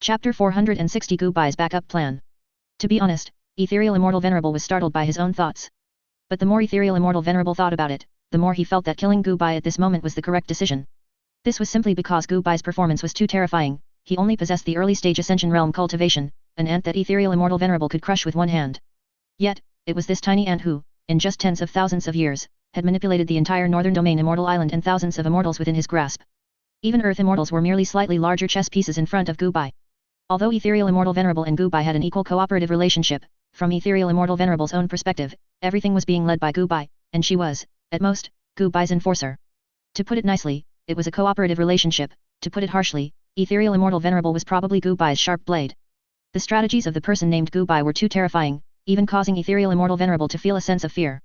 Chapter 460 Gubai's Backup Plan. To be honest, Ethereal Immortal Venerable was startled by his own thoughts. But the more Ethereal Immortal Venerable thought about it, the more he felt that killing Gubai at this moment was the correct decision. This was simply because Gubai's performance was too terrifying. He only possessed the early stage Ascension Realm Cultivation, an ant that Ethereal Immortal Venerable could crush with one hand. Yet, it was this tiny ant who, in just tens of thousands of years, had manipulated the entire northern domain Immortal Island and thousands of immortals within his grasp. Even Earth Immortals were merely slightly larger chess pieces in front of Gubai. Although Ethereal Immortal Venerable and Gubai had an equal cooperative relationship, from Ethereal Immortal Venerable's own perspective, everything was being led by Gubai, and she was, at most, Gubai's enforcer. To put it nicely, it was a cooperative relationship. To put it harshly, Ethereal Immortal Venerable was probably Gubai's sharp blade. The strategies of the person named Gubai were too terrifying, even causing Ethereal Immortal Venerable to feel a sense of fear.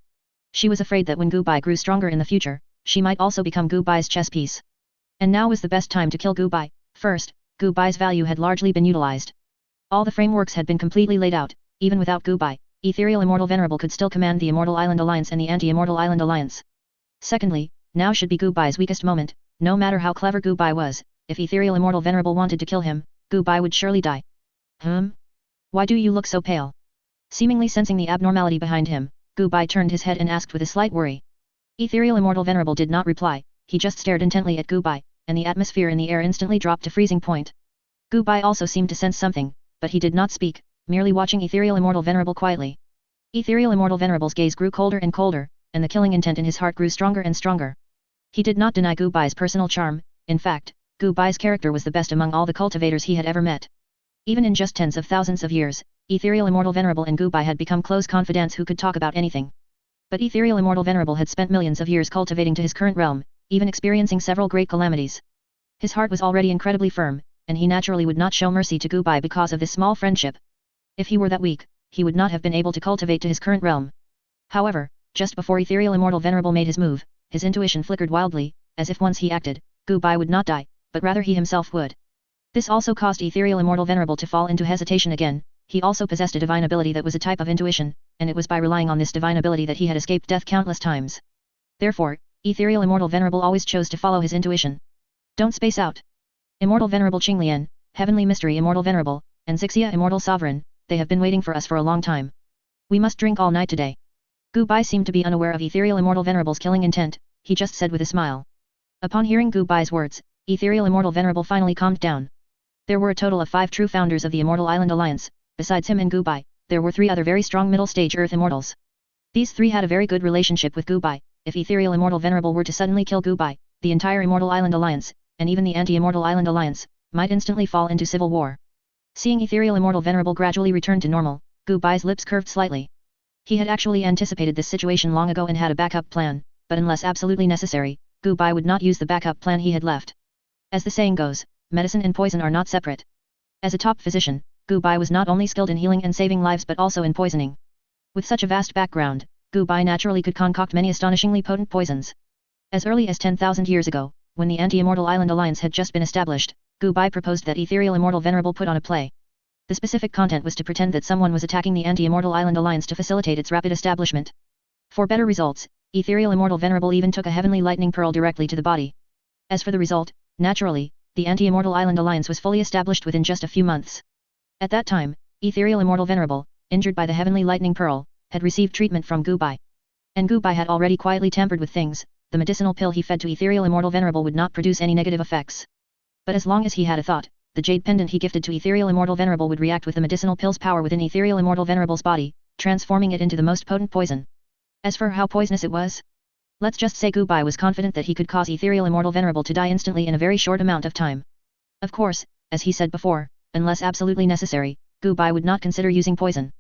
She was afraid that when Gubai grew stronger in the future, she might also become Gubai's chess piece. And now was the best time to kill Gubai. First, Gubai's value had largely been utilized. All the frameworks had been completely laid out. Even without Gubai, Ethereal Immortal Venerable could still command the Immortal Island Alliance and the Anti-Immortal Island Alliance. Secondly, now should be Gubai's weakest moment. No matter how clever Gubai was, if Ethereal Immortal Venerable wanted to kill him, Gubai would surely die. Why do you look so pale? Seemingly sensing the abnormality behind him, Gubai turned his head and asked with a slight worry. Ethereal Immortal Venerable did not reply, he just stared intently at Gubai, and the atmosphere in the air instantly dropped to freezing point. Gubai also seemed to sense something, but he did not speak, merely watching Ethereal Immortal Venerable quietly. Ethereal Immortal Venerable's gaze grew colder and colder, and the killing intent in his heart grew stronger and stronger. He did not deny Gubai's personal charm. In fact, Gubai's character was the best among all the cultivators he had ever met. Even in just tens of thousands of years, Ethereal Immortal Venerable and Gubai had become close confidants who could talk about anything. But Ethereal Immortal Venerable had spent millions of years cultivating to his current realm, even experiencing several great calamities. His heart was already incredibly firm, and he naturally would not show mercy to Gubai because of this small friendship. If he were that weak, he would not have been able to cultivate to his current realm. However, just before Ethereal Immortal Venerable made his move, his intuition flickered wildly, as if once he acted, Gubai would not die, but rather he himself would. This also caused Ethereal Immortal Venerable to fall into hesitation again. He also possessed a divine ability that was a type of intuition, and it was by relying on this divine ability that he had escaped death countless times. Therefore, Ethereal Immortal Venerable always chose to follow his intuition. Don't space out. Immortal Venerable Qinglian, Heavenly Mystery Immortal Venerable, and Xixia Immortal Sovereign, they have been waiting for us for a long time. We must drink all night today. Gubai seemed to be unaware of Ethereal Immortal Venerable's killing intent, he just said with a smile. Upon hearing Gubai's words, Ethereal Immortal Venerable finally calmed down. There were a total of 5 true founders of the Immortal Island Alliance. Besides him and Gubai, there were 3 other very strong middle-stage Earth Immortals. These 3 had a very good relationship with Gubai. If Ethereal Immortal Venerable were to suddenly kill Gubai, the entire Immortal Island Alliance, and even the Anti-Immortal Island Alliance, might instantly fall into civil war. Seeing Ethereal Immortal Venerable gradually return to normal, Gubai's lips curved slightly. He had actually anticipated this situation long ago and had a backup plan, but unless absolutely necessary, Gubai would not use the backup plan he had left. As the saying goes, medicine and poison are not separate. As a top physician, Gubai was not only skilled in healing and saving lives but also in poisoning. With such a vast background, Gubai naturally could concoct many astonishingly potent poisons. As early as 10,000 years ago, when the Anti-Immortal Island Alliance had just been established, Gubai proposed that Ethereal Immortal Venerable put on a play. The specific content was to pretend that someone was attacking the Anti-Immortal Island Alliance to facilitate its rapid establishment. For better results, Ethereal Immortal Venerable even took a heavenly lightning pearl directly to the body. As for the result, naturally, the Anti-Immortal Island Alliance was fully established within just a few months. At that time, Ethereal Immortal Venerable, injured by the heavenly lightning pearl, had received treatment from Gubai. And Gubai had already quietly tampered with things. The medicinal pill he fed to Ethereal Immortal Venerable would not produce any negative effects. But as long as he had a thought, the jade pendant he gifted to Ethereal Immortal Venerable would react with the medicinal pill's power within Ethereal Immortal Venerable's body, transforming it into the most potent poison. As for how poisonous it was, let's just say Gubai was confident that he could cause Ethereal Immortal Venerable to die instantly in a very short amount of time. Of course, as he said before, unless absolutely necessary, Gubai would not consider using poison.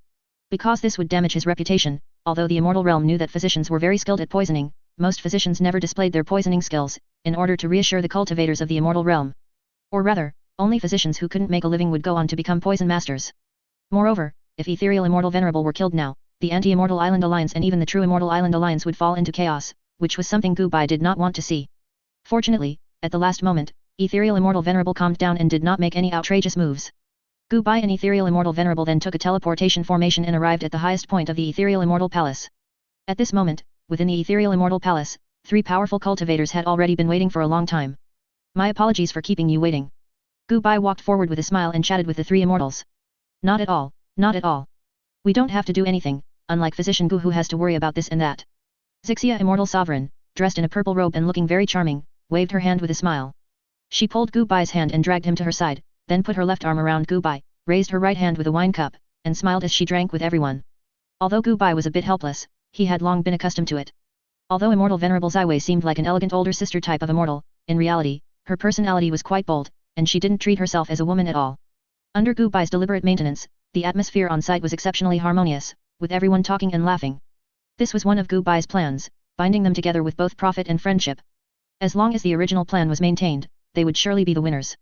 Because this would damage his reputation, although the Immortal Realm knew that physicians were very skilled at poisoning, most physicians never displayed their poisoning skills, in order to reassure the cultivators of the Immortal Realm. Or rather, only physicians who couldn't make a living would go on to become poison masters. Moreover, if Ethereal Immortal Venerable were killed now, the Anti-Immortal Island Alliance and even the true Immortal Island Alliance would fall into chaos, which was something Gubai did not want to see. Fortunately, at the last moment, Ethereal Immortal Venerable calmed down and did not make any outrageous moves. Gubai and Ethereal Immortal Venerable then took a teleportation formation and arrived at the highest point of the Ethereal Immortal Palace. At this moment, within the Ethereal Immortal Palace, 3 powerful cultivators had already been waiting for a long time. My apologies for keeping you waiting. Gu Bai walked forward with a smile and chatted with the three immortals. Not at all, not at all. We don't have to do anything, unlike physician Gu who has to worry about this and that. Xixia, immortal sovereign, dressed in a purple robe and looking very charming, waved her hand with a smile. She pulled Gu Bai's hand and dragged him to her side, then put her left arm around Gu Bai, raised her right hand with a wine cup, and smiled as she drank with everyone. Although Gu Bai was a bit helpless, he had long been accustomed to it. Although immortal Venerable Ziwei seemed like an elegant older sister type of immortal, in reality, her personality was quite bold, and she didn't treat herself as a woman at all. Under Gu Bai's deliberate maintenance, the atmosphere on site was exceptionally harmonious, with everyone talking and laughing. This was one of Gu Bai's plans, binding them together with both profit and friendship. As long as the original plan was maintained, they would surely be the winners.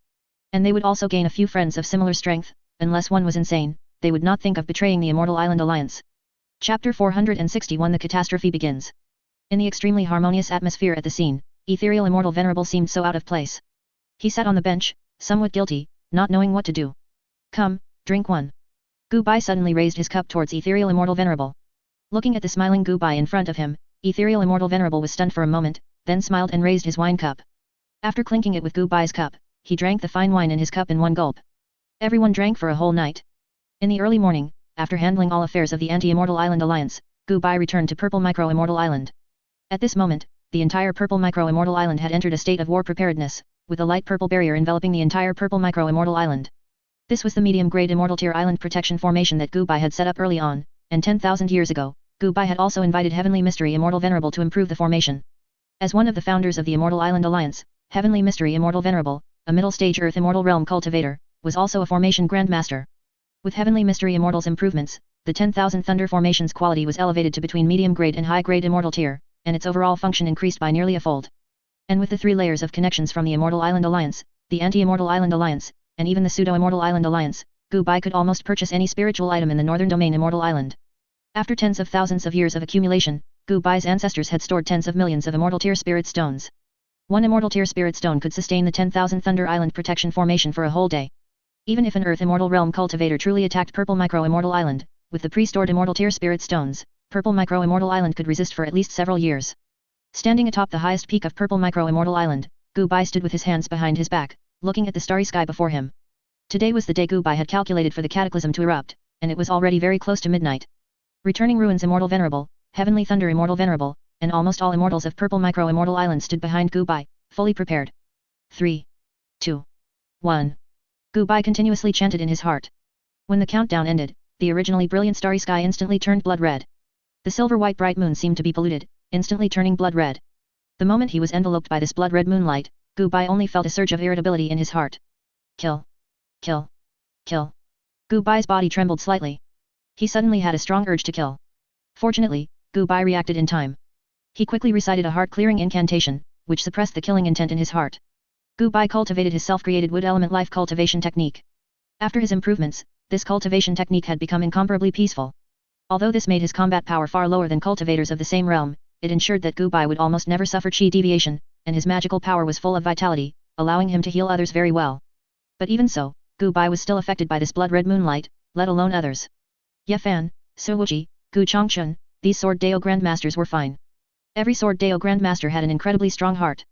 And they would also gain a few friends of similar strength, unless one was insane, they would not think of betraying the Immortal Island Alliance. Chapter 461 The catastrophe begins. In the extremely harmonious atmosphere at the scene, Ethereal Immortal Venerable seemed so out of place. He sat on the bench, somewhat guilty, not knowing what to do. Come, drink one. Gu Bai suddenly raised his cup towards Ethereal Immortal Venerable. Looking at the smiling Gu Bai in front of him, Ethereal Immortal Venerable was stunned for a moment, then smiled and raised his wine cup. After clinking it with Gu Bai's cup, he drank the fine wine in his cup in one gulp. Everyone drank for a whole night. In the early morning, after handling all affairs of the Anti-Immortal Island Alliance, Gu Bai returned to Purple Micro Immortal Island. At this moment, the entire Purple Micro Immortal Island had entered a state of war preparedness, with a light purple barrier enveloping the entire Purple Micro Immortal Island. This was the medium-grade Immortal Tier Island Protection Formation that Gu Bai had set up early on, and 10,000 years ago, Gu Bai had also invited Heavenly Mystery Immortal Venerable to improve the formation. As one of the founders of the Immortal Island Alliance, Heavenly Mystery Immortal Venerable, a middle-stage Earth Immortal Realm cultivator, was also a formation Grandmaster. With Heavenly Mystery Immortal's improvements, the 10,000 Thunder Formation's quality was elevated to between medium-grade and high-grade Immortal Tier, and its overall function increased by nearly a fold. And with the 3 layers of connections from the Immortal Island Alliance, the Anti-Immortal Island Alliance, and even the Pseudo-Immortal Island Alliance, Gu Bai could almost purchase any spiritual item in the Northern Domain Immortal Island. After tens of thousands of years of accumulation, Gu Bai's ancestors had stored tens of millions of Immortal Tier Spirit Stones. One Immortal Tier Spirit Stone could sustain the 10,000 Thunder Island Protection Formation for a whole day. Even if an Earth Immortal Realm cultivator truly attacked Purple Micro Immortal Island, with the pre-stored Immortal Tier Spirit Stones, Purple Micro Immortal Island could resist for at least several years. Standing atop the highest peak of Purple Micro Immortal Island, Gu Bai stood with his hands behind his back, looking at the starry sky before him. Today was the day Gu Bai had calculated for the cataclysm to erupt, and it was already very close to midnight. Returning Ruins Immortal Venerable, Heavenly Thunder Immortal Venerable, and almost all immortals of Purple Micro Immortal Island stood behind Gu Bai, fully prepared. 3, 2, 1. Gu Bai continuously chanted in his heart. When the countdown ended, the originally brilliant starry sky instantly turned blood red. The silver-white bright moon seemed to be polluted, instantly turning blood red. The moment he was enveloped by this blood-red moonlight, Gu Bai only felt a surge of irritability in his heart. Kill. Kill. Kill. Gu Bai's body trembled slightly. He suddenly had a strong urge to kill. Fortunately, Gu Bai reacted in time. He quickly recited a heart-clearing incantation, which suppressed the killing intent in his heart. Gu Bai cultivated his self-created wood element life cultivation technique. After his improvements, this cultivation technique had become incomparably peaceful. Although this made his combat power far lower than cultivators of the same realm, it ensured that Gu Bai would almost never suffer chi deviation, and his magical power was full of vitality, allowing him to heal others very well. But even so, Gu Bai was still affected by this blood-red moonlight, let alone others. Ye Fan, Su Wuji, Gu Chongchun, these Sword Dao Grandmasters were fine. Every Sword Dao Grandmaster had an incredibly strong heart.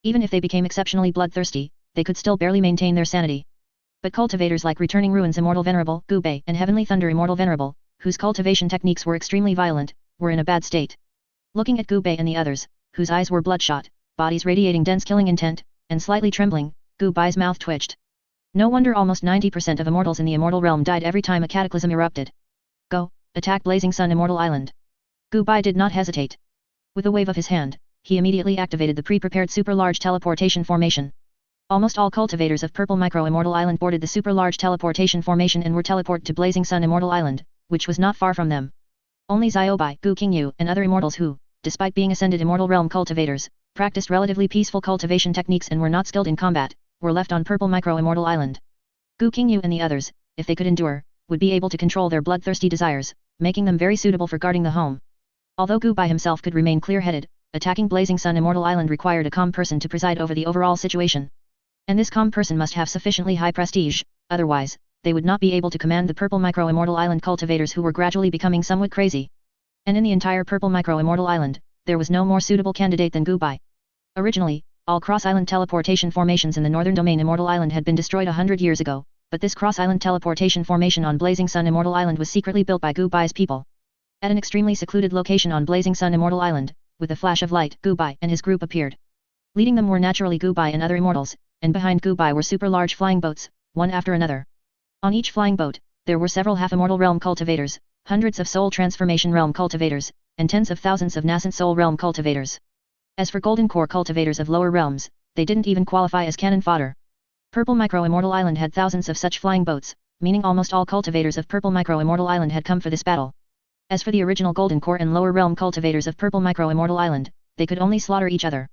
Even if they became exceptionally bloodthirsty, they could still barely maintain their sanity. But cultivators like Returning Ruins Immortal Venerable, Gu Bai, and Heavenly Thunder Immortal Venerable, whose cultivation techniques were extremely violent, were in a bad state. Looking at Gu Bai and the others, whose eyes were bloodshot, bodies radiating dense killing intent, and slightly trembling, Gu Bai's mouth twitched. No wonder almost 90% of immortals in the Immortal Realm died every time a cataclysm erupted. Go, attack Blazing Sun Immortal Island. Gu Bai did not hesitate. With a wave of his hand, he immediately activated the pre-prepared super-large teleportation formation. Almost all cultivators of Purple Micro Immortal Island boarded the super-large teleportation formation and were teleported to Blazing Sun Immortal Island, which was not far from them. Only Ziobai, Gu Qingyu, and other immortals who, despite being ascended Immortal Realm cultivators, practiced relatively peaceful cultivation techniques and were not skilled in combat, were left on Purple Micro Immortal Island. Gu Qingyu and the others, if they could endure, would be able to control their bloodthirsty desires, making them very suitable for guarding the home. Although Gu Bai himself could remain clear-headed, attacking Blazing Sun Immortal Island required a calm person to preside over the overall situation. And this calm person must have sufficiently high prestige, otherwise, they would not be able to command the Purple Micro Immortal Island cultivators who were gradually becoming somewhat crazy. And in the entire Purple Micro Immortal Island, there was no more suitable candidate than Gu Bai. Originally, all cross-island teleportation formations in the northern domain Immortal Island had been destroyed 100 years ago, but this cross-island teleportation formation on Blazing Sun Immortal Island was secretly built by Gu Bai's people. At an extremely secluded location on Blazing Sun Immortal Island, with a flash of light, Gu Bai and his group appeared. Leading them were naturally Gu Bai and other immortals, and behind Gu Bai were super large flying boats, one after another. On each flying boat, there were several half-immortal realm cultivators, hundreds of soul transformation realm cultivators, and tens of thousands of nascent soul realm cultivators. As for golden core cultivators of lower realms, they didn't even qualify as cannon fodder. Purple Micro Immortal Island had thousands of such flying boats, meaning almost all cultivators of Purple Micro Immortal Island had come for this battle. As for the original golden core and lower realm cultivators of Purple Micro Immortal Island, they could only slaughter each other.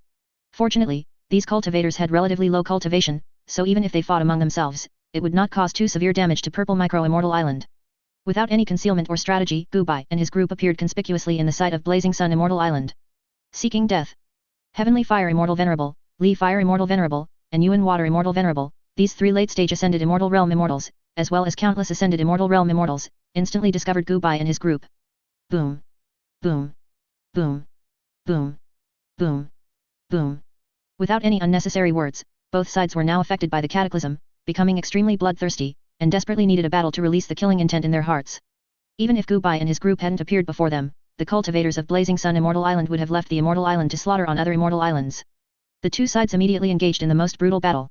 Fortunately, these cultivators had relatively low cultivation, so even if they fought among themselves, it would not cause too severe damage to Purple Micro Immortal Island. Without any concealment or strategy, Gu Bai and his group appeared conspicuously in the sight of Blazing Sun Immortal Island. Seeking death. Heavenly Fire Immortal Venerable, Lee Fire Immortal Venerable, and Yuan Water Immortal Venerable, these three late-stage Ascended Immortal Realm Immortals, as well as countless Ascended Immortal Realm Immortals, instantly discovered Gu Bai and his group. Boom. Boom. Boom. Boom. Boom. Boom. Without any unnecessary words, both sides were now affected by the cataclysm, becoming extremely bloodthirsty, and desperately needed a battle to release the killing intent in their hearts. Even if Gu Bai and his group hadn't appeared before them, the cultivators of Blazing Sun Immortal Island would have left the Immortal Island to slaughter on other Immortal Islands. The two sides immediately engaged in the most brutal battle.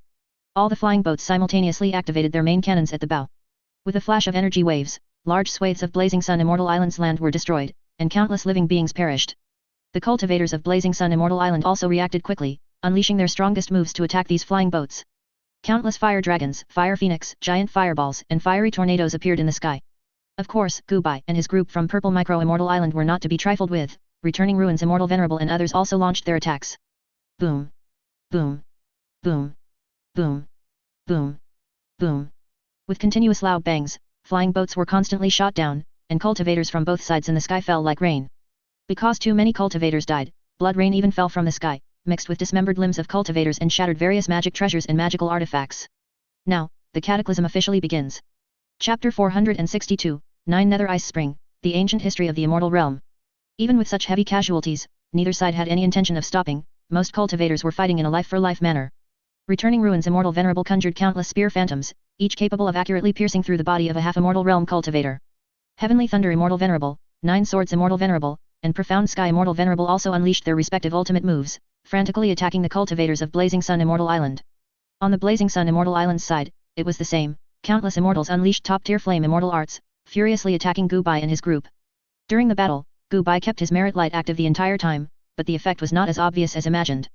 All the flying boats simultaneously activated their main cannons at the bow. With a flash of energy waves, large swathes of Blazing Sun Immortal Island's land were destroyed, and countless living beings perished. The cultivators of Blazing Sun Immortal Island also reacted quickly, unleashing their strongest moves to attack these flying boats. Countless fire dragons, fire phoenix, giant fireballs, and fiery tornadoes appeared in the sky. Of course, Gu Bai and his group from Purple Micro Immortal Island were not to be trifled with. Returning Ruins Immortal Venerable and others also launched their attacks. Boom. Boom. Boom. Boom. Boom. Boom. With continuous loud bangs, flying boats were constantly shot down, and cultivators from both sides in the sky fell like rain. Because too many cultivators died, blood rain even fell from the sky, mixed with dismembered limbs of cultivators and shattered various magic treasures and magical artifacts. Now, the cataclysm officially begins. Chapter 462, 9 Nether Ice Spring, The Ancient History of the Immortal Realm. Even with such heavy casualties, neither side had any intention of stopping. Most cultivators were fighting in a life-for-life manner. Returning Ruins Immortal Venerable conjured countless spear phantoms, each capable of accurately piercing through the body of a half-immortal realm cultivator. Heavenly Thunder Immortal Venerable, 9 Swords Immortal Venerable, and Profound Sky Immortal Venerable also unleashed their respective ultimate moves, frantically attacking the cultivators of Blazing Sun Immortal Island. On the Blazing Sun Immortal Island's side, it was the same. Countless immortals unleashed top-tier flame immortal arts, furiously attacking Gu Bai and his group. During the battle, Gu Bai kept his merit light active the entire time, but the effect was not as obvious as imagined.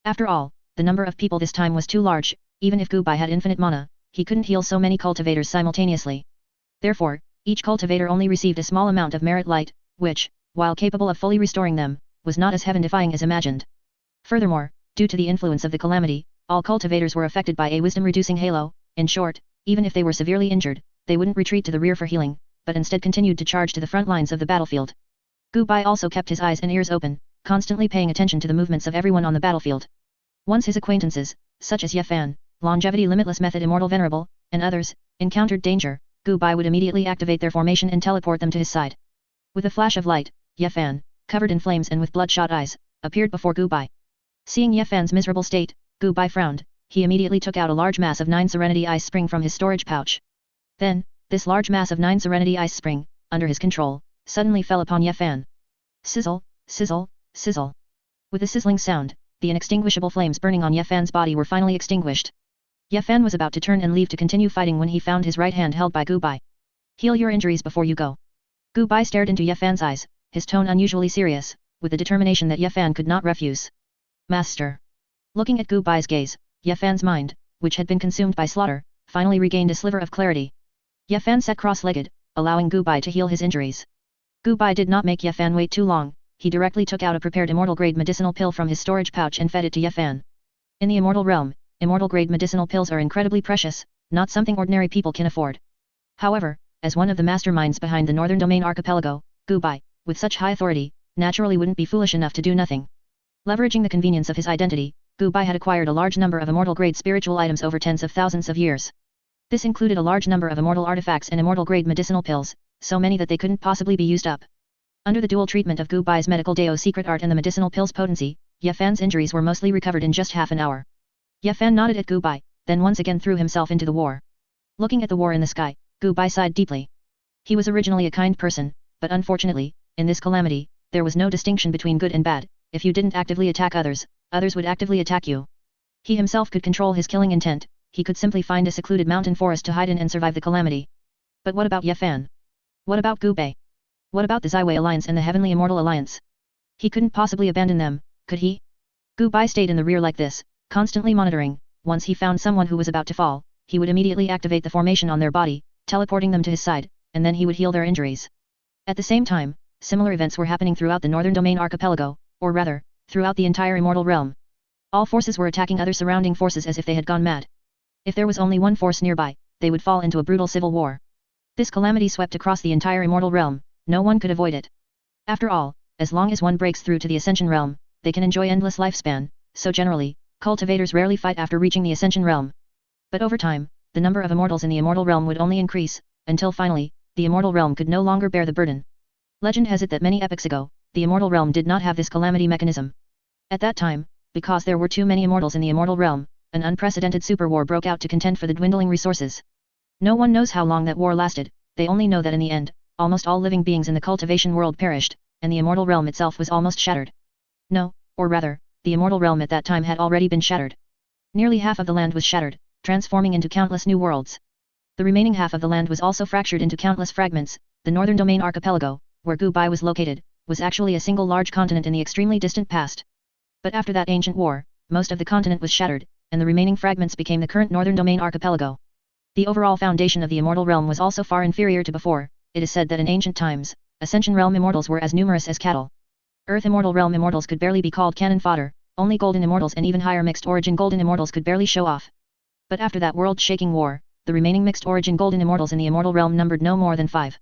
After all, the number of people this time was too large. Even if Gu Bai had infinite mana, he couldn't heal so many cultivators simultaneously. Therefore, each cultivator only received a small amount of merit light, which, while capable of fully restoring them, was not as heaven-defying as imagined. Furthermore, due to the influence of the calamity, all cultivators were affected by a wisdom-reducing halo. In short, even if they were severely injured, they wouldn't retreat to the rear for healing, but instead continued to charge to the front lines of the battlefield. Gu Bai also kept his eyes and ears open, constantly paying attention to the movements of everyone on the battlefield. Once his acquaintances, such as Ye Fan, Longevity Limitless Method Immortal Venerable, and others, encountered danger, Gu Bai would immediately activate their formation and teleport them to his side. With a flash of light, Ye Fan, covered in flames and with bloodshot eyes, appeared before Gu Bai. Seeing Ye Fan's miserable state, Gu Bai frowned. He immediately took out a large mass of 9 Serenity Ice Spring from his storage pouch. Then, this large mass of 9 Serenity Ice Spring, under his control, suddenly fell upon Ye Fan. Sizzle, sizzle, sizzle. With a sizzling sound, the inextinguishable flames burning on Ye Fan's body were finally extinguished. Ye Fan was about to turn and leave to continue fighting when he found his right hand held by Gu Bai. Heal your injuries before you go. Gu Bai stared into Ye Fan's eyes, his tone unusually serious, with the determination that Ye Fan could not refuse. Master. Looking at Gu Bai's gaze, Ye Fan's mind, which had been consumed by slaughter, finally regained a sliver of clarity. Ye Fan sat cross-legged, allowing Gu Bai to heal his injuries. Gu Bai did not make Ye Fan wait too long. He directly took out a prepared immortal-grade medicinal pill from his storage pouch and fed it to Ye Fan. In the immortal realm, immortal-grade medicinal pills are incredibly precious, not something ordinary people can afford. However, as one of the masterminds behind the Northern Domain Archipelago, Gu Bai, with such high authority, naturally wouldn't be foolish enough to do nothing. Leveraging the convenience of his identity, Gu Bai had acquired a large number of immortal-grade spiritual items over tens of thousands of years. This included a large number of immortal artifacts and immortal-grade medicinal pills, so many that they couldn't possibly be used up. Under the dual treatment of Gu Bai's medical Dao secret art and the medicinal pill's potency, Ye Fan's injuries were mostly recovered in just half an hour. Ye Fan nodded at Gu Bai, then once again threw himself into the war. Looking at the war in the sky, Gu Bai sighed deeply. He was originally a kind person, but unfortunately, in this calamity, there was no distinction between good and bad. If you didn't actively attack others, others would actively attack you. He himself could control his killing intent, he could simply find a secluded mountain forest to hide in and survive the calamity. But what about Ye Fan? What about Gu Bai? What about the Zaiwei Alliance and the Heavenly Immortal Alliance? He couldn't possibly abandon them, could he? Gu Bai stayed in the rear like this, constantly monitoring. Once he found someone who was about to fall, he would immediately activate the formation on their body, teleporting them to his side, and then he would heal their injuries. At the same time, similar events were happening throughout the Northern Domain Archipelago, or rather, throughout the entire Immortal Realm. All forces were attacking other surrounding forces as if they had gone mad. If there was only one force nearby, they would fall into a brutal civil war. This calamity swept across the entire Immortal Realm, no one could avoid it. After all, as long as one breaks through to the Ascension Realm, they can enjoy endless lifespan, so generally, cultivators rarely fight after reaching the Ascension Realm. But over time, the number of immortals in the Immortal Realm would only increase, until finally, the Immortal Realm could no longer bear the burden. Legend has it that many epochs ago, the Immortal Realm did not have this calamity mechanism. At that time, because there were too many immortals in the Immortal Realm, an unprecedented super war broke out to contend for the dwindling resources. No one knows how long that war lasted, they only know that in the end, almost all living beings in the cultivation world perished, and the Immortal Realm itself was almost shattered. No, or rather, the Immortal Realm at that time had already been shattered. Nearly half of the land was shattered, transforming into countless new worlds. The remaining half of the land was also fractured into countless fragments. The Northern Domain Archipelago, where Gu Bai was located, was actually a single large continent in the extremely distant past. But after that ancient war, most of the continent was shattered, and the remaining fragments became the current Northern Domain Archipelago. The overall foundation of the Immortal Realm was also far inferior to before. It is said that in ancient times, Ascension Realm immortals were as numerous as cattle. Earth Immortal Realm immortals could barely be called cannon fodder, only Golden Immortals and even higher Mixed Origin Golden Immortals could barely show off. But after that world-shaking war, the remaining Mixed Origin Golden Immortals in the Immortal Realm numbered no more than 5.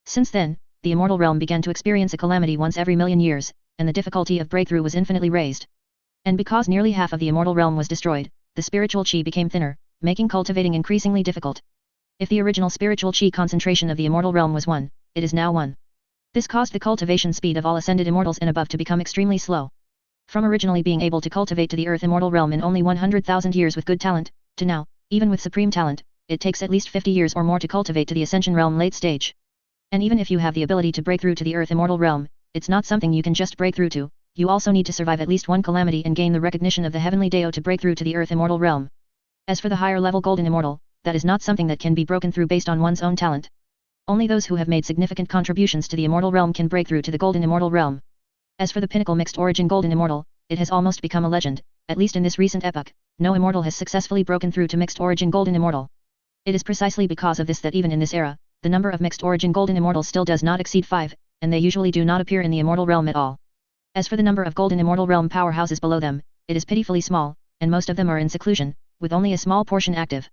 Since then, the Immortal Realm began to experience a calamity once every million years, and the difficulty of breakthrough was infinitely raised. And because nearly half of the Immortal Realm was destroyed, the spiritual chi became thinner, making cultivating increasingly difficult. If the original spiritual chi concentration of the Immortal Realm was 1, it is now 1. This caused the cultivation speed of all ascended immortals and above to become extremely slow. From originally being able to cultivate to the Earth Immortal Realm in only 100,000 years with good talent, to now, even with supreme talent, it takes at least 50 years or more to cultivate to the Ascension Realm late stage. And even if you have the ability to break through to the Earth Immortal Realm, it's not something you can just break through to, you also need to survive at least one calamity and gain the recognition of the Heavenly Deo to break through to the Earth Immortal Realm. As for the higher level Golden Immortal, that is not something that can be broken through based on one's own talent. Only those who have made significant contributions to the Immortal Realm can break through to the Golden Immortal Realm. As for the pinnacle Mixed Origin Golden Immortal, it has almost become a legend, at least in this recent epoch, no immortal has successfully broken through to Mixed Origin Golden Immortal. It is precisely because of this that even in this era, the number of Mixed Origin Golden Immortals still does not exceed 5, and they usually do not appear in the Immortal Realm at all. As for the number of Golden Immortal Realm powerhouses below them, it is pitifully small, and most of them are in seclusion, with only a small portion active.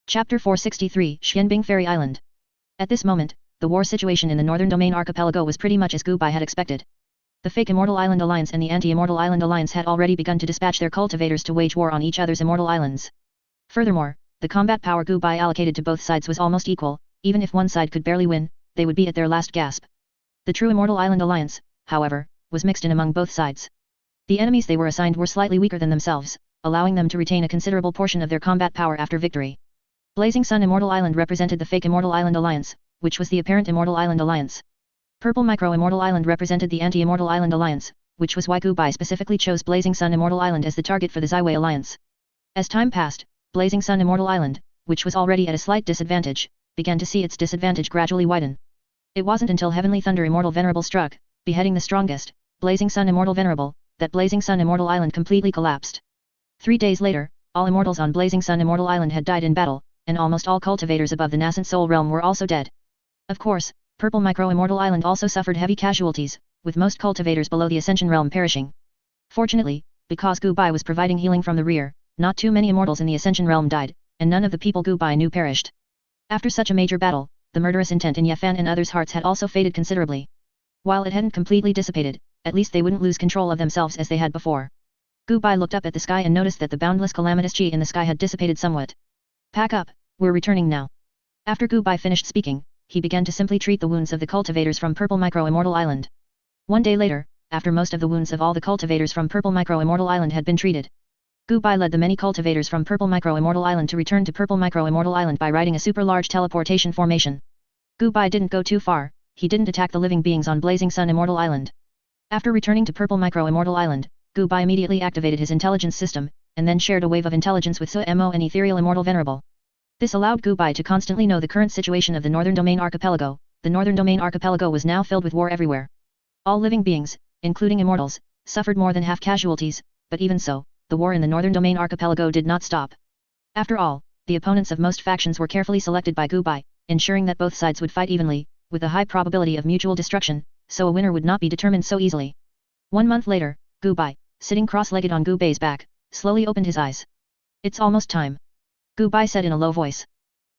Chapter 463 Xianbing Fairy Island. At this moment, the war situation in the Northern Domain Archipelago was pretty much as Gu Bai had expected. The fake Immortal Island Alliance and the anti-Immortal Island Alliance had already begun to dispatch their cultivators to wage war on each other's immortal islands. Furthermore, the combat power Gu Bai allocated to both sides was almost equal. Even if one side could barely win, they would be at their last gasp. The true Immortal Island Alliance, however, was mixed in among both sides. The enemies they were assigned were slightly weaker than themselves, allowing them to retain a considerable portion of their combat power after victory. Blazing Sun Immortal Island represented the fake Immortal Island Alliance, which was the apparent Immortal Island Alliance. Purple Micro Immortal Island represented the anti-Immortal Island Alliance, which was why Gu Bai specifically chose Blazing Sun Immortal Island as the target for the Zaiwei Alliance. As time passed, Blazing Sun Immortal Island, which was already at a slight disadvantage, began to see its disadvantage gradually widen. It wasn't until Heavenly Thunder Immortal Venerable struck, beheading the strongest, Blazing Sun Immortal Venerable, that Blazing Sun Immortal Island completely collapsed. 3 days later, all immortals on Blazing Sun Immortal Island had died in battle, and almost all cultivators above the nascent soul realm were also dead. Of course, Purple Micro Immortal Island also suffered heavy casualties, with most cultivators below the Ascension realm perishing. Fortunately, because Gu Bai was providing healing from the rear, not too many immortals in the Ascension realm died, and none of the people Gu Bai knew perished. After such a major battle, the murderous intent in Ye Fan and others' hearts had also faded considerably. While it hadn't completely dissipated, at least they wouldn't lose control of themselves as they had before. Gu Bai looked up at the sky and noticed that the boundless calamitous chi in the sky had dissipated somewhat. Pack up, we're returning now. After Gu Bai finished speaking, he began to simply treat the wounds of the cultivators from Purple Micro Immortal Island. 1 day later, after most of the wounds of all the cultivators from Purple Micro Immortal Island had been treated. Gu Bai led the many cultivators from Purple Micro Immortal Island to return to Purple Micro Immortal Island by riding a super large teleportation formation. Gu Bai didn't go too far, he didn't attack the living beings on Blazing Sun Immortal Island. After returning to Purple Micro Immortal Island, Gu Bai immediately activated his intelligence system, and then shared a wave of intelligence with Mo and Ethereal Immortal Venerable. This allowed Gu Bai to constantly know the current situation of the Northern Domain Archipelago. The Northern Domain Archipelago was now filled with war everywhere. All living beings, including immortals, suffered more than half casualties, but even so, the war in the Northern Domain Archipelago did not stop. After all, the opponents of most factions were carefully selected by Gu Bai, ensuring that both sides would fight evenly, with a high probability of mutual destruction, so a winner would not be determined so easily. 1 month later, Gu Bai, sitting cross-legged on Gu Bai's back, slowly opened his eyes. It's almost time. Gu Bai said in a low voice.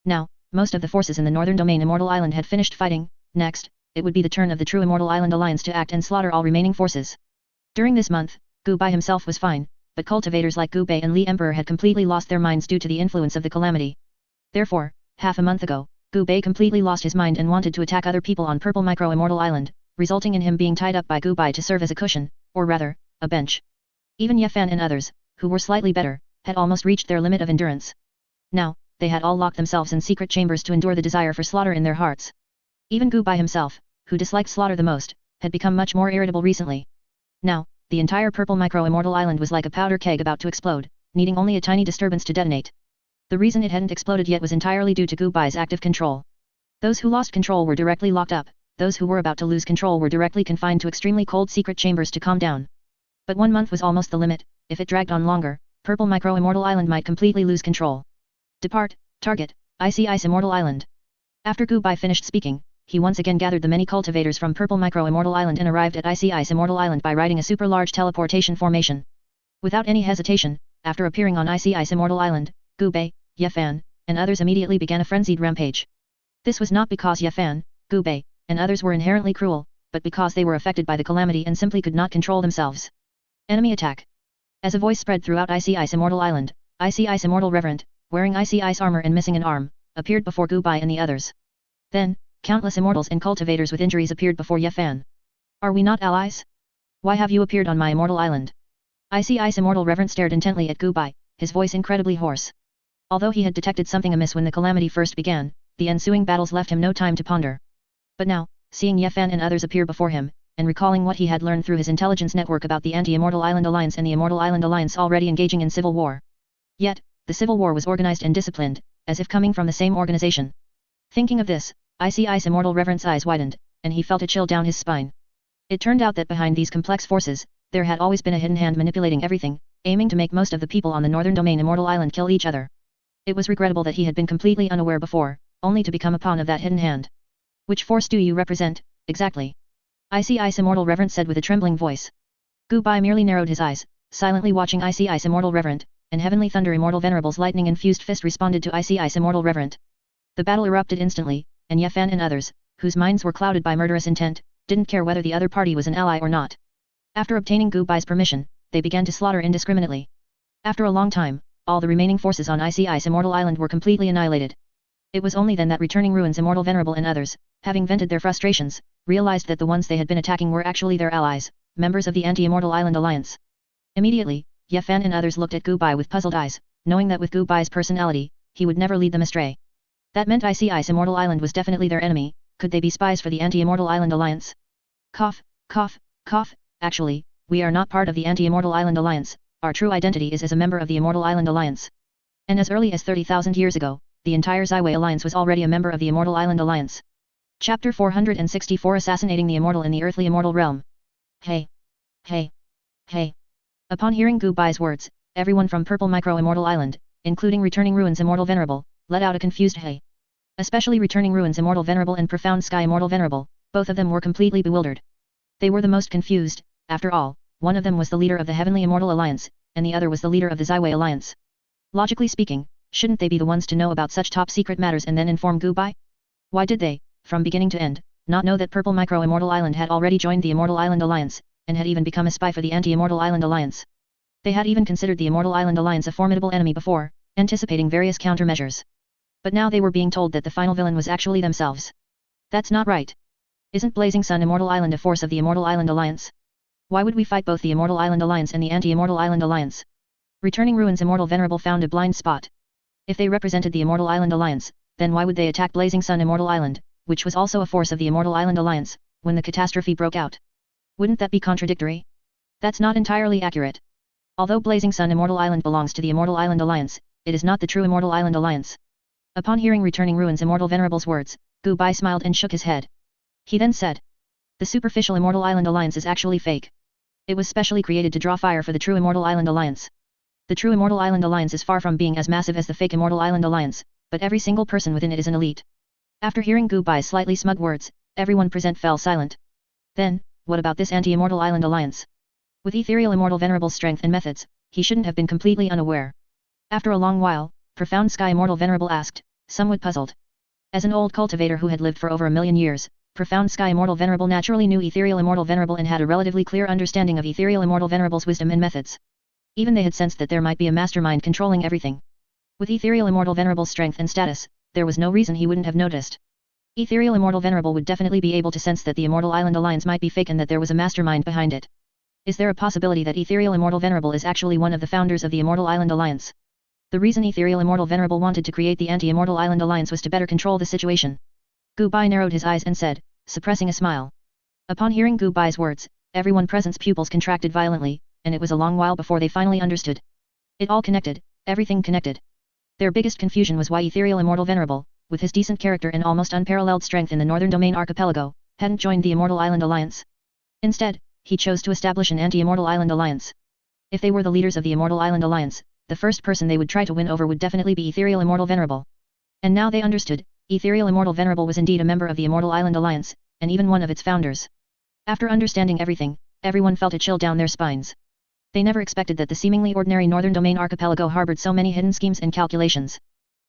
Now, most of the forces in the Northern Domain Immortal Island had finished fighting. Next, it would be the turn of the true Immortal Island Alliance to act and slaughter all remaining forces. During this month, Gu Bai himself was fine, but cultivators like Gu Bai and Li Emperor had completely lost their minds due to the influence of the calamity. Therefore, half a month ago, Gu Bai completely lost his mind and wanted to attack other people on Purple Micro Immortal Island, resulting in him being tied up by Gu Bai to serve as a cushion, or rather, a bench. Even Ye Fan and others, who were slightly better, had almost reached their limit of endurance. Now, they had all locked themselves in secret chambers to endure the desire for slaughter in their hearts. Even Gu Bai himself, who disliked slaughter the most, had become much more irritable recently. Now, the entire Purple Micro Immortal Island was like a powder keg about to explode, needing only a tiny disturbance to detonate. The reason it hadn't exploded yet was entirely due to Gu Bai's active control. Those who lost control were directly locked up, those who were about to lose control were directly confined to extremely cold secret chambers to calm down. But 1 month was almost the limit. If it dragged on longer, Purple Micro Immortal Island might completely lose control. Depart, target, Icy Ice Immortal Island. After Gu Bai finished speaking, he once again gathered the many cultivators from Purple Micro Immortal Island and arrived at Icy Ice Immortal Island by riding a super large teleportation formation. Without any hesitation, after appearing on Icy Ice Immortal Island, Gu Bai, Ye Fan, and others immediately began a frenzied rampage. This was not because Ye Fan, Gu Bai, and others were inherently cruel, but because they were affected by the calamity and simply could not control themselves. Enemy attack. As a voice spread throughout Icy Ice Immortal Island, Icy Ice Immortal Reverend, wearing Icy Ice armor and missing an arm, appeared before Gu Bai and the others. Then, countless immortals and cultivators with injuries appeared before Ye Fan. Are we not allies? Why have you appeared on my Immortal Island? Icy Ice Immortal Reverend stared intently at Gu Bai, his voice incredibly hoarse. Although he had detected something amiss when the calamity first began, the ensuing battles left him no time to ponder. But now, seeing Ye Fan and others appear before him, and recalling what he had learned through his intelligence network about the Anti-Immortal Island Alliance and the Immortal Island Alliance already engaging in civil war. Yet, the civil war was organized and disciplined, as if coming from the same organization. Thinking of this, Icy Ice Immortal Reverend's eyes widened, and he felt a chill down his spine. It turned out that behind these complex forces, there had always been a hidden hand manipulating everything, aiming to make most of the people on the Northern Domain Immortal Island kill each other. It was regrettable that he had been completely unaware before, only to become a pawn of that hidden hand. Which force do you represent, exactly? Icy Ice Immortal Reverend said with a trembling voice. Gu Bai merely narrowed his eyes, silently watching Icy Ice Immortal Reverend, and Heavenly Thunder Immortal Venerable's lightning-infused fist responded to Icy Ice Immortal Reverend. The battle erupted instantly, and Ye Fan and others, whose minds were clouded by murderous intent, didn't care whether the other party was an ally or not. After obtaining Gu Bai's permission, they began to slaughter indiscriminately. After a long time, all the remaining forces on Icy Ice Immortal Island were completely annihilated. It was only then that returning Ruins Immortal Venerable and others, having vented their frustrations, realized that the ones they had been attacking were actually their allies, members of the Anti-Immortal Island Alliance. Immediately, Ye Fan and others looked at Gu Bai with puzzled eyes, knowing that with Gu Bai's personality, he would never lead them astray. That meant Icy Ice Immortal Island was definitely their enemy. Could they be spies for the Anti-Immortal Island Alliance? Cough, cough, cough, actually, we are not part of the Anti-Immortal Island Alliance, our true identity is as a member of the Immortal Island Alliance. And as early as 30,000 years ago, the entire Zyway Alliance was already a member of the Immortal Island Alliance. Chapter 464 Assassinating the Immortal in the Earthly Immortal Realm. Hey! Hey! Hey! Upon hearing Gu Bai's words, everyone from Purple Micro Immortal Island, including Returning Ruins Immortal Venerable, let out a confused hey. Especially Returning Ruins Immortal Venerable and Profound Sky Immortal Venerable, both of them were completely bewildered. They were the most confused. After all, one of them was the leader of the Heavenly Immortal Alliance, and the other was the leader of the Zyway Alliance. Logically speaking, shouldn't they be the ones to know about such top secret matters and then inform Gu Bai? Why did they, from beginning to end, not know that Purple Micro Immortal Island had already joined the Immortal Island Alliance, and had even become a spy for the Anti-Immortal Island Alliance? They had even considered the Immortal Island Alliance a formidable enemy before, anticipating various countermeasures. But now they were being told that the final villain was actually themselves. That's not right. Isn't Blazing Sun Immortal Island a force of the Immortal Island Alliance? Why would we fight both the Immortal Island Alliance and the Anti-Immortal Island Alliance? Returning Ruins Immortal Venerable found a blind spot. If they represented the Immortal Island Alliance, then why would they attack Blazing Sun Immortal Island, which was also a force of the Immortal Island Alliance, when the catastrophe broke out? Wouldn't that be contradictory? That's not entirely accurate. Although Blazing Sun Immortal Island belongs to the Immortal Island Alliance, it is not the true Immortal Island Alliance. Upon hearing Returning Ruins Immortal Venerable's words, Gu Bai smiled and shook his head. He then said, the superficial Immortal Island Alliance is actually fake. It was specially created to draw fire for the true Immortal Island Alliance. The true Immortal Island Alliance is far from being as massive as the fake Immortal Island Alliance, but every single person within it is an elite. After hearing Gu Bai's slightly smug words, everyone present fell silent. Then, what about this Anti-Immortal Island Alliance? With Ethereal Immortal Venerable's strength and methods, he shouldn't have been completely unaware. After a long while, Profound Sky Immortal Venerable asked, somewhat puzzled. As an old cultivator who had lived for over 1,000,000 years, Profound Sky Immortal Venerable naturally knew Ethereal Immortal Venerable and had a relatively clear understanding of Ethereal Immortal Venerable's wisdom and methods. Even they had sensed that there might be a mastermind controlling everything. With Ethereal Immortal Venerable's strength and status, there was no reason he wouldn't have noticed. Ethereal Immortal Venerable would definitely be able to sense that the Immortal Island Alliance might be fake and that there was a mastermind behind it. Is there a possibility that Ethereal Immortal Venerable is actually one of the founders of the Immortal Island Alliance? The reason Ethereal Immortal Venerable wanted to create the Anti-Immortal Island Alliance was to better control the situation. Gu Bai narrowed his eyes and said, suppressing a smile. Upon hearing Gu Bai's words, everyone present's pupils contracted violently, and it was a long while before they finally understood. It all connected, everything connected. Their biggest confusion was why Ethereal Immortal Venerable, with his decent character and almost unparalleled strength in the Northern Domain Archipelago, hadn't joined the Immortal Island Alliance. Instead, he chose to establish an Anti-Immortal Island Alliance. If they were the leaders of the Immortal Island Alliance, the first person they would try to win over would definitely be Ethereal Immortal Venerable. And now they understood, Ethereal Immortal Venerable was indeed a member of the Immortal Island Alliance, and even one of its founders. After understanding everything, everyone felt a chill down their spines. They never expected that the seemingly ordinary Northern Domain Archipelago harbored so many hidden schemes and calculations.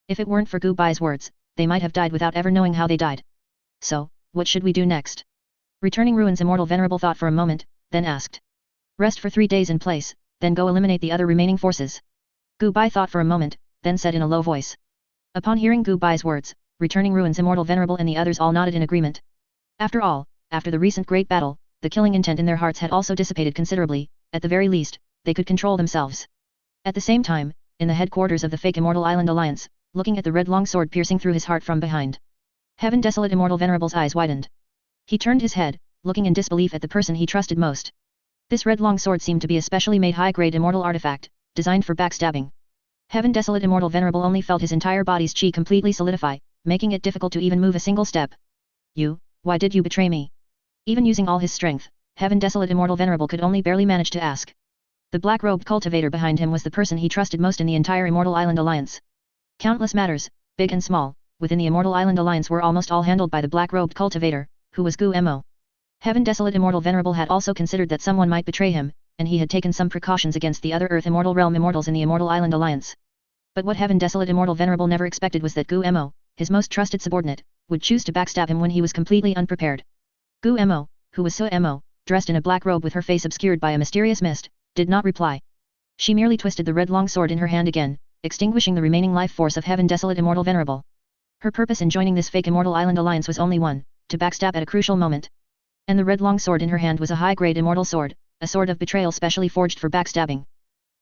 If it weren't for Gu Bai's words, they might have died without ever knowing how they died. So, what should we do next? Returning Ruins Immortal Venerable thought for a moment, then asked. Rest for 3 days in place, then go eliminate the other remaining forces. Gu Bai thought for a moment, then said in a low voice. Upon hearing Gu Bai's words, Returning Ruins Immortal Venerable and the others all nodded in agreement. After all, after the recent great battle, the killing intent in their hearts had also dissipated considerably. At the very least, they could control themselves. At the same time, in the headquarters of the fake Immortal Island Alliance, looking at the red long sword piercing through his heart from behind. Heaven Desolate Immortal Venerable's eyes widened. He turned his head, looking in disbelief at the person he trusted most. This red long sword seemed to be a specially made high-grade immortal artifact, designed for backstabbing. Heaven Desolate Immortal Venerable only felt his entire body's chi completely solidify, making it difficult to even move a single step. Why did you betray me? Even using all his strength, Heaven Desolate Immortal Venerable could only barely manage to ask. The black-robed cultivator behind him was the person he trusted most in the entire Immortal Island Alliance. Countless matters, big and small, within the Immortal Island Alliance were almost all handled by the black-robed cultivator, who was Gu Mo. Heaven Desolate Immortal Venerable had also considered that someone might betray him, and he had taken some precautions against the other Earth Immortal Realm Immortals in the Immortal Island Alliance. But what Heaven Desolate Immortal Venerable never expected was that Gu Mo, his most trusted subordinate, would choose to backstab him when he was completely unprepared. Gu Mo, who was So Mo, dressed in a black robe with her face obscured by a mysterious mist, did not reply. She merely twisted the red long sword in her hand again, extinguishing the remaining life force of Heaven Desolate Immortal Venerable. Her purpose in joining this fake Immortal Island Alliance was only one, to backstab at a crucial moment. And the red long sword in her hand was a high-grade immortal sword, a sword of betrayal specially forged for backstabbing.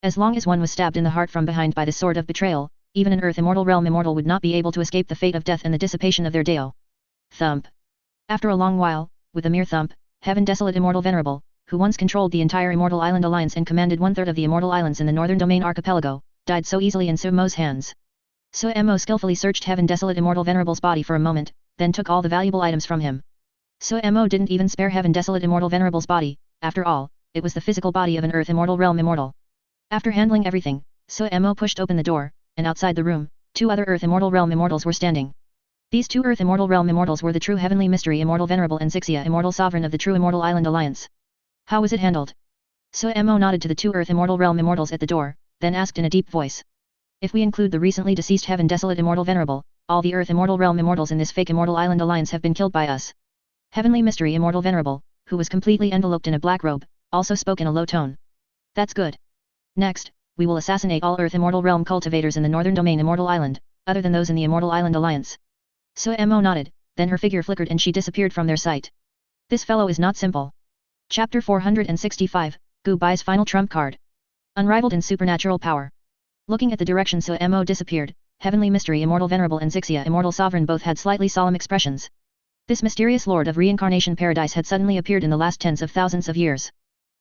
As long as one was stabbed in the heart from behind by the sword of betrayal, even an Earth Immortal Realm Immortal would not be able to escape the fate of death and the dissipation of their Deo. Thump. After a long while, with a mere thump, Heaven Desolate Immortal Venerable, who once controlled the entire Immortal Island Alliance and commanded 1/3 of the Immortal Islands in the Northern Domain Archipelago, died so easily in So Mo's hands. So Mo skillfully searched Heaven Desolate Immortal Venerable's body for a moment, then took all the valuable items from him. So Mo didn't even spare Heaven Desolate Immortal Venerable's body, after all, it was the physical body of an Earth Immortal Realm Immortal. After handling everything, So Mo pushed open the door, and outside the room, 2 other Earth Immortal Realm Immortals were standing. These 2 Earth Immortal Realm Immortals were the true Heavenly Mystery Immortal Venerable and Xixia Immortal Sovereign of the true Immortal Island Alliance. How was it handled? So Mo nodded to the 2 Earth Immortal Realm Immortals at the door, then asked in a deep voice. If we include the recently deceased Heaven Desolate Immortal Venerable, all the Earth Immortal Realm Immortals in this fake Immortal Island Alliance have been killed by us. Heavenly Mystery Immortal Venerable, who was completely enveloped in a black robe, also spoke in a low tone. That's good. Next, we will assassinate all Earth Immortal Realm cultivators in the Northern Domain Immortal Island, other than those in the Immortal Island Alliance. So Mo nodded, then her figure flickered and she disappeared from their sight. This fellow is not simple. Chapter 465, Gu Bai's final trump card. Unrivaled in supernatural power. Looking at the direction Mo disappeared, Heavenly Mystery Immortal Venerable and Xixia Immortal Sovereign both had slightly solemn expressions. This mysterious Lord of Reincarnation Paradise had suddenly appeared in the last tens of thousands of years.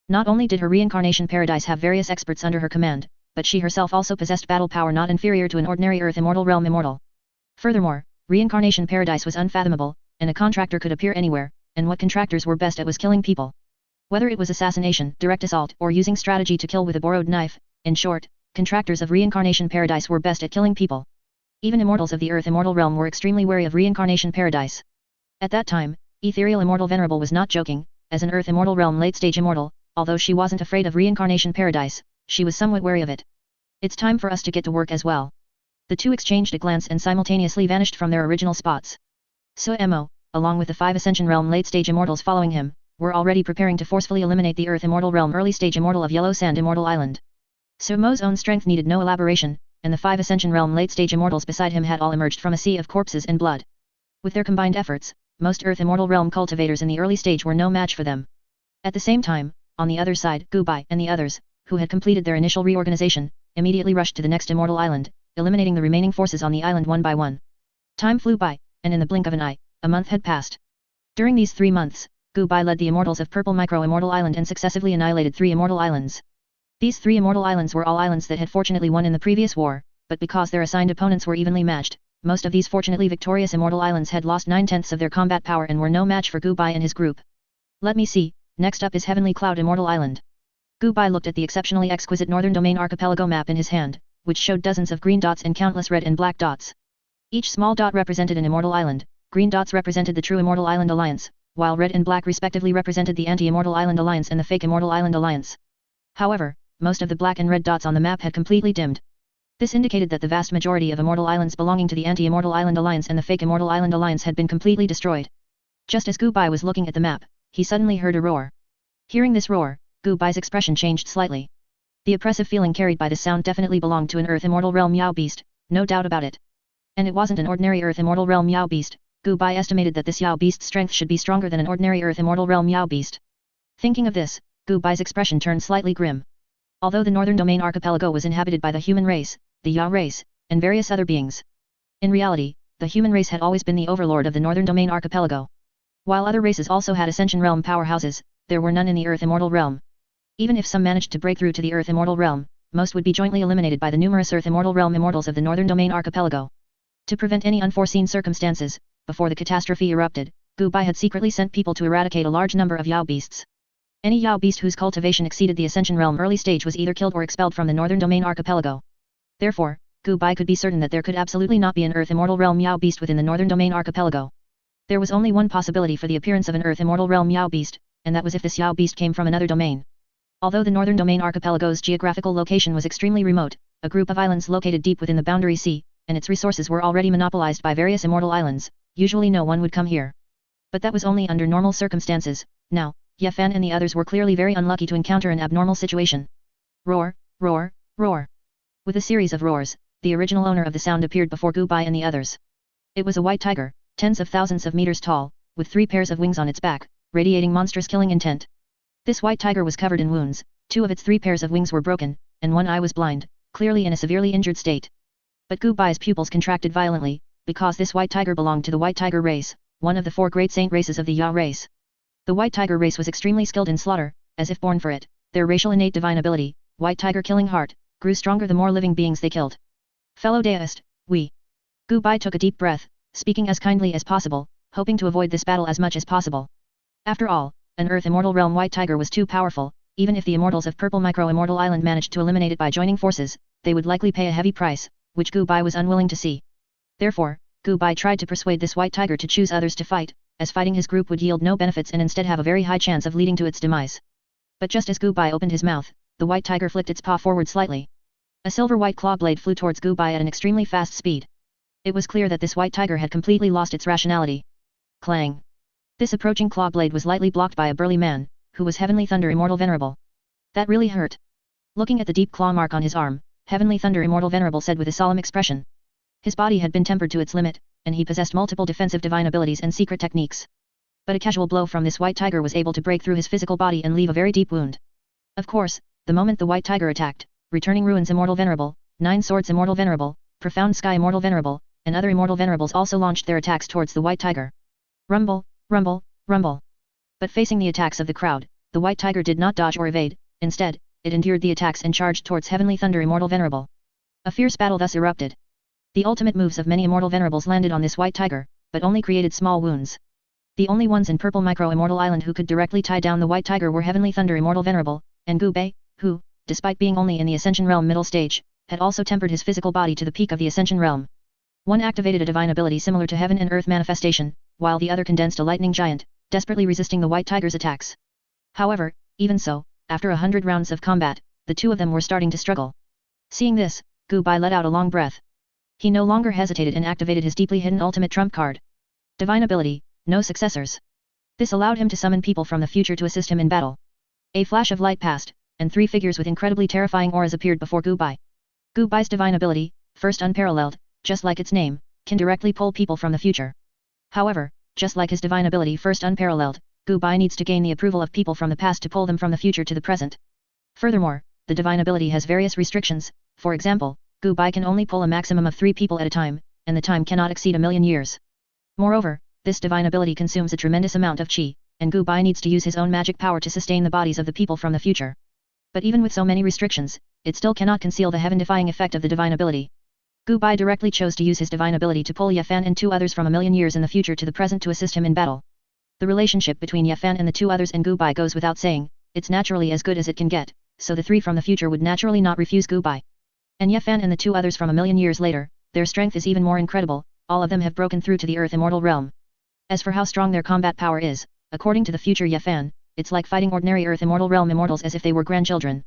Not only did her Reincarnation Paradise have various experts under her command, but she herself also possessed battle power not inferior to an ordinary Earth Immortal Realm Immortal. Furthermore, Reincarnation Paradise was unfathomable, and a contractor could appear anywhere, and what contractors were best at was killing people. Whether it was assassination, direct assault, or using strategy to kill with a borrowed knife, in short, contractors of Reincarnation Paradise were best at killing people. Even immortals of the Earth Immortal Realm were extremely wary of Reincarnation Paradise. At that time, Ethereal Immortal Venerable was not joking, as an Earth Immortal Realm late-stage immortal, although she wasn't afraid of Reincarnation Paradise, she was somewhat wary of it. It's time for us to get to work as well. The two exchanged a glance and simultaneously vanished from their original spots. Mo, along with the 5 Ascension Realm late-stage immortals following him, were already preparing to forcefully eliminate the Earth Immortal Realm early-stage immortal of Yellow Sand Immortal Island. Mo's own strength needed no elaboration, and the 5 Ascension Realm late-stage immortals beside him had all emerged from a sea of corpses and blood. With their combined efforts, most Earth Immortal Realm cultivators in the early stage were no match for them. At the same time, on the other side, Gu Bai and the others, who had completed their initial reorganization, immediately rushed to the next Immortal Island, eliminating the remaining forces on the island one by one. Time flew by, and in the blink of an eye, a month had passed. During these 3 months, Gu Bai led the immortals of Purple Micro Immortal Island and successively annihilated 3 Immortal Islands. These 3 Immortal Islands were all islands that had fortunately won in the previous war, but because their assigned opponents were evenly matched, most of these fortunately victorious Immortal Islands had lost 9/10 of their combat power and were no match for Gu Bai and his group. Let me see, next up is Heavenly Cloud Immortal Island. Gu Bai looked at the exceptionally exquisite Northern Domain Archipelago map in his hand, which showed dozens of green dots and countless red and black dots. Each small dot represented an Immortal Island, green dots represented the true Immortal Island Alliance, while red and black respectively represented the anti-Immortal Island Alliance and the fake Immortal Island Alliance. However, most of the black and red dots on the map had completely dimmed. This indicated that the vast majority of Immortal Islands belonging to the anti-Immortal Island Alliance and the fake Immortal Island Alliance had been completely destroyed. Just as Gu Bai was looking at the map, he suddenly heard a roar. Hearing this roar, Gu Bai's expression changed slightly. The oppressive feeling carried by the sound definitely belonged to an Earth Immortal Realm Yao Beast, no doubt about it. And it wasn't an ordinary Earth Immortal Realm Yao Beast. Gu Bai estimated that this Yao Beast's strength should be stronger than an ordinary Earth Immortal Realm Yao Beast. Thinking of this, Gu Bai's expression turned slightly grim. Although the Northern Domain Archipelago was inhabited by the human race, the Yao race, and various other beings. In reality, the human race had always been the overlord of the Northern Domain Archipelago. While other races also had Ascension Realm powerhouses, there were none in the Earth Immortal Realm. Even if some managed to break through to the Earth Immortal Realm, most would be jointly eliminated by the numerous Earth Immortal Realm immortals of the Northern Domain Archipelago. To prevent any unforeseen circumstances, before the catastrophe erupted, Gu Bai had secretly sent people to eradicate a large number of Yao beasts. Any Yao beast whose cultivation exceeded the Ascension Realm early stage was either killed or expelled from the Northern Domain Archipelago. Therefore, Gu Bai could be certain that there could absolutely not be an Earth Immortal Realm Yao beast within the Northern Domain Archipelago. There was only one possibility for the appearance of an Earth Immortal Realm Yao beast, and that was if this Yao beast came from another domain. Although the Northern Domain Archipelago's geographical location was extremely remote, a group of islands located deep within the boundary sea, and its resources were already monopolized by various Immortal Islands, usually no one would come here. But that was only under normal circumstances. Now, Ye Fan and the others were clearly very unlucky to encounter an abnormal situation. Roar, roar, roar. With a series of roars, the original owner of the sound appeared before Gu Bai and the others. It was a white tiger, tens of thousands of meters tall, with 3 pairs of wings on its back, radiating monstrous killing intent. This white tiger was covered in wounds, 2 of its 3 pairs of wings were broken, and 1 eye was blind, clearly in a severely injured state. But Gu Bai's pupils contracted violently, because this white tiger belonged to the white tiger race, one of the 4 great saint races of the Yao race. The white tiger race was extremely skilled in slaughter, as if born for it. Their racial innate divine ability, white tiger killing heart, grew stronger the more living beings they killed. Fellow deist, Gu Bai took a deep breath, speaking as kindly as possible, hoping to avoid this battle as much as possible. After all, an Earth Immortal Realm white tiger was too powerful. Even if the immortals of Purple Micro Immortal Island managed to eliminate it by joining forces, they would likely pay a heavy price, which Gu Bai was unwilling to see. Therefore, Gu Bai tried to persuade this white tiger to choose others to fight, as fighting his group would yield no benefits and instead have a very high chance of leading to its demise. But just as Gu Bai opened his mouth, the white tiger flicked its paw forward slightly. A silver-white claw blade flew towards Gu Bai at an extremely fast speed. It was clear that this white tiger had completely lost its rationality. Clang! This approaching claw blade was lightly blocked by a burly man, who was Heavenly Thunder Immortal Venerable. That really hurt. Looking at the deep claw mark on his arm, Heavenly Thunder Immortal Venerable said with a solemn expression. His body had been tempered to its limit, and he possessed multiple defensive divine abilities and secret techniques. But a casual blow from this white tiger was able to break through his physical body and leave a very deep wound. Of course, the moment the white tiger attacked, Returning Ruins Immortal Venerable, Nine Swords Immortal Venerable, Profound Sky Immortal Venerable, and other Immortal Venerables also launched their attacks towards the white tiger. Rumble, rumble, rumble. But facing the attacks of the crowd, the white tiger did not dodge or evade, instead, it endured the attacks and charged towards Heavenly Thunder Immortal Venerable. A fierce battle thus erupted. The ultimate moves of many Immortal Venerables landed on this white tiger, but only created small wounds. The only ones in Purple Micro Immortal Island who could directly tie down the white tiger were Heavenly Thunder Immortal Venerable, and Gu Bei, who, despite being only in the Ascension Realm middle stage, had also tempered his physical body to the peak of the Ascension Realm. One activated a divine ability similar to Heaven and Earth Manifestation, while the other condensed a lightning giant, desperately resisting the white tiger's attacks. However, even so, after 100 rounds of combat, the two of them were starting to struggle. Seeing this, Gu Bai let out a long breath. He no longer hesitated and activated his deeply hidden ultimate trump card. Divine ability, no successors. This allowed him to summon people from the future to assist him in battle. A flash of light passed, and three figures with incredibly terrifying auras appeared before Gu Bai. Gu Bai's divine ability, first unparalleled, just like its name, can directly pull people from the future. However, just like his divine ability first unparalleled, Gu Bai needs to gain the approval of people from the past to pull them from the future to the present. Furthermore, the divine ability has various restrictions. For example, Gu Bai can only pull a maximum of 3 people at a time, and the time cannot exceed 1,000,000 years. Moreover, this divine ability consumes a tremendous amount of qi, and Gu Bai needs to use his own magic power to sustain the bodies of the people from the future. But even with so many restrictions, it still cannot conceal the heaven-defying effect of the divine ability. Gu Bai directly chose to use his divine ability to pull Yefan and 2 others from 1,000,000 years in the future to the present to assist him in battle. The relationship between Yefan and the 2 others and Gu Bai goes without saying, it's naturally as good as it can get, so the 3 from the future would naturally not refuse Gu Bai. And Yefan and the 2 others from 1,000,000 years later, their strength is even more incredible, all of them have broken through to the Earth Immortal Realm. As for how strong their combat power is, according to the future Yefan, it's like fighting ordinary Earth Immortal Realm immortals as if they were grandchildren.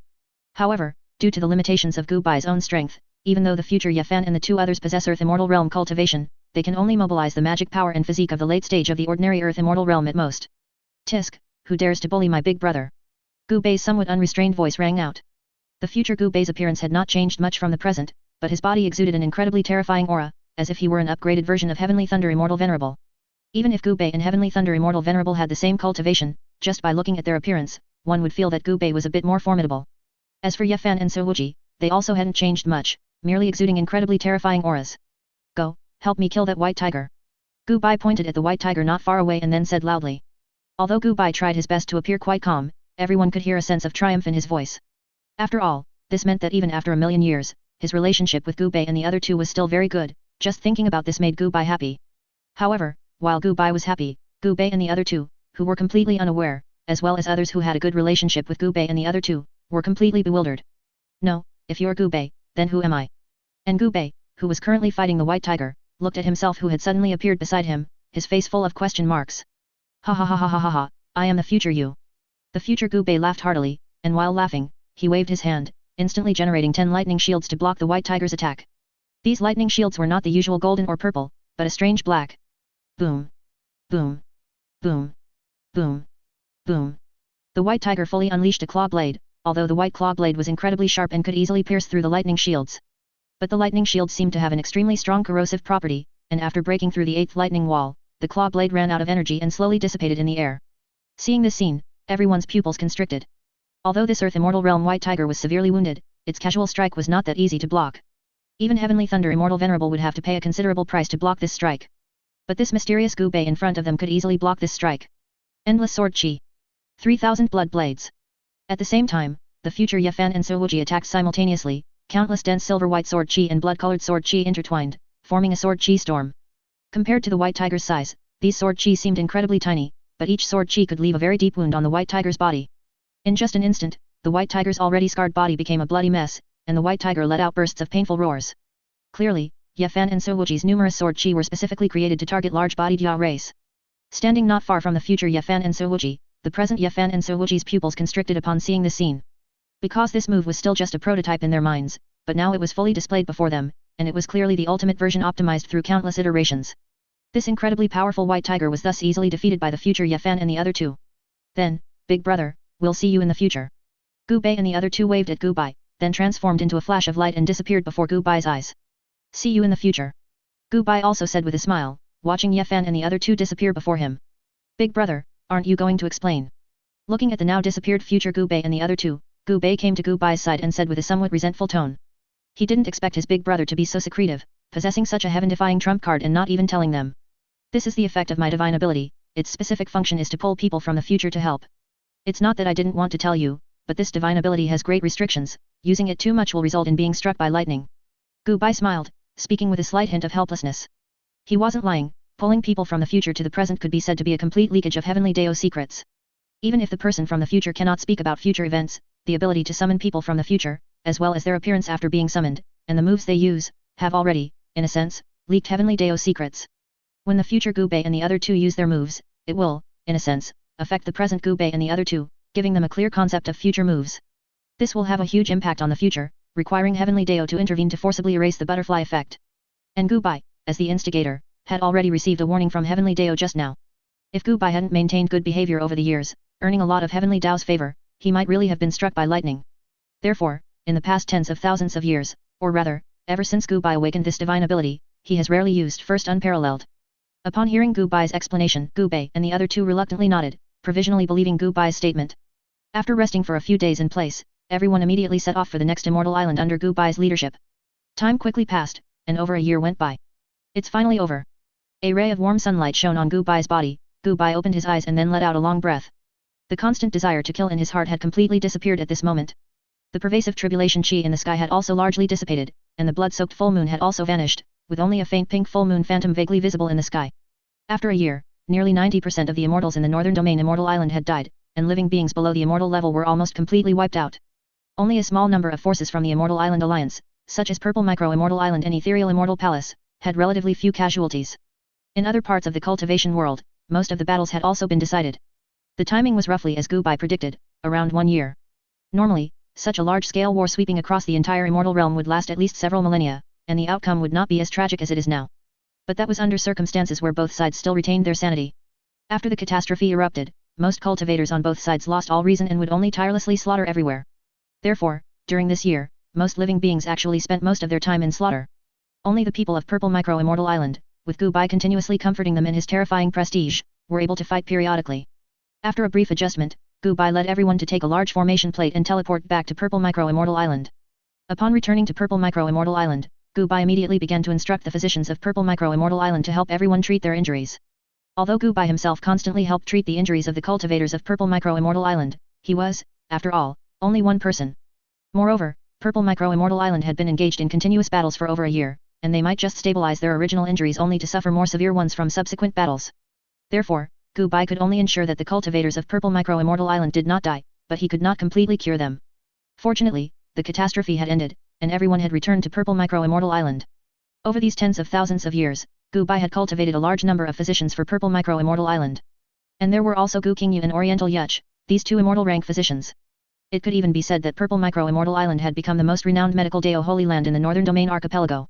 However, due to the limitations of Gu Bai's own strength, even though the future Yefan and the 2 others possess Earth Immortal Realm cultivation, they can only mobilize the magic power and physique of the late stage of the ordinary Earth Immortal Realm at most. Tisk, who dares to bully my big brother? Gu Bai's somewhat unrestrained voice rang out. The future Gu Bai's appearance had not changed much from the present, but his body exuded an incredibly terrifying aura, as if he were an upgraded version of Heavenly Thunder Immortal Venerable. Even if Gu Bai and Heavenly Thunder Immortal Venerable had the same cultivation, just by looking at their appearance, one would feel that Gu Bai was a bit more formidable. As for Yefan and Suwuji, they also hadn't changed much, merely exuding incredibly terrifying auras. Go, help me kill that white tiger. Gu Bai pointed at the white tiger not far away and then said loudly. Although Gu Bai tried his best to appear quite calm, everyone could hear a sense of triumph in his voice. After all, this meant that even after 1,000,000 years, his relationship with Gu Bai and the other 2 was still very good. Just thinking about this made Gu Bai happy. However, while Gu Bai was happy, Gu Bai and the other 2, who were completely unaware, as well as others who had a good relationship with Gu Bai and the other 2, were completely bewildered. No, if you're Gu Bai, then who am I? And Gu Bai, who was currently fighting the white tiger, looked at himself who had suddenly appeared beside him, his face full of question marks. Ha ha ha ha ha ha ha, I am the future you. The future Gu Bai laughed heartily, and while laughing, he waved his hand, instantly generating 10 lightning shields to block the white tiger's attack. These lightning shields were not the usual golden or purple, but a strange black. Boom. Boom. Boom. Boom. Boom. The white tiger fully unleashed a claw blade, although the white claw blade was incredibly sharp and could easily pierce through the lightning shields. But the lightning shields seemed to have an extremely strong corrosive property, and after breaking through the 8th lightning wall, the claw blade ran out of energy and slowly dissipated in the air. Seeing this scene, everyone's pupils constricted. Although this Earth Immortal Realm white tiger was severely wounded, its casual strike was not that easy to block. Even Heavenly Thunder Immortal Venerable would have to pay a considerable price to block this strike. But this mysterious Gu Bai in front of them could easily block this strike. Endless Sword Chi. 3,000 Blood Blades. At the same time, the future Yefan and Suwuji attacked simultaneously, countless dense silver-white sword chi and blood-colored sword chi intertwined, forming a sword chi storm. Compared to the white tiger's size, these sword chi seemed incredibly tiny, but each sword chi could leave a very deep wound on the white tiger's body. In just an instant, the white tiger's already scarred body became a bloody mess, and the white tiger let out bursts of painful roars. Clearly, Yefan and Suwuji's numerous sword chi were specifically created to target large-bodied Ya race. Standing not far from the future Yefan and Suwuji, the present Yefan and Suwuji's pupils constricted upon seeing the scene. Because this move was still just a prototype in their minds, but now it was fully displayed before them, and it was clearly the ultimate version optimized through countless iterations. This incredibly powerful white tiger was thus easily defeated by the future Yefan and the other 2. Then, big brother, we'll see you in the future. Gu Bai and the other 2 waved at Gu Bai, then transformed into a flash of light and disappeared before Gu Bai's eyes. See you in the future. Gu Bai also said with a smile, watching Yefan and the other 2 disappear before him. Big brother, aren't you going to explain? Looking at the now disappeared future Gu Bei and the other two, Gu Bei came to Gu Bai's side and said with a somewhat resentful tone. He didn't expect his big brother to be so secretive, possessing such a heaven-defying trump card and not even telling them. This is the effect of my divine ability, its specific function is to pull people from the future to help. It's not that I didn't want to tell you, but this divine ability has great restrictions, using it too much will result in being struck by lightning. Gu Bai smiled, speaking with a slight hint of helplessness. He wasn't lying, pulling people from the future to the present could be said to be a complete leakage of heavenly Dao secrets. Even if the person from the future cannot speak about future events, the ability to summon people from the future, as well as their appearance after being summoned, and the moves they use, have already, in a sense, leaked heavenly Dao secrets. When the future Gu Bei and the other two use their moves, it will, in a sense, affect the present Gu Bei and the other two, giving them a clear concept of future moves. This will have a huge impact on the future, requiring heavenly Dao to intervene to forcibly erase the butterfly effect. And Gu Bai, as the instigator, had already received a warning from heavenly Dao just now. If Gu Bai hadn't maintained good behavior over the years, earning a lot of heavenly Dao's favor, he might really have been struck by lightning. Therefore, in the past tens of thousands of years, or rather, ever since Gu Bai awakened this divine ability, he has rarely used first unparalleled. Upon hearing Gu Bai's explanation, Gu Bei and the other two reluctantly nodded, provisionally believing Gu Bai's statement. After resting for a few days in place, everyone immediately set off for the next Immortal Island under Gu Bai's leadership. Time quickly passed, and over a year went by. It's finally over. A ray of warm sunlight shone on Gu Bai's body. Gu Bai opened his eyes and then let out a long breath. The constant desire to kill in his heart had completely disappeared at this moment. The pervasive tribulation chi in the sky had also largely dissipated, and the blood-soaked full moon had also vanished, with only a faint pink full moon phantom vaguely visible in the sky. After a year, nearly 90% of the immortals in the northern domain Immortal Island had died, and living beings below the immortal level were almost completely wiped out. Only a small number of forces from the Immortal Island Alliance, such as Purple Micro Immortal Island and Ethereal Immortal Palace, had relatively few casualties. In other parts of the cultivation world, most of the battles had also been decided. The timing was roughly as Gu Bai predicted, around 1 year. Normally, such a large-scale war sweeping across the entire immortal realm would last at least several millennia, and the outcome would not be as tragic as it is now. But that was under circumstances where both sides still retained their sanity. After the catastrophe erupted, most cultivators on both sides lost all reason and would only tirelessly slaughter everywhere. Therefore, during this year, most living beings actually spent most of their time in slaughter. Only the people of Purple Micro Immortal Island, with Gu Bai continuously comforting them in his terrifying prestige, were able to fight periodically. After a brief adjustment, Gu Bai led everyone to take a large formation plate and teleport back to Purple Micro Immortal Island. Upon returning to Purple Micro Immortal Island, Gu Bai immediately began to instruct the physicians of Purple Micro Immortal Island to help everyone treat their injuries. Although Gu Bai himself constantly helped treat the injuries of the cultivators of Purple Micro Immortal Island, he was, after all, only one person. Moreover, Purple Micro Immortal Island had been engaged in continuous battles for over a year, and they might just stabilize their original injuries only to suffer more severe ones from subsequent battles. Therefore, Gu Bai could only ensure that the cultivators of Purple Micro Immortal Island did not die, but he could not completely cure them. Fortunately, the catastrophe had ended, and everyone had returned to Purple Micro Immortal Island. Over these tens of thousands of years, Gu Bai had cultivated a large number of physicians for Purple Micro Immortal Island. And there were also Gu Qingyu and Oriental Yuch, these two immortal rank physicians. It could even be said that Purple Micro Immortal Island had become the most renowned medical Dao Holy Land in the Northern Domain Archipelago.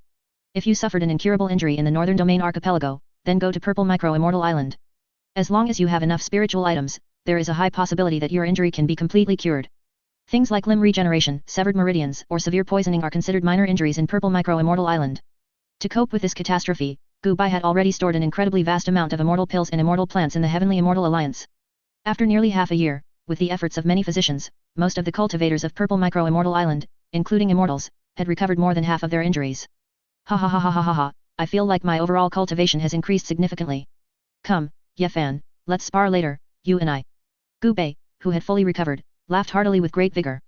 If you suffered an incurable injury in the Northern Domain Archipelago, then go to Purple Micro Immortal Island. As long as you have enough spiritual items, there is a high possibility that your injury can be completely cured. Things like limb regeneration, severed meridians, or severe poisoning are considered minor injuries in Purple Micro Immortal Island. To cope with this catastrophe, Gu Bai had already stored an incredibly vast amount of immortal pills and immortal plants in the Heavenly Immortal Alliance. After nearly half a year, with the efforts of many physicians, most of the cultivators of Purple Micro Immortal Island, including immortals, had recovered more than half of their injuries. Ha ha ha ha ha ha ha, I feel like my overall cultivation has increased significantly. Come, Ye Fan, let's spar later, you and I. Gu Bai, who had fully recovered, laughed heartily with great vigor.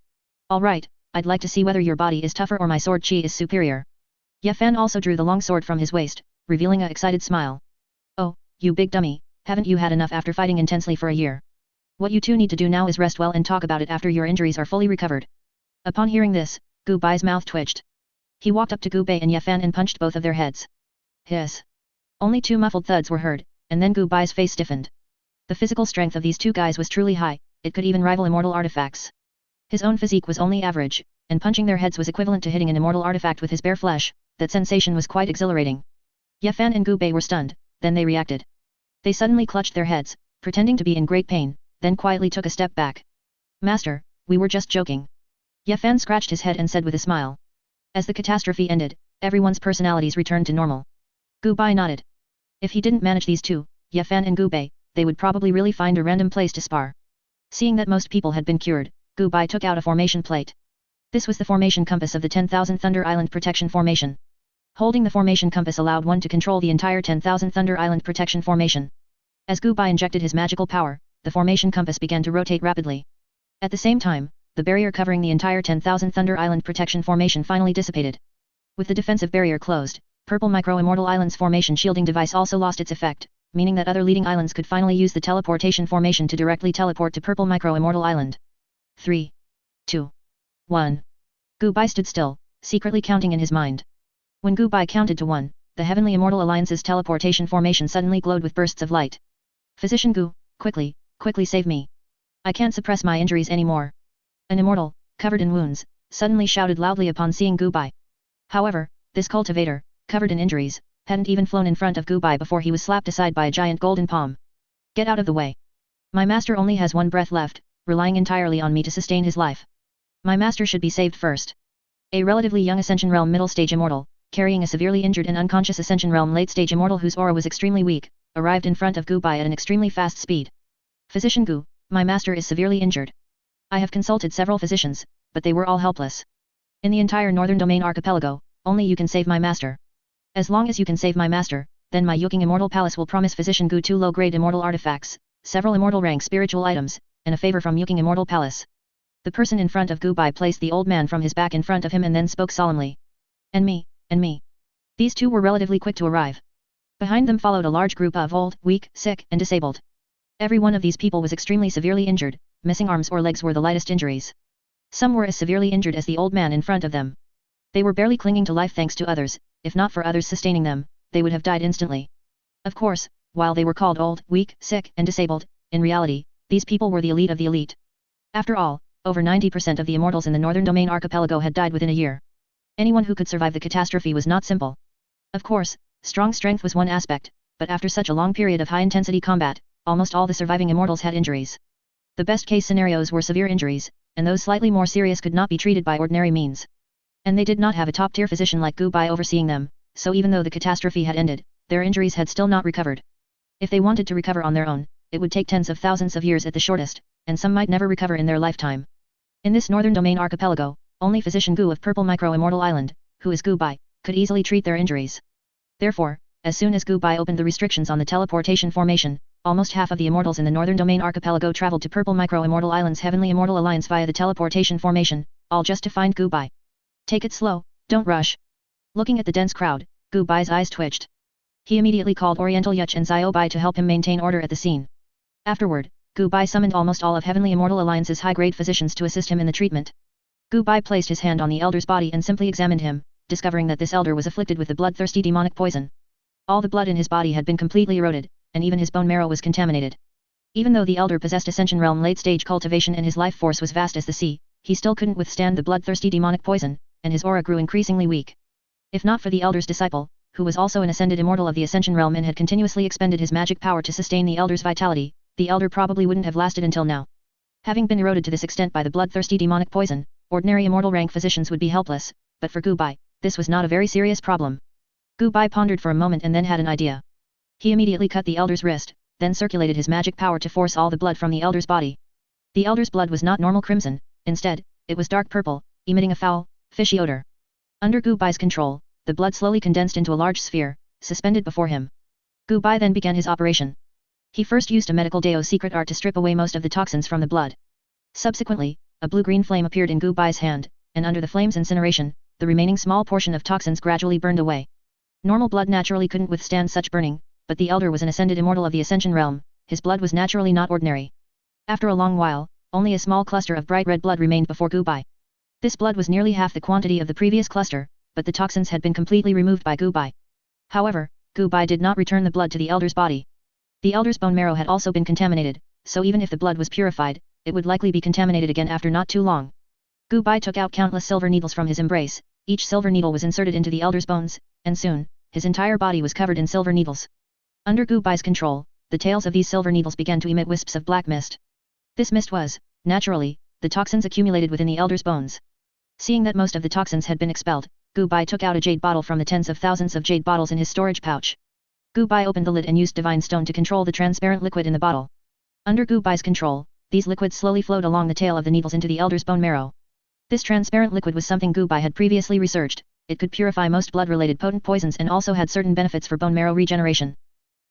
Alright, I'd like to see whether your body is tougher or my sword chi is superior. Ye Fan also drew the long sword from his waist, revealing an excited smile. Oh, you big dummy, haven't you had enough after fighting intensely for a year? What you two need to do now is rest well and talk about it after your injuries are fully recovered. Upon hearing this, Gu Bai's mouth twitched. He walked up to Gu Bai and Ye Fan and punched both of their heads. Hiss. Only two muffled thuds were heard, and then Gu Bai's face stiffened. The physical strength of these two guys was truly high, it could even rival immortal artifacts. His own physique was only average, and punching their heads was equivalent to hitting an immortal artifact with his bare flesh. That sensation was quite exhilarating. Ye Fan and Gu Bai were stunned, then they reacted. They suddenly clutched their heads, pretending to be in great pain, then quietly took a step back. Master, we were just joking. Ye Fan scratched his head and said with a smile. As the catastrophe ended, everyone's personalities returned to normal. Gu Bai nodded. If he didn't manage these two, Ye Fan and Gu Bai, they would probably really find a random place to spar. Seeing that most people had been cured, Gu Bai took out a formation plate. This was the formation compass of the 10,000 Thunder Island Protection Formation. Holding the formation compass allowed one to control the entire 10,000 Thunder Island Protection Formation. As Gu Bai injected his magical power, the formation compass began to rotate rapidly. At the same time, the barrier covering the entire 10,000 Thunder Island Protection Formation finally dissipated. With the defensive barrier closed, Purple Micro Immortal Island's formation shielding device also lost its effect, meaning that other leading islands could finally use the teleportation formation to directly teleport to Purple Micro Immortal Island. 3, 2, 1. Gu Bai stood still, secretly counting in his mind. When Gu Bai counted to 1, the Heavenly Immortal Alliance's teleportation formation suddenly glowed with bursts of light. Physician Gu, quickly, quickly save me. I can't suppress my injuries anymore. An immortal, covered in wounds, suddenly shouted loudly upon seeing Gu Bai. However, this cultivator, covered in injuries, hadn't even flown in front of Gu Bai before he was slapped aside by a giant golden palm. Get out of the way. My master only has one breath left, relying entirely on me to sustain his life. My master should be saved first. A relatively young Ascension Realm middle stage immortal, carrying a severely injured and unconscious Ascension Realm late stage immortal whose aura was extremely weak, arrived in front of Gu Bai at an extremely fast speed. Physician Gu, my master is severely injured. I have consulted several physicians, but they were all helpless. In the entire Northern Domain Archipelago, only you can save my master. As long as you can save my master, then my Yuking Immortal Palace will promise Physician Gu 2 low-grade immortal artifacts, several immortal rank spiritual items, and a favor from Yuking Immortal Palace. The person in front of Gu Bai placed the old man from his back in front of him and then spoke solemnly. And me, and me. These two were relatively quick to arrive. Behind them followed a large group of old, weak, sick, and disabled. Every one of these people was extremely severely injured, missing arms or legs were the lightest injuries. Some were as severely injured as the old man in front of them. They were barely clinging to life thanks to others, if not for others sustaining them, they would have died instantly. Of course, while they were called old, weak, sick, and disabled, in reality, these people were the elite of the elite. After all, over 90% of the immortals in the Northern Domain Archipelago had died within a year. Anyone who could survive the catastrophe was not simple. Of course, strong strength was one aspect, but after such a long period of high-intensity combat, almost all the surviving immortals had injuries. The best-case scenarios were severe injuries, and those slightly more serious could not be treated by ordinary means. And they did not have a top-tier physician like Gu Bai overseeing them, so even though the catastrophe had ended, their injuries had still not recovered. If they wanted to recover on their own, it would take tens of thousands of years at the shortest, and some might never recover in their lifetime. In this Northern Domain Archipelago, only Physician Gu of Purple Micro Immortal Island, who is Gu Bai, could easily treat their injuries. Therefore, as soon as Gu Bai opened the restrictions on the teleportation formation, almost half of the immortals in the Northern Domain Archipelago traveled to Purple Micro Immortal Island's Heavenly Immortal Alliance via the teleportation formation, all just to find Gu Bai. Take it slow, don't rush. Looking at the dense crowd, Gu Bai's eyes twitched. He immediately called Oriental Yuch and Xiao Bai to help him maintain order at the scene. Afterward, Gu Bai summoned almost all of Heavenly Immortal Alliance's high-grade physicians to assist him in the treatment. Gu Bai placed his hand on the elder's body and simply examined him, discovering that this elder was afflicted with the bloodthirsty demonic poison. All the blood in his body had been completely eroded, and even his bone marrow was contaminated. Even though the elder possessed Ascension Realm late-stage cultivation and his life force was vast as the sea, he still couldn't withstand the bloodthirsty demonic poison, and his aura grew increasingly weak. If not for the elder's disciple, who was also an ascended immortal of the Ascension Realm and had continuously expended his magic power to sustain the elder's vitality, the elder probably wouldn't have lasted until now. Having been eroded to this extent by the bloodthirsty demonic poison, ordinary immortal rank physicians would be helpless, but for Gu Bai, this was not a very serious problem. Gu Bai pondered for a moment and then had an idea. He immediately cut the elder's wrist, then circulated his magic power to force all the blood from the elder's body. The elder's blood was not normal crimson, instead, it was dark purple, emitting a foul, fishy odor. Under Gu Bai's control, the blood slowly condensed into a large sphere, suspended before him. Gu Bai then began his operation. He first used a medical Dao secret art to strip away most of the toxins from the blood. Subsequently, a blue-green flame appeared in Gu Bai's hand, and under the flame's incineration, the remaining small portion of toxins gradually burned away. Normal blood naturally couldn't withstand such burning, but the elder was an ascended immortal of the Ascension Realm, his blood was naturally not ordinary. After a long while, only a small cluster of bright red blood remained before Gu Bai. This blood was nearly half the quantity of the previous cluster, but the toxins had been completely removed by Gu Bai. However, Gu Bai did not return the blood to the elder's body. The elder's bone marrow had also been contaminated, so even if the blood was purified, it would likely be contaminated again after not too long. Gu Bai took out countless silver needles from his embrace, each silver needle was inserted into the elder's bones, and soon, his entire body was covered in silver needles. Under Gu Bai's control, the tails of these silver needles began to emit wisps of black mist. This mist was, naturally, the toxins accumulated within the elder's bones. Seeing that most of the toxins had been expelled, Gu Bai took out a jade bottle from the tens of thousands of jade bottles in his storage pouch. Gu Bai opened the lid and used divine stone to control the transparent liquid in the bottle. Under Gu Bai's control, these liquids slowly flowed along the tail of the needles into the elder's bone marrow. This transparent liquid was something Gu Bai had previously researched. It could purify most blood-related potent poisons and also had certain benefits for bone marrow regeneration.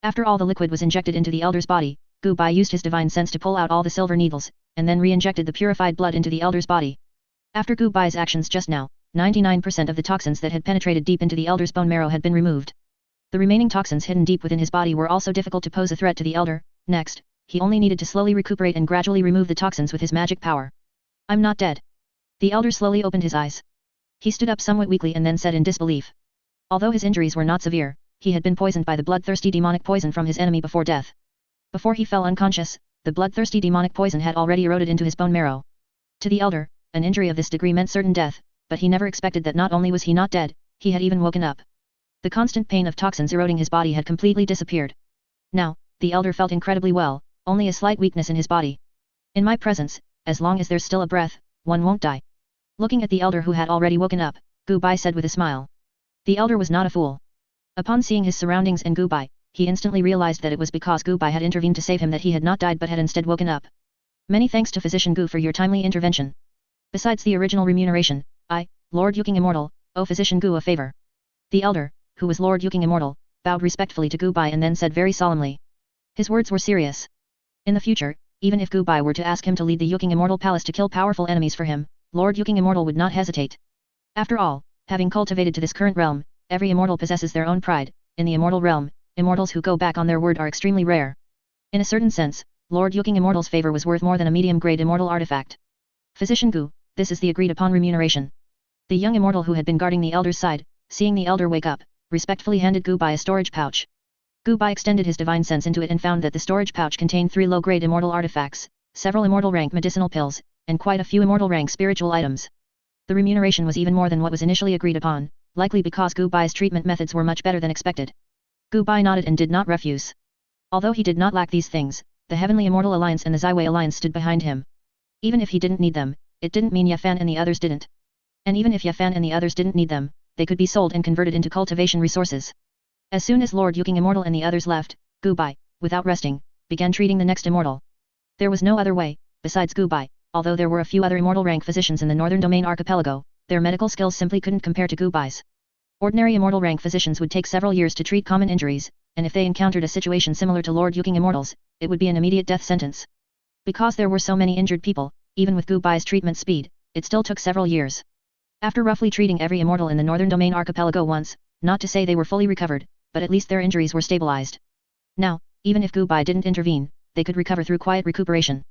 After all the liquid was injected into the elder's body, Gu Bai used his divine sense to pull out all the silver needles, and then re-injected the purified blood into the elder's body. After Gu Bai's actions just now, 99% of the toxins that had penetrated deep into the elder's bone marrow had been removed. The remaining toxins hidden deep within his body were also difficult to pose a threat to the elder. Next, he only needed to slowly recuperate and gradually remove the toxins with his magic power. I'm not dead. The elder slowly opened his eyes. He stood up somewhat weakly and then said in disbelief. Although his injuries were not severe, he had been poisoned by the bloodthirsty demonic poison from his enemy before death. Before he fell unconscious, the bloodthirsty demonic poison had already eroded into his bone marrow. To the elder, an injury of this degree meant certain death, but he never expected that not only was he not dead, he had even woken up. The constant pain of toxins eroding his body had completely disappeared. Now, the elder felt incredibly well, only a slight weakness in his body. In my presence, as long as there's still a breath, one won't die. Looking at the elder who had already woken up, Gu Bai said with a smile. The elder was not a fool. Upon seeing his surroundings and Gu Bai, he instantly realized that it was because Gu Bai had intervened to save him that he had not died but had instead woken up. Many thanks to Physician Gu for your timely intervention. Besides the original remuneration, I, Lord Yuking Immortal, owe Physician Gu a favor. The elder, who was Lord Yuking Immortal, bowed respectfully to Gu Bai and then said very solemnly. His words were serious. In the future, even if Gu Bai were to ask him to lead the Yuking Immortal Palace to kill powerful enemies for him, Lord Yuking Immortal would not hesitate. After all, having cultivated to this current realm, every immortal possesses their own pride. In the immortal realm, immortals who go back on their word are extremely rare. In a certain sense, Lord Yuking Immortal's favor was worth more than a medium-grade immortal artifact. Physician Gu, this is the agreed-upon remuneration. The young immortal who had been guarding the elder's side, seeing the elder wake up, respectfully handed Gu Bai a storage pouch. Gu Bai extended his divine sense into it and found that the storage pouch contained 3 low-grade immortal artifacts, several immortal-rank medicinal pills, and quite a few immortal-rank spiritual items. The remuneration was even more than what was initially agreed upon, likely because Gu Bai's treatment methods were much better than expected. Gu Bai nodded and did not refuse. Although he did not lack these things, the Heavenly Immortal Alliance and the Zaiwei Alliance stood behind him. Even if he didn't need them, it didn't mean Yafan and the others didn't. And even if Yafan and the others didn't need them, they could be sold and converted into cultivation resources. As soon as Lord Yuking Immortal and the others left, Gu Bai, without resting, began treating the next immortal. There was no other way, besides Gu Bai, although there were a few other immortal rank physicians in the Northern Domain Archipelago, their medical skills simply couldn't compare to Gu Bai's. Ordinary immortal rank physicians would take several years to treat common injuries, and if they encountered a situation similar to Lord Yuking Immortal's, it would be an immediate death sentence. Because there were so many injured people, even with Gu Bai's treatment speed, it still took several years. After roughly treating every immortal in the Northern Domain Archipelago once, not to say they were fully recovered, but at least their injuries were stabilized. Now, even if Gu Bai didn't intervene, they could recover through quiet recuperation.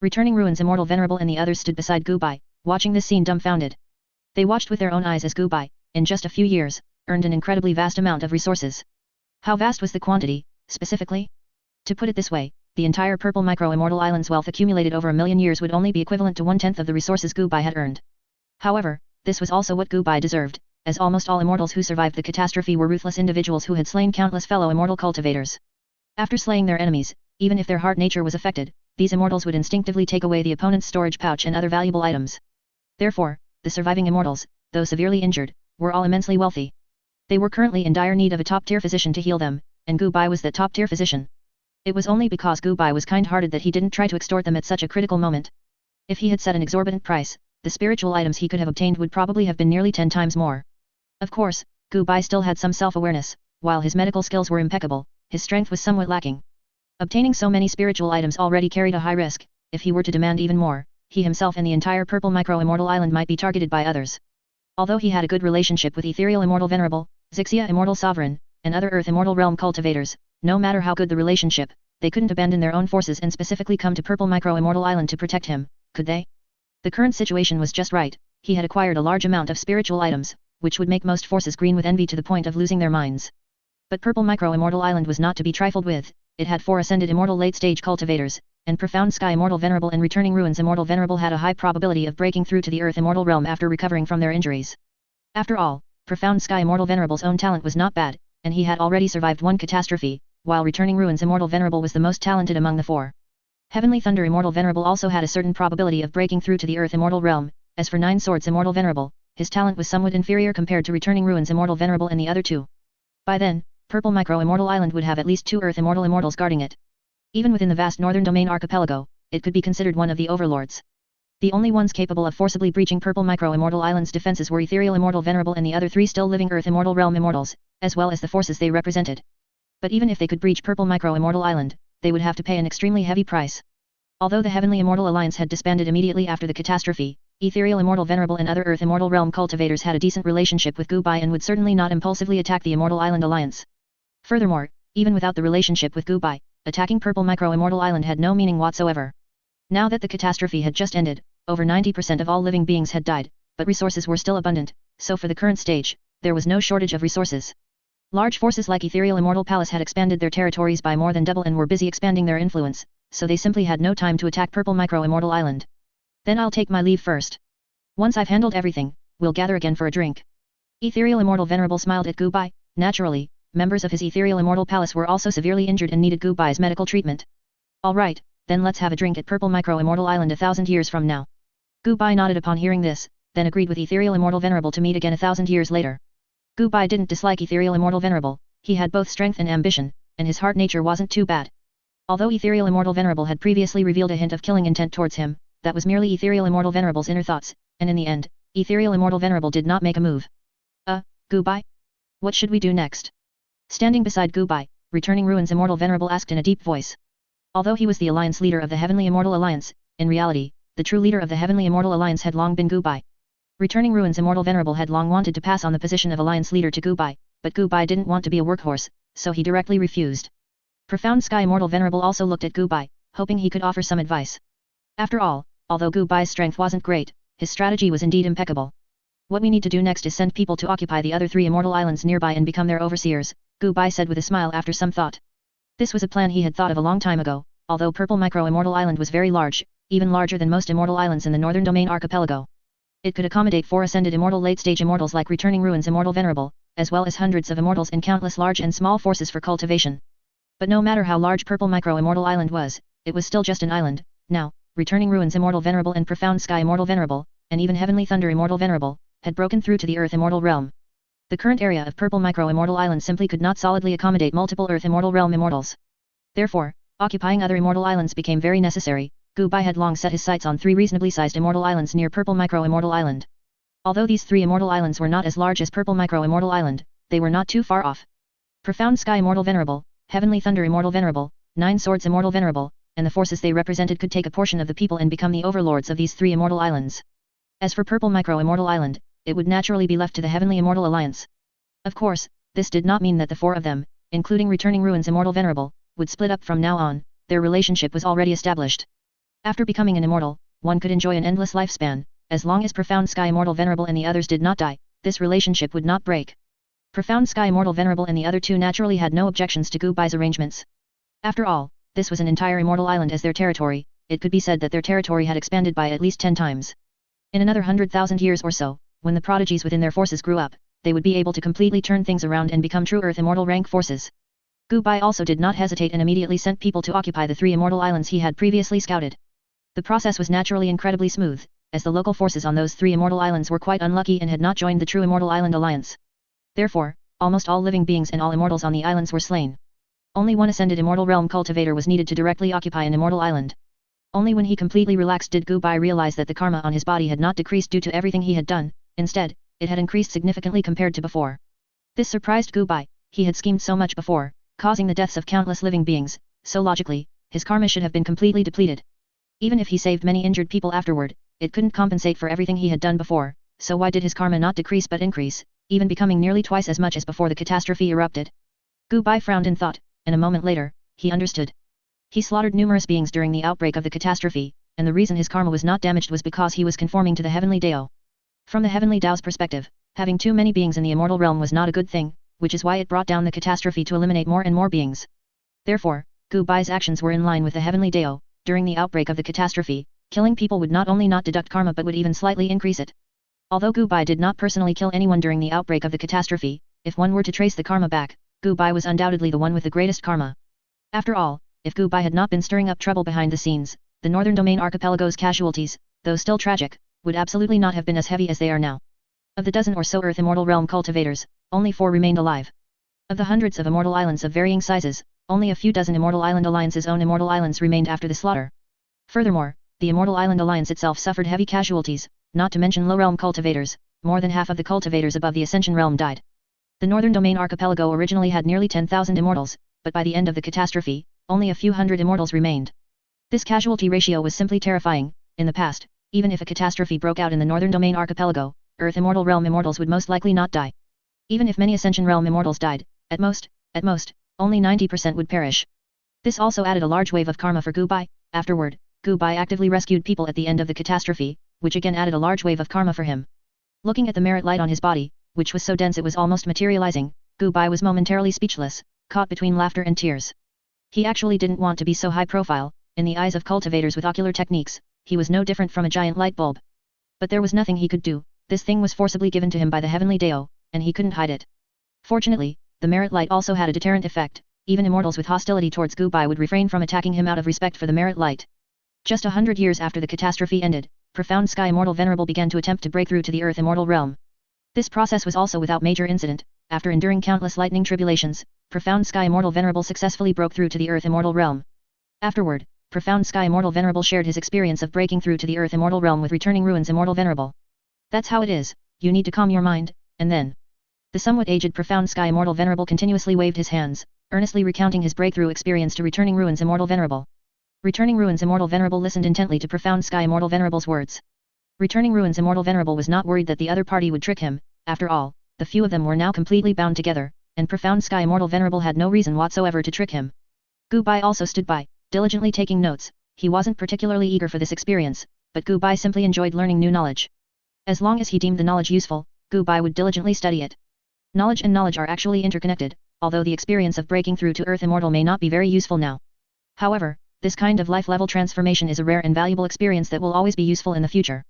Returning Ruins Immortal Venerable and the others stood beside Gu Bai, watching this scene dumbfounded. They watched with their own eyes as Gu Bai, in just a few years, earned an incredibly vast amount of resources. How vast was the quantity, specifically? To put it this way, the entire Purple Micro-Immortal Island's wealth accumulated over 1,000,000 years would only be equivalent to 1/10 of the resources Gu Bai had earned. However, this was also what Gu Bai deserved, as almost all immortals who survived the catastrophe were ruthless individuals who had slain countless fellow immortal cultivators. After slaying their enemies, even if their heart nature was affected, these immortals would instinctively take away the opponent's storage pouch and other valuable items. Therefore, the surviving immortals, though severely injured, were all immensely wealthy. They were currently in dire need of a top-tier physician to heal them, and Gu Bai was that top-tier physician. It was only because Gu Bai was kind-hearted that he didn't try to extort them at such a critical moment. If he had set an exorbitant price, the spiritual items he could have obtained would probably have been nearly 10 times more. Of course, Gu Bai still had some self-awareness. While his medical skills were impeccable, his strength was somewhat lacking. Obtaining so many spiritual items already carried a high risk. If he were to demand even more, he himself and the entire Purple Micro-Immortal Island might be targeted by others. Although he had a good relationship with Ethereal Immortal Venerable, Xixia Immortal Sovereign, and other Earth Immortal Realm cultivators, no matter how good the relationship, they couldn't abandon their own forces and specifically come to Purple Micro-Immortal Island to protect him, could they? The current situation was just right. He had acquired a large amount of spiritual items, which would make most forces green with envy to the point of losing their minds. But Purple Micro-Immortal Island was not to be trifled with. It had 4 Ascended Immortal late-stage cultivators, and Profound Sky Immortal Venerable and Returning Ruins Immortal Venerable had a high probability of breaking through to the Earth Immortal Realm after recovering from their injuries. After all, Profound Sky Immortal Venerable's own talent was not bad, and he had already survived one catastrophe, while Returning Ruins Immortal Venerable was the most talented among the 4. Heavenly Thunder Immortal Venerable also had a certain probability of breaking through to the Earth Immortal Realm. As for Nine Swords Immortal Venerable, his talent was somewhat inferior compared to Returning Ruins Immortal Venerable and the other 2. By then, Purple Micro-Immortal Island would have at least 2 Earth Immortal Immortals guarding it. Even within the vast Northern Domain archipelago, it could be considered one of the overlords. The only ones capable of forcibly breaching Purple Micro-Immortal Island's defenses were Ethereal Immortal Venerable and the other 3 still living Earth Immortal Realm Immortals, as well as the forces they represented. But even if they could breach Purple Micro-Immortal Island, they would have to pay an extremely heavy price. Although the Heavenly Immortal Alliance had disbanded immediately after the catastrophe, Ethereal Immortal Venerable and other Earth Immortal Realm cultivators had a decent relationship with Gubai and would certainly not impulsively attack the Immortal Island Alliance. Furthermore, even without the relationship with Gubai, attacking Purple Micro-Immortal Island had no meaning whatsoever. Now that the catastrophe had just ended, over 90% of all living beings had died, but resources were still abundant, so for the current stage, there was no shortage of resources. Large forces like Ethereal Immortal Palace had expanded their territories by more than double and were busy expanding their influence, so they simply had no time to attack Purple Micro-Immortal Island. Then I'll take my leave first. Once I've handled everything, we'll gather again for a drink. Ethereal Immortal Venerable smiled at Gubai. Naturally, members of his Ethereal Immortal Palace were also severely injured and needed Gubai's medical treatment. Alright, then let's have a drink at Purple Micro-Immortal Island 1,000 years from now. Gubai nodded upon hearing this, then agreed with Ethereal Immortal Venerable to meet again 1,000 years later. Gubai didn't dislike Ethereal Immortal Venerable, he had both strength and ambition, and his heart nature wasn't too bad. Although Ethereal Immortal Venerable had previously revealed a hint of killing intent towards him, that was merely Ethereal Immortal Venerable's inner thoughts, and in the end, Ethereal Immortal Venerable did not make a move. Gubai? What should we do next? Standing beside Gubai, Returning Ruins Immortal Venerable asked in a deep voice. Although he was the alliance leader of the Heavenly Immortal Alliance, in reality, the true leader of the Heavenly Immortal Alliance had long been Gubai. Returning Ruins Immortal Venerable had long wanted to pass on the position of alliance leader to Gubai, but Gubai didn't want to be a workhorse, so he directly refused. Profound Sky Immortal Venerable also looked at Gubai, hoping he could offer some advice. After all, although Gubai's strength wasn't great, his strategy was indeed impeccable. What we need to do next is send people to occupy the other 3 immortal islands nearby and become their overseers, Gubai said with a smile after some thought. This was a plan he had thought of a long time ago, although Purple Micro-Immortal Island was very large, even larger than most immortal islands in the Northern Domain archipelago. It could accommodate 4 ascended immortal late-stage immortals like Returning Ruins Immortal Venerable, as well as hundreds of immortals and countless large and small forces for cultivation. But no matter how large Purple Micro-Immortal Island was, it was still just an island. Now, Returning Ruins Immortal Venerable and Profound Sky Immortal Venerable, and even Heavenly Thunder Immortal Venerable, had broken through to the Earth Immortal Realm. The current area of Purple Micro-Immortal Island simply could not solidly accommodate multiple Earth Immortal Realm immortals. Therefore, occupying other immortal islands became very necessary. Gubai had long set his sights on 3 reasonably sized immortal islands near Purple Micro-Immortal Island. Although these 3 immortal islands were not as large as Purple Micro-Immortal Island, they were not too far off. Profound Sky Immortal Venerable, Heavenly Thunder Immortal Venerable, 9 Swords Immortal Venerable, and the forces they represented could take a portion of the people and become the overlords of these 3 immortal islands. As for Purple Micro-Immortal Island, it would naturally be left to the Heavenly Immortal Alliance. Of course, this did not mean that the 4 of them, including Returning Ruins Immortal Venerable, would split up from now on. Their relationship was already established. After becoming an immortal, one could enjoy an endless lifespan. As long as Profound Sky Immortal Venerable and the others did not die, this relationship would not break. Profound Sky Immortal Venerable and the other 2 naturally had no objections to Gubai's arrangements. After all, this was an entire immortal island as their territory. It could be said that their territory had expanded by at least 10 times. In another 100,000 years or so, when the prodigies within their forces grew up, they would be able to completely turn things around and become true Earth Immortal rank forces. Gubai also did not hesitate and immediately sent people to occupy the 3 immortal islands he had previously scouted. The process was naturally incredibly smooth, as the local forces on those 3 immortal islands were quite unlucky and had not joined the true Immortal Island Alliance. Therefore, almost all living beings and all immortals on the islands were slain. Only one ascended immortal realm cultivator was needed to directly occupy an immortal island. Only when he completely relaxed did Gubai realize that the karma on his body had not decreased due to everything he had done. Instead, it had increased significantly compared to before. This surprised Gubai. He had schemed so much before, causing the deaths of countless living beings, so logically, his karma should have been completely depleted. Even if he saved many injured people afterward, it couldn't compensate for everything he had done before, so why did his karma not decrease but increase, even becoming nearly twice as much as before the catastrophe erupted? Gubai frowned in thought, and a moment later, he understood. He slaughtered numerous beings during the outbreak of the catastrophe, and the reason his karma was not damaged was because he was conforming to the Heavenly Dao. From the Heavenly Dao's perspective, having too many beings in the immortal realm was not a good thing, which is why it brought down the catastrophe to eliminate more and more beings. Therefore, Gubai's actions were in line with the Heavenly Dao. During the outbreak of the catastrophe, killing people would not only not deduct karma but would even slightly increase it. Although Gubai did not personally kill anyone during the outbreak of the catastrophe, if one were to trace the karma back, Gubai was undoubtedly the one with the greatest karma. After all, if Gubai had not been stirring up trouble behind the scenes, the Northern Domain Archipelago's casualties, though still tragic, would absolutely not have been as heavy as they are now. Of the dozen or so Earth Immortal Realm cultivators, only 4 remained alive. Of the hundreds of immortal islands of varying sizes, only a few dozen Immortal Island Alliance's own immortal islands remained after the slaughter. Furthermore, the Immortal Island Alliance itself suffered heavy casualties, not to mention low-realm cultivators. More than half of the cultivators above the Ascension realm died. The Northern Domain Archipelago originally had nearly 10,000 immortals, but by the end of the catastrophe, only a few hundred immortals remained. This casualty ratio was simply terrifying. In the past, even if a catastrophe broke out in the Northern Domain Archipelago, Earth Immortal Realm immortals would most likely not die. Even if many Ascension Realm immortals died, at most, only 90% would perish. This also added a large wave of karma for Gubai. Afterward, Gubai actively rescued people at the end of the catastrophe, which again added a large wave of karma for him. Looking at the merit light on his body, which was so dense it was almost materializing, Gubai was momentarily speechless, caught between laughter and tears. He actually didn't want to be so high profile. In the eyes of cultivators with ocular techniques, he was no different from a giant light bulb. But there was nothing he could do. This thing was forcibly given to him by the heavenly Deo, and he couldn't hide it. Fortunately, the merit light also had a deterrent effect. Even immortals with hostility towards Gubai would refrain from attacking him out of respect for the merit light. Just 100 years after the catastrophe ended, Profound Sky Immortal Venerable began to attempt to break through to the Earth Immortal Realm. This process was also without major incident. After enduring countless lightning tribulations, Profound Sky Immortal Venerable successfully broke through to the Earth Immortal Realm. Afterward, Profound Sky Immortal Venerable shared his experience of breaking through to the Earth Immortal Realm with Returning Ruins Immortal Venerable. That's how it is. You need to calm your mind, and then. The somewhat aged Profound Sky Immortal Venerable continuously waved his hands, earnestly recounting his breakthrough experience to Returning Ruins Immortal Venerable. Returning Ruins Immortal Venerable listened intently to Profound Sky Immortal Venerable's words. Returning Ruins Immortal Venerable was not worried that the other party would trick him. After all, the few of them were now completely bound together, and Profound Sky Immortal Venerable had no reason whatsoever to trick him. Gubai also stood by, diligently taking notes. He wasn't particularly eager for this experience, but Gubai simply enjoyed learning new knowledge. As long as he deemed the knowledge useful, Gubai would diligently study it. Knowledge and knowledge are actually interconnected, although the experience of breaking through to Earth Immortal may not be very useful now. However, this kind of life-level transformation is a rare and valuable experience that will always be useful in the future.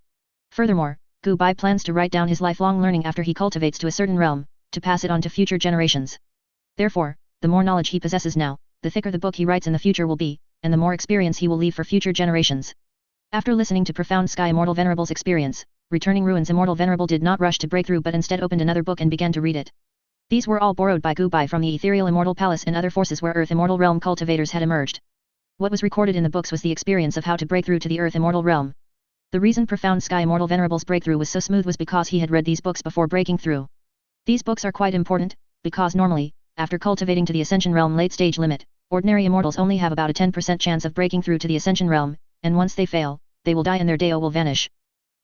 Furthermore, Gubai plans to write down his lifelong learning after he cultivates to a certain realm, to pass it on to future generations. Therefore, the more knowledge he possesses now, the thicker the book he writes in the future will be, and the more experience he will leave for future generations. After listening to Profound Sky Immortal Venerable's experience, Returning Ruins Immortal Venerable did not rush to break through but instead opened another book and began to read it. These were all borrowed by Gubai from the Ethereal Immortal Palace and other forces where Earth Immortal Realm cultivators had emerged. What was recorded in the books was the experience of how to break through to the Earth Immortal Realm. The reason Profound Sky Immortal Venerable's breakthrough was so smooth was because he had read these books before breaking through. These books are quite important, because normally, after cultivating to the Ascension Realm late stage limit, ordinary immortals only have about a 10% chance of breaking through to the Ascension Realm, and once they fail, they will die and their Deo will vanish.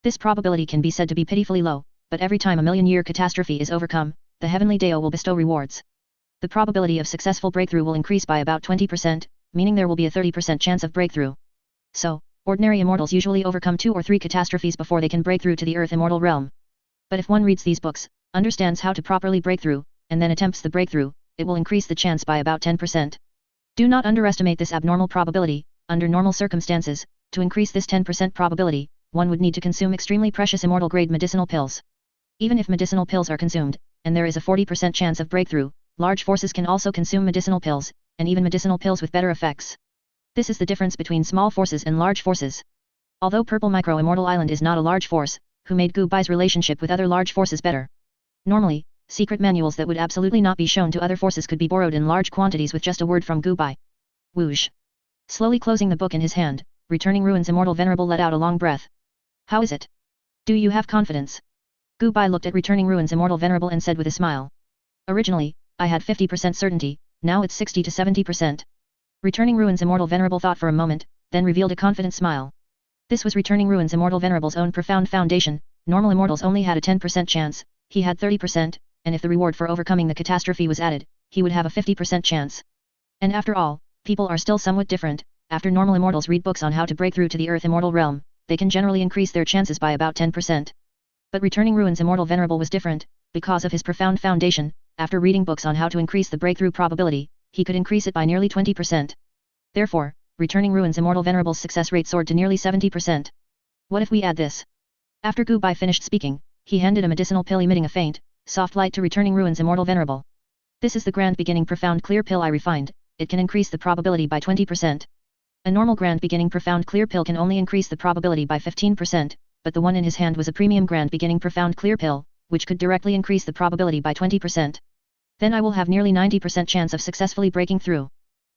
This probability can be said to be pitifully low, but every time a million-year catastrophe is overcome, the heavenly Deo will bestow rewards. The probability of successful breakthrough will increase by about 20%, meaning there will be a 30% chance of breakthrough. So, ordinary immortals usually overcome 2 or 3 catastrophes before they can break through to the Earth Immortal Realm. But if one reads these books, understands how to properly break through, and then attempts the breakthrough, it will increase the chance by about 10%. Do not underestimate this abnormal probability. Under normal circumstances, to increase this 10% probability, one would need to consume extremely precious immortal-grade medicinal pills. Even if medicinal pills are consumed, and there is a 40% chance of breakthrough, large forces can also consume medicinal pills, and even medicinal pills with better effects. This is the difference between small forces and large forces. Although Purple Micro Immortal Island is not a large force, who made Gubai's relationship with other large forces better. Normally, secret manuals that would absolutely not be shown to other forces could be borrowed in large quantities with just a word from Gubai. Whoosh. Slowly closing the book in his hand, Returning Ruins Immortal Venerable let out a long breath. How is it? Do you have confidence? Gubai looked at Returning Ruins Immortal Venerable and said with a smile. Originally, I had 50% certainty, now it's 60 to 70%. Returning Ruins Immortal Venerable thought for a moment, then revealed a confident smile. This was Returning Ruins Immortal Venerable's own profound foundation. Normal immortals only had a 10% chance, he had 30%, and if the reward for overcoming the catastrophe was added, he would have a 50% chance. And after all, people are still somewhat different. After normal immortals read books on how to break through to the Earth Immortal Realm, they can generally increase their chances by about 10%. But Returning Ruins Immortal Venerable was different. Because of his profound foundation, after reading books on how to increase the breakthrough probability, he could increase it by nearly 20%. Therefore, Returning Ruins Immortal Venerable's success rate soared to nearly 70%. What if we add this? After Gubai finished speaking, he handed a medicinal pill emitting a faint, soft light to Returning Ruins Immortal Venerable. This is the Grand Beginning Profound Clear Pill I refined. It can increase the probability by 20%. A normal Grand Beginning Profound Clear Pill can only increase the probability by 15%, but the one in his hand was a premium Grand Beginning Profound Clear Pill, which could directly increase the probability by 20%. Then I will have nearly 90% chance of successfully breaking through.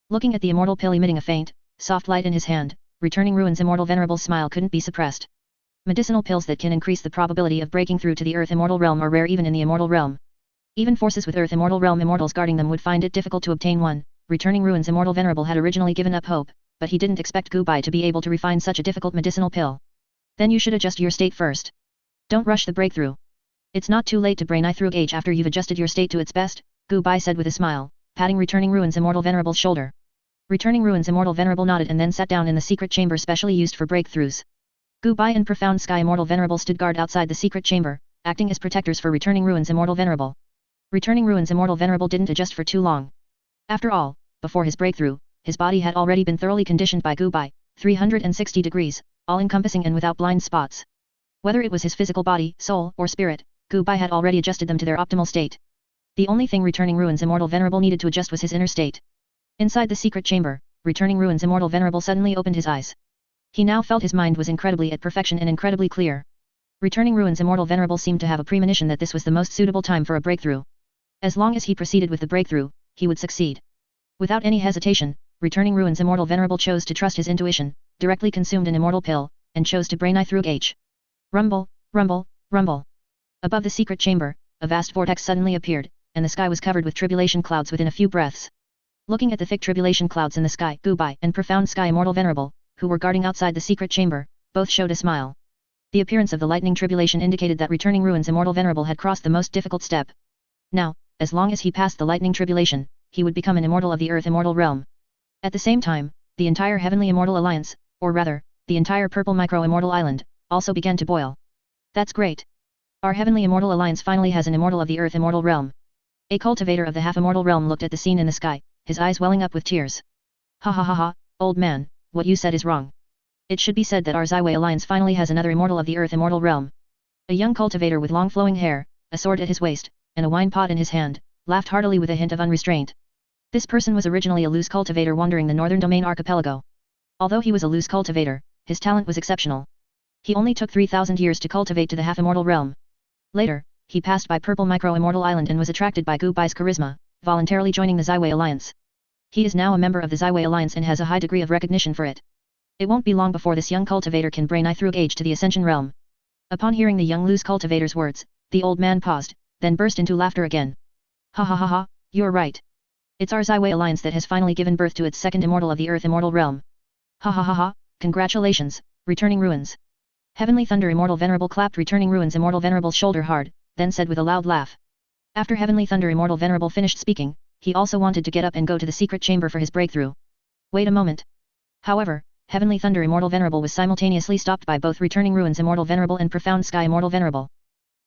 Looking at the immortal pill emitting a faint, soft light in his hand, Returning Ruin's immortal venerable smile couldn't be suppressed. Medicinal pills that can increase the probability of breaking through to the Earth Immortal Realm are rare even in the Immortal Realm. Even forces with Earth Immortal Realm immortals guarding them would find it difficult to obtain one. Returning Ruin's immortal venerable had originally given up hope, but he didn't expect Gubai to be able to refine such a difficult medicinal pill. Then you should adjust your state first. Don't rush the breakthrough. It's not too late to brain through age after you've adjusted your state to its best, Gubai said with a smile, patting Returning Ruin's immortal venerable's shoulder. Returning Ruin's immortal venerable nodded and then sat down in the secret chamber specially used for breakthroughs. Gubai and Profound Sky Immortal Venerable stood guard outside the secret chamber, acting as protectors for Returning Ruin's immortal venerable. Returning Ruin's immortal venerable didn't adjust for too long. After all, before his breakthrough, his body had already been thoroughly conditioned by Gubai, 360 degrees, all-encompassing and without blind spots. Whether it was his physical body, soul, or spirit, Gubai had already adjusted them to their optimal state. The only thing Returning Ruin's immortal venerable needed to adjust was his inner state. Inside the secret chamber, Returning Ruin's immortal venerable suddenly opened his eyes. He now felt his mind was incredibly at perfection and incredibly clear. Returning Ruin's immortal venerable seemed to have a premonition that this was the most suitable time for a breakthrough. As long as he proceeded with the breakthrough, he would succeed. Without any hesitation, Returning Ruin's immortal venerable chose to trust his intuition, directly consumed an immortal pill, and chose to brain through H. Rumble, rumble, rumble. Above the secret chamber, a vast vortex suddenly appeared, and the sky was covered with tribulation clouds within a few breaths. Looking at the thick tribulation clouds in the sky, Gubai and Profound Sky Immortal Venerable, who were guarding outside the secret chamber, both showed a smile. The appearance of the lightning tribulation indicated that Returning Ruin's Immortal Venerable had crossed the most difficult step. Now, as long as he passed the lightning tribulation, he would become an immortal of the Earth Immortal Realm. At the same time, the entire Heavenly Immortal Alliance, or rather, the entire Purple Micro-Immortal Island, also began to boil. That's great. Our Heavenly Immortal Alliance finally has an immortal of the Earth Immortal Realm. A cultivator of the half-immortal realm looked at the scene in the sky, his eyes welling up with tears. Ha ha ha ha, old man, what you said is wrong. It should be said that our Zyway Alliance finally has another immortal of the Earth Immortal Realm. A young cultivator with long flowing hair, a sword at his waist, and a wine pot in his hand, laughed heartily with a hint of unrestraint. This person was originally a loose cultivator wandering the northern domain archipelago. Although he was a loose cultivator, his talent was exceptional. He only took 3,000 years to cultivate to the half-immortal realm. Later, he passed by Purple Micro-Immortal Island and was attracted by Gubai's charisma, voluntarily joining the Zyway Alliance. He is now a member of the Zyway Alliance and has a high degree of recognition for it. It won't be long before this young cultivator can brain through age to the Ascension Realm. Upon hearing the young loose cultivator's words, the old man paused, then burst into laughter again. Ha ha ha ha, you're right. It's our Zyway Alliance that has finally given birth to its second immortal of the Earth Immortal Realm. Ha ha ha ha, congratulations, Returning Ruins. Heavenly Thunder Immortal Venerable clapped Returning Ruins Immortal Venerable's shoulder hard, then said with a loud laugh. After Heavenly Thunder Immortal Venerable finished speaking, he also wanted to get up and go to the secret chamber for his breakthrough. Wait a moment. However, Heavenly Thunder Immortal Venerable was simultaneously stopped by both Returning Ruins Immortal Venerable and Profound Sky Immortal Venerable.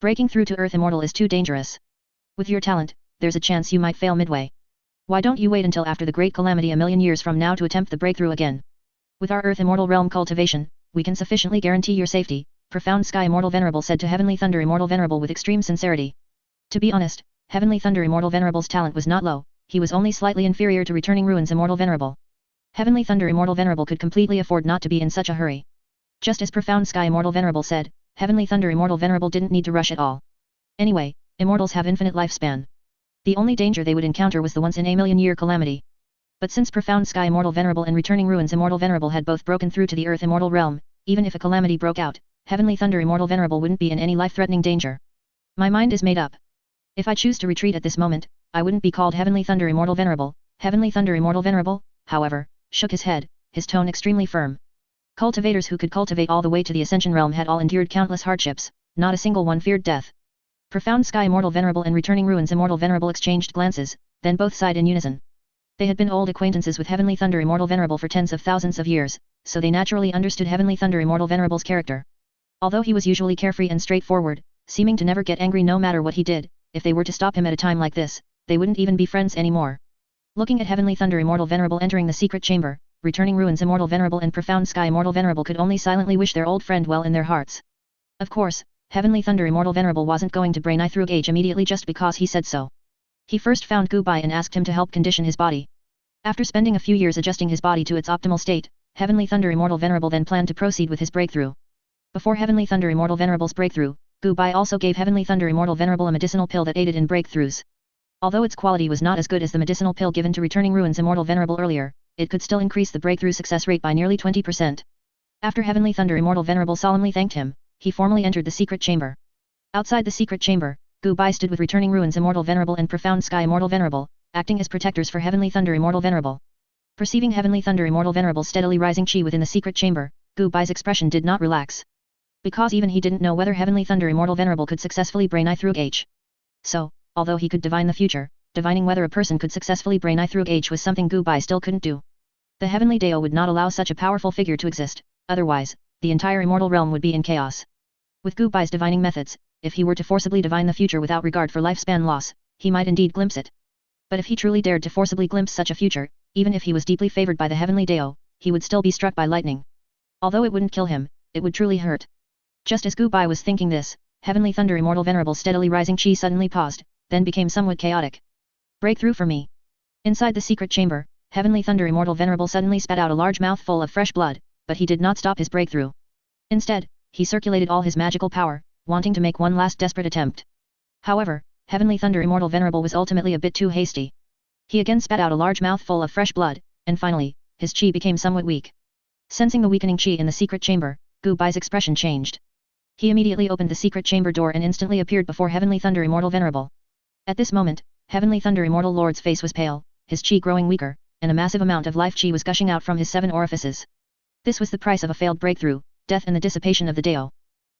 Breaking through to Earth Immortal is too dangerous. With your talent, there's a chance you might fail midway. Why don't you wait until after the Great Calamity a million years from now to attempt the breakthrough again? With our Earth Immortal Realm cultivation, we can sufficiently guarantee your safety, Profound Sky Immortal Venerable said to Heavenly Thunder Immortal Venerable with extreme sincerity. To be honest, Heavenly Thunder Immortal Venerable's talent was not low, he was only slightly inferior to Returning Ruins Immortal Venerable. Heavenly Thunder Immortal Venerable could completely afford not to be in such a hurry. Just as Profound Sky Immortal Venerable said, Heavenly Thunder Immortal Venerable didn't need to rush at all. Anyway, immortals have infinite lifespan. The only danger they would encounter was the once in a million-year calamity. But since Profound Sky Immortal Venerable and Returning Ruins Immortal Venerable had both broken through to the Earth Immortal Realm, even if a calamity broke out, Heavenly Thunder Immortal Venerable wouldn't be in any life-threatening danger. My mind is made up. If I choose to retreat at this moment, I wouldn't be called Heavenly Thunder Immortal Venerable. Heavenly Thunder Immortal Venerable, however, shook his head, his tone extremely firm. Cultivators who could cultivate all the way to the Ascension Realm had all endured countless hardships, not a single one feared death. Profound Sky Immortal Venerable and Returning Ruins Immortal Venerable exchanged glances, then both sighed in unison. They had been old acquaintances with Heavenly Thunder Immortal Venerable for tens of thousands of years, so they naturally understood Heavenly Thunder Immortal Venerable's character. Although he was usually carefree and straightforward, seeming to never get angry no matter what he did, if they were to stop him at a time like this, they wouldn't even be friends anymore. Looking at Heavenly Thunder Immortal Venerable entering the secret chamber, Returning Ruins Immortal Venerable and Profound Sky Immortal Venerable could only silently wish their old friend well in their hearts. Of course, Heavenly Thunder Immortal Venerable wasn't going to brain through age immediately just because he said so. He first found Gubai and asked him to help condition his body. After spending a few years adjusting his body to its optimal state, Heavenly Thunder Immortal Venerable then planned to proceed with his breakthrough. Before Heavenly Thunder Immortal Venerable's breakthrough, Gubai also gave Heavenly Thunder Immortal Venerable a medicinal pill that aided in breakthroughs. Although its quality was not as good as the medicinal pill given to returning Ruins Immortal Venerable earlier, it could still increase the breakthrough success rate by nearly 20%. After Heavenly Thunder Immortal Venerable solemnly thanked him, he formally entered the secret chamber. Outside the secret chamber, Gu Bai stood with Returning Ruins Immortal Venerable and Profound Sky Immortal Venerable, acting as protectors for Heavenly Thunder Immortal Venerable. Perceiving Heavenly Thunder Immortal Venerable steadily rising chi within the secret chamber, Gu Bai's expression did not relax. Because even he didn't know whether Heavenly Thunder Immortal Venerable could successfully brain I through H. So, although he could divine the future, divining whether a person could successfully brain I through H was something Gu Bai still couldn't do. The Heavenly Dao would not allow such a powerful figure to exist, otherwise, the entire immortal realm would be in chaos. With Gu Bai's divining methods, if he were to forcibly divine the future without regard for lifespan loss, he might indeed glimpse it. But if he truly dared to forcibly glimpse such a future, even if he was deeply favored by the Heavenly Dao, he would still be struck by lightning. Although it wouldn't kill him, it would truly hurt. Just as Gu Bai was thinking this, Heavenly Thunder Immortal Venerable steadily rising chi suddenly paused, then became somewhat chaotic. Breakthrough for me. Inside the secret chamber, Heavenly Thunder Immortal Venerable suddenly spat out a large mouthful of fresh blood, but he did not stop his breakthrough. Instead, he circulated all his magical power, wanting to make one last desperate attempt. However, Heavenly Thunder Immortal Venerable was ultimately a bit too hasty. He again spat out a large mouthful of fresh blood, and finally, his chi became somewhat weak. Sensing the weakening chi in the secret chamber, Gu Bai's expression changed. He immediately opened the secret chamber door and instantly appeared before Heavenly Thunder Immortal Venerable. At this moment, Heavenly Thunder Immortal Lord's face was pale, his chi growing weaker, and a massive amount of life chi was gushing out from his 7 orifices. This was the price of a failed breakthrough, death and the dissipation of the Dao.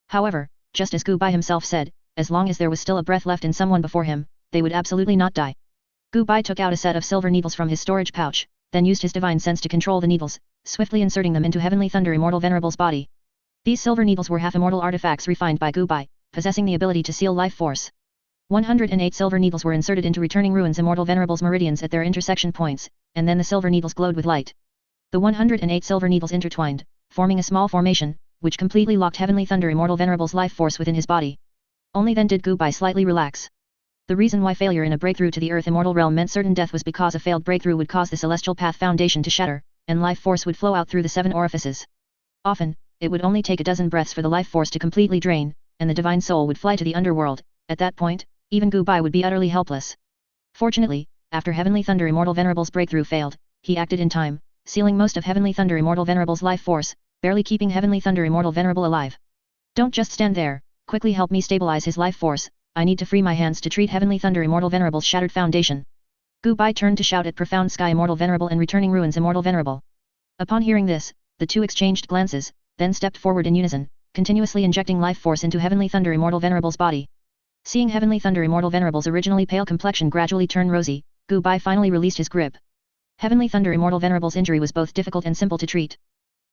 However, just as Gu Bai himself said, as long as there was still a breath left in someone before him, they would absolutely not die. Gu Bai took out a set of silver needles from his storage pouch, then used his divine sense to control the needles, swiftly inserting them into Heavenly Thunder Immortal Venerable's body. These silver needles were half-immortal artifacts refined by Gu Bai, possessing the ability to seal life force. 108 silver needles were inserted into Returning Ruins Immortal Venerable's meridians at their intersection points, and then the silver needles glowed with light. The 108 silver needles intertwined, forming a small formation, which completely locked Heavenly Thunder Immortal Venerable's life force within his body. Only then did Gu Bai slightly relax. The reason why failure in a breakthrough to the Earth Immortal Realm meant certain death was because a failed breakthrough would cause the Celestial Path Foundation to shatter, and life force would flow out through the 7 orifices. Often, it would only take a dozen breaths for the life force to completely drain, and the divine soul would fly to the underworld. At that point, even Gu Bai would be utterly helpless. Fortunately, after Heavenly Thunder Immortal Venerable's breakthrough failed, he acted in time, sealing most of Heavenly Thunder Immortal Venerable's life force, barely keeping Heavenly Thunder Immortal Venerable alive. Don't just stand there, quickly help me stabilize his life force, I need to free my hands to treat Heavenly Thunder Immortal Venerable's shattered foundation. Gu Bai turned to shout at Profound Sky Immortal Venerable and Returning Ruins Immortal Venerable. Upon hearing this, the two exchanged glances, then stepped forward in unison, continuously injecting life force into Heavenly Thunder Immortal Venerable's body. Seeing Heavenly Thunder Immortal Venerable's originally pale complexion gradually turn rosy, Gu Bai finally released his grip. Heavenly Thunder Immortal Venerable's injury was both difficult and simple to treat.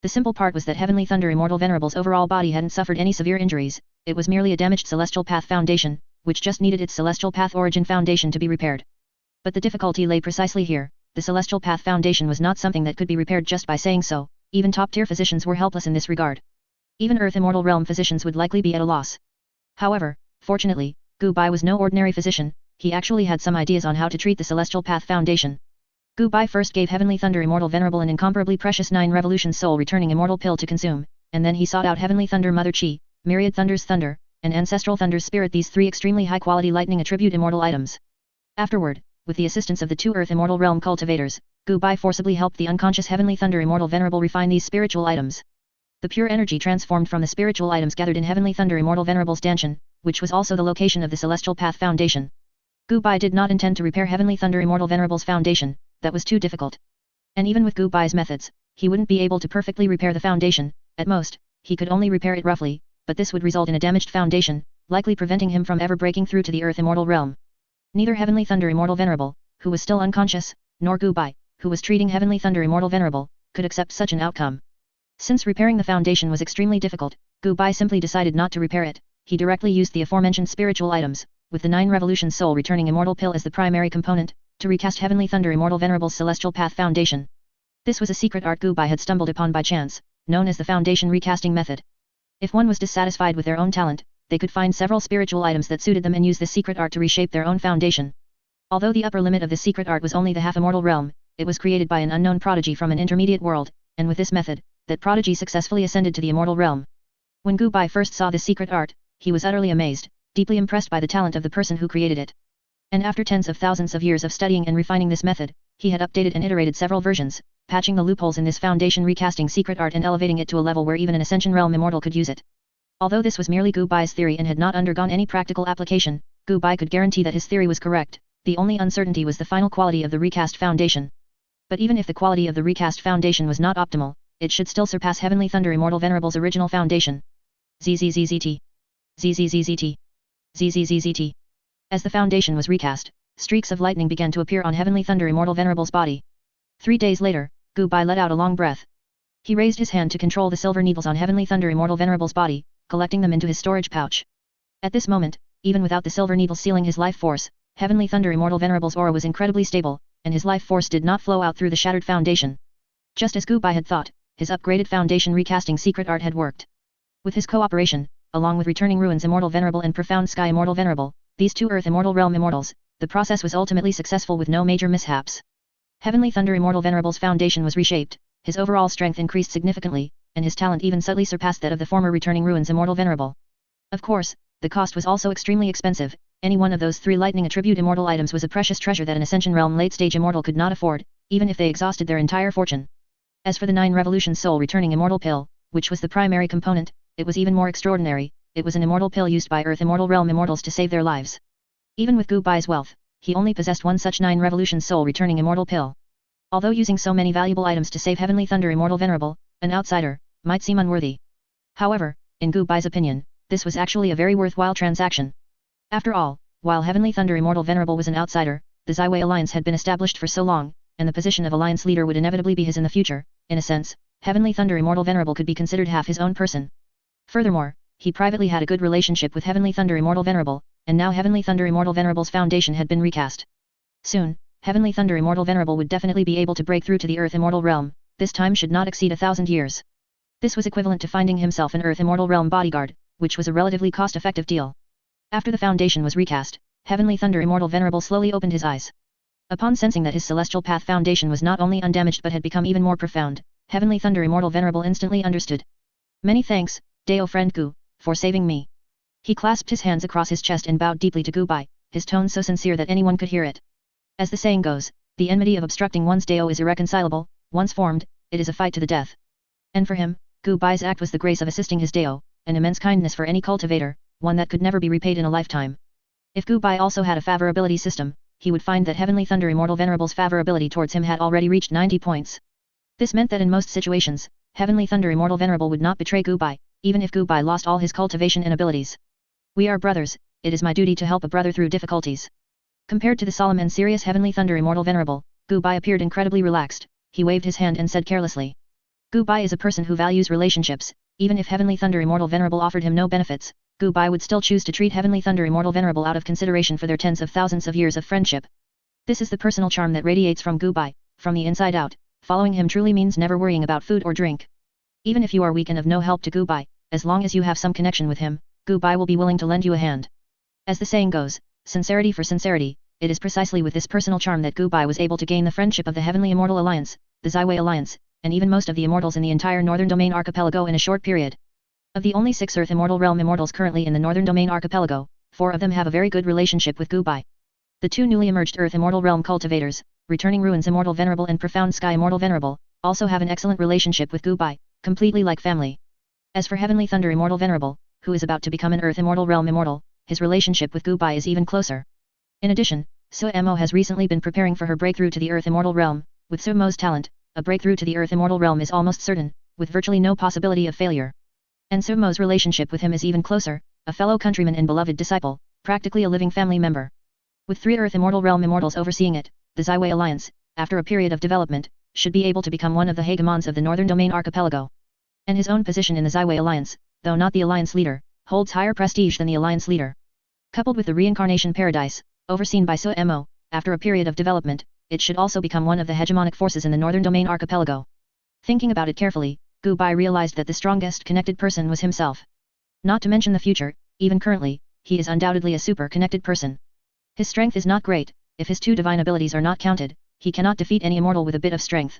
The simple part was that Heavenly Thunder Immortal Venerable's overall body hadn't suffered any severe injuries, it was merely a damaged Celestial Path Foundation, which just needed its Celestial Path Origin Foundation to be repaired. But the difficulty lay precisely here, the Celestial Path Foundation was not something that could be repaired just by saying so, even top-tier physicians were helpless in this regard. Even Earth Immortal Realm physicians would likely be at a loss. However, fortunately, Gu Bai was no ordinary physician, he actually had some ideas on how to treat the Celestial Path Foundation. Gu Bai first gave Heavenly Thunder Immortal Venerable an incomparably precious 9 Revolution Soul Returning Immortal Pill to consume, and then he sought out Heavenly Thunder Mother Chi, Myriad Thunder's Thunder, and Ancestral Thunder's Spirit, these 3 extremely high-quality lightning attribute immortal items. Afterward, with the assistance of the 2 Earth Immortal Realm cultivators, Gu Bai forcibly helped the unconscious Heavenly Thunder Immortal Venerable refine these spiritual items. The pure energy transformed from the spiritual items gathered in Heavenly Thunder Immortal Venerable's Danshan, which was also the location of the Celestial Path Foundation. Gu Bai did not intend to repair Heavenly Thunder Immortal Venerable's foundation, that was too difficult. And even with Gu Bai's methods, he wouldn't be able to perfectly repair the foundation, at most, he could only repair it roughly, but this would result in a damaged foundation, likely preventing him from ever breaking through to the Earth Immortal Realm. Neither Heavenly Thunder Immortal Venerable, who was still unconscious, nor Gu Bai, who was treating Heavenly Thunder Immortal Venerable, could accept such an outcome. Since repairing the foundation was extremely difficult, Gu Bai simply decided not to repair it, he directly used the aforementioned spiritual items, with the 9 Revolution Soul Returning Immortal Pill as the primary component, to recast Heavenly Thunder Immortal Venerable's Celestial Path Foundation. This was a secret art Gu Bai had stumbled upon by chance, known as the Foundation Recasting Method. If one was dissatisfied with their own talent, they could find several spiritual items that suited them and use this secret art to reshape their own foundation. Although the upper limit of this secret art was only the half-immortal realm, it was created by an unknown prodigy from an intermediate world, and with this method, that prodigy successfully ascended to the immortal realm. When Gu Bai first saw this secret art, he was utterly amazed, deeply impressed by the talent of the person who created it. And after tens of thousands of years of studying and refining this method, he had updated and iterated several versions, patching the loopholes in this foundation, recasting secret art and elevating it to a level where even an Ascension Realm Immortal could use it. Although this was merely Gu Bai's theory and had not undergone any practical application, Gu Bai could guarantee that his theory was correct. The only uncertainty was the final quality of the recast foundation. But even if the quality of the recast foundation was not optimal, it should still surpass Heavenly Thunder Immortal Venerable's original foundation. ZZZZT. ZZZZT. ZZZZT. As the foundation was recast, streaks of lightning began to appear on Heavenly Thunder Immortal Venerable's body. 3 days later, Gu Bai let out a long breath. He raised his hand to control the silver needles on Heavenly Thunder Immortal Venerable's body, collecting them into his storage pouch. At this moment, even without the silver needles sealing his life force, Heavenly Thunder Immortal Venerable's aura was incredibly stable, and his life force did not flow out through the shattered foundation. Just as Gu Bai had thought, his upgraded foundation recasting secret art had worked. With his cooperation, along with Returning Ruins Immortal Venerable and Profound Sky Immortal Venerable, these two Earth Immortal Realm Immortals, the process was ultimately successful with no major mishaps. Heavenly Thunder Immortal Venerable's foundation was reshaped, his overall strength increased significantly, and his talent even subtly surpassed that of the former Returning Ruins Immortal Venerable. Of course, the cost was also extremely expensive. Any one of those 3 lightning attribute immortal items was a precious treasure that an Ascension Realm late-stage immortal could not afford, even if they exhausted their entire fortune. As for the 9 Revolution Soul Returning Immortal Pill, which was the primary component, it was even more extraordinary. It was an immortal pill used by Earth Immortal Realm immortals to save their lives. Even with Gu Bai's wealth, he only possessed one such 9 Revolution Soul Returning Immortal Pill. Although using so many valuable items to save Heavenly Thunder Immortal Venerable, an outsider, might seem unworthy. However, in Gu Bai's opinion, this was actually a very worthwhile transaction. After all, while Heavenly Thunder Immortal Venerable was an outsider, the Zaiwei Alliance had been established for so long, and the position of Alliance leader would inevitably be his in the future. In a sense, Heavenly Thunder Immortal Venerable could be considered half his own person. Furthermore, he privately had a good relationship with Heavenly Thunder Immortal Venerable, and now Heavenly Thunder Immortal Venerable's foundation had been recast. Soon, Heavenly Thunder Immortal Venerable would definitely be able to break through to the Earth Immortal Realm. This time should not exceed 1,000 years. This was equivalent to finding himself an Earth Immortal Realm bodyguard, which was a relatively cost-effective deal. After the foundation was recast, Heavenly Thunder Immortal Venerable slowly opened his eyes. Upon sensing that his Celestial Path foundation was not only undamaged but had become even more profound, Heavenly Thunder Immortal Venerable instantly understood. Many thanks, Dao friend Gu, for saving me. He clasped his hands across his chest and bowed deeply to Gu Bai, his tone so sincere that anyone could hear it. As the saying goes, the enmity of obstructing one's Dao is irreconcilable. Once formed, it is a fight to the death. And for him, Gu Bai's act was the grace of assisting his Dao, an immense kindness for any cultivator, one that could never be repaid in a lifetime. If Gu Bai also had a favorability system, he would find that Heavenly Thunder Immortal Venerable's favorability towards him had already reached 90 points. This meant that in most situations, Heavenly Thunder Immortal Venerable would not betray Gu Bai, even if Gu Bai lost all his cultivation and abilities. We are brothers, it is my duty to help a brother through difficulties. Compared to the solemn and serious Heavenly Thunder Immortal Venerable, Gu Bai appeared incredibly relaxed. He waved his hand and said carelessly. Gu Bai is a person who values relationships. Even if Heavenly Thunder Immortal Venerable offered him no benefits, Gu Bai would still choose to treat Heavenly Thunder Immortal Venerable out of consideration for their tens of thousands of years of friendship. This is the personal charm that radiates from Gu Bai. From the inside out, following him truly means never worrying about food or drink. Even if you are weak and of no help to Gu Bai, as long as you have some connection with him, Gu Bai will be willing to lend you a hand. As the saying goes, sincerity for sincerity, it is precisely with this personal charm that Gu Bai was able to gain the friendship of the Heavenly Immortal Alliance, the Zaiwei Alliance, and even most of the immortals in the entire Northern Domain Archipelago in a short period. Of the only 6 Earth Immortal Realm immortals currently in the Northern Domain Archipelago, 4 of them have a very good relationship with Gu Bai. The 2 newly emerged Earth Immortal Realm cultivators, Returning Ruins Immortal Venerable and Profound Sky Immortal Venerable, also have an excellent relationship with Gu Bai, completely like family. As for Heavenly Thunder Immortal Venerable, who is about to become an Earth Immortal Realm immortal, his relationship with Gu Bai is even closer. In addition, Suemo has recently been preparing for her breakthrough to the Earth Immortal Realm. With Suemo's talent, a breakthrough to the Earth Immortal Realm is almost certain, with virtually no possibility of failure. And Suemo's relationship with him is even closer, a fellow countryman and beloved disciple, practically a living family member. With 3 Earth Immortal Realm immortals overseeing it, the Zaiwei Alliance, after a period of development, should be able to become one of the hegemons of the Northern Domain Archipelago. And his own position in the Zaiwei Alliance, though not the Alliance leader, holds higher prestige than the Alliance leader. Coupled with the Reincarnation Paradise, overseen by Suemo, after a period of development, it should also become one of the hegemonic forces in the Northern Domain Archipelago. Thinking about it carefully, Gu Bai realized that the strongest connected person was himself. Not to mention the future, even currently, he is undoubtedly a super connected person. His strength is not great. If his 2 divine abilities are not counted, he cannot defeat any immortal with a bit of strength.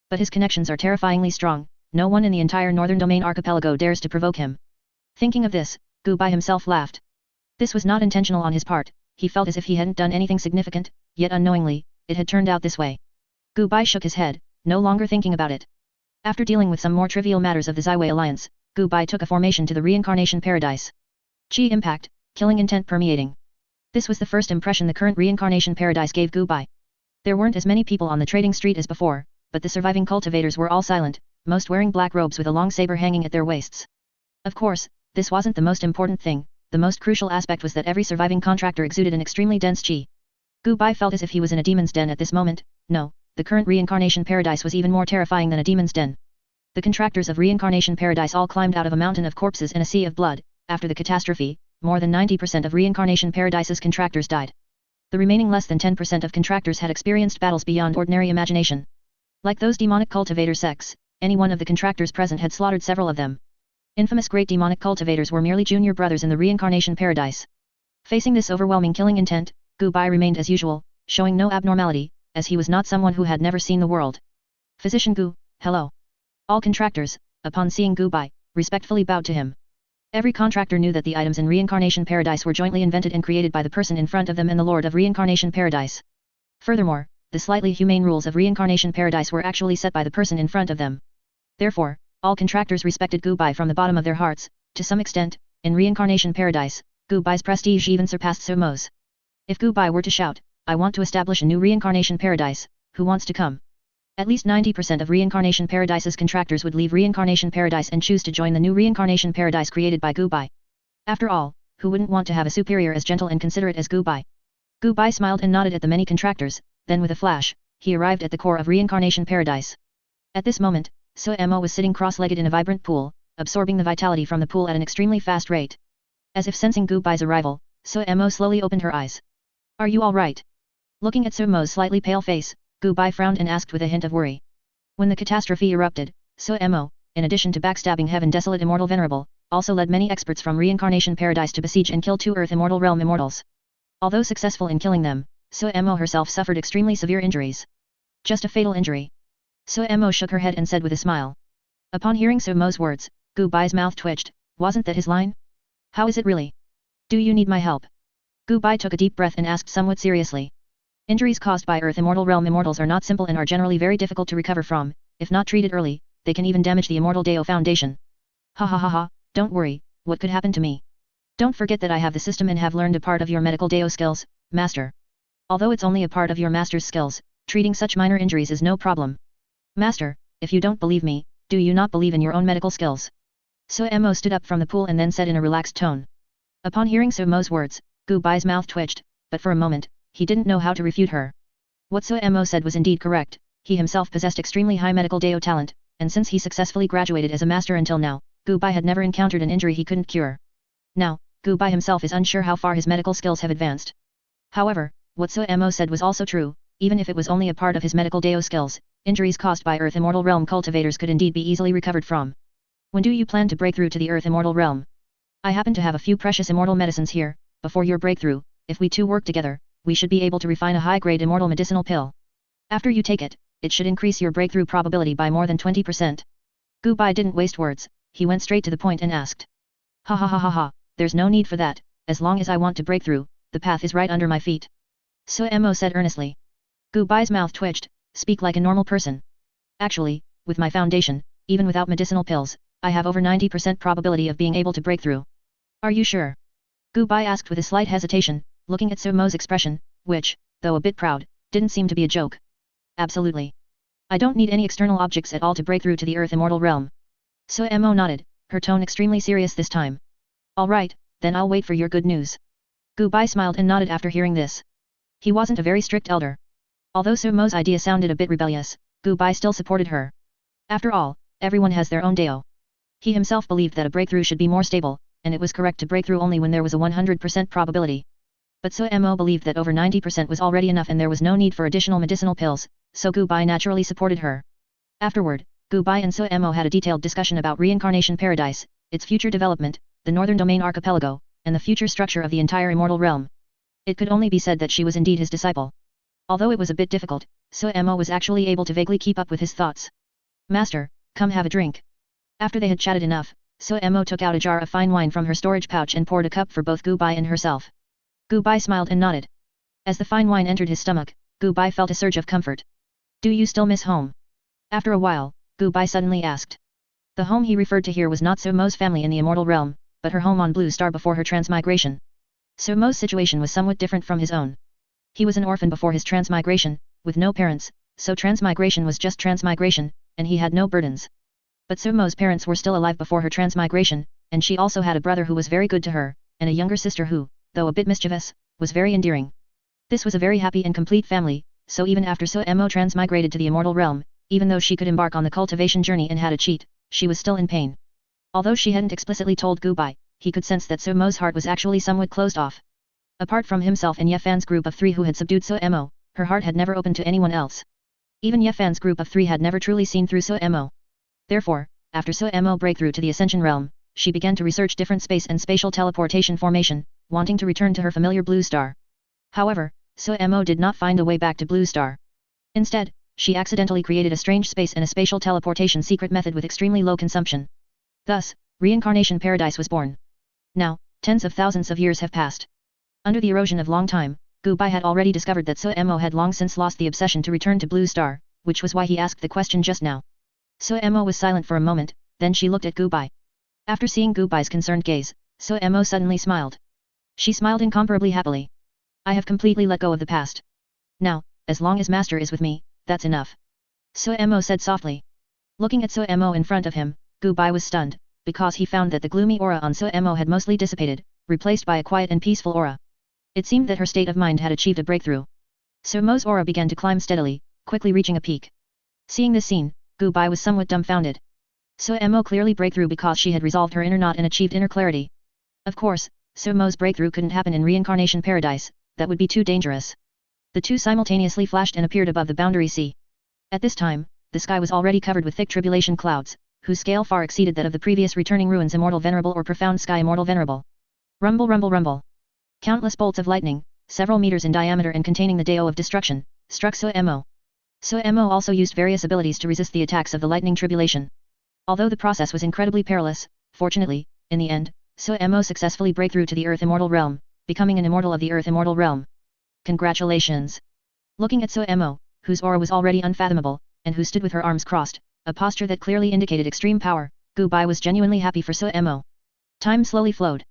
But his connections are terrifyingly strong. No one in the entire Northern Domain Archipelago dares to provoke him. Thinking of this, Gu Bai himself laughed. This was not intentional on his part. he felt as if he hadn't done anything significant, yet unknowingly, it had turned out this way. Gu Bai shook his head, no longer thinking about it. After dealing with some more trivial matters of the Zaiwei alliance, Gu Bai took a formation to the reincarnation paradise. Qi impact, killing intent permeating. This was the first impression the current reincarnation paradise gave Gu Bai. There weren't as many people on the trading street as before, but the surviving cultivators were all silent, most wearing black robes with a long saber hanging at their waists. Of course, this wasn't the most important thing, the most crucial aspect was that every surviving contractor exuded an extremely dense qi. Gu Bai felt as if he was in a demon's den at this moment. No, the current reincarnation paradise was even more terrifying than a demon's den. The contractors of reincarnation paradise all climbed out of a mountain of corpses in a sea of blood. After the catastrophe, more than 90% of reincarnation paradise's contractors died. The remaining less than 10% of contractors had experienced battles beyond ordinary imagination. Like those demonic cultivator sects, any one of the contractors present had slaughtered several of them. Infamous great demonic cultivators were merely junior brothers in the reincarnation paradise. Facing this overwhelming killing intent, Gu Bai remained as usual, showing no abnormality, as he was not someone who had never seen the world. Physician Gu, hello. All contractors, upon seeing Gu Bai, respectfully bowed to him. Every contractor knew that the items in reincarnation paradise were jointly invented and created by the person in front of them and the Lord of reincarnation paradise. Furthermore, the slightly humane rules of reincarnation paradise were actually set by the person in front of them. Therefore, all contractors respected Gu Bai from the bottom of their hearts. To some extent, in reincarnation paradise, Gu Bai's prestige even surpassed Su Mo's. If Gu Bai were to shout, "I want to establish a new reincarnation paradise, who wants to come?" At least 90% of reincarnation paradise's contractors would leave reincarnation paradise and choose to join the new reincarnation paradise created by Gu Bai. After all, who wouldn't want to have a superior as gentle and considerate as Gu Bai? Gu Bai smiled and nodded at the many contractors, then with a flash, he arrived at the core of reincarnation paradise. At this moment, Su Mo was sitting cross-legged in a vibrant pool, absorbing the vitality from the pool at an extremely fast rate. As if sensing Gu Bai's arrival, Su Mo slowly opened her eyes. "Are you all right?" Looking at Su Mo's slightly pale face, Gu Bai frowned and asked with a hint of worry. When the catastrophe erupted, Su Mo, in addition to backstabbing Heaven Desolate Immortal Venerable, also led many experts from reincarnation paradise to besiege and kill 2 Earth Immortal Realm immortals. Although successful in killing them, Su Mo herself suffered extremely severe injuries. Just a fatal injury. Su Mo shook her head and said with a smile. Upon hearing Su Mo's words, Gu Bai's mouth twitched. Wasn't that his line? How is it really? Do you need my help? Gu Bai took a deep breath and asked somewhat seriously. Injuries caused by Earth Immortal Realm immortals are not simple and are generally very difficult to recover from. If not treated early, they can even damage the Immortal Deo Foundation. Ha ha ha ha, don't worry, what could happen to me? Don't forget that I have the system and have learned a part of your medical Deo skills, Master. Although it's only a part of your Master's skills, treating such minor injuries is no problem. Master, if you don't believe me, do you not believe in your own medical skills? Su Mo stood up from the pool and then said in a relaxed tone. Upon hearing Su Mo's words, Gu Bai's mouth twitched, but for a moment, he didn't know how to refute her. What Su Mo said was indeed correct. He himself possessed extremely high medical Deo talent, and since he successfully graduated as a master until now, Gu Bai had never encountered an injury he couldn't cure. Now, Gu Bai himself is unsure how far his medical skills have advanced. However, what Su Mo said was also true. Even if it was only a part of his medical Deo skills, injuries caused by Earth Immortal Realm cultivators could indeed be easily recovered from. When do you plan to break through to the Earth Immortal Realm? I happen to have a few precious immortal medicines here. Before your breakthrough, if we two work together, we should be able to refine a high-grade immortal medicinal pill. After you take it, it should increase your breakthrough probability by more than 20%. Gu Bai didn't waste words, he went straight to the point and asked. Ha ha ha ha ha, there's no need for that, as long as I want to break through, the path is right under my feet. Su Mo said earnestly. Gu Bai's mouth twitched. Speak like a normal person. Actually, with my foundation, even without medicinal pills, I have over 90% probability of being able to break through. Are you sure? Gu Bai asked with a slight hesitation, looking at Su Mo's expression, which, though a bit proud, didn't seem to be a joke. Absolutely. I don't need any external objects at all to break through to the Earth Immortal Realm. Su Mo nodded, her tone extremely serious this time. Alright, then I'll wait for your good news. Gu Bai smiled and nodded after hearing this. He wasn't a very strict elder. Although Su Mo's idea sounded a bit rebellious, Gu Bai still supported her. After all, everyone has their own Deo. He himself believed that a breakthrough should be more stable, and it was correct to break through only when there was a 100% probability. But Su Mo believed that over 90% was already enough and there was no need for additional medicinal pills, so Gu Bai naturally supported her. Afterward, Gu Bai and Su Mo had a detailed discussion about reincarnation paradise, its future development, the Northern Domain Archipelago, and the future structure of the entire immortal realm. It could only be said that she was indeed his disciple. Although it was a bit difficult, Su Mo was actually able to vaguely keep up with his thoughts. Master, come have a drink. After they had chatted enough, Su Mo took out a jar of fine wine from her storage pouch and poured a cup for both Gu Bai and herself. Gu Bai smiled and nodded. As the fine wine entered his stomach, Gu Bai felt a surge of comfort. Do you still miss home? After a while, Gu Bai suddenly asked. The home he referred to here was not Su Mo's family in the Immortal Realm, but her home on Blue Star before her transmigration. Su Mo's situation was somewhat different from his own. He was an orphan before his transmigration, with no parents, so transmigration was just transmigration, and he had no burdens. But Su Mo's parents were still alive before her transmigration, and she also had a brother who was very good to her, and a younger sister who, though a bit mischievous, was very endearing. This was a very happy and complete family, so even after Su Mo transmigrated to the Immortal Realm, even though she could embark on the cultivation journey and had a cheat, she was still in pain. Although she hadn't explicitly told Gu Bai, he could sense that Su Mo's heart was actually somewhat closed off. Apart from himself and Ye Fan's group of 3 who had subdued Su Mo, her heart had never opened to anyone else. Even Ye Fan's group of 3 had never truly seen through Su Mo. Therefore, after Su Mo breakthrough to the Ascension Realm, she began to research different space and spatial teleportation formation, wanting to return to her familiar Blue Star. However, Su Mo did not find a way back to Blue Star. Instead, she accidentally created a strange space and a spatial teleportation secret method with extremely low consumption. Thus, Reincarnation Paradise was born. Now, tens of thousands of years have passed. Under the erosion of long time, Gu Bai had already discovered that Su Mo had long since lost the obsession to return to Blue Star, which was why he asked the question just now. Su Mo was silent for a moment, then she looked at Gu Bai. After seeing Gu Bai's concerned gaze, Su Mo suddenly smiled. She smiled incomparably happily. I have completely let go of the past. Now, as long as Master is with me, that's enough. Su Mo said softly. Looking at Su Mo in front of him, Gu Bai was stunned, because he found that the gloomy aura on Su Mo had mostly dissipated, replaced by a quiet and peaceful aura. It seemed that her state of mind had achieved a breakthrough. Su Mo's aura began to climb steadily, quickly reaching a peak. Seeing this scene, Gu Bai was somewhat dumbfounded. Su Mo clearly breakthrough because she had resolved her inner knot and achieved inner clarity. Of course, Su Mo's breakthrough couldn't happen in Reincarnation Paradise, that would be too dangerous. The two simultaneously flashed and appeared above the boundary sea. At this time, the sky was already covered with thick tribulation clouds, whose scale far exceeded that of the previous returning ruins Immortal Venerable or Profound Sky Immortal Venerable. Rumble rumble rumble. Countless bolts of lightning, several meters in diameter and containing the Dao of Destruction, struck Su Mo. Su Mo also used various abilities to resist the attacks of the lightning tribulation. Although the process was incredibly perilous, fortunately, in the end, Su Mo successfully break through to the Earth Immortal Realm, becoming an immortal of the Earth Immortal Realm. Congratulations! Looking at Su Mo, whose aura was already unfathomable, and who stood with her arms crossed, a posture that clearly indicated extreme power, Gu Bai was genuinely happy for Su Mo. Time slowly flowed.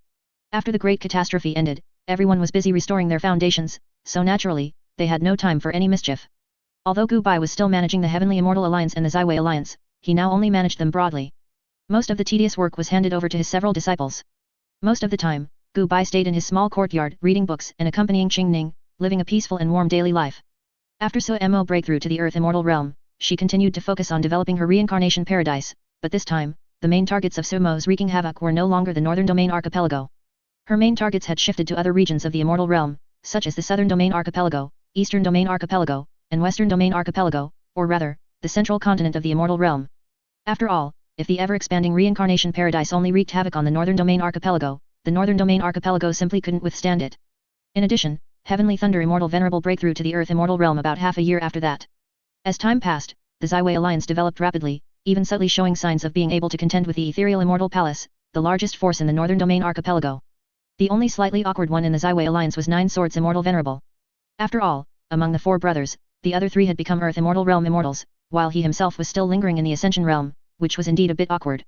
After the great catastrophe ended, everyone was busy restoring their foundations, so naturally, they had no time for any mischief. Although Gu Bai was still managing the Heavenly Immortal Alliance and the Zaiwei Alliance, he now only managed them broadly. Most of the tedious work was handed over to his several disciples. Most of the time, Gu Bai stayed in his small courtyard, reading books and accompanying Xing, living a peaceful and warm daily life. After Su Mo breakthrough to the Earth Immortal Realm, she continued to focus on developing her Reincarnation Paradise, but this time, the main targets of Su Mo's wreaking havoc were no longer the Northern Domain Archipelago. Her main targets had shifted to other regions of the Immortal Realm, such as the Southern Domain Archipelago, Eastern Domain Archipelago, and Western Domain Archipelago, or rather, the central continent of the Immortal Realm. After all, if the ever-expanding Reincarnation Paradise only wreaked havoc on the Northern Domain Archipelago, the Northern Domain Archipelago simply couldn't withstand it. In addition, Heavenly Thunder Immortal Venerable breakthrough to the Earth Immortal Realm about half a year after that. As time passed, the Zaiwei Alliance developed rapidly, even subtly showing signs of being able to contend with the Ethereal Immortal Palace, the largest force in the Northern Domain Archipelago. The only slightly awkward one in the Zaiwei Alliance was Nine Swords Immortal Venerable. After all, among the 4 brothers, the other 3 had become Earth Immortal Realm Immortals, while he himself was still lingering in the Ascension Realm, which was indeed a bit awkward.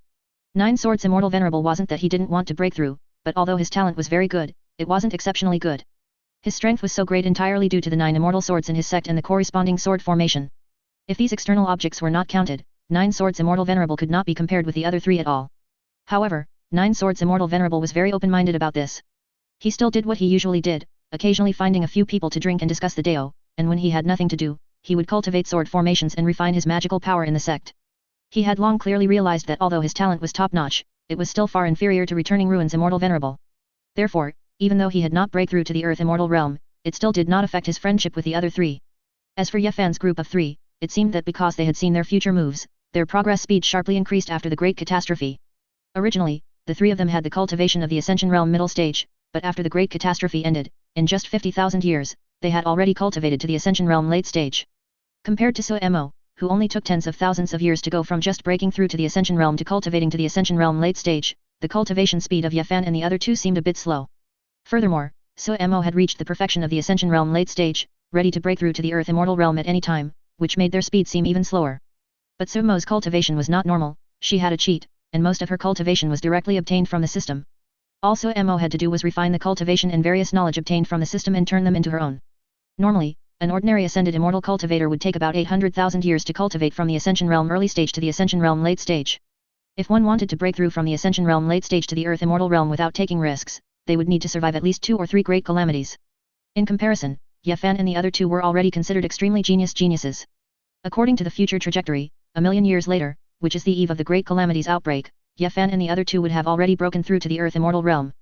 Nine Swords Immortal Venerable wasn't that he didn't want to break through, but although his talent was very good, it wasn't exceptionally good. His strength was so great entirely due to the 9 immortal swords in his sect and the corresponding sword formation. If these external objects were not counted, Nine Swords Immortal Venerable could not be compared with the other 3 at all. However, Nine Swords Immortal Venerable was very open-minded about this. He still did what he usually did, occasionally finding a few people to drink and discuss the Dao, and when he had nothing to do, he would cultivate sword formations and refine his magical power in the sect. He had long clearly realized that although his talent was top-notch, it was still far inferior to Returning Ruins Immortal Venerable. Therefore, even though he had not break through to the Earth Immortal Realm, it still did not affect his friendship with the other 3. As for Ye Fan's group of 3, it seemed that because they had seen their future moves, their progress speed sharply increased after the great catastrophe. Originally, the 3 of them had the cultivation of the Ascension Realm middle stage, but after the great catastrophe ended, in just 50,000 years, they had already cultivated to the Ascension Realm late stage. Compared to Su Mo, who only took tens of thousands of years to go from just breaking through to the Ascension Realm to cultivating to the Ascension Realm late stage, the cultivation speed of Ye Fan and the other 2 seemed a bit slow. Furthermore, So Mo had reached the perfection of the Ascension Realm late stage, ready to break through to the Earth Immortal Realm at any time, which made their speed seem even slower. But Sumo's cultivation was not normal, she had a cheat, and most of her cultivation was directly obtained from the system. Also Mo had to do was refine the cultivation and various knowledge obtained from the system and turn them into her own. Normally, an ordinary ascended immortal cultivator would take about 800,000 years to cultivate from the Ascension Realm early stage to the Ascension Realm late stage. If one wanted to break through from the Ascension Realm late stage to the Earth Immortal Realm without taking risks, they would need to survive at least 2 or 3 great calamities. In comparison, Ye Fan and the other two were already considered extremely geniuses. According to the future trajectory, a million years later, which is the eve of the great calamity's outbreak, Ye Fan and the other two would have already broken through to the Earth Immortal Realm.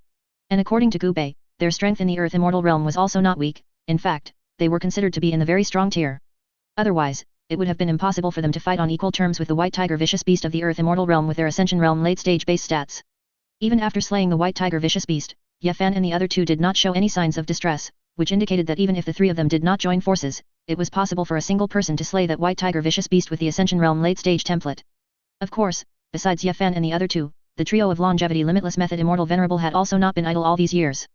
And according to Gu Bei, their strength in the Earth Immortal Realm was also not weak, in fact, they were considered to be in the very strong tier. Otherwise, it would have been impossible for them to fight on equal terms with the White Tiger Vicious Beast of the Earth Immortal Realm with their Ascension Realm late stage base stats. Even after slaying the White Tiger Vicious Beast, Ye Fan and the other two did not show any signs of distress, which indicated that even if the 3 of them did not join forces, it was possible for a single person to slay that White Tiger Vicious Beast with the Ascension Realm late stage template. Of course, besides Ye Fan and the other two, the trio of Longevity Limitless Method Immortal Venerable had also not been idle all these years.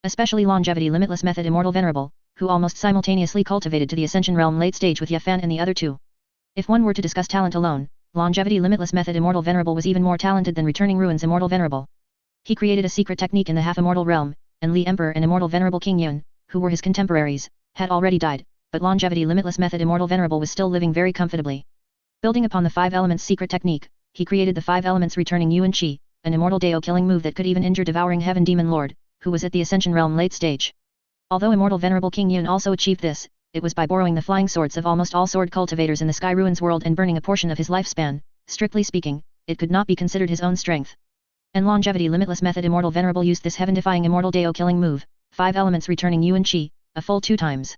Especially Longevity Limitless Method Immortal Venerable, who almost simultaneously cultivated to the Ascension Realm late stage with Ye Fan and the other two. If one were to discuss talent alone, Longevity Limitless Method Immortal Venerable was even more talented than Returning Ruins Immortal Venerable. He created a secret technique in the half-immortal realm, and Li Emperor and Immortal Venerable King Yun, who were his contemporaries, had already died, but Longevity Limitless Method Immortal Venerable was still living very comfortably. Building upon the 5 elements secret technique, he created the 5 elements Returning Yuan Qi, an immortal Dao killing move that could even injure Devouring Heaven Demon Lord, who was at the Ascension Realm late stage. Although Immortal Venerable King Yun also achieved this, it was by borrowing the flying swords of almost all sword cultivators in the Sky Ruins world and burning a portion of his lifespan. Strictly speaking, it could not be considered his own strength. And Longevity Limitless Method Immortal Venerable used this heaven-defying immortal Dao killing move, 5 elements Returning Yuan Qi, a full 2 times.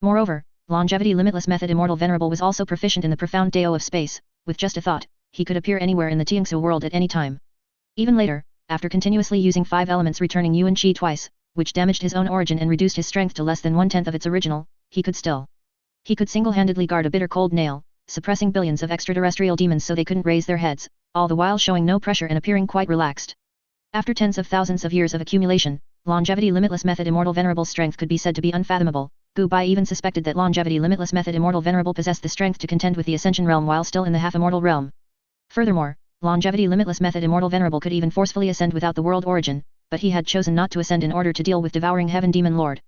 Moreover, Longevity Limitless Method Immortal Venerable was also proficient in the profound Dao of space. With just a thought, he could appear anywhere in the Tiangsu world at any time. Even later, after continuously using 5 elements Returning Yuan Qi twice, which damaged his own origin and reduced his strength to less than 1/10 of its original, he could single-handedly guard a bitter cold nail, suppressing billions of extraterrestrial demons so they couldn't raise their heads, all the while showing no pressure and appearing quite relaxed. After tens of thousands of years of accumulation, Longevity Limitless Method Immortal Venerable strength could be said to be unfathomable. Gu Bai even suspected that Longevity Limitless Method Immortal Venerable possessed the strength to contend with the Ascension Realm while still in the half-immortal realm. Furthermore, Longevity Limitless Method Immortal Venerable could even forcefully ascend without the world origin, but he had chosen not to ascend in order to deal with Devouring Heaven Demon Lord.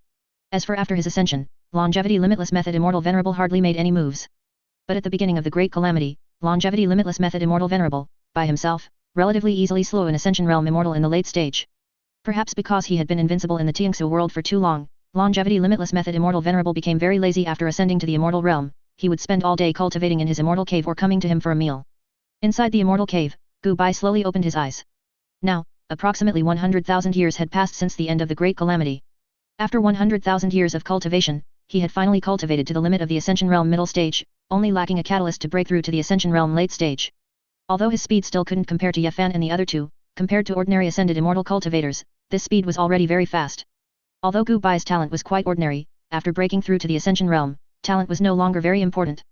As for after his ascension, Longevity Limitless Method Immortal Venerable hardly made any moves. But at the beginning of the Great Calamity, Longevity Limitless Method Immortal Venerable, by himself, relatively easily slew an Ascension Realm Immortal in the late stage. Perhaps because he had been invincible in the Tiangsu world for too long, Longevity Limitless Method Immortal Venerable became very lazy after ascending to the Immortal Realm. He would spend all day cultivating in his Immortal Cave or coming to him for a meal. Inside the Immortal Cave, Gu Bai slowly opened his eyes. Now, approximately 100,000 years had passed since the end of the Great Calamity. After 100,000 years of cultivation, he had finally cultivated to the limit of the Ascension Realm middle stage, only lacking a catalyst to break through to the Ascension Realm late stage. Although his speed still couldn't compare to Ye Fan and the other two, compared to ordinary ascended immortal cultivators, this speed was already very fast. Although Gu Bai's talent was quite ordinary, after breaking through to the Ascension Realm, talent was no longer very important.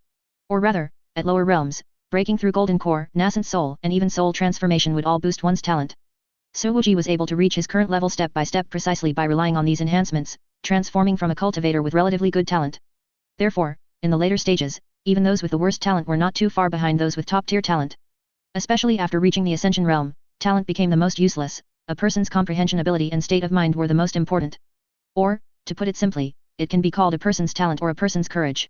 Or rather, at lower realms, breaking through Golden Core, Nascent Soul, and even Soul Transformation would all boost one's talent. So Wuji was able to reach his current level step by step precisely by relying on these enhancements, transforming from a cultivator with relatively good talent. Therefore, in the later stages, even those with the worst talent were not too far behind those with top-tier talent. Especially after reaching the Ascension Realm, talent became the most useless, a person's comprehension ability and state of mind were the most important. Or, to put it simply, it can be called a person's talent or a person's courage.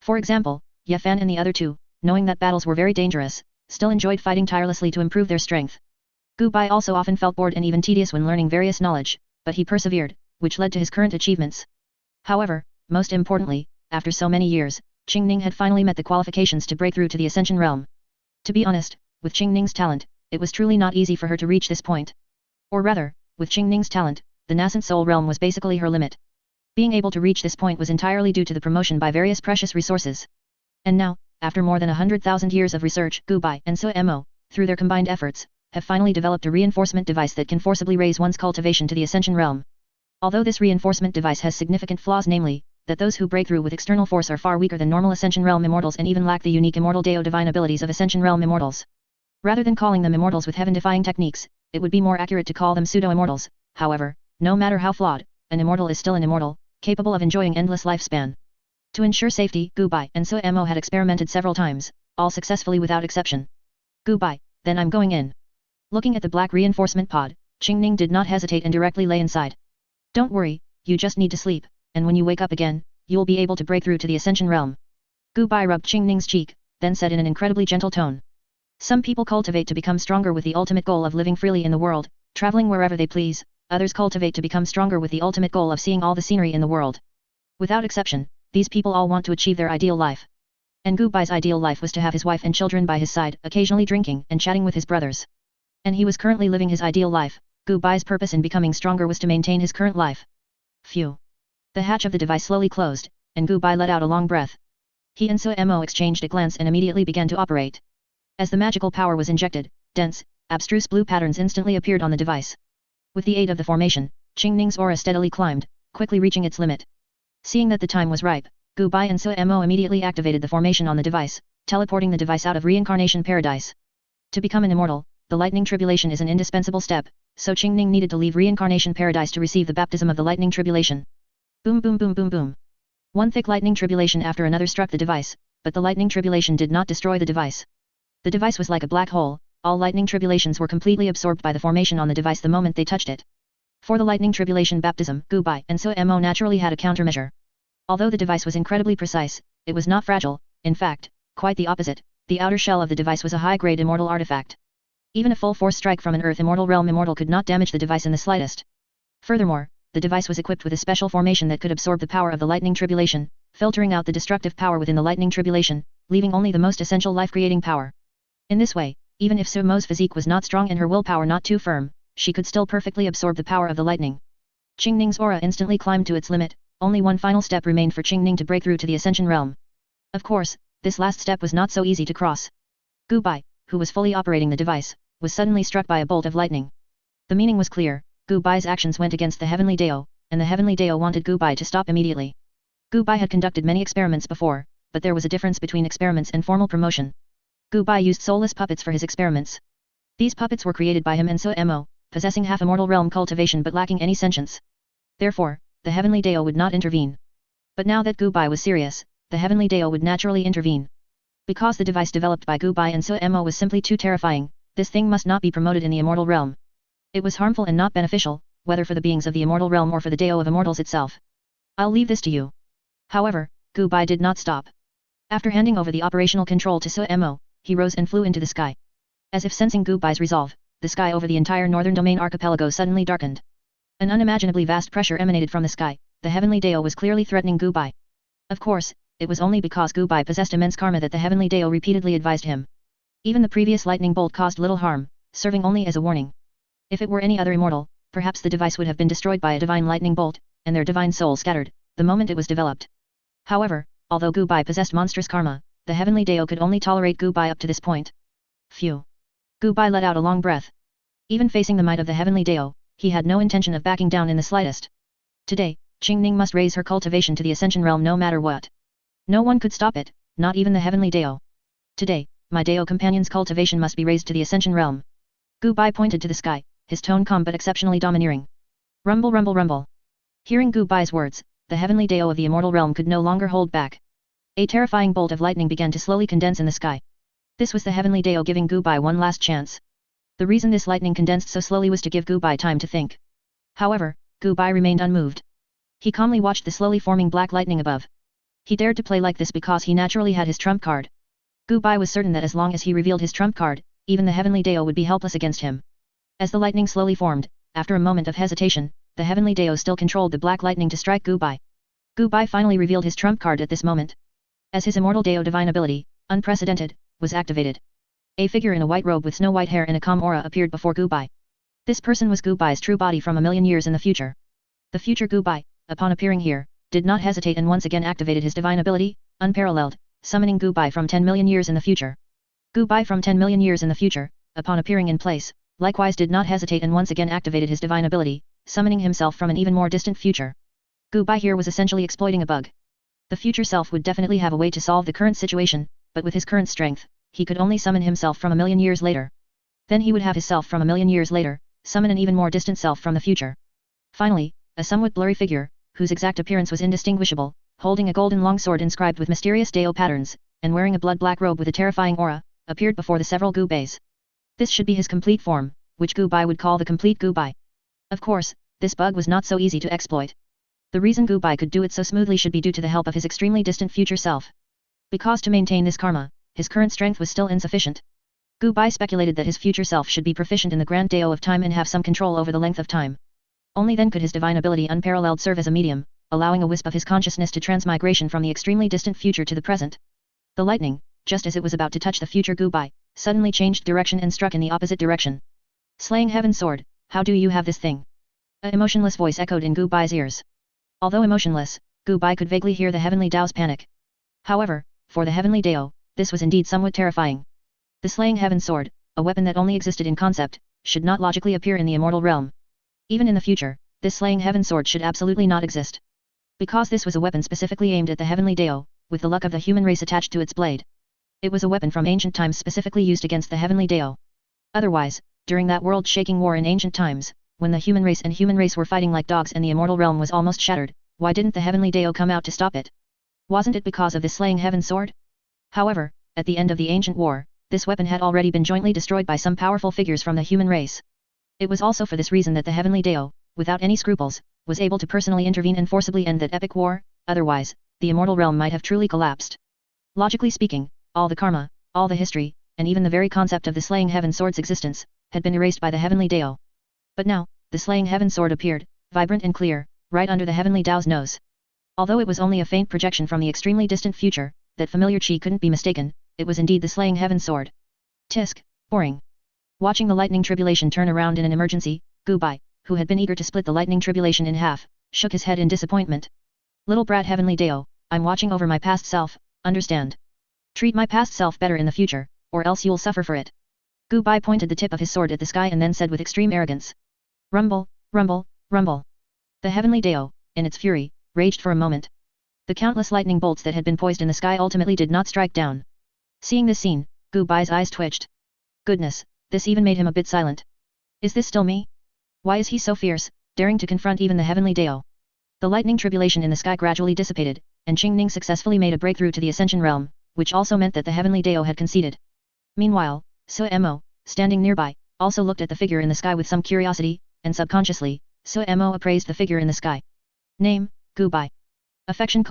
For example, Ye Fan and the other two, knowing that battles were very dangerous, still enjoyed fighting tirelessly to improve their strength. Gu Bai also often felt bored and even tedious when learning various knowledge, but he persevered, which led to his current achievements. However, most importantly, after so many years, Xing had finally met the qualifications to break through to the Ascension Realm. To be honest, with Xing talent, it was truly not easy for her to reach this point. Or rather, with Xing talent, the Nascent Soul Realm was basically her limit. Being able to reach this point was entirely due to the promotion by various precious resources. And now, after more than 100,000 years of research, Gu Bai and So Mo, through their combined efforts, have finally developed a reinforcement device that can forcibly raise one's cultivation to the Ascension Realm. Although this reinforcement device has significant flaws, namely, that those who break through with external force are far weaker than normal Ascension Realm Immortals and even lack the unique Immortal Dao divine abilities of Ascension Realm Immortals. Rather than calling them Immortals with heaven-defying techniques, it would be more accurate to call them pseudo-immortals. However, no matter how flawed, an immortal is still an immortal, capable of enjoying endless lifespan. To ensure safety, Gubai and Mo had experimented several times, all successfully without exception. Gubai, then I'm going in. Looking at the black reinforcement pod, Xing did not hesitate and directly lay inside. Don't worry, you just need to sleep, and when you wake up again, you'll be able to break through to the Ascension Realm. Gubai rubbed Xing's cheek, then said in an incredibly gentle tone. Some people cultivate to become stronger with the ultimate goal of living freely in the world, traveling wherever they please, others cultivate to become stronger with the ultimate goal of seeing all the scenery in the world. Without exception, these people all want to achieve their ideal life. And Gubai's ideal life was to have his wife and children by his side, occasionally drinking and chatting with his brothers. And he was currently living his ideal life. Gubai's purpose in becoming stronger was to maintain his current life. Phew. The hatch of the device slowly closed, and Gubai let out a long breath. He and Mo exchanged a glance and immediately began to operate. As the magical power was injected, dense, abstruse blue patterns instantly appeared on the device. With the aid of the formation, Xing's aura steadily climbed, quickly reaching its limit. Seeing that the time was ripe, Gubai and Mo immediately activated the formation on the device, teleporting the device out of reincarnation paradise. To become an immortal, the lightning tribulation is an indispensable step, so Xing needed to leave reincarnation paradise to receive the baptism of the lightning tribulation. Boom boom boom boom boom. One thick lightning tribulation after another struck the device, but the lightning tribulation did not destroy the device. The device was like a black hole, all lightning tribulations were completely absorbed by the formation on the device the moment they touched it. For the lightning tribulation baptism, Gubai and Mo naturally had a countermeasure. Although the device was incredibly precise, it was not fragile, in fact, quite the opposite, the outer shell of the device was a high-grade immortal artifact. Even a full-force strike from an Earth Immortal Realm immortal could not damage the device in the slightest. Furthermore, the device was equipped with a special formation that could absorb the power of the lightning tribulation, filtering out the destructive power within the lightning tribulation, leaving only the most essential life-creating power. In this way, even if Mo's physique was not strong and her willpower not too firm, she could still perfectly absorb the power of the lightning. Xing's aura instantly climbed to its limit, only one final step remained for Xing to break through to the Ascension Realm. Of course, this last step was not so easy to cross. Gubai, who was fully operating the device, was suddenly struck by a bolt of lightning. The meaning was clear, Gubai's actions went against the Heavenly Dao, and the Heavenly Dao wanted Gubai to stop immediately. Gubai had conducted many experiments before, but there was a difference between experiments and formal promotion. Gubai used soulless puppets for his experiments. These puppets were created by him and Mo, possessing half immortal realm cultivation but lacking any sentience. Therefore, the Heavenly Dao would not intervene. But now that Gubai was serious, the Heavenly Dao would naturally intervene. Because the device developed by Gubai and Mo was simply too terrifying, this thing must not be promoted in the immortal realm. It was harmful and not beneficial, whether for the beings of the immortal realm or for the Dao of immortals itself. I'll leave this to you. However, Gubai did not stop. After handing over the operational control to Mo, he rose and flew into the sky. As if sensing Gubai's resolve, the sky over the entire northern domain archipelago suddenly darkened. An unimaginably vast pressure emanated from the sky, the Heavenly Dao was clearly threatening Gubai. Of course, it was only because Gubai possessed immense karma that the Heavenly Dao repeatedly advised him. Even the previous lightning bolt caused little harm, serving only as a warning. If it were any other immortal, perhaps the device would have been destroyed by a divine lightning bolt, and their divine soul scattered, the moment it was developed. However, although Gubai possessed monstrous karma, the Heavenly Dao could only tolerate Gubai up to this point. Phew. Gubai let out a long breath. Even facing the might of the Heavenly Dao, he had no intention of backing down in the slightest. Today, Xing must raise her cultivation to the Ascension Realm no matter what. No one could stop it, not even the Heavenly Dao. Today, my Dao companion's cultivation must be raised to the Ascension Realm. Gubai pointed to the sky, his tone calm but exceptionally domineering. Rumble rumble rumble. Hearing Gubai's words, the Heavenly Dao of the Immortal Realm could no longer hold back. A terrifying bolt of lightning began to slowly condense in the sky. This was the Heavenly Dao giving Gubai one last chance. The reason this lightning condensed so slowly was to give Gubai time to think. However, Gubai remained unmoved. He calmly watched the slowly forming black lightning above. He dared to play like this because he naturally had his trump card. Gubai was certain that as long as he revealed his trump card, even the Heavenly Dao would be helpless against him. As the lightning slowly formed, after a moment of hesitation, the Heavenly Dao still controlled the black lightning to strike Gubai. Gubai finally revealed his trump card at this moment. As his Immortal Dao divine ability, unprecedented, was activated. A figure in a white robe with snow-white hair and a calm aura appeared before Gubai. This person was Gubai's true body from a million years in the future. The future Gubai, upon appearing here, did not hesitate and once again activated his divine ability, unparalleled, summoning Gubai from 10 million years in the future. Gubai from 10 million years in the future, upon appearing in place, likewise did not hesitate and once again activated his divine ability, summoning himself from an even more distant future. Gubai here was essentially exploiting a bug. The future self would definitely have a way to solve the current situation, but with his current strength, he could only summon himself from a million years later. Then he would have his self from a million years later, summon an even more distant self from the future. Finally, a somewhat blurry figure, whose exact appearance was indistinguishable, holding a golden longsword inscribed with mysterious Dao patterns, and wearing a blood-black robe with a terrifying aura, appeared before the several Gubais. This should be his complete form, which Gubai would call the complete Gubai. Of course, this bug was not so easy to exploit. The reason Gubai could do it so smoothly should be due to the help of his extremely distant future self. Because to maintain this karma, his current strength was still insufficient. Gubai speculated that his future self should be proficient in the grand Dao of time and have some control over the length of time. Only then could his divine ability unparalleled serve as a medium, allowing a wisp of his consciousness to transmigration from the extremely distant future to the present. The lightning, just as it was about to touch the future Gubai, suddenly changed direction and struck in the opposite direction. Slaying Heaven's Sword, how do you have this thing? A emotionless voice echoed in Gubai's ears. Although emotionless, Gubai could vaguely hear the heavenly Dao's panic. However, for the heavenly Dao, this was indeed somewhat terrifying. The Slaying Heaven's Sword, a weapon that only existed in concept, should not logically appear in the immortal realm. Even in the future, this Slaying Heaven's Sword should absolutely not exist. Because this was a weapon specifically aimed at the heavenly Dao, with the luck of the human race attached to its blade. It was a weapon from ancient times specifically used against the heavenly Dao. Otherwise, during that world-shaking war in ancient times, when the human race were fighting like dogs and the immortal realm was almost shattered, why didn't the heavenly Dao come out to stop it? Wasn't it because of this Slaying Heaven's Sword? However, at the end of the ancient war, this weapon had already been jointly destroyed by some powerful figures from the human race. It was also for this reason that the heavenly Dao, without any scruples, was able to personally intervene and forcibly end that epic war, otherwise, the immortal realm might have truly collapsed. Logically speaking, all the karma, all the history, and even the very concept of the Slaying Heaven's Sword's existence, had been erased by the heavenly Dao. But now, the Slaying Heaven's Sword appeared, vibrant and clear, right under the heavenly Dao's nose. Although it was only a faint projection from the extremely distant future, that familiar chi couldn't be mistaken, it was indeed the Slaying Heaven's Sword. Tisk, boring. Watching the lightning tribulation turn around in an emergency, Gubai, who had been eager to split the lightning tribulation in half, shook his head in disappointment. Little brat heavenly Dao, I'm watching over my past self, understand? Treat my past self better in the future, or else you'll suffer for it. Gubai pointed the tip of his sword at the sky and then said with extreme arrogance. Rumble, rumble, rumble. The heavenly Dao, in its fury, raged for a moment. The countless lightning bolts that had been poised in the sky ultimately did not strike down. Seeing this scene, Gubai's eyes twitched. Goodness, this even made him a bit silent. Is this still me? Why is he so fierce, daring to confront even the heavenly Dao? The lightning tribulation in the sky gradually dissipated, and Xing successfully made a breakthrough to the Ascension realm, which also meant that the heavenly Dao had conceded. Meanwhile, Suemo, standing nearby, also looked at the figure in the sky with some curiosity, and subconsciously, Suemo appraised the figure in the sky. Name, Gubai. Affection: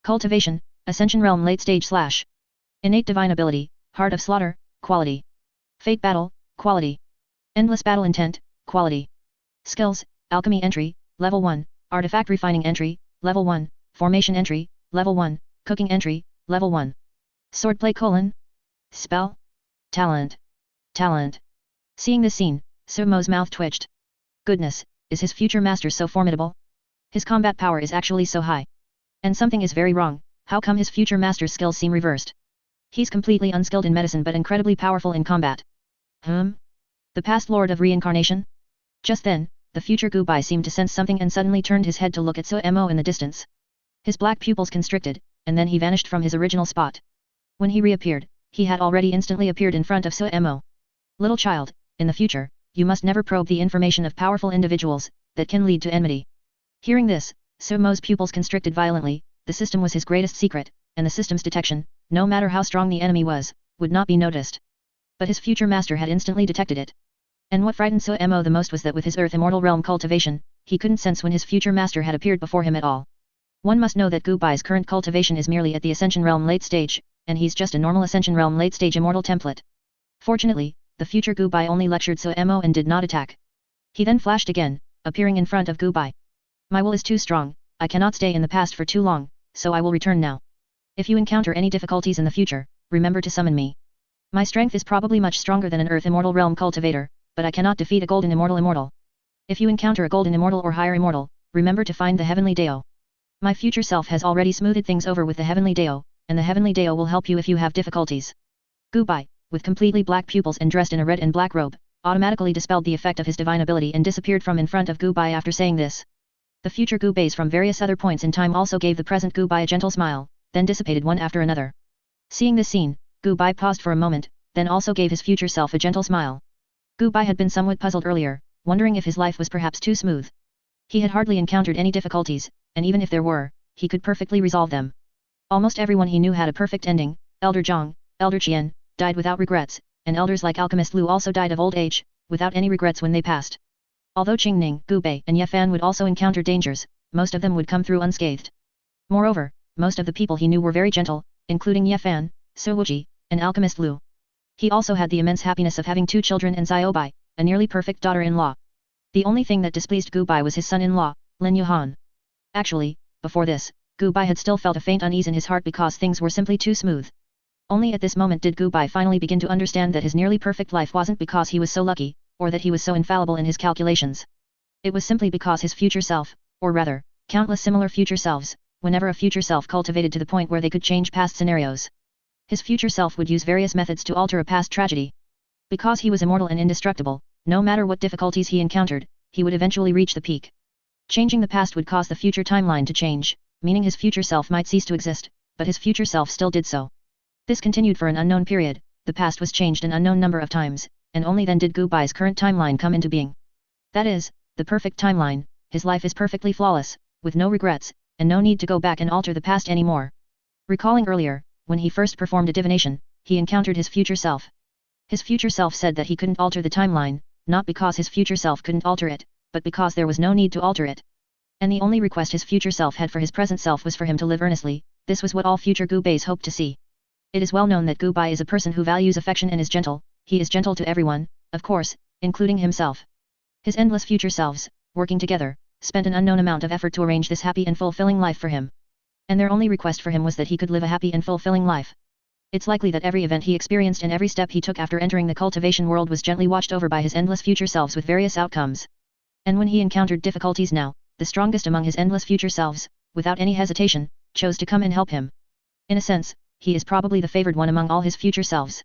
Cultivation, Ascension realm late stage / Innate divine ability, Heart of Slaughter, quality. Fate battle, quality. Endless battle intent, quality. Skills: Alchemy entry, level 1, Artifact refining entry, level 1, Formation entry, level 1, Cooking entry, level 1. Swordplay: Spell? Talent. Seeing this scene, Sumo's mouth twitched. Goodness, is his future master so formidable? His combat power is actually so high. And something is very wrong, how come his future master's skills seem reversed? He's completely unskilled in medicine but incredibly powerful in combat. The past Lord of Reincarnation? Just then, the future Gubai seemed to sense something and suddenly turned his head to look at Suemo in the distance. His black pupils constricted, and then he vanished from his original spot. When he reappeared, he had already instantly appeared in front of Suemo. Little child, in the future, you must never probe the information of powerful individuals, that can lead to enmity. Hearing this, Sumo's pupils constricted violently. The system was his greatest secret, and the system's detection, no matter how strong the enemy was, would not be noticed. But his future master had instantly detected it. And what frightened Suemo the most was that with his Earth Immortal Realm cultivation, he couldn't sense when his future master had appeared before him at all. One must know that Gubai's current cultivation is merely at the Ascension Realm late stage, and he's just a normal Ascension Realm late stage immortal template. Fortunately, the future Gubai only lectured Suemo and did not attack. He then flashed again, appearing in front of Gubai. My will is too strong, I cannot stay in the past for too long, so I will return now. If you encounter any difficulties in the future, remember to summon me. My strength is probably much stronger than an Earth Immortal Realm cultivator, but I cannot defeat a Golden Immortal. If you encounter a Golden Immortal or higher Immortal, remember to find the Heavenly Dao. My future self has already smoothed things over with the Heavenly Dao, and the Heavenly Dao will help you if you have difficulties. Gubai, with completely black pupils and dressed in a red and black robe, automatically dispelled the effect of his divine ability and disappeared from in front of Gubai after saying this. The future Gubais from various other points in time also gave the present Gubai a gentle smile, then dissipated one after another. Seeing this scene, Gubai paused for a moment, then also gave his future self a gentle smile. Gubai had been somewhat puzzled earlier, wondering if his life was perhaps too smooth. He had hardly encountered any difficulties, and even if there were, he could perfectly resolve them. Almost everyone he knew had a perfect ending. Elder Zhang, Elder Qian, died without regrets, and elders like Alchemist Lu also died of old age, without any regrets when they passed. Although Qingning, Gu Bei and Ye Fan would also encounter dangers, most of them would come through unscathed. Moreover, most of the people he knew were very gentle, including Ye Fan, Su Wuji, and Alchemist Lu. He also had the immense happiness of having 2 children and Xiaobai, a nearly perfect daughter-in-law. The only thing that displeased Gu Bai was his son-in-law, Lin Yuhan. Actually, before this, Gu Bai had still felt a faint unease in his heart because things were simply too smooth. Only at this moment did Gu Bai finally begin to understand that his nearly perfect life wasn't because he was so lucky, or that he was so infallible in his calculations. It was simply because his future self, or rather, countless similar future selves, whenever a future self cultivated to the point where they could change past scenarios. His future self would use various methods to alter a past tragedy. Because he was immortal and indestructible, no matter what difficulties he encountered, he would eventually reach the peak. Changing the past would cause the future timeline to change, meaning his future self might cease to exist, but his future self still did so. This continued for an unknown period, the past was changed an unknown number of times, and only then did Gu Bai's current timeline come into being. That is, the perfect timeline. His life is perfectly flawless, with no regrets, and no need to go back and alter the past anymore. Recalling earlier, when he first performed a divination, he encountered his future self. His future self said that he couldn't alter the timeline, not because his future self couldn't alter it, but because there was no need to alter it. And the only request his future self had for his present self was for him to live earnestly. This was what all future Gu Bais hoped to see. It is well known that Gu Bai is a person who values affection and is gentle. He is gentle to everyone, of course, including himself. His endless future selves, working together, spent an unknown amount of effort to arrange this happy and fulfilling life for him. And their only request for him was that he could live a happy and fulfilling life. It's likely that every event he experienced and every step he took after entering the cultivation world was gently watched over by his endless future selves with various outcomes. And when he encountered difficulties now, the strongest among his endless future selves, without any hesitation, chose to come and help him. In a sense, he is probably the favored one among all his future selves.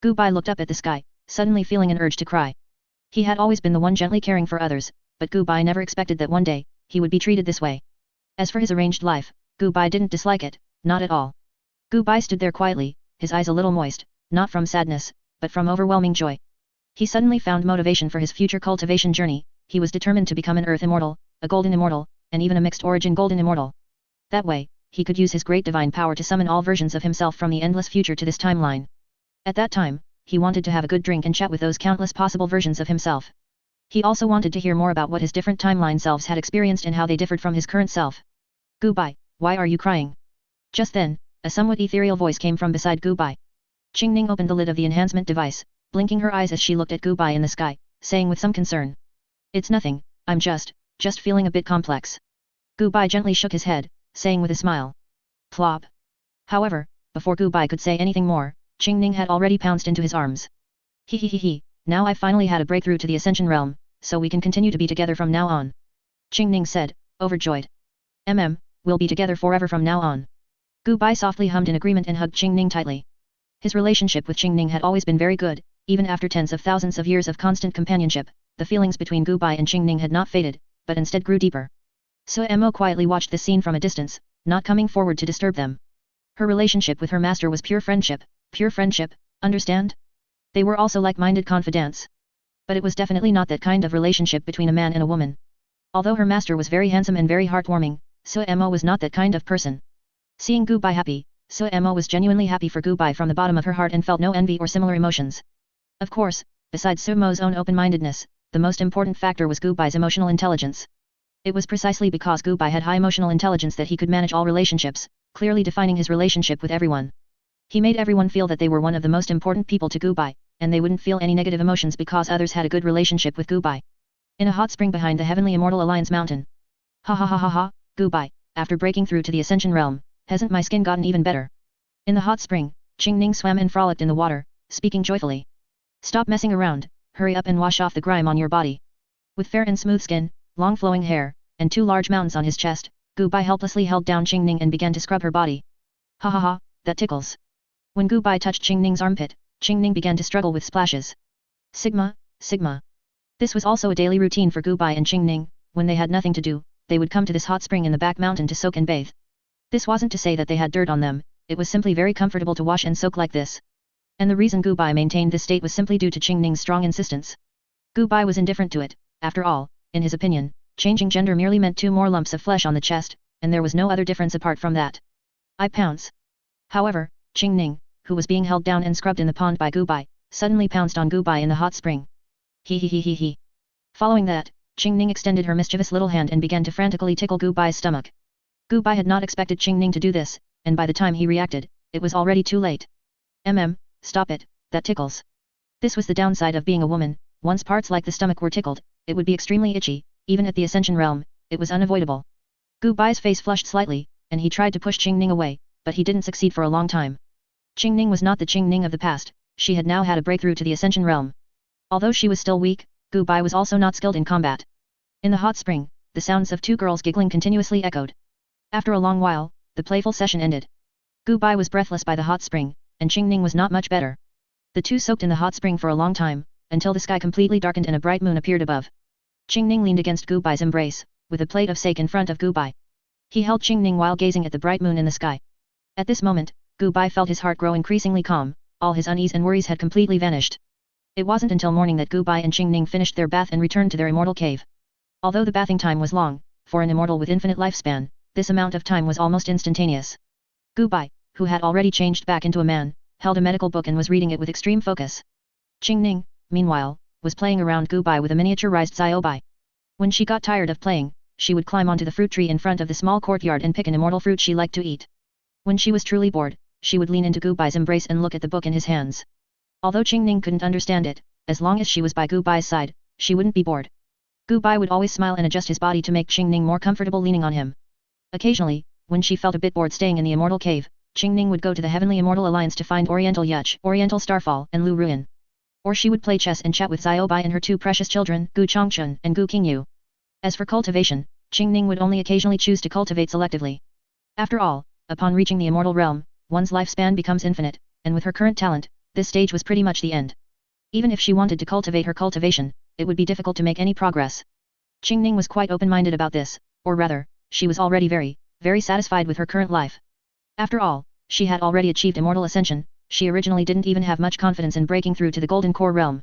Gu Bai looked up at the sky, suddenly feeling an urge to cry. He had always been the one gently caring for others, but Gu Bai never expected that one day, he would be treated this way. As for his arranged life, Gu Bai didn't dislike it, not at all. Gu Bai stood there quietly, his eyes a little moist, not from sadness, but from overwhelming joy. He suddenly found motivation for his future cultivation journey. He was determined to become an Earth Immortal, a Golden Immortal, and even a mixed origin Golden Immortal. That way, he could use his great divine power to summon all versions of himself from the endless future to this timeline. At that time, he wanted to have a good drink and chat with those countless possible versions of himself. He also wanted to hear more about what his different timeline selves had experienced and how they differed from his current self. Gu Bai, why are you crying? Just then, a somewhat ethereal voice came from beside Gu Bai. Qingning opened the lid of the enhancement device, blinking her eyes as she looked at Gu Bai in the sky, saying with some concern. It's nothing, I'm just feeling a bit complex. Gu Bai gently shook his head, saying with a smile. Plop. However, before Gu Bai could say anything more, Qingning had already pounced into his arms. He, now I finally had a breakthrough to the Ascension realm, so we can continue to be together from now on. Qingning said, overjoyed. We'll be together forever from now on. Gu Bai softly hummed in agreement and hugged Qingning tightly. His relationship with Qingning had always been very good, even after tens of thousands of years of constant companionship. The feelings between Gu Bai and Qingning had not faded, but instead grew deeper. Su Mo quietly watched the scene from a distance, not coming forward to disturb them. Her relationship with her master was pure friendship, understand? They were also like-minded confidants. But it was definitely not that kind of relationship between a man and a woman. Although her master was very handsome and very heartwarming, Su Mo was not that kind of person. Seeing Gu Bai happy, Su Mo was genuinely happy for Gu Bai from the bottom of her heart and felt no envy or similar emotions. Of course, besides Su Mo's own open-mindedness, the most important factor was Gu Bai's emotional intelligence. It was precisely because Gu Bai had high emotional intelligence that he could manage all relationships, clearly defining his relationship with everyone. He made everyone feel that they were one of the most important people to Gu Bai, and they wouldn't feel any negative emotions because others had a good relationship with Gu Bai. In a hot spring behind the Heavenly Immortal Alliance mountain. Ha, Gu Bai, after breaking through to the Ascension realm, hasn't my skin gotten even better? In the hot spring, Qingning swam and frolicked in the water, speaking joyfully. Stop messing around, hurry up and wash off the grime on your body. With fair and smooth skin, long flowing hair, and 2 large mountains on his chest, Gu Bai helplessly held down Qingning and began to scrub her body. Ha, that tickles. When Gu Bai touched Qingning's armpit, Qingning began to struggle with splashes. Sigma. This was also a daily routine for Gu Bai and Qingning. When they had nothing to do, they would come to this hot spring in the back mountain to soak and bathe. This wasn't to say that they had dirt on them, it was simply very comfortable to wash and soak like this. And the reason Gu Bai maintained this state was simply due to Qingning's strong insistence. Gu Bai was indifferent to it. After all, in his opinion, Changing gender merely meant 2 more lumps of flesh on the chest, and there was no other difference apart from that. I pounce. However, Xing, who was being held down and scrubbed in the pond by Gubai, suddenly pounced on Gubai in the hot spring. He. Following that, Xing extended her mischievous little hand and began to frantically tickle Gubai's stomach. Gubai had not expected Xing to do this, and by the time he reacted, it was already too late. Stop it, that tickles. This was the downside of being a woman. Once parts like the stomach were tickled, it would be extremely itchy. Even at the Ascension realm, it was unavoidable. Gubai's face flushed slightly, and he tried to push Xing away, but he didn't succeed for a long time. Xing was not the Xing of the past, she had now had a breakthrough to the Ascension realm. Although she was still weak, Gubai was also not skilled in combat. In the hot spring, the sounds of 2 girls giggling continuously echoed. After a long while, the playful session ended. Gubai was breathless by the hot spring, and Xing was not much better. The two soaked in the hot spring for a long time, until the sky completely darkened and a bright moon appeared above. Xing leaned against Gubai's embrace, with a plate of sake in front of Gubai. He held Xing while gazing at the bright moon in the sky. At this moment, Gubai felt his heart grow increasingly calm, all his unease and worries had completely vanished. It wasn't until morning that Gubai and Xing finished their bath and returned to their immortal cave. Although the bathing time was long, for an immortal with infinite lifespan, this amount of time was almost instantaneous. Gubai, who had already changed back into a man, held a medical book and was reading it with extreme focus. Xing, meanwhile, was playing around Gubai with a miniaturized Xiaobai. When she got tired of playing, she would climb onto the fruit tree in front of the small courtyard and pick an immortal fruit she liked to eat. When she was truly bored, she would lean into Gubai's embrace and look at the book in his hands. Although Xing couldn't understand it, as long as she was by Gubai's side, she wouldn't be bored. Gubai would always smile and adjust his body to make Xing more comfortable leaning on him. Occasionally, when she felt a bit bored staying in the immortal cave, Xing would go to the Heavenly Immortal Alliance to find Oriental Yuch, Oriental Starfall, and Lu Ruin. Or she would play chess and chat with Xiaobai and her 2 precious children, Gu Chongchun and Gu Qingyu. As for cultivation, Xing would only occasionally choose to cultivate selectively. After all, upon reaching the immortal realm, one's lifespan becomes infinite, and with her current talent, this stage was pretty much the end. Even if she wanted to cultivate her cultivation, it would be difficult to make any progress. Xing was quite open-minded about this, or rather, she was already very satisfied with her current life. After all, she had already achieved immortal ascension, she originally didn't even have much confidence in breaking through to the Golden Core realm.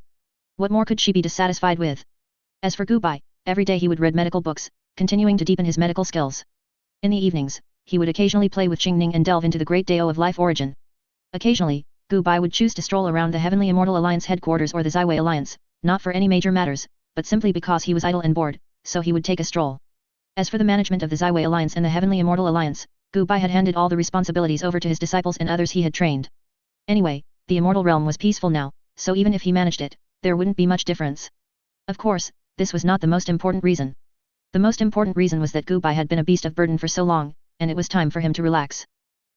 What more could she be dissatisfied with? As for Gubai, every day he would read medical books, continuing to deepen his medical skills. In the evenings, he would occasionally play with Xing and delve into the great Dao of life origin. Occasionally, Gubai would choose to stroll around the Heavenly Immortal Alliance headquarters or the Zaiwei Alliance, not for any major matters, but simply because he was idle and bored, so he would take a stroll. As for the management of the Zaiwei Alliance and the Heavenly Immortal Alliance, Gubai had handed all the responsibilities over to his disciples and others he had trained. Anyway, the immortal realm was peaceful now, so even if he managed it, there wouldn't be much difference. Of course, this was not the most important reason. The most important reason was that Gubai had been a beast of burden for so long, and it was time for him to relax.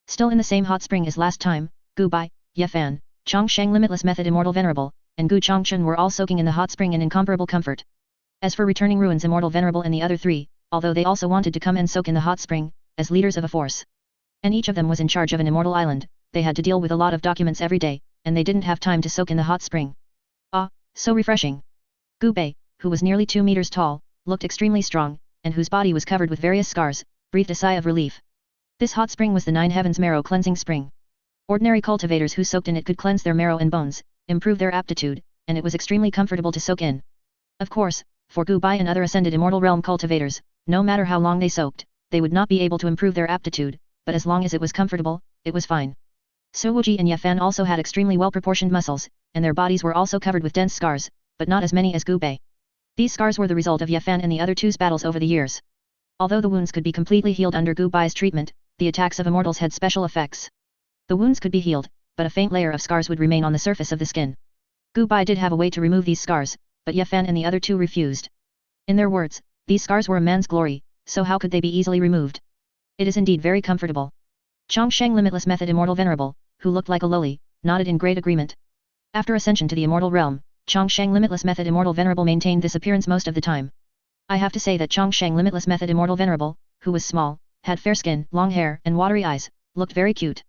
Still in the same hot spring as last time, Gubai, Yefan, Chongsheng Limitless Method Immortal Venerable, and Gu Chongchun were all soaking in the hot spring in incomparable comfort. As for Returning Ruins Immortal Venerable and the other 3, although they also wanted to come and soak in the hot spring, as leaders of a force, and each of them was in charge of an immortal island, they had to deal with a lot of documents every day, and they didn't have time to soak in the hot spring. Ah, so refreshing. Gubai, who was nearly 2 meters tall, looked extremely strong, and whose body was covered with various scars, breathed a sigh of relief. This hot spring was the 9 Heavens Marrow Cleansing Spring. Ordinary cultivators who soaked in it could cleanse their marrow and bones, improve their aptitude, and it was extremely comfortable to soak in. Of course, for Gubai and other ascended immortal realm cultivators, no matter how long they soaked, they would not be able to improve their aptitude, but as long as it was comfortable, it was fine. Suwuji and Yefan also had extremely well-proportioned muscles, and their bodies were also covered with dense scars, but not as many as Gubai. These scars were the result of Yefan and the other two's battles over the years. Although the wounds could be completely healed under Gubai's treatment, the attacks of immortals had special effects. The wounds could be healed, but a faint layer of scars would remain on the surface of the skin. Gubai did have a way to remove these scars, but Yefan and the other 2 refused. In their words, these scars were a man's glory, so how could they be easily removed? It is indeed very comfortable. Chongsheng Limitless Method Immortal Venerable, who looked like a lily, nodded in great agreement. After ascension to the immortal realm, Chongsheng Limitless Method Immortal Venerable maintained this appearance most of the time. I have to say that Chongsheng Limitless Method Immortal Venerable, who was small, had fair skin, long hair, and watery eyes, looked very cute.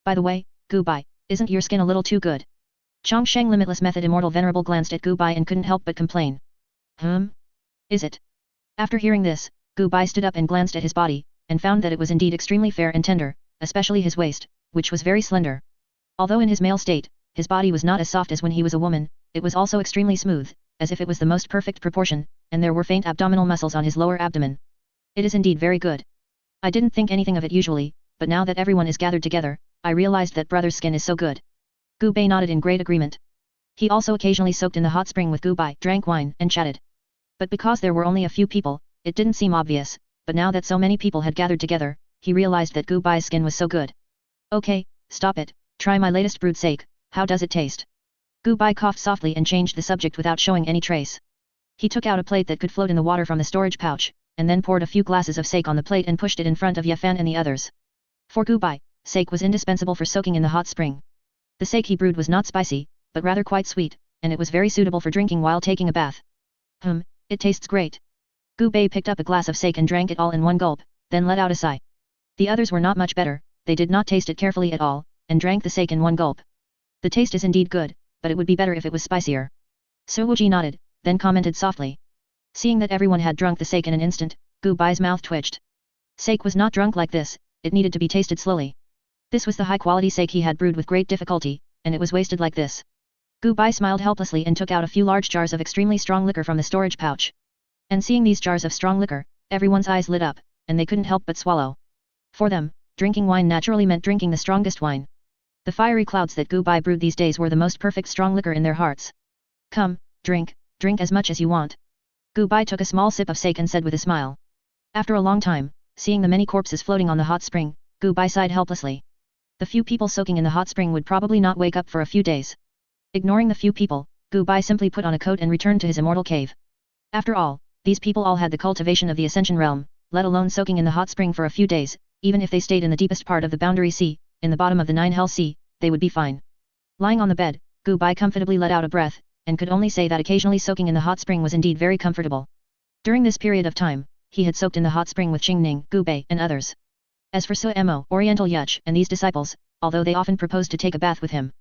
By the way, Gubai, isn't your skin a little too good? Chongsheng Limitless Method Immortal Venerable glanced at Gubai and couldn't help but complain. Is it? After hearing this, Gubai stood up and glanced at his body, and found that it was indeed extremely fair and tender, especially his waist, which was very slender. Although in his male state, his body was not as soft as when he was a woman, it was also extremely smooth, as if it was the most perfect proportion, and there were faint abdominal muscles on his lower abdomen. It is indeed very good. I didn't think anything of it usually, but now that everyone is gathered together, I realized that brother's skin is so good. Gu Bei nodded in great agreement. He also occasionally soaked in the hot spring with Gu Bai, drank wine, and chatted. But because there were only a few people, it didn't seem obvious, but now that so many people had gathered together, he realized that Gu Bai's skin was so good. Okay, stop it, try my latest brewed sake, how does it taste? Gu Bai coughed softly and changed the subject without showing any trace. He took out a plate that could float in the water from the storage pouch, and then poured a few glasses of sake on the plate and pushed it in front of Yafan and the others. For Gu Bai, sake was indispensable for soaking in the hot spring. The sake he brewed was not spicy, but rather quite sweet, and it was very suitable for drinking while taking a bath. It tastes great. Gu Bei picked up a glass of sake and drank it all in one gulp, then let out a sigh. The others were not much better, they did not taste it carefully at all, and drank the sake in one gulp. The taste is indeed good, but it would be better if it was spicier. Su Wuji nodded, then commented softly. Seeing that everyone had drunk the sake in an instant, Gu Bai's mouth twitched. Sake was not drunk like this, it needed to be tasted slowly. This was the high-quality sake he had brewed with great difficulty, and it was wasted like this. Gu Bai smiled helplessly and took out a few large jars of extremely strong liquor from the storage pouch. And seeing these jars of strong liquor, everyone's eyes lit up, and they couldn't help but swallow. For them, drinking wine naturally meant drinking the strongest wine. The fiery clouds that Gu Bai brewed these days were the most perfect strong liquor in their hearts. Come, drink as much as you want. Gu Bai took a small sip of sake and said with a smile. After a long time, seeing the many corpses floating on the hot spring, Gu Bai sighed helplessly. The few people soaking in the hot spring would probably not wake up for a few days. Ignoring the few people, Gu Bai simply put on a coat and returned to his immortal cave. After all, these people all had the cultivation of the Ascension realm, let alone soaking in the hot spring for a few days, even if they stayed in the deepest part of the Boundary Sea, in the bottom of the Nine Hell Sea, they would be fine. Lying on the bed, Gu Bai comfortably let out a breath, and could only say that occasionally soaking in the hot spring was indeed very comfortable. During this period of time, he had soaked in the hot spring with Xing Ning, Gu Bei, and others. As for Su Mo, Oriental Yuch, and these disciples, although they often proposed to take a bath with him.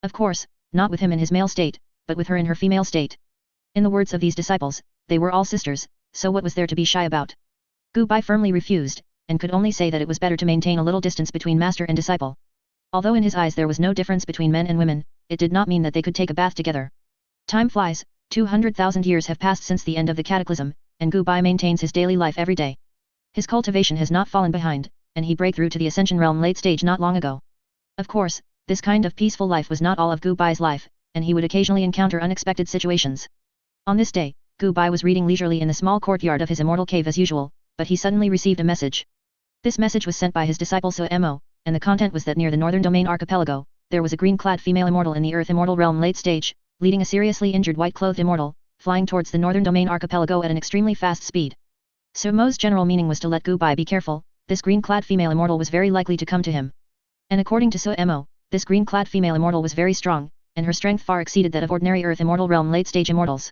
Of course, not with him in his male state, but with her in her female state. In the words of these disciples, they were all sisters, so what was there to be shy about? Gu Bai firmly refused, and could only say that it was better to maintain a little distance between master and disciple. Although in his eyes there was no difference between men and women, it did not mean that they could take a bath together. Time flies, 200,000 years have passed since the end of the cataclysm, and Gu Bai maintains his daily life every day. His cultivation has not fallen behind, and he break through to the Ascension realm late stage not long ago. Of course, this kind of peaceful life was not all of Gu Bai's life, and he would occasionally encounter unexpected situations. On this day, Gu Bai was reading leisurely in the small courtyard of his immortal cave as usual, but he suddenly received a message. This message was sent by his disciple Su Mo, and the content was that near the northern domain archipelago, there was a green-clad female immortal in the Earth immortal realm late stage, leading a seriously injured white-clothed immortal, flying towards the northern domain archipelago at an extremely fast speed. Su Mo's general meaning was to let Gu Bai be careful, this green-clad female immortal was very likely to come to him. And according to Su Mo, this green-clad female immortal was very strong, and her strength far exceeded that of ordinary Earth immortal realm late-stage immortals.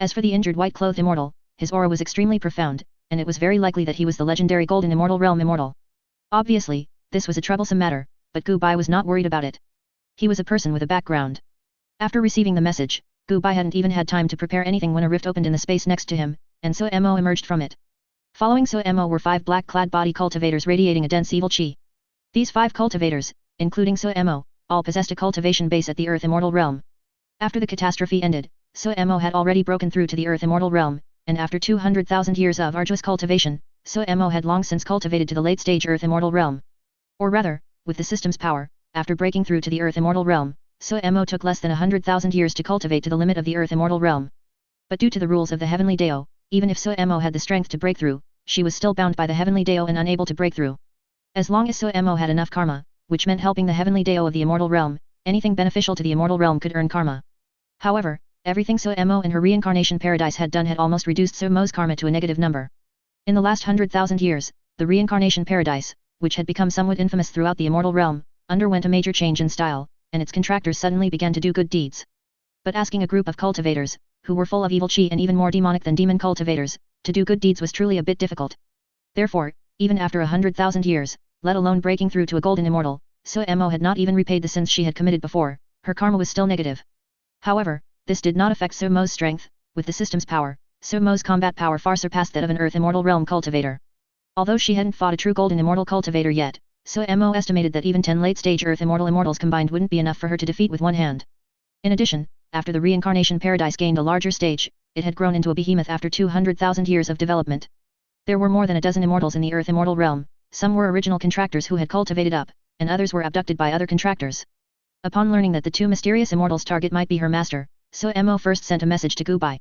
As for the injured white-clothed immortal, his aura was extremely profound, and it was very likely that he was the legendary golden immortal realm immortal. Obviously, this was a troublesome matter, but Gu Bai was not worried about it. He was a person with a background. After receiving the message, Gu Bai hadn't even had time to prepare anything when a rift opened in the space next to him, and Su Mo emerged from it. Following Su Mo were 5 black-clad body cultivators radiating a dense evil chi. These 5 cultivators, including Su Mo, all possessed a cultivation base at the Earth immortal realm. After the catastrophe ended, Su Mo had already broken through to the Earth immortal realm, and after 200,000 years of arduous cultivation, Su Mo had long since cultivated to the late-stage Earth immortal realm. Or rather, with the system's power, after breaking through to the Earth immortal realm, Su Mo took less than 100,000 years to cultivate to the limit of the Earth immortal realm. But due to the rules of the Heavenly Dao, even if Su Mo had the strength to break through, she was still bound by the Heavenly Dao and unable to break through. As long as Su Mo had enough karma, which meant helping the Heavenly Dao of the immortal realm, anything beneficial to the immortal realm could earn karma. However, everything Su Mo in her reincarnation paradise had done had almost reduced Su Mo's karma to a negative number. In the last 100,000 years, the reincarnation paradise, which had become somewhat infamous throughout the immortal realm, underwent a major change in style, and its contractors suddenly began to do good deeds. But asking a group of cultivators, who were full of evil chi and even more demonic than demon cultivators, to do good deeds was truly a bit difficult. Therefore, even after 100,000 years, let alone breaking through to a golden immortal, Su Mo had not even repaid the sins she had committed before, her karma was still negative. However, this did not affect Su Mo's strength, with the system's power, Su Mo's combat power far surpassed that of an Earth immortal realm cultivator. Although she hadn't fought a true golden immortal cultivator yet, Su Mo estimated that even 10 late-stage Earth immortal immortals combined wouldn't be enough for her to defeat with one hand. In addition, after the reincarnation paradise gained a larger stage, it had grown into a behemoth after 200,000 years of development. There were more than a dozen immortals in the Earth immortal realm, some were original contractors who had cultivated up, and others were abducted by other contractors. Upon learning that the two mysterious immortals' target might be her master, Mo first sent a message to Gubai.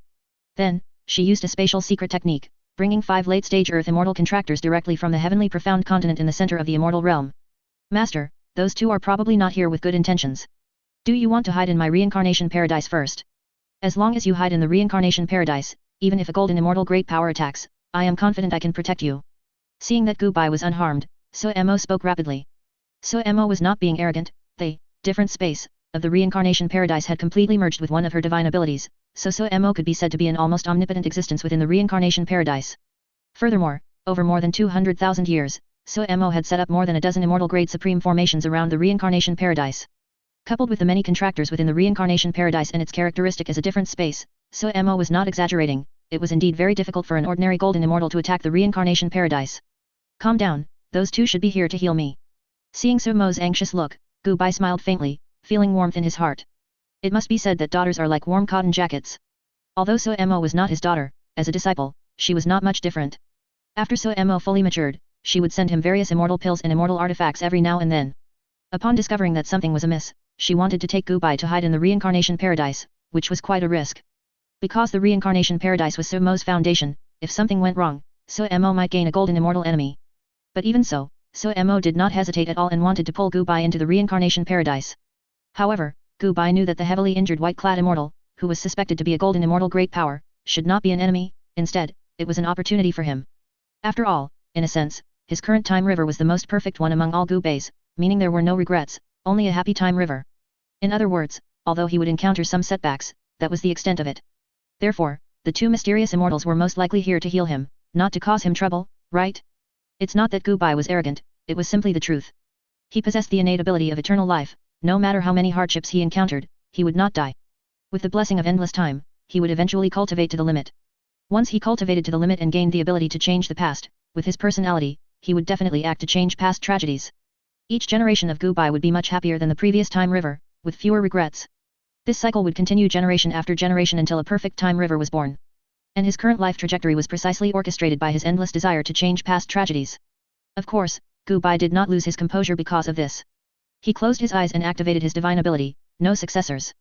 Then, she used a spatial secret technique, bringing 5 late-stage Earth immortal contractors directly from the heavenly profound continent in the center of the immortal realm. Master, those two are probably not here with good intentions. Do you want to hide in my reincarnation paradise first? As long as you hide in the reincarnation paradise, even if a golden immortal great power attacks, I am confident I can protect you. Seeing that Gubai was unharmed, Mo spoke rapidly. Mo was not being arrogant, the different space of the reincarnation paradise had completely merged with one of her divine abilities, so Mo could be said to be an almost omnipotent existence within the reincarnation paradise. Furthermore, over more than 200,000 years, Mo had set up more than a dozen immortal grade supreme formations around the reincarnation paradise. Coupled with the many contractors within the reincarnation paradise and its characteristic as a different space, Mo was not exaggerating, it was indeed very difficult for an ordinary golden immortal to attack the reincarnation paradise. Calm down, those two should be here to heal me. Seeing Mo's anxious look, Gubai smiled faintly, feeling warmth in his heart. It must be said that daughters are like warm cotton jackets. Although Mo was not his daughter, as a disciple, she was not much different. After Mo fully matured, she would send him various immortal pills and immortal artifacts every now and then. Upon discovering that something was amiss, she wanted to take Gubai to hide in the reincarnation paradise, which was quite a risk. Because the reincarnation paradise was Mo's foundation, if something went wrong, Mo might gain a golden immortal enemy. But even so, Mo did not hesitate at all and wanted to pull Gubai into the reincarnation paradise. However, Gubai knew that the heavily injured white-clad immortal, who was suspected to be a golden immortal great power, should not be an enemy, instead, it was an opportunity for him. After all, in a sense, his current time river was the most perfect one among all Gubais, meaning there were no regrets, only a happy time river. In other words, although he would encounter some setbacks, that was the extent of it. Therefore, the two mysterious immortals were most likely here to heal him, not to cause him trouble, right? It's not that Gubai was arrogant, it was simply the truth. He possessed the innate ability of eternal life, no matter how many hardships he encountered, he would not die. With the blessing of endless time, he would eventually cultivate to the limit. Once he cultivated to the limit and gained the ability to change the past, with his personality, he would definitely act to change past tragedies. Each generation of Gubai would be much happier than the previous time river, with fewer regrets. This cycle would continue generation after generation until a perfect time river was born. And his current life trajectory was precisely orchestrated by his endless desire to change past tragedies. Of course, Gubai did not lose his composure because of this. He closed his eyes and activated his divine ability, no successors.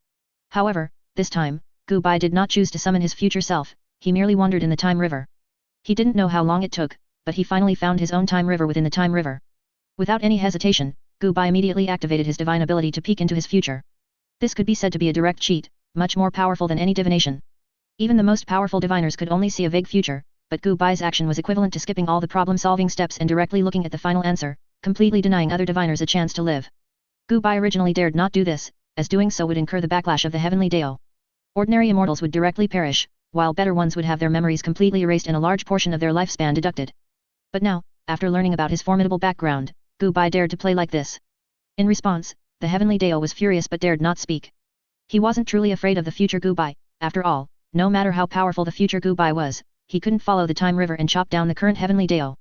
However, this time, Gubai did not choose to summon his future self, he merely wandered in the time river. He didn't know how long it took, but he finally found his own time river within the time river. Without any hesitation, Gubai immediately activated his divine ability to peek into his future. This could be said to be a direct cheat, much more powerful than any divination. Even the most powerful diviners could only see a vague future, but Gubai's action was equivalent to skipping all the problem-solving steps and directly looking at the final answer, completely denying other diviners a chance to live. Gubai originally dared not do this, as doing so would incur the backlash of the heavenly Dao. Ordinary immortals would directly perish, while better ones would have their memories completely erased and a large portion of their lifespan deducted. But now, after learning about his formidable background, Gubai dared to play like this. In response, the heavenly Dao was furious but dared not speak. He wasn't truly afraid of the future Gubai, after all, no matter how powerful the future Gubai was, he couldn't follow the time river and chop down the current heavenly Dao.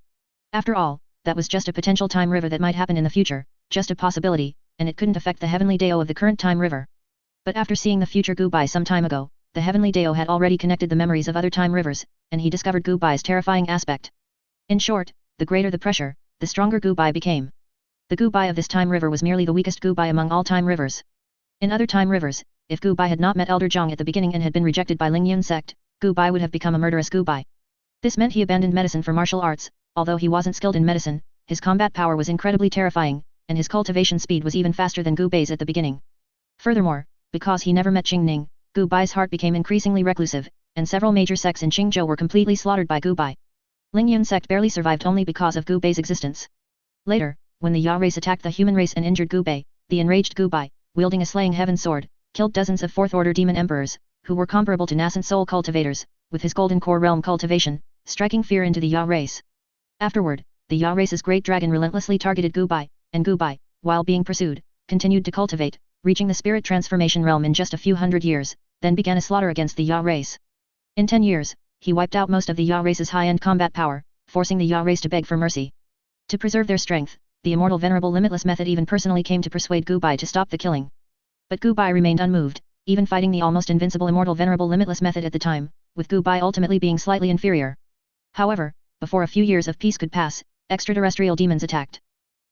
After all, that was just a potential time river that might happen in the future, just a possibility, and it couldn't affect the heavenly Dao of the current time river. But after seeing the future Gubai some time ago, the heavenly Dao had already connected the memories of other time rivers, and he discovered Gubai's terrifying aspect. In short, the greater the pressure, the stronger Gubai became. The Gubai of this time river was merely the weakest Gubai among all time rivers. In other time rivers, if Gubai had not met Elder Zhang at the beginning and had been rejected by Lingyun sect, Gubai would have become a murderous Gubai. This meant he abandoned medicine for martial arts, although he wasn't skilled in medicine, his combat power was incredibly terrifying, and his cultivation speed was even faster than Gubai's at the beginning. Furthermore, because he never met Qingning, Gubai's heart became increasingly reclusive, and several major sects in Qingzhou were completely slaughtered by Gubai. Lingyun sect barely survived only because of Gubai's existence. Later, when the Ya race attacked the human race and injured Gubai, the enraged Gubai, wielding a slaying heaven sword, killed dozens of fourth-order demon emperors, who were comparable to nascent soul cultivators, with his golden core realm cultivation, striking fear into the Ya race. Afterward, the Ya race's great dragon relentlessly targeted Gubai, and Gubai, while being pursued, continued to cultivate, reaching the spirit transformation realm in just a few hundred years, then began a slaughter against the Ya race. In 10 years, he wiped out most of the Ya race's high-end combat power, forcing the Ya race to beg for mercy. To preserve their strength, the immortal venerable limitless method even personally came to persuade Gubai to stop the killing. But Gubai remained unmoved, even fighting the almost invincible Immortal Venerable Limitless method at the time, with Gu Bai ultimately being slightly inferior. However, before a few years of peace could pass, extraterrestrial demons attacked.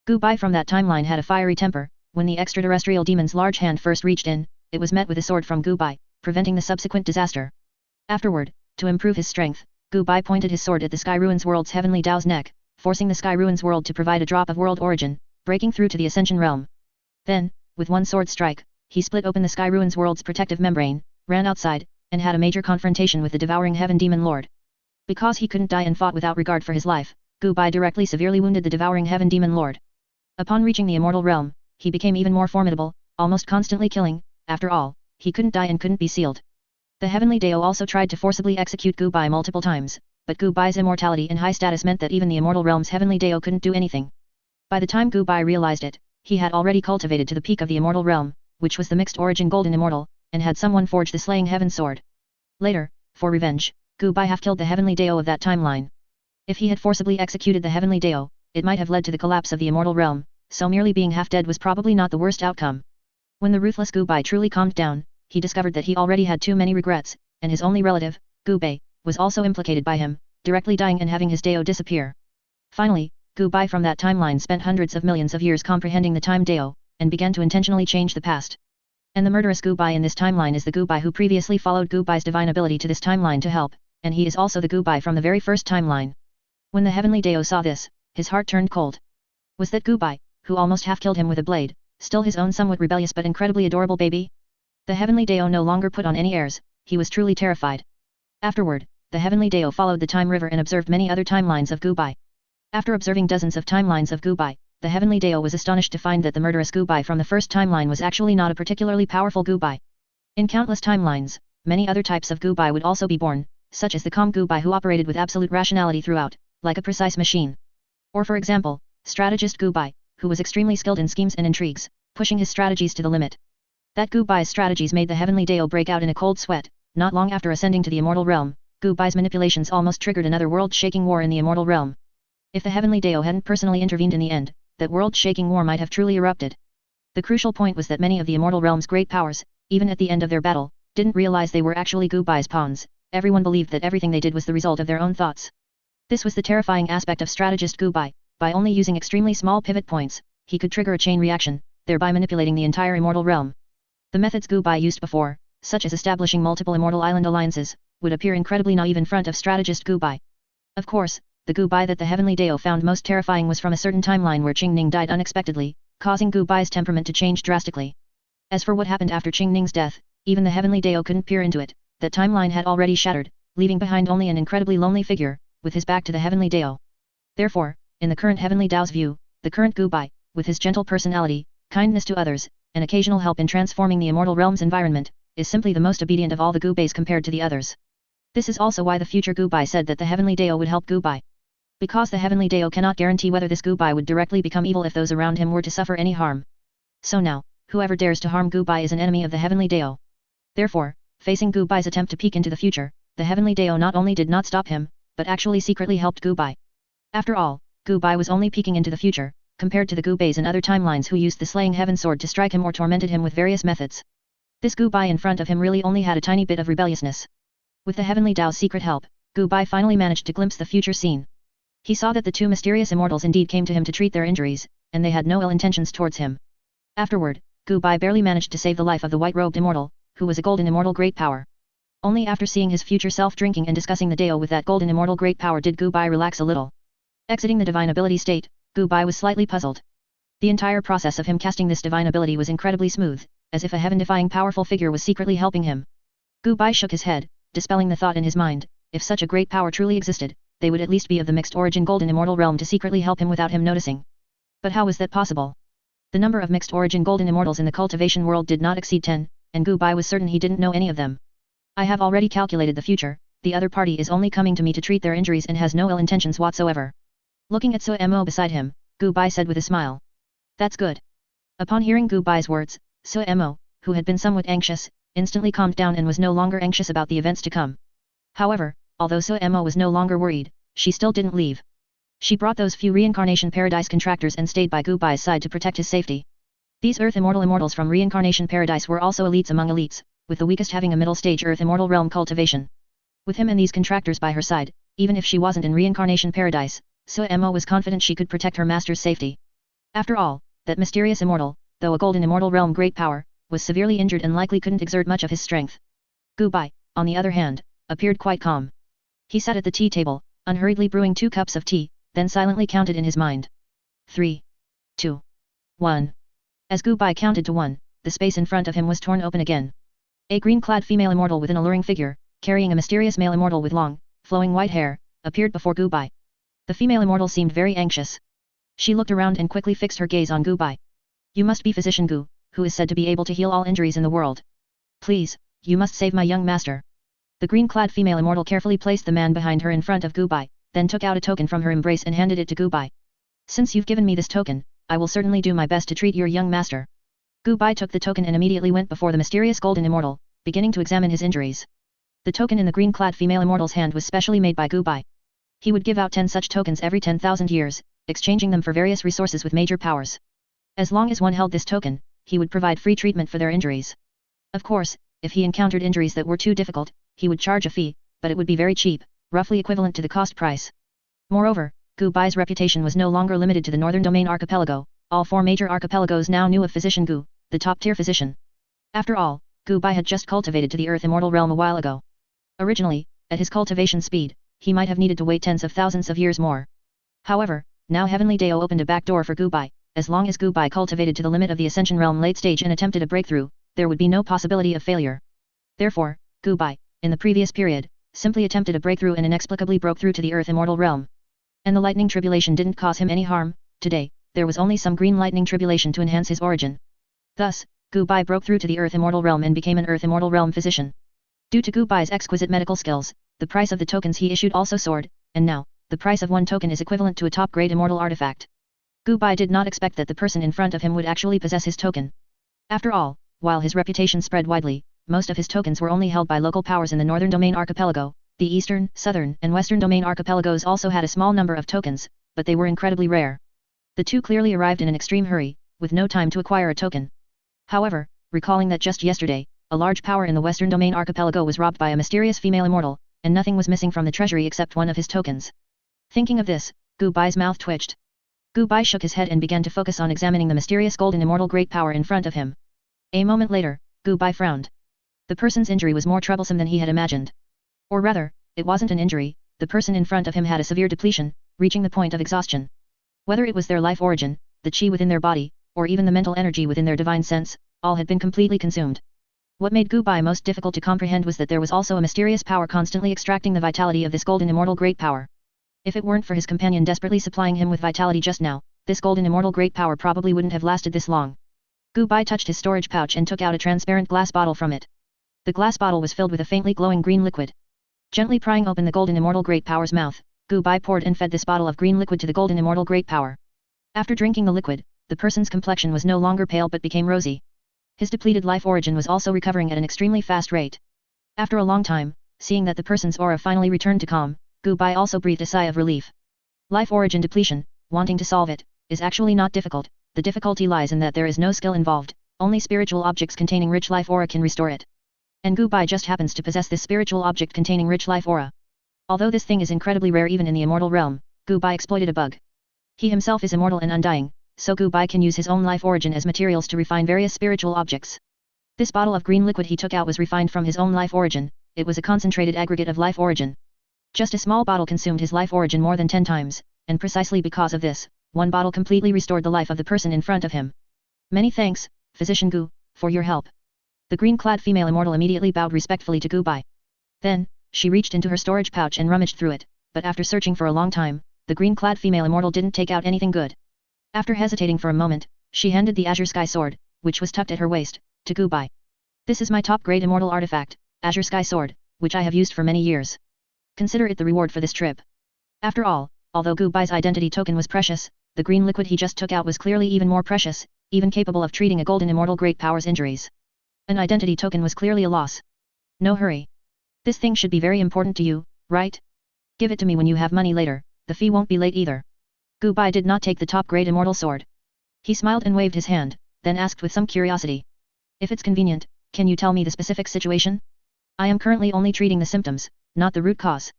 Gu Bai from that timeline had a fiery temper. When the extraterrestrial demon's large hand first reached in, it was met with a sword from Gu Bai, preventing the subsequent disaster. Afterward, to improve his strength, Gu Bai pointed his sword at the Sky Ruins World's Heavenly Dao's neck, forcing the Sky Ruins World to provide a drop of world origin, breaking through to the Ascension Realm. Then, with one sword strike, he split open the Sky Ruins World's protective membrane, ran outside, and had a major confrontation with the Devouring Heaven Demon Lord. Because he couldn't die and fought without regard for his life, Gu Bai directly severely wounded the Devouring Heaven Demon Lord. Upon reaching the Immortal Realm, he became even more formidable, almost constantly killing. After all, he couldn't die and couldn't be sealed. The Heavenly Dao also tried to forcibly execute Gu Bai multiple times, but Gu Bai's immortality and high status meant that even the Immortal Realm's Heavenly Dao couldn't do anything. By the time Gu Bai realized it, he had already cultivated to the peak of the Immortal Realm, which was the mixed origin Golden Immortal, and had someone forge the Slaying Heaven Sword. Later, for revenge, Gu Bai half-killed the Heavenly Dao of that timeline. If he had forcibly executed the Heavenly Dao, it might have led to the collapse of the Immortal Realm, so merely being half-dead was probably not the worst outcome. When the ruthless Gu Bai truly calmed down, he discovered that he already had too many regrets, and his only relative, Gu Bai, was also implicated by him, directly dying and having his Dao disappear. Finally, Gu Bai from that timeline spent hundreds of millions of years comprehending the time Dao, and began to intentionally change the past. And the murderous Gu Bai in this timeline is the Gu Bai who previously followed Gu Bai's divine ability to this timeline to help, and he is also the Gu Bai from the very first timeline. When the Heavenly Dao saw this, his heart turned cold. Was that Gu Bai, who almost half-killed him with a blade, still his own somewhat rebellious but incredibly adorable baby? The Heavenly Dao no longer put on any airs, he was truly terrified. Afterward, the Heavenly Dao followed the Time River and observed many other timelines of Gu Bai. After observing dozens of timelines of Gu Bai, the Heavenly Dao was astonished to find that the murderous Gu Bai from the first timeline was actually not a particularly powerful Gu Bai. In countless timelines, many other types of Gu Bai would also be born, such as the calm Gu Bai who operated with absolute rationality throughout, like a precise machine. Or for example, strategist Gu Bai, who was extremely skilled in schemes and intrigues, pushing his strategies to the limit. That Gu Bai's strategies made the Heavenly Dao break out in a cold sweat. Not long after ascending to the Immortal Realm, Gu Bai's manipulations almost triggered another world-shaking war in the Immortal Realm. If the Heavenly Dao hadn't personally intervened in the end, that world-shaking war might have truly erupted. The crucial point was that many of the Immortal Realm's great powers, even at the end of their battle, didn't realize they were actually Gu Bai's pawns. Everyone believed that everything they did was the result of their own thoughts. This was the terrifying aspect of strategist Gu Bai. By only using extremely small pivot points, he could trigger a chain reaction, thereby manipulating the entire Immortal Realm. The methods Gu Bai used before, such as establishing multiple Immortal Island alliances, would appear incredibly naive in front of strategist Gu Bai. Of course, the Gu Bai that the Heavenly Dao found most terrifying was from a certain timeline where Xing died unexpectedly, causing Gu Bai's temperament to change drastically. As for what happened after Xing's death, even the Heavenly Dao couldn't peer into it. That timeline had already shattered, leaving behind only an incredibly lonely figure, with his back to the Heavenly Dao. Therefore, in the current Heavenly Dao's view, the current Gu Bai, with his gentle personality, kindness to others, and occasional help in transforming the Immortal Realm's environment, is simply the most obedient of all the Gu Bais compared to the others. This is also why the future Gu Bai said that the Heavenly Dao would help Gu Bai. Because the Heavenly Dao cannot guarantee whether this Gu Bai would directly become evil if those around him were to suffer any harm. So now, whoever dares to harm Gu Bai is an enemy of the Heavenly Dao. Therefore, facing Gu Bai's attempt to peek into the future, the Heavenly Dao not only did not stop him, but actually secretly helped Gu Bai. After all, Gu Bai was only peeking into the future, compared to the Gu Bais in other timelines who used the Slaying Heaven Sword to strike him or tormented him with various methods. This Gu Bai in front of him really only had a tiny bit of rebelliousness. With the Heavenly Dao's secret help, Gu Bai finally managed to glimpse the future scene. He saw that the two mysterious immortals indeed came to him to treat their injuries, and they had no ill intentions towards him. Afterward, Gu Bai barely managed to save the life of the white-robed immortal, who was a golden immortal great power. Only after seeing his future self drinking and discussing the Dao with that golden immortal great power did Gu Bai relax a little. Exiting the divine ability state, Gu Bai was slightly puzzled. The entire process of him casting this divine ability was incredibly smooth, as if a heaven-defying powerful figure was secretly helping him. Gu Bai shook his head, dispelling the thought in his mind, if such a great power truly existed, they would at least be of the mixed origin golden immortal realm to secretly help him without him noticing. But how was that possible? The number of mixed origin golden immortals in the cultivation world did not exceed 10, and Gu Bai was certain he didn't know any of them. I have already calculated the future, the other party is only coming to me to treat their injuries and has no ill intentions whatsoever. Looking at Suemo beside him, Gu Bai said with a smile. That's good. Upon hearing Gu Bai's words, Suemo, who had been somewhat anxious, instantly calmed down and was no longer anxious about the events to come. However, although Suemo was no longer worried, she still didn't leave. She brought those few Reincarnation Paradise contractors and stayed by Gu Bai's side to protect his safety. These Earth Immortals from Reincarnation Paradise were also elites among elites, with the weakest having a middle stage Earth Immortal Realm cultivation. With him and these contractors by her side, even if she wasn't in reincarnation paradise, Suemo was confident she could protect her master's safety. After all, that mysterious immortal, though a golden immortal realm great power, was severely injured and likely couldn't exert much of his strength. Gu Bai, on the other hand, appeared quite calm. He sat at the tea table, unhurriedly brewing 2 cups of tea, then silently counted in his mind. 3, 2, 1. As Gu Bai counted to 1, the space in front of him was torn open again. A green-clad female immortal with an alluring figure, carrying a mysterious male immortal with long, flowing white hair, appeared before Gu Bai. The female immortal seemed very anxious. She looked around and quickly fixed her gaze on Gu Bai. You must be physician Gu, who is said to be able to heal all injuries in the world. Please, you must save my young master. The green-clad female immortal carefully placed the man behind her in front of Gu Bai, then took out a token from her embrace and handed it to Gu Bai. Since you've given me this token, I will certainly do my best to treat your young master. Gu Bai took the token and immediately went before the mysterious golden immortal, beginning to examine his injuries. The token in the green-clad female immortal's hand was specially made by Gu Bai. He would give out 10 such tokens every 10,000 years, exchanging them for various resources with major powers. As long as one held this token, he would provide free treatment for their injuries. Of course, if he encountered injuries that were too difficult, he would charge a fee, but it would be very cheap, roughly equivalent to the cost price. Moreover, Gu Bai's reputation was no longer limited to the Northern Domain Archipelago. All 4 major archipelagos now knew of Physician Gu, the top-tier physician. After all, Gu Bai had just cultivated to the Earth Immortal Realm a while ago. Originally, at his cultivation speed, he might have needed to wait tens of thousands of years more. However, now Heavenly Dao opened a back door for Gu Bai. As long as Gu Bai cultivated to the limit of the Ascension Realm late stage and attempted a breakthrough, there would be no possibility of failure. Therefore, Gu Bai, in the previous period, simply attempted a breakthrough and inexplicably broke through to the Earth Immortal Realm. And the lightning tribulation didn't cause him any harm. Today, there was only some green lightning tribulation to enhance his origin. Thus, Gu Bai broke through to the Earth Immortal Realm and became an Earth Immortal Realm physician. Due to Gu Bai's exquisite medical skills, the price of the tokens he issued also soared, and now, the price of 1 token is equivalent to a top-grade immortal artifact. Gu Bai did not expect that the person in front of him would actually possess his token. After all, while his reputation spread widely, most of his tokens were only held by local powers in the Northern Domain Archipelago. The Eastern, Southern, and Western Domain Archipelagos also had a small number of tokens, but they were incredibly rare. The two clearly arrived in an extreme hurry, with no time to acquire a token. However, recalling that just yesterday, a large power in the Western Domain Archipelago was robbed by a mysterious female immortal, and nothing was missing from the treasury except 1 of his tokens. Thinking of this, Gu Bai's mouth twitched. Gu Bai shook his head and began to focus on examining the mysterious golden immortal great power in front of him. A moment later, Gu Bai frowned. The person's injury was more troublesome than he had imagined. Or rather, it wasn't an injury, the person in front of him had a severe depletion, reaching the point of exhaustion. Whether it was their life origin, the chi within their body, or even the mental energy within their divine sense, all had been completely consumed. What made Gu Bai most difficult to comprehend was that there was also a mysterious power constantly extracting the vitality of this golden immortal great power. If it weren't for his companion desperately supplying him with vitality just now, this golden immortal great power probably wouldn't have lasted this long. Gu Bai touched his storage pouch and took out a transparent glass bottle from it. The glass bottle was filled with a faintly glowing green liquid. Gently prying open the golden immortal great power's mouth, Gu Bai poured and fed this bottle of green liquid to the golden immortal great power. After drinking the liquid, the person's complexion was no longer pale but became rosy. His depleted life origin was also recovering at an extremely fast rate. After a long time, seeing that the person's aura finally returned to calm, Gu Bai also breathed a sigh of relief. Life origin depletion, wanting to solve it, is actually not difficult. The difficulty lies in that there is no skill involved, only spiritual objects containing rich life aura can restore it. And Gu Bai just happens to possess this spiritual object containing rich life aura. Although this thing is incredibly rare even in the immortal realm, Gu Bai exploited a bug. He himself is immortal and undying, so Gu Bai can use his own life origin as materials to refine various spiritual objects. This bottle of green liquid he took out was refined from his own life origin. It was a concentrated aggregate of life origin. Just a small bottle consumed his life origin more than 10 times, and precisely because of this, 1 bottle completely restored the life of the person in front of him. Many thanks, Physician Gu, for your help. The green-clad female immortal immediately bowed respectfully to Gu Bai. Then, she reached into her storage pouch and rummaged through it, but after searching for a long time, the green-clad female immortal didn't take out anything good. After hesitating for a moment, she handed the Azure Sky Sword, which was tucked at her waist, to Gu Bai. This is my top-grade immortal artifact, Azure Sky Sword, which I have used for many years. Consider it the reward for this trip. After all, although Gu Bai's identity token was precious, the green liquid he just took out was clearly even more precious, even capable of treating a golden immortal great power's injuries. An identity token was clearly a loss. No hurry. This thing should be very important to you, right? Give it to me when you have money later, the fee won't be late either. Gu Bai did not take the top-grade immortal sword. He smiled and waved his hand, then asked with some curiosity. If it's convenient, can you tell me the specific situation? I am currently only treating the symptoms, not the root cause.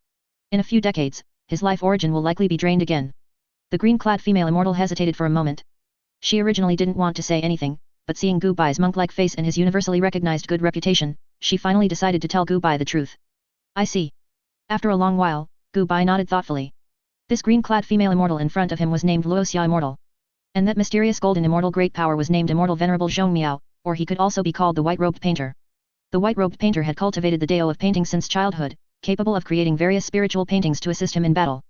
In a few decades, his life origin will likely be drained again. The green-clad female immortal hesitated for a moment. She originally didn't want to say anything, but seeing Gu Bai's monk-like face and his universally recognized good reputation, she finally decided to tell Gu Bai the truth. I see. After a long while, Gu Bai nodded thoughtfully. This green-clad female immortal in front of him was named Luoxia Immortal. And that mysterious golden immortal great power was named Immortal Venerable Zhong Miao, or he could also be called the White-Robed Painter. The White-Robed Painter had cultivated the Dao of painting since childhood, capable of creating various spiritual paintings to assist him in battle.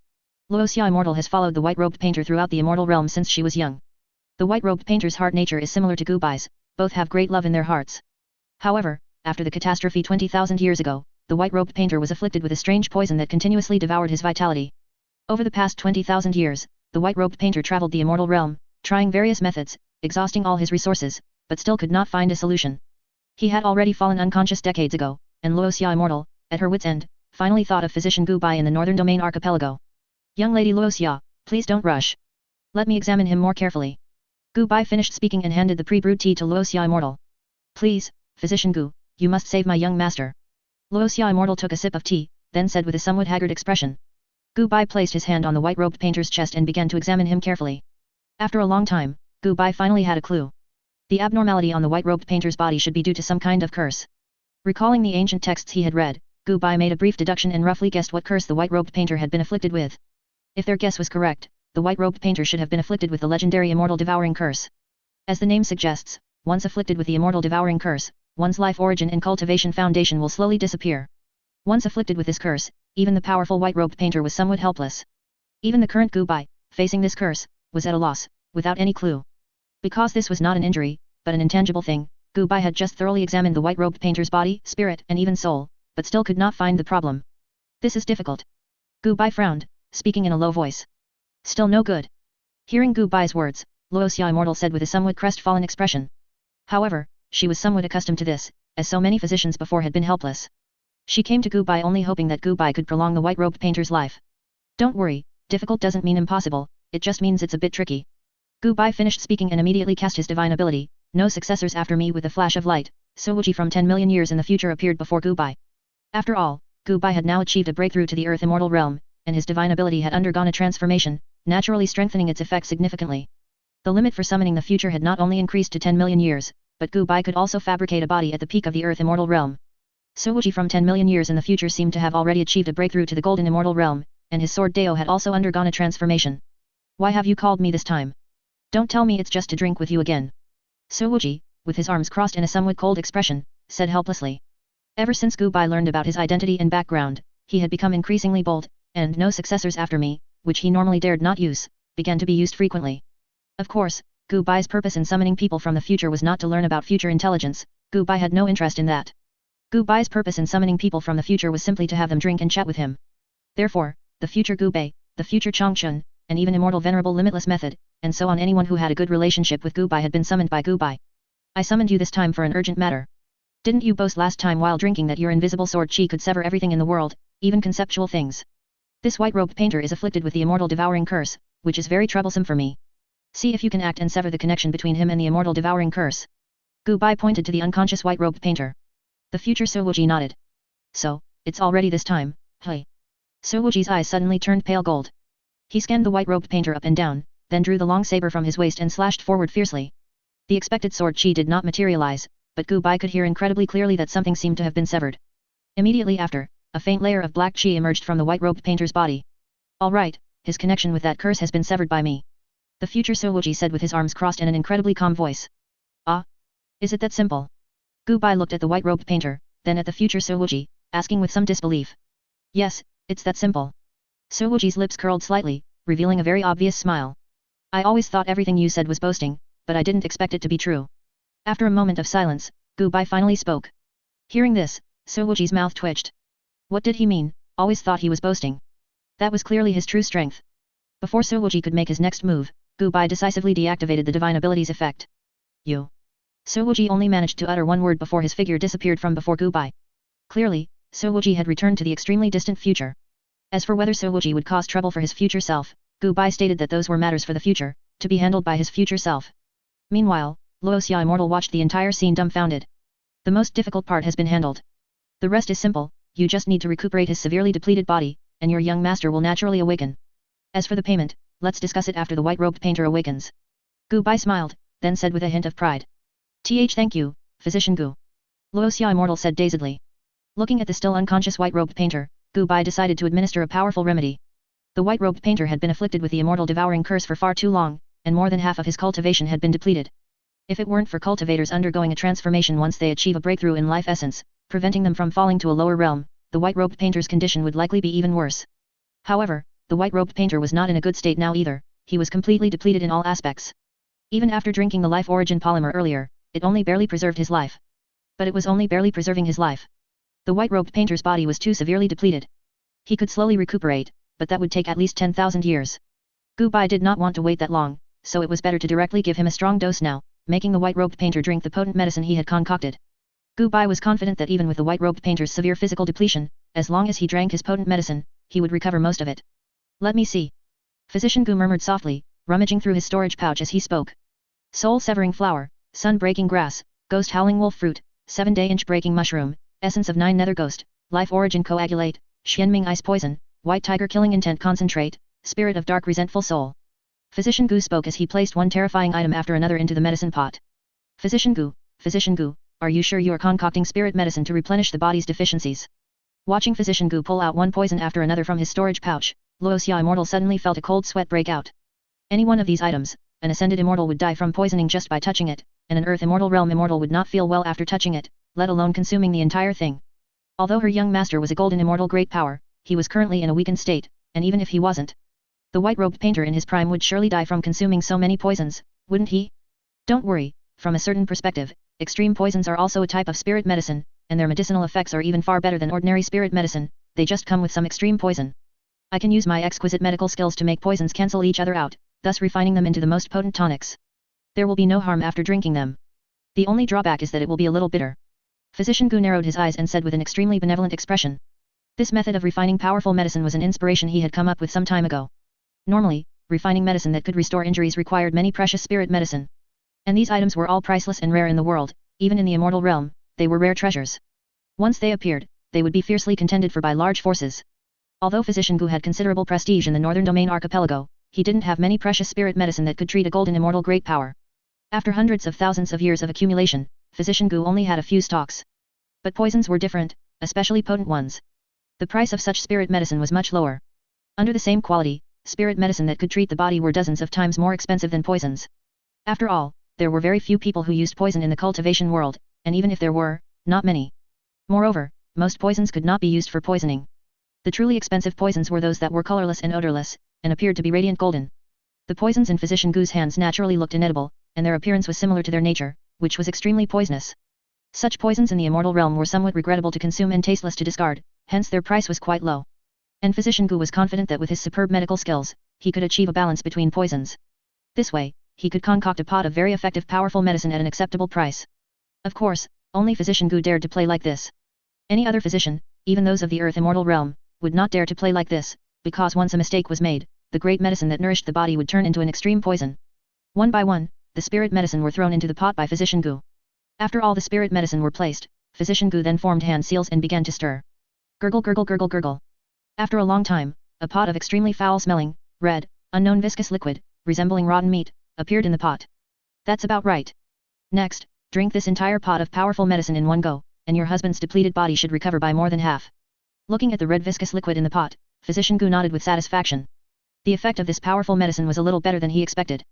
Luoxia Immortal has followed the White-Robed Painter throughout the immortal realm since she was young. The White-Robed Painter's heart nature is similar to Gu Bai's, both have great love in their hearts. However, after the catastrophe 20,000 years ago, the White-Robed Painter was afflicted with a strange poison that continuously devoured his vitality. Over the past 20,000 years, the White-Robed Painter traveled the immortal realm, trying various methods, exhausting all his resources, but still could not find a solution. He had already fallen unconscious decades ago, and Luoxia Immortal, at her wit's end, finally thought of physician Gu Bai in the northern domain archipelago. Young lady Luoxia, please don't rush. Let me examine him more carefully. Gu Bai finished speaking and handed the pre-brewed tea to Luoxia Immortal. Please, physician Gu, you must save my young master. Luoxia Immortal took a sip of tea, then said with a somewhat haggard expression. Gu Bai placed his hand on the white-robed painter's chest and began to examine him carefully. After a long time, Gu Bai finally had a clue. The abnormality on the white-robed painter's body should be due to some kind of curse. Recalling the ancient texts he had read, Gu Bai made a brief deduction and roughly guessed what curse the white-robed painter had been afflicted with. If their guess was correct, the white-robed painter should have been afflicted with the legendary Immortal Devouring Curse. As the name suggests, once afflicted with the Immortal Devouring Curse, one's life origin and cultivation foundation will slowly disappear. Once afflicted with this curse, even the powerful white-robed painter was somewhat helpless. Even the current Gu Bai, facing this curse, was at a loss, without any clue. Because this was not an injury, but an intangible thing, Gu Bai had just thoroughly examined the white-robed painter's body, spirit, and even soul, but still could not find the problem. This is difficult. Gu Bai frowned, speaking in a low voice. Still no good. Hearing Gu Bai's words, Luoxia Immortal said with a somewhat crestfallen expression. However, she was somewhat accustomed to this, as so many physicians before had been helpless. She came to Gu Bai only hoping that Gu Bai could prolong the white-robed painter's life. Don't worry, difficult doesn't mean impossible, it just means it's a bit tricky. Gu Bai finished speaking and immediately cast his divine ability, no successors after me with a flash of light, so Wuji from 10 million years in the future appeared before Gu Bai. After all, Gu Bai had now achieved a breakthrough to the Earth Immortal Realm, and his divine ability had undergone a transformation, naturally strengthening its effect significantly. The limit for summoning the future had not only increased to 10 million years, but Gu Bai could also fabricate a body at the peak of the Earth Immortal Realm. So Wuji from 10 million years in the future seemed to have already achieved a breakthrough to the Golden Immortal Realm, and his sword Dao had also undergone a transformation. Why have you called me this time? Don't tell me it's just to drink with you again. So Wuji, with his arms crossed in a somewhat cold expression, said helplessly. Ever since Gu Bai learned about his identity and background, he had become increasingly bold, and no successors after me, which he normally dared not use, began to be used frequently. Of course, Gu Bai's purpose in summoning people from the future was not to learn about future intelligence, Gu Bai had no interest in that. Gu Bai's purpose in summoning people from the future was simply to have them drink and chat with him. Therefore, the future Gu Bai, the future Changchun, and even Immortal Venerable Limitless Method, and so on anyone who had a good relationship with Gu Bai had been summoned by Gu Bai. I summoned you this time for an urgent matter. Didn't you boast last time while drinking that your invisible sword chi could sever everything in the world, even conceptual things? This white-robed painter is afflicted with the Immortal Devouring Curse, which is very troublesome for me. See if you can act and sever the connection between him and the Immortal Devouring Curse. Gu Bai pointed to the unconscious white-robed painter. The future So Wuji nodded. So, it's already this time, hey. So Wuji's eyes suddenly turned pale gold. He scanned the white-robed painter up and down, then drew the long saber from his waist and slashed forward fiercely. The expected sword chi did not materialize, but Gu Bai could hear incredibly clearly that something seemed to have been severed. Immediately after, a faint layer of black chi emerged from the white-robed painter's body. All right, his connection with that curse has been severed by me. The future So Wuji said with his arms crossed in an incredibly calm voice. Ah? Is it that simple? Gu Bai looked at the white-robed painter, then at the future So Wuji, asking with some disbelief. Yes, it's that simple. So Wuji's lips curled slightly, revealing a very obvious smile. I always thought everything you said was boasting, but I didn't expect it to be true. After a moment of silence, Gu Bai finally spoke. Hearing this, So Wuji's mouth twitched. What did he mean? Always thought he was boasting. That was clearly his true strength. Before So Wuji could make his next move, Gu Bai decisively deactivated the divine ability's effect. You. So Wuji only managed to utter one word before his figure disappeared from before Gu Bai. Clearly, So Wuji had returned to the extremely distant future. As for whether So Wuji would cause trouble for his future self, Gu Bai stated that those were matters for the future, to be handled by his future self. Meanwhile, Luoxia Immortal watched the entire scene dumbfounded. The most difficult part has been handled. The rest is simple, you just need to recuperate his severely depleted body, and your young master will naturally awaken. As for the payment, let's discuss it after the white-robed painter awakens. Gu Bai smiled, then said with a hint of pride. Thank you, Physician Gu. Luoxia Immortal said dazedly. Looking at the still unconscious white-robed painter, Gu Bai decided to administer a powerful remedy. The white-robed painter had been afflicted with the immortal devouring curse for far too long, and more than half of his cultivation had been depleted. If it weren't for cultivators undergoing a transformation once they achieve a breakthrough in life essence, preventing them from falling to a lower realm, the white-robed painter's condition would likely be even worse. However, the white-robed painter was not in a good state now either, he was completely depleted in all aspects. Even after drinking the life origin polymer earlier, it only barely preserved his life. But it was only barely preserving his life. The white-robed painter's body was too severely depleted. He could slowly recuperate, but that would take at least 10,000 years. Gu Bai did not want to wait that long, so it was better to directly give him a strong dose now, making the white-robed painter drink the potent medicine he had concocted. Gu Bai was confident that even with the white-robed painter's severe physical depletion, as long as he drank his potent medicine, he would recover most of it. Let me see. Physician Gu murmured softly, rummaging through his storage pouch as he spoke. Soul-severing flower, sun-breaking grass, ghost-howling wolf fruit, 7-day-inch breaking mushroom, essence of 9 nether ghost, life origin coagulate, Xianming ice poison, white tiger killing intent concentrate, spirit of dark resentful soul. Physician Gu spoke as he placed one terrifying item after another into the medicine pot. Physician Gu, are you sure you are concocting spirit medicine to replenish the body's deficiencies? Watching Physician Gu pull out one poison after another from his storage pouch, Luoxia Immortal suddenly felt a cold sweat break out. Any one of these items, an ascended immortal would die from poisoning just by touching it, and an earth immortal realm immortal would not feel well after touching it, let alone consuming the entire thing. Although her young master was a golden immortal great power, he was currently in a weakened state, and even if he wasn't, the white-robed painter in his prime would surely die from consuming so many poisons, wouldn't he? Don't worry, from a certain perspective, extreme poisons are also a type of spirit medicine, and their medicinal effects are even far better than ordinary spirit medicine, they just come with some extreme poison. I can use my exquisite medical skills to make poisons cancel each other out, thus refining them into the most potent tonics. There will be no harm after drinking them. The only drawback is that it will be a little bitter. Physician Gu narrowed his eyes and said with an extremely benevolent expression. This method of refining powerful medicine was an inspiration he had come up with some time ago. Normally, refining medicine that could restore injuries required many precious spirit medicine. And these items were all priceless and rare in the world, even in the immortal realm, they were rare treasures. Once they appeared, they would be fiercely contended for by large forces. Although Physician Gu had considerable prestige in the Northern Domain Archipelago, he didn't have many precious spirit medicine that could treat a golden immortal great power. After hundreds of thousands of years of accumulation, Physician Gu only had a few stocks. But poisons were different, especially potent ones. The price of such spirit medicine was much lower. Under the same quality, spirit medicine that could treat the body were dozens of times more expensive than poisons. After all, there were very few people who used poison in the cultivation world, and even if there were, not many. Moreover, most poisons could not be used for poisoning. The truly expensive poisons were those that were colorless and odorless, and appeared to be radiant golden. The poisons in Physician Gu's hands naturally looked inedible, and their appearance was similar to their nature, which was extremely poisonous. Such poisons in the immortal realm were somewhat regrettable to consume and tasteless to discard, hence their price was quite low. And Physician Gu was confident that with his superb medical skills, he could achieve a balance between poisons. This way, he could concoct a pot of very effective powerful medicine at an acceptable price. Of course, only Physician Gu dared to play like this. Any other physician, even those of the earth immortal realm, would not dare to play like this, because once a mistake was made, the great medicine that nourished the body would turn into an extreme poison. One by one, the spirit medicine were thrown into the pot by Physician Gu. After all the spirit medicine were placed, Physician Gu then formed hand seals and began to stir. Gurgle gurgle gurgle gurgle. After a long time, a pot of extremely foul-smelling, red, unknown viscous liquid, resembling rotten meat, appeared in the pot. That's about right. Next, drink this entire pot of powerful medicine in one go, and your husband's depleted body should recover by more than half. Looking at the red viscous liquid in the pot, Physician Gu nodded with satisfaction. The effect of this powerful medicine was a little better than he expected.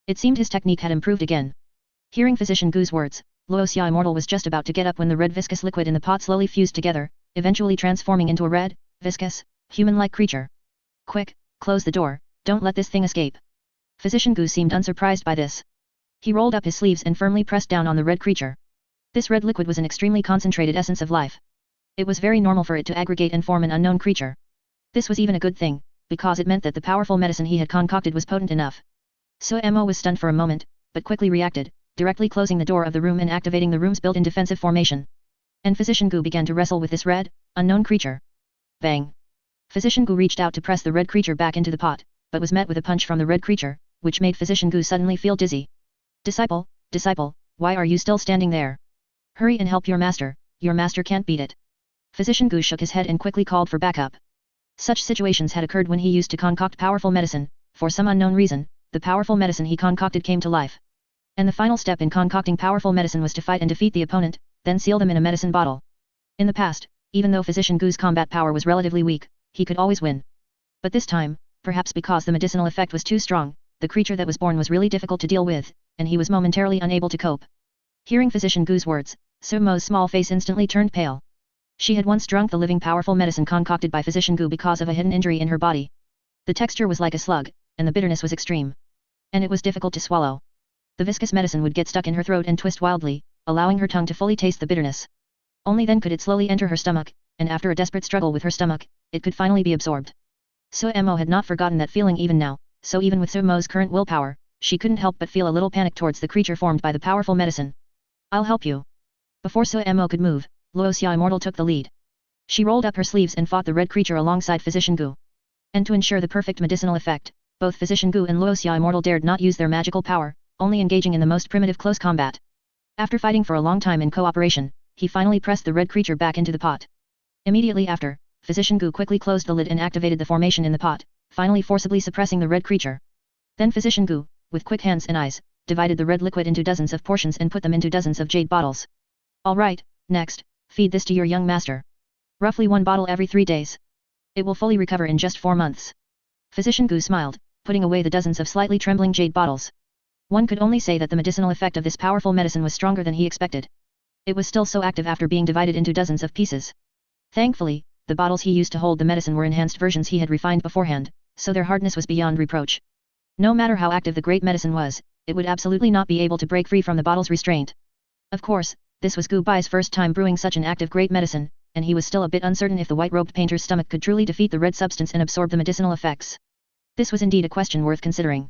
It seemed his technique had improved again. Hearing Physician Gu's words, Luoxia Immortal was just about to get up when the red viscous liquid in the pot slowly fused together, eventually transforming into a red, viscous, human-like creature. Quick, close the door, don't let this thing escape. Physician Gu seemed unsurprised by this. He rolled up his sleeves and firmly pressed down on the red creature. This red liquid was an extremely concentrated essence of life. It was very normal for it to aggregate and form an unknown creature. This was even a good thing, because it meant that the powerful medicine he had concocted was potent enough. So Mo was stunned for a moment, but quickly reacted, directly closing the door of the room and activating the room's built-in defensive formation. And Physician Gu began to wrestle with this red, unknown creature. Bang! Physician Gu reached out to press the red creature back into the pot, but was met with a punch from the red creature, which made Physician Gu suddenly feel dizzy. Disciple, why are you still standing there? Hurry and help your master can't beat it. Physician Gu shook his head and quickly called for backup. Such situations had occurred when he used to concoct powerful medicine. For some unknown reason, the powerful medicine he concocted came to life. And the final step in concocting powerful medicine was to fight and defeat the opponent, then seal them in a medicine bottle. In the past, even though Physician Gu's combat power was relatively weak, he could always win. But this time, perhaps because the medicinal effect was too strong, the creature that was born was really difficult to deal with, and he was momentarily unable to cope. Hearing Physician Gu's words, Sumo's small face instantly turned pale. She had once drunk the living powerful medicine concocted by Physician Gu because of a hidden injury in her body. The texture was like a slug, and the bitterness was extreme. And it was difficult to swallow. The viscous medicine would get stuck in her throat and twist wildly, allowing her tongue to fully taste the bitterness. Only then could it slowly enter her stomach, and after a desperate struggle with her stomach, it could finally be absorbed. Sumo had not forgotten that feeling even now, so even with Sumo's current willpower, she couldn't help but feel a little panic towards the creature formed by the powerful medicine. I'll help you. Before Sumo could move, Luoxia Immortal took the lead. She rolled up her sleeves and fought the red creature alongside Physician Gu. And to ensure the perfect medicinal effect, both Physician Gu and Luoxia Immortal dared not use their magical power, only engaging in the most primitive close combat. After fighting for a long time in cooperation, he finally pressed the red creature back into the pot. Immediately after, Physician Gu quickly closed the lid and activated the formation in the pot, finally forcibly suppressing the red creature. Then Physician Gu, with quick hands and eyes, divided the red liquid into dozens of portions and put them into dozens of jade bottles. Alright, next, feed this to your young master. Roughly 1 bottle every 3 days. It will fully recover in just 4 months. Physician Gu smiled, putting away the dozens of slightly trembling jade bottles. One could only say that the medicinal effect of this powerful medicine was stronger than he expected. It was still so active after being divided into dozens of pieces. Thankfully, the bottles he used to hold the medicine were enhanced versions he had refined beforehand, so their hardness was beyond reproach. No matter how active the great medicine was, it would absolutely not be able to break free from the bottle's restraint. Of course, this was Gu Bai's first time brewing such an active great medicine, and he was still a bit uncertain if the white-robed painter's stomach could truly defeat the red substance and absorb the medicinal effects. This was indeed a question worth considering.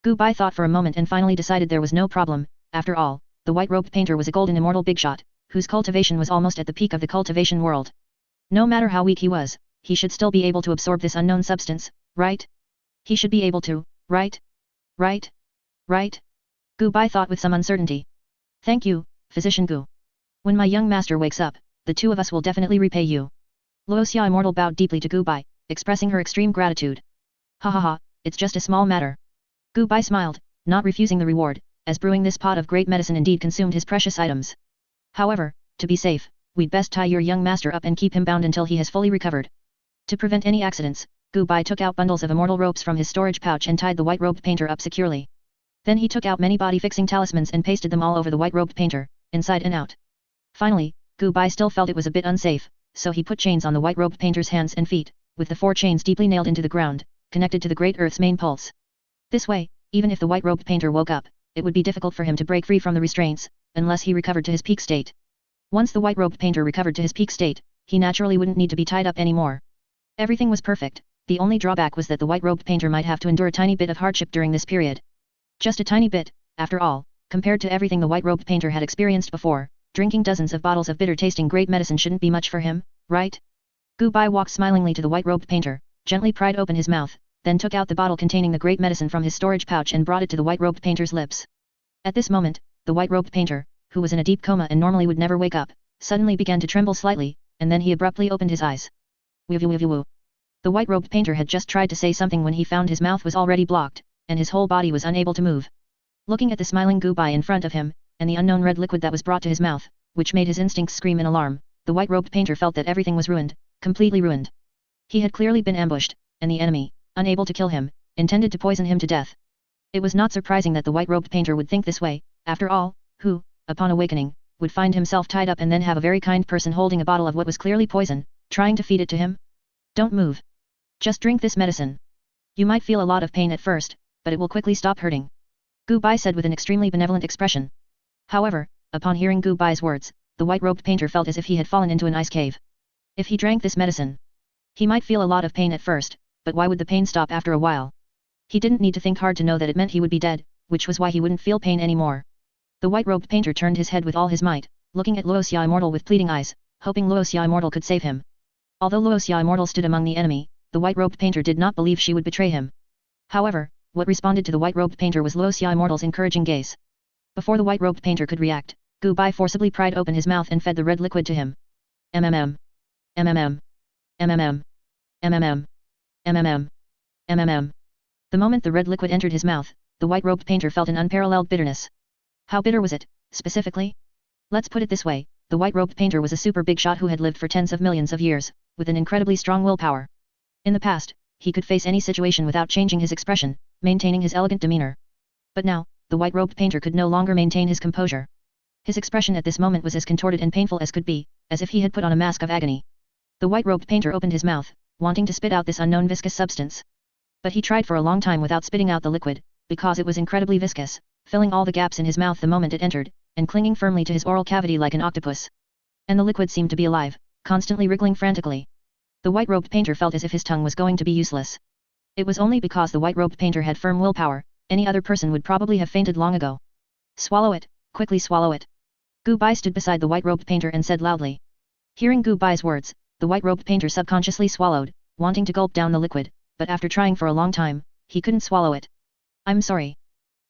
Gu Bai thought for a moment and finally decided there was no problem. After all, the white-robed painter was a golden immortal bigshot, whose cultivation was almost at the peak of the cultivation world. No matter how weak he was, he should still be able to absorb this unknown substance, right? He should be able to, right? Right? Right? Gu Bai thought with some uncertainty. Thank you, Physician Gu. When my young master wakes up, the two of us will definitely repay you. Luoxia Immortal bowed deeply to Gu Bai, expressing her extreme gratitude. Ha ha ha, it's just a small matter. Gu Bai smiled, not refusing the reward, as brewing this pot of great medicine indeed consumed his precious items. However, to be safe, we'd best tie your young master up and keep him bound until he has fully recovered. To prevent any accidents, Gu Bai took out bundles of immortal ropes from his storage pouch and tied the white-robed painter up securely. Then he took out many body-fixing talismans and pasted them all over the white-robed painter, inside and out. Finally, Gu Bai still felt it was a bit unsafe, so he put chains on the white-robed painter's hands and feet, with the 4 chains deeply nailed into the ground, connected to the Great Earth's main pulse. This way, even if the white-robed painter woke up, it would be difficult for him to break free from the restraints, unless he recovered to his peak state. Once the white-robed painter recovered to his peak state, he naturally wouldn't need to be tied up anymore. Everything was perfect, the only drawback was that the white-robed painter might have to endure a tiny bit of hardship during this period. Just a tiny bit, after all, compared to everything the white-robed painter had experienced before, drinking dozens of bottles of bitter-tasting great medicine shouldn't be much for him, right? Gu Bai walked smilingly to the white-robed painter, gently pried open his mouth, then took out the bottle containing the great medicine from his storage pouch and brought it to the white-robed painter's lips. At this moment, the white-robed painter, who was in a deep coma and normally would never wake up, suddenly began to tremble slightly, and then he abruptly opened his eyes. Woo. The white-robed painter had just tried to say something when he found his mouth was already blocked, and his whole body was unable to move. Looking at the smiling Gu Bai in front of him, and the unknown red liquid that was brought to his mouth, which made his instincts scream in alarm, the white-robed painter felt that everything was ruined, completely ruined. He had clearly been ambushed, and the enemy, unable to kill him, intended to poison him to death. It was not surprising that the white-robed painter would think this way. After all, who, upon awakening, would find himself tied up and then have a very kind person holding a bottle of what was clearly poison, trying to feed it to him? Don't move. Just drink this medicine. You might feel a lot of pain at first, but it will quickly stop hurting. Gu Bai said with an extremely benevolent expression. However, upon hearing Gu Bai's words, the white-robed painter felt as if he had fallen into an ice cave. If he drank this medicine, he might feel a lot of pain at first, but why would the pain stop after a while? He didn't need to think hard to know that it meant he would be dead, which was why he wouldn't feel pain anymore. The white-robed painter turned his head with all his might, looking at Luoxia Immortal with pleading eyes, hoping Luoxia Immortal could save him. Although Luoxia Immortal stood among the enemy, the white-robed painter did not believe she would betray him. However, what responded to the white-robed painter was Luoxia Immortal's encouraging gaze. Before the white-robed painter could react, Gu Bai forcibly pried open his mouth and fed the red liquid to him. MMM. MMM. MMM. MMM. MMM. MMM. The moment the red liquid entered his mouth, the white-robed painter felt an unparalleled bitterness. How bitter was it, specifically? Let's put it this way, the white-robed painter was a super big shot who had lived for tens of millions of years, with an incredibly strong willpower. In the past, he could face any situation without changing his expression, maintaining his elegant demeanor. But now, the white-robed painter could no longer maintain his composure. His expression at this moment was as contorted and painful as could be, as if he had put on a mask of agony. The white-robed painter opened his mouth, wanting to spit out this unknown viscous substance. But he tried for a long time without spitting out the liquid, because it was incredibly viscous, filling all the gaps in his mouth the moment it entered, and clinging firmly to his oral cavity like an octopus. And the liquid seemed to be alive, constantly wriggling frantically. The white-robed painter felt as if his tongue was going to be useless. It was only because the white-robed painter had firm willpower, any other person would probably have fainted long ago. Swallow it, quickly swallow it. Gu Bai stood beside the white-robed painter and said loudly. Hearing Gu Bai's words, the white-robed painter subconsciously swallowed, wanting to gulp down the liquid, but after trying for a long time, he couldn't swallow it. I'm sorry.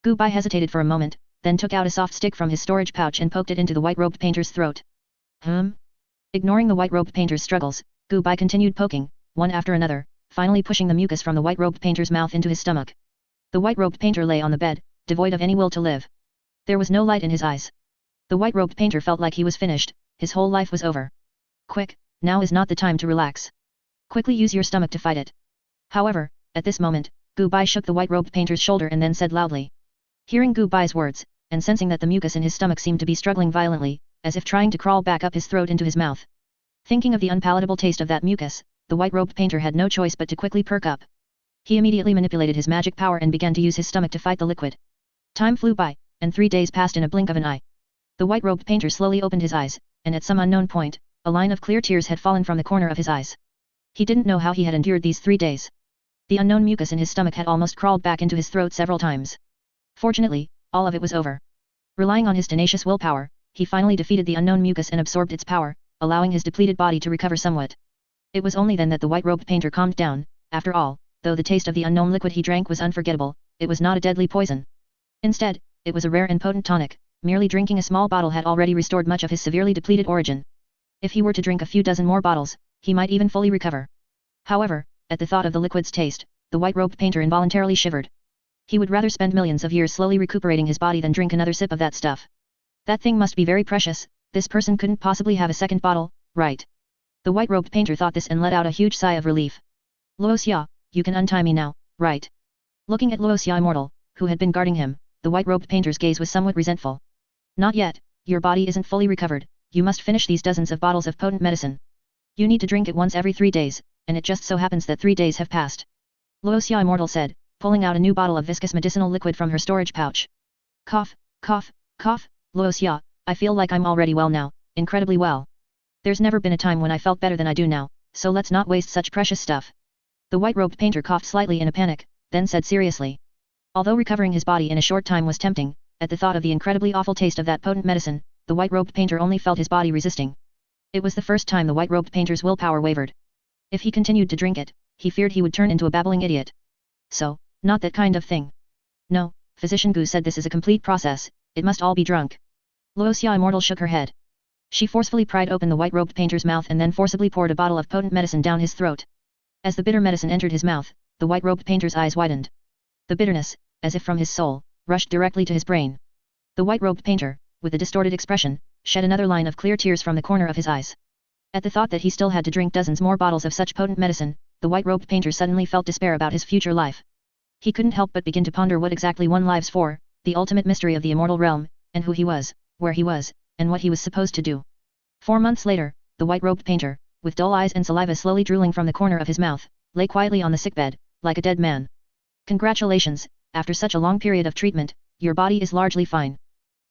Gu Bai hesitated for a moment, then took out a soft stick from his storage pouch and poked it into the white-robed painter's throat. Ignoring the white-robed painter's struggles, Gu Bai continued poking, one after another, finally pushing the mucus from the white-robed painter's mouth into his stomach. The white-robed painter lay on the bed, devoid of any will to live. There was no light in his eyes. The white-robed painter felt like he was finished, his whole life was over. Quick, now is not the time to relax. Quickly use your stomach to fight it. However, at this moment, Gu Bai shook the white-robed painter's shoulder and then said loudly. Hearing Gu Bai's words, and sensing that the mucus in his stomach seemed to be struggling violently, as if trying to crawl back up his throat into his mouth. Thinking of the unpalatable taste of that mucus, the white-robed painter had no choice but to quickly perk up. He immediately manipulated his magic power and began to use his stomach to fight the liquid. Time flew by, and 3 days passed in a blink of an eye. The white-robed painter slowly opened his eyes, and at some unknown point, a line of clear tears had fallen from the corner of his eyes. He didn't know how he had endured these 3 days. The unknown mucus in his stomach had almost crawled back into his throat several times. Fortunately, all of it was over. Relying on his tenacious willpower, he finally defeated the unknown mucus and absorbed its power, allowing his depleted body to recover somewhat. It was only then that the white-robed painter calmed down. After all, though the taste of the unknown liquid he drank was unforgettable, it was not a deadly poison. Instead, it was a rare and potent tonic. Merely drinking a small bottle had already restored much of his severely depleted origin. If he were to drink a few dozen more bottles, he might even fully recover. However, at the thought of the liquid's taste, the white-robed painter involuntarily shivered. He would rather spend millions of years slowly recuperating his body than drink another sip of that stuff. That thing must be very precious. This person couldn't possibly have a second bottle, right? The white-robed painter thought this and let out a huge sigh of relief. Luoxia, you can untie me now, right? Looking at Luoxia Immortal, who had been guarding him, the white-robed painter's gaze was somewhat resentful. Not yet, your body isn't fully recovered, you must finish these dozens of bottles of potent medicine. You need to drink it once every 3 days, and it just so happens that 3 days have passed. Luoxia Immortal said, pulling out a new bottle of viscous medicinal liquid from her storage pouch. Cough, cough, cough, Luoxia, I feel like I'm already well now, incredibly well. There's never been a time when I felt better than I do now, so let's not waste such precious stuff. The white-robed painter coughed slightly in a panic, then said seriously. Although recovering his body in a short time was tempting, at the thought of the incredibly awful taste of that potent medicine, the white-robed painter only felt his body resisting. It was the first time the white-robed painter's willpower wavered. If he continued to drink it, he feared he would turn into a babbling idiot. So, not that kind of thing. No, Physician Gu said this is a complete process, it must all be drunk. Luoxia Immortal shook her head. She forcefully pried open the white-robed painter's mouth and then forcibly poured a bottle of potent medicine down his throat. As the bitter medicine entered his mouth, the white-robed painter's eyes widened. The bitterness, as if from his soul, rushed directly to his brain. The white-robed painter, with a distorted expression, shed another line of clear tears from the corner of his eyes. At the thought that he still had to drink dozens more bottles of such potent medicine, the white-robed painter suddenly felt despair about his future life. He couldn't help but begin to ponder what exactly one lives for, the ultimate mystery of the immortal realm, and who he was, where he was, and what he was supposed to do. 4 months later, the white-robed painter, with dull eyes and saliva slowly drooling from the corner of his mouth, lay quietly on the sickbed, like a dead man. Congratulations, after such a long period of treatment, your body is largely fine.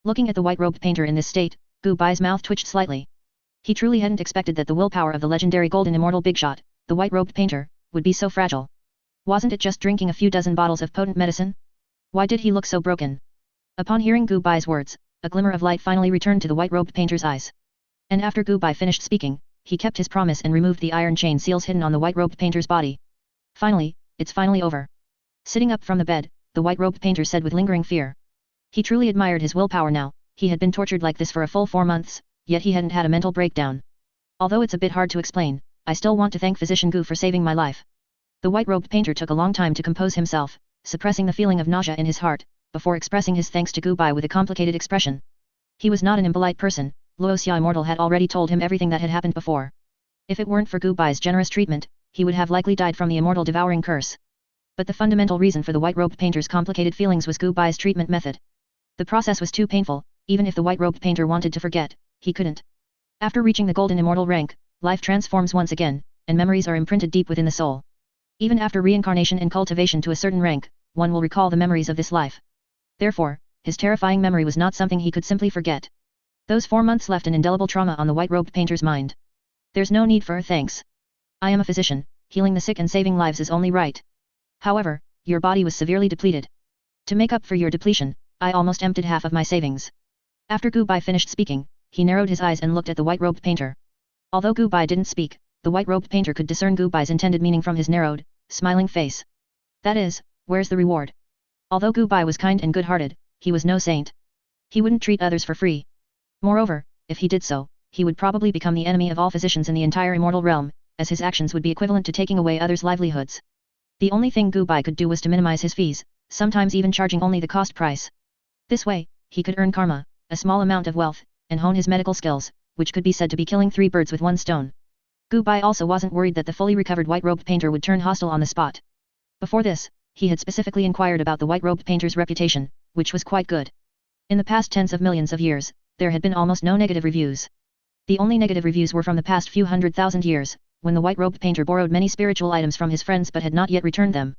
Looking at the white-robed painter in this state, Gu Bai's mouth twitched slightly. He truly hadn't expected that the willpower of the legendary golden immortal big shot, the white-robed painter, would be so fragile. Wasn't it just drinking a few dozen bottles of potent medicine? Why did he look so broken? Upon hearing Gu Bai's words, a glimmer of light finally returned to the white-robed painter's eyes. And after Gu Bai finished speaking, he kept his promise and removed the iron chain seals hidden on the white-robed painter's body. Finally, it's finally over. Sitting up from the bed, the white-robed painter said with lingering fear. He truly admired his willpower now, He had been tortured like this for a full 4 months, yet he hadn't had a mental breakdown. Although it's a bit hard to explain, I still want to thank Physician Gu for saving my life. The white-robed painter took a long time to compose himself, suppressing the feeling of nausea in his heart, before expressing his thanks to Gu Bai with a complicated expression. He was not an impolite person, Luoxia Immortal had already told him everything that had happened before. If it weren't for Gu Bai's generous treatment, he would have likely died from the immortal devouring curse. But the fundamental reason for the white-robed painter's complicated feelings was Gu Bai's treatment method. The process was too painful, even if the white-robed painter wanted to forget, he couldn't. After reaching the golden immortal rank, life transforms once again, and memories are imprinted deep within the soul. Even after reincarnation and cultivation to a certain rank, one will recall the memories of this life. Therefore, his terrifying memory was not something he could simply forget. Those 4 months left an indelible trauma on the white-robed painter's mind. There's no need for thanks. I am a physician, healing the sick and saving lives is only right. However, your body was severely depleted. To make up for your depletion, I almost emptied half of my savings. After Gu Bai finished speaking, he narrowed his eyes and looked at the white-robed painter. Although Gu Bai didn't speak, the white-robed painter could discern Gu Bai's intended meaning from his narrowed, smiling face. That is, where's the reward? Although Gu Bai was kind and good-hearted, he was no saint. He wouldn't treat others for free. Moreover, if he did so, he would probably become the enemy of all physicians in the entire immortal realm, as his actions would be equivalent to taking away others' livelihoods. The only thing Gu Bai could do was to minimize his fees, sometimes even charging only the cost price. This way, he could earn karma, a small amount of wealth, and hone his medical skills, which could be said to be killing 3 birds with 1 stone. Gu Bai also wasn't worried that the fully recovered white-robed painter would turn hostile on the spot. Before this, he had specifically inquired about the white-robed painter's reputation, which was quite good. In the past tens of millions of years, there had been almost no negative reviews. The only negative reviews were from the past few 100,000 years, when the white-robed painter borrowed many spiritual items from his friends but had not yet returned them.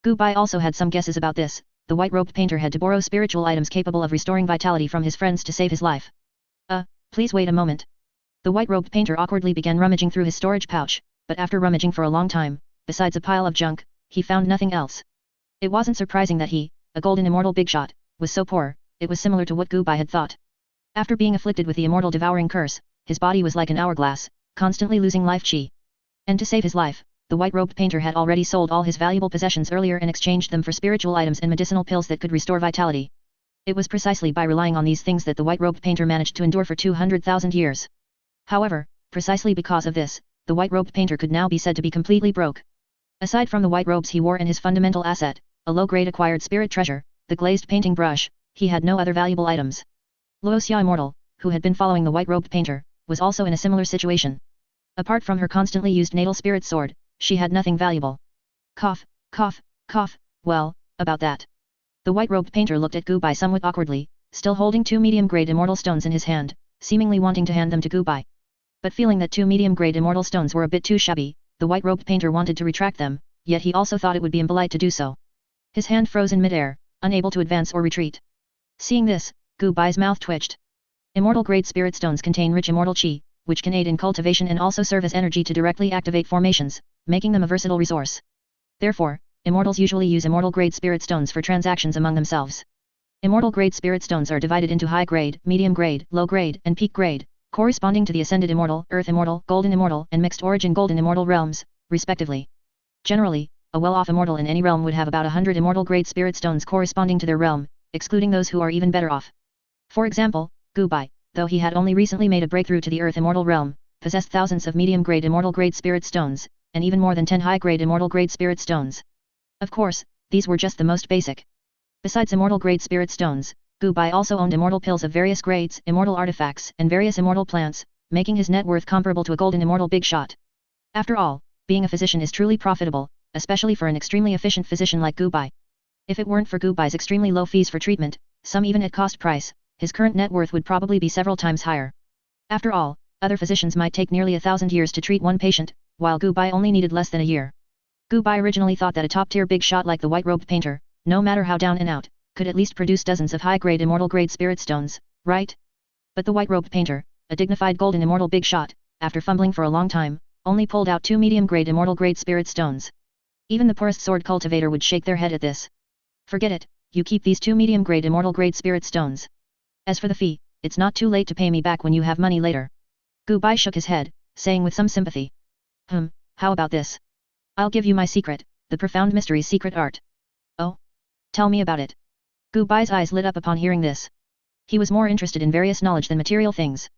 Gu Bai also had some guesses about this. The white-robed painter had to borrow spiritual items capable of restoring vitality from his friends to save his life. Please wait a moment. The white-robed painter awkwardly began rummaging through his storage pouch, but after rummaging for a long time, besides a pile of junk, he found nothing else. It wasn't surprising that he, a golden immortal big shot, was so poor. It was similar to what Gu Bai had thought. After being afflicted with the immortal devouring curse, his body was like an hourglass, constantly losing life chi. And to save his life, the white-robed painter had already sold all his valuable possessions earlier and exchanged them for spiritual items and medicinal pills that could restore vitality. It was precisely by relying on these things that the white-robed painter managed to endure for 200,000 years. However, precisely because of this, the white-robed painter could now be said to be completely broke. Aside from the white robes he wore and his fundamental asset, a low-grade acquired spirit treasure, the glazed painting brush, he had no other valuable items. Luoxia Immortal, who had been following the white-robed painter, was also in a similar situation. Apart from her constantly used natal spirit sword, she had nothing valuable. Cough, cough, cough, well, about that. The white-robed painter looked at Gu Bai somewhat awkwardly, still holding 2 medium-grade immortal stones in his hand, seemingly wanting to hand them to Gu Bai. But feeling that 2 medium-grade immortal stones were a bit too shabby, the white-robed painter wanted to retract them, yet he also thought it would be impolite to do so. His hand froze in mid-air, unable to advance or retreat. Seeing this, Gu Bai's mouth twitched. Immortal-grade spirit stones contain rich immortal chi, which can aid in cultivation and also serve as energy to directly activate formations, making them a versatile resource. Therefore, immortals usually use immortal-grade spirit stones for transactions among themselves. Immortal-grade spirit stones are divided into high-grade, medium-grade, low-grade, and peak-grade, corresponding to the Ascended Immortal, Earth Immortal, Golden Immortal, and Mixed Origin Golden Immortal realms, respectively. Generally, a well-off immortal in any realm would have about 100 immortal-grade spirit stones corresponding to their realm, excluding those who are even better off. For example, Gu Bai, though he had only recently made a breakthrough to the Earth Immortal realm, possessed thousands of medium-grade immortal-grade spirit stones, and even more than 10 high-grade immortal-grade spirit stones. Of course, these were just the most basic. Besides immortal-grade spirit stones, Gu Bai also owned immortal pills of various grades, immortal artifacts, and various immortal plants, making his net worth comparable to a golden immortal big shot. After all, being a physician is truly profitable, especially for an extremely efficient physician like Gu Bai. If it weren't for Gu Bai's extremely low fees for treatment, some even at cost price, his current net worth would probably be several times higher. After all, other physicians might take nearly 1,000 years to treat one patient, while Gu Bai only needed less than a year. Gu Bai originally thought that a top-tier big shot like the white-robed painter, no matter how down and out, could at least produce dozens of high-grade immortal-grade spirit stones, right? But the white-robed painter, a dignified golden immortal big shot, after fumbling for a long time, only pulled out 2 medium-grade immortal-grade spirit stones. Even the poorest sword cultivator would shake their head at this. Forget it, you keep these 2 medium-grade immortal-grade spirit stones. As for the fee, it's not too late to pay me back when you have money later. Gu Bai shook his head, saying with some sympathy. How about this? I'll give you my secret, the profound mystery's secret art. Oh? Tell me about it. Gu Bai's eyes lit up upon hearing this. He was more interested in various knowledge than material things.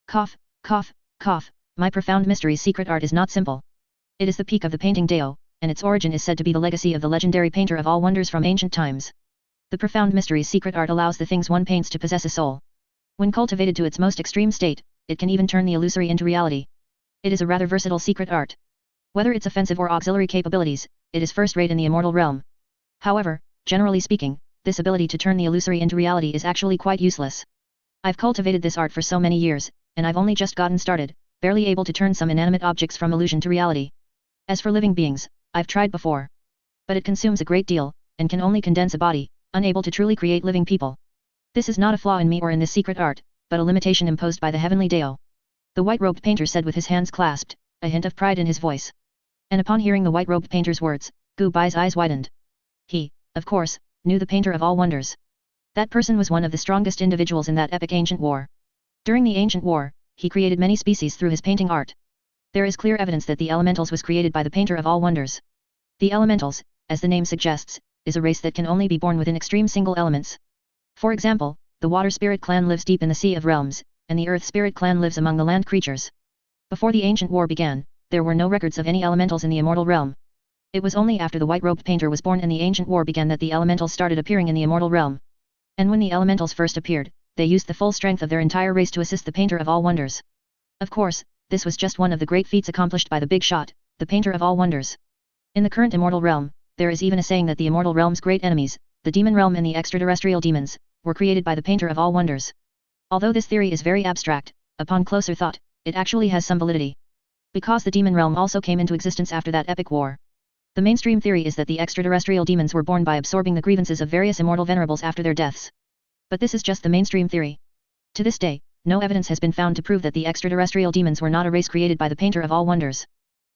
Cough, cough, cough, my profound mystery's secret art is not simple. It is the peak of the painting Dao, and its origin is said to be the legacy of the legendary painter of all wonders from ancient times. The profound mystery's secret art allows the things one paints to possess a soul. When cultivated to its most extreme state, it can even turn the illusory into reality. It is a rather versatile secret art. Whether its offensive or auxiliary capabilities, it is first-rate in the immortal realm. However, generally speaking, this ability to turn the illusory into reality is actually quite useless. I've cultivated this art for so many years, and I've only just gotten started, barely able to turn some inanimate objects from illusion to reality. As for living beings, I've tried before. But it consumes a great deal, and can only condense a body, unable to truly create living people. This is not a flaw in me or in this secret art, but a limitation imposed by the heavenly Dao. The white-robed painter said with his hands clasped, a hint of pride in his voice. And upon hearing the white-robed painter's words, Gu Bai's eyes widened. He, of course, knew the painter of all wonders. That person was one of the strongest individuals in that epic ancient war. During the ancient war, he created many species through his painting art. There is clear evidence that the elementals was created by the painter of all wonders. The elementals, as the name suggests, is a race that can only be born within extreme single elements. For example, the water spirit clan lives deep in the Sea of Realms, and the earth spirit clan lives among the land creatures. Before the ancient war began, there were no records of any elementals in the immortal realm. It was only after the white-robed painter was born and the ancient war began that the elementals started appearing in the immortal realm. And when the elementals first appeared, they used the full strength of their entire race to assist the painter of all wonders. Of course, this was just one of the great feats accomplished by the big shot, the painter of all wonders. In the current immortal realm, there is even a saying that the immortal realm's great enemies, the demon realm and the extraterrestrial demons, were created by the painter of all wonders. Although this theory is very abstract, upon closer thought, it actually has some validity. Because the demon realm also came into existence after that epic war. The mainstream theory is that the extraterrestrial demons were born by absorbing the grievances of various immortal venerables after their deaths. But this is just the mainstream theory. To this day, no evidence has been found to prove that the extraterrestrial demons were not a race created by the painter of all wonders.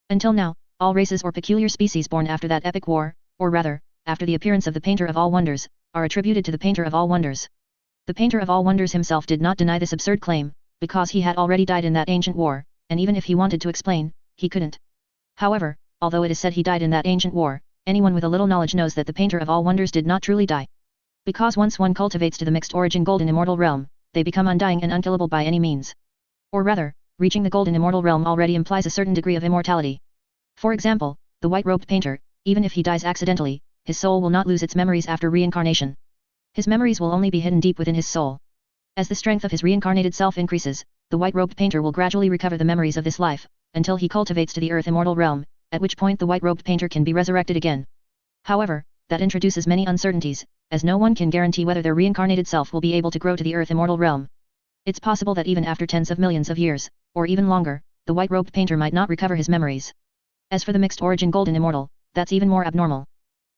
Until now, all races or peculiar species born after that epic war, or rather, after the appearance of the painter of all wonders, are attributed to the painter of all wonders. The painter of all wonders himself did not deny this absurd claim, because he had already died in that ancient war, and even if he wanted to explain, he couldn't. However, although it is said he died in that ancient war, anyone with a little knowledge knows that the painter of all wonders did not truly die. Because once one cultivates to the mixed origin golden immortal realm, they become undying and unkillable by any means. Or rather, reaching the golden immortal realm already implies a certain degree of immortality. For example, the white-robed painter, even if he dies accidentally, his soul will not lose its memories after reincarnation. His memories will only be hidden deep within his soul. As the strength of his reincarnated self increases, the white-robed painter will gradually recover the memories of this life, until he cultivates to the earth immortal realm, at which point the white-robed painter can be resurrected again. However, that introduces many uncertainties, as no one can guarantee whether their reincarnated self will be able to grow to the earth immortal realm. It's possible that even after tens of millions of years, or even longer, the white-robed painter might not recover his memories. As for the mixed origin golden immortal, that's even more abnormal.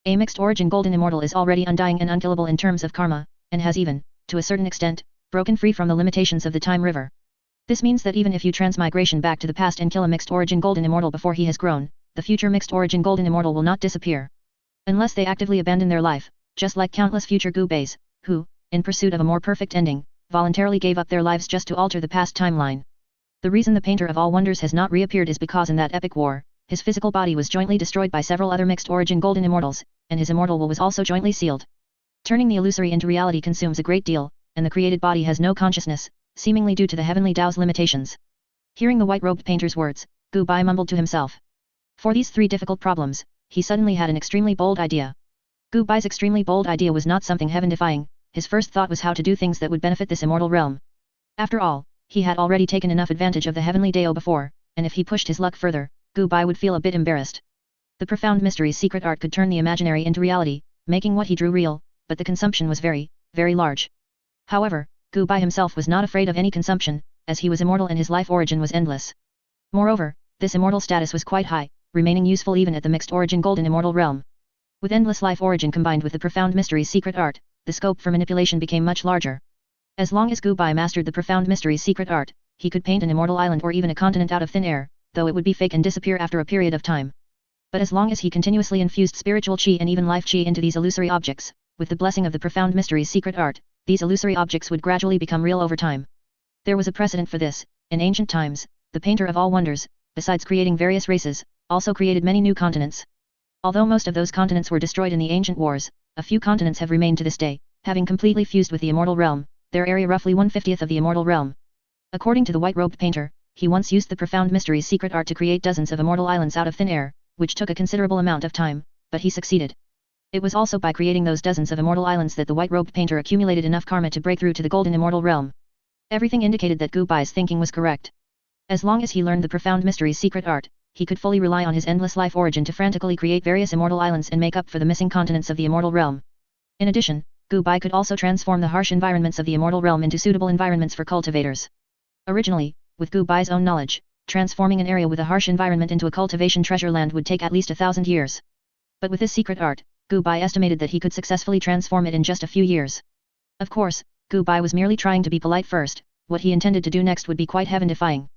A mixed origin golden immortal is already undying and unkillable in terms of karma, and has even, to a certain extent, broken free from the limitations of the time river. This means that even if you transmigration back to the past and kill a mixed origin golden immortal before he has grown, the future mixed origin golden immortal will not disappear. Unless they actively abandon their life, just like countless future Gubais, who, in pursuit of a more perfect ending, voluntarily gave up their lives just to alter the past timeline. The reason the painter of all wonders has not reappeared is because in that epic war, his physical body was jointly destroyed by several other mixed origin golden immortals, and his immortal will was also jointly sealed. Turning the illusory into reality consumes a great deal, and the created body has no consciousness, seemingly due to the heavenly Tao's limitations. Hearing the white-robed painter's words, Gu Bai mumbled to himself. For these three difficult problems, he suddenly had an extremely bold idea. Gu Bai's extremely bold idea was not something heaven-defying, his first thought was how to do things that would benefit this immortal realm. After all, he had already taken enough advantage of the heavenly Dao before, and if he pushed his luck further, Gu Bai would feel a bit embarrassed. The profound mystery's secret art could turn the imaginary into reality, making what he drew real, but the consumption was very, very large. However, Gu Bai himself was not afraid of any consumption, as he was immortal and his life origin was endless. Moreover, this immortal status was quite high, remaining useful even at the mixed origin golden immortal realm. With endless life origin combined with the profound mystery's secret art, the scope for manipulation became much larger. As long as Gu Bai mastered the profound mystery's secret art, he could paint an immortal island or even a continent out of thin air, though it would be fake and disappear after a period of time. But as long as he continuously infused spiritual chi and even life chi into these illusory objects, with the blessing of the profound mystery's secret art, these illusory objects would gradually become real over time. There was a precedent for this. In ancient times, the painter of all wonders, besides creating various races, also created many new continents. Although most of those continents were destroyed in the ancient wars, a few continents have remained to this day, having completely fused with the immortal realm, their area roughly 1/50th of the immortal realm. According to the white-robed painter, he once used the profound mystery's secret art to create dozens of immortal islands out of thin air, which took a considerable amount of time, but he succeeded. It was also by creating those dozens of immortal islands that the white-robed painter accumulated enough karma to break through to the golden immortal realm. Everything indicated that Gu Bai's thinking was correct. As long as he learned the profound mystery's secret art, he could fully rely on his endless life origin to frantically create various immortal islands and make up for the missing continents of the immortal realm. In addition, Gu Bai could also transform the harsh environments of the immortal realm into suitable environments for cultivators. Originally, with Gu Bai's own knowledge, transforming an area with a harsh environment into a cultivation treasure land would take at least 1,000 years. But with this secret art, Gu Bai estimated that he could successfully transform it in just a few years. Of course, Gu Bai was merely trying to be polite first, what he intended to do next would be quite heaven-defying.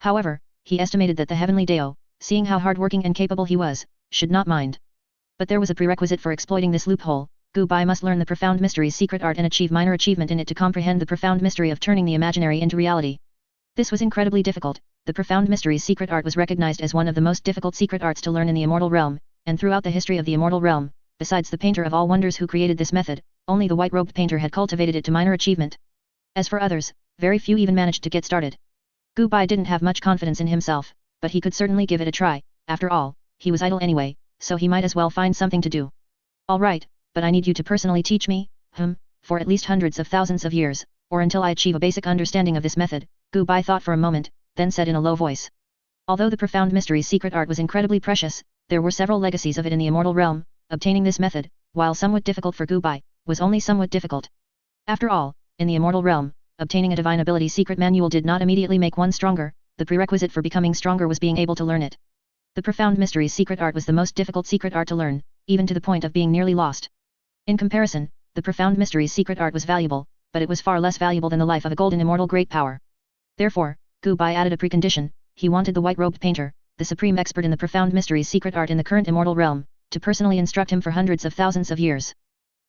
However, he estimated that the heavenly Dao, seeing how hardworking and capable he was, should not mind. But there was a prerequisite for exploiting this loophole. Gu Bai must learn the profound mystery's secret art and achieve minor achievement in it to comprehend the profound mystery of turning the imaginary into reality. This was incredibly difficult. The profound mystery's secret art was recognized as one of the most difficult secret arts to learn in the immortal realm, and throughout the history of the immortal realm, besides the painter of all wonders who created this method, only the white-robed painter had cultivated it to minor achievement. As for others, very few even managed to get started. Gu Bai didn't have much confidence in himself, but he could certainly give it a try. After all, he was idle anyway, so he might as well find something to do. Alright, but I need you to personally teach me, for at least hundreds of thousands of years, or until I achieve a basic understanding of this method. Gu Bai thought for a moment, then said in a low voice. Although the profound mystery's secret art was incredibly precious, there were several legacies of it in the immortal realm. Obtaining this method, while somewhat difficult for Gu Bai, was only somewhat difficult. After all, in the immortal realm, obtaining a divine ability secret manual did not immediately make one stronger. The prerequisite for becoming stronger was being able to learn it. The profound mystery's secret art was the most difficult secret art to learn, even to the point of being nearly lost. In comparison, the profound mystery's secret art was valuable, but it was far less valuable than the life of a golden immortal great power. Therefore, Gu Bai added a precondition. He wanted the white-robed painter, the supreme expert in the profound mystery's secret art in the current immortal realm, to personally instruct him for hundreds of thousands of years.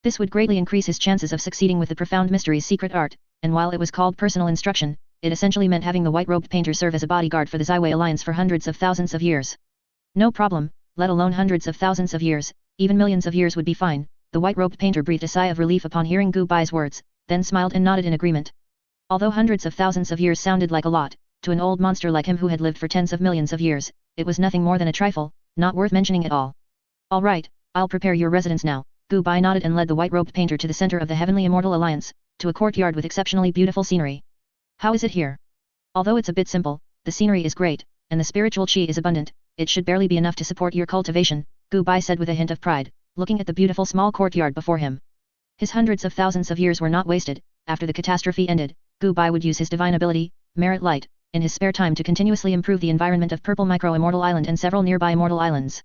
This would greatly increase his chances of succeeding with the profound mystery's secret art, and while it was called personal instruction, it essentially meant having the white-robed painter serve as a bodyguard for the Zaiwei alliance for hundreds of thousands of years. No problem, let alone hundreds of thousands of years, even millions of years would be fine. The white-robed painter breathed a sigh of relief upon hearing Gu Bai's words, then smiled and nodded in agreement. Although hundreds of thousands of years sounded like a lot, to an old monster like him who had lived for tens of millions of years, it was nothing more than a trifle, not worth mentioning at all. Alright, I'll prepare your residence now. Gu Bai nodded and led the white-robed painter to the center of the Heavenly Immortal Alliance, to a courtyard with exceptionally beautiful scenery. How is it here? Although it's a bit simple, the scenery is great, and the spiritual qi is abundant, it should barely be enough to support your cultivation, Gu Bai said with a hint of pride, looking at the beautiful small courtyard before him. His hundreds of thousands of years were not wasted. After the catastrophe ended, Gu Bai would use his divine ability, Merit Light, in his spare time to continuously improve the environment of Purple Micro Immortal Island and several nearby immortal islands.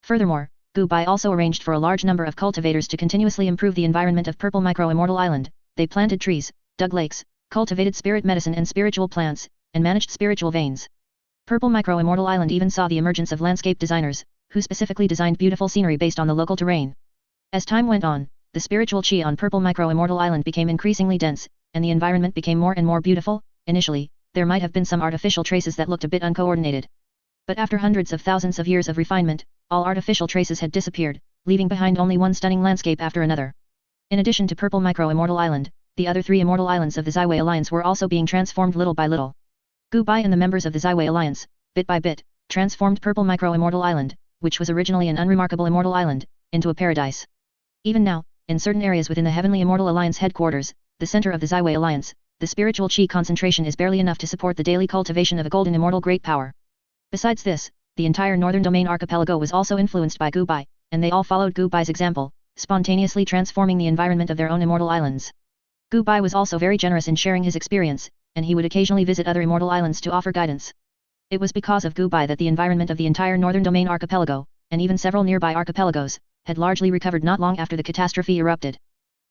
Furthermore, Gu Bai also arranged for a large number of cultivators to continuously improve the environment of Purple Micro Immortal Island. They planted trees, dug lakes, cultivated spirit medicine and spiritual plants, and managed spiritual veins. Purple Micro Immortal Island even saw the emergence of landscape designers, who specifically designed beautiful scenery based on the local terrain. As time went on, the spiritual qi on Purple Micro Immortal Island became increasingly dense, and the environment became more and more beautiful. Initially, there might have been some artificial traces that looked a bit uncoordinated. But after hundreds of thousands of years of refinement, all artificial traces had disappeared, leaving behind only one stunning landscape after another. In addition to Purple Micro Immortal Island, the other three immortal islands of the Zaiwei Alliance were also being transformed little by little. Gu Bai and the members of the Zaiwei Alliance, bit by bit, transformed Purple Micro Immortal Island, which was originally an unremarkable immortal island, into a paradise. Even now, in certain areas within the Heavenly Immortal Alliance headquarters, the center of the Zaiwei Alliance, the spiritual qi concentration is barely enough to support the daily cultivation of a golden immortal great power. Besides this, the entire northern domain archipelago was also influenced by Gu Bai, and they all followed Gu Bai's example, spontaneously transforming the environment of their own immortal islands. Gu Bai was also very generous in sharing his experience, and he would occasionally visit other immortal islands to offer guidance. It was because of Gu Bai that the environment of the entire northern domain archipelago, and even several nearby archipelagos, had largely recovered not long after the catastrophe erupted.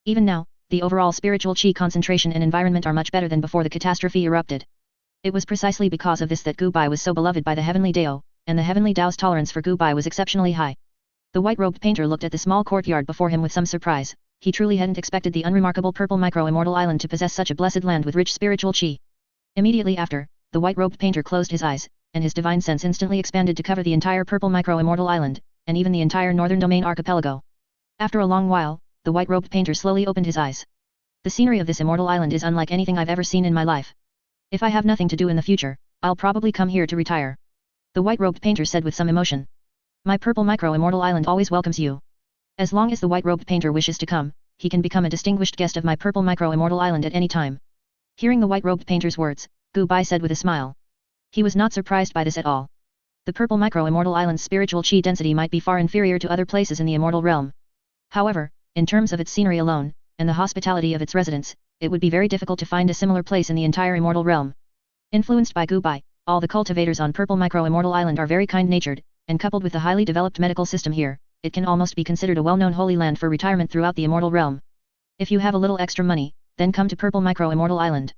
Even now, the overall spiritual qi concentration and environment are much better than before the catastrophe erupted. It was precisely because of this that Gu Bai was so beloved by the Heavenly Dao, and the Heavenly Dao's tolerance for Gu Bai was exceptionally high. The white-robed painter looked at the small courtyard before him with some surprise. He truly hadn't expected the unremarkable Purple Micro Immortal Island to possess such a blessed land with rich spiritual qi. Immediately after, the white-robed painter closed his eyes, and his divine sense instantly expanded to cover the entire Purple Micro Immortal Island, and even the entire northern domain archipelago. After a long while, the white-robed painter slowly opened his eyes. The scenery of this immortal island is unlike anything I've ever seen in my life. If I have nothing to do in the future, I'll probably come here to retire. The white-robed painter said with some emotion. My purple micro-immortal island always welcomes you. As long as the white-robed painter wishes to come, he can become a distinguished guest of my purple micro-immortal island at any time. Hearing the white-robed painter's words, Gu Bai said with a smile. He was not surprised by this at all. The purple micro-immortal island's spiritual chi density might be far inferior to other places in the immortal realm. However, in terms of its scenery alone, and the hospitality of its residents, it would be very difficult to find a similar place in the entire immortal realm. Influenced by Gu Bai, all the cultivators on purple micro-immortal island are very kind-natured, and coupled with the highly developed medical system here, it can almost be considered a well-known holy land for retirement throughout the immortal realm. If you have a little extra money, then come to purple micro-immortal island.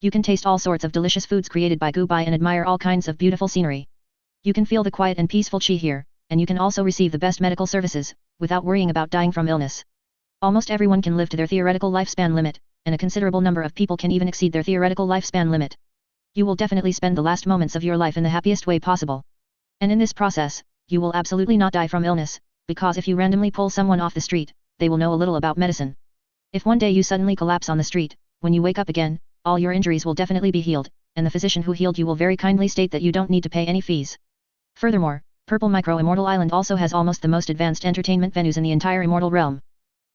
You can taste all sorts of delicious foods created by Gu Bai and admire all kinds of beautiful scenery. You can feel the quiet and peaceful chi here, and you can also receive the best medical services, without worrying about dying from illness. Almost everyone can live to their theoretical lifespan limit, and a considerable number of people can even exceed their theoretical lifespan limit. You will definitely spend the last moments of your life in the happiest way possible. And in this process, you will absolutely not die from illness, because if you randomly pull someone off the street, they will know a little about medicine. If one day you suddenly collapse on the street, when you wake up again, all your injuries will definitely be healed, and the physician who healed you will very kindly state that you don't need to pay any fees. Furthermore, Purple Micro-Immortal Island also has almost the most advanced entertainment venues in the entire immortal realm.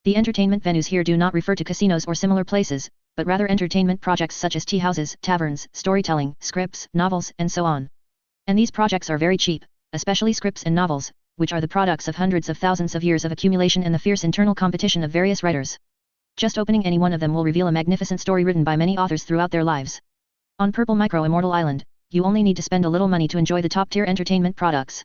The entertainment venues here do not refer to casinos or similar places, but rather entertainment projects such as tea houses, taverns, storytelling, scripts, novels, and so on. And these projects are very cheap, especially scripts and novels, which are the products of hundreds of thousands of years of accumulation and the fierce internal competition of various writers. Just opening any one of them will reveal a magnificent story written by many authors throughout their lives. On Purple Micro-Immortal Island, you only need to spend a little money to enjoy the top-tier entertainment products.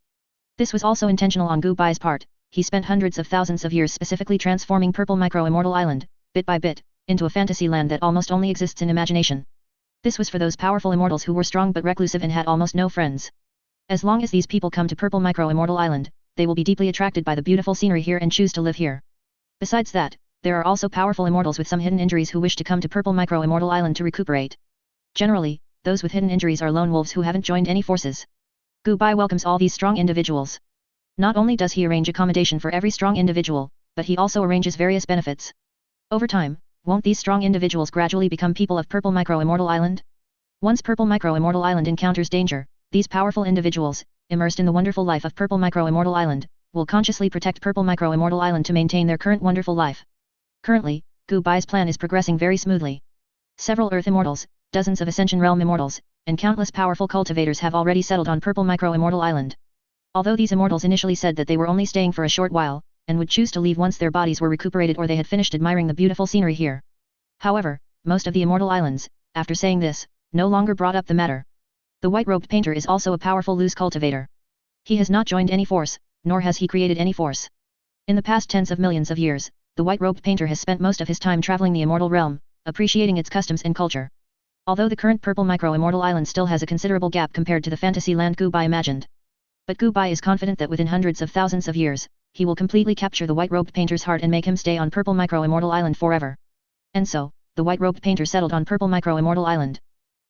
This was also intentional on Gu Bai's part. He spent hundreds of thousands of years specifically transforming Purple Micro-Immortal Island, bit by bit, into a fantasy land that almost only exists in imagination. This was for those powerful immortals who were strong but reclusive and had almost no friends. As long as these people come to Purple Micro-Immortal Island, they will be deeply attracted by the beautiful scenery here and choose to live here. Besides that, there are also powerful immortals with some hidden injuries who wish to come to Purple Micro-Immortal Island to recuperate. Generally, those with hidden injuries are lone wolves who haven't joined any forces. Gu Bai welcomes all these strong individuals. Not only does he arrange accommodation for every strong individual, but he also arranges various benefits. Over time, won't these strong individuals gradually become people of Purple Micro-Immortal Island? Once Purple Micro-Immortal Island encounters danger, these powerful individuals, immersed in the wonderful life of Purple Micro-Immortal Island, will consciously protect Purple Micro-Immortal Island to maintain their current wonderful life. Currently, Gu Bai's plan is progressing very smoothly. Several Earth Immortals, dozens of Ascension Realm Immortals, and countless powerful cultivators have already settled on Purple Micro-Immortal Island. Although these immortals initially said that they were only staying for a short while, and would choose to leave once their bodies were recuperated or they had finished admiring the beautiful scenery here. However, most of the immortal islands, after saying this, no longer brought up the matter. The white-robed painter is also a powerful loose cultivator. He has not joined any force, nor has he created any force. In the past tens of millions of years, the white-robed painter has spent most of his time traveling the immortal realm, appreciating its customs and culture. Although the current Purple Micro-Immortal Island still has a considerable gap compared to the fantasy land Gu Bai imagined. But Gu Bai is confident that within hundreds of thousands of years, he will completely capture the white-robed painter's heart and make him stay on Purple Micro-Immortal Island forever. And so, the white-robed painter settled on Purple Micro-Immortal Island.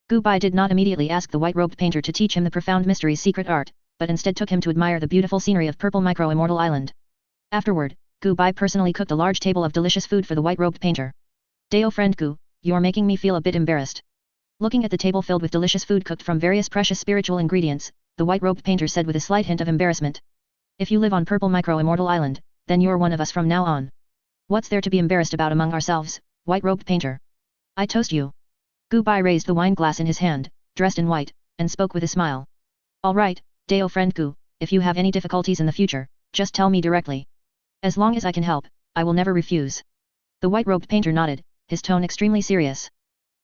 Gu Bai did not immediately ask the white-robed painter to teach him the profound mystery's secret art, but instead took him to admire the beautiful scenery of Purple Micro-Immortal Island. Afterward, Gu Bai personally cooked a large table of delicious food for the white-robed painter. Deo friend Gu, you're making me feel a bit embarrassed. Looking at the table filled with delicious food cooked from various precious spiritual ingredients, the white-robed painter said with a slight hint of embarrassment. If you live on Purple Micro-Immortal Island, then you're one of us from now on. What's there to be embarrassed about among ourselves, white-robed painter? I toast you. Gu Bai raised the wine glass in his hand, dressed in white, and spoke with a smile. All right, Deo friend Gu, if you have any difficulties in the future, just tell me directly. As long as I can help, I will never refuse. The white-robed painter nodded, his tone extremely serious.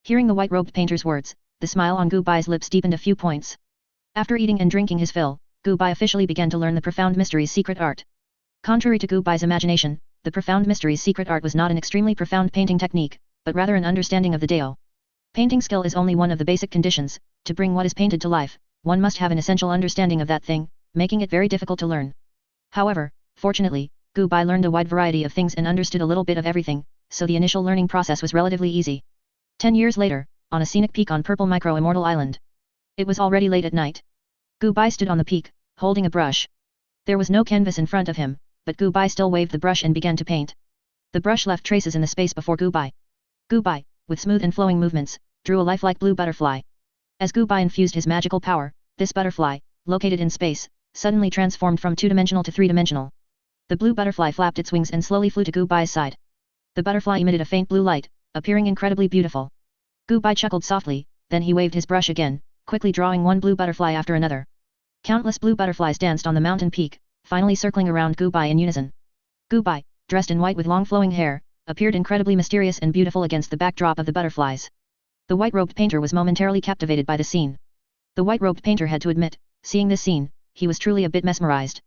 Hearing the white-robed painter's words, the smile on Gu Bai's lips deepened a few points. After eating and drinking his fill, Gu Bai officially began to learn the profound mystery's secret art. Contrary to Gu Bai's imagination, the profound mystery's secret art was not an extremely profound painting technique, but rather an understanding of the Dao. Painting skill is only one of the basic conditions. To bring what is painted to life, one must have an essential understanding of that thing, making it very difficult to learn. However, fortunately, Gu Bai learned a wide variety of things and understood a little bit of everything, so the initial learning process was relatively easy. 10 years later, on a scenic peak on Purple Micro-Immortal Island. It was already late at night. Gu Bai stood on the peak, holding a brush. There was no canvas in front of him, but Gu Bai still waved the brush and began to paint. The brush left traces in the space before Gu Bai. Gu Bai, with smooth and flowing movements, drew a lifelike blue butterfly. As Gu Bai infused his magical power, this butterfly, located in space, suddenly transformed from two-dimensional to three-dimensional. The blue butterfly flapped its wings and slowly flew to Gu Bai's side. The butterfly emitted a faint blue light, appearing incredibly beautiful. Gu Bai chuckled softly, then he waved his brush again, quickly drawing one blue butterfly after another. Countless blue butterflies danced on the mountain peak, finally circling around Gu Bai in unison. Gu Bai, dressed in white with long flowing hair, appeared incredibly mysterious and beautiful against the backdrop of the butterflies. The white-robed painter was momentarily captivated by the scene. The white-robed painter had to admit, seeing this scene, he was truly a bit mesmerized.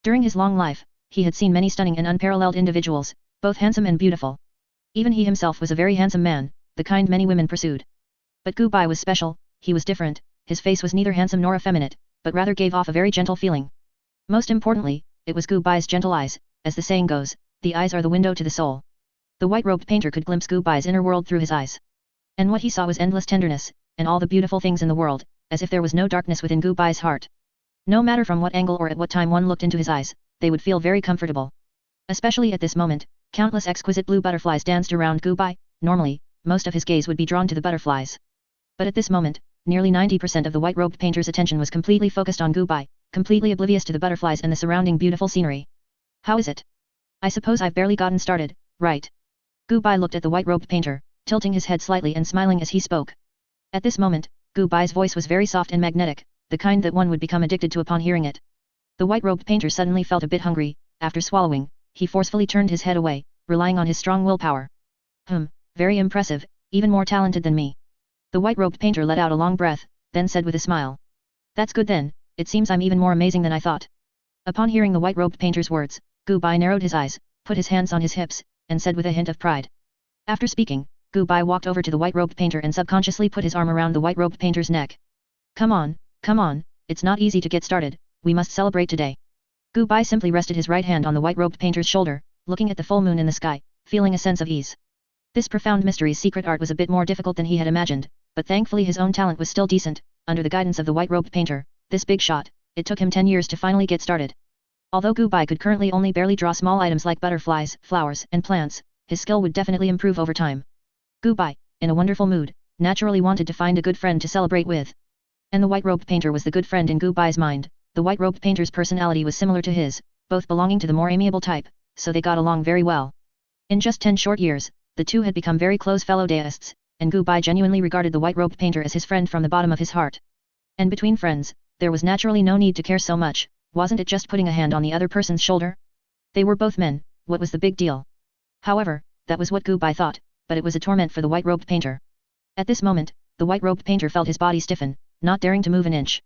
During his long life, he had seen many stunning and unparalleled individuals, both handsome and beautiful. Even he himself was a very handsome man, the kind many women pursued. But Gu Bai was special, he was different, his face was neither handsome nor effeminate, but rather gave off a very gentle feeling. Most importantly, it was Gu Bai's gentle eyes, as the saying goes, the eyes are the window to the soul. The white-robed painter could glimpse Gu Bai's inner world through his eyes. And what he saw was endless tenderness, and all the beautiful things in the world, as if there was no darkness within Gu Bai's heart. No matter from what angle or at what time one looked into his eyes, they would feel very comfortable. Especially at this moment, countless exquisite blue butterflies danced around Gu Bai. Normally, most of his gaze would be drawn to the butterflies. But at this moment, nearly 90% of the white-robed painter's attention was completely focused on Gu Bai, completely oblivious to the butterflies and the surrounding beautiful scenery. How is it? I suppose I've barely gotten started, right? Gu Bai looked at the white-robed painter, tilting his head slightly and smiling as he spoke. At this moment, Gu Bai's voice was very soft and magnetic, the kind that one would become addicted to upon hearing it. The white-robed painter suddenly felt a bit hungry. After swallowing, he forcefully turned his head away, relying on his strong willpower. Very impressive, even more talented than me. The white-robed painter let out a long breath, then said with a smile. That's good then, it seems I'm even more amazing than I thought. Upon hearing the white-robed painter's words, Gu Bai narrowed his eyes, put his hands on his hips, and said with a hint of pride. After speaking, Gu Bai walked over to the white-robed painter and subconsciously put his arm around the white-robed painter's neck. Come on, it's not easy to get started, we must celebrate today. Gu Bai simply rested his right hand on the white-robed painter's shoulder, looking at the full moon in the sky, feeling a sense of ease. This profound mystery's secret art was a bit more difficult than he had imagined, but thankfully his own talent was still decent. Under the guidance of the white-robed painter, this big shot, it took him 10 years to finally get started. Although Gu Bai could currently only barely draw small items like butterflies, flowers, and plants, his skill would definitely improve over time. Gu Bai, in a wonderful mood, naturally wanted to find a good friend to celebrate with. And the white-robed painter was the good friend in Gu Bai's mind. The white-robed painter's personality was similar to his, both belonging to the more amiable type, so they got along very well. In just 10 short years, the two had become very close fellow deists, and Gu Bai genuinely regarded the white-robed painter as his friend from the bottom of his heart. And between friends, there was naturally no need to care so much, wasn't it just putting a hand on the other person's shoulder? They were both men, what was the big deal? However, that was what Gu Bai thought, but it was a torment for the white-robed painter. At this moment, the white-robed painter felt his body stiffen, not daring to move an inch.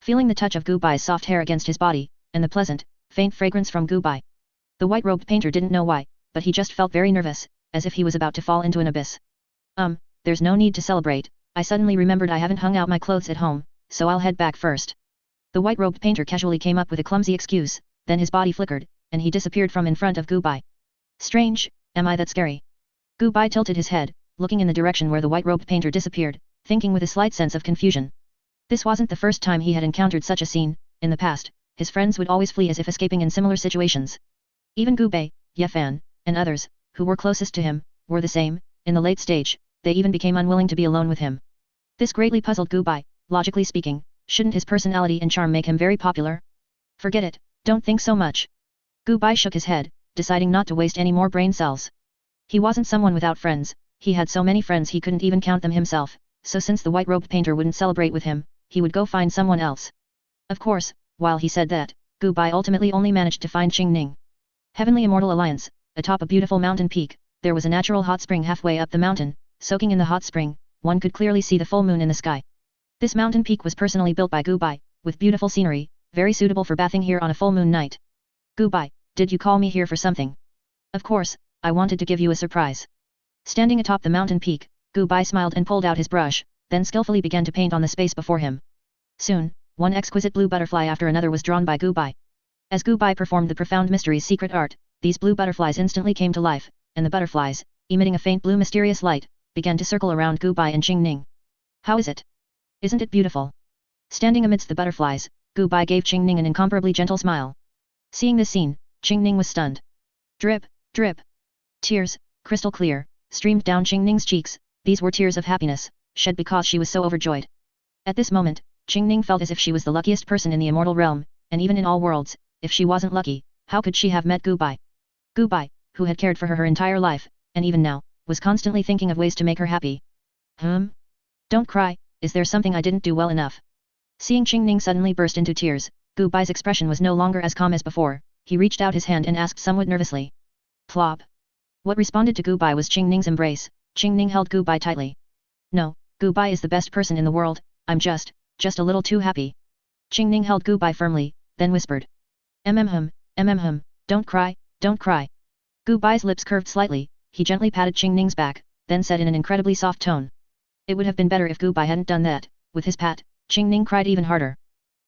Feeling the touch of Gu Bai's soft hair against his body, and the pleasant, faint fragrance from Gu Bai. The white-robed painter didn't know why, but he just felt very nervous, as if he was about to fall into an abyss. There's no need to celebrate, I suddenly remembered I haven't hung out my clothes at home, so I'll head back first. The white-robed painter casually came up with a clumsy excuse, then his body flickered, and he disappeared from in front of Gu Bai. Strange, am I that scary? Gu Bai tilted his head, looking in the direction where the white-robed painter disappeared, thinking with a slight sense of confusion. This wasn't the first time he had encountered such a scene. In the past, his friends would always flee as if escaping in similar situations. Even Gu Bai, Ye Fan, and others, who were closest to him, were the same. In the late stage, they even became unwilling to be alone with him. This greatly puzzled Gu Bai. Logically speaking, shouldn't his personality and charm make him very popular? Forget it, don't think so much. Gu Bai shook his head, deciding not to waste any more brain cells. He wasn't someone without friends, he had so many friends he couldn't even count them himself, so since the white-robed painter wouldn't celebrate with him, he would go find someone else. Of course, while he said that, Gu Bai ultimately only managed to find Xing. Heavenly Immortal Alliance, atop a beautiful mountain peak, there was a natural hot spring halfway up the mountain. Soaking in the hot spring, one could clearly see the full moon in the sky. This mountain peak was personally built by Gu Bai, with beautiful scenery, very suitable for bathing here on a full moon night. Gu Bai, did you call me here for something? Of course, I wanted to give you a surprise. Standing atop the mountain peak, Gu Bai smiled and pulled out his brush, then skillfully began to paint on the space before him. Soon, one exquisite blue butterfly after another was drawn by Gu Bai. As Gu Bai performed the profound mystery's secret art, these blue butterflies instantly came to life, and the butterflies, emitting a faint blue mysterious light, began to circle around Gu Bai and Xing. How is it? Isn't it beautiful? Standing amidst the butterflies, Gu Bai gave Xing an incomparably gentle smile. Seeing this scene, Xing was stunned. Drip, drip. Tears, crystal clear, streamed down Xingning's cheeks. These were tears of happiness, shed because she was so overjoyed. At this moment, Xingning felt as if she was the luckiest person in the immortal realm, and even in all worlds. If she wasn't lucky, how could she have met Gubai? Gubai, who had cared for her entire life, and even now, was constantly thinking of ways to make her happy. Don't cry, is there something I didn't do well enough? Seeing Xingning suddenly burst into tears, Gubai's expression was no longer as calm as before. He reached out his hand and asked somewhat nervously. Plop. What responded to Gubai was Xingning's embrace. Xingning held Gubai tightly. No, Gubai is the best person in the world, I'm just a little too happy. Xingning held Gubai firmly, then whispered. Don't cry, don't cry. Gubai's lips curved slightly, he gently patted Xingning's back, then said in an incredibly soft tone. It would have been better if Gubai hadn't done that. With his pat, Xingning cried even harder.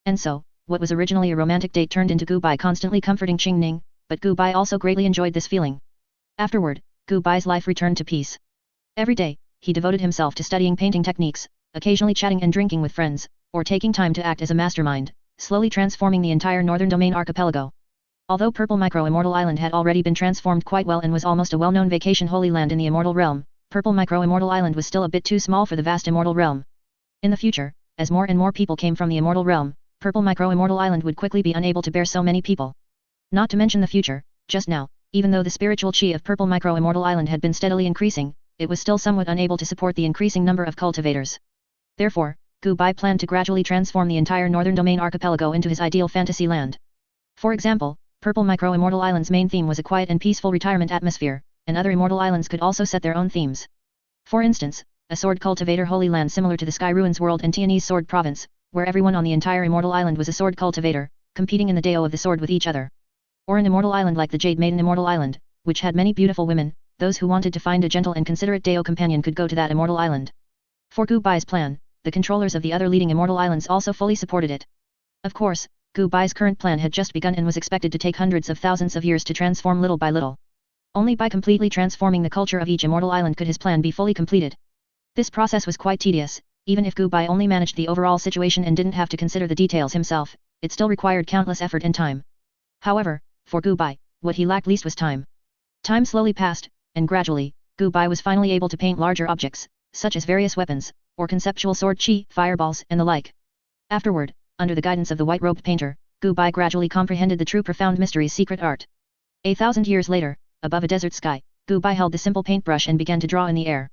And so, what was originally a romantic date turned into Gubai constantly comforting Xingning, but Gubai also greatly enjoyed this feeling. Afterward, Gubai's life returned to peace. Every day, he devoted himself to studying painting techniques, occasionally chatting and drinking with friends, or taking time to act as a mastermind, slowly transforming the entire Northern Domain archipelago. Although Purple Micro-Immortal Island had already been transformed quite well and was almost a well-known vacation holy land in the Immortal Realm, Purple Micro-Immortal Island was still a bit too small for the vast Immortal Realm. In the future, as more and more people came from the Immortal Realm, Purple Micro-Immortal Island would quickly be unable to bear so many people. Not to mention the future, just now, even though the spiritual chi of Purple Micro-Immortal Island had been steadily increasing, it was still somewhat unable to support the increasing number of cultivators. Therefore, Gubai planned to gradually transform the entire Northern Domain archipelago into his ideal fantasy land. For example, Purple Micro-Immortal Island's main theme was a quiet and peaceful retirement atmosphere, and other immortal islands could also set their own themes. For instance, a sword cultivator holy land similar to the Sky Ruins world and Tianese Sword Province, where everyone on the entire immortal island was a sword cultivator, competing in the Dao of the sword with each other. Or an immortal island like the Jade Maiden Immortal Island, which had many beautiful women. Those who wanted to find a gentle and considerate Dao companion could go to that immortal island. For Gubai's plan, the controllers of the other leading immortal islands also fully supported it. Of course, Gubai's current plan had just begun and was expected to take hundreds of thousands of years to transform little by little. Only by completely transforming the culture of each immortal island could his plan be fully completed. This process was quite tedious. Even if Gubai only managed the overall situation and didn't have to consider the details himself, it still required countless effort and time. However, for Gubai, what he lacked least was time. Time slowly passed, and gradually, Gubai was finally able to paint larger objects, such as various weapons, or conceptual sword chi, fireballs, and the like. Afterward, under the guidance of the white-robed painter, Gubai gradually comprehended the true profound mystery's secret art. 1,000 years later, above a desert sky, Gubai held the simple paintbrush and began to draw in the air.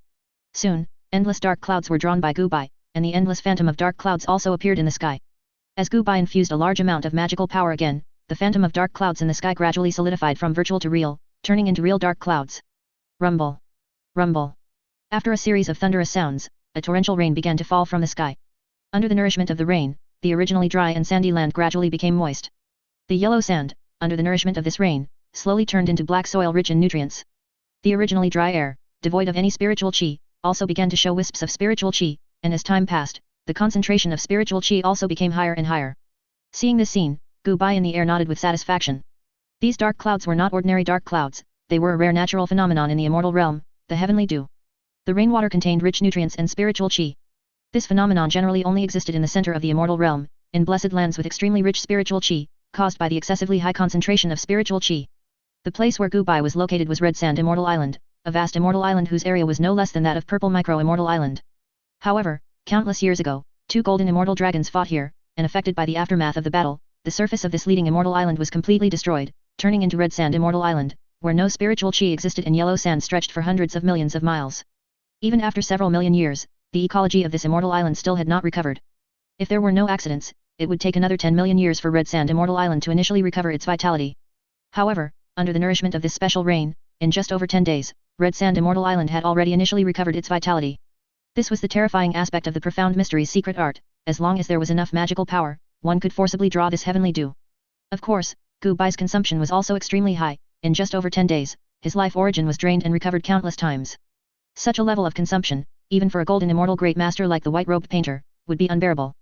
Soon, endless dark clouds were drawn by Gubai, and the endless phantom of dark clouds also appeared in the sky. As Gubai infused a large amount of magical power again, the phantom of dark clouds in the sky gradually solidified from virtual to real, turning into real dark clouds. Rumble. Rumble. After a series of thunderous sounds, a torrential rain began to fall from the sky. Under the nourishment of the rain, the originally dry and sandy land gradually became moist. The yellow sand, under the nourishment of this rain, slowly turned into black soil rich in nutrients. The originally dry air, devoid of any spiritual chi, also began to show wisps of spiritual chi, and as time passed, the concentration of spiritual chi also became higher and higher. Seeing this scene, Gubai in the air nodded with satisfaction. These dark clouds were not ordinary dark clouds, they were a rare natural phenomenon in the immortal realm, the heavenly dew. The rainwater contained rich nutrients and spiritual chi. This phenomenon generally only existed in the center of the immortal realm, in blessed lands with extremely rich spiritual chi, caused by the excessively high concentration of spiritual chi. The place where Gubai was located was Red Sand Immortal Island, a vast immortal island whose area was no less than that of Purple Micro-Immortal Island. However, countless years ago, two golden immortal dragons fought here, and affected by the aftermath of the battle, the surface of this leading immortal island was completely destroyed, turning into Red Sand Immortal Island, where no spiritual chi existed and yellow sand stretched for hundreds of millions of miles. Even after several million years, the ecology of this immortal island still had not recovered. If there were no accidents, it would take another 10 million years for Red Sand Immortal Island to initially recover its vitality. However, under the nourishment of this special rain, in just over 10 days, Red Sand Immortal Island had already initially recovered its vitality. This was the terrifying aspect of the profound mystery's secret art. As long as there was enough magical power, one could forcibly draw this heavenly dew. Of course, Gubai's consumption was also extremely high. In just over 10 days, his life origin was drained and recovered countless times. Such a level of consumption, even for a golden immortal great master like the white-robed painter, would be unbearable.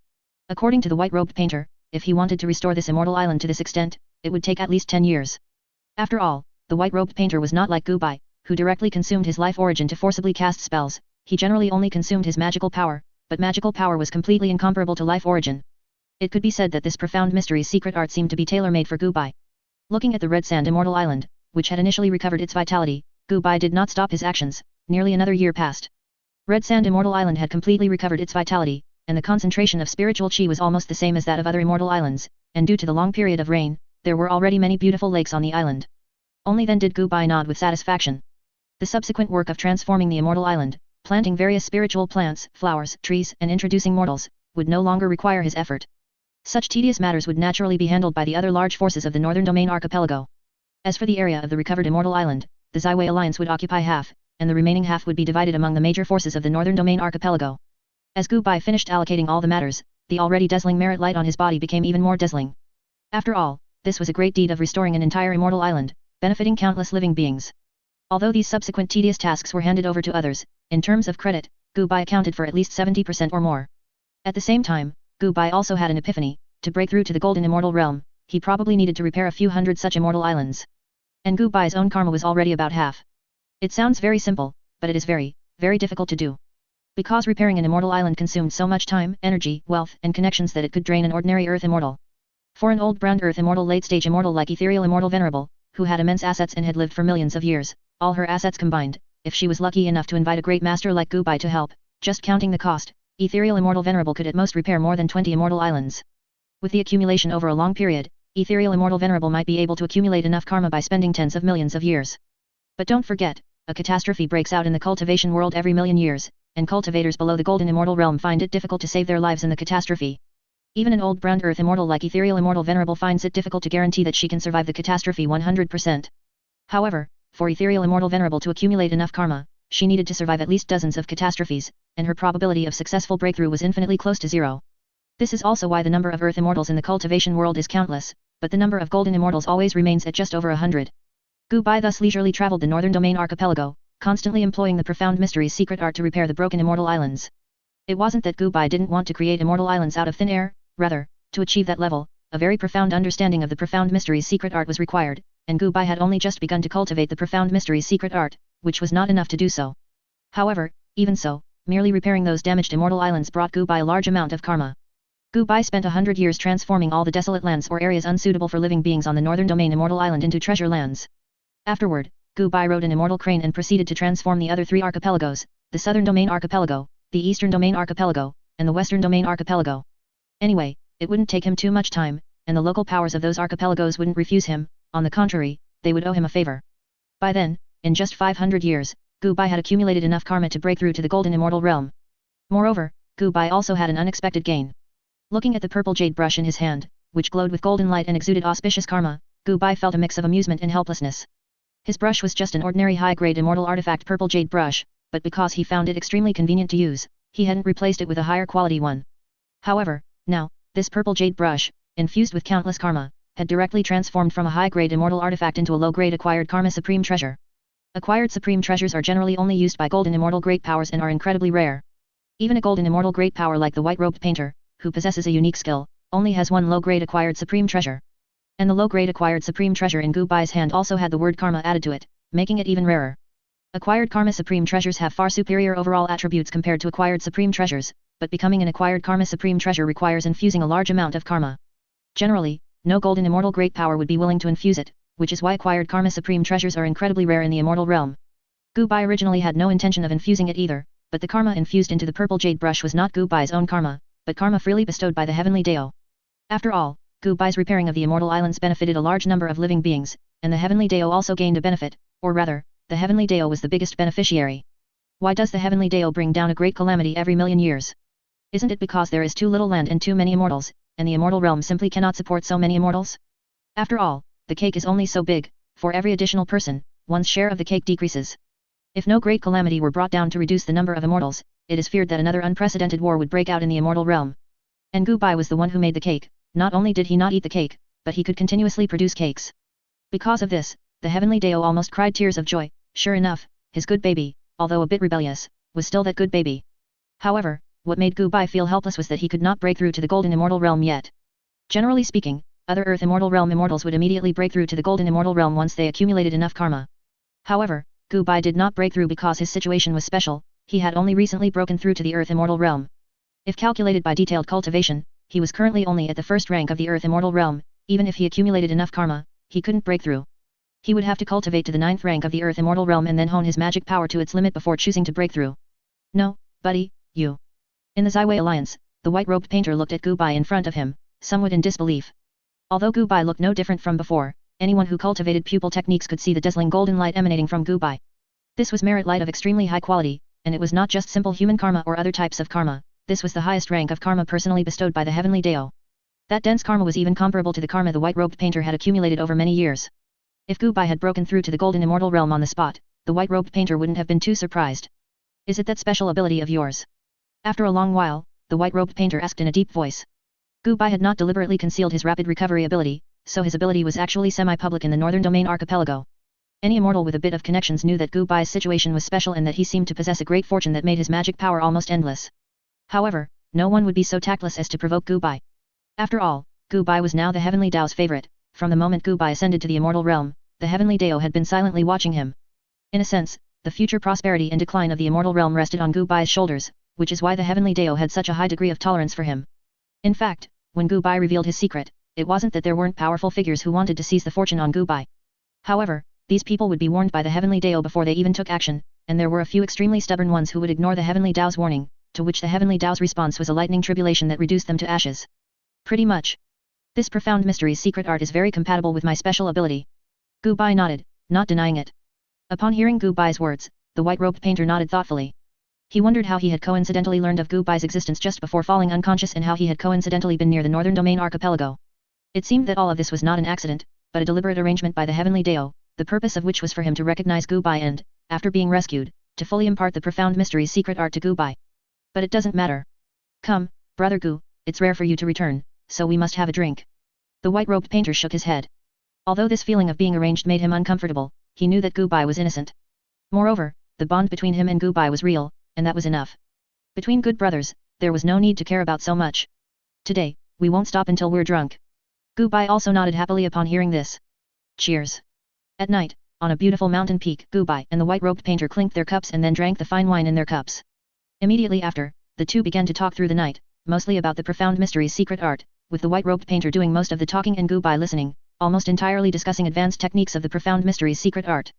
According to the white-robed painter, if he wanted to restore this immortal island to this extent, it would take at least 10 years. After all, the white-robed painter was not like Gubai, who directly consumed his life origin to forcibly cast spells. He generally only consumed his magical power, but magical power was completely incomparable to life origin. It could be said that this profound mystery's secret art seemed to be tailor-made for Gubai. Looking at the Red Sand Immortal Island, which had initially recovered its vitality, Gubai did not stop his actions, Nearly another year passed. Red Sand Immortal Island had completely recovered its vitality, and the concentration of spiritual chi was almost the same as that of other immortal islands, and due to the long period of rain, there were already many beautiful lakes on the island. Only then did Gu Bai nod with satisfaction. The subsequent work of transforming the immortal island, planting various spiritual plants, flowers, trees, and introducing mortals, would no longer require his effort. Such tedious matters would naturally be handled by the other large forces of the Northern Domain Archipelago. As for the area of the recovered immortal island, the Zaiwei alliance would occupy half, and the remaining half would be divided among the major forces of the Northern Domain Archipelago. As Gu Bai finished allocating all the matters, the already dazzling merit light on his body became even more dazzling. After all, this was a great deed of restoring an entire immortal island, benefiting countless living beings. Although these subsequent tedious tasks were handed over to others, in terms of credit, Gu Bai accounted for at least 70% or more. At the same time, Gu Bai also had an epiphany: to break through to the golden immortal realm, he probably needed to repair a few hundred such immortal islands. And Gu Bai's own karma was already about half. It sounds very simple, but it is very, very difficult to do. Because repairing an immortal island consumed so much time, energy, wealth, and connections that it could drain an ordinary Earth immortal. For an old brown Earth immortal, late-stage immortal like Ethereal Immortal Venerable, who had immense assets and had lived for millions of years, all her assets combined, if she was lucky enough to invite a great master like Gu Bai to help, just counting the cost, Ethereal Immortal Venerable could at most repair more than 20 immortal islands. With the accumulation over a long period, Ethereal Immortal Venerable might be able to accumulate enough karma by spending tens of millions of years. But don't forget, a catastrophe breaks out in the cultivation world every million years, and cultivators below the golden immortal realm find it difficult to save their lives in the catastrophe. Even an old brown Earth immortal like Ethereal Immortal Venerable finds it difficult to guarantee that she can survive the catastrophe 100%. However, for Ethereal Immortal Venerable to accumulate enough karma, she needed to survive at least dozens of catastrophes, and her probability of successful breakthrough was infinitely close to zero. This is also why the number of Earth immortals in the cultivation world is countless, but the number of golden immortals always remains at just over 100. Gu Bai thus leisurely traveled the Northern Domain Archipelago, constantly employing the profound mystery's secret art to repair the broken immortal islands. It wasn't that Gu Bai didn't want to create immortal islands out of thin air, rather, to achieve that level, a very profound understanding of the profound mystery's secret art was required, and Gu Bai had only just begun to cultivate the profound mystery's secret art, which was not enough to do so. However, even so, merely repairing those damaged immortal islands brought Gu Bai a large amount of karma. Gu Bai spent 100 years transforming all the desolate lands or areas unsuitable for living beings on the Northern Domain Immortal Island into treasure lands. Afterward, Gu Bai rode an immortal crane and proceeded to transform the other three archipelagos, the Southern Domain Archipelago, the Eastern Domain Archipelago, and the Western Domain Archipelago. Anyway, it wouldn't take him too much time, and the local powers of those archipelagos wouldn't refuse him, on the contrary, they would owe him a favor. By then, in just 500 years, Gu Bai had accumulated enough karma to break through to the golden immortal realm. Moreover, Gu Bai also had an unexpected gain. Looking at the purple jade brush in his hand, which glowed with golden light and exuded auspicious karma, Gu Bai felt a mix of amusement and helplessness. His brush was just an ordinary high-grade immortal artifact purple jade brush, but because he found it extremely convenient to use, he hadn't replaced it with a higher quality one. However, now, this purple jade brush, infused with countless karma, had directly transformed from a high-grade immortal artifact into a low-grade acquired karma supreme treasure. Acquired supreme treasures are generally only used by golden immortal great powers and are incredibly rare. Even a golden immortal great power like the white-robed painter, who possesses a unique skill, only has one low-grade acquired supreme treasure. And the low-grade acquired supreme treasure in Gu Bai's hand also had the word karma added to it, making it even rarer. Acquired karma supreme treasures have far superior overall attributes compared to acquired supreme treasures, but becoming an acquired karma supreme treasure requires infusing a large amount of karma. Generally, no golden immortal great power would be willing to infuse it, which is why acquired karma supreme treasures are incredibly rare in the immortal realm. Gu Bai originally had no intention of infusing it either, but the karma infused into the purple jade brush was not Gu Bai's own karma, but karma freely bestowed by the heavenly Dao. After all, Gu Bai's repairing of the immortal islands benefited a large number of living beings, and the heavenly Dao also gained a benefit, or rather, the heavenly Dao was the biggest beneficiary. Why does the heavenly Dao bring down a great calamity every million years? Isn't it because there is too little land and too many immortals, and the immortal realm simply cannot support so many immortals? After all, the cake is only so big, for every additional person, one's share of the cake decreases. If no great calamity were brought down to reduce the number of immortals, it is feared that another unprecedented war would break out in the immortal realm. And Gu Bai was the one who made the cake. Not only did he not eat the cake, but he could continuously produce cakes. Because of this, the heavenly Dao almost cried tears of joy. Sure enough, his good baby, although a bit rebellious, was still that good baby. However, what made Gu Bai feel helpless was that he could not break through to the golden immortal realm yet. Generally speaking, other Earth immortal realm immortals would immediately break through to the golden immortal realm once they accumulated enough karma. However, Gu Bai did not break through because his situation was special. He had only recently broken through to the Earth immortal realm. If calculated by detailed cultivation, he was currently only at the first rank of the Earth immortal realm. Even if he accumulated enough karma, he couldn't break through. He would have to cultivate to the 9th rank of the Earth Immortal Realm and then hone his magic power to its limit before choosing to break through. No, buddy, you. In the Zaiwei Alliance, the white-robed painter looked at Gu Bai in front of him, somewhat in disbelief. Although Gu Bai looked no different from before, anyone who cultivated pupil techniques could see the dazzling golden light emanating from Gu Bai. This was merit light of extremely high quality, and it was not just simple human karma or other types of karma, this was the highest rank of karma personally bestowed by the heavenly Dao. That dense karma was even comparable to the karma the white-robed painter had accumulated over many years. If Gu Bai had broken through to the golden immortal realm on the spot, the white-robed painter wouldn't have been too surprised. Is it that special ability of yours? After a long while, the white-robed painter asked in a deep voice. Gu Bai had not deliberately concealed his rapid recovery ability, so his ability was actually semi-public in the northern domain archipelago. Any immortal with a bit of connections knew that Gu Bai's situation was special and that he seemed to possess a great fortune that made his magic power almost endless. However, no one would be so tactless as to provoke Gu Bai. After all, Gu Bai was now the heavenly Dao's favorite. From the moment Gu Bai ascended to the immortal realm, the heavenly Dao had been silently watching him. In a sense, the future prosperity and decline of the immortal realm rested on Gu Bai's shoulders, which is why the heavenly Dao had such a high degree of tolerance for him. In fact, when Gu Bai revealed his secret, it wasn't that there weren't powerful figures who wanted to seize the fortune on Gu Bai. However, these people would be warned by the heavenly Dao before they even took action, and there were a few extremely stubborn ones who would ignore the heavenly Dao's warning, to which the heavenly Dao's response was a lightning tribulation that reduced them to ashes. Pretty much. This profound mystery's secret art is very compatible with my special ability. Gu Bai nodded, not denying it. Upon hearing Gu Bai's words, the white-robed painter nodded thoughtfully. He wondered how he had coincidentally learned of Gu Bai's existence just before falling unconscious and how he had coincidentally been near the northern domain archipelago. It seemed that all of this was not an accident, but a deliberate arrangement by the heavenly Dao, the purpose of which was for him to recognize Gu Bai and, after being rescued, to fully impart the profound mystery's secret art to Gu Bai. But it doesn't matter. Come, brother Gu, it's rare for you to return, so we must have a drink. The white-robed painter shook his head. Although this feeling of being arranged made him uncomfortable, he knew that Gu Bai was innocent. Moreover, the bond between him and Gu Bai was real, and that was enough. Between good brothers, there was no need to care about so much. Today, we won't stop until we're drunk. Gu Bai also nodded happily upon hearing this. Cheers. At night, on a beautiful mountain peak, Gu Bai and the white-robed painter clinked their cups and then drank the fine wine in their cups. Immediately after, the two began to talk through the night, mostly about the profound mystery's secret art, with the white-robed painter doing most of the talking and Gu Bai listening, almost entirely discussing advanced techniques of the profound mystery's secret art.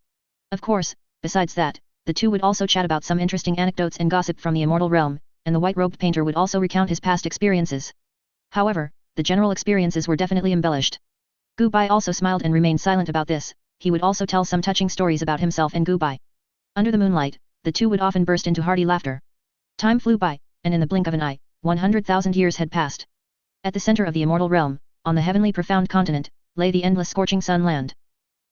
Of course, besides that, the two would also chat about some interesting anecdotes and gossip from the immortal realm, and the white-robed painter would also recount his past experiences. However, the general experiences were definitely embellished. Gu Bai also smiled and remained silent about this. He would also tell some touching stories about himself and Gu Bai. Under the moonlight, the two would often burst into hearty laughter. Time flew by, and in the blink of an eye, 100,000 years had passed. At the center of the immortal realm, on the heavenly profound continent, lay the endless scorching sun land.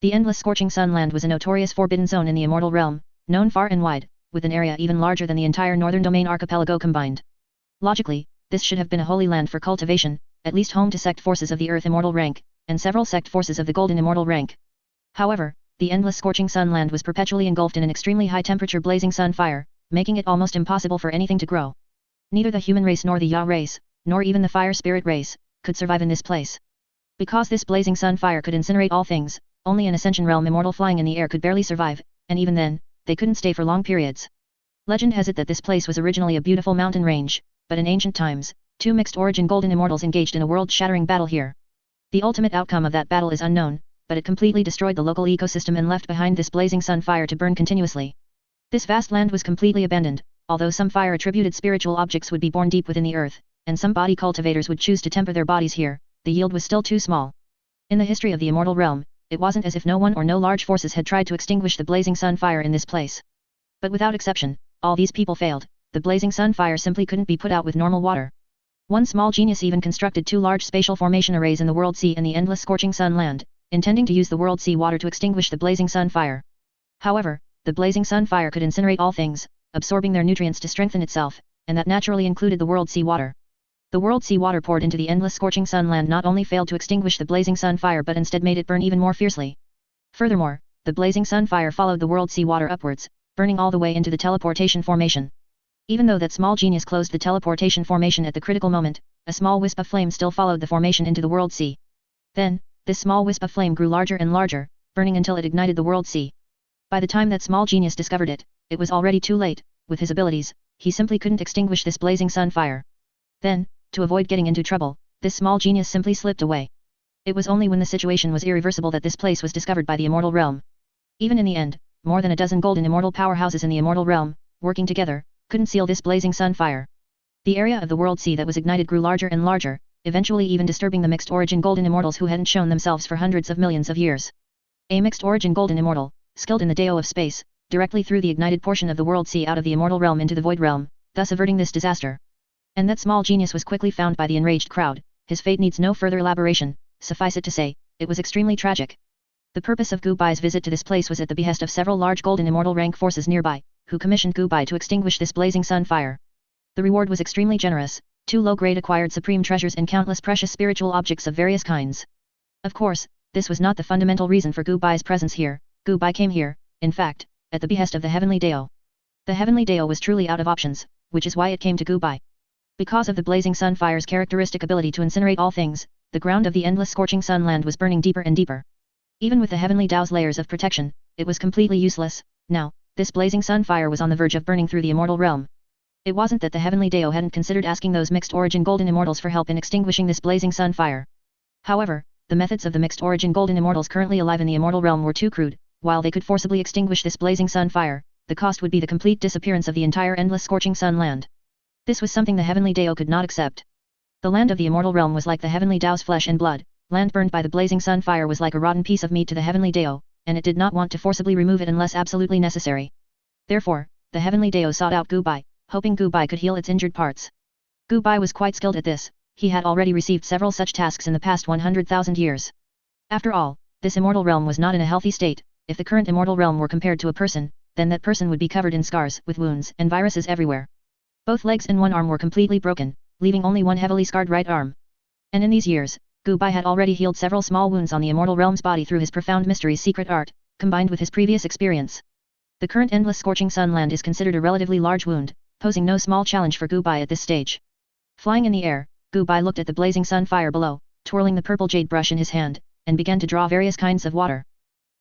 The endless scorching sun land was a notorious forbidden zone in the immortal realm, known far and wide, with an area even larger than the entire northern domain archipelago combined. Logically, this should have been a holy land for cultivation, at least home to sect forces of the earth immortal rank, and several sect forces of the golden immortal rank. However, the endless scorching sun land was perpetually engulfed in an extremely high temperature blazing sun fire, making it almost impossible for anything to grow. Neither the human race nor the Ya race, nor even the fire spirit race, could survive in this place. Because this blazing sun fire could incinerate all things, only an ascension realm immortal flying in the air could barely survive, and even then, they couldn't stay for long periods. Legend has it that this place was originally a beautiful mountain range, but in ancient times, two mixed origin golden immortals engaged in a world-shattering battle here. The ultimate outcome of that battle is unknown, but it completely destroyed the local ecosystem and left behind this blazing sun fire to burn continuously. This vast land was completely abandoned, although some fire-attributed spiritual objects would be born deep within the earth, and some body cultivators would choose to temper their bodies here, the yield was still too small. In the history of the immortal realm, it wasn't as if no one or no large forces had tried to extinguish the blazing sun fire in this place. But without exception, all these people failed. The blazing sun fire simply couldn't be put out with normal water. One small genius even constructed two large spatial formation arrays in the world sea and the endless scorching sun land, intending to use the world sea water to extinguish the blazing sun fire. However, the blazing sun fire could incinerate all things, absorbing their nutrients to strengthen itself, and that naturally included the world sea water. The world sea water poured into the endless scorching sun land not only failed to extinguish the blazing sun fire but instead made it burn even more fiercely. Furthermore, the blazing sun fire followed the world sea water upwards, burning all the way into the teleportation formation. Even though that small genius closed the teleportation formation at the critical moment, a small wisp of flame still followed the formation into the world sea. Then, this small wisp of flame grew larger and larger, burning until it ignited the world sea. By the time that small genius discovered it, it was already too late. With his abilities, he simply couldn't extinguish this blazing sun fire. Then, to avoid getting into trouble, this small genius simply slipped away. It was only when the situation was irreversible that this place was discovered by the Immortal Realm. Even in the end, more than a dozen golden immortal powerhouses in the Immortal Realm, working together, couldn't seal this blazing sun fire. The area of the World Sea that was ignited grew larger and larger, eventually even disturbing the mixed origin golden immortals who hadn't shown themselves for hundreds of millions of years. A mixed origin golden immortal, skilled in the Dao of space, directly threw the ignited portion of the World Sea out of the Immortal Realm into the Void Realm, thus averting this disaster. And that small genius was quickly found by the enraged crowd. His fate needs no further elaboration, suffice it to say, it was extremely tragic. The purpose of Gu Bai's visit to this place was at the behest of several large golden immortal rank forces nearby, who commissioned Gu Bai to extinguish this blazing sun fire. The reward was extremely generous, 2 low-grade acquired supreme treasures and countless precious spiritual objects of various kinds. Of course, this was not the fundamental reason for Gu Bai's presence here. Gu Bai came here, in fact, at the behest of the Heavenly Dao. The Heavenly Dao was truly out of options, which is why it came to Gu Bai. Because of the blazing sun fire's characteristic ability to incinerate all things, the ground of the endless scorching sun land was burning deeper and deeper. Even with the Heavenly Dao's layers of protection, it was completely useless. Now, this blazing sun fire was on the verge of burning through the Immortal Realm. It wasn't that the Heavenly Dao hadn't considered asking those mixed origin golden immortals for help in extinguishing this blazing sun fire. However, the methods of the mixed origin golden immortals currently alive in the Immortal Realm were too crude. While they could forcibly extinguish this blazing sun fire, the cost would be the complete disappearance of the entire endless scorching sun land. This was something the Heavenly Dao could not accept. The land of the Immortal Realm was like the Heavenly Dao's flesh and blood. Land burned by the blazing sun fire was like a rotten piece of meat to the Heavenly Dao, and it did not want to forcibly remove it unless absolutely necessary. Therefore, the Heavenly Dao sought out Gu Bai, hoping Gu Bai could heal its injured parts. Gu Bai was quite skilled at this. He had already received several such tasks in the past 100,000 years. After all, this Immortal Realm was not in a healthy state. If the current Immortal Realm were compared to a person, then that person would be covered in scars, with wounds and viruses everywhere. Both legs and one arm were completely broken, leaving only one heavily scarred right arm. And in these years, Gu Bai had already healed several small wounds on the Immortal Realm's body through his profound mystery's secret art, combined with his previous experience. The current endless scorching sun land is considered a relatively large wound, posing no small challenge for Gu Bai at this stage. Flying in the air, Gu Bai looked at the blazing sun fire below, twirling the purple jade brush in his hand, and began to draw various kinds of water.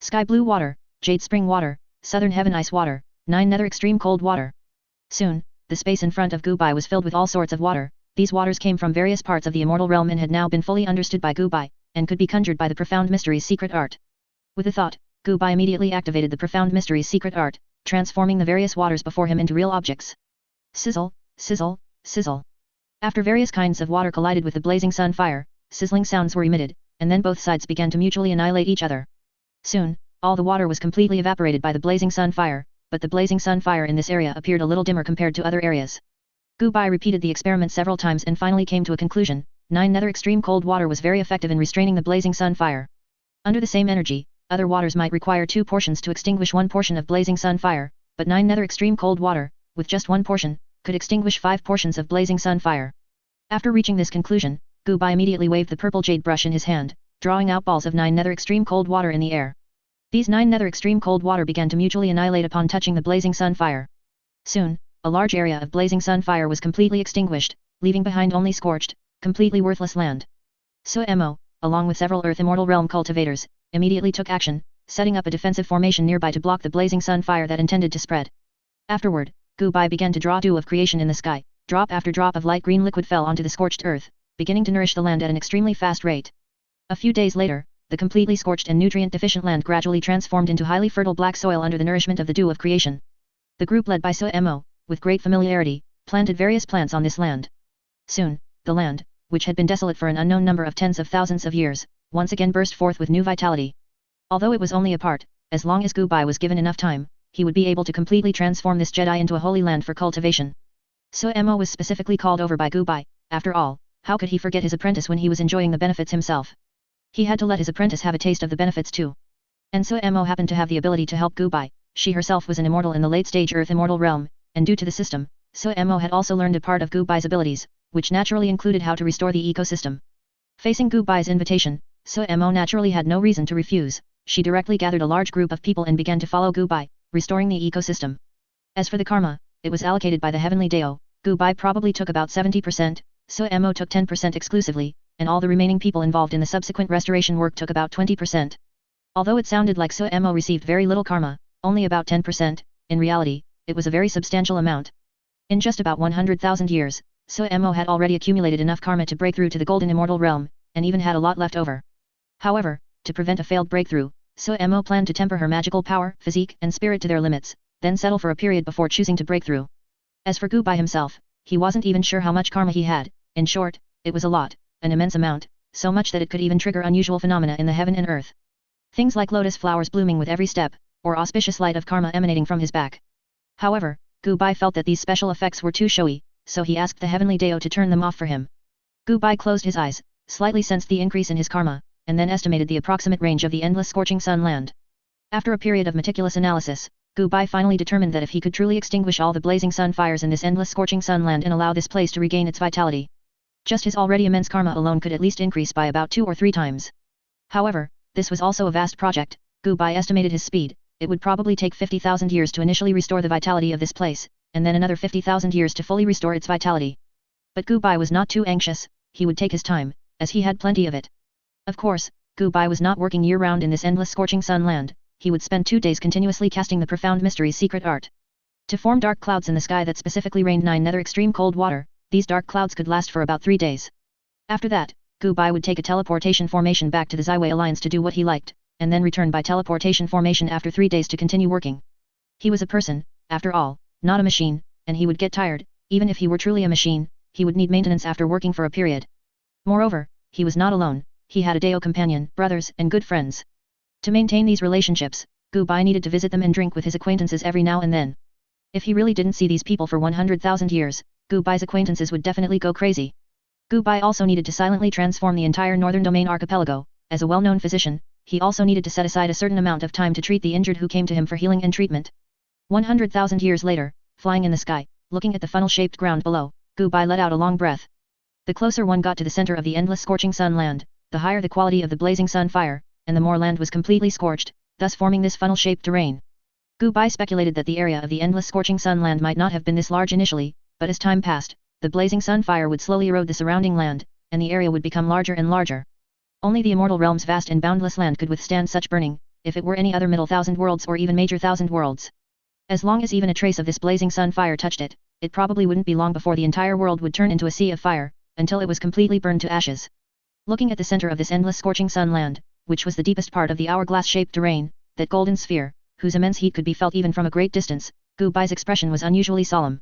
Sky blue water, jade spring water, southern heaven ice water, 9 nether extreme cold water. Soon, the space in front of Gu Bai was filled with all sorts of water. These waters came from various parts of the Immortal Realm and had now been fully understood by Gu Bai, and could be conjured by the profound mystery's secret art. With a thought, Gu Bai immediately activated the profound mystery's secret art, transforming the various waters before him into real objects. Sizzle, sizzle, sizzle. After various kinds of water collided with the blazing sun fire, sizzling sounds were emitted, and then both sides began to mutually annihilate each other. Soon, all the water was completely evaporated by the blazing sun fire, but the blazing sun fire in this area appeared a little dimmer compared to other areas. Gu Bai repeated the experiment several times and finally came to a conclusion. 9 nether extreme cold water was very effective in restraining the blazing sun fire. Under the same energy, other waters might require 2 portions to extinguish 1 portion of blazing sun fire, but 9 nether extreme cold water, with just 1 portion, could extinguish 5 portions of blazing sun fire. After reaching this conclusion, Gu Bai immediately waved the purple jade brush in his hand, drawing out balls of 9 nether extreme cold water in the air. These 9 nether extreme cold water began to mutually annihilate upon touching the blazing sun fire. Soon, a large area of blazing sun fire was completely extinguished, leaving behind only scorched, completely worthless land. Mo, along with several Earth Immortal Realm cultivators, immediately took action, setting up a defensive formation nearby to block the blazing sun fire that intended to spread. Afterward, Gu Bai began to draw dew of creation in the sky. Drop after drop of light green liquid fell onto the scorched earth, beginning to nourish the land at an extremely fast rate. A few days later, the completely scorched and nutrient-deficient land gradually transformed into highly fertile black soil under the nourishment of the dew of creation. The group led by Mo, with great familiarity, planted various plants on this land. Soon, the land, which had been desolate for an unknown number of tens of thousands of years, once again burst forth with new vitality. Although it was only a part, as long as Gu Bai was given enough time, he would be able to completely transform this Jedi into a holy land for cultivation. Mo was specifically called over by Gu Bai. After all, how could he forget his apprentice when he was enjoying the benefits himself? He had to let his apprentice have a taste of the benefits too. And Mo happened to have the ability to help Gu Bai. She herself was an immortal in the late-stage Earth Immortal Realm, and due to the system, Mo had also learned a part of Gu Bai's abilities, which naturally included how to restore the ecosystem. Facing Gu Bai's invitation, Mo naturally had no reason to refuse. She directly gathered a large group of people and began to follow Gu Bai, restoring the ecosystem. As for the karma, it was allocated by the Heavenly Dao. Gu Bai probably took about 70%, Mo took 10% exclusively, and all the remaining people involved in the subsequent restoration work took about 20%. Although it sounded like Mo received very little karma, only about 10%, in reality, it was a very substantial amount. In just about 100,000 years, Mo had already accumulated enough karma to break through to the Golden Immortal Realm, and even had a lot left over. However, to prevent a failed breakthrough, Mo planned to temper her magical power, physique and spirit to their limits, then settle for a period before choosing to break through. As for Gu Bai himself, he wasn't even sure how much karma he had. In short, it was a lot, an immense amount, so much that it could even trigger unusual phenomena in the heaven and earth. Things like lotus flowers blooming with every step, or auspicious light of karma emanating from his back. However, Gu Bai felt that these special effects were too showy, so he asked the heavenly Dao to turn them off for him. Gu Bai closed his eyes, slightly sensed the increase in his karma, and then estimated the approximate range of the endless scorching sun land. After a period of meticulous analysis, Gu Bai finally determined that if he could truly extinguish all the blazing sun fires in this endless scorching sun land and allow this place to regain its vitality, just his already immense karma alone could at least increase by about 2 or 3 times. However, this was also a vast project. Gu Bai estimated his speed. It would probably take 50,000 years to initially restore the vitality of this place, and then another 50,000 years to fully restore its vitality. But Gu Bai was not too anxious. He would take his time, as he had plenty of it. Of course, Gu Bai was not working year-round in this endless scorching sun land. He would spend 2 days continuously casting the profound mystery's secret art. To form dark clouds in the sky that specifically rained 9 nether extreme cold water, these dark clouds could last for about 3 days. After that, Gu Bai would take a teleportation formation back to the Zaiwei Alliance to do what he liked, and then return by teleportation formation after 3 days to continue working. He was a person, after all, not a machine, and he would get tired. Even if he were truly a machine, he would need maintenance after working for a period. Moreover, he was not alone. He had a Dao companion, brothers, and good friends. To maintain these relationships, Gu Bai needed to visit them and drink with his acquaintances every now and then. If he really didn't see these people for 100,000 years, Gu Bai's acquaintances would definitely go crazy. Gu Bai also needed to silently transform the entire Northern Domain archipelago. As a well-known physician, he also needed to set aside a certain amount of time to treat the injured who came to him for healing and treatment. 100,000 years later, flying in the sky, looking at the funnel-shaped ground below, Gu Bai let out a long breath. The closer one got to the center of the endless scorching sun land, the higher the quality of the blazing sun fire, and the more land was completely scorched, thus forming this funnel-shaped terrain. Gu Bai speculated that the area of the endless scorching sun land might not have been this large initially, but as time passed, the blazing sun fire would slowly erode the surrounding land, and the area would become larger and larger. Only the immortal realm's vast and boundless land could withstand such burning, if it were any other middle thousand worlds or even major thousand worlds. As long as even a trace of this blazing sun fire touched it, it probably wouldn't be long before the entire world would turn into a sea of fire, until it was completely burned to ashes. Looking at the center of this endless scorching sun land, which was the deepest part of the hourglass-shaped terrain, that golden sphere, whose immense heat could be felt even from a great distance, Gu Bai's expression was unusually solemn.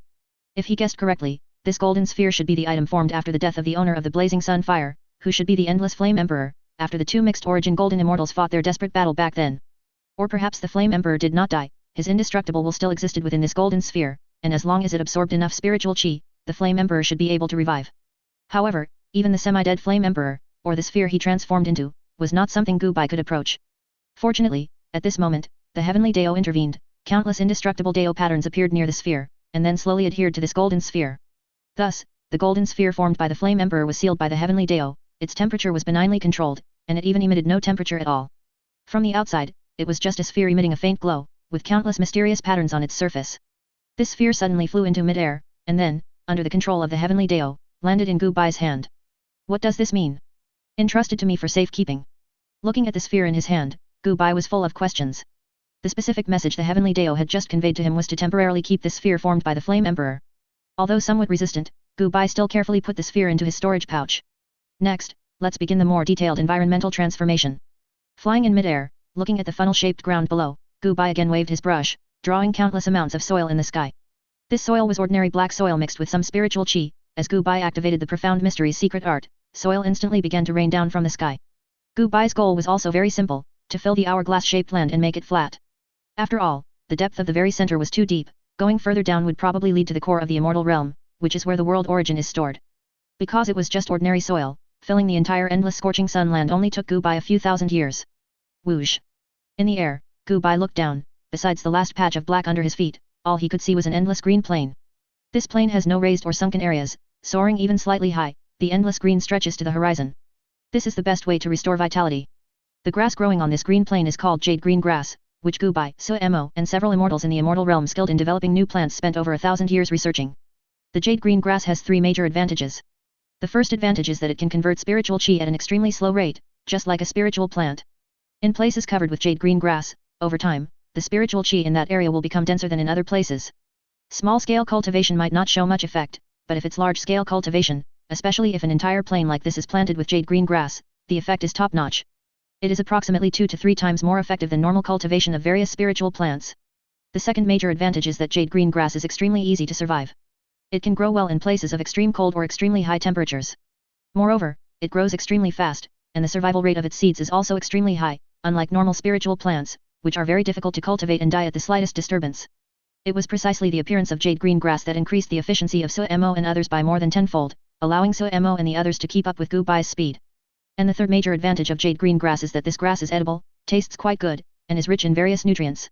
If he guessed correctly, this golden sphere should be the item formed after the death of the owner of the blazing sun fire, who should be the endless flame emperor, after the 2 mixed origin golden immortals fought their desperate battle back then. Or perhaps the flame emperor did not die, his indestructible will still existed within this golden sphere, and as long as it absorbed enough spiritual chi, the flame emperor should be able to revive. However, even the semi-dead flame emperor, or the sphere he transformed into, was not something Gu Bai could approach. Fortunately, at this moment, the heavenly Dao intervened. Countless indestructible Dao patterns appeared near the sphere, and then slowly adhered to this golden sphere. Thus, the golden sphere formed by the flame emperor was sealed by the heavenly Dao. Its temperature was benignly controlled, and it even emitted no temperature at all. From the outside, it was just a sphere emitting a faint glow, with countless mysterious patterns on its surface. This sphere suddenly flew into mid-air, and then, under the control of the heavenly Dao, landed in Gu Bai's hand. What does this mean? Entrusted to me for safekeeping. Looking at the sphere in his hand, Gu Bai was full of questions. The specific message the heavenly Dao had just conveyed to him was to temporarily keep this sphere formed by the flame emperor. Although somewhat resistant, Gu Bai still carefully put the sphere into his storage pouch. Next, let's begin the more detailed environmental transformation. Flying in mid-air, looking at the funnel-shaped ground below, Gu Bai again waved his brush, drawing countless amounts of soil in the sky. This soil was ordinary black soil mixed with some spiritual chi. As Gu Bai activated the profound mystery's secret art, soil instantly began to rain down from the sky. Gu Bai's goal was also very simple, to fill the hourglass-shaped land and make it flat. After all, the depth of the very center was too deep. Going further down would probably lead to the core of the immortal realm, which is where the world origin is stored. Because it was just ordinary soil, filling the entire endless scorching sun land only took Gu Bai a few thousand years. Whoosh! In the air, Gu Bai looked down. Besides the last patch of black under his feet, all he could see was an endless green plain. This plain has no raised or sunken areas, soaring even slightly high, the endless green stretches to the horizon. This is the best way to restore vitality. The grass growing on this green plain is called jade green grass, which Gu Bai, Mo, and several immortals in the immortal realm skilled in developing new plants spent over 1,000 years researching. The jade green grass has 3 major advantages. The first advantage is that it can convert spiritual chi at an extremely slow rate, just like a spiritual plant. In places covered with jade green grass, over time, the spiritual chi in that area will become denser than in other places. Small-scale cultivation might not show much effect, but if it's large-scale cultivation, especially if an entire plain like this is planted with jade green grass, the effect is top-notch. It is approximately 2 to 3 times more effective than normal cultivation of various spiritual plants. The second major advantage is that jade green grass is extremely easy to survive. It can grow well in places of extreme cold or extremely high temperatures. Moreover, it grows extremely fast, and the survival rate of its seeds is also extremely high, unlike normal spiritual plants, which are very difficult to cultivate and die at the slightest disturbance. It was precisely the appearance of jade green grass that increased the efficiency of Suemo and others by more than tenfold, allowing Suemo and the others to keep up with Gubai's speed. And the third major advantage of jade green grass is that this grass is edible, tastes quite good, and is rich in various nutrients.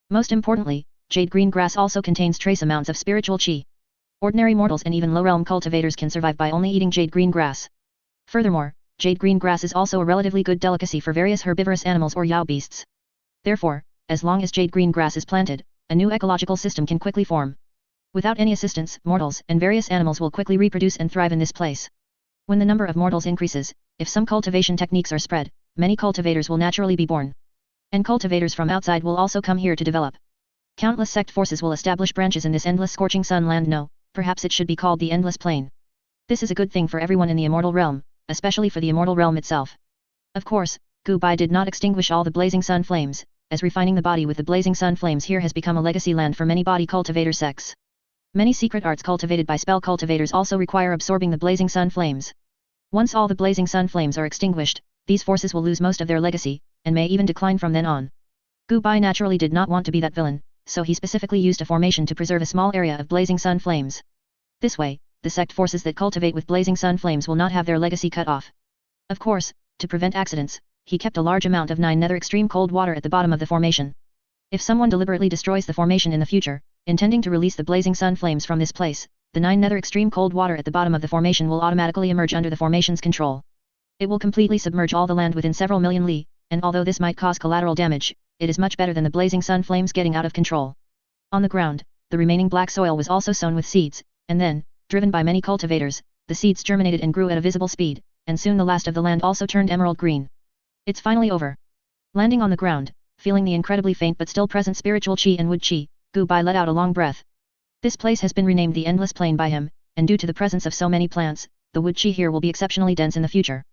Most importantly, jade green grass also contains trace amounts of spiritual qi. Ordinary mortals and even low-realm cultivators can survive by only eating jade green grass. Furthermore, jade green grass is also a relatively good delicacy for various herbivorous animals or yao beasts. Therefore, as long as jade green grass is planted, a new ecological system can quickly form. Without any assistance, mortals and various animals will quickly reproduce and thrive in this place. When the number of mortals increases, if some cultivation techniques are spread, many cultivators will naturally be born. And cultivators from outside will also come here to develop. Countless sect forces will establish branches in this endless scorching sun land. No, perhaps it should be called the endless plain. This is a good thing for everyone in the immortal realm, especially for the immortal realm itself. Of course, Gubai did not extinguish all the blazing sun flames, as refining the body with the blazing sun flames here has become a legacy land for many body cultivator sects. Many secret arts cultivated by spell cultivators also require absorbing the blazing sun flames. Once all the blazing sun flames are extinguished, these forces will lose most of their legacy, and may even decline from then on. Gubai naturally did not want to be that villain, so he specifically used a formation to preserve a small area of blazing sun flames. This way, the sect forces that cultivate with blazing sun flames will not have their legacy cut off. Of course, to prevent accidents, he kept a large amount of 9 nether extreme cold water at the bottom of the formation. If someone deliberately destroys the formation in the future, intending to release the blazing sun flames from this place, the 9 nether extreme cold water at the bottom of the formation will automatically emerge under the formation's control. It will completely submerge all the land within several million li, and although this might cause collateral damage, it is much better than the blazing sun flames getting out of control. On the ground, the remaining black soil was also sown with seeds, and then, driven by many cultivators, the seeds germinated and grew at a visible speed, and soon the last of the land also turned emerald green. It's finally over. Landing on the ground, feeling the incredibly faint but still present spiritual qi and wood qi, Gubai let out a long breath. This place has been renamed the Endless Plain by him, and due to the presence of so many plants, the wood qi here will be exceptionally dense in the future.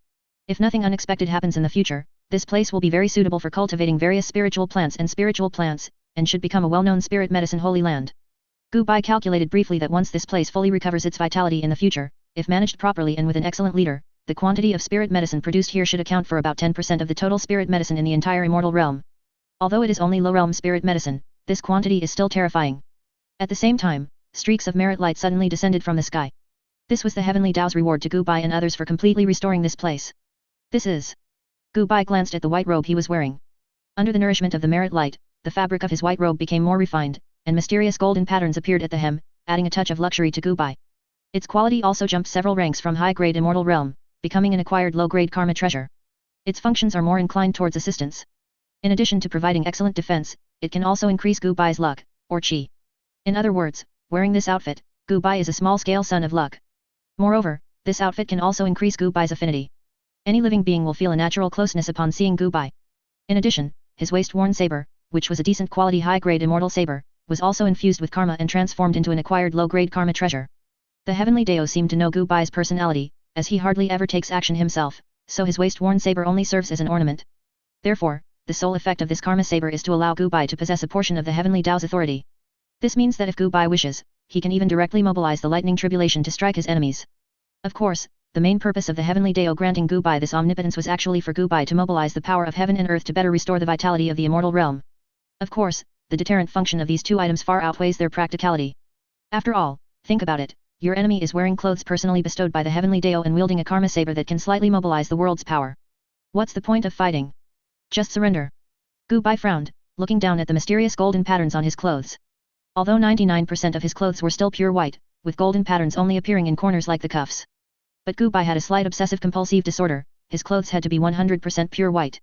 If nothing unexpected happens in the future, this place will be very suitable for cultivating various spiritual plants, and should become a well-known spirit medicine holy land. Gubai calculated briefly that once this place fully recovers its vitality in the future, if managed properly and with an excellent leader, the quantity of spirit medicine produced here should account for about 10% of the total spirit medicine in the entire immortal realm. Although it is only low-realm spirit medicine, this quantity is still terrifying. At the same time, streaks of merit light suddenly descended from the sky. This was the heavenly Tao's reward to Gubai and others for completely restoring this place. This is... Gubai glanced at the white robe he was wearing. Under the nourishment of the merit light, the fabric of his white robe became more refined, and mysterious golden patterns appeared at the hem, adding a touch of luxury to Gubai. Its quality also jumped several ranks from high-grade immortal realm, becoming an acquired low-grade karma treasure. Its functions are more inclined towards assistance. In addition to providing excellent defense, it can also increase Gubai's luck, or qi. In other words, wearing this outfit, Gubai is a small-scale son of luck. Moreover, this outfit can also increase Gubai's affinity. Any living being will feel a natural closeness upon seeing Gubai. In addition, his waist-worn saber, which was a decent quality high-grade immortal saber, was also infused with karma and transformed into an acquired low-grade karma treasure. The heavenly Dao seemed to know Gubai's personality, as he hardly ever takes action himself, so his waist-worn saber only serves as an ornament. Therefore, the sole effect of this karma saber is to allow Gubai to possess a portion of the heavenly Dao's authority. This means that if Gubai wishes, he can even directly mobilize the lightning tribulation to strike his enemies. Of course, the main purpose of the heavenly Dao granting Gubai this omnipotence was actually for Gubai to mobilize the power of heaven and earth to better restore the vitality of the immortal realm. Of course, the deterrent function of these two items far outweighs their practicality. After all, think about it, your enemy is wearing clothes personally bestowed by the heavenly Dao and wielding a karma saber that can slightly mobilize the world's power. What's the point of fighting? Just surrender. Gubai frowned, looking down at the mysterious golden patterns on his clothes. Although 99% of his clothes were still pure white, with golden patterns only appearing in corners like the cuffs. But Gubai had a slight obsessive-compulsive disorder, his clothes had to be 100% pure white.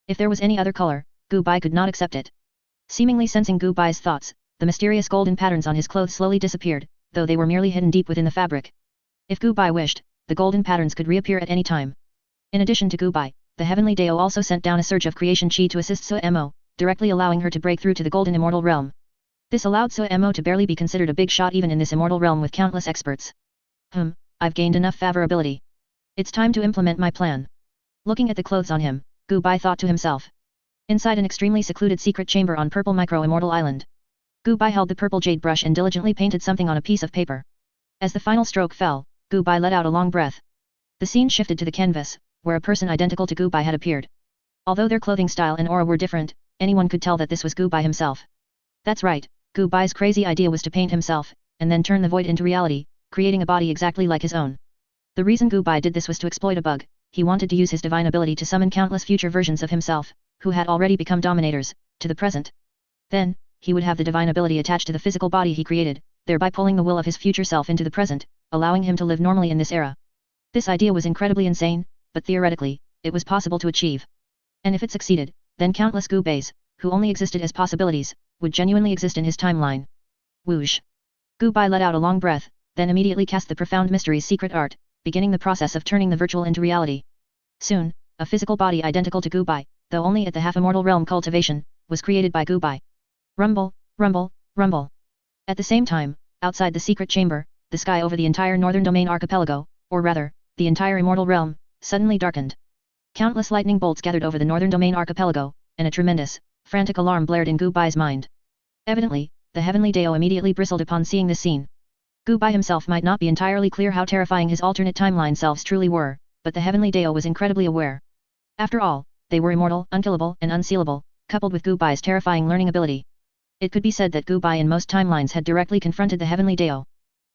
If there was any other color, Gubai could not accept it. Seemingly sensing Gubai's thoughts, the mysterious golden patterns on his clothes slowly disappeared, though they were merely hidden deep within the fabric. If Gubai wished, the golden patterns could reappear at any time. In addition to Gubai, the heavenly Dao also sent down a surge of creation chi to assist Suemo, directly allowing her to break through to the golden immortal realm. This allowed Suemo to barely be considered a big shot even in this immortal realm with countless experts. I've gained enough favorability. It's time to implement my plan. Looking at the clothes on him, Gu Bai thought to himself. Inside an extremely secluded secret chamber on Purple Immortal Island, Gu Bai held the purple jade brush and diligently painted something on a piece of paper. As the final stroke fell, Gu Bai let out a long breath. The scene shifted to the canvas, where a person identical to Gu Bai had appeared. Although their clothing style and aura were different, anyone could tell that this was Gu Bai himself. That's right, Gu Bai's crazy idea was to paint himself, and then turn the void into reality, creating a body exactly like his own. The reason Gu Bai did this was to exploit a bug. He wanted to use his divine ability to summon countless future versions of himself, who had already become dominators, to the present. Then, he would have the divine ability attached to the physical body he created, thereby pulling the will of his future self into the present, allowing him to live normally in this era. This idea was incredibly insane, but theoretically, it was possible to achieve. And if it succeeded, then countless Gu Bais, who only existed as possibilities, would genuinely exist in his timeline. Whoosh! Gu Bai let out a long breath, then immediately cast the Profound Mysteries secret art, beginning the process of turning the virtual into reality. Soon, a physical body identical to Gu Bai, though only at the half-immortal realm Cultivation, was created by Gu Bai. Rumble, rumble, rumble. At the same time, outside the secret chamber, the sky over the entire northern domain archipelago, or rather, the entire immortal realm, suddenly darkened. Countless lightning bolts gathered over the northern domain archipelago, and a tremendous, frantic alarm blared in Gu Bai's mind. Evidently, the heavenly Dao immediately bristled upon seeing this scene. Gu Bai himself might not be entirely clear how terrifying his alternate timeline selves truly were, but the heavenly Dao was incredibly aware. After all, they were immortal, unkillable and unsealable, coupled with Gu Bai's terrifying learning ability. It could be said that Gu Bai in most timelines had directly confronted the heavenly Dao.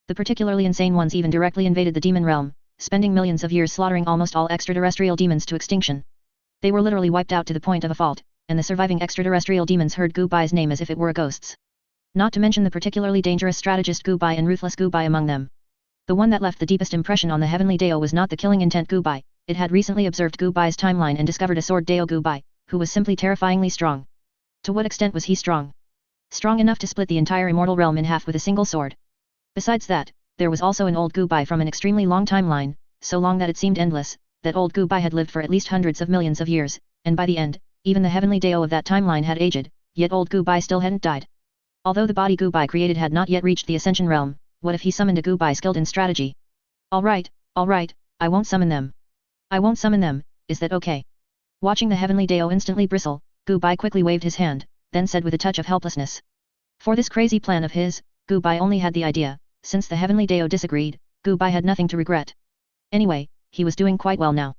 The particularly insane ones even directly invaded the demon realm, spending millions of years slaughtering almost all extraterrestrial demons to extinction. They were literally wiped out to the point of a fault, and the surviving extraterrestrial demons heard Gu Bai's name as if it were a ghost's. Not to mention the particularly dangerous strategist Gu Bai and ruthless Gu Bai among them. The one that left the deepest impression on the heavenly Dao was not the killing intent Gu Bai, it had recently observed Gu Bai's timeline and discovered a sword Dao Gu Bai, who was simply terrifyingly strong. To what extent was he strong? Strong enough to split the entire immortal realm in half with a single sword. Besides that, there was also an old Gu Bai from an extremely long timeline, so long that it seemed endless, that old Gu Bai had lived for at least hundreds of millions of years, and by the end, even the heavenly Dao of that timeline had aged, yet old Gu Bai still hadn't died. Although the body Gu Bai created had not yet reached the Ascension realm, what if he summoned a Gu Bai skilled in strategy? Alright, I won't summon them. I won't summon them, is that okay? Watching the heavenly Dao instantly bristle, Gu Bai quickly waved his hand, then said with a touch of helplessness. For this crazy plan of his, Gu Bai only had the idea. Since the heavenly Dao disagreed, Gu Bai had nothing to regret. Anyway, he was doing quite well now.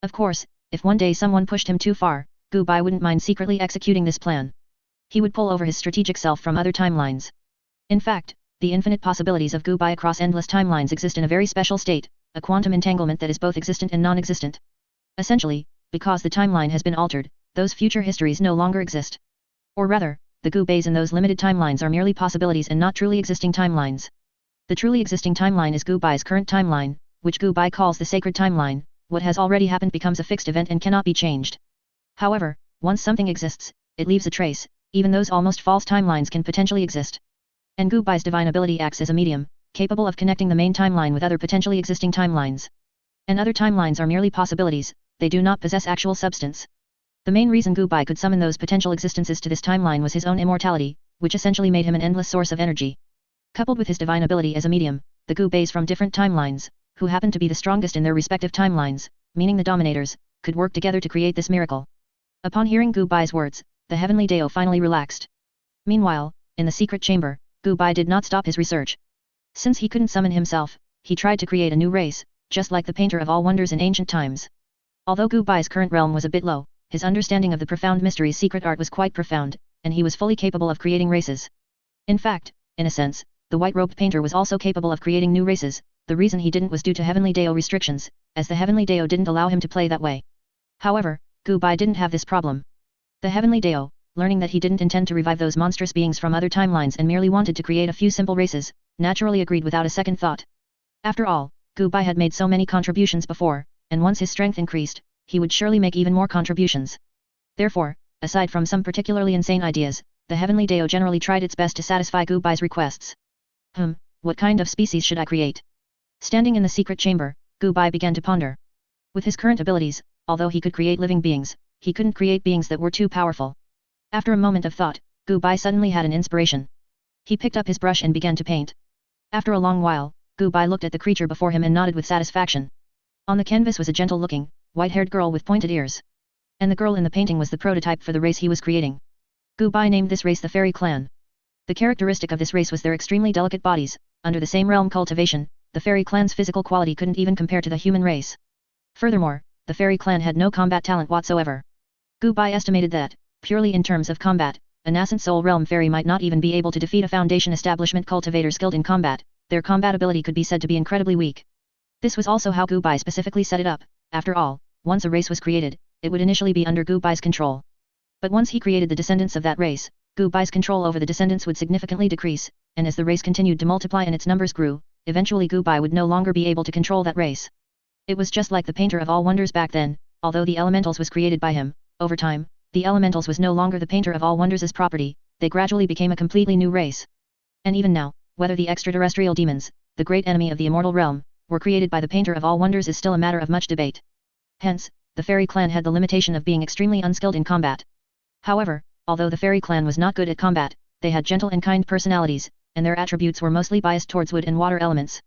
Of course, if one day someone pushed him too far, Gu Bai wouldn't mind secretly executing this plan. He would pull over his strategic self from other timelines. In fact, the infinite possibilities of Gu Bai across endless timelines exist in a very special state, a quantum entanglement that is both existent and non-existent. Essentially, because the timeline has been altered, those future histories no longer exist. Or rather, the Gu Bais in those limited timelines are merely possibilities and not truly existing timelines. The truly existing timeline is Gu Bai's current timeline, which Gu Bai calls the sacred timeline. What has already happened becomes a fixed event and cannot be changed. However, once something exists, it leaves a trace. Even those almost false timelines can potentially exist. And Gu Bai's divine ability acts as a medium, capable of connecting the main timeline with other potentially existing timelines. And other timelines are merely possibilities, they do not possess actual substance. The main reason Gu Bai could summon those potential existences to this timeline was his own immortality, which essentially made him an endless source of energy. Coupled with his divine ability as a medium, the Gu Bais from different timelines, who happened to be the strongest in their respective timelines, meaning the dominators, could work together to create this miracle. Upon hearing Gu Bai's words, the heavenly Dao finally relaxed. Meanwhile, in the secret chamber, Gu Bai did not stop his research. Since he couldn't summon himself, he tried to create a new race, just like the painter of all wonders in ancient times. Although Gu Bai's current realm was a bit low, his understanding of the Profound Mysteries secret art was quite profound, and he was fully capable of creating races. In fact, in a sense, the white-robed painter was also capable of creating new races. The reason he didn't was due to heavenly Dao restrictions, as the heavenly Dao didn't allow him to play that way. However, Gu Bai didn't have this problem. The heavenly Dao, learning that he didn't intend to revive those monstrous beings from other timelines and merely wanted to create a few simple races, naturally agreed without a second thought. After all, Gu Bai had made so many contributions before, and once his strength increased, he would surely make even more contributions. Therefore, aside from some particularly insane ideas, the heavenly Dao generally tried its best to satisfy Gu Bai's requests. What kind of species should I create? Standing in the secret chamber, Gu Bai began to ponder. With his current abilities, although he could create living beings, he couldn't create beings that were too powerful. After a moment of thought, Gu Bai suddenly had an inspiration. He picked up his brush and began to paint. After a long while, Gu Bai looked at the creature before him and nodded with satisfaction. On the canvas was a gentle-looking, white-haired girl with pointed ears. And the girl in the painting was the prototype for the race he was creating. Gu Bai named this race the Fairy Clan. The characteristic of this race was their extremely delicate bodies. Under the same realm cultivation, the Fairy Clan's physical quality couldn't even compare to the human race. Furthermore, the Fairy Clan had no combat talent whatsoever. Gu Bai estimated that, purely in terms of combat, a nascent soul realm fairy might not even be able to defeat a foundation establishment cultivator skilled in combat. Their combat ability could be said to be incredibly weak. This was also how Gu Bai specifically set it up. After all, once a race was created, it would initially be under Gu Bai's control. But once he created the descendants of that race, Gu Bai's control over the descendants would significantly decrease, and as the race continued to multiply and its numbers grew, eventually Gu Bai would no longer be able to control that race. It was just like the painter of all wonders back then. Although the elementals was created by him, over time, the elementals was no longer the painter of all wonders' property. They gradually became a completely new race. And even now, whether the extraterrestrial demons, the great enemy of the immortal realm, were created by the painter of all wonders is still a matter of much debate. Hence, the Fairy Clan had the limitation of being extremely unskilled in combat. However, although the Fairy Clan was not good at combat, they had gentle and kind personalities, and their attributes were mostly biased towards wood and water elements.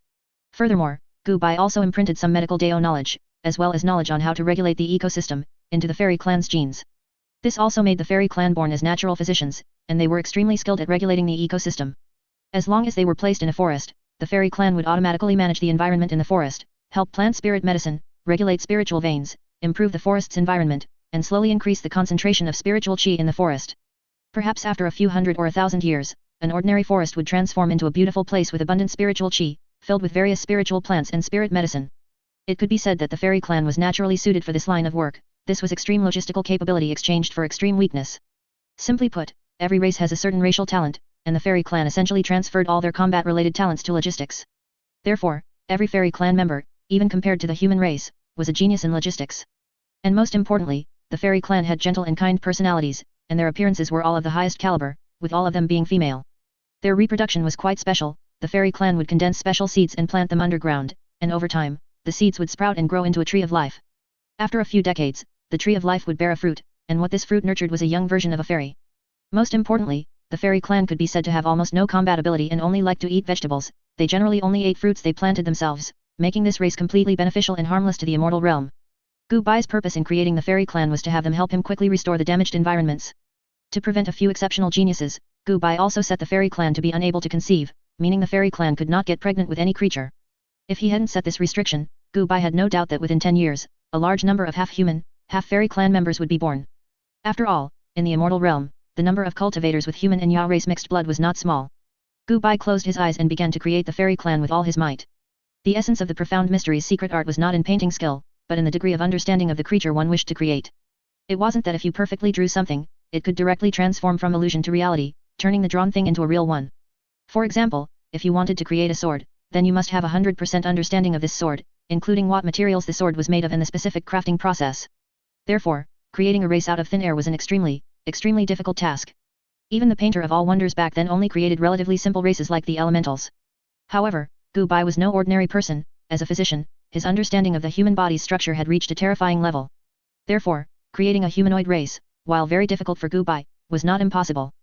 Furthermore, Gu Bai also imprinted some medical Dao knowledge, as well as knowledge on how to regulate the ecosystem, into the Fairy Clan's genes. This also made the Fairy Clan born as natural physicians, and they were extremely skilled at regulating the ecosystem. As long as they were placed in a forest, the Fairy Clan would automatically manage the environment in the forest, help plant spirit medicine, regulate spiritual veins, improve the forest's environment, and slowly increase the concentration of spiritual qi in the forest. Perhaps after a few hundred or 1,000 years, an ordinary forest would transform into a beautiful place with abundant spiritual qi, filled with various spiritual plants and spirit medicine. It could be said that the Fairy Clan was naturally suited for this line of work. This was extreme logistical capability exchanged for extreme weakness. Simply put, every race has a certain racial talent, and the Fairy Clan essentially transferred all their combat-related talents to logistics. Therefore, every Fairy Clan member, even compared to the human race, was a genius in logistics. And most importantly, the Fairy Clan had gentle and kind personalities, and their appearances were all of the highest caliber, with all of them being female. Their reproduction was quite special. The Fairy Clan would condense special seeds and plant them underground, and over time, the seeds would sprout and grow into a tree of life. After a few decades, the tree of life would bear a fruit, and what this fruit nurtured was a young version of a fairy. Most importantly, the Fairy Clan could be said to have almost no combat ability and only liked to eat vegetables. They generally only ate fruits they planted themselves, making this race completely beneficial and harmless to the immortal realm. Gu Bai's purpose in creating the Fairy Clan was to have them help him quickly restore the damaged environments. To prevent a few exceptional geniuses, Gu Bai also set the Fairy Clan to be unable to conceive, meaning the Fairy Clan could not get pregnant with any creature. If he hadn't set this restriction, Gu Bai had no doubt that within 10 years, a large number of half-human, half-fairy clan members would be born. After all, in the immortal realm, the number of cultivators with human and Ya race mixed blood was not small. Gu Bai closed his eyes and began to create the Fairy Clan with all his might. The essence of the profound mystery's secret art was not in painting skill, but in the degree of understanding of the creature one wished to create. It wasn't that if you perfectly drew something, it could directly transform from illusion to reality, turning the drawn thing into a real one. For example, if you wanted to create a sword, then you must have 100% understanding of this sword, including what materials the sword was made of and the specific crafting process. Therefore, creating a race out of thin air was an extremely difficult task. Even the painter of all wonders back then only created relatively simple races like the elementals. However, Gu Bai was no ordinary person. As a physician, his understanding of the human body's structure had reached a terrifying level. Therefore, creating a humanoid race, while very difficult for Gu Bai, was not impossible.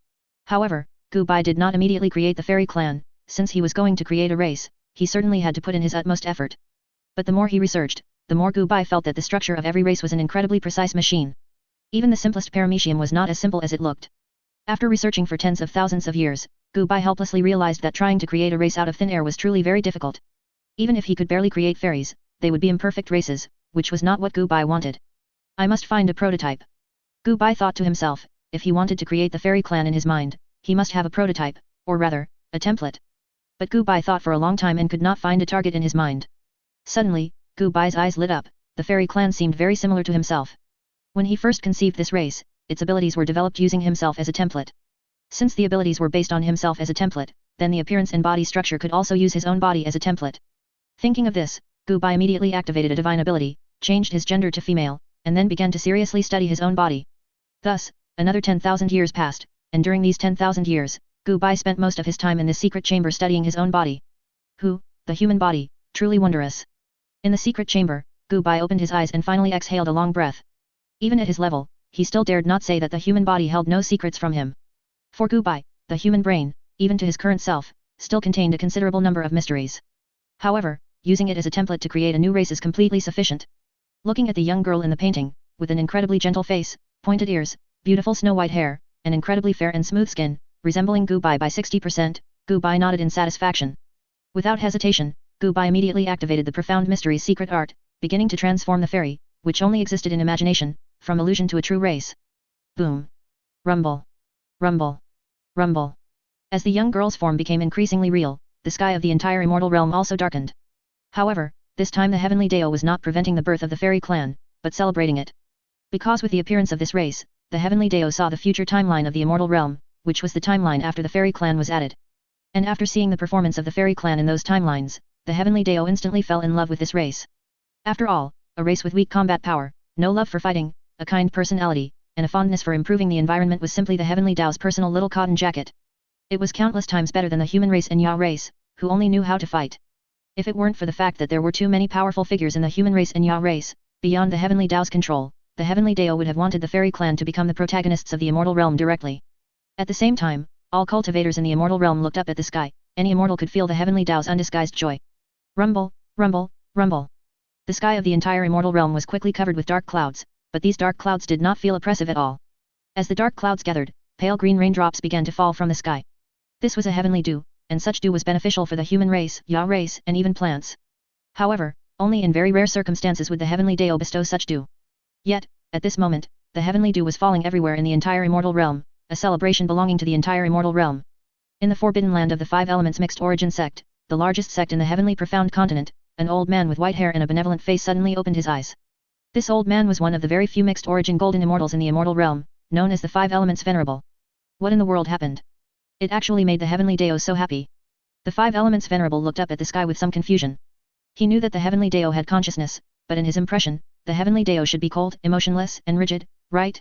However, Gu Bai did not immediately create the Fairy Clan. Since he was going to create a race, he certainly had to put in his utmost effort. But the more he researched, the more Gu Bai felt that the structure of every race was an incredibly precise machine. Even the simplest paramecium was not as simple as it looked. After researching for tens of thousands of years, Gu Bai helplessly realized that trying to create a race out of thin air was truly very difficult. Even if he could barely create fairies, they would be imperfect races, which was not what Gu Bai wanted. I must find a prototype. Gu Bai thought to himself, if he wanted to create the Fairy Clan in his mind, he must have a prototype, or rather, a template. But Gu Bai thought for a long time and could not find a target in his mind. Suddenly, Gu Bai's eyes lit up. The Fairy Clan seemed very similar to himself. When he first conceived this race, its abilities were developed using himself as a template. Since the abilities were based on himself as a template, then the appearance and body structure could also use his own body as a template. Thinking of this, Gu Bai immediately activated a divine ability, changed his gender to female, and then began to seriously study his own body. Thus, another 10,000 years passed, and during these 10,000 years, Gu Bai spent most of his time in this secret chamber studying his own body. The human body, truly wondrous. In the secret chamber, Gu Bai opened his eyes and finally exhaled a long breath. Even at his level, he still dared not say that the human body held no secrets from him. For Gu Bai, the human brain, even to his current self, still contained a considerable number of mysteries. However, using it as a template to create a new race is completely sufficient. Looking at the young girl in the painting, with an incredibly gentle face, pointed ears, beautiful snow-white hair, and incredibly fair and smooth skin, resembling Gu Bai by 60%, Gu Bai nodded in satisfaction. Without hesitation, Gu Bai immediately activated the profound mystery's secret art, beginning to transform the fairy, which only existed in imagination, from illusion to a true race. Boom. Rumble. Rumble. Rumble. As the young girl's form became increasingly real, the sky of the entire immortal realm also darkened. However, this time the heavenly Dao was not preventing the birth of the fairy clan, but celebrating it. Because with the appearance of this race, the heavenly Dao saw the future timeline of the immortal realm, which was the timeline after the fairy clan was added. And after seeing the performance of the fairy clan in those timelines, the heavenly Dao instantly fell in love with this race. After all, a race with weak combat power, no love for fighting, a kind personality, and a fondness for improving the environment was simply the heavenly Dao's personal little cotton jacket. It was countless times better than the human race and Ya race, who only knew how to fight. If it weren't for the fact that there were too many powerful figures in the human race and Ya race, beyond the heavenly Dao's control, the heavenly Dao would have wanted the fairy clan to become the protagonists of the immortal realm directly. At the same time, all cultivators in the immortal realm looked up at the sky. Any immortal could feel the heavenly Dao's undisguised joy. Rumble, rumble, rumble. The sky of the entire immortal realm was quickly covered with dark clouds, but these dark clouds did not feel oppressive at all. As the dark clouds gathered, pale green raindrops began to fall from the sky. This was a heavenly dew, and such dew was beneficial for the human race, Ya race, and even plants. However, only in very rare circumstances would the heavenly Dao bestow such dew. Yet, at this moment, the heavenly dew was falling everywhere in the entire immortal realm, a celebration belonging to the entire immortal realm. In the forbidden land of the five elements mixed origin sect, the largest sect in the heavenly profound continent, an old man with white hair and a benevolent face suddenly opened his eyes. This old man was one of the very few mixed origin golden immortals in the immortal realm, known as the five elements venerable. What in the world happened? It actually made the heavenly Dao so happy. The five elements venerable looked up at the sky with some confusion. He knew that the heavenly Dao had consciousness, but in his impression, the heavenly Dao should be cold, emotionless, and rigid, right?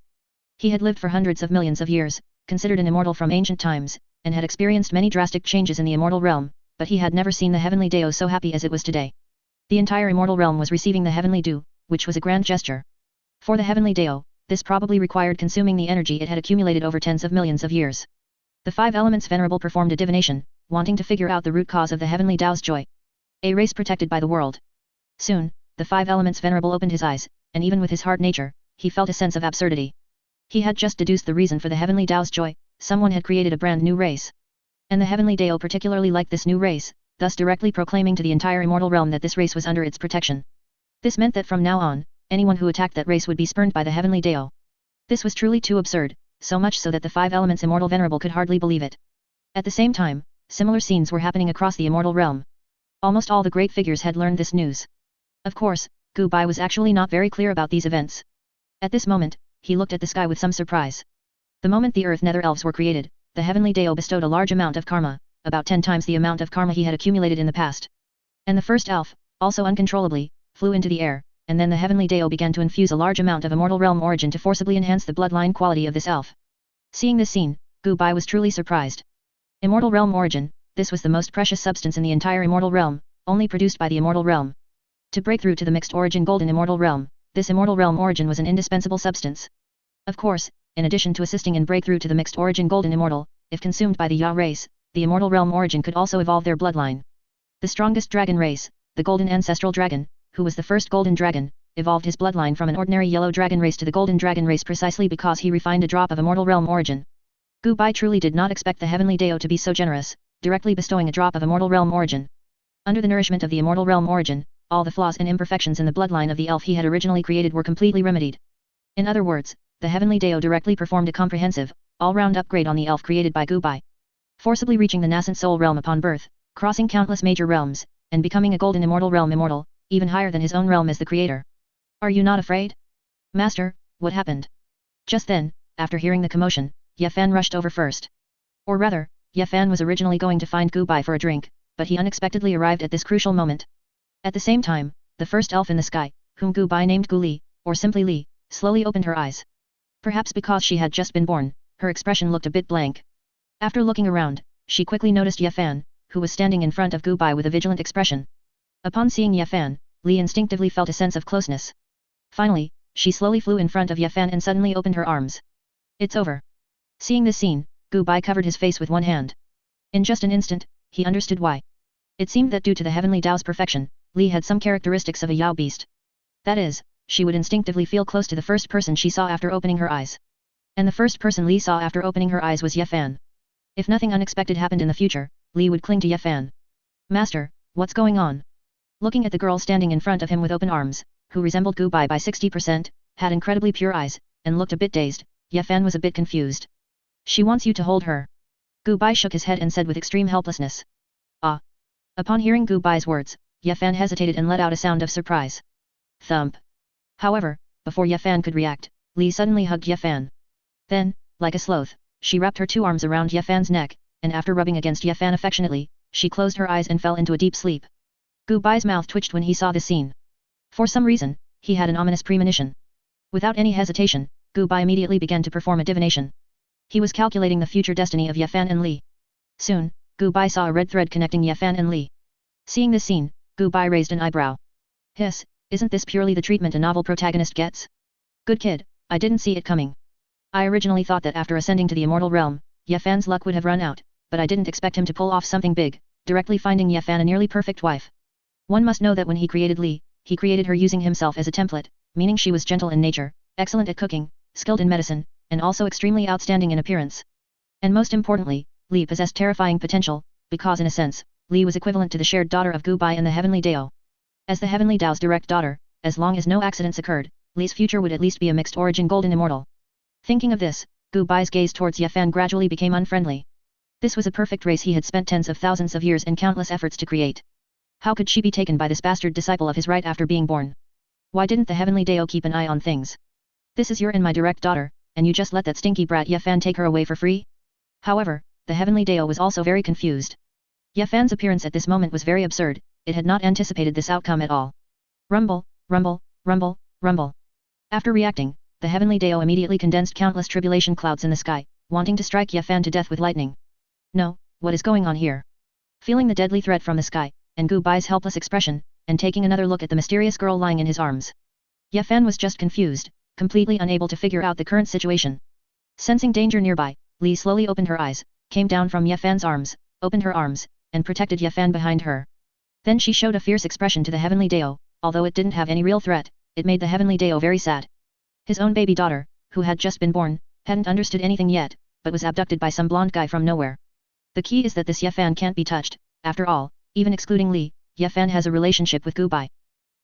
He had lived for hundreds of millions of years, considered an immortal from ancient times, and had experienced many drastic changes in the immortal realm, but he had never seen the heavenly Dao so happy as it was today. The entire immortal realm was receiving the heavenly dew, which was a grand gesture. For the heavenly Dao, this probably required consuming the energy it had accumulated over tens of millions of years. The five elements venerable performed a divination, wanting to figure out the root cause of the heavenly Dao's joy. A race protected by the world. Soon, the five elements venerable opened his eyes, and even with his hard nature, he felt a sense of absurdity. He had just deduced the reason for the heavenly Dao's joy. Someone had created a brand new race. And the heavenly Dao particularly liked this new race, thus directly proclaiming to the entire immortal realm that this race was under its protection. This meant that from now on, anyone who attacked that race would be spurned by the heavenly Dao. This was truly too absurd, so much so that the five elements immortal venerable could hardly believe it. At the same time, similar scenes were happening across the immortal realm. Almost all the great figures had learned this news. Of course, Gu Bai was actually not very clear about these events. At this moment, he looked at the sky with some surprise. The moment the earth nether elves were created, the heavenly Dao bestowed a large amount of karma, about 10 times the amount of karma he had accumulated in the past. And the first elf, also uncontrollably, flew into the air, and then the heavenly Dao began to infuse a large amount of immortal realm origin to forcibly enhance the bloodline quality of this elf. Seeing this scene, Gu Bai was truly surprised. Immortal realm origin, this was the most precious substance in the entire immortal realm, only produced by the immortal realm. To break through to the mixed origin golden immortal realm, this immortal realm origin was an indispensable substance. Of course, in addition to assisting in breakthrough to the mixed origin golden immortal, if consumed by the Ya race, the immortal realm origin could also evolve their bloodline. The strongest dragon race, the golden ancestral dragon, who was the first golden dragon, evolved his bloodline from an ordinary yellow dragon race to the golden dragon race precisely because he refined a drop of immortal realm origin. Gu Bai truly did not expect the heavenly Dao to be so generous, directly bestowing a drop of immortal realm origin. Under the nourishment of the immortal realm origin, all the flaws and imperfections in the bloodline of the elf he had originally created were completely remedied. In other words, the heavenly Dao directly performed a comprehensive, all-round upgrade on the elf created by Gu Bai. Forcibly reaching the nascent soul realm upon birth, crossing countless major realms, and becoming a golden immortal realm immortal, even higher than his own realm as the creator. Are you not afraid? Master, what happened? Just then, after hearing the commotion, Ye Fan rushed over first. Or rather, Ye Fan was originally going to find Gu Bai for a drink, but he unexpectedly arrived at this crucial moment. At the same time, the first elf in the sky, whom Gu Bai named Gu Li, or simply Li, slowly opened her eyes. Perhaps because she had just been born, her expression looked a bit blank. After looking around, she quickly noticed Ye Fan, who was standing in front of Gu Bai with a vigilant expression. Upon seeing Ye Fan, Li instinctively felt a sense of closeness. Finally, she slowly flew in front of Ye Fan and suddenly opened her arms. It's over. Seeing this scene, Gu Bai covered his face with one hand. In just an instant, he understood why. It seemed that due to the heavenly Dao's perfection, Li had some characteristics of a Yao beast. That is, she would instinctively feel close to the first person she saw after opening her eyes. And the first person Li saw after opening her eyes was Ye Fan. If nothing unexpected happened in the future, Li would cling to Ye Fan. Master, what's going on? Looking at the girl standing in front of him with open arms, who resembled Gu Bai by 60%, had incredibly pure eyes, and looked a bit dazed, Ye Fan was a bit confused. She wants you to hold her. Gu Bai shook his head and said with extreme helplessness. Ah. Upon hearing Gu Bai's words, Ye Fan hesitated and let out a sound of surprise. Thump. However, before Ye Fan could react, Li suddenly hugged Ye Fan. Then, like a sloth, she wrapped her two arms around Ye Fan's neck, and after rubbing against Ye Fan affectionately, she closed her eyes and fell into a deep sleep. Gu Bai's mouth twitched when he saw this scene. For some reason, he had an ominous premonition. Without any hesitation, Gu Bai immediately began to perform a divination. He was calculating the future destiny of Ye Fan and Li. Soon, Gu Bai saw a red thread connecting Ye Fan and Li. Seeing this scene, Gu Bai raised an eyebrow. Hiss, isn't this purely the treatment a novel protagonist gets? Good kid, I didn't see it coming. I originally thought that after ascending to the immortal realm, Ye Fan's luck would have run out, but I didn't expect him to pull off something big, directly finding Ye Fan a nearly perfect wife. One must know that when he created Li, he created her using himself as a template, meaning she was gentle in nature, excellent at cooking, skilled in medicine, and also extremely outstanding in appearance. And most importantly, Li possessed terrifying potential, because in a sense, Li was equivalent to the shared daughter of Gu Bai and the Heavenly Dao. As the Heavenly Dao's direct daughter, as long as no accidents occurred, Li's future would at least be a mixed origin golden immortal. Thinking of this, Gu Bai's gaze towards Ye Fan gradually became unfriendly. This was a perfect race he had spent tens of thousands of years and countless efforts to create. How could she be taken by this bastard disciple of his right after being born? Why didn't the Heavenly Dao keep an eye on things? This is your and my direct daughter, and you just let that stinky brat Ye Fan take her away for free? However, the Heavenly Dao was also very confused. Ye Fan's appearance at this moment was very absurd, it had not anticipated this outcome at all. Rumble, rumble, rumble, rumble. After reacting, the Heavenly Dao immediately condensed countless tribulation clouds in the sky, wanting to strike Ye Fan to death with lightning. No, what is going on here? Feeling the deadly threat from the sky, and Gu Bai's helpless expression, and taking another look at the mysterious girl lying in his arms, Ye Fan was just confused, completely unable to figure out the current situation. Sensing danger nearby, Li slowly opened her eyes, came down from Ye Fan's arms, opened her arms, and protected Ye Fan behind her. Then she showed a fierce expression to the Heavenly Dao, although it didn't have any real threat, it made the Heavenly Dao very sad. His own baby daughter, who had just been born, hadn't understood anything yet, but was abducted by some blonde guy from nowhere. The key is that this Ye Fan can't be touched, after all, even excluding Li, Ye Fan has a relationship with Gu Bai.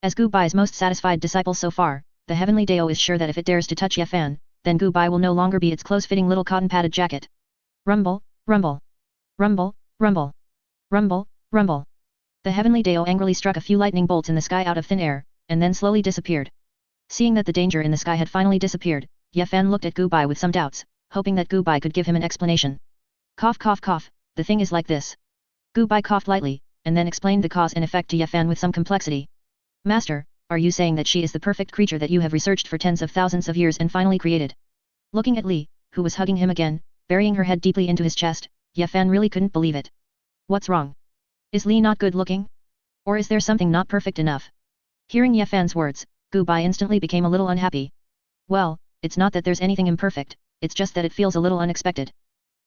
As Gu Bai's most satisfied disciple so far, the Heavenly Dao is sure that if it dares to touch Ye Fan, then Gu Bai will no longer be its close-fitting little cotton-padded jacket. Rumble, rumble. Rumble, rumble. Rumble, rumble. The Heavenly Dao angrily struck a few lightning bolts in the sky out of thin air, and then slowly disappeared. Seeing that the danger in the sky had finally disappeared, Ye Fan looked at Gu Bai with some doubts, hoping that Gu Bai could give him an explanation. Cough cough cough, the thing is like this. Gu Bai coughed lightly, and then explained the cause and effect to Ye Fan with some complexity. Master, are you saying that she is the perfect creature that you have researched for tens of thousands of years and finally created? Looking at Li, who was hugging him again, burying her head deeply into his chest, Ye Fan really couldn't believe it. What's wrong? Is Li not good looking? Or is there something not perfect enough? Hearing Ye Fan's words, Gu Bai instantly became a little unhappy. Well, it's not that there's anything imperfect, it's just that it feels a little unexpected.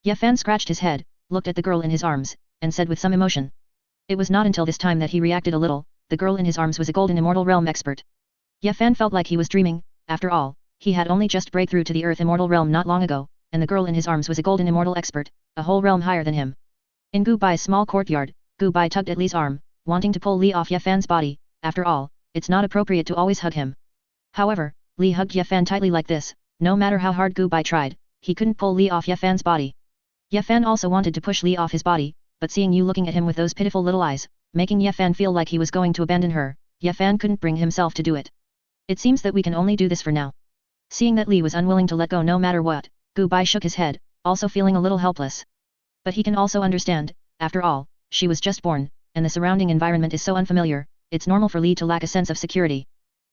Ye Fan scratched his head, looked at the girl in his arms, and said with some emotion. It was not until this time that he reacted a little, the girl in his arms was a golden immortal realm expert. Ye Fan felt like he was dreaming, after all, he had only just break through to the earth immortal realm not long ago, and the girl in his arms was a golden immortal expert, a whole realm higher than him. In Gu Bai's small courtyard, Gu Bai tugged at Li's arm, wanting to pull Li off Ye Fan's body, after all, it's not appropriate to always hug him. However, Li hugged Ye Fan tightly like this, no matter how hard Gu Bai tried, he couldn't pull Li off Ye Fan's body. Ye Fan also wanted to push Li off his body, but seeing you looking at him with those pitiful little eyes, making Ye Fan feel like he was going to abandon her, Ye Fan couldn't bring himself to do it. It seems that we can only do this for now. Seeing that Li was unwilling to let go no matter what, Gu Bai shook his head, also feeling a little helpless. But he can also understand, after all, she was just born, and the surrounding environment is so unfamiliar, it's normal for Li to lack a sense of security.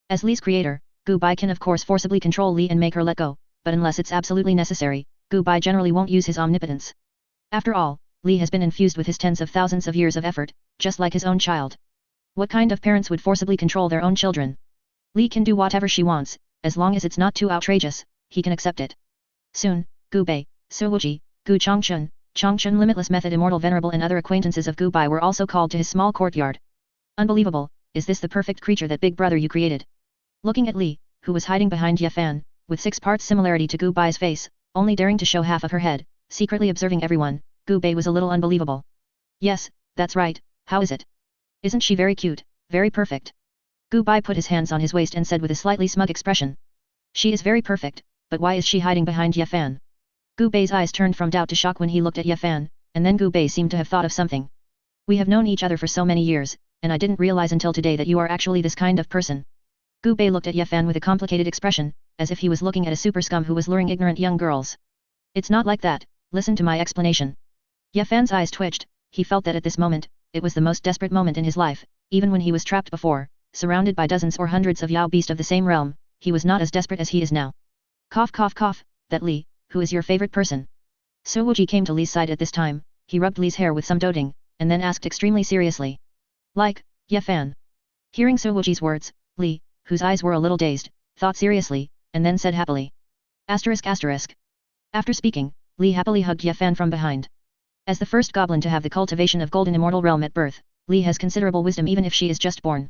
As Li's creator, Gu Bai can of course forcibly control Li and make her let go, but unless it's absolutely necessary, Gu Bai generally won't use his omnipotence. After all, Li has been infused with his tens of thousands of years of effort, just like his own child. What kind of parents would forcibly control their own children? Li can do whatever she wants, as long as it's not too outrageous, he can accept it. Soon, Gu Bei, Su Wuji, Gu Changchun, Limitless Method Immortal Venerable and other acquaintances of Gu Bai were also called to his small courtyard. Unbelievable, is this the perfect creature that big brother you created? Looking at Li, who was hiding behind Ye Fan, with 6 parts similarity to Gu Bai's face, only daring to show half of her head, secretly observing everyone, Gu Bai was a little unbelievable. Yes, that's right, how is it? Isn't she very cute, very perfect? Gu Bai put his hands on his waist and said with a slightly smug expression. She is very perfect, but why is she hiding behind Ye Fan? Gu Bai's eyes turned from doubt to shock when he looked at Ye Fan, and then Gu Bai seemed to have thought of something. We have known each other for so many years, and I didn't realize until today that you are actually this kind of person. Gu Bai looked at Ye Fan with a complicated expression, as if he was looking at a super scum who was luring ignorant young girls. It's not like that, listen to my explanation. Ye Fan's eyes twitched, he felt that at this moment, it was the most desperate moment in his life, even when he was trapped before, surrounded by dozens or hundreds of Yao beasts of the same realm, he was not as desperate as he is now. Cough cough cough, that Li, who is your favorite person? Su Wuji came to Li's side at this time, he rubbed Li's hair with some doting, and then asked extremely seriously. Like, Ye Fan. Hearing Su Wuji's words, Li, whose eyes were a little dazed, thought seriously, and then said happily. Asterisk asterisk. After speaking, Li happily hugged Ye Fan from behind. As the first goblin to have the cultivation of golden immortal realm at birth, Li has considerable wisdom even if she is just born.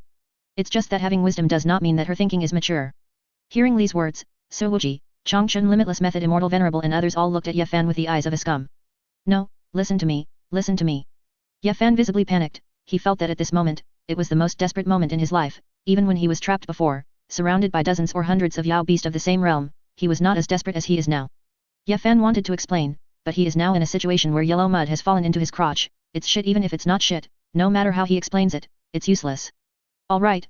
It's just that having wisdom does not mean that her thinking is mature. Hearing Li's words, Su Wuji, Changchun Limitless Method Immortal Venerable and others all looked at Ye Fan with the eyes of a scum. No, listen to me, listen to me. Ye Fan visibly panicked, he felt that at this moment, it was the most desperate moment in his life, even when he was trapped before, surrounded by dozens or hundreds of Yao beasts of the same realm, he was not as desperate as he is now. Ye Fan wanted to explain, but he is now in a situation where yellow mud has fallen into his crotch, it's shit even if it's not shit, no matter how he explains it, it's useless. Alright,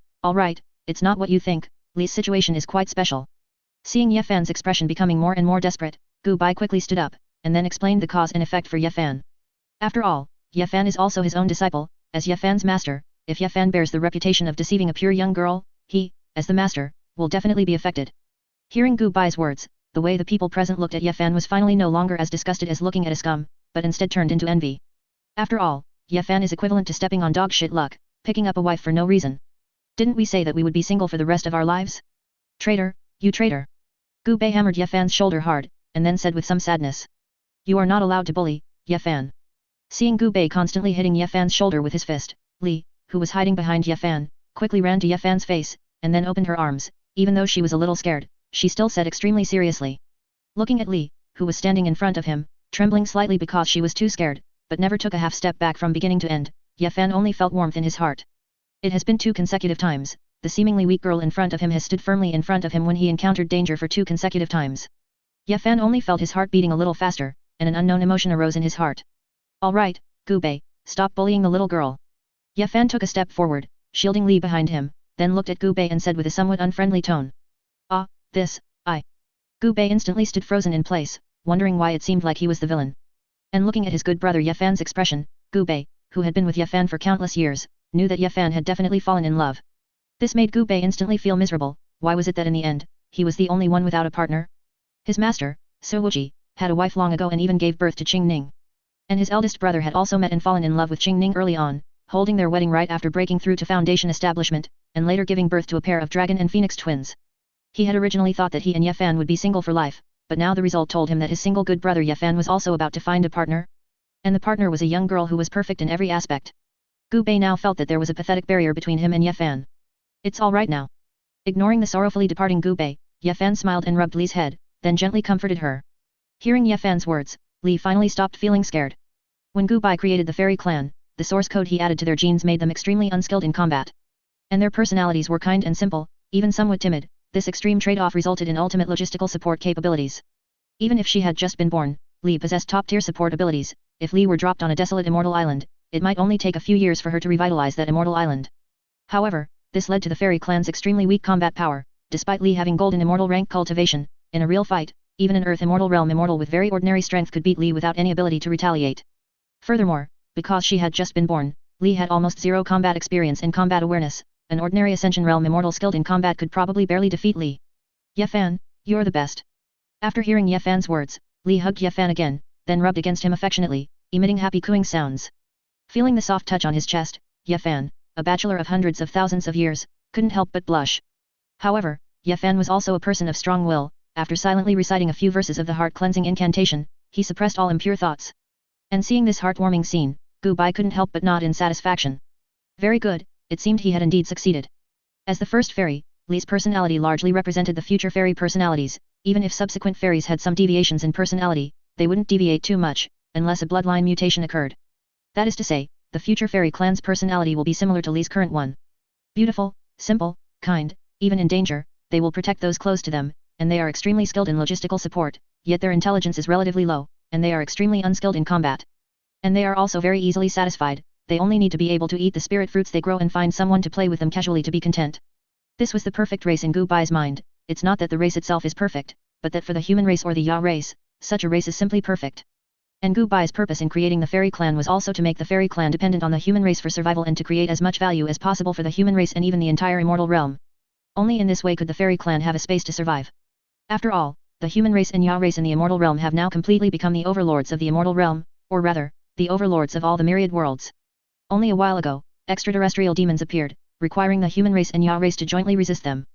it's not what you think, Li's situation is quite special. Seeing Ye Fan's expression becoming more and more desperate, Gu Bai quickly stood up, and then explained the cause and effect for Ye Fan. After all, Ye Fan is also his own disciple, as Ye Fan's master, if Ye Fan bears the reputation of deceiving a pure young girl, he, as the master, will definitely be affected. Hearing Gu Bai's words, the way the people present looked at Ye Fan was finally no longer as disgusted as looking at a scum, but instead turned into envy. After all, Ye Fan is equivalent to stepping on dog shit luck, picking up a wife for no reason. Didn't we say that we would be single for the rest of our lives? Traitor, you traitor. Gu Bai hammered Ye Fan's shoulder hard, and then said with some sadness. You are not allowed to bully, Ye Fan. Seeing Gu Bai constantly hitting Ye Fan's shoulder with his fist, Li, who was hiding behind Ye Fan, quickly ran to Ye Fan's face, and then opened her arms, even though she was a little scared, she still said extremely seriously. Looking at Li, who was standing in front of him, trembling slightly because she was too scared, but never took a half step back from beginning to end, Ye Fan only felt warmth in his heart. It has been 2 consecutive times, the seemingly weak girl in front of him has stood firmly in front of him when he encountered danger for 2 consecutive times. Ye Fan only felt his heart beating a little faster, and an unknown emotion arose in his heart. Alright, Gu Bai, stop bullying the little girl. Ye Fan took a step forward, shielding Li behind him, then looked at Gu Bai and said with a somewhat unfriendly tone. I. Gu Bai instantly stood frozen in place, wondering why it seemed like he was the villain. And looking at his good brother Ye Fan's expression, Gu Bai, who had been with Ye Fan for countless years, knew that Ye Fan had definitely fallen in love. This made Gu Bai instantly feel miserable. Why was it that in the end, he was the only one without a partner? His master, Su Wuji, had a wife long ago and even gave birth to Qing Ning. And his eldest brother had also met and fallen in love with Qing Ning early on, holding their wedding right after breaking through to Foundation establishment, and later giving birth to a pair of dragon and phoenix twins. He had originally thought that he and Ye Fan would be single for life, but now the result told him that his single good brother Ye Fan was also about to find a partner. And the partner was a young girl who was perfect in every aspect. Gu Bai now felt that there was a pathetic barrier between him and Ye Fan. It's all right now. Ignoring the sorrowfully departing Gu Bai, Ye Fan smiled and rubbed Li's head, then gently comforted her. Hearing Ye Fan's words, Li finally stopped feeling scared. When Gu Bai created the fairy clan, the source code he added to their genes made them extremely unskilled in combat. And their personalities were kind and simple, even somewhat timid. This extreme trade-off resulted in ultimate logistical support capabilities. Even if she had just been born, Li possessed top-tier support abilities. If Li were dropped on a desolate immortal island, it might only take a few years for her to revitalize that immortal island. However, this led to the fairy clan's extremely weak combat power. Despite Li having golden immortal rank cultivation, in a real fight, even an earth immortal realm immortal with very ordinary strength could beat Li without any ability to retaliate. Furthermore, because she had just been born, Li had almost zero combat experience and combat awareness. An ordinary Ascension realm immortal skilled in combat could probably barely defeat Li. Ye Fan, you're the best. After hearing Ye Fan's words, Li hugged Ye Fan again, then rubbed against him affectionately, emitting happy cooing sounds. Feeling the soft touch on his chest, Ye Fan, a bachelor of hundreds of thousands of years, couldn't help but blush. However, Ye Fan was also a person of strong will. After silently reciting a few verses of the heart-cleansing incantation, he suppressed all impure thoughts. And seeing this heartwarming scene, Gu Bai couldn't help but nod in satisfaction. Very good. It seemed he had indeed succeeded. As the first fairy, Li's personality largely represented the future fairy personalities. Even if subsequent fairies had some deviations in personality, they wouldn't deviate too much, unless a bloodline mutation occurred. That is to say, the future fairy clan's personality will be similar to Li's current one. Beautiful, simple, kind, even in danger, they will protect those close to them, and they are extremely skilled in logistical support, yet their intelligence is relatively low, and they are extremely unskilled in combat. And they are also very easily satisfied, they only need to be able to eat the spirit fruits they grow and find someone to play with them casually to be content. This was the perfect race in Gu Bai's mind. It's not that the race itself is perfect, but that for the human race or the Ya race, such a race is simply perfect. And Gu Bai's purpose in creating the fairy clan was also to make the fairy clan dependent on the human race for survival and to create as much value as possible for the human race and even the entire immortal realm. Only in this way could the fairy clan have a space to survive. After all, the human race and Ya race in the immortal realm have now completely become the overlords of the immortal realm, or rather, the overlords of all the myriad worlds. Only a while ago, extraterrestrial demons appeared, requiring the human race and Ya race to jointly resist them.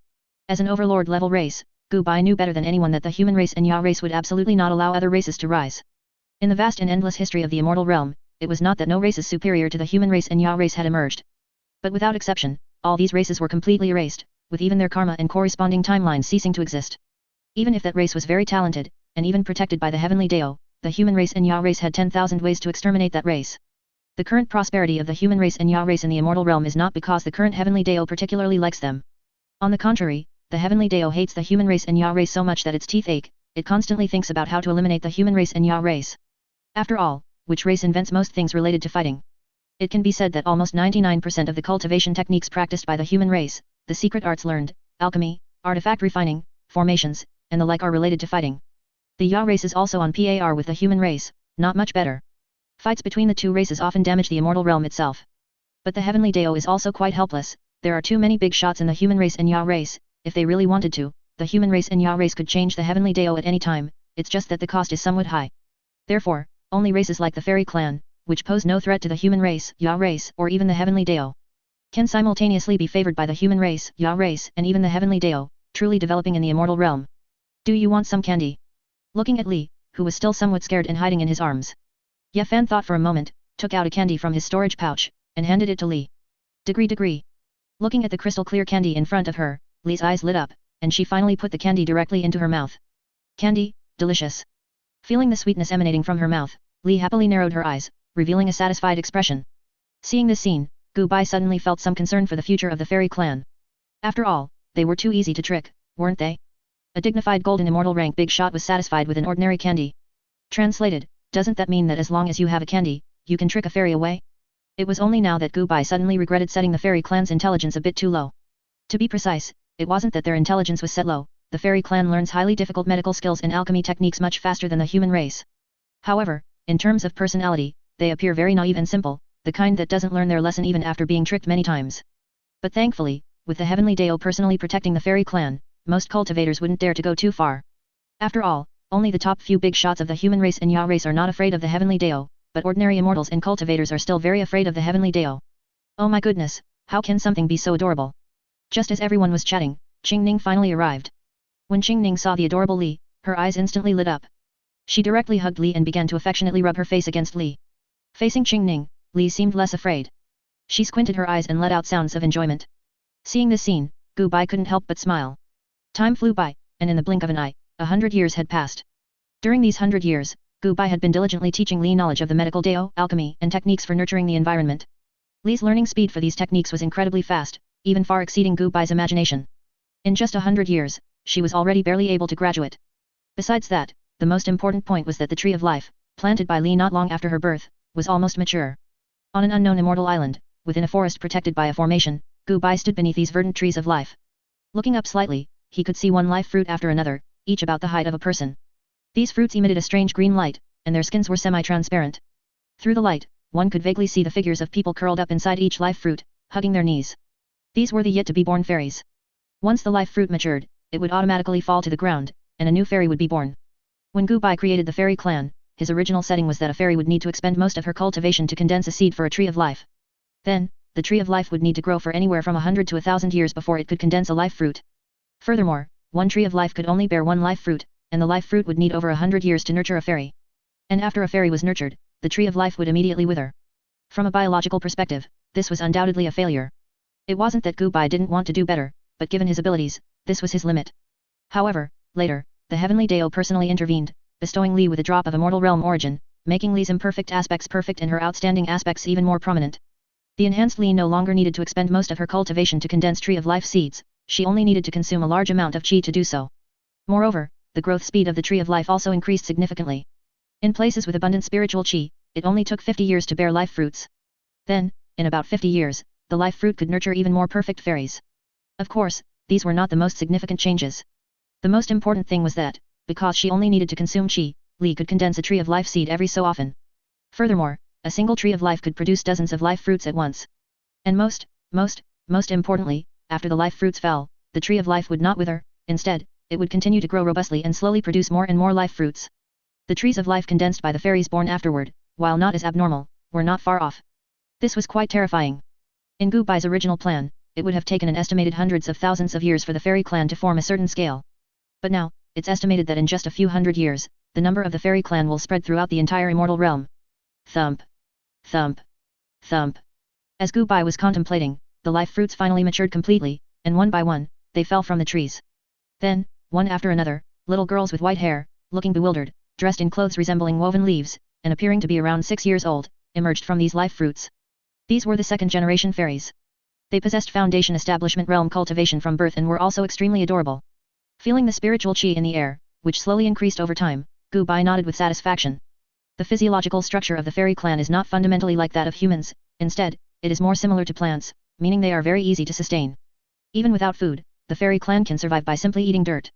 As an overlord level race, Gu Bai knew better than anyone that the human race and Ya race would absolutely not allow other races to rise. In the vast and endless history of the immortal realm, it was not that no races superior to the human race and Ya race had emerged. But without exception, all these races were completely erased, with even their karma and corresponding timelines ceasing to exist. Even if that race was very talented, and even protected by the heavenly Dao, the human race and Ya race had 10,000 ways to exterminate that race. The current prosperity of the human race and Ya race in the immortal realm is not because the current heavenly Dao particularly likes them. On the contrary, the heavenly Dao hates the human race and Ya race so much that its teeth ache, it constantly thinks about how to eliminate the human race and Ya race. After all, which race invents most things related to fighting? It can be said that almost 99% of the cultivation techniques practiced by the human race, the secret arts learned, alchemy, artifact refining, formations, and the like are related to fighting. The Ya race is also on par with the human race, not much better. Fights between the two races often damage the immortal realm itself. But the heavenly Dao is also quite helpless. There are too many big shots in the human race and Ya race. If they really wanted to, the human race and Ya race could change the heavenly Dao at any time, it's just that the cost is somewhat high. Therefore, only races like the fairy clan, which pose no threat to the human race, Ya race, or even the heavenly Dao, can simultaneously be favored by the human race, Ya race, and even the heavenly Dao, truly developing in the immortal realm. Do you want some candy? Looking at Li, who was still somewhat scared and hiding in his arms, Ye Fan thought for a moment, took out a candy from his storage pouch, and handed it to Li. Degree. Looking at the crystal clear candy in front of her, Li's eyes lit up, and she finally put the candy directly into her mouth. Candy, delicious. Feeling the sweetness emanating from her mouth, Li happily narrowed her eyes, revealing a satisfied expression. Seeing this scene, Gu Bai suddenly felt some concern for the future of the fairy clan. After all, they were too easy to trick, weren't they? A dignified golden immortal rank big shot was satisfied with an ordinary candy. Translated, doesn't that mean that as long as you have a candy, you can trick a fairy away? It was only now that Gu Bai suddenly regretted setting the fairy clan's intelligence a bit too low. To be precise, it wasn't that their intelligence was set low. The fairy clan learns highly difficult medical skills and alchemy techniques much faster than the human race. However, in terms of personality, they appear very naive and simple, the kind that doesn't learn their lesson even after being tricked many times. But thankfully, with the heavenly Dao personally protecting the fairy clan, most cultivators wouldn't dare to go too far. After all, only the top few big shots of the human race and Ya race are not afraid of the heavenly Dao, but ordinary immortals and cultivators are still very afraid of the heavenly Dao. Oh my goodness, how can something be so adorable? Just as everyone was chatting, Qingning finally arrived. When Qingning saw the adorable Li, her eyes instantly lit up. She directly hugged Li and began to affectionately rub her face against Li. Facing Qingning, Li seemed less afraid. She squinted her eyes and let out sounds of enjoyment. Seeing this scene, Gu Bai couldn't help but smile. Time flew by, and in the blink of an eye, 100 years had passed. During these 100 years, Gu Bai had been diligently teaching Li knowledge of the medical Dao, alchemy, and techniques for nurturing the environment. Li's learning speed for these techniques was incredibly fast, even far exceeding Gu Bai's imagination. In just 100 years, she was already barely able to graduate. Besides that, the most important point was that the tree of life, planted by Li not long after her birth, was almost mature. On an unknown immortal island, within a forest protected by a formation, Gu Bai stood beneath these verdant trees of life. Looking up slightly, he could see one life fruit after another, each about the height of a person. These fruits emitted a strange green light, and their skins were semi-transparent. Through the light, one could vaguely see the figures of people curled up inside each life fruit, hugging their knees. These were the yet-to-be-born fairies. Once the life fruit matured, it would automatically fall to the ground, and a new fairy would be born. When Gu Bai created the fairy clan, his original setting was that a fairy would need to expend most of her cultivation to condense a seed for a tree of life. Then, the tree of life would need to grow for anywhere from 100 to 1,000 years before it could condense a life fruit. Furthermore, one tree of life could only bear one life fruit, and the life fruit would need over 100 years to nurture a fairy. And after a fairy was nurtured, the tree of life would immediately wither. From a biological perspective, this was undoubtedly a failure. It wasn't that Gu Bai didn't want to do better, but given his abilities, this was his limit. However, later, the Heavenly Dao personally intervened, bestowing Li with a drop of Immortal Realm origin, making Li's imperfect aspects perfect and her outstanding aspects even more prominent. The enhanced Li no longer needed to expend most of her cultivation to condense Tree of Life seeds, she only needed to consume a large amount of qi to do so. Moreover, the growth speed of the Tree of Life also increased significantly. In places with abundant spiritual qi, it only took 50 years to bear life fruits. Then, in about 50 years, the life fruit could nurture even more perfect fairies. Of course, these were not the most significant changes. The most important thing was that, because she only needed to consume qi, Li could condense a Tree of Life seed every so often. Furthermore, a single Tree of Life could produce dozens of life fruits at once. And most importantly, after the life fruits fell, the Tree of Life would not wither, instead, it would continue to grow robustly and slowly produce more and more life fruits. The trees of life condensed by the fairies born afterward, while not as abnormal, were not far off. This was quite terrifying. In Gu Bai's original plan, it would have taken an estimated hundreds of thousands of years for the fairy clan to form a certain scale. But now, it's estimated that in just a few hundred years, the number of the fairy clan will spread throughout the entire immortal realm. Thump. Thump. Thump. As Gu Bai was contemplating, the life fruits finally matured completely, and one by one, they fell from the trees. Then, one after another, little girls with white hair, looking bewildered, dressed in clothes resembling woven leaves, and appearing to be around 6 years old, emerged from these life fruits. These were the second-generation fairies. They possessed foundation establishment realm cultivation from birth and were also extremely adorable. Feeling the spiritual qi in the air, which slowly increased over time, Gu Bai nodded with satisfaction. The physiological structure of the fairy clan is not fundamentally like that of humans, instead, it is more similar to plants, meaning they are very easy to sustain. Even without food, the fairy clan can survive by simply eating dirt.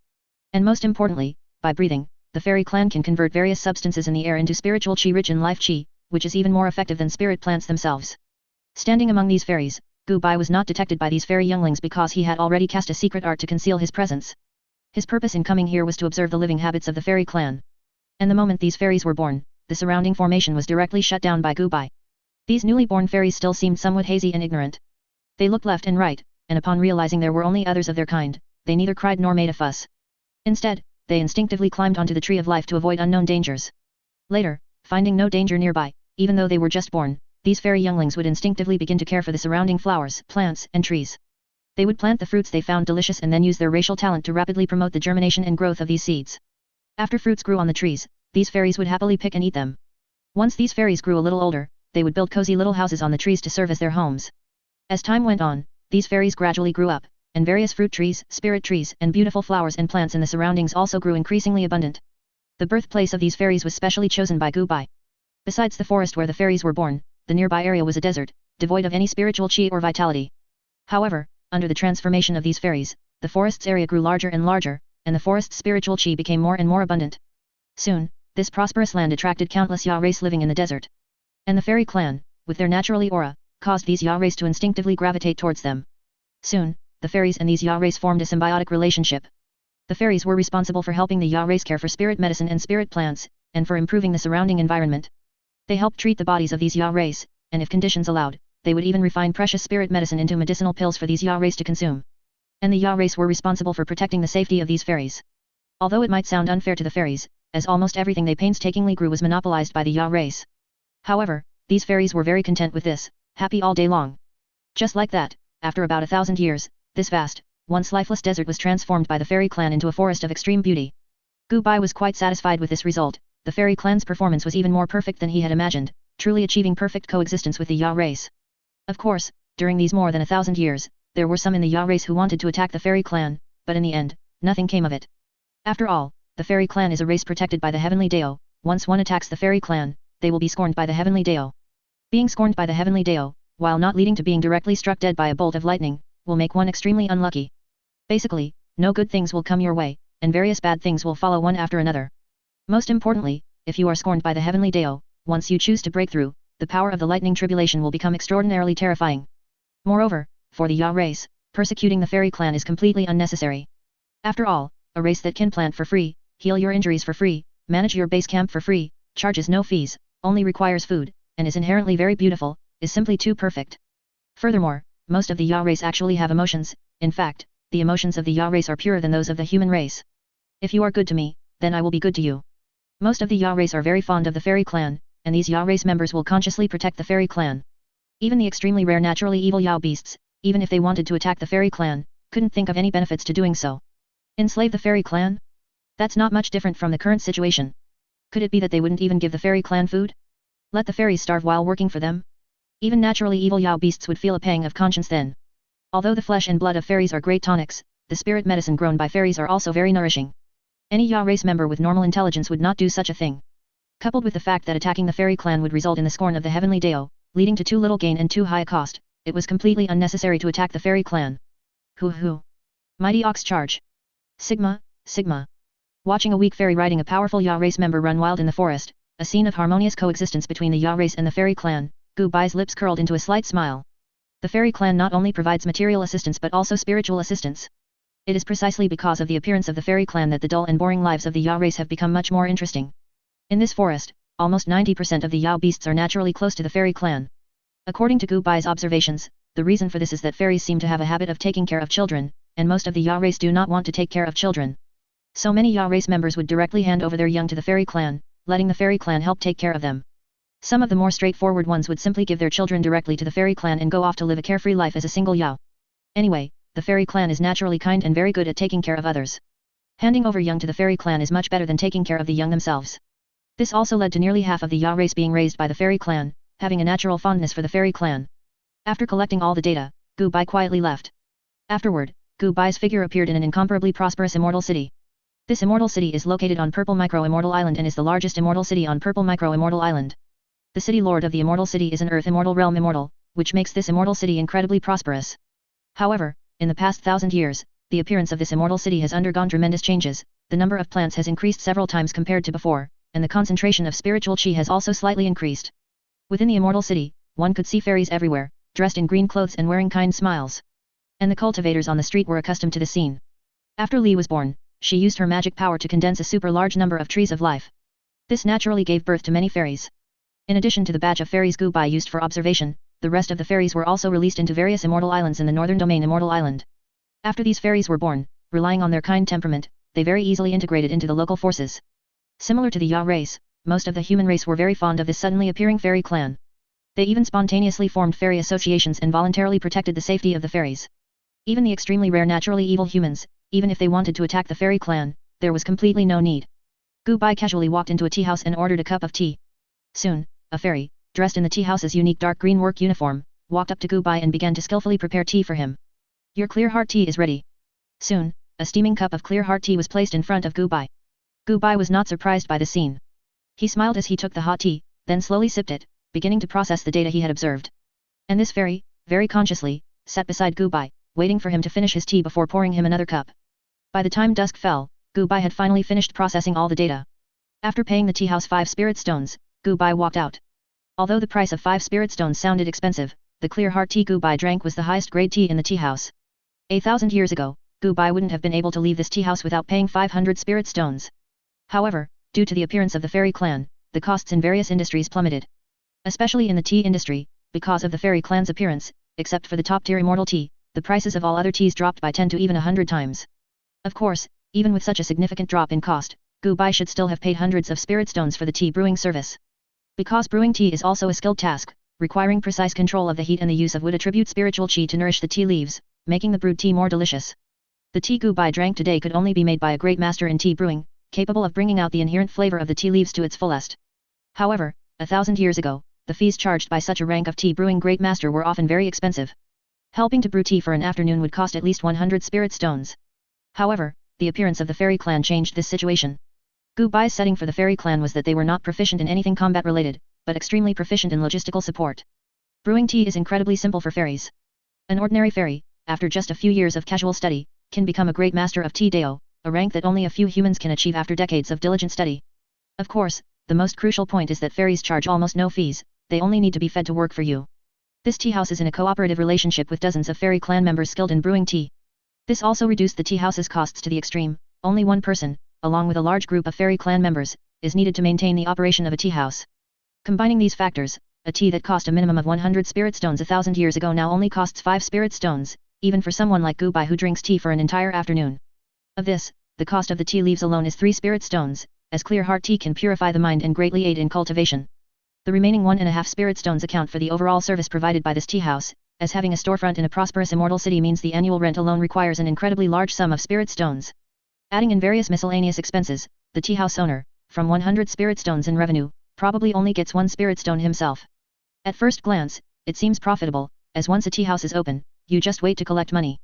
And most importantly, by breathing, the fairy clan can convert various substances in the air into spiritual qi rich in life qi, which is even more effective than spirit plants themselves. Standing among these fairies, Gu Bai was not detected by these fairy younglings because he had already cast a secret art to conceal his presence. His purpose in coming here was to observe the living habits of the fairy clan. And the moment these fairies were born, the surrounding formation was directly shut down by Gu Bai. These newly born fairies still seemed somewhat hazy and ignorant. They looked left and right, and upon realizing there were only others of their kind, they neither cried nor made a fuss. Instead, they instinctively climbed onto the Tree of Life to avoid unknown dangers. Later, finding no danger nearby, even though they were just born, these fairy younglings would instinctively begin to care for the surrounding flowers, plants, and trees. They would plant the fruits they found delicious and then use their racial talent to rapidly promote the germination and growth of these seeds. After fruits grew on the trees, these fairies would happily pick and eat them. Once these fairies grew a little older, they would build cozy little houses on the trees to serve as their homes. As time went on, these fairies gradually grew up, and various fruit trees, spirit trees, and beautiful flowers and plants in the surroundings also grew increasingly abundant. The birthplace of these fairies was specially chosen by Gu Bai. Besides the forest where the fairies were born, the nearby area was a desert, devoid of any spiritual qi or vitality. However, under the transformation of these fairies, the forest's area grew larger and larger, and the forest's spiritual qi became more and more abundant. Soon, this prosperous land attracted countless Ya race living in the desert. And the fairy clan, with their naturally aura, caused these Ya race to instinctively gravitate towards them. Soon, the fairies and these Ya race formed a symbiotic relationship. The fairies were responsible for helping the Ya race care for spirit medicine and spirit plants, and for improving the surrounding environment. They helped treat the bodies of these Ya race, and if conditions allowed, they would even refine precious spirit medicine into medicinal pills for these Ya race to consume. And the Ya race were responsible for protecting the safety of these fairies. Although it might sound unfair to the fairies, as almost everything they painstakingly grew was monopolized by the Ya race. However, these fairies were very content with this, happy all day long. Just like that, after about 1,000 years, this vast, once lifeless desert was transformed by the fairy clan into a forest of extreme beauty. Gu Bai was quite satisfied with this result. The fairy clan's performance was even more perfect than he had imagined, truly achieving perfect coexistence with the Ya race. Of course, during these more than 1,000 years, there were some in the Ya race who wanted to attack the fairy clan, but in the end, nothing came of it. After all, the fairy clan is a race protected by the Heavenly Dao. Once one attacks the fairy clan, they will be scorned by the Heavenly Dao. Being scorned by the Heavenly Dao, while not leading to being directly struck dead by a bolt of lightning, will make one extremely unlucky. Basically, no good things will come your way, and various bad things will follow one after another. Most importantly, if you are scorned by the Heavenly Dao, once you choose to break through, the power of the lightning tribulation will become extraordinarily terrifying. Moreover, for the Ya race, persecuting the fairy clan is completely unnecessary. After all, a race that can plant for free, heal your injuries for free, manage your base camp for free, charges no fees, only requires food, and is inherently very beautiful, is simply too perfect. Furthermore, most of the Ya race actually have emotions. In fact, the emotions of the Ya race are purer than those of the human race. If you are good to me, then I will be good to you. Most of the Ya race are very fond of the fairy clan, and these Ya race members will consciously protect the fairy clan. Even the extremely rare naturally evil Yao beasts, even if they wanted to attack the fairy clan, couldn't think of any benefits to doing so. Enslave the fairy clan? That's not much different from the current situation. Could it be that they wouldn't even give the fairy clan food? Let the fairies starve while working for them? Even naturally evil Yao beasts would feel a pang of conscience then. Although the flesh and blood of fairies are great tonics, the spirit medicine grown by fairies are also very nourishing. Any Yao race member with normal intelligence would not do such a thing. Coupled with the fact that attacking the fairy clan would result in the scorn of the heavenly Dao, leading to too little gain and too high a cost, it was completely unnecessary to attack the fairy clan. Hoo. Mighty Ox Charge. Sigma. Watching a weak fairy riding a powerful Yao race member run wild in the forest, a scene of harmonious coexistence between the Yao race and the fairy clan, Gu Bai's lips curled into a slight smile. The fairy clan not only provides material assistance but also spiritual assistance. It is precisely because of the appearance of the fairy clan that the dull and boring lives of the Yao race have become much more interesting. In this forest, almost 90% of the Yao beasts are naturally close to the fairy clan. According to Gu Bai's observations, the reason for this is that fairies seem to have a habit of taking care of children, and most of the Yao race do not want to take care of children. So many Yao race members would directly hand over their young to the fairy clan, letting the fairy clan help take care of them. Some of the more straightforward ones would simply give their children directly to the fairy clan and go off to live a carefree life as a single Yao. Anyway, the fairy clan is naturally kind and very good at taking care of others. Handing over young to the fairy clan is much better than taking care of the young themselves. This also led to nearly half of the Yao race being raised by the fairy clan, having a natural fondness for the fairy clan. After collecting all the data, Gu Bai quietly left. Afterward, Gu Bai's figure appeared in an incomparably prosperous immortal city. This immortal city is located on Purple Micro Immortal Island and is the largest immortal city on Purple Micro Immortal Island. The city lord of the immortal city is an Earth Immortal Realm Immortal, which makes this immortal city incredibly prosperous. However, in the past 1,000 years, the appearance of this immortal city has undergone tremendous changes, the number of plants has increased several times compared to before, and the concentration of spiritual chi has also slightly increased. Within the immortal city, one could see fairies everywhere, dressed in green clothes and wearing kind smiles. And the cultivators on the street were accustomed to the scene. After Li was born, she used her magic power to condense a super large number of trees of life. This naturally gave birth to many fairies. In addition to the batch of fairies Gu Bai used for observation, the rest of the fairies were also released into various immortal islands in the northern domain Immortal Island. After these fairies were born, relying on their kind temperament, they very easily integrated into the local forces. Similar to the Yao race, most of the human race were very fond of this suddenly appearing fairy clan. They even spontaneously formed fairy associations and voluntarily protected the safety of the fairies. Even the extremely rare naturally evil humans, even if they wanted to attack the fairy clan, there was completely no need. Gu Bai casually walked into a tea house and ordered a cup of tea. Soon, a fairy, dressed in the tea house's unique dark green work uniform, walked up to Gu Bai and began to skillfully prepare tea for him. Your clear heart tea is ready. Soon, a steaming cup of clear heart tea was placed in front of Gu Bai. Gu Bai was not surprised by the scene. He smiled as he took the hot tea, then slowly sipped it, beginning to process the data he had observed. And this fairy, very consciously, sat beside Gu Bai, waiting for him to finish his tea before pouring him another cup. By the time dusk fell, Gu Bai had finally finished processing all the data. After paying the tea house 5 spirit stones, Gu Bai walked out. Although the price of 5 spirit stones sounded expensive, the clear heart tea Gu Bai drank was the highest grade tea in the tea house. 1,000 years ago, Gu Bai wouldn't have been able to leave this tea house without paying 500 spirit stones. However, due to the appearance of the fairy clan, the costs in various industries plummeted. Especially in the tea industry, because of the fairy clan's appearance, except for the top-tier immortal tea, the prices of all other teas dropped by 10 to even 100 times. Of course, even with such a significant drop in cost, Gu Bai should still have paid hundreds of spirit stones for the tea brewing service. Because brewing tea is also a skilled task, requiring precise control of the heat and the use of wood attribute spiritual chi to nourish the tea leaves, making the brewed tea more delicious. The tea Gu Bai drank today could only be made by a great master in tea brewing, capable of bringing out the inherent flavor of the tea leaves to its fullest. However, 1,000 years ago, the fees charged by such a rank of tea brewing great master were often very expensive. Helping to brew tea for an afternoon would cost at least 100 spirit stones. However, the appearance of the fairy clan changed this situation. Gu Bai's setting for the fairy clan was that they were not proficient in anything combat related, but extremely proficient in logistical support. Brewing tea is incredibly simple for fairies. An ordinary fairy, after just a few years of casual study, can become a great master of tea dao, a rank that only a few humans can achieve after decades of diligent study. Of course, the most crucial point is that fairies charge almost no fees, they only need to be fed to work for you. This tea house is in a cooperative relationship with dozens of fairy clan members skilled in brewing tea. This also reduced the tea house's costs to the extreme. Only one person, along with a large group of fairy clan members, is needed to maintain the operation of a tea house. Combining these factors, a tea that cost a minimum of 100 spirit stones 1,000 years ago now only costs 5 spirit stones, even for someone like Gu Bai who drinks tea for an entire afternoon. Of this, the cost of the tea leaves alone is 3 spirit stones, as clear heart tea can purify the mind and greatly aid in cultivation. The remaining 1.5 spirit stones account for the overall service provided by this tea house, as having a storefront in a prosperous immortal city means the annual rent alone requires an incredibly large sum of spirit stones. Adding in various miscellaneous expenses, the tea house owner, from 100 spirit stones in revenue, probably only gets 1 spirit stone himself. At first glance, it seems profitable, as once a tea house is open, you just wait to collect money.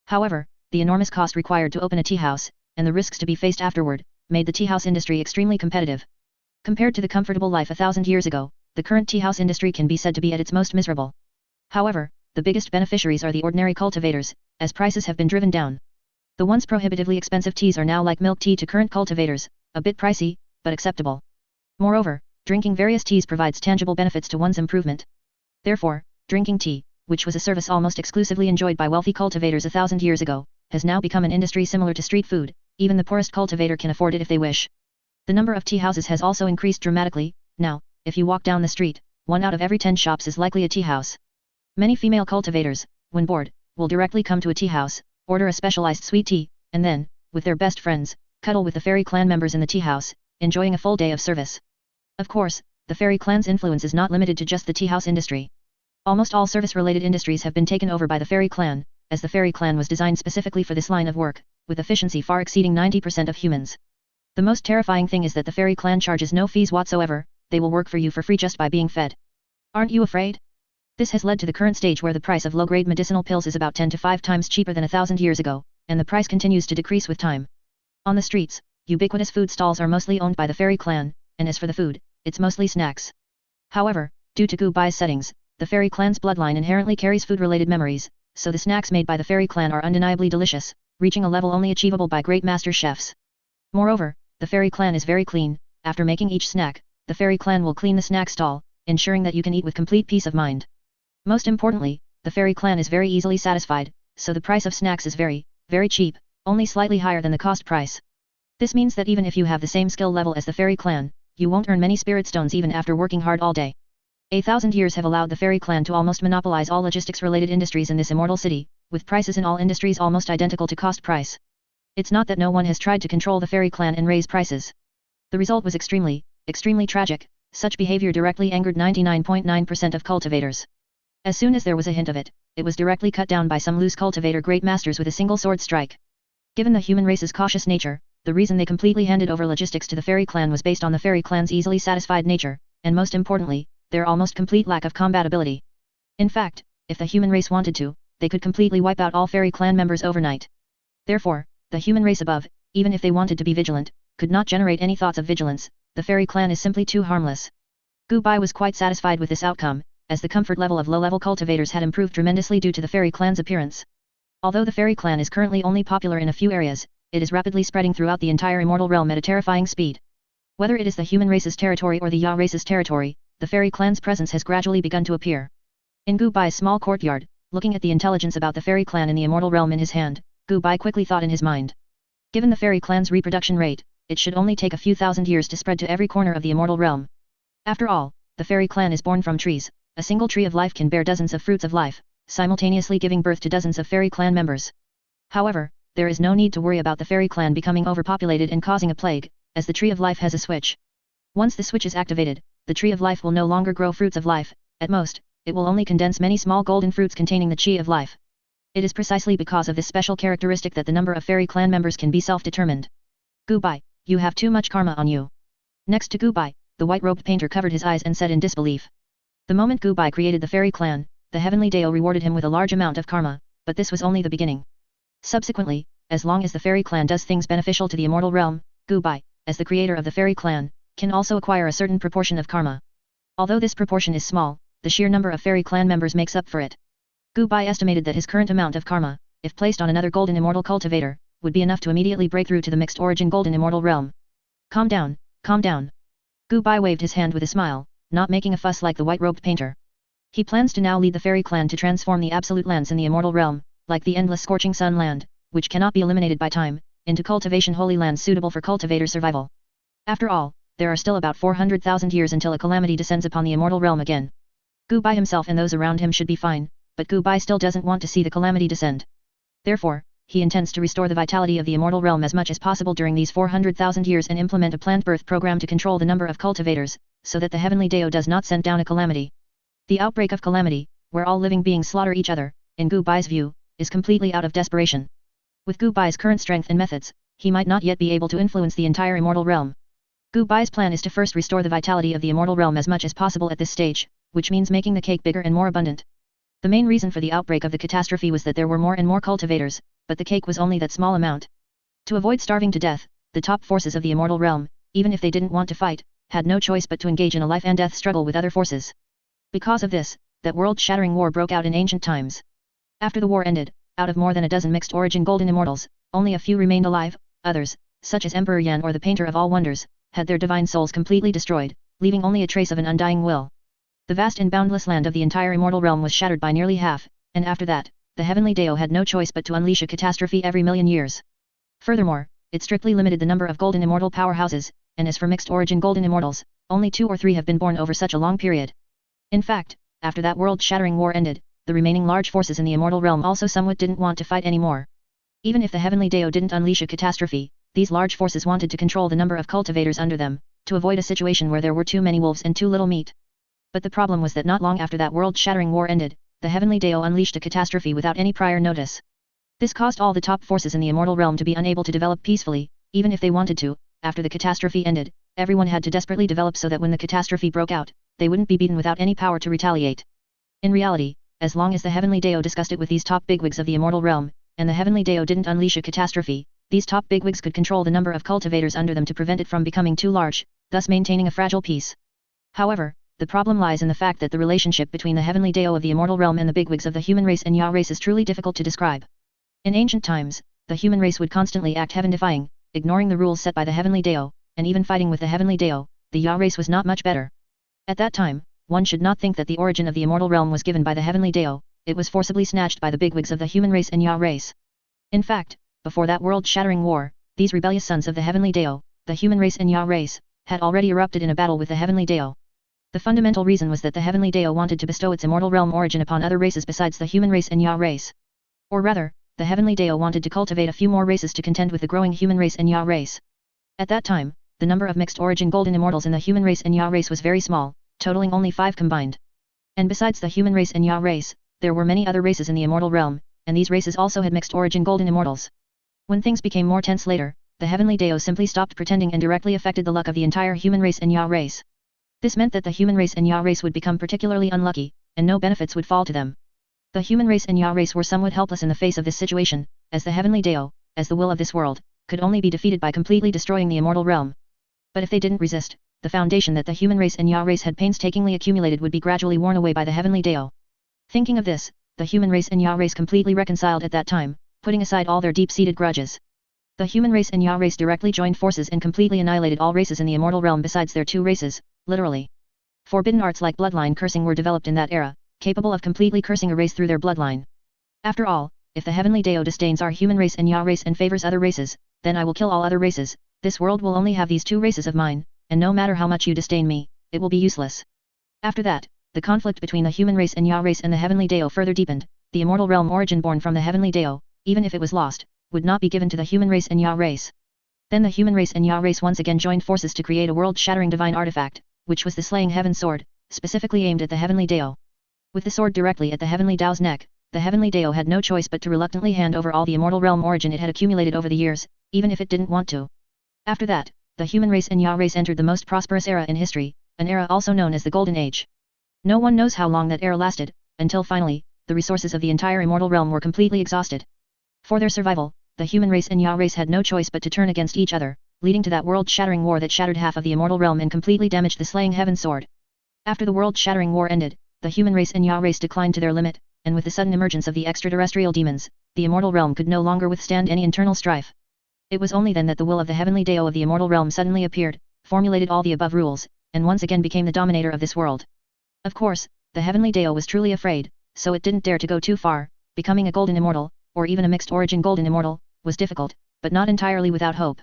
However, the enormous cost required to open a tea house, and the risks to be faced afterward, made the tea house industry extremely competitive. Compared to the comfortable life 1,000 years ago, the current tea house industry can be said to be at its most miserable. However, the biggest beneficiaries are the ordinary cultivators, as prices have been driven down. The once prohibitively expensive teas are now like milk tea to current cultivators, a bit pricey, but acceptable. Moreover, drinking various teas provides tangible benefits to one's improvement. Therefore, drinking tea, which was a service almost exclusively enjoyed by wealthy cultivators 1,000 years ago, has now become an industry similar to street food. Even the poorest cultivator can afford it if they wish. The number of tea houses has also increased dramatically. Now, if you walk down the street, 1 out of every 10 shops is likely a tea house. Many female cultivators, when bored, will directly come to a tea house, order a specialized sweet tea, and then, with their best friends, cuddle with the fairy clan members in the tea house, enjoying a full day of service. Of course, the fairy clan's influence is not limited to just the tea house industry. Almost all service-related industries have been taken over by the fairy clan, as the fairy clan was designed specifically for this line of work, with efficiency far exceeding 90% of humans. The most terrifying thing is that the fairy clan charges no fees whatsoever, they will work for you for free just by being fed. Aren't you afraid? This has led to the current stage where the price of low-grade medicinal pills is about 10 to 5 times cheaper than 1,000 years ago, and the price continues to decrease with time. On the streets, ubiquitous food stalls are mostly owned by the fairy clan, and as for the food, it's mostly snacks. However, due to Gubai's settings, the fairy clan's bloodline inherently carries food-related memories, so the snacks made by the fairy clan are undeniably delicious, reaching a level only achievable by great master chefs. Moreover, the fairy clan is very clean. After making each snack, the fairy clan will clean the snack stall, ensuring that you can eat with complete peace of mind. Most importantly, the fairy clan is very easily satisfied, so the price of snacks is very, very cheap, only slightly higher than the cost price. This means that even if you have the same skill level as the fairy clan, you won't earn many spirit stones even after working hard all day. 1,000 years have allowed the fairy clan to almost monopolize all logistics-related industries in this immortal city, with prices in all industries almost identical to cost price. It's not that no one has tried to control the fairy clan and raise prices. The result was extremely, extremely tragic. Such behavior directly angered 99.9% of cultivators. As soon as there was a hint of it, it was directly cut down by some loose cultivator great masters with a single sword strike. Given the human race's cautious nature, the reason they completely handed over logistics to the fairy clan was based on the fairy clan's easily satisfied nature, and most importantly, their almost complete lack of combatability. In fact, if the human race wanted to, they could completely wipe out all fairy clan members overnight. Therefore, the human race above, even if they wanted to be vigilant, could not generate any thoughts of vigilance. The fairy clan is simply too harmless. Gubai was quite satisfied with this outcome, as the comfort level of low-level cultivators had improved tremendously due to the fairy clan's appearance. Although the fairy clan is currently only popular in a few areas, it is rapidly spreading throughout the entire immortal realm at a terrifying speed. Whether it is the human race's territory or the Ya race's territory, the fairy clan's presence has gradually begun to appear. In Gubai's small courtyard, looking at the intelligence about the fairy clan in the immortal realm in his hand, Gubai quickly thought in his mind. Given the fairy clan's reproduction rate, it should only take a few thousand years to spread to every corner of the immortal realm. After all, the fairy clan is born from trees. A single tree of life can bear dozens of fruits of life, simultaneously giving birth to dozens of fairy clan members. However, there is no need to worry about the fairy clan becoming overpopulated and causing a plague, as the tree of life has a switch. Once the switch is activated, the tree of life will no longer grow fruits of life. At most, it will only condense many small golden fruits containing the chi of life. It is precisely because of this special characteristic that the number of fairy clan members can be self-determined. Gubai, you have too much karma on you. Next to Gubai, the white-robed painter covered his eyes and said in disbelief. The moment Gubai created the fairy clan, the heavenly Deo rewarded him with a large amount of karma, but this was only the beginning. Subsequently, as long as the fairy clan does things beneficial to the immortal realm, Gubai, as the creator of the fairy clan, can also acquire a certain proportion of karma. Although this proportion is small, the sheer number of fairy clan members makes up for it. Gubai estimated that his current amount of karma, if placed on another golden immortal cultivator, would be enough to immediately break through to the mixed origin golden immortal realm. Calm down, calm down. Gubai waved his hand with a smile, not making a fuss like the white-robed painter. He plans to now lead the fairy clan to transform the absolute lands in the immortal realm, like the endless scorching sun land, which cannot be eliminated by time, into cultivation holy lands suitable for cultivator survival. After all, there are still about 400,000 years until a calamity descends upon the immortal realm again. Gubai himself and those around him should be fine, but Gubai still doesn't want to see the calamity descend. Therefore, he intends to restore the vitality of the immortal realm as much as possible during these 400,000 years and implement a planned birth program to control the number of cultivators, so that the heavenly Deo does not send down a calamity. The outbreak of calamity, where all living beings slaughter each other, in Gu Bai's view, is completely out of desperation. With Gu Bai's current strength and methods, he might not yet be able to influence the entire immortal realm. Gu Bai's plan is to first restore the vitality of the immortal realm as much as possible at this stage, which means making the cake bigger and more abundant. The main reason for the outbreak of the catastrophe was that there were more and more cultivators, but the cake was only that small amount. To avoid starving to death, the top forces of the immortal realm, even if they didn't want to fight, had no choice but to engage in a life and death struggle with other forces. Because of this, that world-shattering war broke out in ancient times. After the war ended, out of more than a dozen mixed-origin golden immortals, only a few remained alive. Others, such as Emperor Yan or the Painter of All Wonders, had their divine souls completely destroyed, leaving only a trace of an undying will. The vast and boundless land of the entire immortal realm was shattered by nearly half, and after that, the heavenly Dao had no choice but to unleash a catastrophe every million years. Furthermore, it strictly limited the number of golden immortal powerhouses, and as for mixed-origin golden immortals, only 2 or 3 have been born over such a long period. In fact, after that world-shattering war ended, the remaining large forces in the immortal realm also somewhat didn't want to fight anymore. Even if the heavenly Dao didn't unleash a catastrophe, these large forces wanted to control the number of cultivators under them, to avoid a situation where there were too many wolves and too little meat. But the problem was that not long after that world-shattering war ended, the heavenly Dao unleashed a catastrophe without any prior notice. This caused all the top forces in the immortal realm to be unable to develop peacefully, even if they wanted to. After the catastrophe ended, everyone had to desperately develop so that when the catastrophe broke out, they wouldn't be beaten without any power to retaliate. In reality, as long as the heavenly Dao discussed it with these top bigwigs of the immortal realm, and the heavenly Dao didn't unleash a catastrophe, these top bigwigs could control the number of cultivators under them to prevent it from becoming too large, thus maintaining a fragile peace. However, the problem lies in the fact that the relationship between the heavenly Dao of the immortal realm and the bigwigs of the human race and Ya race is truly difficult to describe. In ancient times, the human race would constantly act heaven-defying, ignoring the rules set by the heavenly Dao, and even fighting with the heavenly Dao. The Ya race was not much better. At that time, one should not think that the origin of the immortal realm was given by the heavenly Dao, it was forcibly snatched by the bigwigs of the human race and Ya race. In fact, before that world-shattering war, these rebellious sons of the heavenly Dao, the human race and Ya race, had already erupted in a battle with the heavenly Dao. The fundamental reason was that the heavenly Dao wanted to bestow its immortal realm origin upon other races besides the human race and Ya race. Or rather, the heavenly Dao wanted to cultivate a few more races to contend with the growing human race and Ya race. At that time, the number of mixed-origin golden immortals in the human race and Ya race was very small, totaling only 5 combined. And besides the human race and Ya race, there were many other races in the immortal realm, and these races also had mixed-origin golden immortals. When things became more tense later, the heavenly Dao simply stopped pretending and directly affected the luck of the entire human race and Ya race. This meant that the human race and Ya race would become particularly unlucky, and no benefits would fall to them. The human race and Ya race were somewhat helpless in the face of this situation, as the heavenly Dao, as the will of this world, could only be defeated by completely destroying the immortal realm. But if they didn't resist, the foundation that the human race and Ya race had painstakingly accumulated would be gradually worn away by the heavenly Dao. Thinking of this, the human race and Ya race completely reconciled at that time, putting aside all their deep-seated grudges. The human race and Ya race directly joined forces and completely annihilated all races in the immortal realm besides their 2 races, literally. Forbidden arts like bloodline cursing were developed in that era, capable of completely cursing a race through their bloodline. After all, if the heavenly Dao disdains our human race and Ya race and favors other races, then I will kill all other races. This world will only have these 2 races of mine, and no matter how much you disdain me, it will be useless. After that, the conflict between the human race and Ya race and the heavenly Dao further deepened. The immortal realm origin born from the heavenly Dao, even if it was lost, would not be given to the human race and Ya race. Then the human race and Ya race once again joined forces to create a world-shattering divine artifact, which was the Slaying Heaven Sword, specifically aimed at the heavenly Dao. With the sword directly at the heavenly Dao's neck, the heavenly Dao had no choice but to reluctantly hand over all the immortal realm origin it had accumulated over the years, even if it didn't want to. After that, the human race and Ya race entered the most prosperous era in history, an era also known as the Golden Age. No one knows how long that era lasted, until finally, the resources of the entire immortal realm were completely exhausted. For their survival, the human race and Ya race had no choice but to turn against each other, leading to that world-shattering war that shattered half of the immortal realm and completely damaged the Slaying Heaven Sword. After the world-shattering war ended, the human race and Ya race declined to their limit, and with the sudden emergence of the extraterrestrial demons, the immortal realm could no longer withstand any internal strife. It was only then that the will of the heavenly Dao of the immortal realm suddenly appeared, formulated all the above rules, and once again became the dominator of this world. Of course, the heavenly Dao was truly afraid, so it didn't dare to go too far. Becoming a golden immortal, or even a mixed-origin golden immortal, was difficult, but not entirely without hope.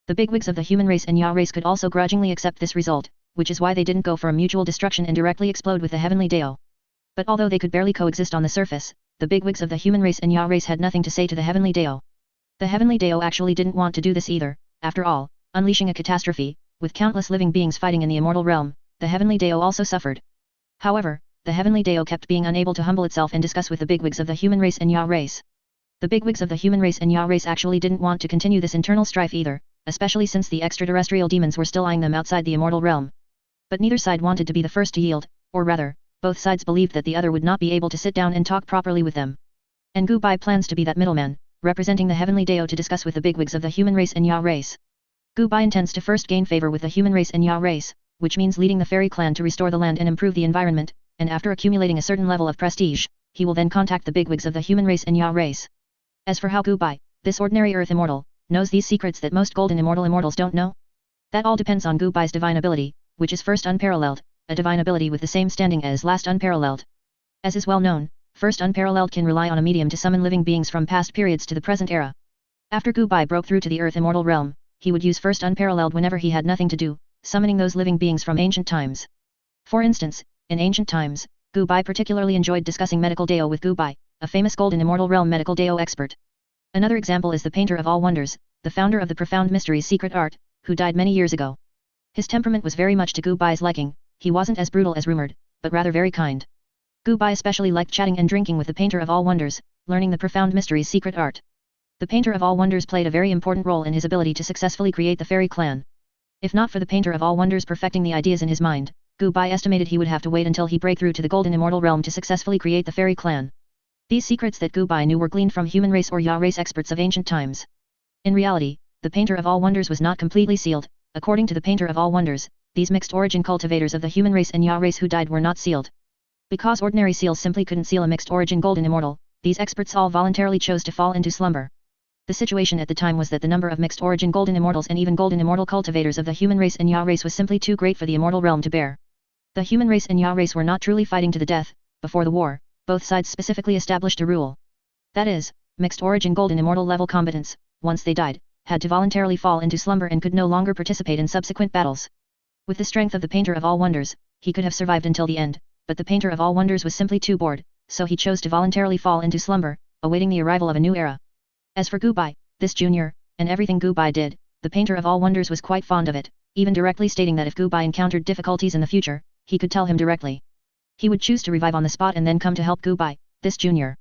The bigwigs of the human race and Ya race could also grudgingly accept this result, which is why they didn't go for a mutual destruction and directly explode with the heavenly Dao. But although they could barely coexist on the surface, the bigwigs of the human race and Ya race had nothing to say to the heavenly Dao. The heavenly Dao actually didn't want to do this either. After all, unleashing a catastrophe, with countless living beings fighting in the immortal realm, the heavenly Dao also suffered. However, the heavenly Dao kept being unable to humble itself and discuss with the bigwigs of the human race and Ya race. The bigwigs of the human race and Ya race actually didn't want to continue this internal strife either, especially since the extraterrestrial demons were still eyeing them outside the immortal realm. But neither side wanted to be the first to yield, or rather, both sides believed that the other would not be able to sit down and talk properly with them. And Gu Bai plans to be that middleman, representing the heavenly Dao to discuss with the bigwigs of the human race and Ya race. Gu Bai intends to first gain favor with the human race and Ya race, which means leading the fairy clan to restore the land and improve the environment, and after accumulating a certain level of prestige, he will then contact the bigwigs of the human race and Ya race. As for how Gu Bai, this ordinary earth immortal, knows these secrets that most golden immortals don't know? That all depends on Gu Bai's divine ability, which is first unparalleled, a divine ability with the same standing as last unparalleled. As is well known, first unparalleled can rely on a medium to summon living beings from past periods to the present era. After Gu Bai broke through to the earth immortal realm, he would use first unparalleled whenever he had nothing to do, summoning those living beings from ancient times. For instance, in ancient times, Gu Bai particularly enjoyed discussing medical Dao with Gu Bai, a famous golden immortal realm medical Dao expert. Another example is the painter of all wonders, the founder of the profound mysteries secret art, who died many years ago. His temperament was very much to Gu Bai's liking, he wasn't as brutal as rumored, but rather very kind. Gu Bai especially liked chatting and drinking with the painter of all wonders, learning the profound mysteries secret art. The painter of all wonders played a very important role in his ability to successfully create the fairy clan. If not for the painter of all wonders perfecting the ideas in his mind, Gu Bai estimated he would have to wait until he break through to the golden immortal realm to successfully create the fairy clan. These secrets that Gu Bai knew were gleaned from human race or Ya race experts of ancient times. In reality, the painter of all wonders was not completely sealed. According to the painter of all wonders, these mixed origin cultivators of the human race and Ya race who died were not sealed. Because ordinary seals simply couldn't seal a mixed origin golden immortal, these experts all voluntarily chose to fall into slumber. The situation at the time was that the number of mixed origin golden immortals and even golden immortal cultivators of the human race and Ya race was simply too great for the immortal realm to bear. The human race and Ya race were not truly fighting to the death. Before the war, both sides specifically established a rule. That is, mixed origin golden immortal level combatants, once they died, had to voluntarily fall into slumber and could no longer participate in subsequent battles. With the strength of the painter of all wonders, he could have survived until the end, but the painter of all wonders was simply too bored, so he chose to voluntarily fall into slumber, awaiting the arrival of a new era. As for Gu Bai, this junior, and everything Gu Bai did, the painter of all wonders was quite fond of it, even directly stating that if Gu Bai encountered difficulties in the future, he could tell him directly. He would choose to revive on the spot and then come to help Gu Bai, this junior.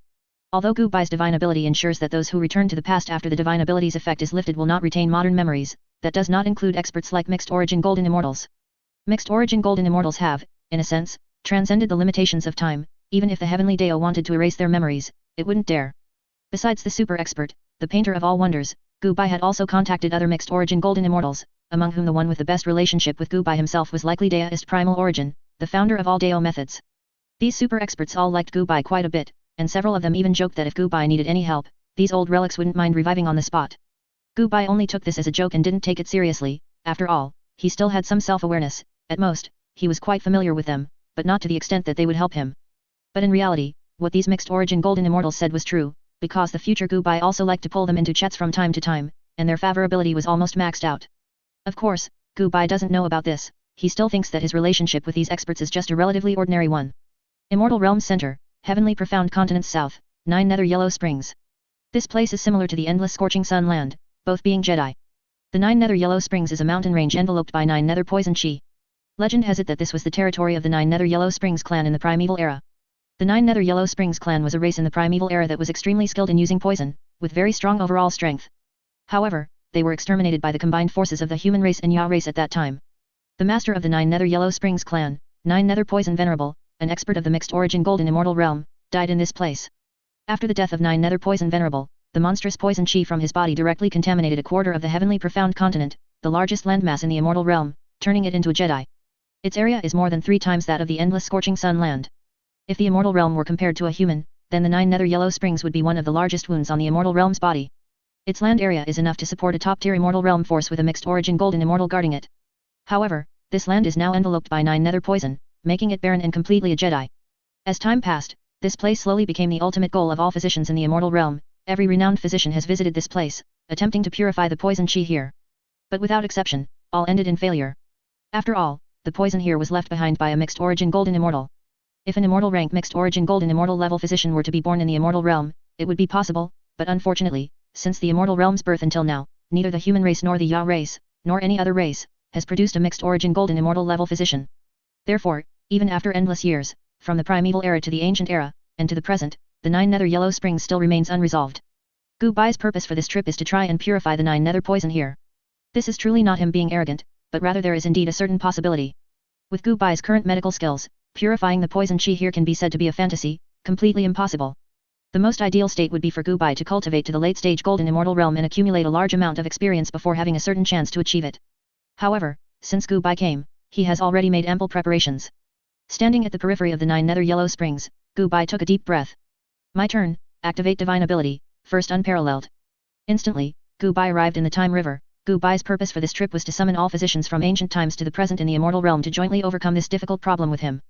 Although Gu Bai's divine ability ensures that those who return to the past after the divine ability's effect is lifted will not retain modern memories, that does not include experts like mixed origin golden immortals. Mixed origin golden immortals have, in a sense, transcended the limitations of time. Even if the heavenly Dao wanted to erase their memories, it wouldn't dare. Besides the super expert, the painter of all wonders, Gu Bai had also contacted other mixed origin golden immortals, among whom the one with the best relationship with Gu Bai himself was likely Daoist primal origin, the founder of all Dao methods. These super experts all liked Gu Bai quite a bit, and several of them even joked that if Gu Bai needed any help, these old relics wouldn't mind reviving on the spot. Gu Bai only took this as a joke and didn't take it seriously. After all, he still had some self-awareness. At most, he was quite familiar with them, but not to the extent that they would help him. But in reality, what these mixed origin golden immortals said was true, because the future Gu Bai also liked to pull them into chats from time to time, and their favorability was almost maxed out. Of course, Gu Bai doesn't know about this. He still thinks that his relationship with these experts is just a relatively ordinary one. Immortal Realms Center, Heavenly Profound Continents South, 9 Nether Yellow Springs. This place is similar to the Endless Scorching Sun Land, both being Jedi. The 9 Nether Yellow Springs is a mountain range enveloped by 9 Nether Poison Chi. Legend has it that this was the territory of the 9 Nether Yellow Springs clan in the primeval era. The 9 Nether Yellow Springs clan was a race in the primeval era that was extremely skilled in using poison, with very strong overall strength. However, they were exterminated by the combined forces of the human race and Ya race at that time. The master of the 9 Nether Yellow Springs clan, 9 Nether Poison Venerable, an expert of the mixed origin golden immortal realm, died in this place. After the death of 9 Nether Poison Venerable, the monstrous poison chi from his body directly contaminated a quarter of the heavenly profound continent, the largest landmass in the immortal realm, turning it into a Jedi. Its area is more than 3 times that of the Endless Scorching Sun Land. If the immortal realm were compared to a human, then the 9 Nether Yellow Springs would be one of the largest wounds on the immortal realm's body. Its land area is enough to support a top-tier immortal realm force with a mixed origin golden immortal guarding it. However, this land is now enveloped by 9 Nether Poison, making it barren and completely a Jedi. As time passed, this place slowly became the ultimate goal of all physicians in the immortal realm. Every renowned physician has visited this place, attempting to purify the poison chi here. But without exception, all ended in failure. After all, the poison here was left behind by a mixed origin golden immortal. If an immortal rank mixed origin golden immortal level physician were to be born in the immortal realm, it would be possible, but unfortunately, since the immortal realm's birth until now, neither the human race nor the Ya race, nor any other race, has produced a mixed origin golden immortal level physician. Therefore, even after endless years, from the primeval era to the ancient era, and to the present, the 9 nether yellow springs still remains unresolved. Gu Bai's purpose for this trip is to try and purify the 9 nether poison here. This is truly not him being arrogant, but rather there is indeed a certain possibility. With Gu Bai's current medical skills, purifying the poison chi here can be said to be a fantasy, completely impossible. The most ideal state would be for Gu Bai to cultivate to the late-stage golden immortal realm and accumulate a large amount of experience before having a certain chance to achieve it. However, since Gu Bai came, he has already made ample preparations. Standing at the periphery of the 9 nether yellow springs, Gu Bai took a deep breath. My turn, activate divine ability, first unparalleled. Instantly, Gu Bai arrived in the Time River. Gu Bai's purpose for this trip was to summon all physicians from ancient times to the present in the immortal realm to jointly overcome this difficult problem with him.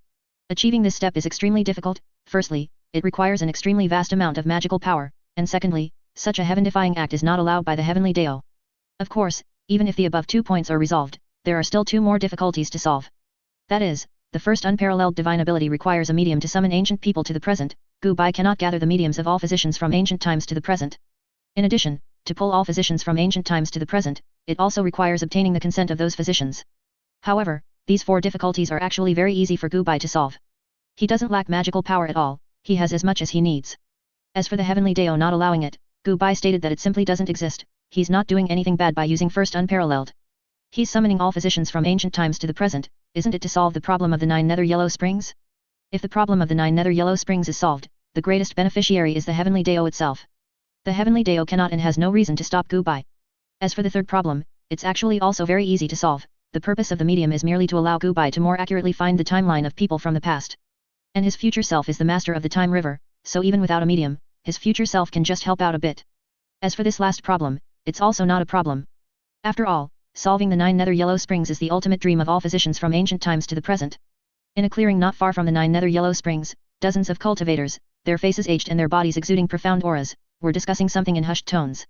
Achieving this step is extremely difficult. Firstly, it requires an extremely vast amount of magical power, and secondly, such a heaven-defying act is not allowed by the heavenly Dao. Of course, even if the above 2 points are resolved, there are still 2 more difficulties to solve. That is, the first unparalleled divine ability requires a medium to summon ancient people to the present. Gu Bai cannot gather the mediums of all physicians from ancient times to the present. In addition, to pull all physicians from ancient times to the present, it also requires obtaining the consent of those physicians. However, these 4 difficulties are actually very easy for Gu Bai to solve. He doesn't lack magical power at all, he has as much as he needs. As for the heavenly Dao not allowing it, Gu Bai stated that it simply doesn't exist. He's not doing anything bad by using first unparalleled. He's summoning all physicians from ancient times to the present, isn't it to solve the problem of the 9 nether yellow springs? If the problem of the 9 nether yellow springs is solved, the greatest beneficiary is the heavenly Dao itself. The heavenly Dao cannot and has no reason to stop Gu Bai. As for the third problem, it's actually also very easy to solve. The purpose of the medium is merely to allow Gu Bai to more accurately find the timeline of people from the past. And his future self is the master of the Time River, so even without a medium, his future self can just help out a bit. As for this last problem, it's also not a problem. After all, solving the 9 nether yellow springs is the ultimate dream of all physicians from ancient times to the present. In a clearing not far from the 9 nether yellow springs, dozens of cultivators, their faces aged and their bodies exuding profound auras, were discussing something in hushed tones.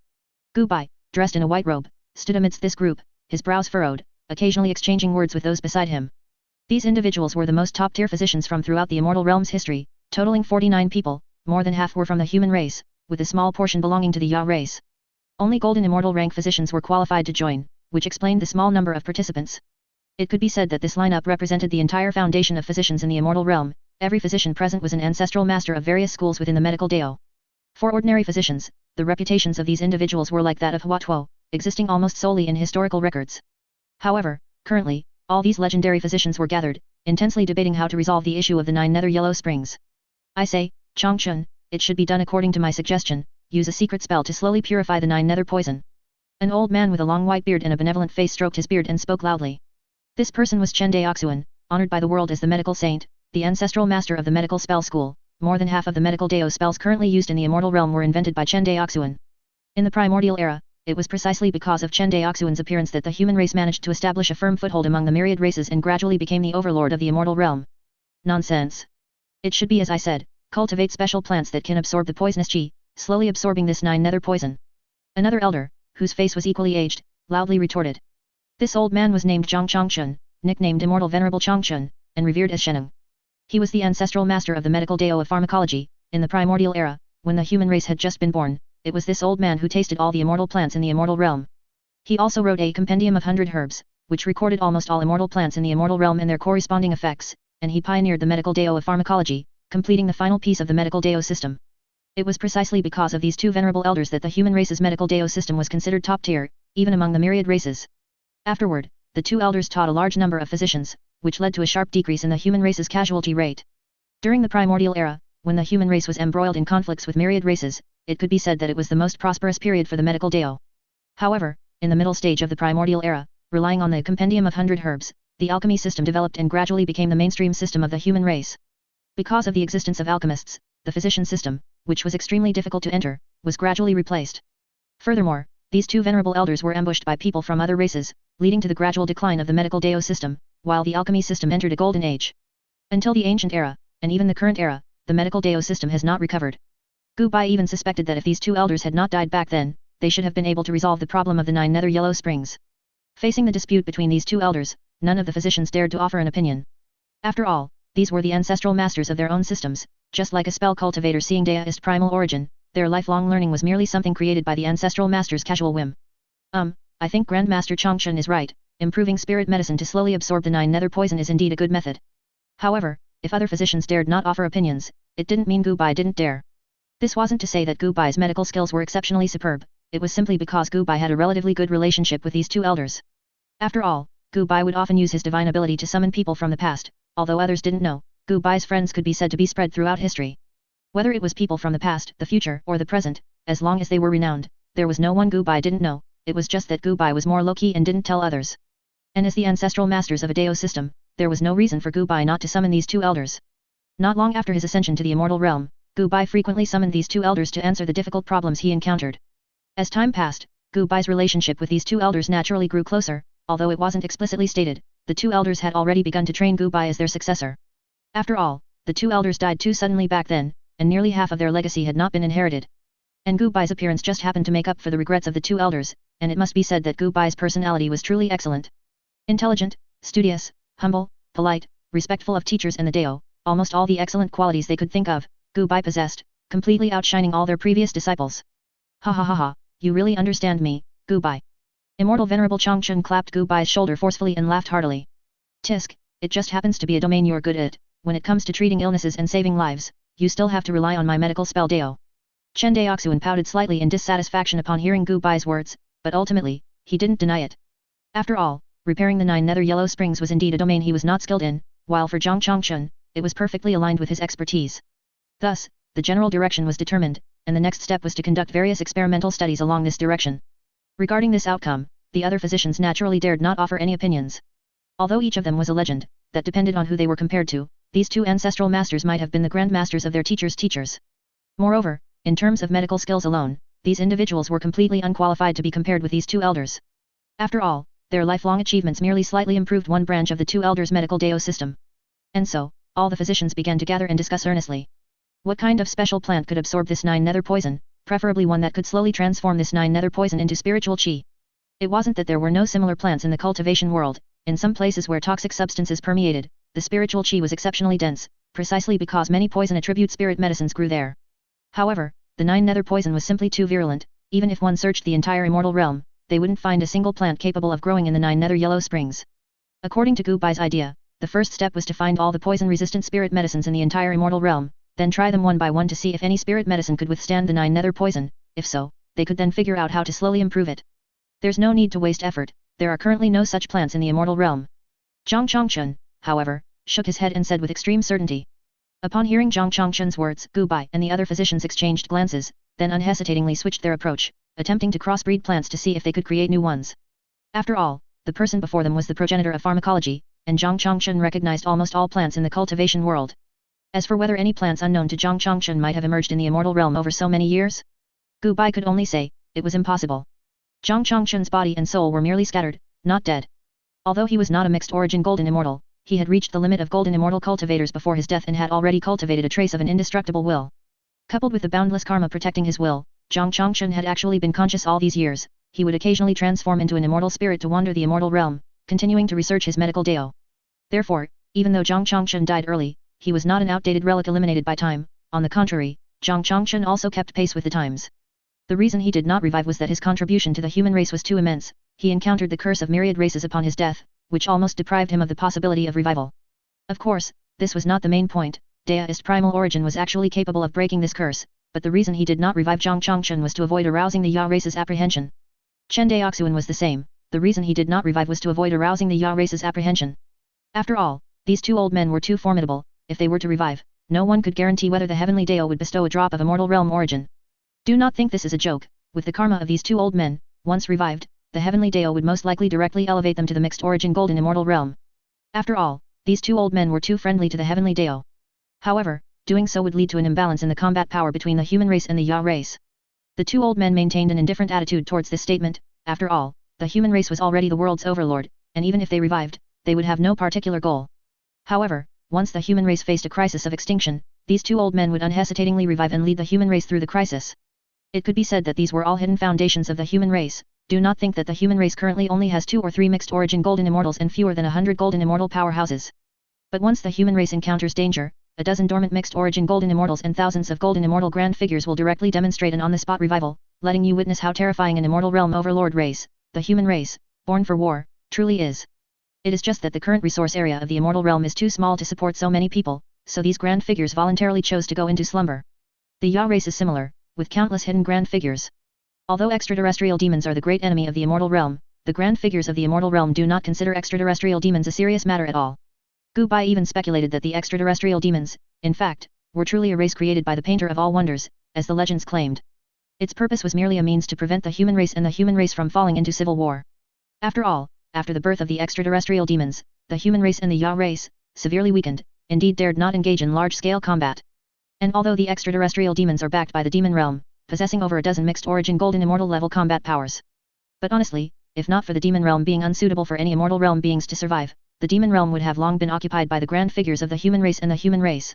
Gu Bai, dressed in a white robe, stood amidst this group, his brows furrowed, occasionally exchanging words with those beside him. These individuals were the most top-tier physicians from throughout the immortal realm's history, totaling 49 people, more than half were from the human race, with a small portion belonging to the Ya race. Only golden immortal rank physicians were qualified to join, which explained the small number of participants. It could be said that this lineup represented the entire foundation of physicians in the immortal realm. Every physician present was an ancestral master of various schools within the medical Dao. For ordinary physicians, the reputations of these individuals were like that of Hua Tuo, existing almost solely in historical records. However, currently, all these legendary physicians were gathered, intensely debating how to resolve the issue of the 9 nether yellow springs. I say, Changchun, it should be done according to my suggestion, use a secret spell to slowly purify the 9 nether poison. An old man with a long white beard and a benevolent face stroked his beard and spoke loudly. This person was Chen Daoxuan, honored by the world as the medical saint, the ancestral master of the medical spell school. More than half of the medical Dao spells currently used in the immortal realm were invented by Chen Daoxuan. In the primordial era, it was precisely because of Chen Daoxuan's appearance that the human race managed to establish a firm foothold among the myriad races and gradually became the overlord of the immortal realm. Nonsense. It should be as I said, cultivate special plants that can absorb the poisonous chi, slowly absorbing this 9 nether poison. Another elder, whose face was equally aged, loudly retorted. This old man was named Zhang Changchun, nicknamed Immortal Venerable Changchun, and revered as Sheneng. He was the ancestral master of the medical Dao of pharmacology. In the primordial era, when the human race had just been born, it was this old man who tasted all the immortal plants in the immortal realm. He also wrote a compendium of 100 herbs, which recorded almost all immortal plants in the immortal realm and their corresponding effects, and he pioneered the medical Dao of pharmacology, completing the final piece of the medical Dao system. It was precisely because of these 2 venerable elders that the human race's medical Dao system was considered top tier, even among the myriad races. Afterward, the 2 elders taught a large number of physicians, which led to a sharp decrease in the human race's casualty rate. During the primordial era, when the human race was embroiled in conflicts with myriad races, it could be said that it was the most prosperous period for the medical Dao. However, in the middle stage of the primordial era, relying on the compendium of 100 herbs, the alchemy system developed and gradually became the mainstream system of the human race. Because of the existence of alchemists, the physician system, which was extremely difficult to enter, was gradually replaced. Furthermore, these 2 venerable elders were ambushed by people from other races, leading to the gradual decline of the medical Dao system, while the alchemy system entered a golden age. Until the ancient era, and even the current era, the medical Dao system has not recovered. Gu Bai even suspected that if these 2 elders had not died back then, they should have been able to resolve the problem of the 9 nether yellow springs. Facing the dispute between these 2 elders, none of the physicians dared to offer an opinion. After all, these were the ancestral masters of their own systems, just like a spell cultivator seeing Daoist primal origin, their lifelong learning was merely something created by the ancestral master's casual whim. I think Grandmaster Changchun is right, improving spirit medicine to slowly absorb the 9 nether poison is indeed a good method. However, If other physicians dared not offer opinions, it didn't mean Gu Bai didn't dare. This wasn't to say that Gu Bai's medical skills were exceptionally superb, it was simply because Gu Bai had a relatively good relationship with these two elders. After all, Gu Bai would often use his divine ability to summon people from the past, although others didn't know, Gu Bai's friends could be said to be spread throughout history. Whether it was people from the past, the future, or the present, as long as they were renowned, there was no one Gu Bai didn't know, it was just that Gu Bai was more low-key and didn't tell others. And as the ancestral masters of a Dao system, there was no reason for Gu Bai not to summon these two elders. Not long after his ascension to the immortal realm, Gu Bai frequently summoned these two elders to answer the difficult problems he encountered. As time passed, Gu Bai's relationship with these two elders naturally grew closer, although it wasn't explicitly stated, the two elders had already begun to train Gu Bai as their successor. After all, the two elders died too suddenly back then, and nearly half of their legacy had not been inherited. And Gu Bai's appearance just happened to make up for the regrets of the two elders, and it must be said that Gu Bai's personality was truly excellent. Intelligent, studious, humble, polite, respectful of teachers and the Dao, almost all the excellent qualities they could think of, Gu Bai possessed, completely outshining all their previous disciples. Ha ha ha ha, you really understand me, Gu Bai. Immortal Venerable Changchun clapped Gu Bai's shoulder forcefully and laughed heartily. Tisk, it just happens to be a domain you're good at. When it comes to treating illnesses and saving lives, you still have to rely on my medical spell Dao. Chen Daoxuan pouted slightly in dissatisfaction upon hearing Gu Bai's words, but ultimately, he didn't deny it. After all, repairing the 9 nether yellow springs was indeed a domain he was not skilled in, while for Zhang Changchun, it was perfectly aligned with his expertise. Thus, the general direction was determined, and the next step was to conduct various experimental studies along this direction. Regarding this outcome, the other physicians naturally dared not offer any opinions. Although each of them was a legend, that depended on who they were compared to, these two ancestral masters might have been the grand masters of their teachers' teachers. Moreover, in terms of medical skills alone, these individuals were completely unqualified to be compared with these two elders. After all, their lifelong achievements merely slightly improved one branch of the two elders' medical Dao system. And so, all the physicians began to gather and discuss earnestly. What kind of special plant could absorb this 9 nether poison, preferably one that could slowly transform this 9 nether poison into spiritual qi? It wasn't that there were no similar plants in the cultivation world, in some places where toxic substances permeated, the spiritual qi was exceptionally dense, precisely because many poison attribute spirit medicines grew there. However, the 9 nether poison was simply too virulent, even if one searched the entire immortal realm, they wouldn't find a single plant capable of growing in the 9 nether yellow springs. According to Gu Bai's idea, the first step was to find all the poison-resistant spirit medicines in the entire immortal realm, then try them one by one to see if any spirit medicine could withstand the 9 nether poison. If so, they could then figure out how to slowly improve it. There's no need to waste effort, there are currently no such plants in the immortal realm. Zhang Changchun, however, shook his head and said with extreme certainty. Upon hearing Zhang Changchun's words, Gu Bai and the other physicians exchanged glances, then unhesitatingly switched their approach, attempting to crossbreed plants to see if they could create new ones. After all, the person before them was the progenitor of pharmacology, and Zhang Changchun recognized almost all plants in the cultivation world. As for whether any plants unknown to Zhang Changchun might have emerged in the immortal realm over so many years, Gu Bai could only say, it was impossible. Zhang Changchun's body and soul were merely scattered, not dead. Although he was not a mixed origin golden immortal, he had reached the limit of golden immortal cultivators before his death and had already cultivated a trace of an indestructible will. Coupled with the boundless karma protecting his will, Zhang Changchun had actually been conscious all these years. He would occasionally transform into an immortal spirit to wander the immortal realm, continuing to research his medical Dao. Therefore, even though Zhang Changchun died early, he was not an outdated relic eliminated by time. On the contrary, Zhang Changchun also kept pace with the times. The reason he did not revive was that his contribution to the human race was too immense. He encountered the curse of myriad races upon his death, which almost deprived him of the possibility of revival. Of course, this was not the main point. Daoist primal origin was actually capable of breaking this curse, but the reason he did not revive Zhang Changchun was to avoid arousing the Ya race's apprehension. Chen Daoxuan was the same. The reason he did not revive was to avoid arousing the Ya race's apprehension. After all, these two old men were too formidable. If they were to revive, no one could guarantee whether the heavenly Dao would bestow a drop of immortal realm origin. Do not think this is a joke. With the karma of these two old men, once revived, the heavenly Dao would most likely directly elevate them to the mixed origin golden immortal realm. After all, these two old men were too friendly to the heavenly Dao. However, doing so would lead to an imbalance in the combat power between the human race and the Ya race. The two old men maintained an indifferent attitude towards this statement. After all, the human race was already the world's overlord, and even if they revived, they would have no particular goal. However, once the human race faced a crisis of extinction, these two old men would unhesitatingly revive and lead the human race through the crisis. It could be said that these were all hidden foundations of the human race. Do not think that the human race currently only has 2 or 3 mixed origin golden immortals and fewer than 100 golden immortal powerhouses. But once the human race encounters danger, a dozen dormant mixed origin golden immortals and thousands of golden immortal grand figures will directly demonstrate an on-the-spot revival, letting you witness how terrifying an immortal realm overlord race, the human race, born for war, truly is. It is just that the current resource area of the immortal realm is too small to support so many people, so these grand figures voluntarily chose to go into slumber. The Ya race is similar, with countless hidden grand figures. Although extraterrestrial demons are the great enemy of the immortal realm, the grand figures of the immortal realm do not consider extraterrestrial demons a serious matter at all. Gu Bai even speculated that the extraterrestrial demons, in fact, were truly a race created by the painter of all wonders, as the legends claimed. Its purpose was merely a means to prevent the human race and the human race from falling into civil war. After all, after the birth of the extraterrestrial demons, the human race and the Ya race, severely weakened, indeed dared not engage in large-scale combat. And although the extraterrestrial demons are backed by the demon realm, possessing over a dozen mixed-origin golden immortal level combat powers. But honestly, if not for the demon realm being unsuitable for any immortal realm beings to survive, the demon realm would have long been occupied by the grand figures of the human race and the human race.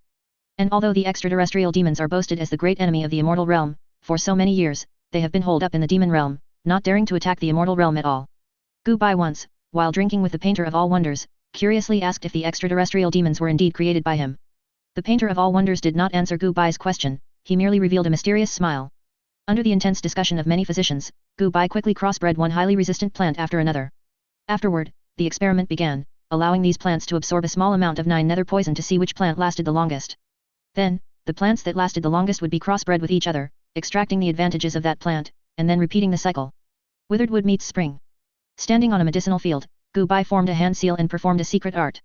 And although the extraterrestrial demons are boasted as the great enemy of the immortal realm, for so many years, they have been holed up in the demon realm, not daring to attack the immortal realm at all. Gu Bai once, while drinking with the painter of all wonders, curiously asked if the extraterrestrial demons were indeed created by him. The painter of all wonders did not answer Gu Bai's question, he merely revealed a mysterious smile. Under the intense discussion of many physicians, Gu Bai quickly crossbred one highly resistant plant after another. Afterward, the experiment began, allowing these plants to absorb a small amount of 9 nether poison to see which plant lasted the longest. Then, the plants that lasted the longest would be crossbred with each other, extracting the advantages of that plant, and then repeating the cycle. Withered wood meets spring. Standing on a medicinal field, Gu Bai formed a hand seal and performed a secret art.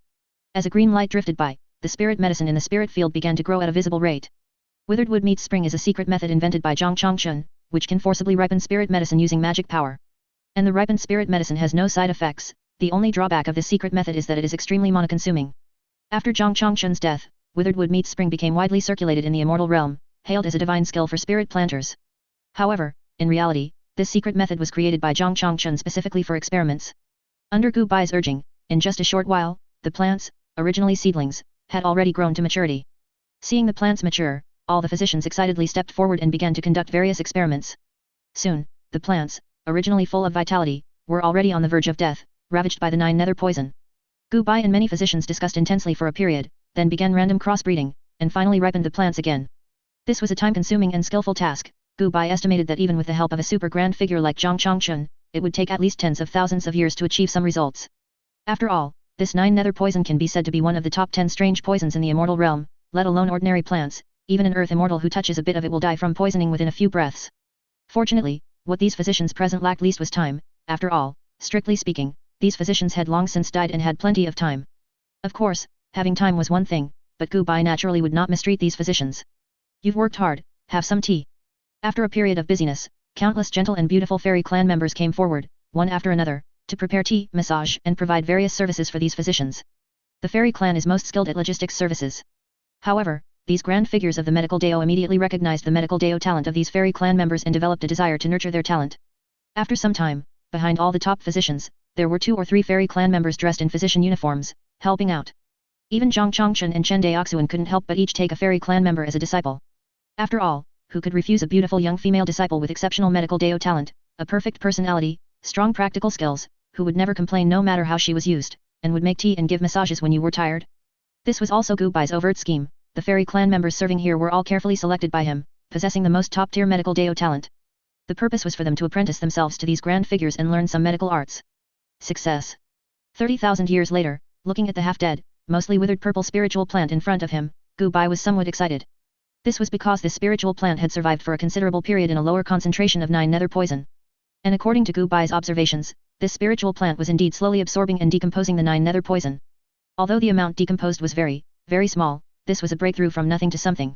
As a green light drifted by, the spirit medicine in the spirit field began to grow at a visible rate. Withered wood meets spring is a secret method invented by Zhang Changchun, which can forcibly ripen spirit medicine using magic power. And the ripened spirit medicine has no side effects, the only drawback of this secret method is that it is extremely mana-consuming. After Zhang Changchun's death, withered wood meets spring became widely circulated in the immortal realm, hailed as a divine skill for spirit planters. However, in reality, this secret method was created by Zhang Changchun specifically for experiments. Under Gu Bai's urging, in just a short while, the plants, originally seedlings, had already grown to maturity. Seeing the plants mature, all the physicians excitedly stepped forward and began to conduct various experiments. Soon, the plants, originally full of vitality, were already on the verge of death, ravaged by the 9 nether poison. Gu Bai and many physicians discussed intensely for a period, then began random crossbreeding, and finally ripened the plants again. This was a time-consuming and skillful task. Gu Bai estimated that even with the help of a super grand figure like Zhang Changchun, it would take at least tens of thousands of years to achieve some results. After all, this 9 nether poison can be said to be one of the top 10 strange poisons in the immortal realm, let alone ordinary plants. Even an earth immortal who touches a bit of it will die from poisoning within a few breaths. Fortunately, what these physicians present lacked least was time. After all, strictly speaking, these physicians had long since died and had plenty of time. Of course, having time was one thing, but Gu Bai naturally would not mistreat these physicians. You've worked hard, have some tea. After a period of busyness, countless gentle and beautiful fairy clan members came forward, one after another, to prepare tea, massage, and provide various services for these physicians. The fairy clan is most skilled at logistics services. However, these grand figures of the medical Dao immediately recognized the medical Dao talent of these fairy clan members and developed a desire to nurture their talent. After some time, behind all the top physicians, there were 2 or 3 fairy clan members dressed in physician uniforms, helping out. Even Zhang Changchun and Chen Daoxuan couldn't help but each take a fairy clan member as a disciple. After all, who could refuse a beautiful young female disciple with exceptional medical Dao talent, a perfect personality, strong practical skills, who would never complain no matter how she was used, and would make tea and give massages when you were tired? This was also Gu Bai's overt scheme. The fairy clan members serving here were all carefully selected by him, possessing the most top-tier medical Dao talent. The purpose was for them to apprentice themselves to these grand figures and learn some medical arts. Success. 30,000 years later, looking at the half-dead, mostly withered purple spiritual plant in front of him, Gu Bai was somewhat excited. This was because this spiritual plant had survived for a considerable period in a lower concentration of 9 nether poison. And according to Gu Bai's observations, this spiritual plant was indeed slowly absorbing and decomposing the 9 nether poison. Although the amount decomposed was very, very small, this was a breakthrough from nothing to something.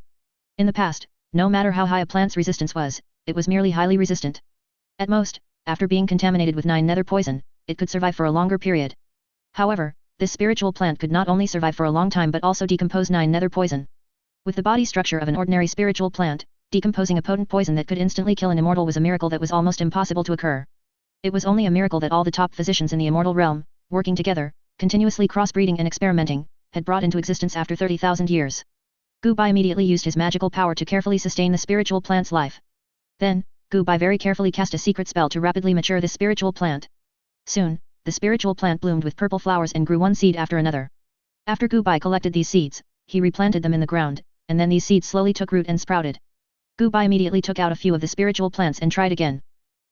In the past, no matter how high a plant's resistance was, it was merely highly resistant. At most, after being contaminated with 9 nether poison, it could survive for a longer period. However, this spiritual plant could not only survive for a long time but also decompose 9 nether poison. With the body structure of an ordinary spiritual plant, decomposing a potent poison that could instantly kill an immortal was a miracle that was almost impossible to occur. It was only a miracle that all the top physicians in the immortal realm, working together, continuously crossbreeding and experimenting, had brought into existence after 30,000 years. Gu Bai immediately used his magical power to carefully sustain the spiritual plant's life. Then, Gu Bai very carefully cast a secret spell to rapidly mature this spiritual plant. Soon, the spiritual plant bloomed with purple flowers and grew one seed after another. After Gu Bai collected these seeds, he replanted them in the ground, and then these seeds slowly took root and sprouted. Gu Bai immediately took out a few of the spiritual plants and tried again.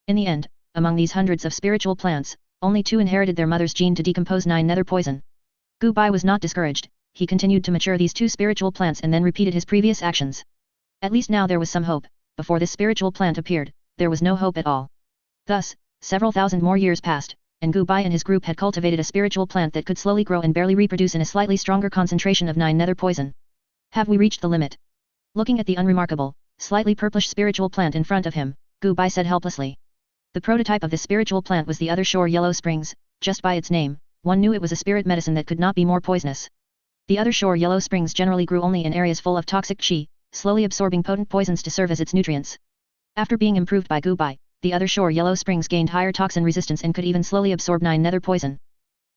In the end, among these hundreds of spiritual plants, only 2 inherited their mother's gene to decompose 9 nether poison. Gu Bai was not discouraged, he continued to mature these two spiritual plants and then repeated his previous actions. At least now there was some hope. Before this spiritual plant appeared, there was no hope at all. Thus, several thousand more years passed, and Gu Bai and his group had cultivated a spiritual plant that could slowly grow and barely reproduce in a slightly stronger concentration of 9 nether poison. Have we reached the limit? Looking at the unremarkable, slightly purplish spiritual plant in front of him, Gu Bai said helplessly. The prototype of this spiritual plant was the Other Shore Yellow Springs. Just by its name, one knew it was a spirit medicine that could not be more poisonous. The Other Shore Yellow Springs generally grew only in areas full of toxic qi, slowly absorbing potent poisons to serve as its nutrients. After being improved by Gu Bai, the Other Shore Yellow Springs gained higher toxin resistance and could even slowly absorb 9 nether poison.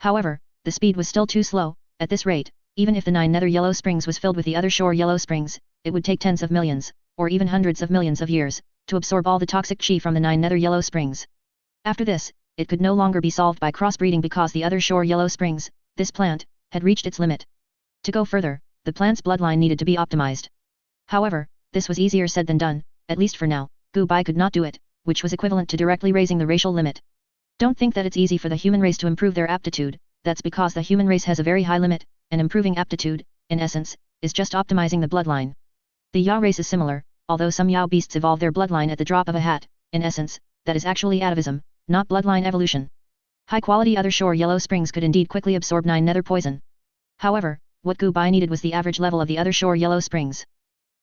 However, the speed was still too slow. At this rate, even if the 9 nether Yellow Springs was filled with the Other Shore Yellow Springs, it would take tens of millions, or even hundreds of millions of years, to absorb all the toxic qi from the 9 nether Yellow Springs. After this, it could no longer be solved by crossbreeding because the Other Shore Yellow Springs, this plant, had reached its limit. To go further, the plant's bloodline needed to be optimized. However, this was easier said than done, at least for now. Gu Bai could not do it, which was equivalent to directly raising the racial limit. Don't think that it's easy for the human race to improve their aptitude. That's because the human race has a very high limit, and improving aptitude, in essence, is just optimizing the bloodline. The Yao race is similar, although some Yao beasts evolve their bloodline at the drop of a hat. In essence, that is actually atavism, not bloodline evolution. High-quality Other Shore Yellow Springs could indeed quickly absorb 9 nether poison. However, what Gu Bai needed was the average level of the Other Shore Yellow Springs.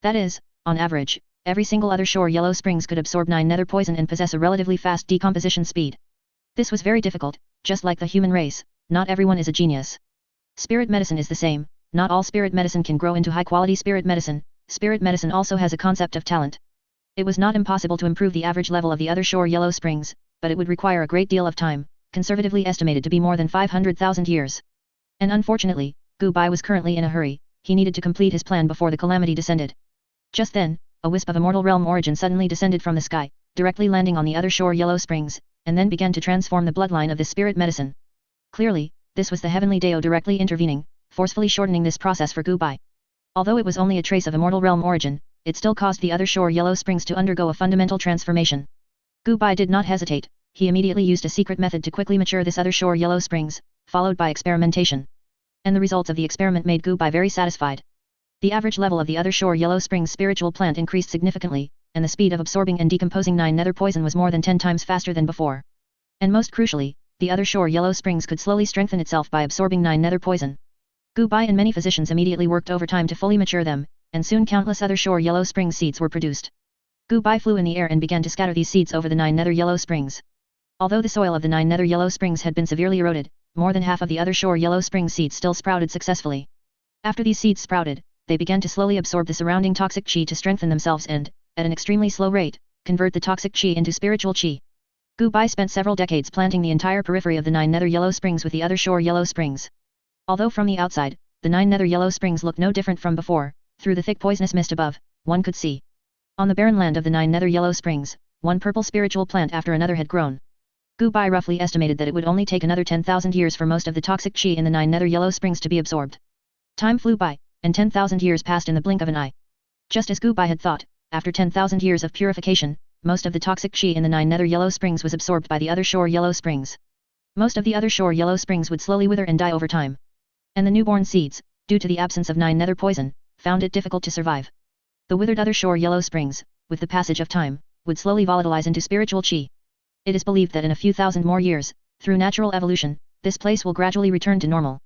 That is, on average, every single Other Shore Yellow Springs could absorb 9 nether poison and possess a relatively fast decomposition speed. This was very difficult. Just like the human race, not everyone is a genius. Spirit medicine is the same. Not all spirit medicine can grow into high-quality spirit medicine. Spirit medicine also has a concept of talent. It was not impossible to improve the average level of the Other Shore Yellow Springs, but it would require a great deal of time, conservatively estimated to be more than 500,000 years. And unfortunately, Gu Bai was currently in a hurry. He needed to complete his plan before the calamity descended. Just then, a wisp of Immortal Realm origin suddenly descended from the sky, directly landing on the Other Shore Yellow Springs, and then began to transform the bloodline of this spirit medicine. Clearly, this was the Heavenly Dao directly intervening, forcefully shortening this process for Gu Bai. Although it was only a trace of Immortal Realm origin, it still caused the Other Shore Yellow Springs to undergo a fundamental transformation. Gu Bai did not hesitate. He immediately used a secret method to quickly mature this Other Shore Yellow Springs, followed by experimentation. And the results of the experiment made Gu Bai very satisfied. The average level of the Other Shore Yellow Springs spiritual plant increased significantly, and the speed of absorbing and decomposing 9 nether poison was more than 10 times faster than before. And most crucially, the Other Shore Yellow Springs could slowly strengthen itself by absorbing 9 nether poison. Gu Bai and many physicians immediately worked overtime to fully mature them, and soon countless Other Shore Yellow Springs seeds were produced. Gu Bai flew in the air and began to scatter these seeds over the 9 nether Yellow Springs. Although the soil of the 9 nether Yellow Springs had been severely eroded, more than half of the Other Shore Yellow Springs seeds still sprouted successfully. After these seeds sprouted, they began to slowly absorb the surrounding toxic qi to strengthen themselves and, at an extremely slow rate, convert the toxic qi into spiritual qi. Gu Bai spent several decades planting the entire periphery of the 9 nether Yellow Springs with the Other Shore Yellow Springs. Although from the outside, the 9 nether Yellow Springs looked no different from before, through the thick poisonous mist above, one could see. On the barren land of the 9 nether Yellow Springs, one purple spiritual plant after another had grown. Gu Bai roughly estimated that it would only take another 10,000 years for most of the toxic qi in the 9 nether Yellow Springs to be absorbed. Time flew by, and 10,000 years passed in the blink of an eye. Just as Gu Bai had thought, after 10,000 years of purification, most of the toxic qi in the 9 nether Yellow Springs was absorbed by the Other Shore Yellow Springs. Most of the Other Shore Yellow Springs would slowly wither and die over time. And the newborn seeds, due to the absence of 9 nether poison, found it difficult to survive. The withered Other Shore Yellow Springs, with the passage of time, would slowly volatilize into spiritual qi. It is believed that in a few thousand more years, through natural evolution, this place will gradually return to normal.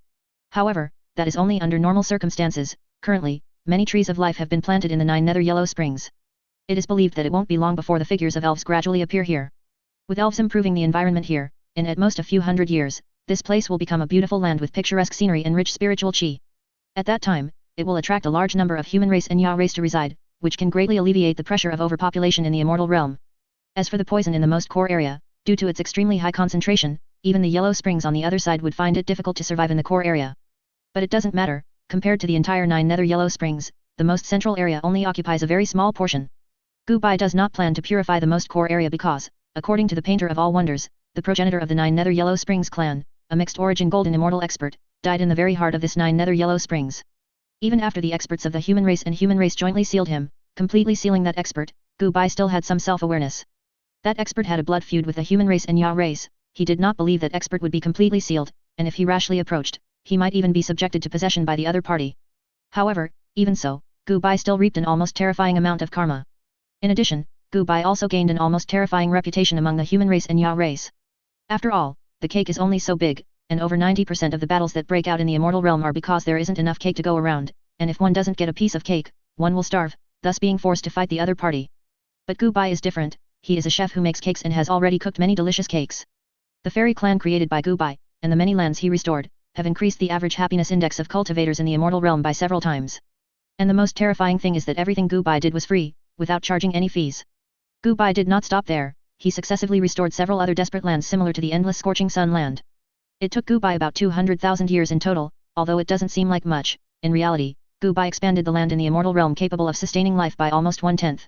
However, that is only under normal circumstances. Currently, many trees of life have been planted in the 9 nether Yellow Springs. It is believed that it won't be long before the figures of elves gradually appear here. With elves improving the environment here, in at most a few hundred years, this place will become a beautiful land with picturesque scenery and rich spiritual qi. At that time, it will attract a large number of human race and Yao race to reside, which can greatly alleviate the pressure of overpopulation in the Immortal Realm. As for the poison in the most core area, due to its extremely high concentration, even the Yellow Springs on the other side would find it difficult to survive in the core area. But it doesn't matter, compared to the entire 9 nether Yellow Springs, the most central area only occupies a very small portion. Gu Bai does not plan to purify the most core area because, according to the Painter of All Wonders, the progenitor of the 9 nether Yellow Springs clan, a mixed origin golden immortal expert, died in the very heart of this 9 nether Yellow Springs. Even after the experts of the human race and human race jointly sealed him, completely sealing that expert, Gu Bai still had some self-awareness. That expert had a blood feud with the human race and Yao race. He did not believe that expert would be completely sealed, and if he rashly approached, he might even be subjected to possession by the other party. However, even so, Gu Bai still reaped an almost terrifying amount of karma. In addition, Gu Bai also gained an almost terrifying reputation among the human race and Ya race. After all, the cake is only so big, and over 90% of the battles that break out in the immortal realm are because there isn't enough cake to go around, and if one doesn't get a piece of cake, one will starve, thus being forced to fight the other party. But Gu Bai is different, he is a chef who makes cakes and has already cooked many delicious cakes. The fairy clan created by Gu Bai, and the many lands he restored, have increased the average happiness index of cultivators in the immortal realm by several times. And the most terrifying thing is that everything Gu Bai did was free, without charging any fees. Gu Bai did not stop there, he successively restored several other desperate lands similar to the endless scorching sun land. It took Gu Bai about 200,000 years in total, although it doesn't seem like much. In reality, Gu Bai expanded the land in the immortal realm capable of sustaining life by almost 1/10.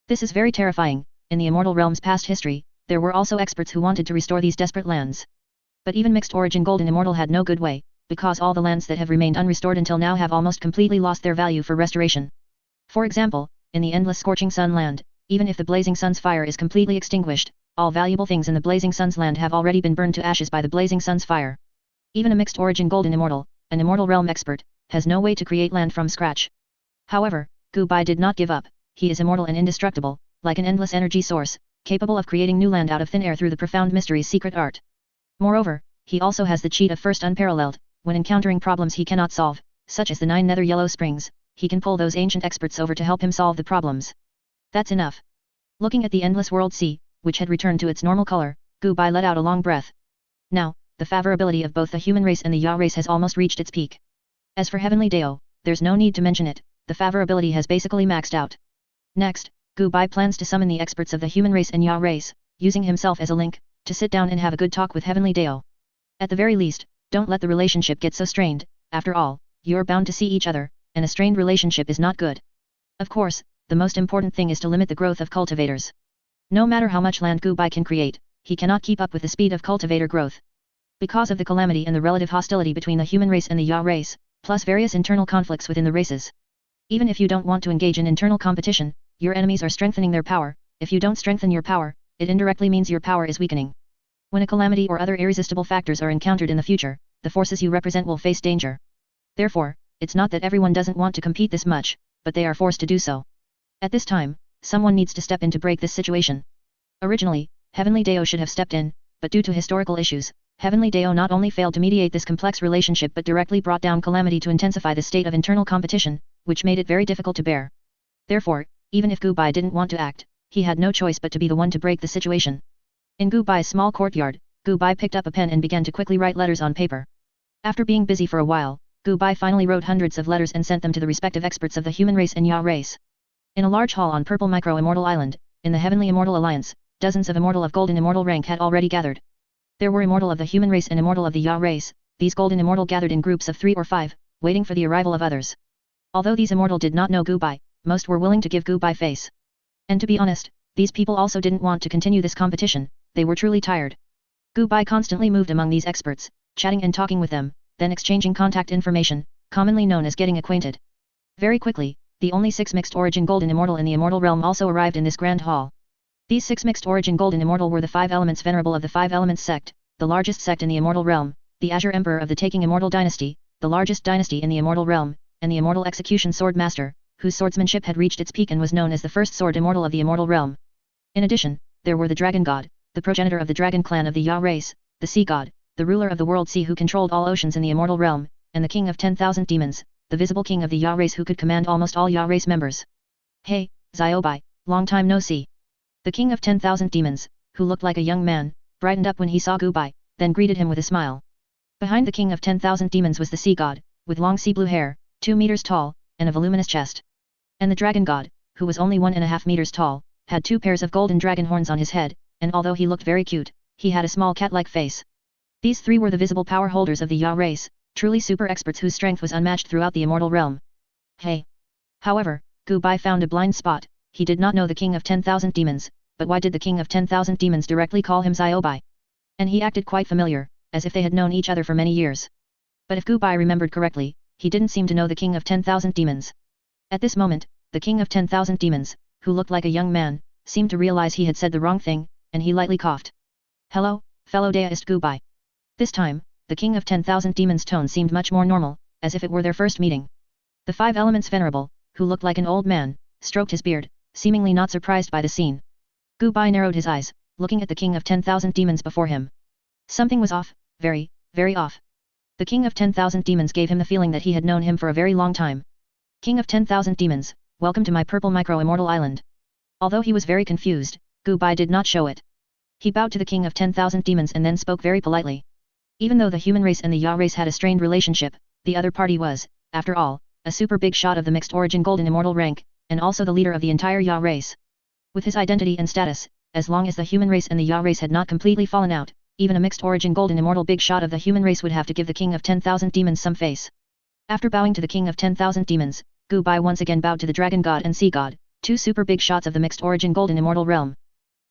This is very terrifying. In the immortal realm's past history, there were also experts who wanted to restore these desperate lands. But even mixed origin golden immortal had no good way, because all the lands that have remained unrestored until now have almost completely lost their value for restoration. For example, in the endless scorching sun land, even if the blazing sun's fire is completely extinguished, all valuable things in the blazing sun's land have already been burned to ashes by the blazing sun's fire. Even a mixed origin golden immortal, an immortal realm expert, has no way to create land from scratch. However, Gu Bai did not give up, he is immortal and indestructible, like an endless energy source, capable of creating new land out of thin air through the profound mystery's secret art. Moreover, he also has the cheat of first unparalleled, when encountering problems he cannot solve, such as the 9 nether yellow springs, he can pull those ancient experts over to help him solve the problems. That's enough. Looking at the endless world sea, which had returned to its normal color, Gu Bai let out a long breath. Now, the favorability of both the human race and the Ya race has almost reached its peak. As for Heavenly Dao, there's no need to mention it, the favorability has basically maxed out. Next, Gu Bai plans to summon the experts of the human race and Ya race, using himself as a link, to sit down and have a good talk with Heavenly Dao. At the very least, don't let the relationship get so strained, after all, you're bound to see each other, and a strained relationship is not good. Of course, the most important thing is to limit the growth of cultivators. No matter how much land Gu Bai can create, he cannot keep up with the speed of cultivator growth. Because of the calamity and the relative hostility between the human race and the Ya race, plus various internal conflicts within the races. Even if you don't want to engage in internal competition, your enemies are strengthening their power. If you don't strengthen your power, it indirectly means your power is weakening. When a calamity or other irresistible factors are encountered in the future, the forces you represent will face danger. Therefore, it's not that everyone doesn't want to compete this much, but they are forced to do so. At this time, someone needs to step in to break this situation. Originally, Heavenly Dao should have stepped in, but due to historical issues, Heavenly Dao not only failed to mediate this complex relationship but directly brought down calamity to intensify the state of internal competition, which made it very difficult to bear. Therefore, even if Gu Bai didn't want to act, he had no choice but to be the one to break the situation. In Gu Bai's small courtyard, Gu Bai picked up a pen and began to quickly write letters on paper. After being busy for a while, Gu Bai finally wrote hundreds of letters and sent them to the respective experts of the human race and Ya race. In a large hall on Purple Micro Immortal Island, in the Heavenly Immortal Alliance, dozens of immortal of golden immortal rank had already gathered. There were immortal of the human race and immortal of the Ya race, these golden immortal gathered in groups of 3 or 5, waiting for the arrival of others. Although these immortal did not know Gu Bai, most were willing to give Gu Bai face. And to be honest, these people also didn't want to continue this competition, they were truly tired. Gu Bai constantly moved among these experts, chatting and talking with them, then exchanging contact information, commonly known as getting acquainted. Very quickly, the only 6 mixed origin golden immortal in the immortal realm also arrived in this grand hall. These 6 mixed origin golden immortal were the 5 elements venerable of the 5 elements sect, the largest sect in the immortal realm, the Azure Emperor of the Taking Immortal Dynasty, the largest dynasty in the immortal realm, and the immortal execution sword master, whose swordsmanship had reached its peak and was known as the first sword immortal of the immortal realm. In addition, there were the dragon god, the progenitor of the dragon clan of the Ya race, the sea god, the ruler of the world sea who controlled all oceans in the immortal realm, and the king of 10,000 demons, the visible king of the Ya race who could command almost all Ya race members. Hey, Xiaobai, long time no see. The king of 10,000 demons, who looked like a young man, brightened up when he saw Gu Bai, then greeted him with a smile. Behind the king of 10,000 demons was the sea god, with long sea blue hair, 2 meters tall, and a voluminous chest. And the dragon god, who was only 1.5 meters tall, had 2 pairs of golden dragon horns on his head, and although he looked very cute, he had a small cat-like face. These 3 were the visible power holders of the Ya race, truly super experts whose strength was unmatched throughout the immortal realm. Hey! However, Gu Bai found a blind spot, he did not know the king of 10,000 demons, but why did the king of 10,000 demons directly call him Xiaobai? And he acted quite familiar, as if they had known each other for many years. But if Gu Bai remembered correctly, he didn't seem to know the king of 10,000 demons. At this moment, the king of 10,000 demons, who looked like a young man, seemed to realize he had said the wrong thing, and he lightly coughed. Hello, fellow deist Gu Bai. This time, the king of 10,000 demons' tone seemed much more normal, as if it were their first meeting. The 5 elements venerable, who looked like an old man, stroked his beard, seemingly not surprised by the scene. Gu Bai narrowed his eyes, looking at the king of 10,000 demons before him. Something was off, very, very off. The king of 10,000 demons gave him the feeling that he had known him for a very long time. King of 10,000 demons, welcome to my purple micro-immortal island. Although he was very confused, Gu Bai did not show it. He bowed to the king of 10,000 demons and then spoke very politely. Even though the human race and the Ya race had a strained relationship, the other party was, after all, a super big shot of the mixed origin golden immortal rank, and also the leader of the entire Ya race. With his identity and status, as long as the human race and the Ya race had not completely fallen out, even a mixed origin golden immortal big shot of the human race would have to give the king of 10,000 demons some face. After bowing to the king of 10,000 demons, Gu Bai once again bowed to the dragon god and sea god, 2 super big shots of the mixed origin golden immortal realm.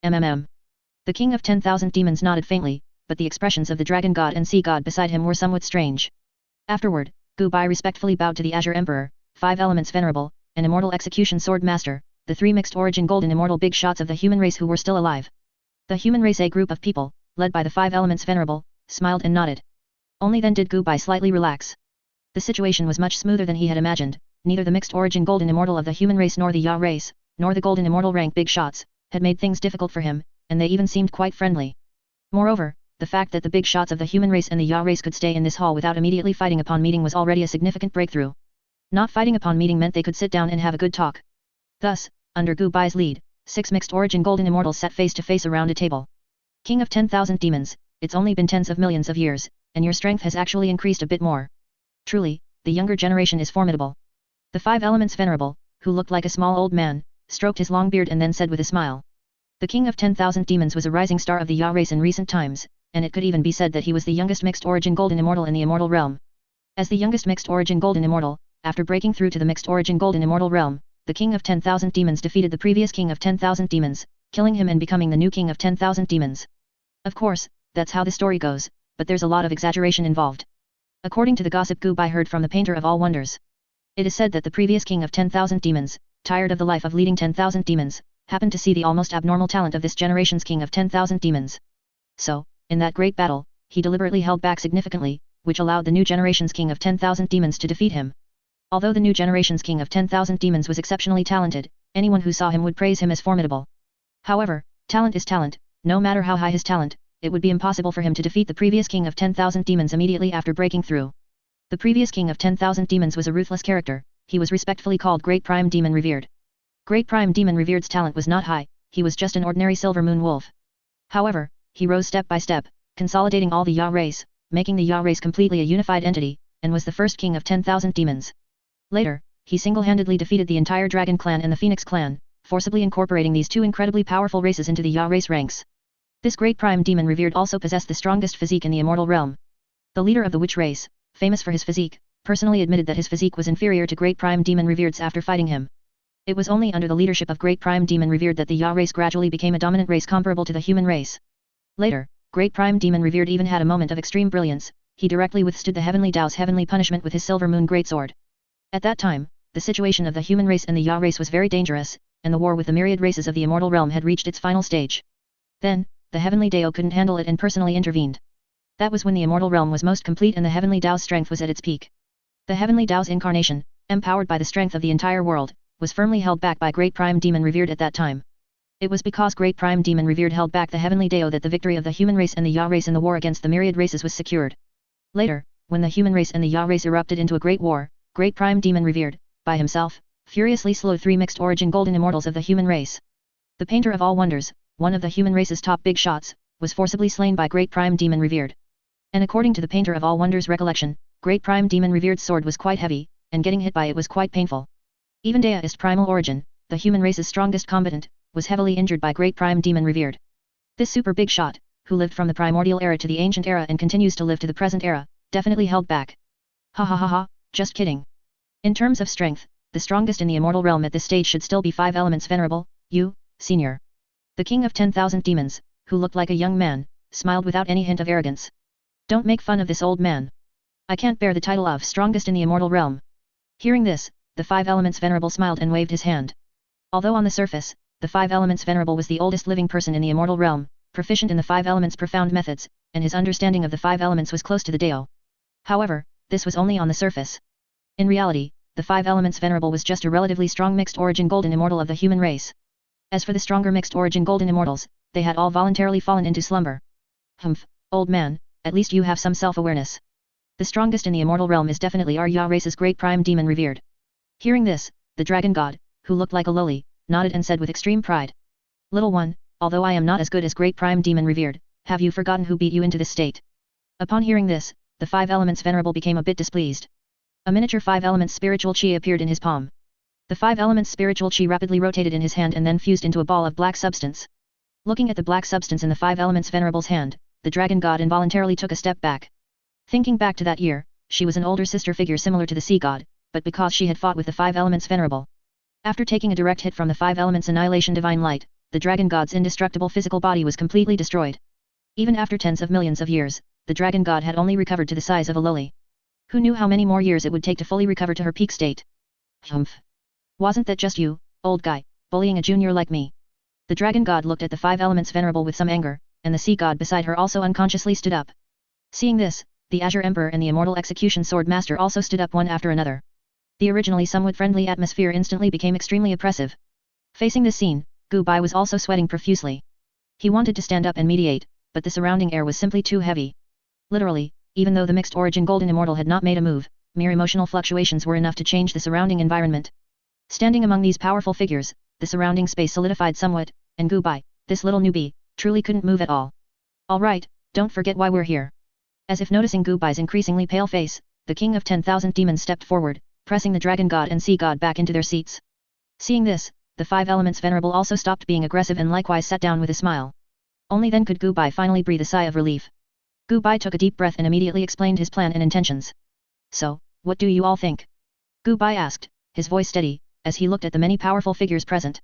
The king of 10,000 demons nodded faintly, but the expressions of the dragon god and sea god beside him were somewhat strange. Afterward, Gu Bai respectfully bowed to the Azure Emperor, 5 elements venerable, an immortal execution sword master, the 3 mixed origin golden immortal big shots of the human race who were still alive. The human race, a group of people, led by the 5 elements venerable, smiled and nodded. Only then did Gu Bai slightly relax. The situation was much smoother than he had imagined. Neither the mixed origin golden immortal of the human race nor the Ya race, nor the golden immortal rank big shots, had made things difficult for him, and they even seemed quite friendly. Moreover, the fact that the big shots of the human race and the Ya race could stay in this hall without immediately fighting upon meeting was already a significant breakthrough. Not fighting upon meeting meant they could sit down and have a good talk. Thus, under Gu Bai's lead, 6 mixed origin golden immortals sat face to face around a table. King of 10,000 demons, it's only been tens of millions of years, and your strength has actually increased a bit more. Truly, the younger generation is formidable. The 5 elements venerable, who looked like a small old man, stroked his long beard and then said with a smile. The king of 10,000 demons was a rising star of the Ya race in recent times, and it could even be said that he was the youngest mixed origin golden immortal in the immortal realm. As the youngest mixed origin golden immortal, after breaking through to the mixed origin golden immortal realm, the king of 10,000 demons defeated the previous king of 10,000 demons, killing him and becoming the new king of 10,000 demons. Of course, that's how the story goes, but there's a lot of exaggeration involved. According to the gossip Gu Bai heard from the painter of all wonders, it is said that the previous king of 10,000 demons, tired of the life of leading 10,000 demons, happened to see the almost abnormal talent of this generation's king of 10,000 demons. So, in that great battle, he deliberately held back significantly, which allowed the new generation's king of 10,000 demons to defeat him. Although the new generation's king of 10,000 demons was exceptionally talented, anyone who saw him would praise him as formidable. However, talent is talent, no matter how high his talent, it would be impossible for him to defeat the previous king of 10,000 demons immediately after breaking through. The previous king of 10,000 demons was a ruthless character, he was respectfully called Great Prime Demon Revered. Great Prime Demon Revered's talent was not high, he was just an ordinary silver moon wolf. However, he rose step by step, consolidating all the Ya race, making the Ya race completely a unified entity, and was the first king of 10,000 demons. Later, he single-handedly defeated the entire Dragon Clan and the Phoenix Clan, forcibly incorporating these 2 incredibly powerful races into the Ya race ranks. This Great Prime Demon Revered also possessed the strongest physique in the immortal realm. The leader of the Witch race, famous for his physique, personally admitted that his physique was inferior to Great Prime Demon Revered's after fighting him. It was only under the leadership of Great Prime Demon Revered that the Ya race gradually became a dominant race comparable to the human race. Later, Great Prime Demon Revered even had a moment of extreme brilliance, he directly withstood the Heavenly Tao's heavenly punishment with his Silver Moon Greatsword. At that time, the situation of the human race and the Ya race was very dangerous, and the war with the myriad races of the immortal realm had reached its final stage. Then, the Heavenly Tao couldn't handle it and personally intervened. That was when the immortal realm was most complete and the Heavenly Tao's strength was at its peak. The Heavenly Tao's incarnation, empowered by the strength of the entire world, was firmly held back by Great Prime Demon Revered at that time. It was because Great Prime Demon Revered held back the Heavenly Tao that the victory of the human race and the Ya race in the war against the myriad races was secured. Later, when the human race and the Ya race erupted into a great war, Great Prime Demon Revered, by himself, furiously slew 3 mixed origin golden immortals of the human race. The painter of all wonders, one of the human race's top big shots, was forcibly slain by Great Prime Demon Revered. And according to the painter of all wonders' recollection, Great Prime Demon Revered's sword was quite heavy, and getting hit by it was quite painful. Even Deist Primal Origin, the human race's strongest combatant, was heavily injured by Great Prime Demon Revered. This super big shot, who lived from the primordial era to the ancient era and continues to live to the present era, definitely held back. Ha ha ha ha, just kidding. In terms of strength, the strongest in the immortal realm at this stage should still be 5 elements venerable, you, senior. The king of 10,000 demons, who looked like a young man, smiled without any hint of arrogance. Don't make fun of this old man. I can't bear the title of strongest in the immortal realm. Hearing this, the 5 elements venerable smiled and waved his hand. Although on the surface, the 5 elements venerable was the oldest living person in the immortal realm, proficient in the 5 elements profound methods, and his understanding of the 5 elements was close to the Dao. However, this was only on the surface. In reality, the 5 elements venerable was just a relatively strong mixed origin golden immortal of the human race. As for the stronger mixed origin golden immortals, they had all voluntarily fallen into slumber. Humph, old man, at least you have some self-awareness. The strongest in the immortal realm is definitely our Ya race's great prime demon revered. Hearing this, the dragon god, who looked like a loli, nodded and said with extreme pride. Little one, although I am not as good as great prime demon revered, have you forgotten who beat you into this state? Upon hearing this, the 5 elements venerable became a bit displeased. A miniature 5 elements spiritual chi appeared in his palm. The 5 elements spiritual chi rapidly rotated in his hand and then fused into a ball of black substance. Looking at the black substance in the 5 elements venerable's hand, the dragon god involuntarily took a step back. Thinking back to that year, she was an older sister figure similar to the sea god, but because she had fought with the 5 elements venerable. After taking a direct hit from the 5 elements annihilation divine light, the dragon god's indestructible physical body was completely destroyed. Even after tens of millions of years, the dragon god had only recovered to the size of a lily. Who knew how many more years it would take to fully recover to her peak state? Humph. Wasn't that just you, old guy, bullying a junior like me? The dragon god looked at the 5 elements venerable with some anger, and the sea god beside her also unconsciously stood up. Seeing this, the Azure Emperor and the Immortal Execution Sword Master also stood up one after another. The originally somewhat friendly atmosphere instantly became extremely oppressive. Facing this scene, Gu Bai was also sweating profusely. He wanted to stand up and mediate, but the surrounding air was simply too heavy. Literally, even though the mixed origin golden immortal had not made a move, mere emotional fluctuations were enough to change the surrounding environment. Standing among these powerful figures, the surrounding space solidified somewhat, and Gu Bai, this little newbie, truly couldn't move at all. Alright, don't forget why we're here. As if noticing Gu Bai's increasingly pale face, the king of 10,000 demons stepped forward, pressing the dragon god and sea god back into their seats. Seeing this, the 5 elements venerable also stopped being aggressive and likewise sat down with a smile. Only then could Gu Bai finally breathe a sigh of relief. Gu Bai took a deep breath and immediately explained his plan and intentions. So, what do you all think? Gu Bai asked, his voice steady, as he looked at the many powerful figures present.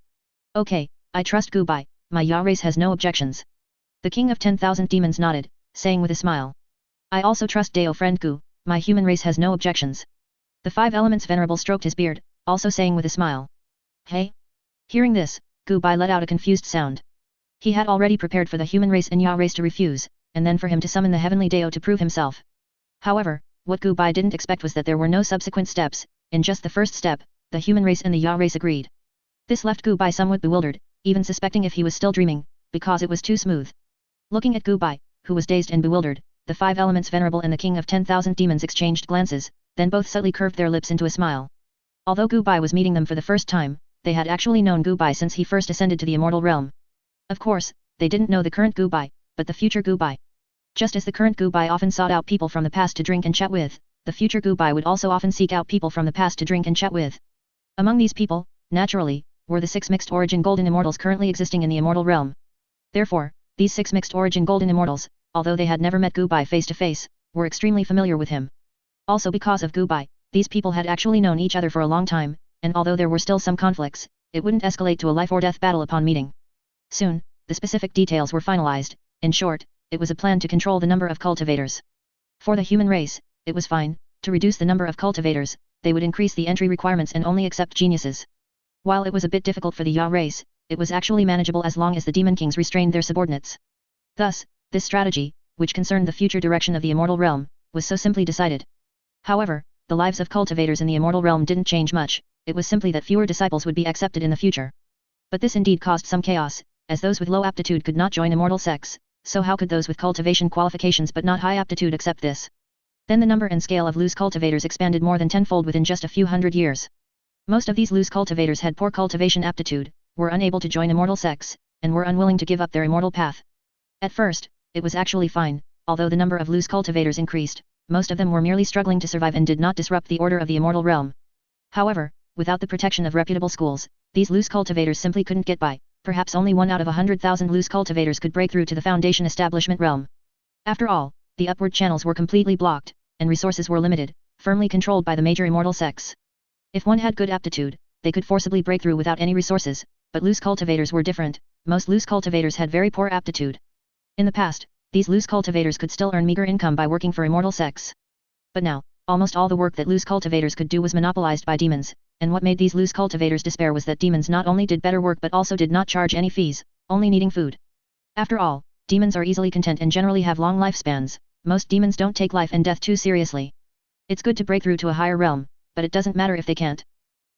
Okay, I trust Gu Bai, my Ya race has no objections. The king of 10,000 demons nodded, saying with a smile. I also trust Dao friend Gu, my human race has no objections. The 5 elements venerable stroked his beard, also saying with a smile. Hey? Hearing this, Gu Bai let out a confused sound. He had already prepared for the human race and Ya race to refuse, and then for him to summon the heavenly Dao to prove himself. However, what Gu Bai didn't expect was that there were no subsequent steps. In just the first step, the human race and the Ya race agreed. This left Gu Bai somewhat bewildered, even suspecting if he was still dreaming, because it was too smooth. Looking at Gu Bai, who was dazed and bewildered, the 5 elements venerable and the king of 10,000 demons exchanged glances, then both subtly curved their lips into a smile. Although Gu Bai was meeting them for the first time, they had actually known Gu Bai since he first ascended to the immortal realm. Of course, they didn't know the current Gu Bai, but the future Gu Bai. Just as the current Gu Bai often sought out people from the past to drink and chat with, the future Gu Bai would also often seek out people from the past to drink and chat with. Among these people, naturally, were the 6 mixed origin golden immortals currently existing in the immortal realm. Therefore, these 6 mixed origin golden immortals, although they had never met Gu Bai face to face, were extremely familiar with him. Also because of Gu Bai, these people had actually known each other for a long time, and although there were still some conflicts, it wouldn't escalate to a life or death battle upon meeting. Soon, the specific details were finalized. In short, it was a plan to control the number of cultivators. For the human race, it was fine. To reduce the number of cultivators, they would increase the entry requirements and only accept geniuses. While it was a bit difficult for the Ya race, it was actually manageable as long as the demon kings restrained their subordinates. Thus, this strategy, which concerned the future direction of the immortal realm, was so simply decided. However, the lives of cultivators in the immortal realm didn't change much, it was simply that fewer disciples would be accepted in the future. But this indeed caused some chaos, as those with low aptitude could not join immortal sects, so how could those with cultivation qualifications but not high aptitude accept this? Then the number and scale of loose cultivators expanded more than tenfold within just a few hundred years. Most of these loose cultivators had poor cultivation aptitude, were unable to join immortal sects, and were unwilling to give up their immortal path. At first, it was actually fine, although the number of loose cultivators increased, most of them were merely struggling to survive and did not disrupt the order of the immortal realm. However, without the protection of reputable schools, these loose cultivators simply couldn't get by. Perhaps only 1 out of 100,000 loose cultivators could break through to the foundation establishment realm. After all, the upward channels were completely blocked, and resources were limited, firmly controlled by the major immortal sects. If one had good aptitude, they could forcibly break through without any resources, but loose cultivators were different. Most loose cultivators had very poor aptitude. In the past, these loose cultivators could still earn meager income by working for immortal sects. But now, almost all the work that loose cultivators could do was monopolized by demons, and what made these loose cultivators despair was that demons not only did better work but also did not charge any fees, only needing food. After all, demons are easily content and generally have long lifespans. Most demons don't take life and death too seriously. It's good to break through to a higher realm, but it doesn't matter if they can't.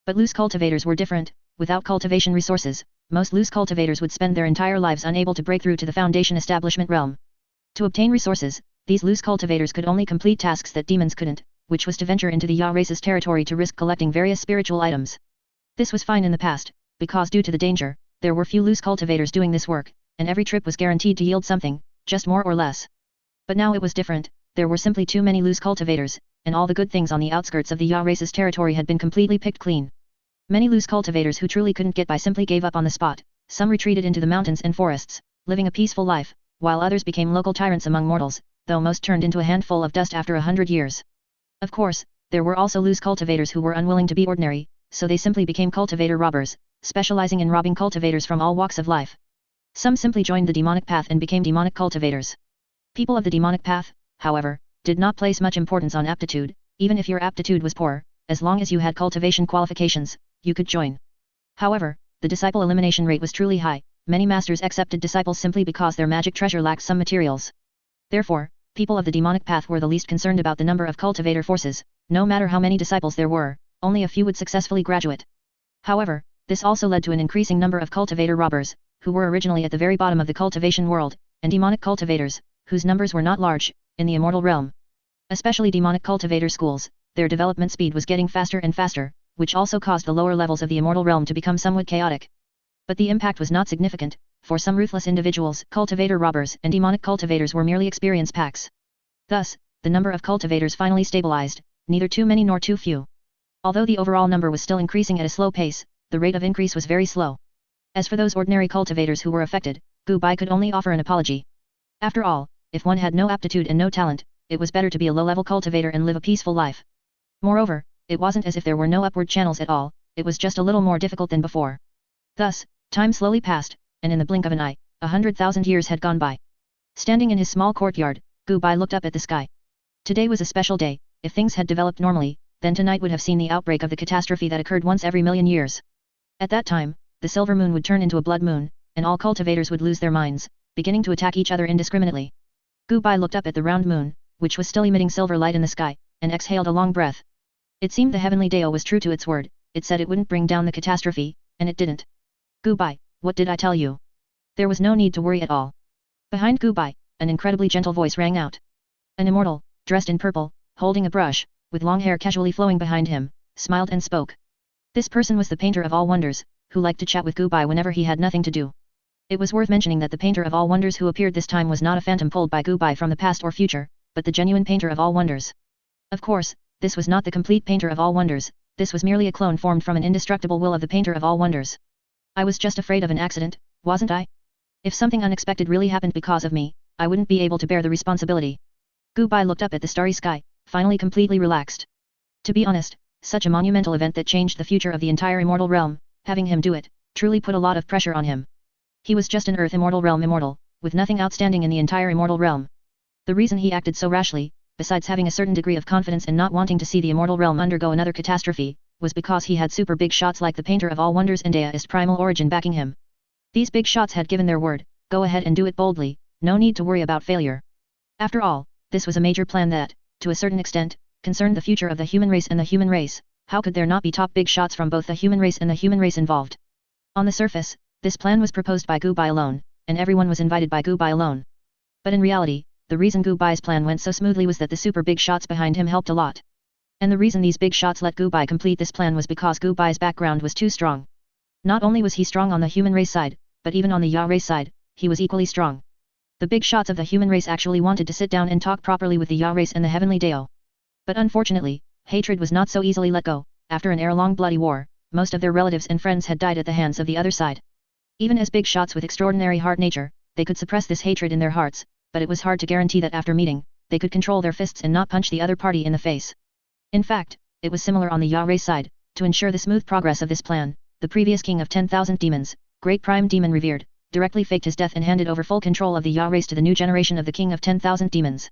But loose cultivators were different. Without cultivation resources, most loose cultivators would spend their entire lives unable to break through to the foundation establishment realm. To obtain resources, these loose cultivators could only complete tasks that demons couldn't, which was to venture into the Ya race's territory to risk collecting various spiritual items. This was fine in the past, because due to the danger, there were few loose cultivators doing this work, and every trip was guaranteed to yield something, just more or less. But now it was different. There were simply too many loose cultivators, and all the good things on the outskirts of the Ya race's territory had been completely picked clean. Many loose cultivators who truly couldn't get by simply gave up on the spot. Some retreated into the mountains and forests, living a peaceful life, while others became local tyrants among mortals, though most turned into a handful of dust after 100 years. Of course, there were also loose cultivators who were unwilling to be ordinary, so they simply became cultivator robbers, specializing in robbing cultivators from all walks of life. Some simply joined the demonic path and became demonic cultivators. People of the demonic path, however, did not place much importance on aptitude. Even if your aptitude was poor, as long as you had cultivation qualifications, you could join. However, the disciple elimination rate was truly high. Many masters accepted disciples simply because their magic treasure lacked some materials. Therefore, people of the demonic path were the least concerned about the number of cultivator forces. No matter how many disciples there were, only a few would successfully graduate. However, this also led to an increasing number of cultivator robbers, who were originally at the very bottom of the cultivation world, and demonic cultivators, whose numbers were not large, in the immortal realm. Especially demonic cultivator schools, their development speed was getting faster and faster, which also caused the lower levels of the immortal realm to become somewhat chaotic. But the impact was not significant. For some ruthless individuals, cultivator robbers and demonic cultivators were merely experience packs. Thus, the number of cultivators finally stabilized, neither too many nor too few. Although the overall number was still increasing at a slow pace, the rate of increase was very slow. As for those ordinary cultivators who were affected, Gubai could only offer an apology. After all, if one had no aptitude and no talent, it was better to be a low-level cultivator and live a peaceful life. Moreover, it wasn't as if there were no upward channels at all, it was just a little more difficult than before. Thus, time slowly passed, and in the blink of an eye, 100,000 years had gone by. Standing in his small courtyard, Gubai looked up at the sky. Today was a special day. If things had developed normally, then tonight would have seen the outbreak of the catastrophe that occurred once every million years. At that time, the silver moon would turn into a blood moon, and all cultivators would lose their minds, beginning to attack each other indiscriminately. Gubai looked up at the round moon, which was still emitting silver light in the sky, and exhaled a long breath. It seemed the heavenly Dao was true to its word. It said it wouldn't bring down the catastrophe, and it didn't. Gubai, what did I tell you? There was no need to worry at all. Behind Gubai, an incredibly gentle voice rang out. An immortal, dressed in purple, holding a brush, with long hair casually flowing behind him, smiled and spoke. This person was the painter of all wonders, who liked to chat with Gubai whenever he had nothing to do. It was worth mentioning that the painter of all wonders who appeared this time was not a phantom pulled by Gubai from the past or future, but the genuine painter of all wonders. Of course, this was not the complete painter of all wonders, this was merely a clone formed from an indestructible will of the painter of all wonders. I was just afraid of an accident, wasn't I? If something unexpected really happened because of me, I wouldn't be able to bear the responsibility. Gubai looked up at the starry sky, finally completely relaxed. To be honest, such a monumental event that changed the future of the entire immortal realm, having him do it, truly put a lot of pressure on him. He was just an Earth immortal realm immortal, with nothing outstanding in the entire immortal realm. The reason he acted so rashly, besides having a certain degree of confidence and not wanting to see the immortal realm undergo another catastrophe, was because he had super big shots like the painter of all wonders and deist primal origin backing him. These big shots had given their word, go ahead and do it boldly, no need to worry about failure. After all, this was a major plan that, to a certain extent, concerned the future of the human race and the human race. How could there not be top big shots from both the human race and the human race involved? On the surface, this plan was proposed by Gubai alone, and everyone was invited by Gubai alone. But in reality, the reason Gubai's plan went so smoothly was that the super big shots behind him helped a lot. And the reason these big shots let Gubai complete this plan was because Gubai's background was too strong. Not only was he strong on the human race side, but even on the Ya race side, he was equally strong. The big shots of the human race actually wanted to sit down and talk properly with the Ya race and the heavenly Dao. But unfortunately, hatred was not so easily let go. After an era-long bloody war, most of their relatives and friends had died at the hands of the other side. Even as big shots with extraordinary hard nature, they could suppress this hatred in their hearts, but it was hard to guarantee that after meeting, they could control their fists and not punch the other party in the face. In fact, it was similar on the Ya race side. To ensure the smooth progress of this plan, the previous king of 10,000 demons, Great Prime Demon Revered, directly faked his death and handed over full control of the Ya race to the new generation of the king of 10,000 demons.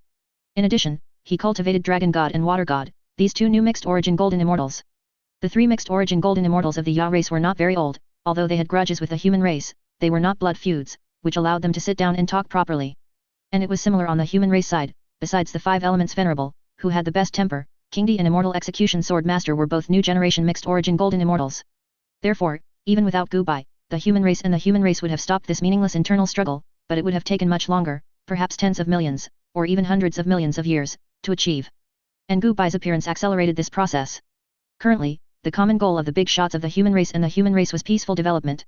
In addition, he cultivated Dragon God and Water God, these two new mixed origin golden immortals. The three mixed origin golden immortals of the Ya race were not very old, although they had grudges with the human race, they were not blood feuds, which allowed them to sit down and talk properly. And it was similar on the human race side. Besides the 5 elements venerable, who had the best temper, King Di and Immortal Execution Sword Master were both new generation mixed origin golden immortals. Therefore, even without Gubai, the human race would have stopped this meaningless internal struggle, but it would have taken much longer, perhaps tens of millions, or even hundreds of millions of years, to achieve. And Gubai's appearance accelerated this process. Currently, the common goal of the big shots of the human race was peaceful development.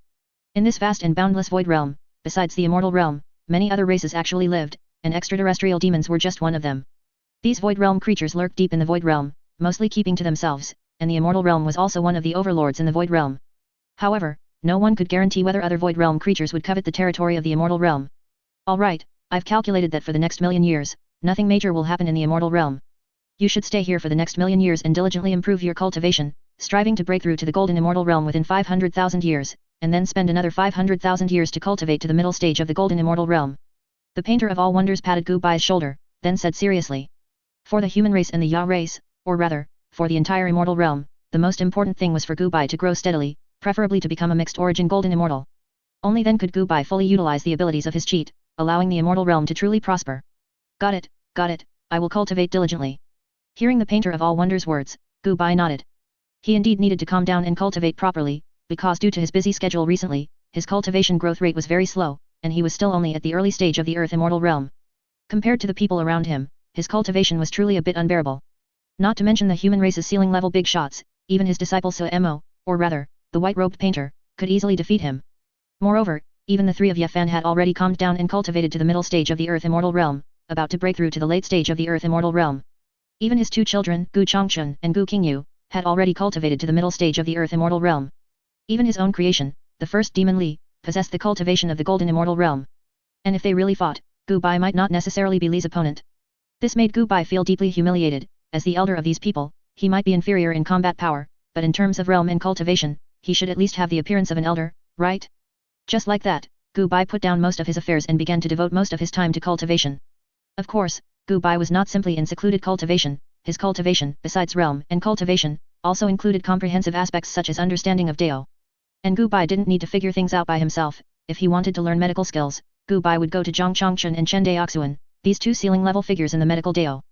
In this vast and boundless void realm, besides the immortal realm, many other races actually lived, and extraterrestrial demons were just one of them. These void realm creatures lurked deep in the void realm, mostly keeping to themselves, and the immortal realm was also one of the overlords in the void realm. However, no one could guarantee whether other void realm creatures would covet the territory of the immortal realm. Alright, I've calculated that for the next million years, nothing major will happen in the immortal realm. You should stay here for the next million years and diligently improve your cultivation, striving to break through to the golden immortal realm within 500,000 years, and then spend another 500,000 years to cultivate to the middle stage of the golden immortal realm. The painter of all wonders patted Gubai's shoulder, then said seriously. For the human race and the Ya race, or rather, for the entire immortal realm, the most important thing was for Gubai to grow steadily, preferably to become a mixed origin golden immortal. Only then could Gubai fully utilize the abilities of his cheat, allowing the immortal realm to truly prosper. Got it, I will cultivate diligently. Hearing the painter of all wonders' words, Gubai nodded. He indeed needed to calm down and cultivate properly, because due to his busy schedule recently, his cultivation growth rate was very slow, and he was still only at the early stage of the Earth immortal realm. Compared to the people around him, his cultivation was truly a bit unbearable. Not to mention the human race's ceiling level big shots, even his disciple Mo, or rather, the white-robed painter, could easily defeat him. Moreover, even the 3 of Yefan had already calmed down and cultivated to the middle stage of the Earth immortal realm, about to break through to the late stage of the Earth immortal realm. Even his 2 children, Gu Changchun and Gu Qingyu, had already cultivated to the middle stage of the Earth immortal realm. Even his own creation, the first demon Li, possessed the cultivation of the golden immortal realm. And if they really fought, Gubai might not necessarily be Li's opponent. This made Gubai feel deeply humiliated. As the elder of these people, he might be inferior in combat power, but in terms of realm and cultivation, he should at least have the appearance of an elder, right? Just like that, Gubai put down most of his affairs and began to devote most of his time to cultivation. Of course, Gubai was not simply in secluded cultivation, his cultivation, besides realm and cultivation, also included comprehensive aspects such as understanding of Dao. And Gubai didn't need to figure things out by himself. If he wanted to learn medical skills, Gubai would go to Zhang Changchun and Chen Daoxuan, these 2 ceiling level figures in the medical Dao.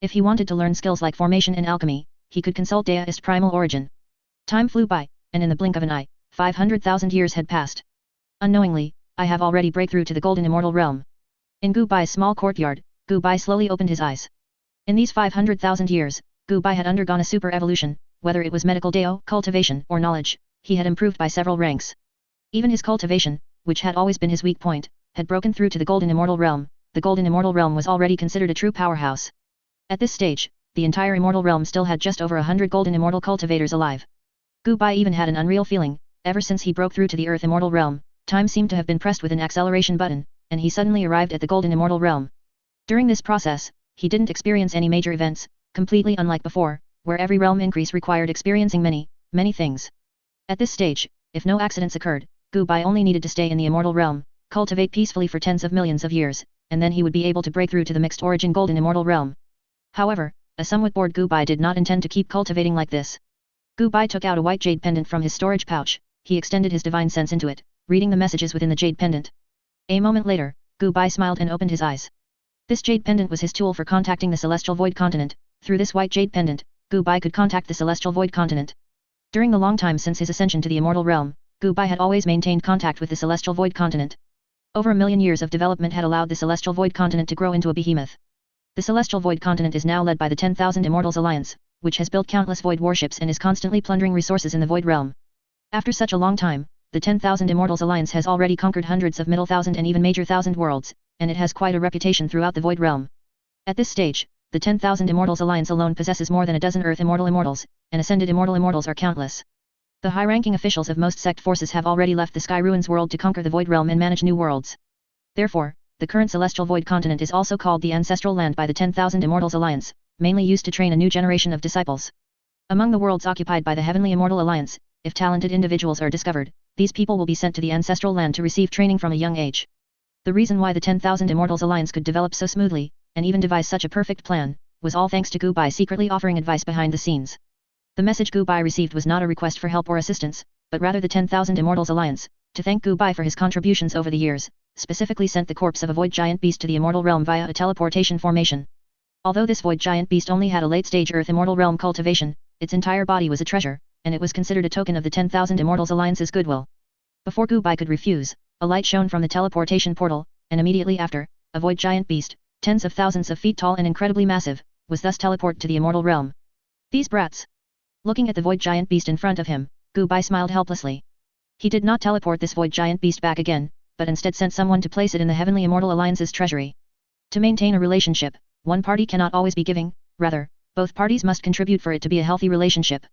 If he wanted to learn skills like formation and alchemy, he could consult Daoist primal origin. Time flew by, and in the blink of an eye, 500,000 years had passed. Unknowingly, I have already breakthrough to the golden immortal realm. In Gubai's small courtyard, Gubai slowly opened his eyes. In these 500,000 years, Gubai had undergone a super evolution, whether it was medical Dao, cultivation, or knowledge, he had improved by several ranks. Even his cultivation, which had always been his weak point, had broken through to the golden immortal realm. The golden immortal realm was already considered a true powerhouse. At this stage, the entire immortal realm still had just over 100 golden immortal cultivators alive. Gubai even had an unreal feeling. Ever since he broke through to the Earth immortal realm, time seemed to have been pressed with an acceleration button, and he suddenly arrived at the golden immortal realm. During this process, he didn't experience any major events, completely unlike before, where every realm increase required experiencing many things. At this stage, if no accidents occurred, Gubai only needed to stay in the immortal realm, cultivate peacefully for tens of millions of years, and then he would be able to break through to the mixed origin golden immortal realm. However, a somewhat bored Gubai did not intend to keep cultivating like this. Gubai took out a white jade pendant from his storage pouch. He extended his divine sense into it, reading the messages within the jade pendant. A moment later, Gubai smiled and opened his eyes. This jade pendant was his tool for contacting the celestial void continent. Through this white jade pendant, Gubai could contact the celestial void continent. During the long time since his ascension to the immortal realm, Gubai had always maintained contact with the celestial void continent. Over a million years of development had allowed the celestial void continent to grow into a behemoth. The celestial void continent is now led by the 10,000 Immortals Alliance, which has built countless void warships and is constantly plundering resources in the void realm. After such a long time, the 10,000 Immortals Alliance has already conquered hundreds of middle thousand and even major thousand worlds, and it has quite a reputation throughout the void realm. At this stage, the 10,000 Immortals Alliance alone possesses more than a dozen Earth Immortal Immortals, and Ascended Immortal Immortals are countless. The high-ranking officials of most sect forces have already left the Sky Ruins world to conquer the void realm and manage new worlds. Therefore, the current celestial void continent is also called the Ancestral Land by the 10,000 Immortals Alliance, mainly used to train a new generation of disciples. Among the worlds occupied by the Heavenly Immortal Alliance, if talented individuals are discovered, these people will be sent to the Ancestral Land to receive training from a young age. The reason why the 10,000 Immortals Alliance could develop so smoothly, and even devise such a perfect plan, was all thanks to Gubai secretly offering advice behind the scenes. The message Gubai received was not a request for help or assistance, but rather the 10,000 Immortals Alliance, to thank Gubai for his contributions over the years, specifically sent the corpse of a void giant beast to the immortal realm via a teleportation formation. Although this void giant beast only had a late-stage Earth immortal realm cultivation, its entire body was a treasure, and it was considered a token of the 10,000 Immortals Alliance's goodwill. Before Gubai could refuse, a light shone from the teleportation portal, and immediately after, a void giant beast, tens of thousands of feet tall and incredibly massive, was thus teleported to the immortal realm. These brats! Looking at the void giant beast in front of him, Gubai smiled helplessly. He did not teleport this void giant beast back again, but instead sent someone to place it in the Heavenly Immortal Alliance's treasury. To maintain a relationship, one party cannot always be giving, rather, both parties must contribute for it to be a healthy relationship.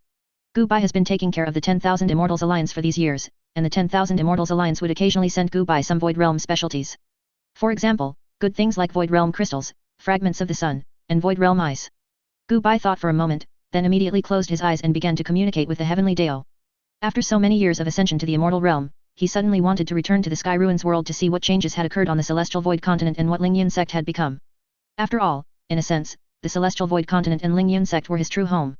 Gubai has been taking care of the 10,000 Immortals Alliance for these years, and the 10,000 Immortals Alliance would occasionally send Gubai some Void Realm specialties. For example, good things like Void Realm crystals, fragments of the sun, and Void Realm ice. Gubai thought for a moment, then immediately closed his eyes and began to communicate with the Heavenly Dao. After so many years of ascension to the Immortal Realm, he suddenly wanted to return to the Sky Ruins world to see what changes had occurred on the Celestial Void Continent and what Lingyun sect had become. After all, in a sense, the Celestial Void Continent and Lingyun sect were his true home.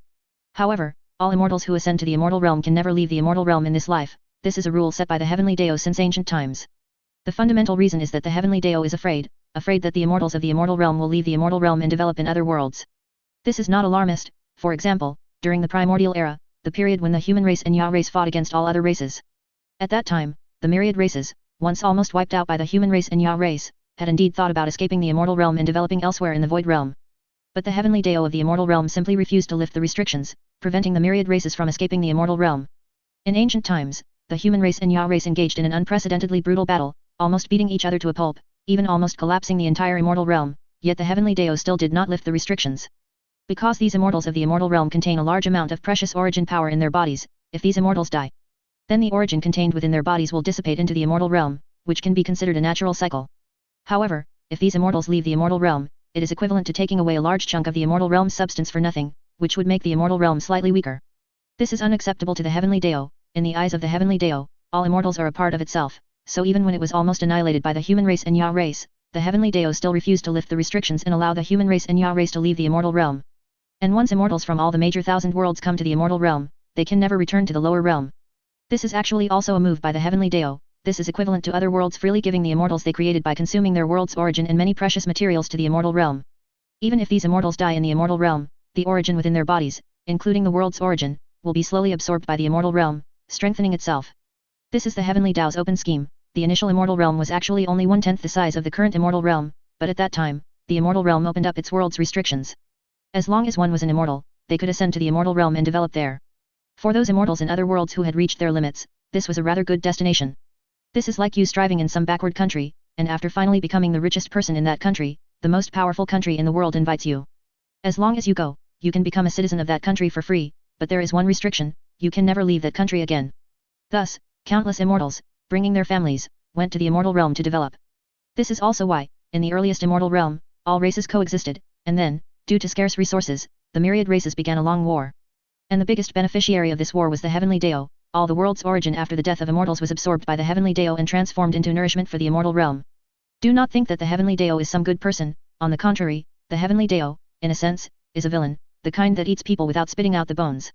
However, all immortals who ascend to the Immortal Realm can never leave the Immortal Realm in this life. This is a rule set by the Heavenly Dao since ancient times. The fundamental reason is that the Heavenly Dao is afraid that the immortals of the Immortal Realm will leave the Immortal Realm and develop in other worlds. This is not alarmist. For example, during the Primordial Era, the period when the human race and Ya race fought against all other races. At that time, the myriad races, once almost wiped out by the human race and Ya race, had indeed thought about escaping the Immortal Realm and developing elsewhere in the Void Realm. But the Heavenly Dao of the Immortal Realm simply refused to lift the restrictions, preventing the myriad races from escaping the Immortal Realm. In ancient times, the human race and Ya race engaged in an unprecedentedly brutal battle, almost beating each other to a pulp, even almost collapsing the entire Immortal Realm, yet the Heavenly Dao still did not lift the restrictions. Because these immortals of the Immortal Realm contain a large amount of precious origin power in their bodies, if these immortals die, then the origin contained within their bodies will dissipate into the Immortal Realm, which can be considered a natural cycle. However, if these immortals leave the Immortal Realm, it is equivalent to taking away a large chunk of the Immortal Realm's substance for nothing, which would make the Immortal Realm slightly weaker. This is unacceptable to the Heavenly Dao. In the eyes of the Heavenly Dao, all immortals are a part of itself, so even when it was almost annihilated by the human race and Ya race, the Heavenly Dao still refused to lift the restrictions and allow the human race and Ya race to leave the Immortal Realm. And once immortals from all the major thousand worlds come to the Immortal Realm, they can never return to the lower realm. This is actually also a move by the Heavenly Dao. This is equivalent to other worlds freely giving the immortals they created by consuming their world's origin and many precious materials to the Immortal Realm. Even if these immortals die in the Immortal Realm, the origin within their bodies, including the world's origin, will be slowly absorbed by the Immortal Realm, strengthening itself. This is the Heavenly Dao's open scheme. The initial Immortal Realm was actually only 1/10 the size of the current Immortal Realm, but at that time, the Immortal Realm opened up its world's restrictions. As long as one was an immortal, they could ascend to the Immortal Realm and develop there. For those immortals in other worlds who had reached their limits, this was a rather good destination. This is like you striving in some backward country, and after finally becoming the richest person in that country, the most powerful country in the world invites you. As long as you go, you can become a citizen of that country for free, but there is one restriction: you can never leave that country again. Thus, countless immortals, bringing their families, went to the Immortal Realm to develop. This is also why, in the earliest Immortal Realm, all races coexisted, and then, due to scarce resources, the myriad races began a long war. And the biggest beneficiary of this war was the Heavenly Dao. All the world's origin after the death of immortals was absorbed by the Heavenly Dao and transformed into nourishment for the Immortal Realm. Do not think that the Heavenly Dao is some good person. On the contrary, the Heavenly Dao, in a sense, is a villain, the kind that eats people without spitting out the bones.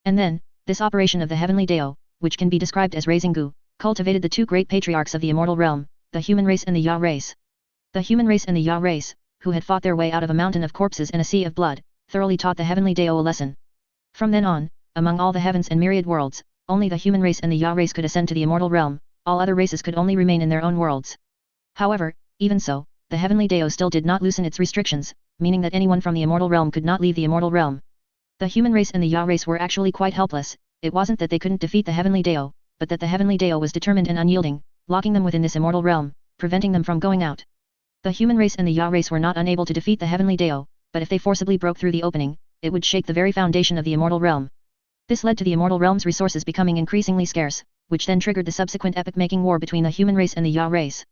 And then, this operation of the Heavenly Dao, which can be described as raising Gu, cultivated the two great patriarchs of the Immortal Realm, the human race and the Ya race. The human race and the Ya race, who had fought their way out of a mountain of corpses and a sea of blood, thoroughly taught the Heavenly Dao a lesson. From then on, among all the heavens and myriad worlds, only the human race and the Ya race could ascend to the Immortal Realm, all other races could only remain in their own worlds. However, even so, the Heavenly Dao still did not loosen its restrictions, meaning that anyone from the Immortal Realm could not leave the Immortal Realm. The human race and the Ya race were actually quite helpless. It wasn't that they couldn't defeat the Heavenly Dao, but that the Heavenly Dao was determined and unyielding, locking them within this Immortal Realm, preventing them from going out. The human race and the Ya race were not unable to defeat the Heavenly Dao, but if they forcibly broke through the opening, it would shake the very foundation of the Immortal Realm. This led to the Immortal Realm's resources becoming increasingly scarce, which then triggered the subsequent epic-making war between the human race and the Ya race.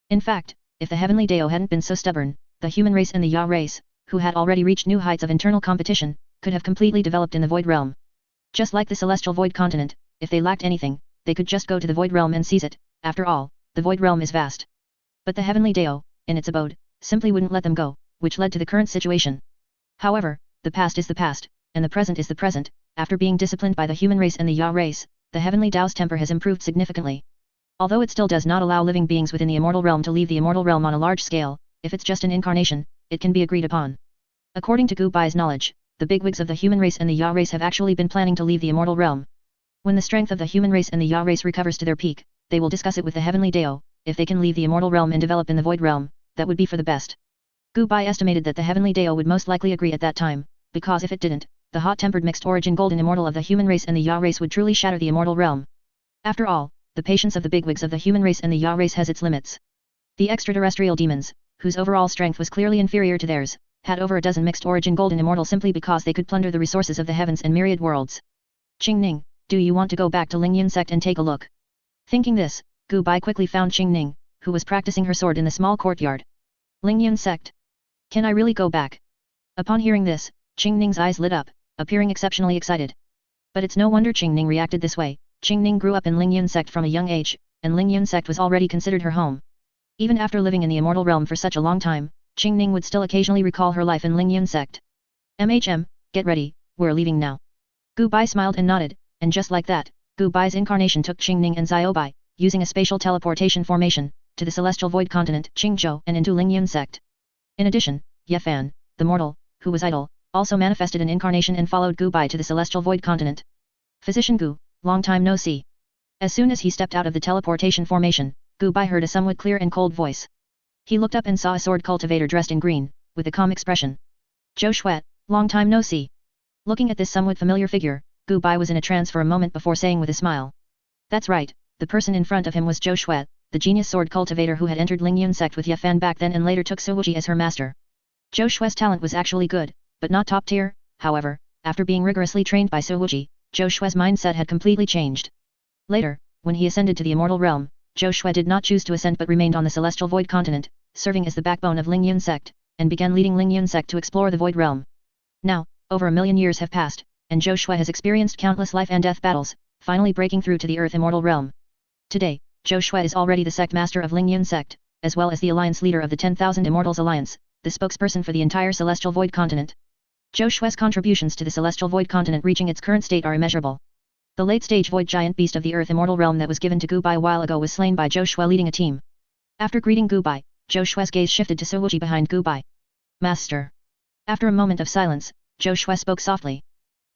In fact, if the Heavenly Dao hadn't been so stubborn, the human race and the Ya race, who had already reached new heights of internal competition, could have completely developed in the Void Realm. Just like the Celestial Void Continent, if they lacked anything, they could just go to the Void Realm and seize it. After all, the Void Realm is vast. But the Heavenly Dao, in its abode, simply wouldn't let them go, which led to the current situation. However, the past is the past, and the present is the present. After being disciplined by the human race and the Ya race, the Heavenly Dao's temper has improved significantly. Although it still does not allow living beings within the immortal realm to leave the immortal realm on a large scale, if it's just an incarnation, it can be agreed upon. According to Gu Bai's knowledge, the bigwigs of the human race and the Ya race have actually been planning to leave the immortal realm. When the strength of the human race and the Ya race recovers to their peak, they will discuss it with the heavenly Dao. If they can leave the immortal realm and develop in the void realm, that would be for the best. Gu Bai estimated that the heavenly Dao would most likely agree at that time, because if it didn't, the hot-tempered mixed origin golden immortal of the human race and the Ya race would truly shatter the immortal realm. After all, the patience of the bigwigs of the human race and the Ya race has its limits. The extraterrestrial demons, whose overall strength was clearly inferior to theirs, had over a dozen mixed origin golden immortal simply because they could plunder the resources of the heavens and myriad worlds. Xing, do you want to go back to Lingyan sect and take a look? Thinking this, Gu Bai quickly found Xing, who was practicing her sword in the small courtyard. Lingyan sect? Can I really go back? Upon hearing this, Xing's eyes lit up, appearing exceptionally excited. But it's no wonder Xing reacted this way. Xing grew up in Lingyan sect from a young age, and Lingyan sect was already considered her home. Even after living in the immortal realm for such a long time, Xing would still occasionally recall her life in Lingyan sect. Get ready, we're leaving now. Gu Bai smiled and nodded, and just like that, Gu Bai's incarnation took Xing and Xiaobai, using a spatial teleportation formation, to the celestial void continent Qingzhou and into Lingyan sect. In addition, Ye Fan, the mortal, who was idle, also manifested an incarnation and followed Gu Bai to the celestial void continent. Physician Gu, long time no see. As soon as he stepped out of the teleportation formation, Gu Bai heard a somewhat clear and cold voice. He looked up and saw a sword cultivator dressed in green, with a calm expression. Zhou Shuet, long time no see. Looking at this somewhat familiar figure, Gu Bai was in a trance for a moment before saying with a smile. That's right, the person in front of him was Zhou Shuet, the genius sword cultivator who had entered Lingyan sect with Ye Fan back then and later took Su Wuji as her master. Zhou Shuet's talent was actually good, but not top tier. However, after being rigorously trained by Su Wuji, Zhou Shue's mindset had completely changed. Later, when he ascended to the immortal realm, Zhou Shuet did not choose to ascend but remained on the celestial void continent, serving as the backbone of Lingyan sect, and began leading Lingyan sect to explore the void realm. Now, over 1,000,000 years have passed, and Zhou Shuet has experienced countless life and death battles, finally breaking through to the earth immortal realm. Today, Zhou Shuet is already the sect master of Lingyan sect, as well as the alliance leader of the 10,000 Immortals Alliance, the spokesperson for the entire celestial void continent. Zhou Shuet's contributions to the celestial void continent reaching its current state are immeasurable. The late-stage void giant beast of the earth immortal realm that was given to Gu Bai a while ago was slain by Zhou Shuet leading a team. After greeting Gu Bai, Zhou Shuet's gaze shifted to Su Wuji behind Gu Bai. Master. After a moment of silence, Zhou Shuet spoke softly.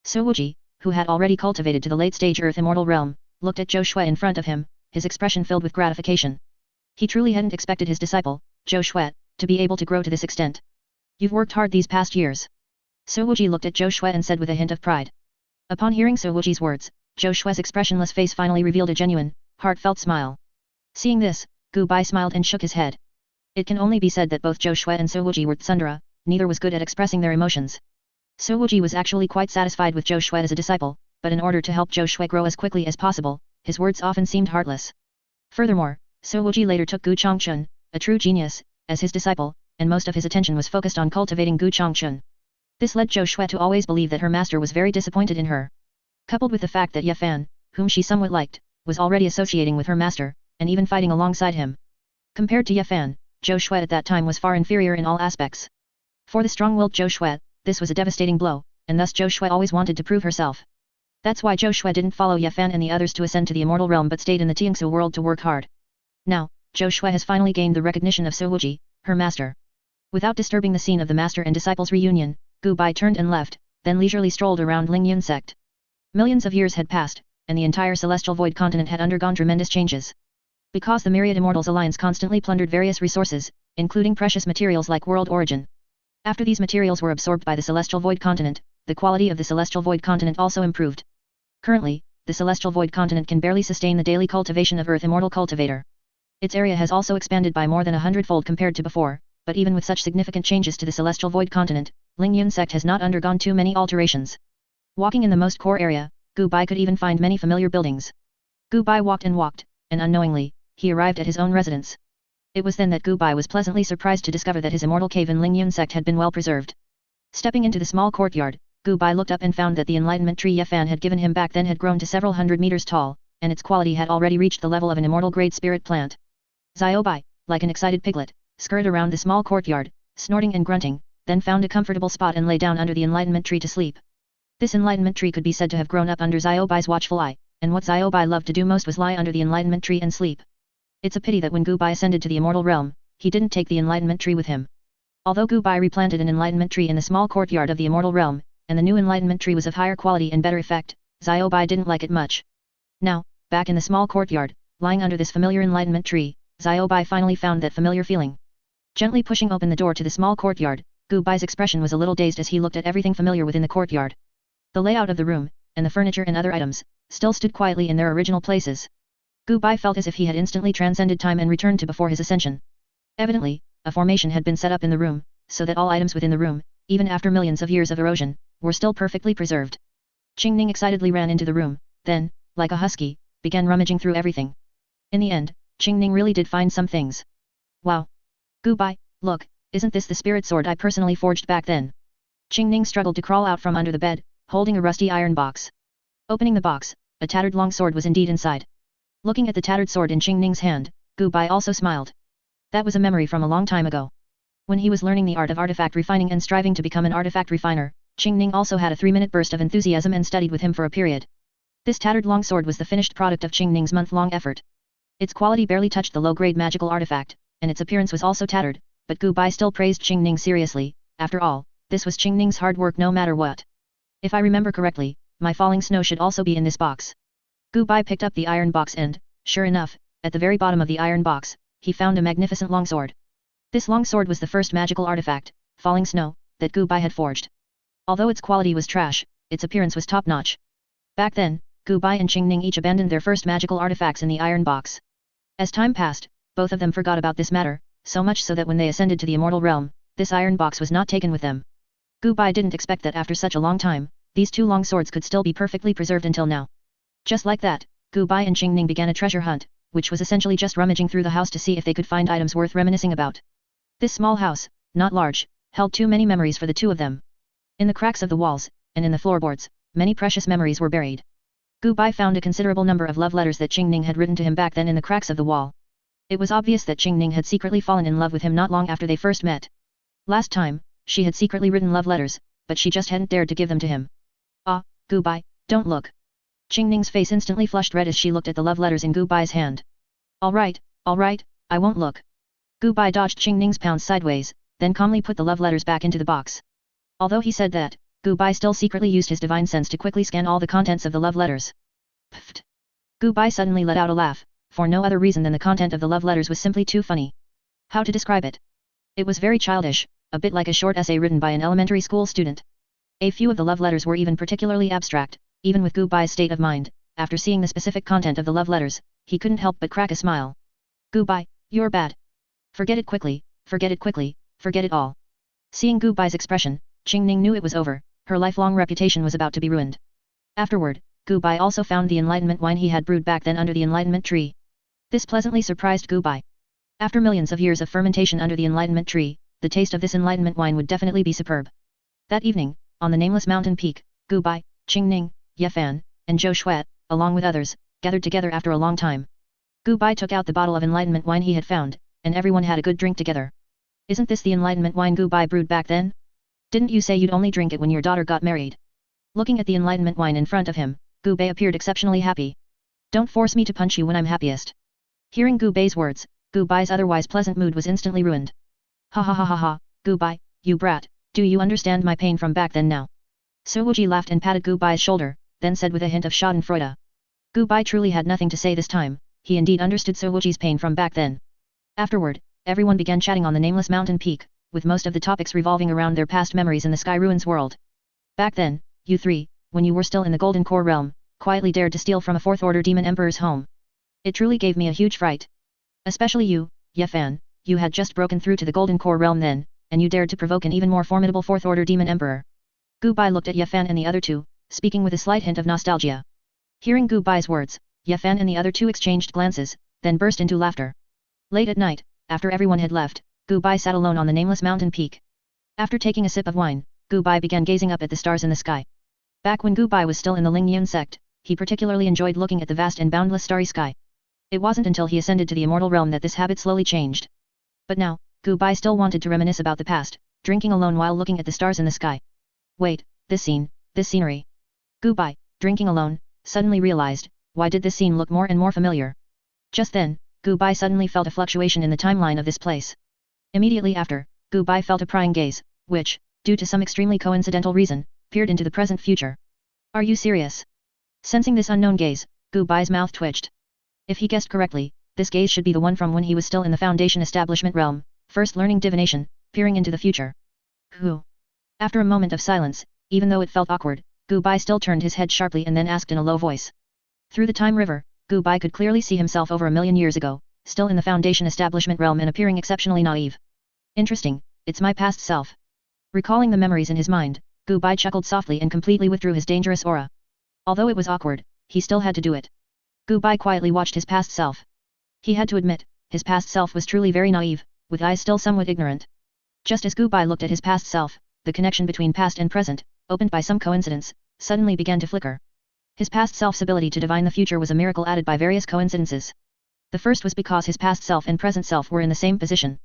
Su Wuji, who had already cultivated to the late-stage earth immortal realm, looked at Zhou Shuet in front of him, his expression filled with gratification. He truly hadn't expected his disciple, Zhou Shuet, to be able to grow to this extent. You've worked hard these past years. Su Wuji looked at Zhou Shuet and said with a hint of pride. Upon hearing Su Wuji's words, Zhou Shuet's expressionless face finally revealed a genuine, heartfelt smile. Seeing this, Gu Bai smiled and shook his head. It can only be said that both Zhou Shuet and Su Wuji were tsundere, neither was good at expressing their emotions. Su Wuji was actually quite satisfied with Zhou Shuet as a disciple, but in order to help Zhou Shuet grow as quickly as possible, his words often seemed heartless. Furthermore, Su Wuji later took Gu Changchun, a true genius, as his disciple, and most of his attention was focused on cultivating Gu Changchun. This led Zhou Shuet to always believe that her master was very disappointed in her. Coupled with the fact that Ye Fan, whom she somewhat liked, was already associating with her master, and even fighting alongside him. Compared to Ye Fan, Zhou Shuet at that time was far inferior in all aspects. For the strong-willed Zhou Shuet, this was a devastating blow, and thus Zhou Shuet always wanted to prove herself. That's why Zhou Shuet didn't follow Ye Fan and the others to ascend to the immortal realm but stayed in the Tiangsu world to work hard. Now, Zhou Shuet has finally gained the recognition of Su Wuji, her master. Without disturbing the scene of the master and disciples' reunion, Gu Bai turned and left, then leisurely strolled around Lingyan sect. Millions of years had passed, and the entire celestial void continent had undergone tremendous changes. Because the myriad Immortals Alliance constantly plundered various resources, including precious materials like world origin. After these materials were absorbed by the celestial void continent, the quality of the celestial void continent also improved. Currently, the celestial void continent can barely sustain the daily cultivation of Earth Immortal Cultivator. Its area has also expanded by more than 100-fold compared to before, but even with such significant changes to the celestial void continent, Lingyan sect has not undergone too many alterations. Walking in the most core area, Gu Bai could even find many familiar buildings. Gu Bai walked, and unknowingly, he arrived at his own residence. It was then that Gu Bai was pleasantly surprised to discover that his immortal cave in Lingyan sect had been well preserved. Stepping into the small courtyard, Gu Bai looked up and found that the enlightenment tree Ye Fan had given him back then had grown to several hundred meters tall, and its quality had already reached the level of an immortal grade spirit plant. Xiaobai, like an excited piglet, scurried around the small courtyard, snorting and grunting, then found a comfortable spot and lay down under the enlightenment tree to sleep. This enlightenment tree could be said to have grown up under Xiaobai's watchful eye, and what Xiaobai loved to do most was lie under the enlightenment tree and sleep. It's a pity that when Gu Bai ascended to the immortal realm, he didn't take the enlightenment tree with him. Although Gu Bai replanted an enlightenment tree in the small courtyard of the immortal realm, and the new enlightenment tree was of higher quality and better effect, Xiao Bai didn't like it much. Now, back in the small courtyard, lying under this familiar enlightenment tree, Xiao Bai finally found that familiar feeling. Gently pushing open the door to the small courtyard, Gu Bai's expression was a little dazed as he looked at everything familiar within the courtyard. The layout of the room, and the furniture and other items, still stood quietly in their original places. Gu Bai felt as if he had instantly transcended time and returned to before his ascension. Evidently, a formation had been set up in the room, so that all items within the room, even after millions of years of erosion, were still perfectly preserved. Xing excitedly ran into the room, then, like a husky, began rummaging through everything. In the end, Xing really did find some things. Wow! Gu Bai, look, isn't this the spirit sword I personally forged back then? Xing struggled to crawl out from under the bed, holding a rusty iron box. Opening the box, a tattered long sword was indeed inside. Looking at the tattered sword in Xing hand, Gu Bai also smiled. That was a memory from a long time ago. When he was learning the art of artifact refining and striving to become an artifact refiner, Xing also had a 3-minute burst of enthusiasm and studied with him for a period. This tattered long sword was the finished product of Xing month-long effort. Its quality barely touched the low-grade magical artifact, and its appearance was also tattered, but Gu Bai still praised Xing seriously. After all, this was Xing's hard work no matter what. If I remember correctly, my falling snow should also be in this box. Gu Bai picked up the iron box and, sure enough, at the very bottom of the iron box, he found a magnificent longsword. This longsword was the first magical artifact, falling snow, that Gu Bai had forged. Although its quality was trash, its appearance was top-notch. Back then, Gu Bai and Xing each abandoned their first magical artifacts in the iron box. As time passed, both of them forgot about this matter, so much so that when they ascended to the immortal realm, this iron box was not taken with them. Gu Bai didn't expect that after such a long time, these two long swords could still be perfectly preserved until now. Just like that, Gu Bai and Xing began a treasure hunt, which was essentially just rummaging through the house to see if they could find items worth reminiscing about. This small house, not large, held too many memories for the two of them. In the cracks of the walls, and in the floorboards, many precious memories were buried. Gu Bai found a considerable number of love letters that Xing had written to him back then in the cracks of the wall. It was obvious that Xing had secretly fallen in love with him not long after they first met. Last time, she had secretly written love letters, but she just hadn't dared to give them to him. Ah, Gu Bai, don't look. Xing's face instantly flushed red as she looked at the love letters in Gu Bai's hand. Alright, I won't look. Gu Bai dodged Xing's pounce sideways, then calmly put the love letters back into the box. Although he said that, Gu Bai still secretly used his divine sense to quickly scan all the contents of the love letters. Pfft. Gu Bai suddenly let out a laugh, for no other reason than the content of the love letters was simply too funny. How to describe it? It was very childish, a bit like a short essay written by an elementary school student. A few of the love letters were even particularly abstract. Even with Gu Bai's state of mind, after seeing the specific content of the love letters, he couldn't help but crack a smile. Gu Bai, you're bad. Forget it quickly, forget it all. Seeing Gu Bai's expression, Xing knew it was over, her lifelong reputation was about to be ruined. Afterward, Gu Bai also found the enlightenment wine he had brewed back then under the enlightenment tree. This pleasantly surprised Gu Bai. After millions of years of fermentation under the enlightenment tree, the taste of this enlightenment wine would definitely be superb. That evening, on the nameless mountain peak, Gu Bai, Xing, Ye Fan, and Zhou Xuet, along with others, gathered together after a long time. Gu Bai took out the bottle of enlightenment wine he had found, and everyone had a good drink together. Isn't this the enlightenment wine Gu Bai brewed back then? Didn't you say you'd only drink it when your daughter got married? Looking at the enlightenment wine in front of him, Gu Bai appeared exceptionally happy. Don't force me to punch you when I'm happiest. Hearing Gu Bai's words, Gu Bai's otherwise pleasant mood was instantly ruined. Ha ha ha ha ha, Gu Bai, you brat, do you understand my pain from back then now? Sir Wuji laughed and patted Gu Bai's shoulder, then said with a hint of schadenfreude. Gu Bai truly had nothing to say this time, he indeed understood Sir Wuji's pain from back then. Afterward, everyone began chatting on the nameless mountain peak, with most of the topics revolving around their past memories in the Sky Ruins world. Back then, you three, when you were still in the Golden Core realm, quietly dared to steal from a fourth-order demon emperor's home. It truly gave me a huge fright. Especially you, Ye Fan, you had just broken through to the Golden Core realm then, and you dared to provoke an even more formidable fourth-order demon emperor. Gu Bai looked at Ye Fan and the other two, speaking with a slight hint of nostalgia. Hearing Gu Bai's words, Ye Fan and the other two exchanged glances, then burst into laughter. Late at night, after everyone had left, Gu Bai sat alone on the nameless mountain peak. After taking a sip of wine, Gu Bai began gazing up at the stars in the sky. Back when Gu Bai was still in the Lingyun sect, he particularly enjoyed looking at the vast and boundless starry sky. It wasn't until he ascended to the immortal realm that this habit slowly changed. But now, Gu Bai still wanted to reminisce about the past, drinking alone while looking at the stars in the sky. Wait, this scenery. Gu Bai, drinking alone, suddenly realized, why did this scene look more and more familiar? Just then, Gu Bai suddenly felt a fluctuation in the timeline of this place. Immediately after, Gu Bai felt a prying gaze, which, due to some extremely coincidental reason, peered into the present future. Are you serious? Sensing this unknown gaze, Gu Bai's mouth twitched. If he guessed correctly, this gaze should be the one from when he was still in the Foundation establishment realm, first learning divination, peering into the future. Who? After a moment of silence, even though it felt awkward, Gu Bai still turned his head sharply and then asked in a low voice. Through the time river, Gu Bai could clearly see himself over 1,000,000 years ago, still in the Foundation establishment realm and appearing exceptionally naive. Interesting, it's my past self. Recalling the memories in his mind, Gu Bai chuckled softly and completely withdrew his dangerous aura. Although it was awkward, he still had to do it. Gu Bai quietly watched his past self. He had to admit, his past self was truly very naive, with eyes still somewhat ignorant. Just as Gu Bai looked at his past self, the connection between past and present, opened by some coincidence, suddenly began to flicker. His past self's ability to divine the future was a miracle added by various coincidences. The first was because his past self and present self were in the same position.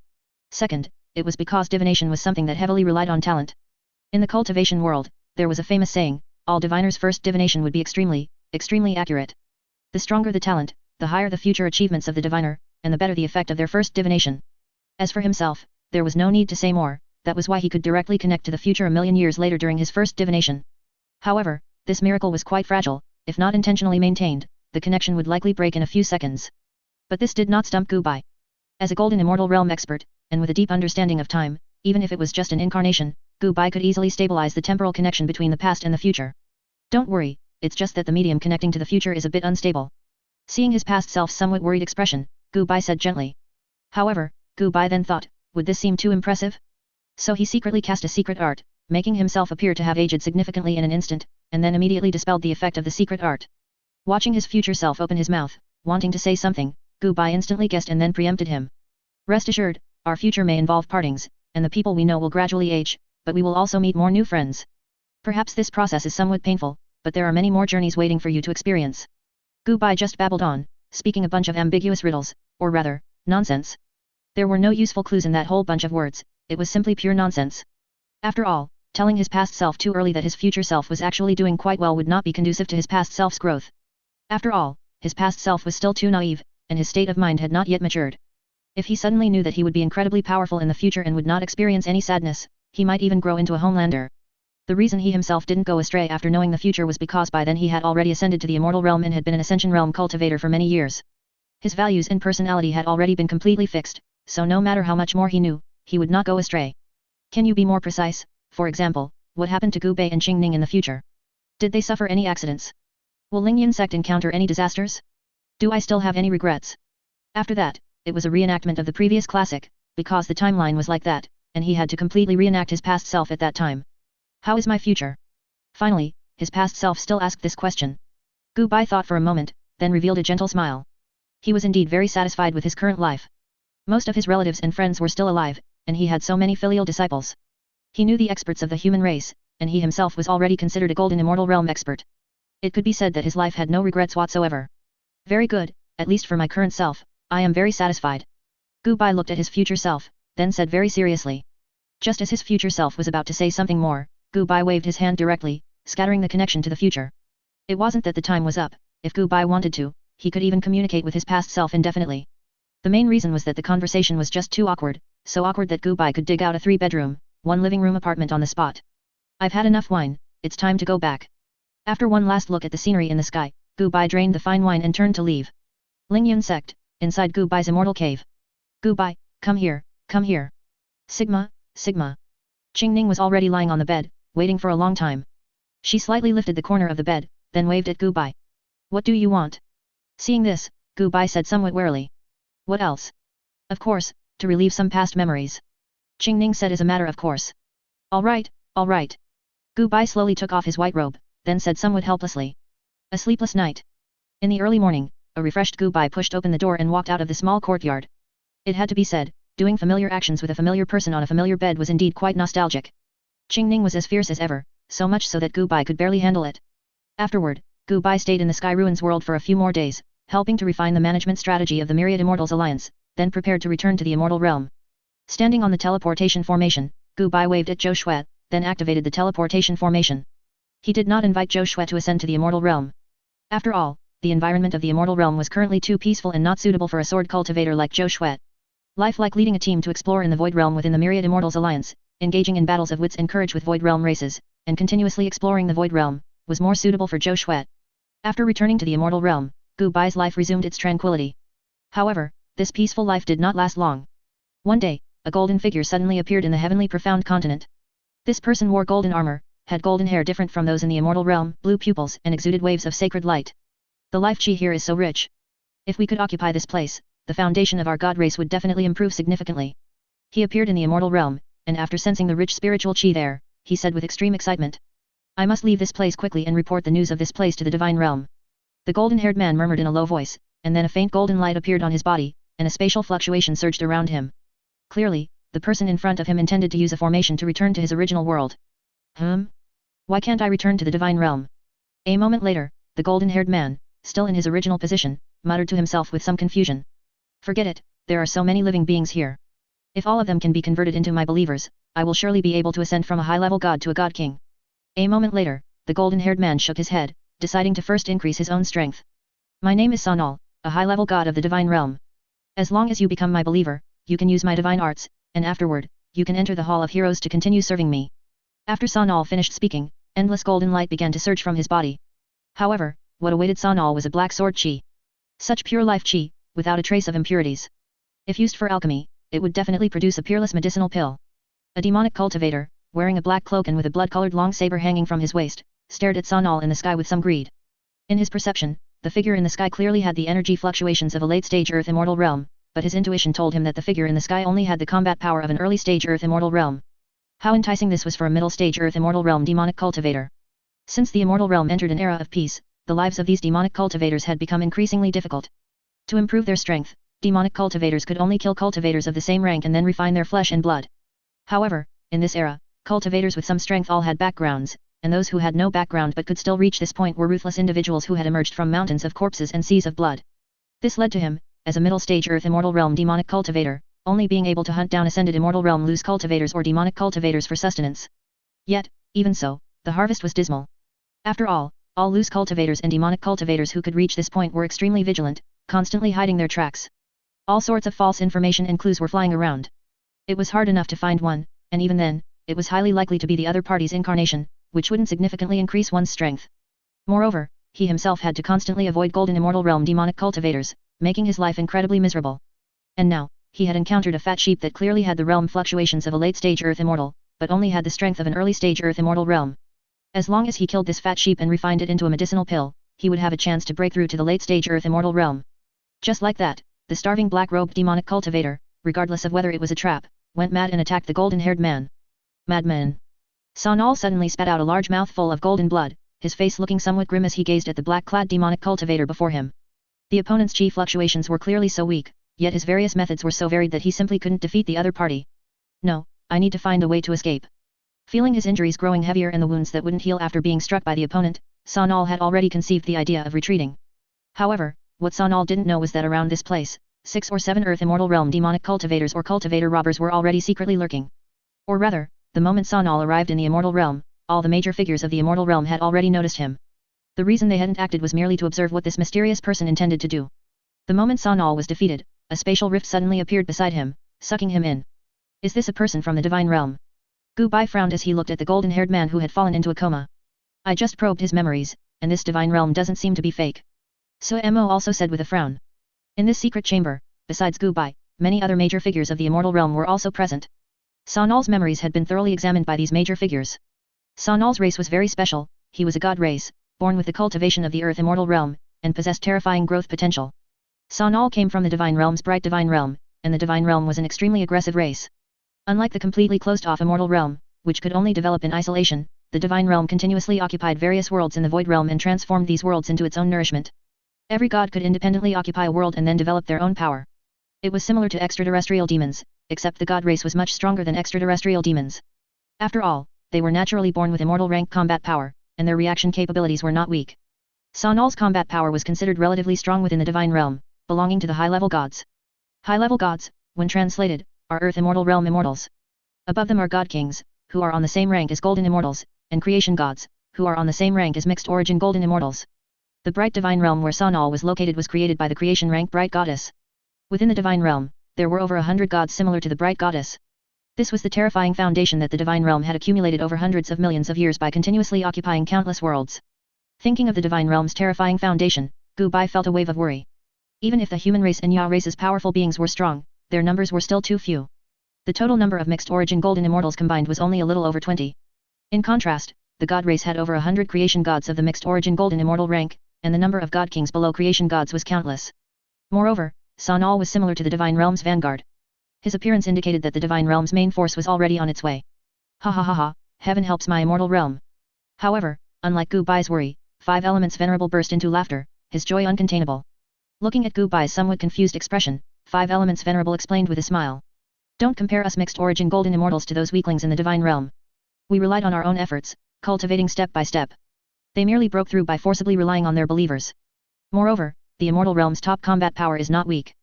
Second, it was because divination was something that heavily relied on talent. In the cultivation world, there was a famous saying, all diviners' first divination would be extremely accurate. The stronger the talent, the higher the future achievements of the diviner, and the better the effect of their first divination. As for himself, there was no need to say more, that was why he could directly connect to the future 1,000,000 years later during his first divination. However, this miracle was quite fragile, if not intentionally maintained, the connection would likely break in a few seconds. But this did not stump Gu Bai. As a golden immortal realm expert, and with a deep understanding of time, even if it was just an incarnation, Gu Bai could easily stabilize the temporal connection between the past and the future. Don't worry, it's just that the medium connecting to the future is a bit unstable. Seeing his past self's somewhat worried expression, Gu Bai said gently. However, Gu Bai then thought, would this seem too impressive? So he secretly cast a secret art, making himself appear to have aged significantly in an instant, and then immediately dispelled the effect of the secret art. Watching his future self open his mouth, wanting to say something, Gu Bai instantly guessed and then preempted him. Rest assured, our future may involve partings, and the people we know will gradually age, but we will also meet more new friends. Perhaps this process is somewhat painful, but there are many more journeys waiting for you to experience. Gu Bai just babbled on, speaking a bunch of ambiguous riddles, or rather, nonsense. There were no useful clues in that whole bunch of words, it was simply pure nonsense. After all, telling his past self too early that his future self was actually doing quite well would not be conducive to his past self's growth. After all, his past self was still too naive, and his state of mind had not yet matured. If he suddenly knew that he would be incredibly powerful in the future and would not experience any sadness, he might even grow into a homelander. The reason he himself didn't go astray after knowing the future was because by then he had already ascended to the immortal realm and had been an ascension realm cultivator for many years. His values and personality had already been completely fixed, so no matter how much more he knew, he would not go astray. Can you be more precise? For example, what happened to Gu Bai and Xing in the future? Did they suffer any accidents? Will Lingyun sect encounter any disasters? Do I still have any regrets? After that, it was a reenactment of the previous classic, because the timeline was like that, and he had to completely reenact his past self at that time. How is my future? Finally, his past self still asked this question. Gu Bai thought for a moment, then revealed a gentle smile. He was indeed very satisfied with his current life. Most of his relatives and friends were still alive, and he had so many filial disciples. He knew the experts of the human race, and he himself was already considered a golden immortal realm expert. It could be said that his life had no regrets whatsoever. Very good, at least for my current self, I am very satisfied. Gu Bai looked at his future self, then said very seriously. Just as his future self was about to say something more, Gu Bai waved his hand directly, scattering the connection to the future. It wasn't that the time was up, if Gu Bai wanted to, he could even communicate with his past self indefinitely. The main reason was that the conversation was just too awkward, so awkward that Gu Bai could dig out a 3-bedroom, 1 living room apartment on the spot. I've had enough wine, it's time to go back. After one last look at the scenery in the sky, Gu Bai drained the fine wine and turned to leave. Lingyun sect, inside Gu Bai's immortal cave. Gu Bai, come here, come here. Sigma, Sigma. Qingning was already lying on the bed, waiting for a long time. She slightly lifted the corner of the bed, then waved at Gu Bai. What do you want? Seeing this, Gu Bai said somewhat warily. What else? Of course, to relieve some past memories. Qingning said as a matter of course. All right, all right. Gu Bai slowly took off his white robe, then said somewhat helplessly. A sleepless night. In the early morning, a refreshed Gu Bai pushed open the door and walked out of the small courtyard. It had to be said, doing familiar actions with a familiar person on a familiar bed was indeed quite nostalgic. Qingning was as fierce as ever, so much so that Gu Bai could barely handle it. Afterward, Gu Bai stayed in the Sky Ruins world for a few more days, helping to refine the management strategy of the Myriad Immortals Alliance, then prepared to return to the Immortal Realm. Standing on the teleportation formation, Gu Bai waved at Zhou Shui, then activated the teleportation formation. He did not invite Zhou Shui to ascend to the Immortal Realm. After all, the environment of the immortal realm was currently too peaceful and not suitable for a sword cultivator like Zhou Shuet. Life like leading a team to explore in the Void Realm within the Myriad Immortals Alliance, engaging in battles of wits and courage with Void Realm races, and continuously exploring the Void Realm, was more suitable for Zhou Shuet. After returning to the immortal realm, Gu Bai's life resumed its tranquility. However, this peaceful life did not last long. One day, a golden figure suddenly appeared in the heavenly profound continent. This person wore golden armor, had golden hair different from those in the immortal realm, blue pupils, and exuded waves of sacred light. The life chi here is so rich. If we could occupy this place, the foundation of our god race would definitely improve significantly. He appeared in the immortal realm, and after sensing the rich spiritual chi there, he said with extreme excitement, "I must leave this place quickly and report the news of this place to the divine realm." The golden-haired man murmured in a low voice, and then a faint golden light appeared on his body, and a spatial fluctuation surged around him. Clearly, the person in front of him intended to use a formation to return to his original world. Why can't I return to the divine realm? A moment later, the golden-haired man, still in his original position, muttered to himself with some confusion. Forget it, there are so many living beings here. If all of them can be converted into my believers, I will surely be able to ascend from a high-level god to a god king. A moment later, the golden-haired man shook his head, deciding to first increase his own strength. My name is Sanal, a high-level god of the divine realm. As long as you become my believer, you can use my divine arts, and afterward, you can enter the Hall of Heroes to continue serving me. After Sanal finished speaking, endless golden light began to surge from his body. However, what awaited Sanal was a black sword chi. Such pure life chi, without a trace of impurities. If used for alchemy, it would definitely produce a peerless medicinal pill. A demonic cultivator, wearing a black cloak and with a blood-colored long saber hanging from his waist, stared at Sanal in the sky with some greed. In his perception, the figure in the sky clearly had the energy fluctuations of a late-stage Earth Immortal realm, but his intuition told him that the figure in the sky only had the combat power of an early-stage Earth Immortal realm. How enticing this was for a middle-stage Earth Immortal realm demonic cultivator. Since the Immortal realm entered an era of peace, the lives of these demonic cultivators had become increasingly difficult. To improve their strength, demonic cultivators could only kill cultivators of the same rank and then refine their flesh and blood. However, in this era, cultivators with some strength all had backgrounds, and those who had no background but could still reach this point were ruthless individuals who had emerged from mountains of corpses and seas of blood. This led to him, as a middle-stage Earth Immortal realm demonic cultivator, only being able to hunt down ascended Immortal realm loose cultivators or demonic cultivators for sustenance. Yet, even so, the harvest was dismal. After all loose cultivators and demonic cultivators who could reach this point were extremely vigilant, constantly hiding their tracks. All sorts of false information and clues were flying around. It was hard enough to find one, and even then, it was highly likely to be the other party's incarnation, which wouldn't significantly increase one's strength. Moreover, he himself had to constantly avoid golden immortal realm demonic cultivators, making his life incredibly miserable. And now, he had encountered a fat sheep that clearly had the realm fluctuations of a late-stage Earth Immortal, but only had the strength of an early-stage Earth Immortal realm. As long as he killed this fat sheep and refined it into a medicinal pill, he would have a chance to break through to the late-stage Earth Immortal realm. Just like that, the starving black-robed demonic cultivator, regardless of whether it was a trap, went mad and attacked the golden-haired man. Madman. Sanal suddenly spat out a large mouthful of golden blood, his face looking somewhat grim as he gazed at the black-clad demonic cultivator before him. The opponent's chi fluctuations were clearly so weak, yet his various methods were so varied that he simply couldn't defeat the other party. No, I need to find a way to escape. Feeling his injuries growing heavier and the wounds that wouldn't heal after being struck by the opponent, Sanal had already conceived the idea of retreating. However, what Sanal didn't know was that around this place, 6 or 7 Earth Immortal realm demonic cultivators or cultivator robbers were already secretly lurking. Or rather, the moment Sanal arrived in the Immortal realm, all the major figures of the Immortal realm had already noticed him. The reason they hadn't acted was merely to observe what this mysterious person intended to do. The moment Sanal was defeated, a spatial rift suddenly appeared beside him, sucking him in. Is this a person from the divine realm? Gu Bai frowned as he looked at the golden-haired man who had fallen into a coma. I just probed his memories, and this divine realm doesn't seem to be fake. So Mo also said with a frown. In this secret chamber, besides Gu Bai, many other major figures of the Immortal realm were also present. Sanal's memories had been thoroughly examined by these major figures. Sanal's race was very special, he was a god race, born with the cultivation of the Earth Immortal realm, and possessed terrifying growth potential. Sanal came from the divine realm's bright divine realm, and the divine realm was an extremely aggressive race. Unlike the completely closed-off Immortal realm, which could only develop in isolation, the divine realm continuously occupied various worlds in the void realm and transformed these worlds into its own nourishment. Every god could independently occupy a world and then develop their own power. It was similar to extraterrestrial demons, except the god race was much stronger than extraterrestrial demons. After all, they were naturally born with immortal rank combat power, and their reaction capabilities were not weak. Sanal's combat power was considered relatively strong within the divine realm, belonging to the high-level gods. High-level gods, when translated, are Earth Immortal Realm Immortals. Above them are God Kings, who are on the same rank as Golden Immortals, and Creation Gods, who are on the same rank as Mixed Origin Golden Immortals. The bright divine realm where Sanal was located was created by the creation rank bright goddess. Within the divine realm, there were over 100 gods similar to the bright goddess. This was the terrifying foundation that the divine realm had accumulated over hundreds of millions of years by continuously occupying countless worlds. Thinking of the divine realm's terrifying foundation, Gu Bai felt a wave of worry. Even if the human race and Ya race's powerful beings were strong, their numbers were still too few. The total number of mixed origin golden immortals combined was only a little over 20. In contrast, the god race had over 100 creation gods of the mixed origin golden immortal rank, and the number of god kings below creation gods was countless. Moreover, Sanal was similar to the divine realm's vanguard. His appearance indicated that the divine realm's main force was already on its way. Ha ha ha ha, heaven helps my immortal realm. However, unlike Gu Bai's worry, Five Elements Venerable burst into laughter, his joy uncontainable. Looking at Gu Bai's somewhat confused expression, Five Elements Venerable explained with a smile. Don't compare us mixed origin golden immortals to those weaklings in the divine realm. We relied on our own efforts, cultivating step by step. They merely broke through by forcibly relying on their believers. Moreover, the immortal realm's top combat power is not weak.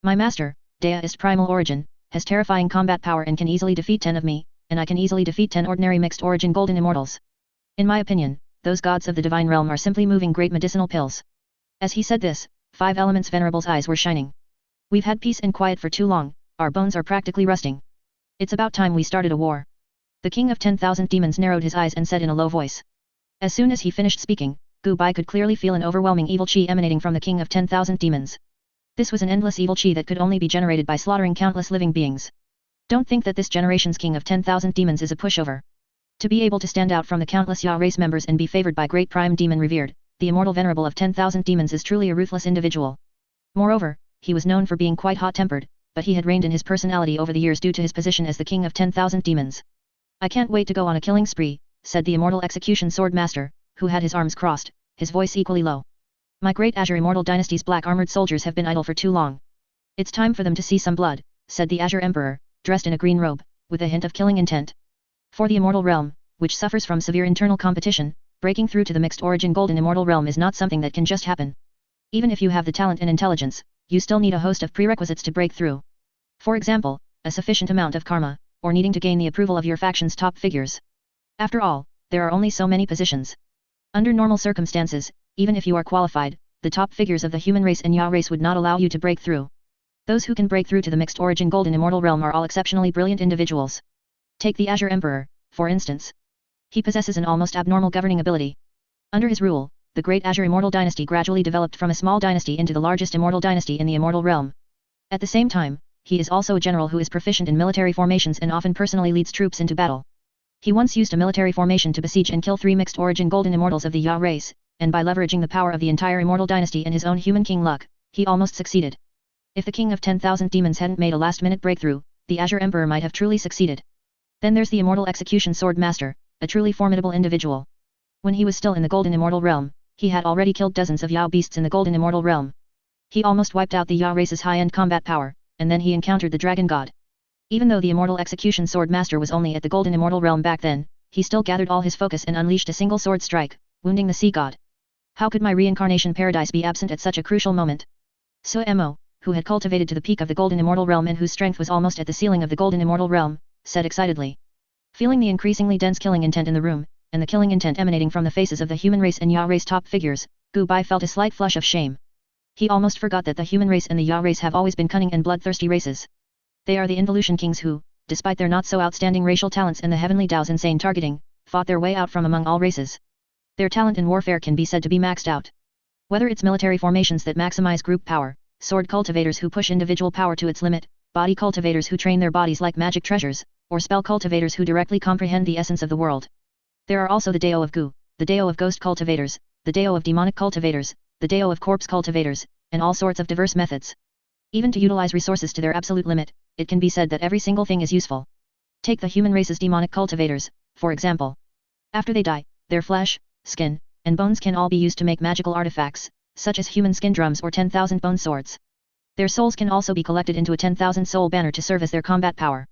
My master, Deist Primal Origin, has terrifying combat power and can easily defeat 10 of me, and I can easily defeat 10 ordinary mixed origin golden immortals. In my opinion, those gods of the divine realm are simply moving great medicinal pills. As he said this, Five Elements Venerable's eyes were shining. We've had peace and quiet for too long, our bones are practically rusting. It's about time we started a war. The king of 10,000 demons narrowed his eyes and said in a low voice. As soon as he finished speaking, Gu Bai could clearly feel an overwhelming evil chi emanating from the king of 10,000 demons. This was an endless evil chi that could only be generated by slaughtering countless living beings. Don't think that this generation's king of 10,000 demons is a pushover. To be able to stand out from the countless Ya race members and be favored by great prime demon revered, the immortal venerable of 10,000 demons is truly a ruthless individual. Moreover, he was known for being quite hot-tempered, but he had reigned in his personality over the years due to his position as the king of 10,000 demons. I can't wait to go on a killing spree, said the immortal execution sword master, who had his arms crossed, his voice equally low. My great Azure Immortal Dynasty's black armored soldiers have been idle for too long. It's time for them to see some blood, said the Azure Emperor, dressed in a green robe, with a hint of killing intent. For the immortal realm, which suffers from severe internal competition, breaking through to the mixed origin golden immortal realm is not something that can just happen. Even if you have the talent and intelligence, you still need a host of prerequisites to break through. For example, a sufficient amount of karma, or needing to gain the approval of your faction's top figures. After all, there are only so many positions. Under normal circumstances, even if you are qualified, the top figures of the human race and Ya race would not allow you to break through. Those who can break through to the mixed origin golden immortal realm are all exceptionally brilliant individuals. Take the Azure Emperor, for instance. He possesses an almost abnormal governing ability. Under his rule, the great Azure Immortal Dynasty gradually developed from a small dynasty into the largest immortal dynasty in the immortal realm. At the same time, he is also a general who is proficient in military formations and often personally leads troops into battle. He once used a military formation to besiege and kill 3 mixed origin golden immortals of the Ya race, and by leveraging the power of the entire immortal dynasty and his own human king luck, he almost succeeded. If the king of 10,000 demons hadn't made a last-minute breakthrough, the Azure Emperor might have truly succeeded. Then there's the immortal execution sword master, a truly formidable individual. When he was still in the golden immortal realm, he had already killed dozens of Ya beasts in the golden immortal realm. He almost wiped out the Ya race's high-end combat power, and then he encountered the dragon god. Even though the immortal execution sword master was only at the golden immortal realm back then, he still gathered all his focus and unleashed a single sword strike, wounding the sea god. How could my reincarnation paradise be absent at such a crucial moment? Suemo, who had cultivated to the peak of the golden immortal realm and whose strength was almost at the ceiling of the golden immortal realm, said excitedly. Feeling the increasingly dense killing intent in the room, and the killing intent emanating from the faces of the human race and Ya race top figures, Gu Bai felt a slight flush of shame. He almost forgot that the human race and the Ya race have always been cunning and bloodthirsty races. They are the involution kings who, despite their not so outstanding racial talents and the heavenly Tao's insane targeting, fought their way out from among all races. Their talent in warfare can be said to be maxed out. Whether it's military formations that maximize group power, sword cultivators who push individual power to its limit, body cultivators who train their bodies like magic treasures, or spell cultivators who directly comprehend the essence of the world. There are also the Dao of Gu, the Dao of ghost cultivators, the Dao of demonic cultivators, the Dao of corpse cultivators, and all sorts of diverse methods. Even to utilize resources to their absolute limit, it can be said that every single thing is useful. Take the human race's demonic cultivators, for example. After they die, their flesh, skin, and bones can all be used to make magical artifacts, such as human skin drums or 10,000 bone swords. Their souls can also be collected into a 10,000 soul banner to serve as their combat power.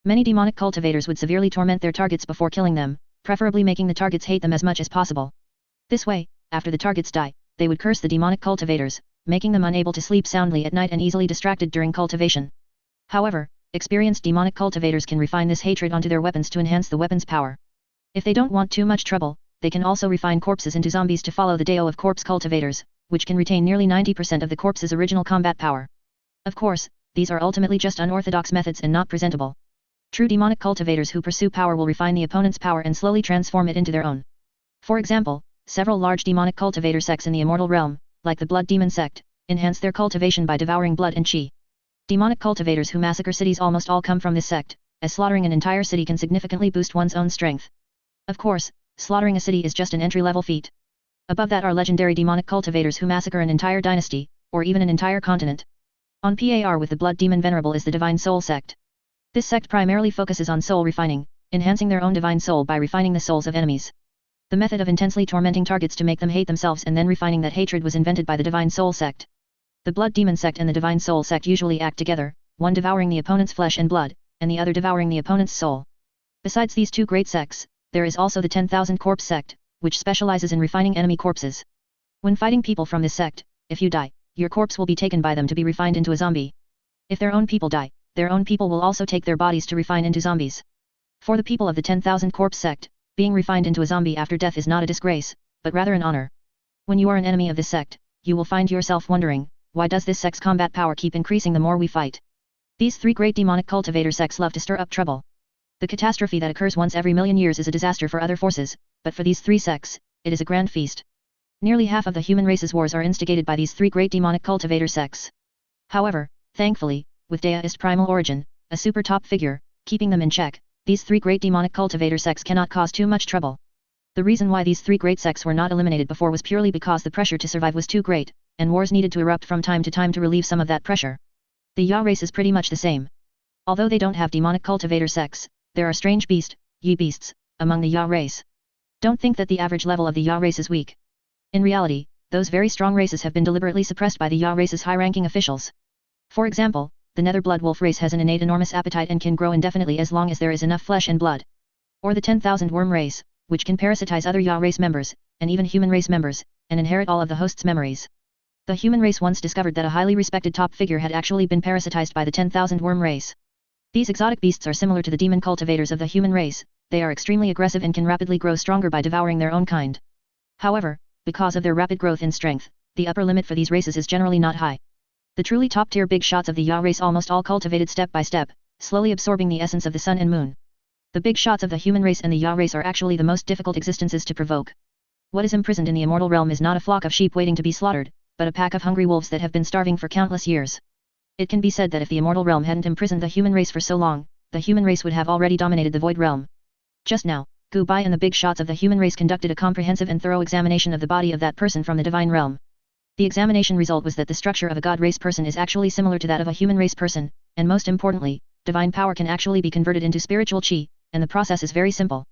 Many demonic cultivators would severely torment their targets before killing them, preferably making the targets hate them as much as possible. This way, after the targets die, they would curse the demonic cultivators, making them unable to sleep soundly at night and easily distracted during cultivation. However, experienced demonic cultivators can refine this hatred onto their weapons to enhance the weapon's power. If they don't want too much trouble, they can also refine corpses into zombies to follow the Dao of corpse cultivators, which can retain nearly 90% of the corpse's original combat power. Of course, these are ultimately just unorthodox methods and not presentable. True demonic cultivators who pursue power will refine the opponent's power and slowly transform it into their own. For example, several large demonic cultivator sects in the Immortal realm, like the Blood Demon sect, enhance their cultivation by devouring blood and chi. Demonic cultivators who massacre cities almost all come from this sect, as slaughtering an entire city can significantly boost one's own strength. Of course, slaughtering a city is just an entry-level feat. Above that are legendary demonic cultivators who massacre an entire dynasty, or even an entire continent. On par with the Blood Demon Venerable is the Divine Soul sect. This sect primarily focuses on soul refining, enhancing their own divine soul by refining the souls of enemies. The method of intensely tormenting targets to make them hate themselves and then refining that hatred was invented by the Divine Soul sect. The Blood Demon sect and the Divine Soul sect usually act together, one devouring the opponent's flesh and blood, and the other devouring the opponent's soul. Besides these two great sects, there is also the 10,000 Corpse sect, which specializes in refining enemy corpses. When fighting people from this sect, if you die, your corpse will be taken by them to be refined into a zombie. If their own people die, their own people will also take their bodies to refine into zombies. For the people of the 10,000 Corpse sect, being refined into a zombie after death is not a disgrace, but rather an honor. When you are an enemy of this sect, you will find yourself wondering, why does this sect's combat power keep increasing the more we fight? These three great demonic cultivator sects love to stir up trouble. The catastrophe that occurs once every million years is a disaster for other forces, but for these three sects, it is a grand feast. Nearly half of the human race's wars are instigated by these three great demonic cultivator sects. However, thankfully, with Deist primal origin, a super top figure, keeping them in check, these three great demonic cultivator sects cannot cause too much trouble. The reason why these three great sects were not eliminated before was purely because the pressure to survive was too great, and wars needed to erupt from time to time to relieve some of that pressure. The Ya race is pretty much the same. Although they don't have demonic cultivator sects, there are strange Yi beasts, among the Ya race. Don't think that the average level of the Ya race is weak. In reality, those very strong races have been deliberately suppressed by the Ya race's high-ranking officials. For example, the Nether Blood Wolf race has an innate enormous appetite and can grow indefinitely as long as there is enough flesh and blood. Or the 10,000 Worm race, which can parasitize other Ya race members, and even human race members, and inherit all of the host's memories. The human race once discovered that a highly respected top figure had actually been parasitized by the 10,000 Worm race. These exotic beasts are similar to the demon cultivators of the human race, they are extremely aggressive and can rapidly grow stronger by devouring their own kind. However, because of their rapid growth in strength, the upper limit for these races is generally not high. The truly top-tier big shots of the Ya race almost all cultivated step by step, slowly absorbing the essence of the sun and moon. The big shots of the human race and the Ya race are actually the most difficult existences to provoke. What is imprisoned in the immortal realm is not a flock of sheep waiting to be slaughtered, but a pack of hungry wolves that have been starving for countless years. It can be said that if the immortal realm hadn't imprisoned the human race for so long, the human race would have already dominated the void realm. Just now, Gubai and the big shots of the human race conducted a comprehensive and thorough examination of the body of that person from the divine realm. The examination result was that the structure of a god race person is actually similar to that of a human race person, and most importantly, divine power can actually be converted into spiritual chi, and the process is very simple.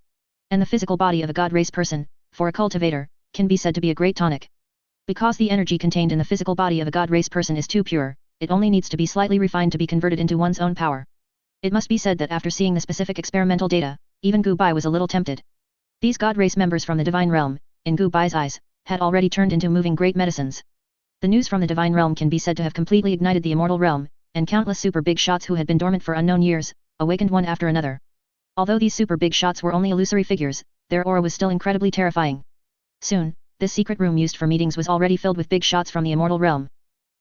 And the physical body of a god race person, for a cultivator, can be said to be a great tonic. Because the energy contained in the physical body of a god race person is too pure, it only needs to be slightly refined to be converted into one's own power. It must be said that after seeing the specific experimental data, even Gubai was a little tempted. These god race members from the divine realm, in Gubai's eyes, had already turned into moving great medicines. The news from the divine realm can be said to have completely ignited the immortal realm, and countless super big shots who had been dormant for unknown years, awakened one after another. Although these super big shots were only illusory figures, their aura was still incredibly terrifying. Soon, this secret room used for meetings was already filled with big shots from the immortal realm.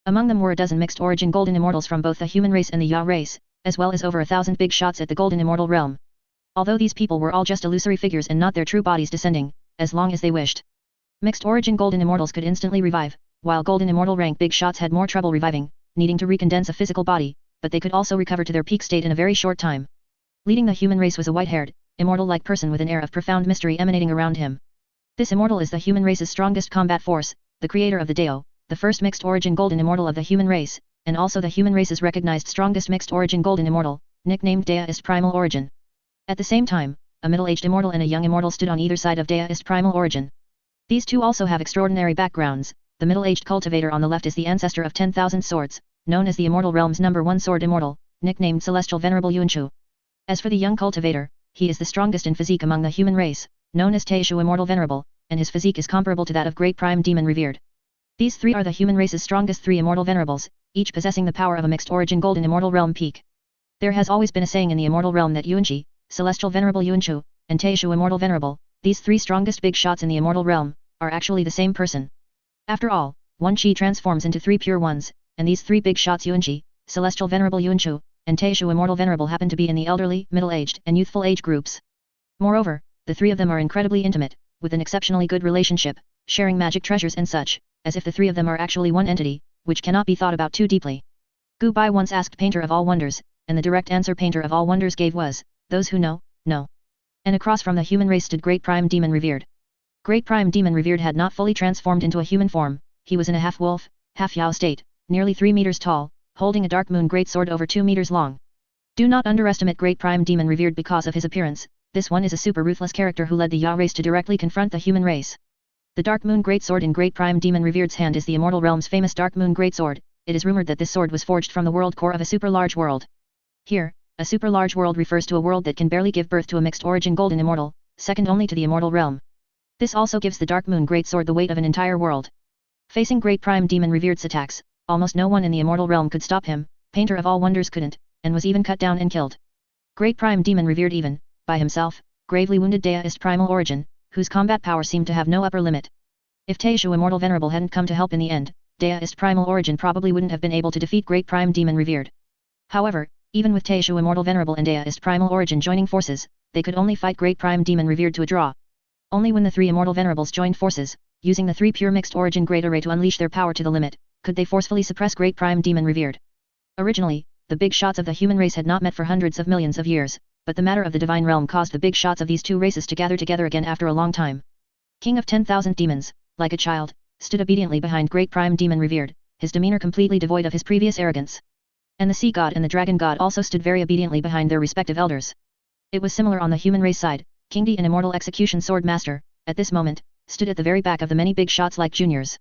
Among them were a dozen mixed origin golden immortals from both the human race and the Ya race, as well as over 1,000 big shots at the golden immortal realm. Although these people were all just illusory figures and not their true bodies descending, as long as they wished. Mixed origin golden immortals could instantly revive, while golden immortal rank big shots had more trouble reviving, needing to recondense a physical body, but they could also recover to their peak state in a very short time. Leading the human race was a white-haired, immortal-like person with an air of profound mystery emanating around him. This immortal is the human race's strongest combat force, the creator of the Dao, the first mixed origin golden immortal of the human race, and also the human race's recognized strongest mixed origin golden immortal, nicknamed Deist primal origin. At the same time, a middle-aged immortal and a young immortal stood on either side of Deist primal origin. These two also have extraordinary backgrounds. The middle-aged cultivator on the left is the ancestor of 10,000 swords, known as the immortal realm's #1 sword immortal, nicknamed Celestial Venerable Yuanshu. As for the young cultivator, he is the strongest in physique among the human race, known as Taishu Immortal Venerable, and his physique is comparable to that of great prime demon revered. These three are the human race's strongest three immortal venerables, each possessing the power of a mixed origin golden immortal realm peak. There has always been a saying in the immortal realm that Yuanshi, Celestial Venerable Yuanshu, and Taishu Immortal Venerable, these three strongest big shots in the immortal realm, are actually the same person. After all, one Qi transforms into three pure ones, and these three big shots Yuanqi, Celestial Venerable Yuanchu, and Taishu Immortal Venerable happen to be in the elderly, middle-aged, and youthful age groups. Moreover, the three of them are incredibly intimate, with an exceptionally good relationship, sharing magic treasures and such, as if the three of them are actually one entity, which cannot be thought about too deeply. Gu Bai once asked Painter of All Wonders, and the direct answer Painter of All Wonders gave was, those who know, know. And across from the human race stood Great Prime Demon Revered. Great Prime Demon Revered had not fully transformed into a human form, he was in a half-wolf, half-yao state, nearly 3 meters tall, holding a dark moon greatsword over 2 meters long. Do not underestimate Great Prime Demon Revered because of his appearance, this one is a super ruthless character who led the Ya race to directly confront the human race. The Dark Moon Greatsword in Great Prime Demon Revered's hand is the Immortal Realm's famous Dark Moon Greatsword. It is rumored that this sword was forged from the world core of a super large world. Here, a super large world refers to a world that can barely give birth to a mixed origin golden immortal, second only to the Immortal Realm. This also gives the Dark Moon Greatsword the weight of an entire world. Facing Great Prime Demon Revered's attacks, almost no one in the Immortal Realm could stop him, Painter of All Wonders couldn't, and was even cut down and killed. Great Prime Demon Revered even, by himself, gravely wounded Deist Primal Origin, whose combat power seemed to have no upper limit. If Taishu Immortal Venerable hadn't come to help in the end, Deist Primal Origin probably wouldn't have been able to defeat Great Prime Demon Revered. However, even with Taishu Immortal Venerable and Deist Primal Origin joining forces, they could only fight Great Prime Demon Revered to a draw. Only when the three Immortal Venerables joined forces, using the three pure mixed origin Great Array to unleash their power to the limit, could they forcefully suppress Great Prime Demon Revered. Originally, the big shots of the human race had not met for hundreds of millions of years, but the matter of the divine realm caused the big shots of these two races to gather together again after a long time. King of 10,000 demons, like a child, stood obediently behind Great Prime Demon Revered, his demeanor completely devoid of his previous arrogance. And the Sea God and the Dragon God also stood very obediently behind their respective elders. It was similar on the human race side. King Di, an immortal execution sword master, at this moment, stood at the very back of the many big shots like juniors.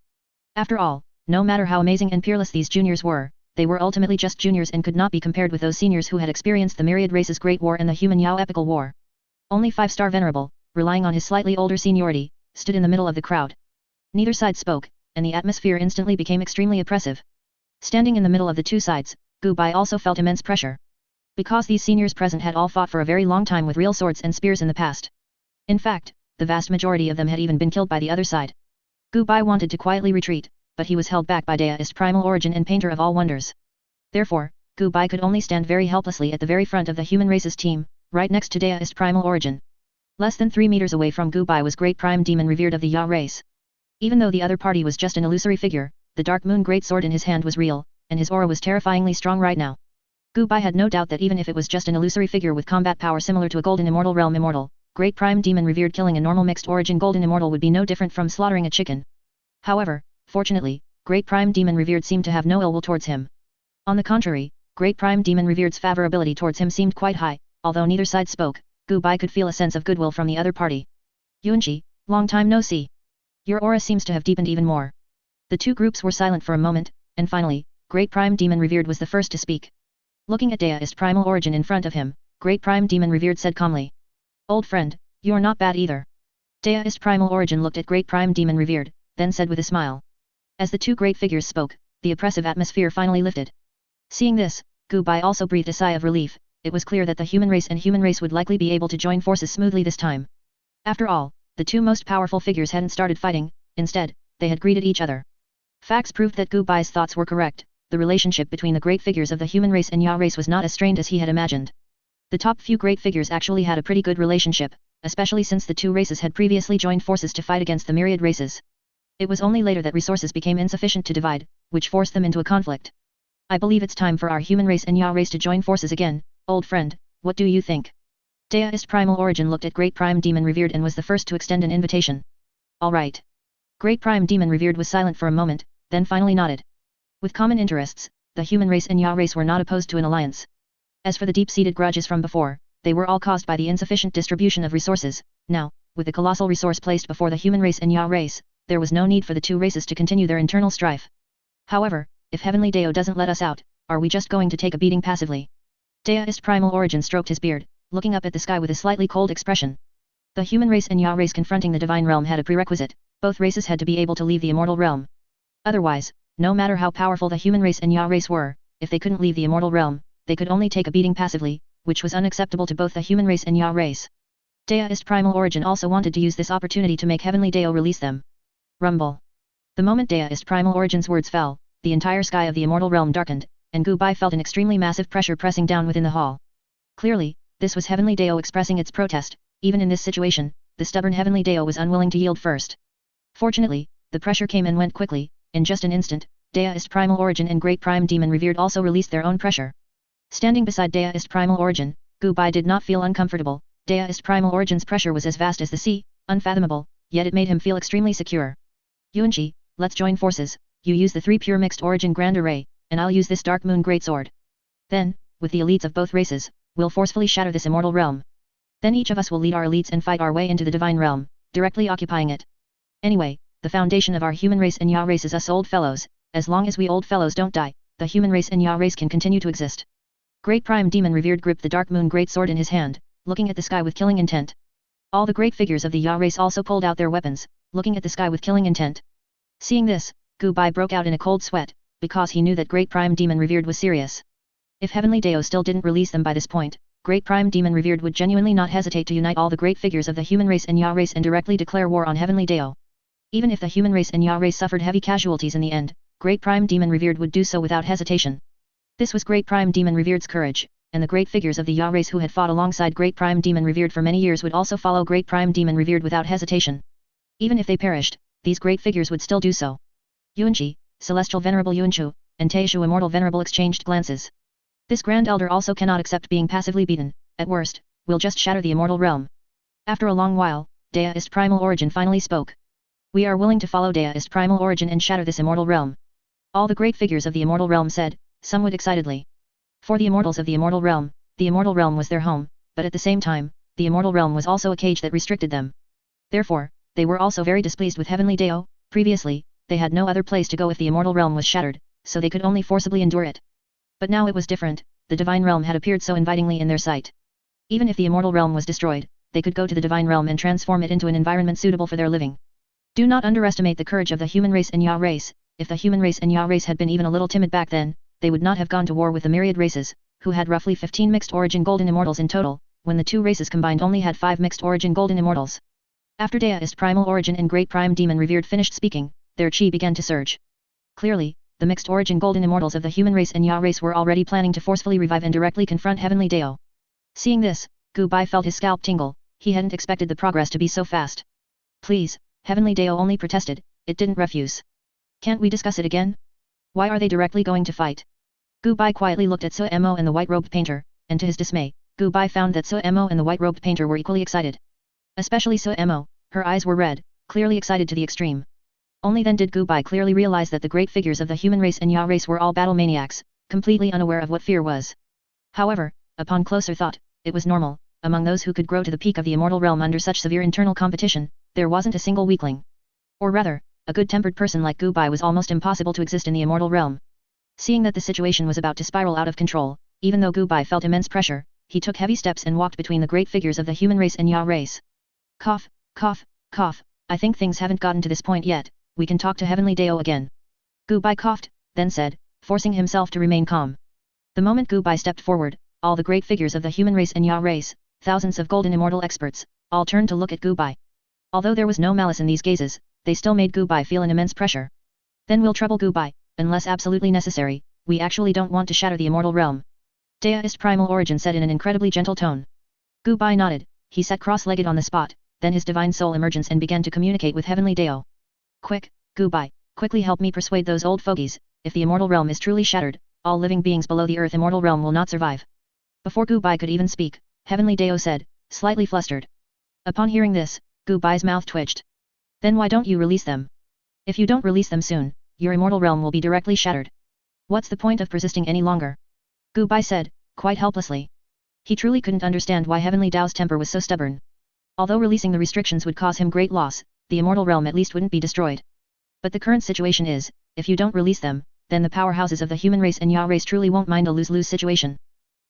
After all, no matter how amazing and peerless these juniors were, they were ultimately just juniors and could not be compared with those seniors who had experienced the myriad races Great War and the human Yao epical war. Only 5-star Venerable, relying on his slightly older seniority, stood in the middle of the crowd. Neither side spoke, and the atmosphere instantly became extremely oppressive. Standing in the middle of the two sides, Gu Bai also felt immense pressure. Because these seniors present had all fought for a very long time with real swords and spears in the past. In fact, the vast majority of them had even been killed by the other side. Gu Bai wanted to quietly retreat, but he was held back by Deist Primal Origin and Painter of All Wonders. Therefore, Gu Bai could only stand very helplessly at the very front of the human race's team, right next to Deist Primal Origin. Less than 3 meters away from Gu Bai was Great Prime Demon Revered of the Ya race. Even though the other party was just an illusory figure, the Dark Moon Greatsword in his hand was real, and his aura was terrifyingly strong right now. Gu Bai had no doubt that even if it was just an illusory figure with combat power similar to a Golden Immortal Realm Immortal, Great Prime Demon Revered killing a normal mixed origin Golden Immortal would be no different from slaughtering a chicken. However, fortunately, Great Prime Demon Revered seemed to have no ill will towards him. On the contrary, Great Prime Demon Revered's favorability towards him seemed quite high, although neither side spoke, Gu Bai could feel a sense of goodwill from the other party. Yuanqi, long time no see. Your aura seems to have deepened even more. The two groups were silent for a moment, and finally, Great Prime Demon Revered was the first to speak. Looking at Deist Primal Origin in front of him, Great Prime Demon Revered said calmly. Old friend, you're not bad either. Deist Primal Origin looked at Great Prime Demon Revered, then said with a smile. As the two great figures spoke, the oppressive atmosphere finally lifted. Seeing this, Gu Bai also breathed a sigh of relief. It was clear that the human race would likely be able to join forces smoothly this time. After all, the two most powerful figures hadn't started fighting, instead, they had greeted each other. Facts proved that Gu Bai's thoughts were correct. The relationship between the great figures of the human race and Ya race was not as strained as he had imagined. The top few great figures actually had a pretty good relationship, especially since the two races had previously joined forces to fight against the myriad races. It was only later that resources became insufficient to divide, which forced them into a conflict. I believe it's time for our human race and Ya race to join forces again, old friend, what do you think? Deist Primal Origin looked at Great Prime Demon Revered and was the first to extend an invitation. Alright. Great Prime Demon Revered was silent for a moment, then finally nodded. With common interests, the human race and Ya race were not opposed to an alliance. As for the deep-seated grudges from before, they were all caused by the insufficient distribution of resources. Now, with the colossal resource placed before the human race and Ya race, there was no need for the two races to continue their internal strife. However, if Heavenly Dao doesn't let us out, are we just going to take a beating passively? Deist Primal Origin stroked his beard, looking up at the sky with a slightly cold expression. The human race and Ya race confronting the divine realm had a prerequisite. Both races had to be able to leave the immortal realm. Otherwise, no matter how powerful the human race and Ya race were, if they couldn't leave the immortal realm, they could only take a beating passively, which was unacceptable to both the human race and Ya race. Deist Primal Origin also wanted to use this opportunity to make Heavenly Deo release them. Rumble. The moment Deist Primal Origin's words fell, the entire sky of the Immortal Realm darkened, and Gu Bai felt an extremely massive pressure pressing down within the hall. Clearly, this was Heavenly Deo expressing its protest. Even in this situation, the stubborn Heavenly Deo was unwilling to yield first. Fortunately, the pressure came and went quickly. In just an instant, Deist Primal Origin and Great Prime Demon Revered also released their own pressure. Standing beside Deist Primal Origin, Gu Bai did not feel uncomfortable. Deist Primal Origin's pressure was as vast as the sea, unfathomable, yet it made him feel extremely secure. Yuanqi, let's join forces. You use the 3 pure mixed origin Grand Array, and I'll use this Dark Moon Greatsword. Then, with the elites of both races, we'll forcefully shatter this immortal realm. Then each of us will lead our elites and fight our way into the divine realm, directly occupying it. Anyway, the foundation of our human race and Ya race is us old fellows. As long as we old fellows don't die, the human race and Ya race can continue to exist. Great Prime Demon Revered gripped the Dark Moon Greatsword in his hand, looking at the sky with killing intent. All the great figures of the Ya race also pulled out their weapons, looking at the sky with killing intent. Seeing this, Gu Bai broke out in a cold sweat, because he knew that Great Prime Demon Revered was serious. If Heavenly Deo still didn't release them by this point, Great Prime Demon Revered would genuinely not hesitate to unite all the great figures of the human race and Ya race and directly declare war on Heavenly Deo. Even if the human race and Ya race suffered heavy casualties in the end, Great Prime Demon Revered would do so without hesitation. This was Great Prime Demon Revered's courage, and the great figures of the Ya race who had fought alongside Great Prime Demon Revered for many years would also follow Great Prime Demon Revered without hesitation. Even if they perished, these great figures would still do so. Yuanqi, Celestial Venerable Yuanchu, and Taishu Immortal Venerable exchanged glances. This Grand Elder also cannot accept being passively beaten. At worst, we'll just shatter the immortal realm. After a long while, Deist Primal Origin finally spoke. We are willing to follow Deist Primal Origin and shatter this immortal realm. All the great figures of the immortal realm said, somewhat excitedly. For the immortals of the immortal realm was their home, but at the same time, the immortal realm was also a cage that restricted them. Therefore, they were also very displeased with Heavenly Deo. Previously, they had no other place to go if the immortal realm was shattered, so they could only forcibly endure it. But now it was different. The divine realm had appeared so invitingly in their sight. Even if the immortal realm was destroyed, they could go to the divine realm and transform it into an environment suitable for their living. Do not underestimate the courage of the human race and Ya race. If the human race and Ya race had been even a little timid back then, they would not have gone to war with the myriad races, who had roughly 15 mixed origin golden immortals in total, when the two races combined only had 5 mixed origin golden immortals. After Deist Primal Origin and Great Prime Demon Revered finished speaking, their chi began to surge. Clearly, the mixed origin golden immortals of the human race and Ya race were already planning to forcefully revive and directly confront Heavenly Deo. Seeing this, Gu Bai felt his scalp tingle. He hadn't expected the progress to be so fast. Please, Heavenly Deo only protested, it didn't refuse. Can't we discuss it again? Why are they directly going to fight? Gu Bai quietly looked at Su Emo and the white-robed painter, and to his dismay, Gu Bai found that Su Emo and the white-robed painter were equally excited. Especially Su Emo, her eyes were red, clearly excited to the extreme. Only then did Gu Bai clearly realize that the great figures of the human race and Ya race were all battle maniacs, completely unaware of what fear was. However, upon closer thought, it was normal. Among those who could grow to the peak of the immortal realm under such severe internal competition, there wasn't a single weakling. Or rather, a good-tempered person like Gu Bai was almost impossible to exist in the immortal realm. Seeing that the situation was about to spiral out of control, even though Gu Bai felt immense pressure, he took heavy steps and walked between the great figures of the human race and Ya race. Cough, cough, cough, I think things haven't gotten to this point yet, we can talk to Heavenly Deo again. Gu Bai coughed, then said, forcing himself to remain calm. The moment Gu Bai stepped forward, all the great figures of the human race and Ya race, thousands of golden immortal experts, all turned to look at Gu Bai. Although there was no malice in these gazes, they still made Gu Bai feel an immense pressure. Then we'll trouble Gu Bai, unless absolutely necessary, we actually don't want to shatter the immortal realm. Deist Primal Origin said in an incredibly gentle tone. Gu Bai nodded, he sat cross-legged on the spot, then his divine soul emerged and began to communicate with Heavenly Deo. Quick, Gu Bai, quickly help me persuade those old fogies, if the immortal realm is truly shattered, all living beings below the earth immortal realm will not survive. Before Gu Bai could even speak, Heavenly Deo said, slightly flustered. Upon hearing this, Gu Bai's mouth twitched. Then why don't you release them? If you don't release them soon, your immortal realm will be directly shattered. What's the point of persisting any longer? Gu Bai said, quite helplessly. He truly couldn't understand why Heavenly Dao's temper was so stubborn. Although releasing the restrictions would cause him great loss, the immortal realm at least wouldn't be destroyed. But the current situation is, if you don't release them, then the powerhouses of the human race and Ya race truly won't mind a lose-lose situation.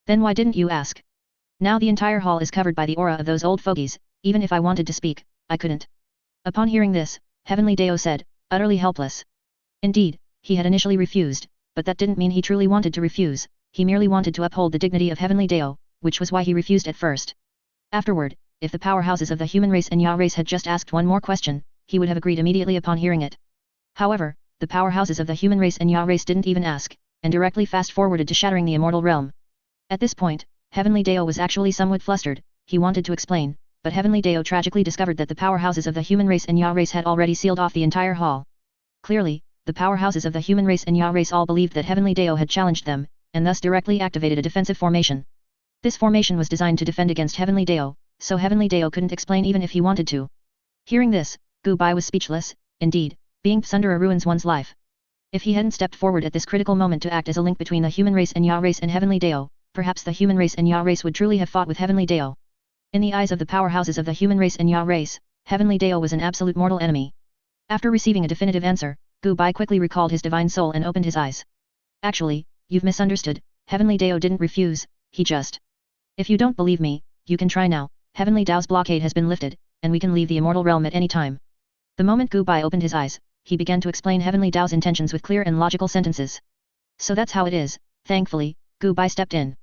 Then why didn't you ask? Now the entire hall is covered by the aura of those old fogies, even if I wanted to speak, I couldn't. Upon hearing this, Heavenly Deo said, utterly helpless. Indeed, he had initially refused, but that didn't mean he truly wanted to refuse, he merely wanted to uphold the dignity of Heavenly Deo, which was why he refused at first. Afterward, if the powerhouses of the human race and Ya race had just asked one more question, he would have agreed immediately upon hearing it. However, the powerhouses of the human race and Ya race didn't even ask, and directly fast-forwarded to shattering the immortal realm. At this point, Heavenly Deo was actually somewhat flustered. He wanted to explain, but Heavenly Deo tragically discovered that the powerhouses of the human race and Ya race had already sealed off the entire hall. Clearly, the powerhouses of the human race and Ya race all believed that Heavenly Deo had challenged them, and thus directly activated a defensive formation. This formation was designed to defend against Heavenly Deo, so Heavenly Deo couldn't explain even if he wanted to. Hearing this, Gu Bai was speechless. Indeed, being Tsundere ruins one's life. If he hadn't stepped forward at this critical moment to act as a link between the human race and Ya race and Heavenly Deo, perhaps the human race and Ya race would truly have fought with Heavenly Deo. In the eyes of the powerhouses of the human race and Ya race, Heavenly Deo was an absolute mortal enemy. After receiving a definitive answer, Gu Bai quickly recalled his divine soul and opened his eyes. Actually, you've misunderstood, Heavenly Deo didn't refuse, he just. If you don't believe me, you can try now. Heavenly Dao's blockade has been lifted, and we can leave the immortal realm at any time. The moment Gu Bai opened his eyes, he began to explain Heavenly Dao's intentions with clear and logical sentences. So that's how it is. Thankfully, Gu Bai stepped in.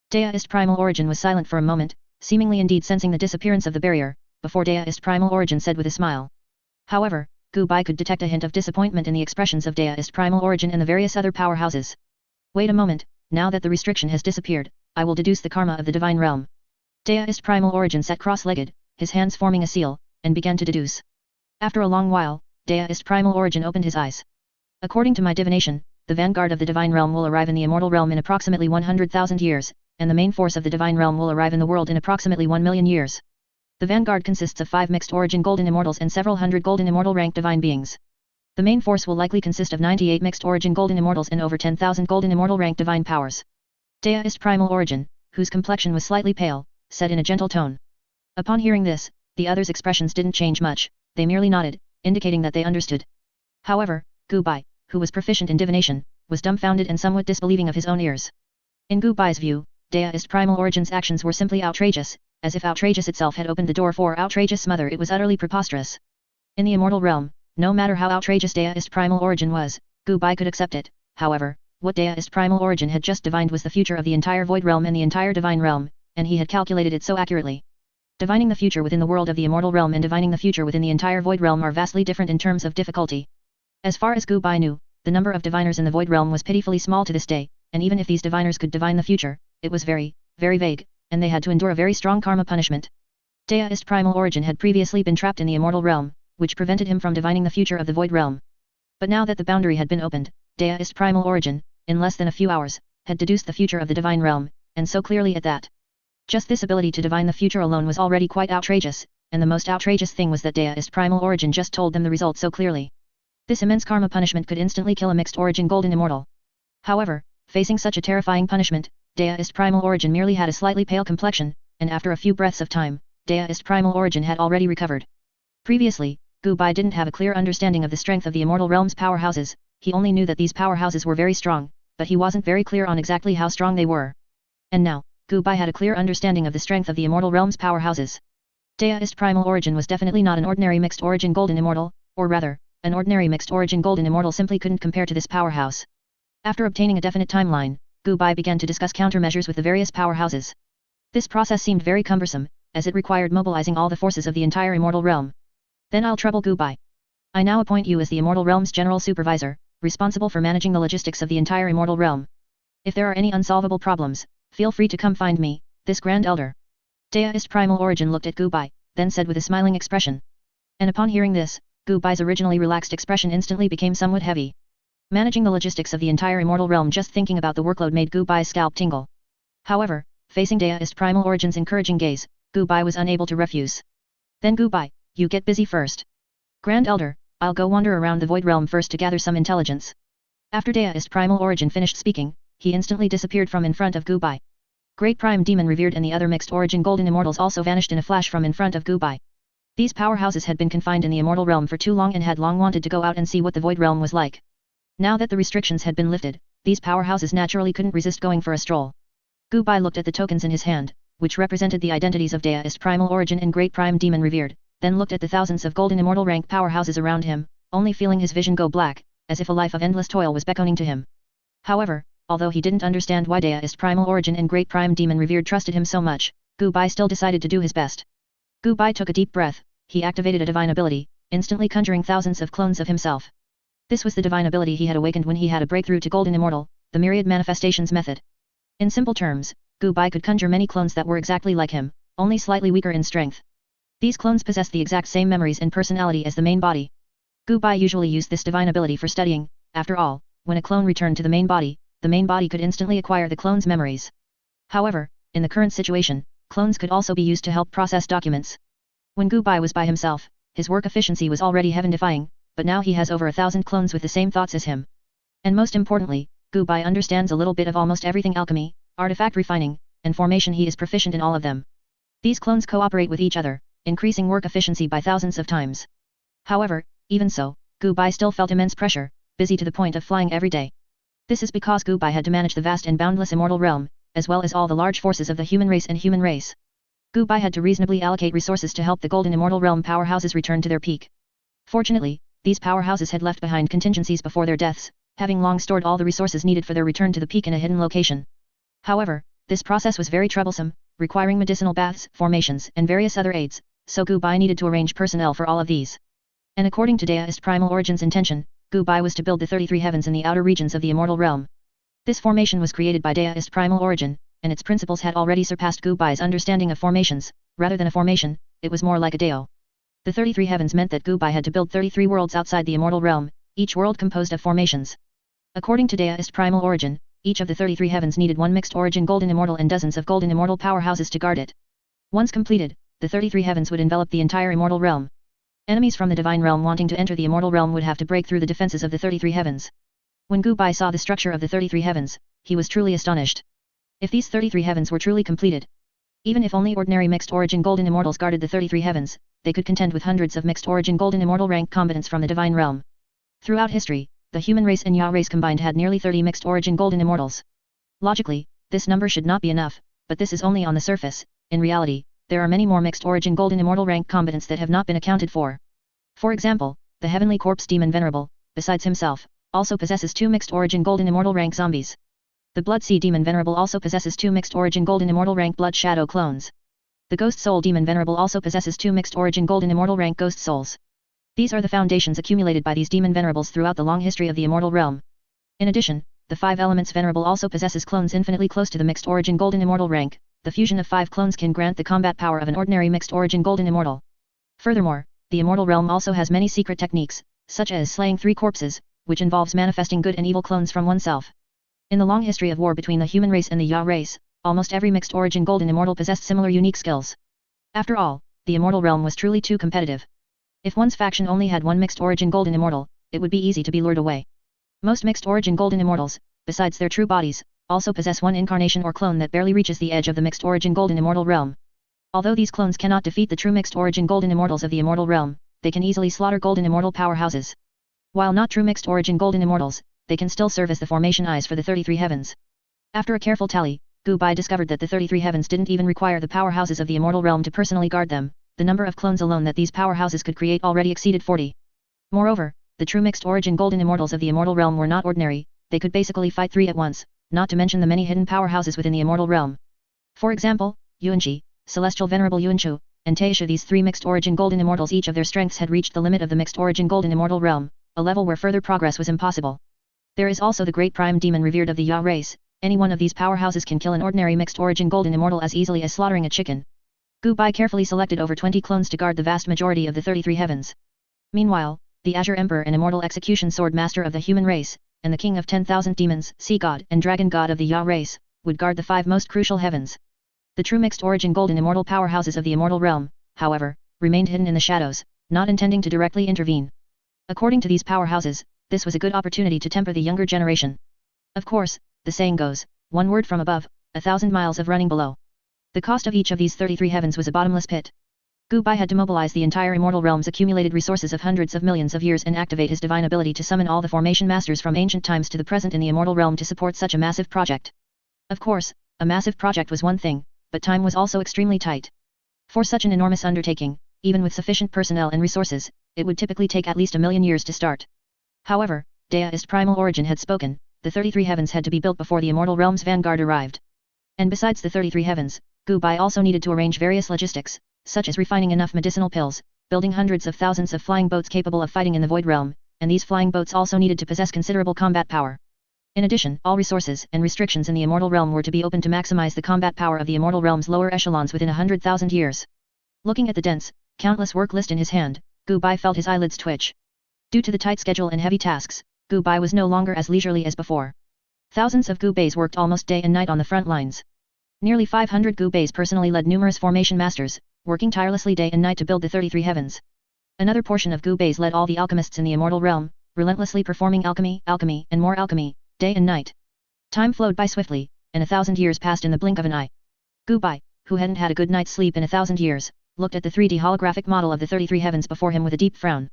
Deist Primal Origin was silent for a moment, seemingly indeed sensing the disappearance of the barrier, before Deist Primal Origin said with a smile. However, Gu Bai could detect a hint of disappointment in the expressions of Deist Primal Origin and the various other powerhouses. Wait a moment, now that the restriction has disappeared, I will deduce the karma of the divine realm. Deist Primal Origin sat cross-legged, his hands forming a seal, and began to deduce. After a long while, Deist Primal Origin opened his eyes. According to my divination, the vanguard of the divine realm will arrive in the immortal realm in approximately 100,000 years, and the main force of the divine realm will arrive in the world in approximately 1 million years. The vanguard consists of 5 mixed origin golden immortals and several hundred golden immortal rank divine beings. The main force will likely consist of 98 mixed origin golden immortals and over 10,000 golden immortal rank divine powers. Deist Primal Origin, whose complexion was slightly pale, said in a gentle tone. Upon hearing this, the others' expressions didn't change much, they merely nodded, indicating that they understood. However, Gu Bai, who was proficient in divination, was dumbfounded and somewhat disbelieving of his own ears. In Gu Bai's view, Deist Primal Origin's actions were simply outrageous, as if outrageous itself had opened the door for outrageous mother. It was utterly preposterous. In the immortal realm, no matter how outrageous Deist Primal Origin was, Gu Bai could accept it. However, what Deist Primal Origin had just divined was the future of the entire void realm and the entire divine realm, and he had calculated it so accurately. Divining the future within the world of the immortal realm and divining the future within the entire void realm are vastly different in terms of difficulty. As far as Gu Bai knew, the number of diviners in the void realm was pitifully small to this day, and even if these diviners could divine the future, it was very, very vague, and they had to endure a very strong karma punishment. Deist Primal Origin had previously been trapped in the immortal realm, which prevented him from divining the future of the void realm. But now that the boundary had been opened, Deist Primal Origin, in less than a few hours, had deduced the future of the divine realm, and so clearly at that. Just this ability to divine the future alone was already quite outrageous, and the most outrageous thing was that Deist Primal Origin just told them the result so clearly. This immense karma punishment could instantly kill a mixed origin golden immortal. However, facing such a terrifying punishment, Deist Primal Origin merely had a slightly pale complexion, and after a few breaths of time, Deist Primal Origin had already recovered. Previously, Gu Bai didn't have a clear understanding of the strength of the immortal realm's powerhouses. He only knew that these powerhouses were very strong, but he wasn't very clear on exactly how strong they were. And now, Gu Bai had a clear understanding of the strength of the immortal realm's powerhouses. Deist Primal Origin was definitely not an ordinary mixed origin golden immortal, or rather, an ordinary mixed origin golden immortal simply couldn't compare to this powerhouse. After obtaining a definite timeline, Gu Bai began to discuss countermeasures with the various powerhouses. This process seemed very cumbersome, as it required mobilizing all the forces of the entire immortal realm. Then I'll trouble Gu Bai. I now appoint you as the immortal realm's general supervisor, responsible for managing the logistics of the entire immortal realm. If there are any unsolvable problems, feel free to come find me, this Grand Elder. Deist Primal Origin looked at Gu Bai, then said with a smiling expression. And upon hearing this, Gu Bai's originally relaxed expression instantly became somewhat heavy. Managing the logistics of the entire immortal realm, just thinking about the workload made Gu Bai's scalp tingle. However, facing Deist Primal Origin's encouraging gaze, Gu Bai was unable to refuse. Then Gu Bai, you get busy first. Grand Elder, I'll go wander around the void realm first to gather some intelligence. After Deist Primal Origin finished speaking, he instantly disappeared from in front of Gu Bai. Great Prime Demon Revered and the other mixed origin golden immortals also vanished in a flash from in front of Gu Bai. These powerhouses had been confined in the immortal realm for too long and had long wanted to go out and see what the void realm was like. Now that the restrictions had been lifted, these powerhouses naturally couldn't resist going for a stroll. Gu Bai looked at the tokens in his hand, which represented the identities of Deist Primal Origin and Great Prime Demon Revered, then looked at the thousands of golden immortal rank powerhouses around him, only feeling his vision go black, as if a life of endless toil was beckoning to him. However, although he didn't understand why Deist Primal Origin and Great Prime Demon Revered trusted him so much, Gu Bai still decided to do his best. Gu Bai took a deep breath, he activated a divine ability, instantly conjuring thousands of clones of himself. This was the divine ability he had awakened when he had a breakthrough to Golden Immortal, the myriad manifestations method. In simple terms, Gu Bai could conjure many clones that were exactly like him, only slightly weaker in strength. These clones possessed the exact same memories and personality as the main body. Gu Bai usually used this divine ability for studying. After all, when a clone returned to the main body could instantly acquire the clone's memories. However, in the current situation, clones could also be used to help process documents. When Gu Bai was by himself, his work efficiency was already heaven-defying, but now he has over 1,000 clones with the same thoughts as him. And most importantly, Gu Bai understands a little bit of almost everything: alchemy, artifact refining, and formation. He is proficient in all of them. These clones cooperate with each other, increasing work efficiency by thousands of times. However, even so, Gu Bai still felt immense pressure, busy to the point of flying every day. This is because Gu Bai had to manage the vast and boundless immortal realm, as well as all the large forces of the human race and human race. Gu Bai had to reasonably allocate resources to help the Golden Immortal Realm powerhouses return to their peak. Fortunately, these powerhouses had left behind contingencies before their deaths, having long stored all the resources needed for their return to the peak in a hidden location. However, this process was very troublesome, requiring medicinal baths, formations, and various other aids, so Gu Bai needed to arrange personnel for all of these. And according to Daoist Primal Origin's intention, Gu Bai was to build the 33 heavens in the outer regions of the immortal realm. This formation was created by Daoist Primal Origin, and its principles had already surpassed Gu Bai's understanding of formations. Rather than a formation, it was more like a Dao. The 33 heavens meant that Gu Bai had to build 33 worlds outside the immortal realm, each world composed of formations. According to Daoist Primal Origin, each of the 33 heavens needed one mixed origin Golden Immortal and dozens of Golden Immortal powerhouses to guard it. Once completed, the 33 heavens would envelop the entire immortal realm. Enemies from the divine realm wanting to enter the immortal realm would have to break through the defenses of the 33 heavens. When Gu Bai saw the structure of the 33 heavens, he was truly astonished. If these 33 heavens were truly completed, even if only ordinary mixed origin Golden Immortals guarded the 33 heavens, they could contend with hundreds of mixed origin Golden Immortal rank combatants from the divine realm. Throughout history, the human race and Ya race combined had nearly 30 mixed origin Golden Immortals. Logically, this number should not be enough, but this is only on the surface. In reality, there are many more mixed origin Golden Immortal rank combatants that have not been accounted for. For example, the Heavenly Corpse Demon Venerable, besides himself, also possesses 2 mixed origin Golden Immortal rank zombies. The Blood Sea Demon Venerable also possesses 2 mixed origin Golden Immortal rank Blood Shadow clones. The Ghost Soul Demon Venerable also possesses 2 mixed origin Golden Immortal rank Ghost Souls. These are the foundations accumulated by these Demon Venerables throughout the long history of the immortal realm. In addition, the 5 Elements Venerable also possesses clones infinitely close to the mixed origin Golden Immortal rank. The fusion of 5 clones can grant the combat power of an ordinary mixed origin Golden Immortal. Furthermore, the immortal realm also has many secret techniques, such as slaying 3 corpses, which involves manifesting good and evil clones from oneself. In the long history of war between the human race and the Ya race, almost every mixed origin Golden Immortal possessed similar unique skills. After all, the immortal realm was truly too competitive. If one's faction only had one mixed origin Golden Immortal, it would be easy to be lured away. Most mixed origin Golden Immortals, besides their true bodies, also possess one incarnation or clone that barely reaches the edge of the mixed origin Golden Immortal realm. Although these clones cannot defeat the true mixed origin Golden Immortals of the immortal realm, they can easily slaughter Golden Immortal powerhouses. While not true mixed origin Golden Immortals, they can still serve as the formation eyes for the 33 heavens. After a careful tally, Gu Bai discovered that the 33 heavens didn't even require the powerhouses of the immortal realm to personally guard them. The number of clones alone that these powerhouses could create already exceeded 40. Moreover, the true mixed origin Golden Immortals of the immortal realm were not ordinary, they could basically fight 3 at once, not to mention the many hidden powerhouses within the immortal realm. For example, Yuanqi, Celestial Venerable Yuanchu, and Taisha. These 3 mixed origin Golden Immortals, each of their strengths had reached the limit of the mixed origin Golden Immortal realm, a level where further progress was impossible. There is also the great prime demon revered of the Ya race. Any one of these powerhouses can kill an ordinary mixed origin Golden Immortal as easily as slaughtering a chicken. Gu Bai carefully selected over 20 clones to guard the vast majority of the 33 heavens. Meanwhile, the Azure Emperor and Immortal Execution Sword Master of the human race, and the King of 10,000 Demons, Sea God and Dragon God of the Ya race, would guard the 5 most crucial heavens. The true mixed origin Golden Immortal powerhouses of the immortal realm, however, remained hidden in the shadows, not intending to directly intervene. According to these powerhouses, this was a good opportunity to temper the younger generation. Of course, the saying goes, 1 word from above, 1,000 miles of running below. The cost of each of these 33 heavens was a bottomless pit. Gu Bai had to mobilize the entire immortal realm's accumulated resources of hundreds of millions of years and activate his divine ability to summon all the formation masters from ancient times to the present in the immortal realm to support such a massive project. Of course, a massive project was one thing, but time was also extremely tight. For such an enormous undertaking, even with sufficient personnel and resources, it would typically take at least 1,000,000 years to start. However, Daoist Primal Origin had spoken, the 33 heavens had to be built before the immortal realm's vanguard arrived. And besides the 33 heavens, Gu Bai also needed to arrange various logistics, such as refining enough medicinal pills, building hundreds of thousands of flying boats capable of fighting in the Void Realm, and these flying boats also needed to possess considerable combat power. In addition, all resources and restrictions in the Immortal Realm were to be open to maximize the combat power of the Immortal Realm's lower echelons within 100,000 years. Looking at the dense, countless work list in his hand, Gu Bai felt his eyelids twitch. Due to the tight schedule and heavy tasks, Gu Bai was no longer as leisurely as before. Thousands of Gu Bais worked almost day and night on the front lines. Nearly 500 Gu Bais personally led numerous formation masters, working tirelessly day and night to build the 33 heavens. Another portion of Gu Bais led all the alchemists in the Immortal Realm, relentlessly performing alchemy, and more alchemy, day and night. Time flowed by swiftly, and 1,000 years passed in the blink of an eye. Gu Bai, who hadn't had a good night's sleep in 1,000 years, looked at the 3D holographic model of the 33 heavens before him with a deep frown.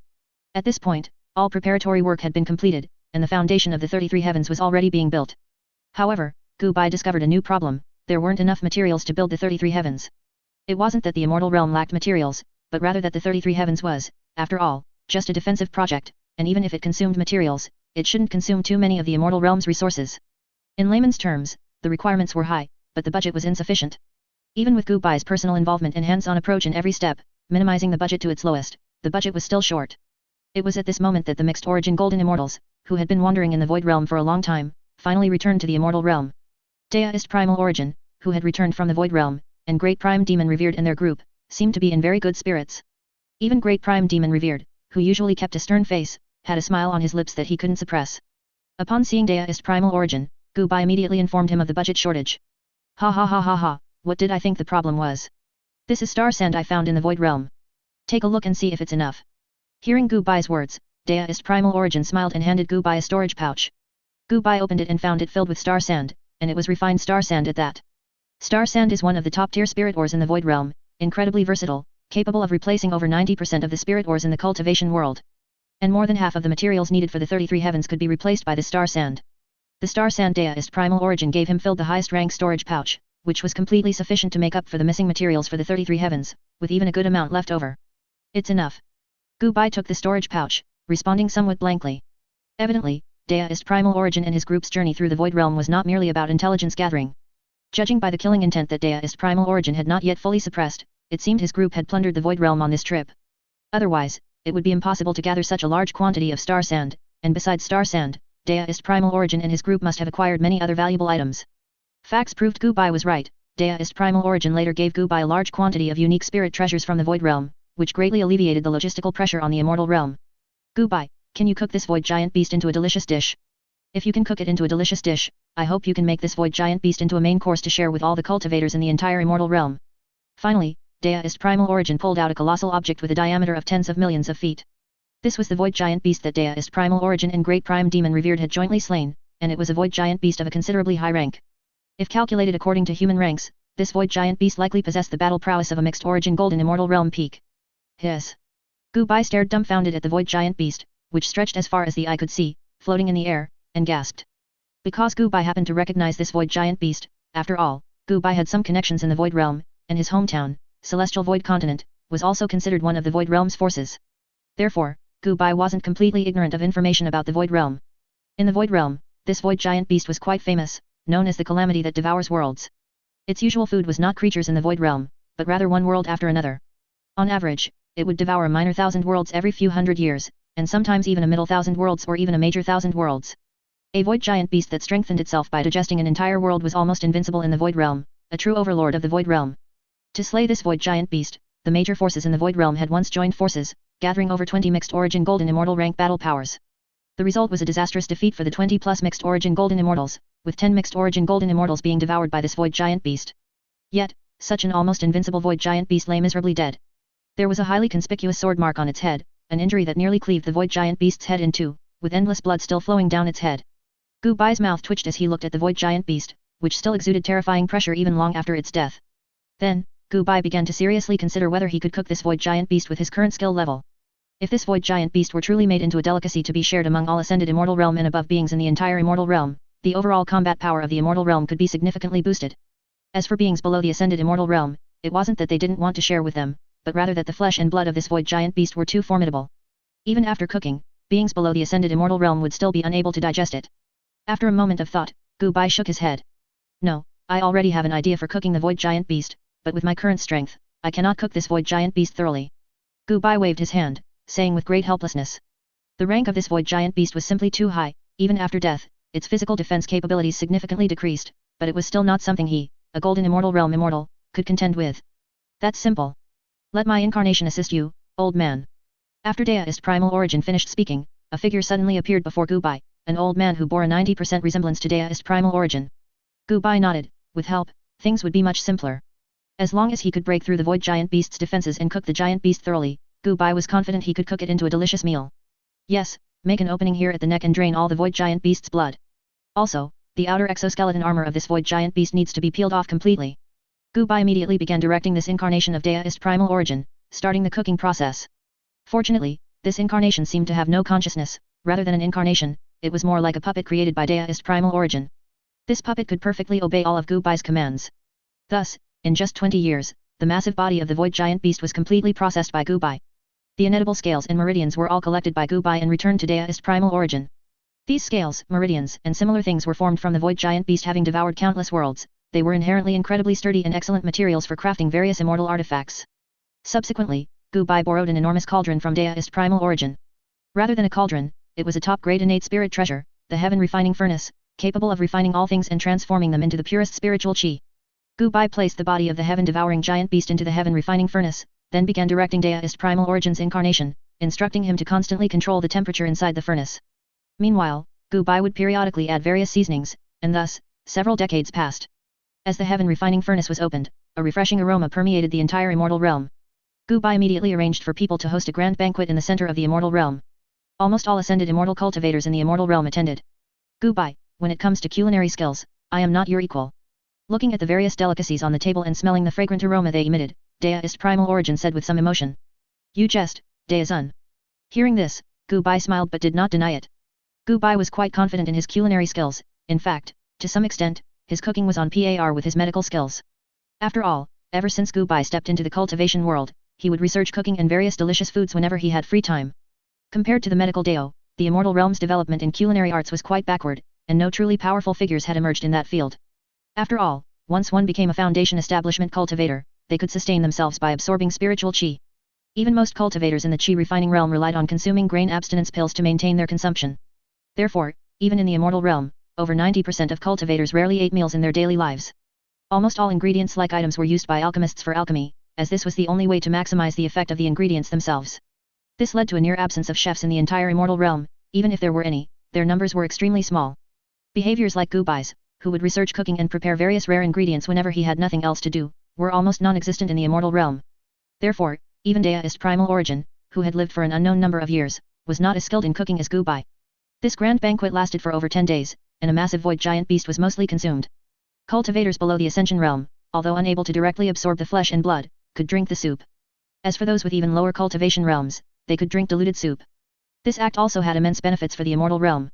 At this point, all preparatory work had been completed, and the foundation of the 33 heavens was already being built. However, Gu Bai discovered a new problem: there weren't enough materials to build the 33 heavens. It wasn't that the Immortal Realm lacked materials, but rather that the 33 heavens was, after all, just a defensive project, and even if it consumed materials, it shouldn't consume too many of the Immortal Realm's resources. In layman's terms, the requirements were high, but the budget was insufficient. Even with Gu Bai's personal involvement and hands-on approach in every step, minimizing the budget to its lowest, the budget was still short. It was at this moment that the mixed origin Golden Immortals, who had been wandering in the Void Realm for a long time, finally returned to the Immortal Realm. Deist Primal Origin, who had returned from the Void Realm, and Great Prime Demon Revered in their group, seemed to be in very good spirits. Even Great Prime Demon Revered, who usually kept a stern face, had a smile on his lips that he couldn't suppress. Upon seeing Deist Primal Origin, Gu Bai immediately informed him of the budget shortage. Ha ha ha ha ha, what did I think the problem was? This is star sand I found in the Void Realm. Take a look and see if it's enough. Hearing Gu Bai's words, Deist Primal Origin smiled and handed Gu Bai a storage pouch. Gu Bai opened it and found it filled with star sand, and it was refined star sand at that. Star sand is one of the top-tier spirit ores in the Void Realm, incredibly versatile, capable of replacing over 90% of the spirit ores in the cultivation world. And more than half of the materials needed for the 33 heavens could be replaced by the star sand. The star sand Deist Primal Origin gave him filled the highest rank storage pouch, which was completely sufficient to make up for the missing materials for the 33 heavens, with even a good amount left over. It's enough. Gu Bai took the storage pouch, responding somewhat blankly. Evidently, Deist Primal Origin and his group's journey through the Void Realm was not merely about intelligence gathering. Judging by the killing intent that Deist Primal Origin had not yet fully suppressed, it seemed his group had plundered the Void Realm on this trip. Otherwise, it would be impossible to gather such a large quantity of star sand, and besides star sand, Deist Primal Origin and his group must have acquired many other valuable items. Facts proved Gu Bai was right. Deist Primal Origin later gave Gu Bai a large quantity of unique spirit treasures from the Void Realm, which greatly alleviated the logistical pressure on the Immortal Realm. Gu Bai, can you cook this Void Giant Beast into a delicious dish? If you can cook it into a delicious dish, I hope you can make this Void Giant Beast into a main course to share with all the cultivators in the entire Immortal Realm. Finally, Deist Primal Origin pulled out a colossal object with a diameter of tens of millions of feet. This was the Void Giant Beast that Deist Primal Origin and Great Prime Demon Revered had jointly slain, and it was a Void Giant Beast of a considerably high rank. If calculated according to human ranks, this Void Giant Beast likely possessed the battle prowess of a mixed origin Golden Immortal Realm peak. Hiss. Gu Bai stared dumbfounded at the Void Giant Beast, which stretched as far as the eye could see, floating in the air, and gasped. Because Gu Bai happened to recognize this Void Giant Beast, after all, Gu Bai had some connections in the Void Realm, and his hometown, Celestial Void Continent, was also considered one of the Void Realm's forces. Therefore, Gu Bai wasn't completely ignorant of information about the Void Realm. In the Void Realm, this Void Giant Beast was quite famous, known as the calamity that devours worlds. Its usual food was not creatures in the Void Realm, but rather one world after another. On average, it would devour a minor 1,000 worlds every few hundred years, and sometimes even a middle 1,000 worlds or even a major 1,000 worlds. A Void Giant Beast that strengthened itself by digesting an entire world was almost invincible in the Void Realm, a true overlord of the Void Realm. To slay this Void Giant Beast, the major forces in the Void Realm had once joined forces, gathering over 20 mixed origin Golden Immortal rank battle powers. The result was a disastrous defeat for the 20+ mixed origin Golden Immortals, with 10 mixed origin Golden Immortals being devoured by this Void Giant Beast. Yet, such an almost invincible Void Giant Beast lay miserably dead. There was a highly conspicuous sword mark on its head, an injury that nearly cleaved the Void Giant Beast's head in two, with endless blood still flowing down its head. Gu Bai's mouth twitched as he looked at the Void Giant Beast, which still exuded terrifying pressure even long after its death. Then, Gu Bai began to seriously consider whether he could cook this Void Giant Beast with his current skill level. If this Void Giant Beast were truly made into a delicacy to be shared among all ascended Immortal Realm and above beings in the entire Immortal Realm, the overall combat power of the Immortal Realm could be significantly boosted. As for beings below the ascended Immortal Realm, it wasn't that they didn't want to share with them, but rather that the flesh and blood of this Void Giant Beast were too formidable. Even after cooking, beings below the ascended Immortal Realm would still be unable to digest it. After a moment of thought, Gu Bai shook his head. No, I already have an idea for cooking the Void Giant Beast, but with my current strength, I cannot cook this void giant beast thoroughly. Gu Bai waved his hand, saying with great helplessness. The rank of this void giant beast was simply too high, even after death, its physical defense capabilities significantly decreased, but it was still not something he, a golden immortal realm immortal, could contend with. That's simple. Let my incarnation assist you, old man. After Deist primal origin finished speaking, a figure suddenly appeared before Gu Bai, an old man who bore a 90% resemblance to Deist primal origin. Gu Bai nodded. With help, things would be much simpler. As long as he could break through the void giant beast's defenses and cook the giant beast thoroughly, Gu Bai was confident he could cook it into a delicious meal. Yes, make an opening here at the neck and drain all the void giant beast's blood. Also, the outer exoskeleton armor of this void giant beast needs to be peeled off completely. Gu Bai immediately began directing this incarnation of Deist primal origin, starting the cooking process. Fortunately, this incarnation seemed to have no consciousness. Rather than an incarnation, it was more like a puppet created by Deist primal origin. This puppet could perfectly obey all of Gu Bai's commands. Thus, in just 20 years, the massive body of the void giant beast was completely processed by Gu Bai. The inedible scales and meridians were all collected by Gu Bai and returned to Deist primal origin. These scales, meridians, and similar things were formed from the void giant beast having devoured countless worlds. They were inherently incredibly sturdy and excellent materials for crafting various immortal artifacts. Subsequently, Gu Bai borrowed an enormous cauldron from Deist primal origin. Rather than a cauldron, it was a top-grade innate spirit treasure, the heaven refining furnace, capable of refining all things and transforming them into the purest spiritual chi. Gu Bai placed the body of the heaven-devouring giant beast into the heaven refining furnace, then began directing Deist primal origin's incarnation, instructing him to constantly control the temperature inside the furnace. Meanwhile, Gu Bai would periodically add various seasonings, and thus, several decades passed. As the heaven refining furnace was opened, a refreshing aroma permeated the entire immortal realm. Gu Bai immediately arranged for people to host a grand banquet in the center of the immortal realm. Almost all ascended immortal cultivators in the immortal realm attended. Gu Bai, when it comes to culinary skills, I am not your equal. Looking at the various delicacies on the table and smelling the fragrant aroma they emitted, Deist primal origin said with some emotion. You jest, Deizun. Hearing this, Gu Bai smiled but did not deny it. Gu Bai was quite confident in his culinary skills. In fact, to some extent, his cooking was on par with his medical skills. After all, ever since Gu Bai stepped into the cultivation world, he would research cooking and various delicious foods whenever he had free time. Compared to the medical Dao, the immortal realm's development in culinary arts was quite backward, and no truly powerful figures had emerged in that field. After all, once one became a foundation establishment cultivator, they could sustain themselves by absorbing spiritual qi. Even most cultivators in the qi refining realm relied on consuming grain abstinence pills to maintain their consumption. Therefore, even in the immortal realm, over 90% of cultivators rarely ate meals in their daily lives. Almost all ingredients-like items were used by alchemists for alchemy, as this was the only way to maximize the effect of the ingredients themselves. This led to a near absence of chefs in the entire immortal realm. Even if there were any, their numbers were extremely small. Behaviors like Gu Bai's, who would research cooking and prepare various rare ingredients whenever he had nothing else to do, were almost non-existent in the immortal realm. Therefore, even Deist primal origin, who had lived for an unknown number of years, was not as skilled in cooking as Gu Bai. This grand banquet lasted for over 10 days, and a massive void giant beast was mostly consumed. Cultivators below the Ascension realm, although unable to directly absorb the flesh and blood, could drink the soup. As for those with even lower cultivation realms, they could drink diluted soup. This act also had immense benefits for the immortal realm.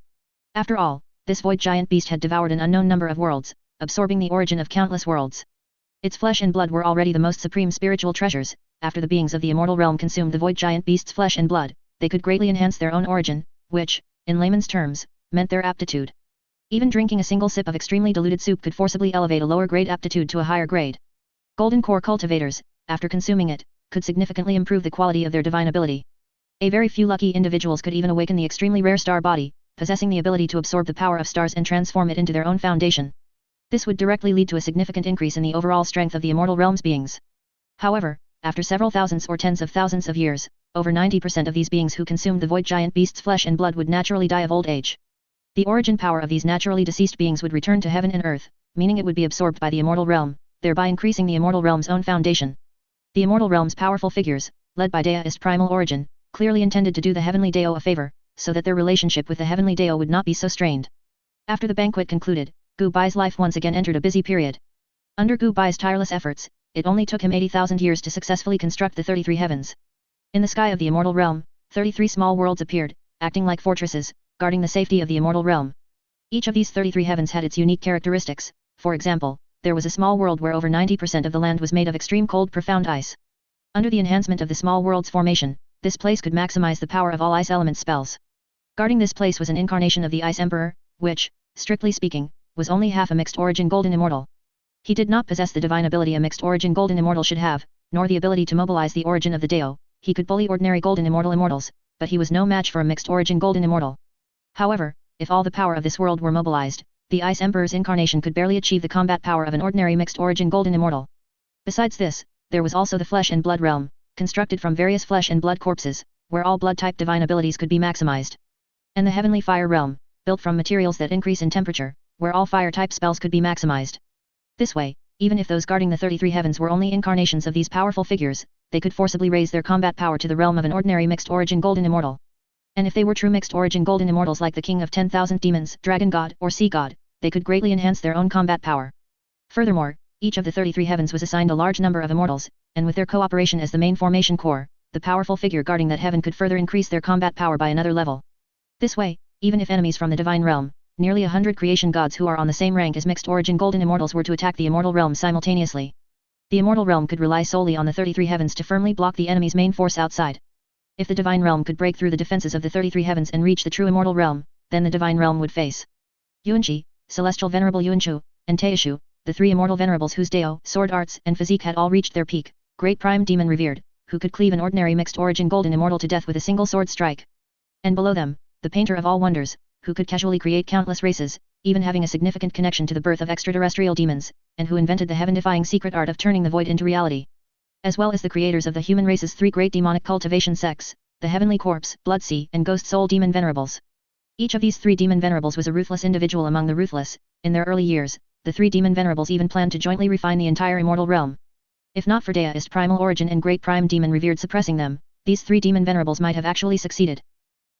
After all, this void giant beast had devoured an unknown number of worlds, absorbing the origin of countless worlds. Its flesh and blood were already the most supreme spiritual treasures. After the beings of the immortal realm consumed the void giant beast's flesh and blood, they could greatly enhance their own origin, which, in layman's terms, meant their aptitude. Even drinking a single sip of extremely diluted soup could forcibly elevate a lower grade aptitude to a higher grade. Golden core cultivators, after consuming it, could significantly improve the quality of their divine ability. A very few lucky individuals could even awaken the extremely rare star body, possessing the ability to absorb the power of stars and transform it into their own foundation. This would directly lead to a significant increase in the overall strength of the immortal realm's beings. However, after several thousands or tens of thousands of years, over 90% of these beings who consumed the void giant beast's flesh and blood would naturally die of old age. The origin power of these naturally deceased beings would return to heaven and earth, meaning it would be absorbed by the immortal realm, thereby increasing the immortal realm's own foundation. The immortal realm's powerful figures, led by Deist primal origin, clearly intended to do the heavenly Dao a favor, so that their relationship with the heavenly Dao would not be so strained. After the banquet concluded, Gu Bai's life once again entered a busy period. Under Gu Bai's tireless efforts, it only took him 80,000 years to successfully construct the 33 heavens. In the sky of the immortal realm, 33 small worlds appeared, acting like fortresses, guarding the safety of the immortal realm. Each of these 33 heavens had its unique characteristics. For example, there was a small world where over 90% of the land was made of extreme cold profound ice. Under the enhancement of the small world's formation, this place could maximize the power of all ice element spells. Guarding this place was an incarnation of the Ice Emperor, which, strictly speaking, was only half a mixed origin golden immortal. He did not possess the divine ability a mixed origin golden immortal should have, nor the ability to mobilize the origin of the Dao. He could bully ordinary golden immortal immortals, but he was no match for a mixed origin golden immortal. However, if all the power of this world were mobilized, the Ice Emperor's incarnation could barely achieve the combat power of an ordinary mixed origin golden immortal. Besides this, there was also the Flesh and Blood realm, constructed from various flesh and blood corpses, where all blood-type divine abilities could be maximized. And the Heavenly Fire realm, built from materials that increase in temperature, where all fire-type spells could be maximized. This way, even if those guarding the 33 heavens were only incarnations of these powerful figures, they could forcibly raise their combat power to the realm of an ordinary mixed origin golden immortal. And if they were true mixed origin golden immortals like the King of 10,000 Demons, Dragon God, or Sea God, they could greatly enhance their own combat power. Furthermore, each of the 33 heavens was assigned a large number of immortals, and with their cooperation as the main formation core, the powerful figure guarding that heaven could further increase their combat power by another level. This way, even if enemies from the divine realm, nearly 100 creation gods who are on the same rank as mixed origin golden immortals were to attack the immortal realm simultaneously, the immortal realm could rely solely on the 33 heavens to firmly block the enemy's main force outside. If the divine realm could break through the defenses of the 33 heavens and reach the true immortal realm, then the divine realm would face Yuanqi, Celestial Venerable Yuanchu, and Taishu, the three immortal venerables whose Dao, sword arts, and physique had all reached their peak, great prime demon revered, who could cleave an ordinary mixed origin golden immortal to death with a single sword strike. And below them, the painter of all wonders, who could casually create countless races, even having a significant connection to the birth of extraterrestrial demons, and who invented the heaven-defying secret art of turning the void into reality. As well as the creators of the human race's three great demonic cultivation sects, the Heavenly Corpse, Blood Sea, and Ghost Soul Demon Venerables. Each of these three demon venerables was a ruthless individual among the ruthless. In their early years, the three demon venerables even planned to jointly refine the entire immortal realm. If not for Deist primal origin and great prime demon revered suppressing them, these three demon venerables might have actually succeeded.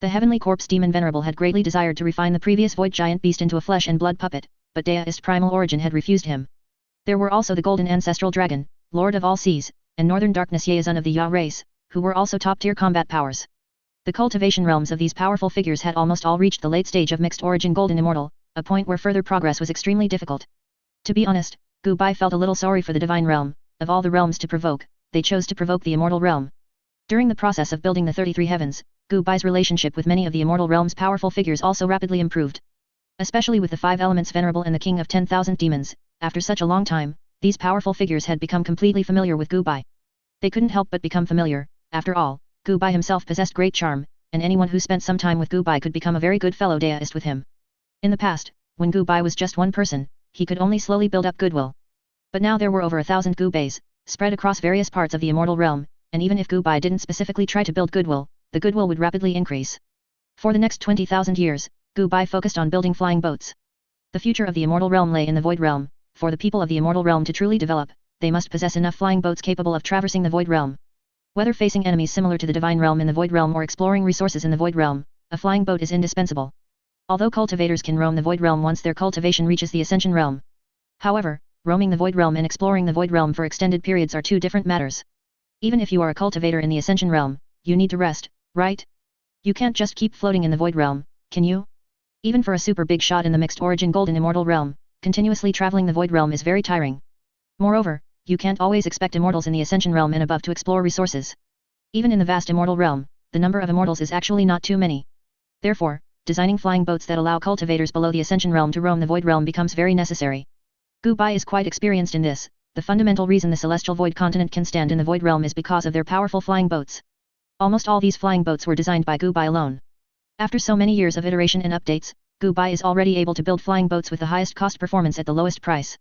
The Heavenly Corpse Demon Venerable had greatly desired to refine the previous void giant beast into a flesh and blood puppet, but Deist primal origin had refused him. There were also the Golden Ancestral Dragon, Lord of all Seas, and Northern Darkness Yaezun of the Ya race, who were also top-tier combat powers. The cultivation realms of these powerful figures had almost all reached the late stage of mixed origin golden immortal, a point where further progress was extremely difficult. To be honest, Gu Bai felt a little sorry for the divine realm. Of all the realms to provoke, they chose to provoke the immortal realm. During the process of building the 33 heavens, Gu Bai's relationship with many of the immortal realm's powerful figures also rapidly improved. Especially with the 5 elements venerable and the King of 10,000 Demons, after such a long time, these powerful figures had become completely familiar with Gu Bai. They couldn't help but become familiar. After all, Gu Bai himself possessed great charm, and anyone who spent some time with Gu Bai could become a very good fellow Deist with him. In the past, when Gu Bai was just one person, he could only slowly build up goodwill. But now there were over 1,000 Gu Bais, spread across various parts of the immortal realm, and even if Gu Bai didn't specifically try to build goodwill, the goodwill would rapidly increase. For the next 20,000 years, Gu Bai focused on building flying boats. The future of the immortal realm lay in the void realm. For the people of the immortal realm to truly develop, they must possess enough flying boats capable of traversing the void realm. Whether facing enemies similar to the divine realm in the void realm or exploring resources in the void realm, a flying boat is indispensable. Although cultivators can roam the void realm once their cultivation reaches the ascension realm. However, roaming the void realm and exploring the void realm for extended periods are two different matters. Even if you are a cultivator in the ascension realm, you need to rest, right? You can't just keep floating in the void realm, can you? Even for a super big shot in the mixed origin golden immortal realm, continuously traveling the void realm is very tiring. Moreover, you can't always expect immortals in the ascension realm and above to explore resources. Even in the vast immortal realm, the number of immortals is actually not too many. Therefore, designing flying boats that allow cultivators below the ascension realm to roam the void realm becomes very necessary. Gu Bai is quite experienced in this. The fundamental reason the celestial void continent can stand in the void realm is because of their powerful flying boats. Almost all these flying boats were designed by Gu Bai alone. After so many years of iteration and updates, Gu Bai is already able to build flying boats with the highest cost performance at the lowest price.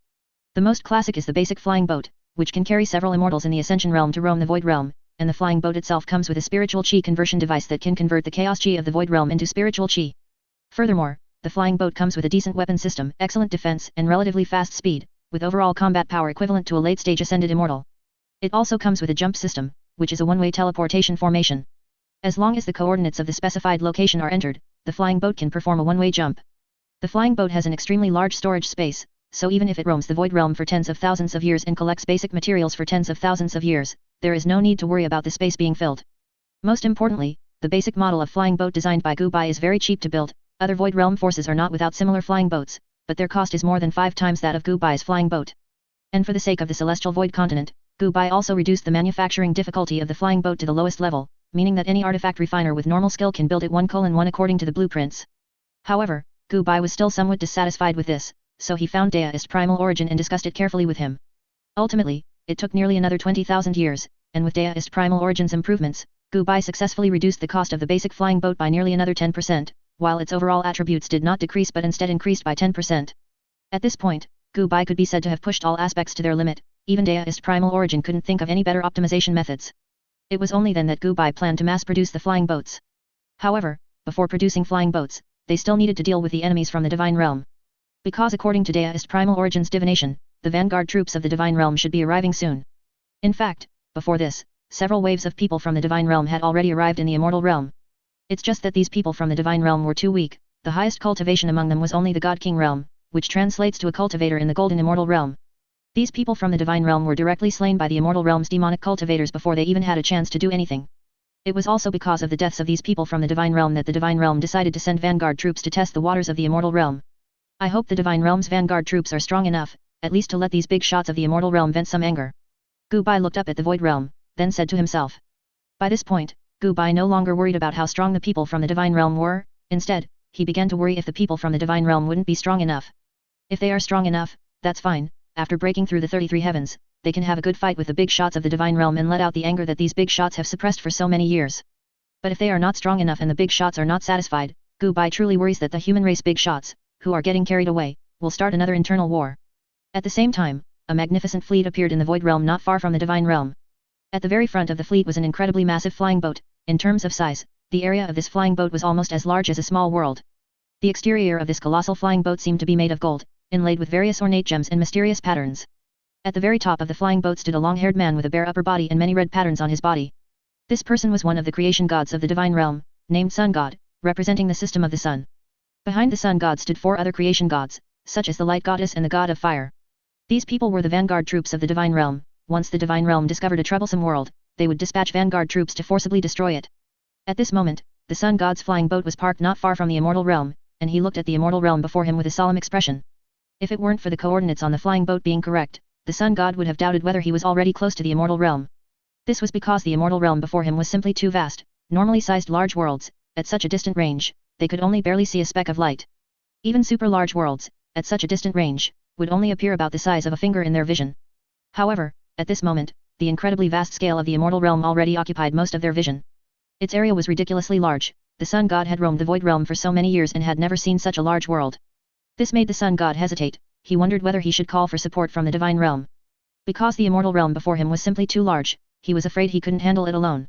The most classic is the basic flying boat, which can carry several immortals in the ascension realm to roam the void realm, and the flying boat itself comes with a spiritual chi conversion device that can convert the chaos chi of the void realm into spiritual chi. Furthermore, the flying boat comes with a decent weapon system, excellent defense, and relatively fast speed, with overall combat power equivalent to a late-stage ascended immortal. It also comes with a jump system, which is a one-way teleportation formation. As long as the coordinates of the specified location are entered, the flying boat can perform a one-way jump. The flying boat has an extremely large storage space, so even if it roams the void realm for tens of thousands of years and collects basic materials for tens of thousands of years, there is no need to worry about the space being filled. Most importantly, the basic model of flying boat designed by Gu Bai is very cheap to build. Other void realm forces are not without similar flying boats, but their cost is more than 5 times that of Gu Bai's flying boat. And for the sake of the celestial void continent, Gu Bai also reduced the manufacturing difficulty of the flying boat to the lowest level, meaning that any artifact refiner with normal skill can build it 1:1 according to the blueprints. However, Gu Bai was still somewhat dissatisfied with this, so he found Deist primal origin and discussed it carefully with him. Ultimately, it took nearly another 20,000 years, and with Deist Primal Origins improvements, Gu Bai successfully reduced the cost of the basic flying boat by nearly another 10%, while its overall attributes did not decrease but instead increased by 10%. At this point, Gu Bai could be said to have pushed all aspects to their limit, even Deist Primal Origin couldn't think of any better optimization methods. It was only then that Gu Bai planned to mass-produce the flying boats. However, before producing flying boats, they still needed to deal with the enemies from the Divine Realm. Because according to Deist Primal Origin's divination, the vanguard troops of the Divine Realm should be arriving soon. In fact, before this, several waves of people from the Divine Realm had already arrived in the Immortal Realm. It's just that these people from the Divine Realm were too weak, the highest cultivation among them was only the God King Realm, which translates to a cultivator in the Golden Immortal Realm. These people from the Divine Realm were directly slain by the Immortal Realm's demonic cultivators before they even had a chance to do anything. It was also because of the deaths of these people from the Divine Realm that the Divine Realm decided to send vanguard troops to test the waters of the Immortal Realm. I hope the Divine Realm's vanguard troops are strong enough, at least to let these big shots of the Immortal Realm vent some anger. Gu Bai looked up at the Void Realm, then said to himself. By this point, Gu Bai no longer worried about how strong the people from the Divine Realm were, instead, he began to worry if the people from the Divine Realm wouldn't be strong enough. If they are strong enough, that's fine, after breaking through the 33 heavens, they can have a good fight with the big shots of the Divine Realm and let out the anger that these big shots have suppressed for so many years. But if they are not strong enough and the big shots are not satisfied, Gu Bai truly worries that the human race big shots, who are getting carried away, will start another internal war. At the same time, a magnificent fleet appeared in the Void Realm not far from the Divine Realm. At the very front of the fleet was an incredibly massive flying boat. In terms of size, the area of this flying boat was almost as large as a small world. The exterior of this colossal flying boat seemed to be made of gold, inlaid with various ornate gems and mysterious patterns. At the very top of the flying boat stood a long-haired man with a bare upper body and many red patterns on his body. This person was one of the creation gods of the Divine Realm, named Sun God, representing the system of the sun. Behind the Sun God stood 4 other creation gods, such as the Light Goddess and the God of Fire. These people were the vanguard troops of the Divine Realm. Once the Divine Realm discovered a troublesome world, they would dispatch vanguard troops to forcibly destroy it. At this moment, the Sun God's flying boat was parked not far from the Immortal Realm, and he looked at the Immortal Realm before him with a solemn expression. If it weren't for the coordinates on the flying boat being correct, the Sun God would have doubted whether he was already close to the Immortal Realm. This was because the Immortal Realm before him was simply too vast. Normally sized large worlds, at such a distant range, they could only barely see a speck of light. Even super large worlds, at such a distant range, would only appear about the size of a finger in their vision. However, at this moment, the incredibly vast scale of the Immortal Realm already occupied most of their vision. Its area was ridiculously large. The Sun God had roamed the Void Realm for so many years and had never seen such a large world. This made the Sun God hesitate. He wondered whether he should call for support from the Divine Realm. Because the Immortal Realm before him was simply too large, he was afraid he couldn't handle it alone.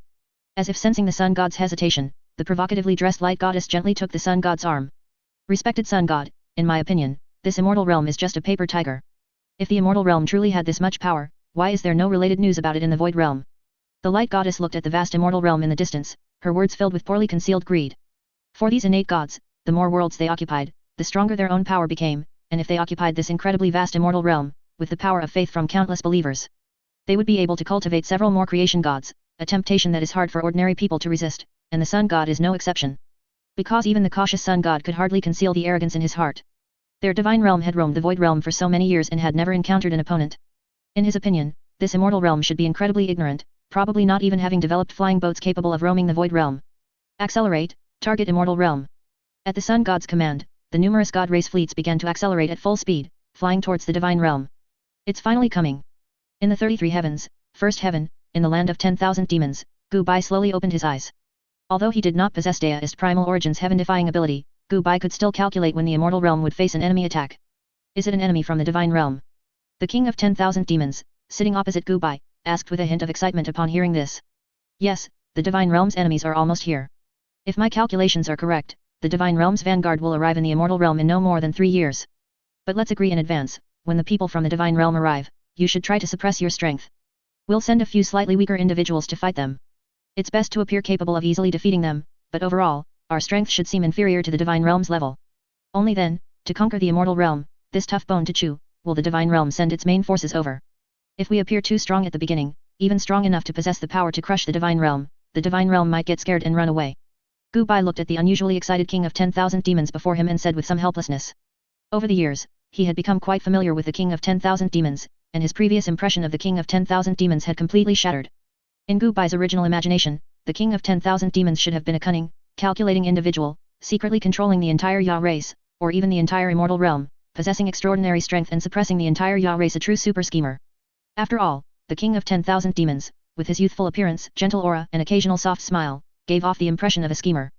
As if sensing the Sun God's hesitation, the provocatively dressed Light Goddess gently took the Sun God's arm. Respected Sun God, in my opinion, this Immortal Realm is just a paper tiger. If the Immortal Realm truly had this much power, why is there no related news about it in the Void Realm? The Light Goddess looked at the vast Immortal Realm in the distance, her words filled with poorly concealed greed. For these innate gods, the more worlds they occupied, the stronger their own power became, and if they occupied this incredibly vast Immortal Realm, with the power of faith from countless believers, they would be able to cultivate several more creation gods, a temptation that is hard for ordinary people to resist, and the Sun God is no exception. Because even the cautious Sun God could hardly conceal the arrogance in his heart. Their Divine Realm had roamed the Void Realm for so many years and had never encountered an opponent. In his opinion, this Immortal Realm should be incredibly ignorant, probably not even having developed flying boats capable of roaming the Void Realm. Accelerate, target Immortal Realm. At the Sun God's command, the numerous God race fleets began to accelerate at full speed, flying towards the Divine Realm. It's finally coming. In the 33 heavens, first heaven, in the land of 10,000 demons, Gu Bai slowly opened his eyes. Although he did not possess Deist Primal Origin's heaven-defying ability, Gu Bai could still calculate when the Immortal Realm would face an enemy attack. Is it an enemy from the Divine Realm? The King of 10,000 Demons, sitting opposite Gu Bai, asked with a hint of excitement upon hearing this. Yes, the Divine Realm's enemies are almost here. If my calculations are correct, the Divine Realm's vanguard will arrive in the Immortal Realm in no more than 3 years. But let's agree in advance, when the people from the Divine Realm arrive, you should try to suppress your strength. We'll send a few slightly weaker individuals to fight them. It's best to appear capable of easily defeating them, but overall, our strength should seem inferior to the Divine Realm's level. Only then, to conquer the Immortal Realm, this tough bone to chew, will the Divine Realm send its main forces over. If we appear too strong at the beginning, even strong enough to possess the power to crush the Divine Realm, the Divine Realm might get scared and run away. Gu Bai looked at the unusually excited King of 10,000 Demons before him and said with some helplessness. Over the years, he had become quite familiar with the King of 10,000 Demons, and his previous impression of the King of 10,000 Demons had completely shattered. In Gu Bai's original imagination, the King of 10,000 Demons should have been a cunning, calculating individual, secretly controlling the entire Ya race, or even the entire Immortal Realm, possessing extraordinary strength and suppressing the entire Ya race, a true super schemer. After all, the king of 10,000 demons, with his youthful appearance, gentle aura and occasional soft smile, gave off the impression of a schemer.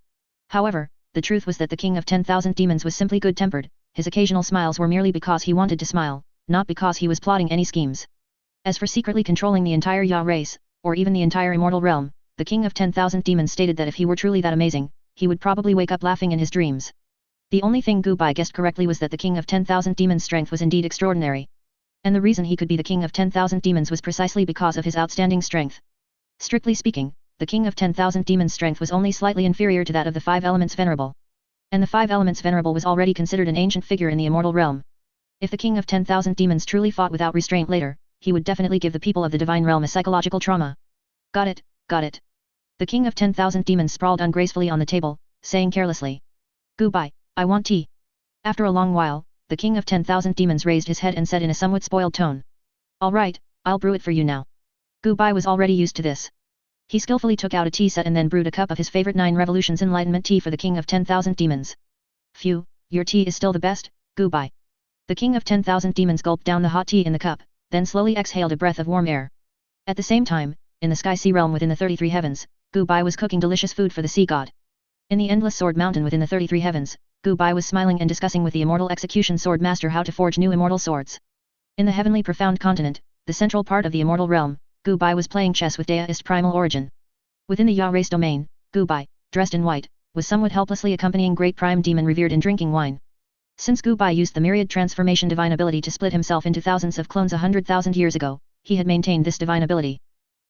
However, the truth was that the king of 10,000 demons was simply good-tempered, his occasional smiles were merely because he wanted to smile, not because he was plotting any schemes. As for secretly controlling the entire Ya race, or even the entire immortal realm, the king of 10,000 demons stated that if he were truly that amazing, he would probably wake up laughing in his dreams. The only thing Gu Bai guessed correctly was that the king of 10,000 demons' strength was indeed extraordinary. And the reason he could be the king of 10,000 demons was precisely because of his outstanding strength. Strictly speaking, the king of 10,000 demons' strength was only slightly inferior to that of the 5 elements venerable. And the 5 elements venerable was already considered an ancient figure in the immortal realm. If the king of 10,000 demons truly fought without restraint later, he would definitely give the people of the divine realm a psychological trauma. Got it, got it. The king of 10,000 demons sprawled ungracefully on the table, saying carelessly. Gu Bai, I want tea. After a long while, the king of 10,000 demons raised his head and said in a somewhat spoiled tone. All right, I'll brew it for you now. Gu Bai was already used to this. He skillfully took out a tea set and then brewed a cup of his favorite 9 revolutions enlightenment tea for the king of 10,000 demons. Phew, your tea is still the best, Gu Bai. The king of 10,000 demons gulped down the hot tea in the cup, then slowly exhaled a breath of warm air. At the same time, in the sky-sea realm within the 33 heavens, Gu Bai was cooking delicious food for the sea god. In the endless sword mountain within the 33 heavens, Gu Bai was smiling and discussing with the immortal execution sword master how to forge new immortal swords. In the heavenly profound continent, the central part of the immortal realm, Gu Bai was playing chess with Deist primal origin. Within the Ya race domain, Gu Bai, dressed in white, was somewhat helplessly accompanying great prime demon revered in drinking wine. Since Gu Bai used the myriad transformation divine ability to split himself into thousands of clones 100,000 years ago, he had maintained this divine ability.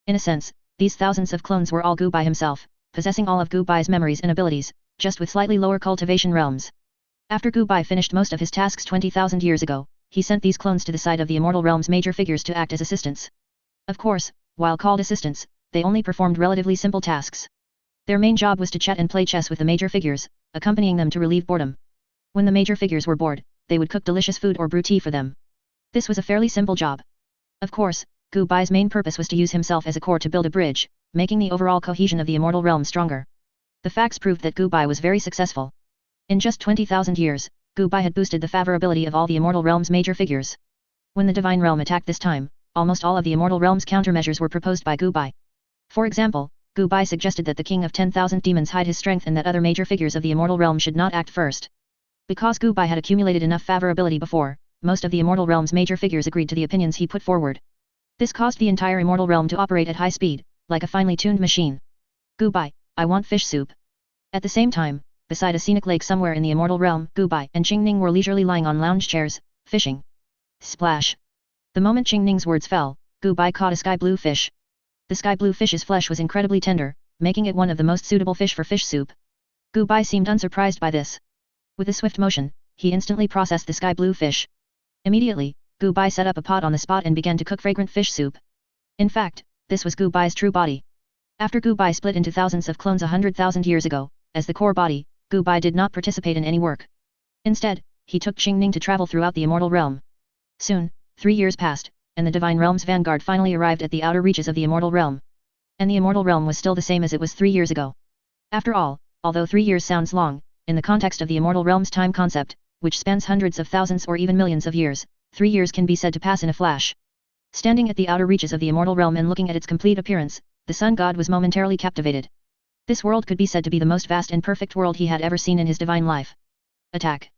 In a sense, these thousands of clones were all Gu Bai himself, possessing all of Gu Bai's memories and abilities, just with slightly lower cultivation realms. After Gu Bai finished most of his tasks 20,000 years ago, he sent these clones to the side of the immortal realm's major figures to act as assistants. Of course, while called assistants, they only performed relatively simple tasks. Their main job was to chat and play chess with the major figures, accompanying them to relieve boredom. When the major figures were bored, they would cook delicious food or brew tea for them. This was a fairly simple job. Of course, Gu Bai's main purpose was to use himself as a core to build a bridge, making the overall cohesion of the immortal realm stronger. The facts proved that Gu Bai was very successful. In just 20,000 years, Gu Bai had boosted the favorability of all the immortal realm's major figures. When the divine realm attacked this time, almost all of the immortal realm's countermeasures were proposed by Gu Bai. For example, Gu Bai suggested that the king of 10,000 demons hide his strength and that other major figures of the immortal realm should not act first. Because Gu Bai had accumulated enough favorability before, most of the immortal realm's major figures agreed to the opinions he put forward. This caused the entire immortal realm to operate at high speed, like a finely tuned machine. Gu Bai, I want fish soup. At the same time, beside a scenic lake somewhere in the immortal realm, Gu Bai and Xing were leisurely lying on lounge chairs, fishing. Splash. The moment Xing words fell, Gu Bai caught a sky blue fish. The sky blue fish's flesh was incredibly tender, making it one of the most suitable fish for fish soup. Gu Bai seemed unsurprised by this. With a swift motion, he instantly processed the sky blue fish. Immediately, Gu Bai set up a pot on the spot and began to cook fragrant fish soup. In fact, this was Gu Bai's true body. After Gu Bai split into thousands of clones 100,000 years ago, as the core body, Gu Bai did not participate in any work. Instead, he took Xing to travel throughout the immortal realm. Soon, 3 years passed, and the divine realm's vanguard finally arrived at the outer reaches of the immortal realm. And the immortal realm was still the same as it was 3 years ago. After all, although 3 years sounds long, in the context of the immortal realm's time concept, which spans hundreds of thousands or even millions of years, 3 years can be said to pass in a flash. Standing at the outer reaches of the immortal realm and looking at its complete appearance, the sun god was momentarily captivated. This world could be said to be the most vast and perfect world he had ever seen in his divine life. Attack.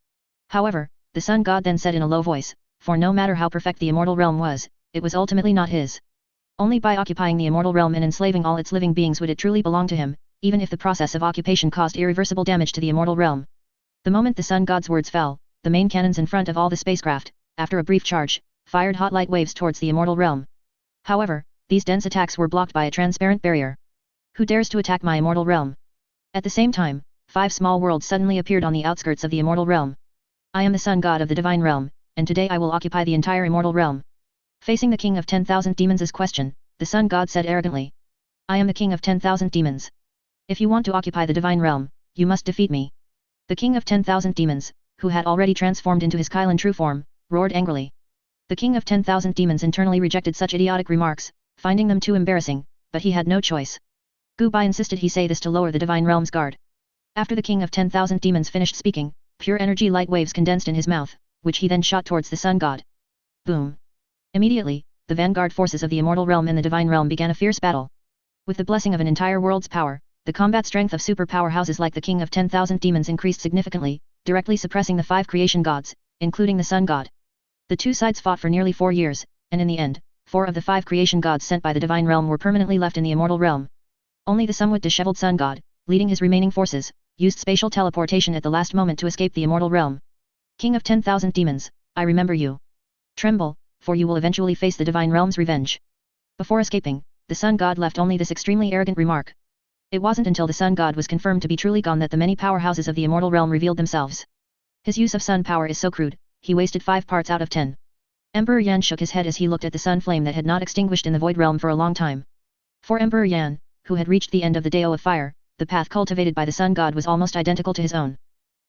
However, the sun god then said in a low voice, for no matter how perfect the immortal realm was, it was ultimately not his. Only by occupying the immortal realm and enslaving all its living beings would it truly belong to him, even if the process of occupation caused irreversible damage to the immortal realm. The moment the sun god's words fell, the main cannons in front of all the spacecraft, after a brief charge, fired hot light waves towards the immortal realm. However, these dense attacks were blocked by a transparent barrier. Who dares to attack my immortal realm? At the same time, 5 small worlds suddenly appeared on the outskirts of the immortal realm. I am the sun god of the divine realm, and today I will occupy the entire immortal realm. Facing the king of 10,000 demons' question, the sun god said arrogantly. I am the king of 10,000 demons. If you want to occupy the divine realm, you must defeat me. The king of 10,000 demons, who had already transformed into his Kylan true form, roared angrily. The king of 10,000 demons internally rejected such idiotic remarks, finding them too embarrassing, but he had no choice. Gu Bai insisted he say this to lower the divine realm's guard. After the king of 10,000 demons finished speaking, pure energy light waves condensed in his mouth, which he then shot towards the sun god. Boom! Immediately, the vanguard forces of the immortal realm and the divine realm began a fierce battle. With the blessing of an entire world's power, the combat strength of super powerhouses like the King of 10,000 Demons increased significantly, directly suppressing the 5 creation gods, including the Sun God. The two sides fought for nearly 4 years, and in the end, 4 of the 5 creation gods sent by the divine realm were permanently left in the immortal realm. Only the somewhat disheveled Sun God, leading his remaining forces, used spatial teleportation at the last moment to escape the immortal realm. King of 10,000 Demons, I remember you. Tremble, for you will eventually face the divine realm's revenge. Before escaping, the Sun God left only this extremely arrogant remark. It wasn't until the Sun God was confirmed to be truly gone that the many powerhouses of the immortal realm revealed themselves. His use of sun power is so crude, he wasted 5 parts out of 10. Emperor Yan shook his head as he looked at the sun flame that had not extinguished in the void realm for a long time. For Emperor Yan, who had reached the end of the Dao of Fire, the path cultivated by the Sun God was almost identical to his own.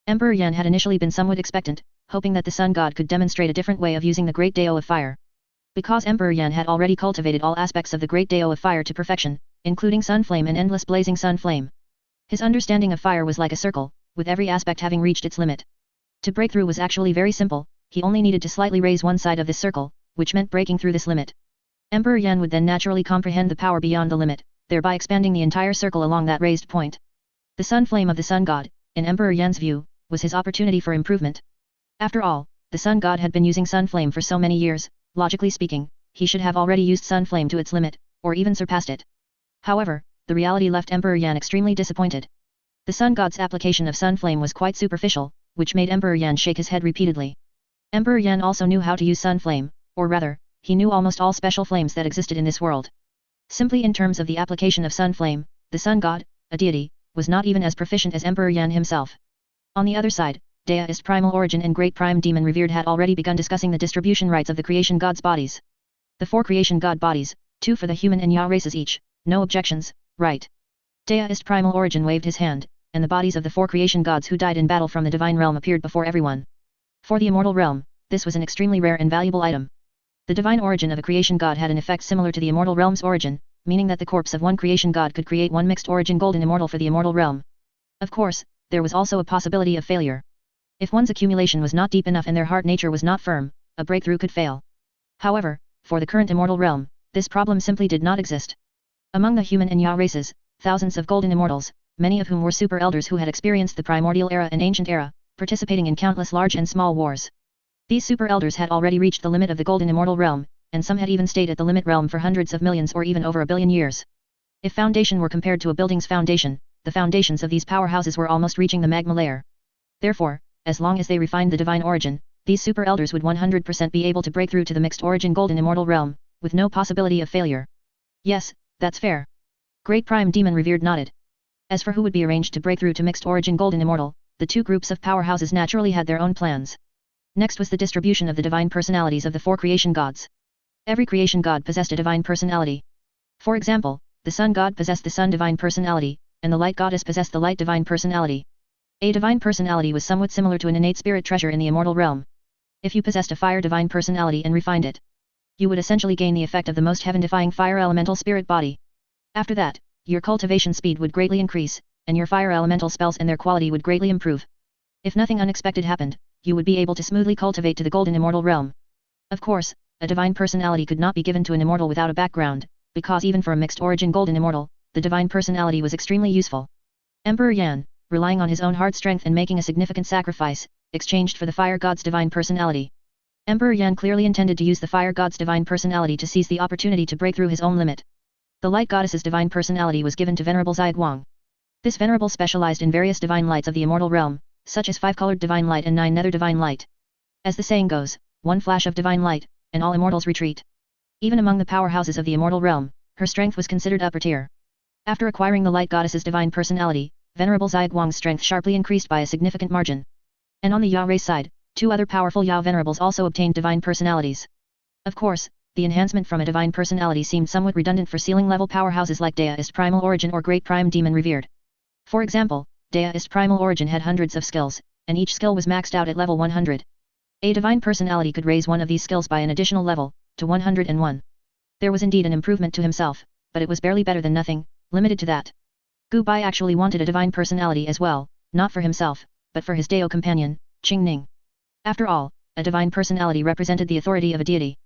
Emperor Yan had initially been somewhat expectant, hoping that the Sun God could demonstrate a different way of using the Great Dao of Fire. Because Emperor Yan had already cultivated all aspects of the Great Dao of Fire to perfection, including Sun Flame and endless blazing Sun Flame. His understanding of fire was like a circle, with every aspect having reached its limit. To break through was actually very simple, he only needed to slightly raise one side of this circle, which meant breaking through this limit. Emperor Yan would then naturally comprehend the power beyond the limit, thereby expanding the entire circle along that raised point. The Sun Flame of the Sun God, in Emperor Yan's view, was his opportunity for improvement. After all, the Sun God had been using Sun Flame for so many years, logically speaking, he should have already used Sun Flame to its limit, or even surpassed it. However, the reality left Emperor Yan extremely disappointed. The Sun God's application of Sun Flame was quite superficial, which made Emperor Yan shake his head repeatedly. Emperor Yan also knew how to use Sun Flame, or rather, he knew almost all special flames that existed in this world. Simply in terms of the application of Sun Flame, the Sun God, a deity, was not even as proficient as Emperor Yan himself. On the other side, Deist Primal Origin and Great Prime Demon Revered had already begun discussing the distribution rights of the creation gods' bodies. The 4 creation god bodies, 2 for the human and Ya races each, no objections, right. Deist Primal Origin waved his hand, and the bodies of the 4 creation gods who died in battle from the divine realm appeared before everyone. For the immortal realm, this was an extremely rare and valuable item. The divine origin of a creation god had an effect similar to the immortal realm's origin, meaning that the corpse of one creation god could create one mixed origin golden immortal for the immortal realm. Of course, there was also a possibility of failure. If one's accumulation was not deep enough and their heart nature was not firm, a breakthrough could fail. However, for the current immortal realm, this problem simply did not exist. Among the human and Ya races, thousands of golden immortals, many of whom were super elders who had experienced the primordial era and ancient era, participating in countless large and small wars. These super elders had already reached the limit of the golden immortal realm, and some had even stayed at the limit realm for hundreds of millions or even over a billion years. If foundation were compared to a building's foundation, the foundations of these powerhouses were almost reaching the magma layer. Therefore, as long as they refined the divine origin, these super elders would 100% be able to break through to the mixed origin golden immortal realm, with no possibility of failure. Yes, that's fair. Great Prime Demon Revered nodded. As for who would be arranged to break through to mixed origin golden immortal, the 2 groups of powerhouses naturally had their own plans. Next was the distribution of the divine personalities of the 4 creation gods. Every creation god possessed a divine personality. For example, the Sun God possessed the Sun divine personality, and the Light Goddess possessed the Light divine personality. A divine personality was somewhat similar to an innate spirit treasure in the immortal realm. If you possessed a fire divine personality and refined it, you would essentially gain the effect of the most heaven-defying fire elemental spirit body. After that, your cultivation speed would greatly increase, and your fire elemental spells and their quality would greatly improve. If nothing unexpected happened, you would be able to smoothly cultivate to the golden immortal realm. Of course, a divine personality could not be given to an immortal without a background, because even for a mixed origin golden immortal, the divine personality was extremely useful. Emperor Yan, relying on his own hard strength and making a significant sacrifice, exchanged for the fire god's divine personality. Emperor Yan clearly intended to use the fire god's divine personality to seize the opportunity to break through his own limit. The light goddess's divine personality was given to Venerable Wang. This venerable specialized in various divine lights of the immortal realm, such as 5-colored divine light and 9 nether divine light. As the saying goes, one flash of divine light, and all immortals retreat. Even among the powerhouses of the immortal realm, her strength was considered upper tier. After acquiring the light goddess's divine personality, Venerable Wang's strength sharply increased by a significant margin. And on the Ya race side, 2 other powerful Ya venerables also obtained divine personalities. Of course, the enhancement from a divine personality seemed somewhat redundant for ceiling-level powerhouses like Deist Primal Origin or Great Prime Demon Revered. For example, Deist Primal Origin had hundreds of skills, and each skill was maxed out at level 100. A divine personality could raise one of these skills by an additional level, to 101. There was indeed an improvement to himself, but it was barely better than nothing, limited to that. Gu Bai actually wanted a divine personality as well, not for himself, but for his Dao companion, Xing. After all, a divine personality represented the authority of a deity.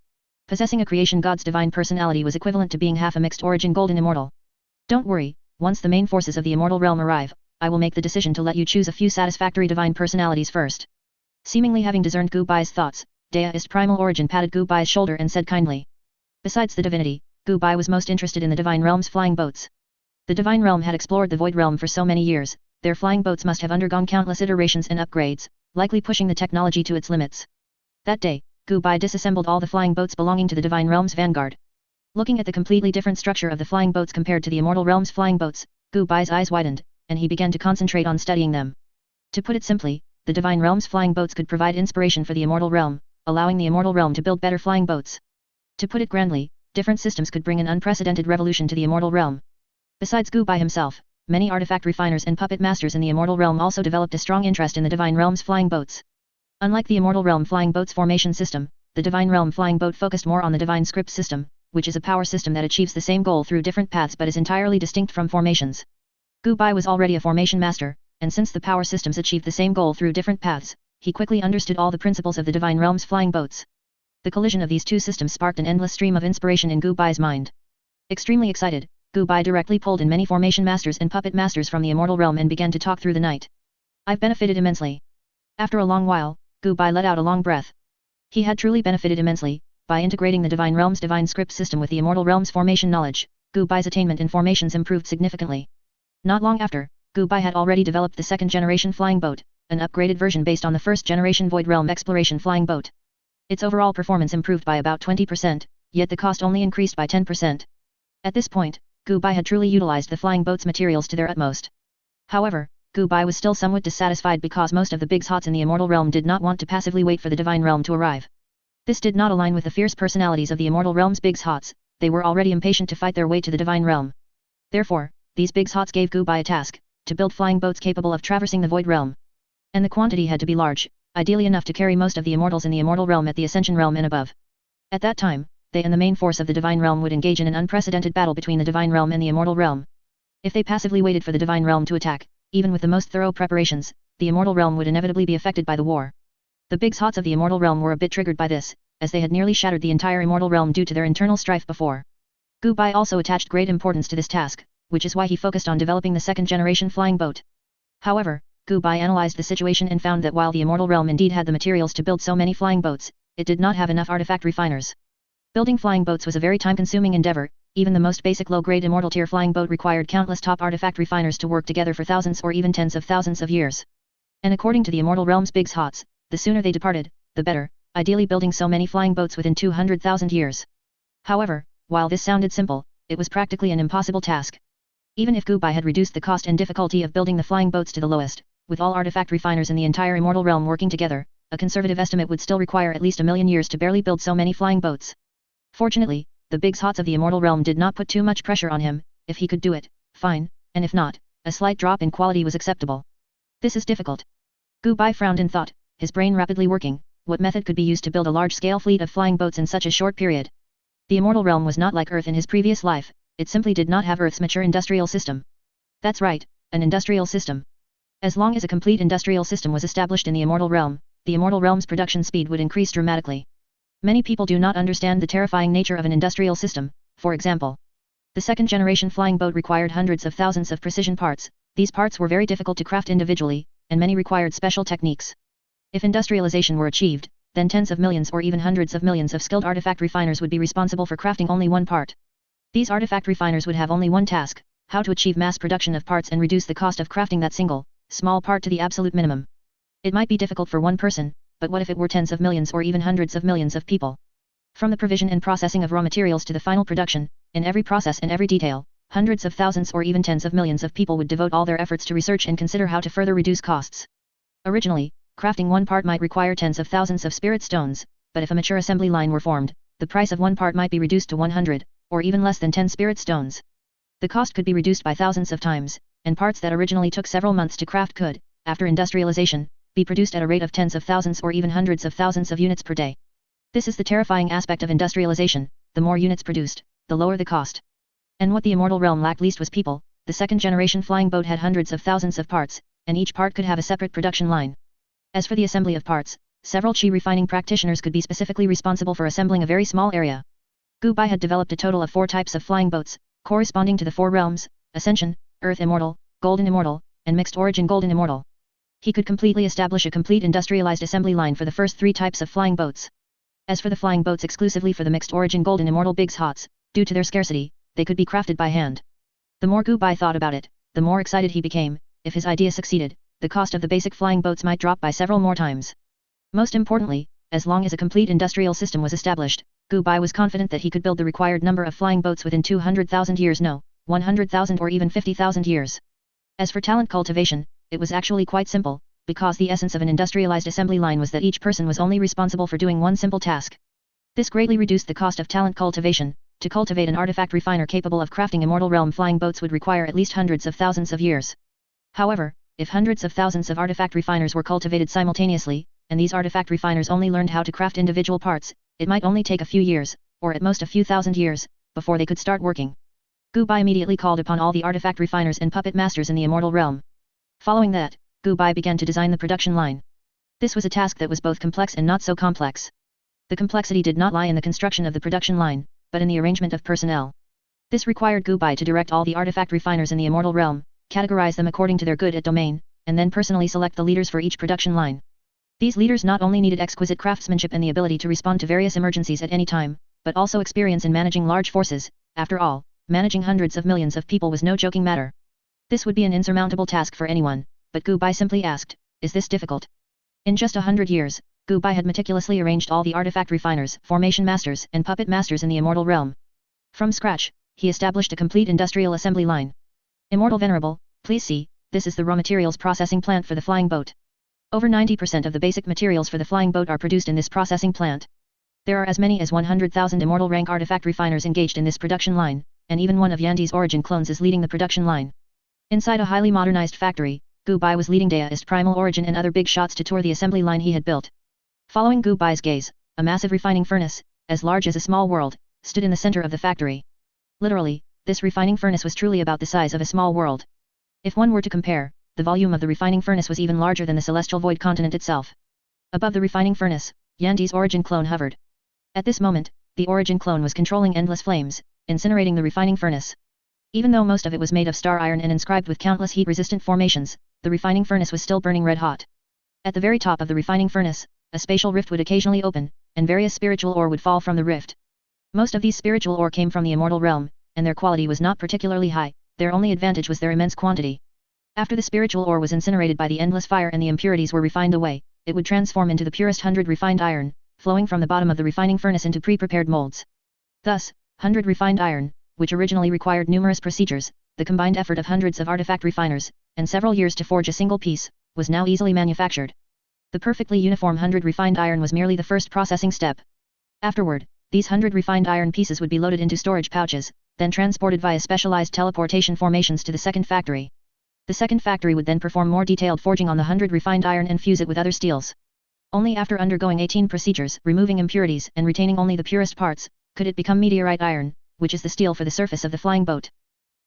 Possessing a creation god's divine personality was equivalent to being half a mixed origin golden immortal. Don't worry, once the main forces of the immortal realm arrive, I will make the decision to let you choose a few satisfactory divine personalities first. Seemingly having discerned Gu Bai's thoughts, Deist primal origin patted Gu Bai's shoulder and said kindly. Besides the divinity, Gu Bai was most interested in the divine realm's flying boats. The divine realm had explored the void realm for so many years, their flying boats must have undergone countless iterations and upgrades, likely pushing the technology to its limits. That day, Gu Bai disassembled all the flying boats belonging to the divine realm's vanguard. Looking at the completely different structure of the flying boats compared to the immortal realm's flying boats, Gu Bai's eyes widened, and he began to concentrate on studying them. To put it simply, the divine realm's flying boats could provide inspiration for the immortal realm, allowing the immortal realm to build better flying boats. To put it grandly, different systems could bring an unprecedented revolution to the immortal realm. Besides Gu Bai himself, many artifact refiners and puppet masters in the immortal realm also developed a strong interest in the divine realm's flying boats. Unlike the immortal realm flying boats formation system, the divine realm flying boat focused more on the divine script system, which is a power system that achieves the same goal through different paths but is entirely distinct from formations. Gu Bai was already a formation master, and since the power systems achieved the same goal through different paths, he quickly understood all the principles of the divine realm's flying boats. The collision of these two systems sparked an endless stream of inspiration in Gu Bai's mind. Extremely excited, Gu Bai directly pulled in many formation masters and puppet masters from the immortal realm and began to talk through the night. I've benefited immensely. After a long while, Gu Bai let out a long breath. He had truly benefited immensely. By integrating the divine realm's divine script system with the immortal realm's formation knowledge, Gu Bai's attainment in formations improved significantly. Not long after, Gu Bai had already developed the second-generation flying boat, an upgraded version based on the first-generation void realm exploration flying boat. Its overall performance improved by about 20%, yet the cost only increased by 10%. At this point, Gu Bai had truly utilized the flying boat's materials to their utmost. However, Gu Bai was still somewhat dissatisfied because most of the big hots in the immortal realm did not want to passively wait for the divine realm to arrive. This did not align with the fierce personalities of the immortal realm's big hots, they were already impatient to fight their way to the divine realm. Therefore, these big hots gave Gu Bai a task, to build flying boats capable of traversing the void realm. And the quantity had to be large, ideally enough to carry most of the immortals in the immortal realm at the ascension realm and above. At that time, they and the main force of the divine realm would engage in an unprecedented battle between the divine realm and the immortal realm. If they passively waited for the divine realm to attack, even with the most thorough preparations, the immortal realm would inevitably be affected by the war. The big hots of the immortal realm were a bit triggered by this, as they had nearly shattered the entire immortal realm due to their internal strife before. Gu Bai also attached great importance to this task, which is why he focused on developing the second-generation flying boat. However, Gu Bai analyzed the situation and found that while the immortal realm indeed had the materials to build so many flying boats, it did not have enough artifact refiners. Building flying boats was a very time-consuming endeavor, even the most basic low-grade immortal tier flying boat required countless top artifact refiners to work together for thousands or even tens of thousands of years. And according to the immortal realm's big hots, the sooner they departed, the better, ideally building so many flying boats within 200,000 years. However, while this sounded simple, it was practically an impossible task. Even if Gu Bai had reduced the cost and difficulty of building the flying boats to the lowest, with all artifact refiners in the entire immortal realm working together, a conservative estimate would still require at least 1,000,000 years to barely build so many flying boats. Fortunately, the big hots of the immortal realm did not put too much pressure on him. If he could do it, fine, and if not, a slight drop in quality was acceptable. This is difficult. Gu Bai frowned and thought, his brain rapidly working, what method could be used to build a large-scale fleet of flying boats in such a short period? The immortal realm was not like Earth in his previous life, it simply did not have Earth's mature industrial system. That's right, an industrial system. As long as a complete industrial system was established in the immortal realm's production speed would increase dramatically. Many people do not understand the terrifying nature of an industrial system. For example, the second-generation flying boat required hundreds of thousands of precision parts. These parts were very difficult to craft individually, and many required special techniques. If industrialization were achieved, then tens of millions or even hundreds of millions of skilled artifact refiners would be responsible for crafting only one part. These artifact refiners would have only one task, how to achieve mass production of parts and reduce the cost of crafting that single, small part to the absolute minimum. It might be difficult for one person, but what if it were tens of millions or even hundreds of millions of people? From the provision and processing of raw materials to the final production, in every process and every detail, hundreds of thousands or even tens of millions of people would devote all their efforts to research and consider how to further reduce costs. Originally, crafting one part might require tens of thousands of spirit stones, but if a mature assembly line were formed, the price of one part might be reduced to 100, or even less than 10 spirit stones. The cost could be reduced by thousands of times, and parts that originally took several months to craft could, after industrialization, be produced at a rate of tens of thousands or even hundreds of thousands of units per day. This is the terrifying aspect of industrialization, the more units produced, the lower the cost. And what the immortal realm lacked least was people. The second-generation flying boat had hundreds of thousands of parts, and each part could have a separate production line. As for the assembly of parts, several qi refining practitioners could be specifically responsible for assembling a very small area. Gu Bai had developed a total of 4 types of flying boats, corresponding to the 4 realms: Ascension, Earth Immortal, Golden Immortal, and Mixed Origin Golden Immortal. He could completely establish a complete industrialized assembly line for the first 3 types of flying boats. As for the flying boats exclusively for the Mixed Origin Golden Immortal Big's Hots, due to their scarcity, they could be crafted by hand. The more Gu Bai thought about it, the more excited he became. If his idea succeeded, the cost of the basic flying boats might drop by several more times. Most importantly, as long as a complete industrial system was established, Gu Bai was confident that he could build the required number of flying boats within 200,000 years, no, 100,000 or even 50,000 years. As for talent cultivation, it was actually quite simple, because the essence of an industrialized assembly line was that each person was only responsible for doing one simple task. This greatly reduced the cost of talent cultivation. To cultivate an artifact refiner capable of crafting immortal realm flying boats would require at least hundreds of thousands of years. However, if hundreds of thousands of artifact refiners were cultivated simultaneously, and these artifact refiners only learned how to craft individual parts, it might only take a few years, or at most a few thousand years, before they could start working. Gu Bai immediately called upon all the artifact refiners and puppet masters in the immortal realm. Following that, Gu Bai began to design the production line. This was a task that was both complex and not so complex. The complexity did not lie in the construction of the production line, but in the arrangement of personnel. This required Gu Bai to direct all the artifact refiners in the immortal realm, categorize them according to their good at domain, and then personally select the leaders for each production line. These leaders not only needed exquisite craftsmanship and the ability to respond to various emergencies at any time, but also experience in managing large forces. After all, managing hundreds of millions of people was no joking matter. This would be an insurmountable task for anyone, but Gu Bai simply asked, "Is this difficult?" In just 100 years, Gu Bai had meticulously arranged all the artifact refiners, formation masters, and puppet masters in the immortal realm. From scratch, he established a complete industrial assembly line. Immortal Venerable, please see, this is the raw materials processing plant for the flying boat. Over 90% of the basic materials for the flying boat are produced in this processing plant. There are as many as 100,000 immortal rank artifact refiners engaged in this production line, and even one of Yandi's origin clones is leading the production line. Inside a highly modernized factory, Gu Bai was leading Daist Primal Origin and other big shots to tour the assembly line he had built. Following Gu Bai's gaze, a massive refining furnace, as large as a small world, stood in the center of the factory. Literally, this refining furnace was truly about the size of a small world. If one were to compare, the volume of the refining furnace was even larger than the celestial void continent itself. Above the refining furnace, Yandi's origin clone hovered. At this moment, the origin clone was controlling endless flames, incinerating the refining furnace. Even though most of it was made of star iron and inscribed with countless heat-resistant formations, the refining furnace was still burning red hot. At the very top of the refining furnace, a spatial rift would occasionally open, and various spiritual ore would fall from the rift. Most of these spiritual ore came from the immortal realm, and their quality was not particularly high. Their only advantage was their immense quantity. After the spiritual ore was incinerated by the endless fire and the impurities were refined away, it would transform into the purest 100 refined iron, flowing from the bottom of the refining furnace into pre-prepared molds. Thus, 100 refined iron, which originally required numerous procedures, the combined effort of hundreds of artifact refiners, and several years to forge a single piece, was now easily manufactured. The perfectly uniform 100 refined iron was merely the first processing step. Afterward, these 100 refined iron pieces would be loaded into storage pouches, then transported via specialized teleportation formations to the second factory. The second factory would then perform more detailed forging on the 100 refined iron and fuse it with other steels. Only after undergoing 18 procedures, removing impurities and retaining only the purest parts, could it become meteorite iron, which is the steel for the surface of the flying boat.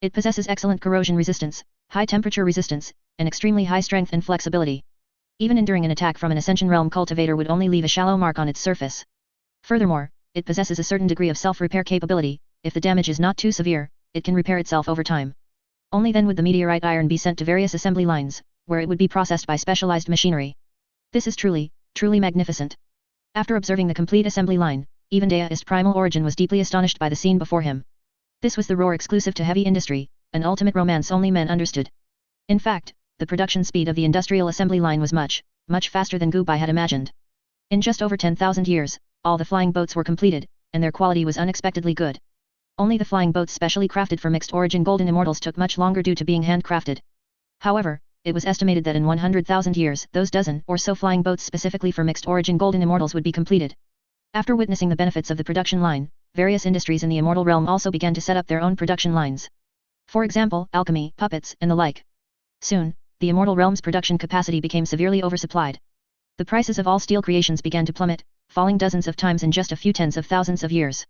It possesses excellent corrosion resistance, high temperature resistance, and extremely high strength and flexibility. Even enduring an attack from an Ascension Realm cultivator would only leave a shallow mark on its surface. Furthermore, it possesses a certain degree of self-repair capability. If the damage is not too severe, it can repair itself over time. Only then would the meteorite iron be sent to various assembly lines, where it would be processed by specialized machinery. This is truly magnificent. After observing the complete assembly line, even Daist Primal Origin was deeply astonished by the scene before him. This was the roar exclusive to heavy industry, an ultimate romance only men understood. In fact, the production speed of the industrial assembly line was much faster than Gu Bai had imagined. In just over 10,000 years, all the flying boats were completed, and their quality was unexpectedly good. Only the flying boats specially crafted for mixed origin golden immortals took much longer due to being handcrafted. However, it was estimated that in 100,000 years those dozen or so flying boats specifically for mixed origin golden immortals would be completed. After witnessing the benefits of the production line, various industries in the immortal realm also began to set up their own production lines. For example, alchemy, puppets, and the like. Soon, the immortal realm's production capacity became severely oversupplied. The prices of all steel creations began to plummet, falling dozens of times in just a few tens of thousands of years.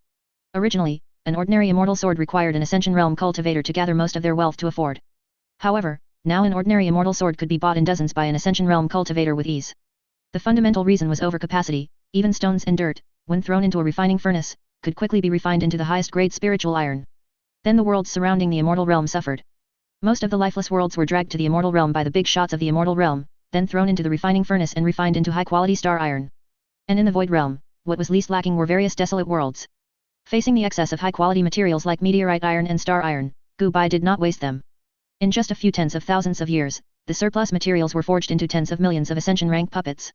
Originally, an ordinary immortal sword required an Ascension Realm cultivator to gather most of their wealth to afford. However, now an ordinary immortal sword could be bought in dozens by an Ascension Realm cultivator with ease. The fundamental reason was overcapacity. Even stones and dirt, when thrown into a refining furnace, could quickly be refined into the highest grade spiritual iron. Then the worlds surrounding the immortal realm suffered. Most of the lifeless worlds were dragged to the immortal realm by the big shots of the immortal realm, then thrown into the refining furnace and refined into high-quality star iron. And in the void realm, what was least lacking were various desolate worlds. Facing the excess of high-quality materials like meteorite iron and star iron, Gu Bai did not waste them. In just a few tens of thousands of years, the surplus materials were forged into tens of millions of Ascension rank puppets.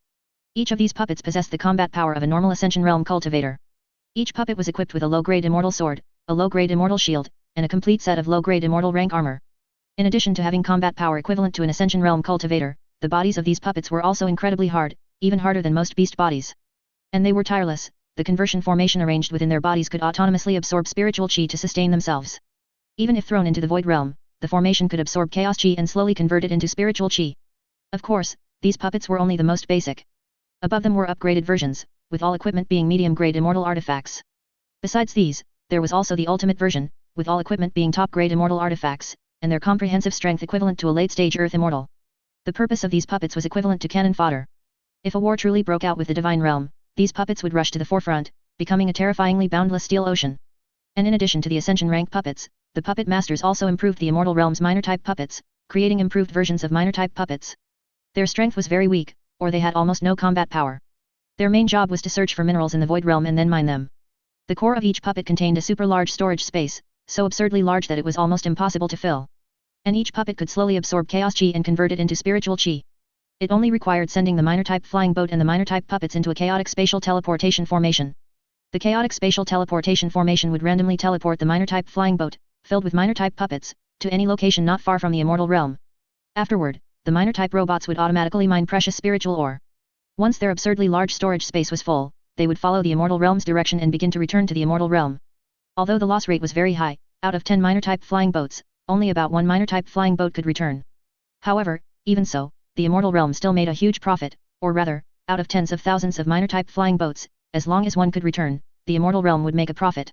Each of these puppets possessed the combat power of a normal Ascension realm cultivator. Each puppet was equipped with a low-grade immortal sword, a low-grade immortal shield, and a complete set of low-grade immortal rank armor. In addition to having combat power equivalent to an Ascension realm cultivator, the bodies of these puppets were also incredibly hard, even harder than most beast bodies. And they were tireless. The conversion formation arranged within their bodies could autonomously absorb spiritual chi to sustain themselves. Even if thrown into the void realm, the formation could absorb chaos chi and slowly convert it into spiritual chi. Of course, these puppets were only the most basic. Above them were upgraded versions, with all equipment being medium-grade immortal artifacts. Besides these, there was also the ultimate version, with all equipment being top-grade immortal artifacts, and their comprehensive strength equivalent to a late-stage Earth immortal. The purpose of these puppets was equivalent to cannon fodder. If a war truly broke out with the divine realm, these puppets would rush to the forefront, becoming a terrifyingly boundless steel ocean. And in addition to the Ascension rank puppets, the puppet masters also improved the immortal realm's minor-type puppets, creating improved versions of minor-type puppets. Their strength was very weak, or they had almost no combat power. Their main job was to search for minerals in the void realm and then mine them. The core of each puppet contained a super-large storage space, so absurdly large that it was almost impossible to fill. And each puppet could slowly absorb chaos chi and convert it into spiritual chi. It only required sending the minor-type flying boat and the minor-type puppets into a chaotic spatial teleportation formation. The chaotic spatial teleportation formation would randomly teleport the minor-type flying boat, filled with minor-type puppets, to any location not far from the immortal realm. Afterward, the minor-type robots would automatically mine precious spiritual ore. Once their absurdly large storage space was full, they would follow the immortal realm's direction and begin to return to the immortal realm. Although the loss rate was very high, out of 10 minor-type flying boats, only about 1 minor-type flying boat could return. However, even so, the immortal realm still made a huge profit, or rather, out of tens of thousands of minor-type flying boats, as long as one could return, the immortal realm would make a profit.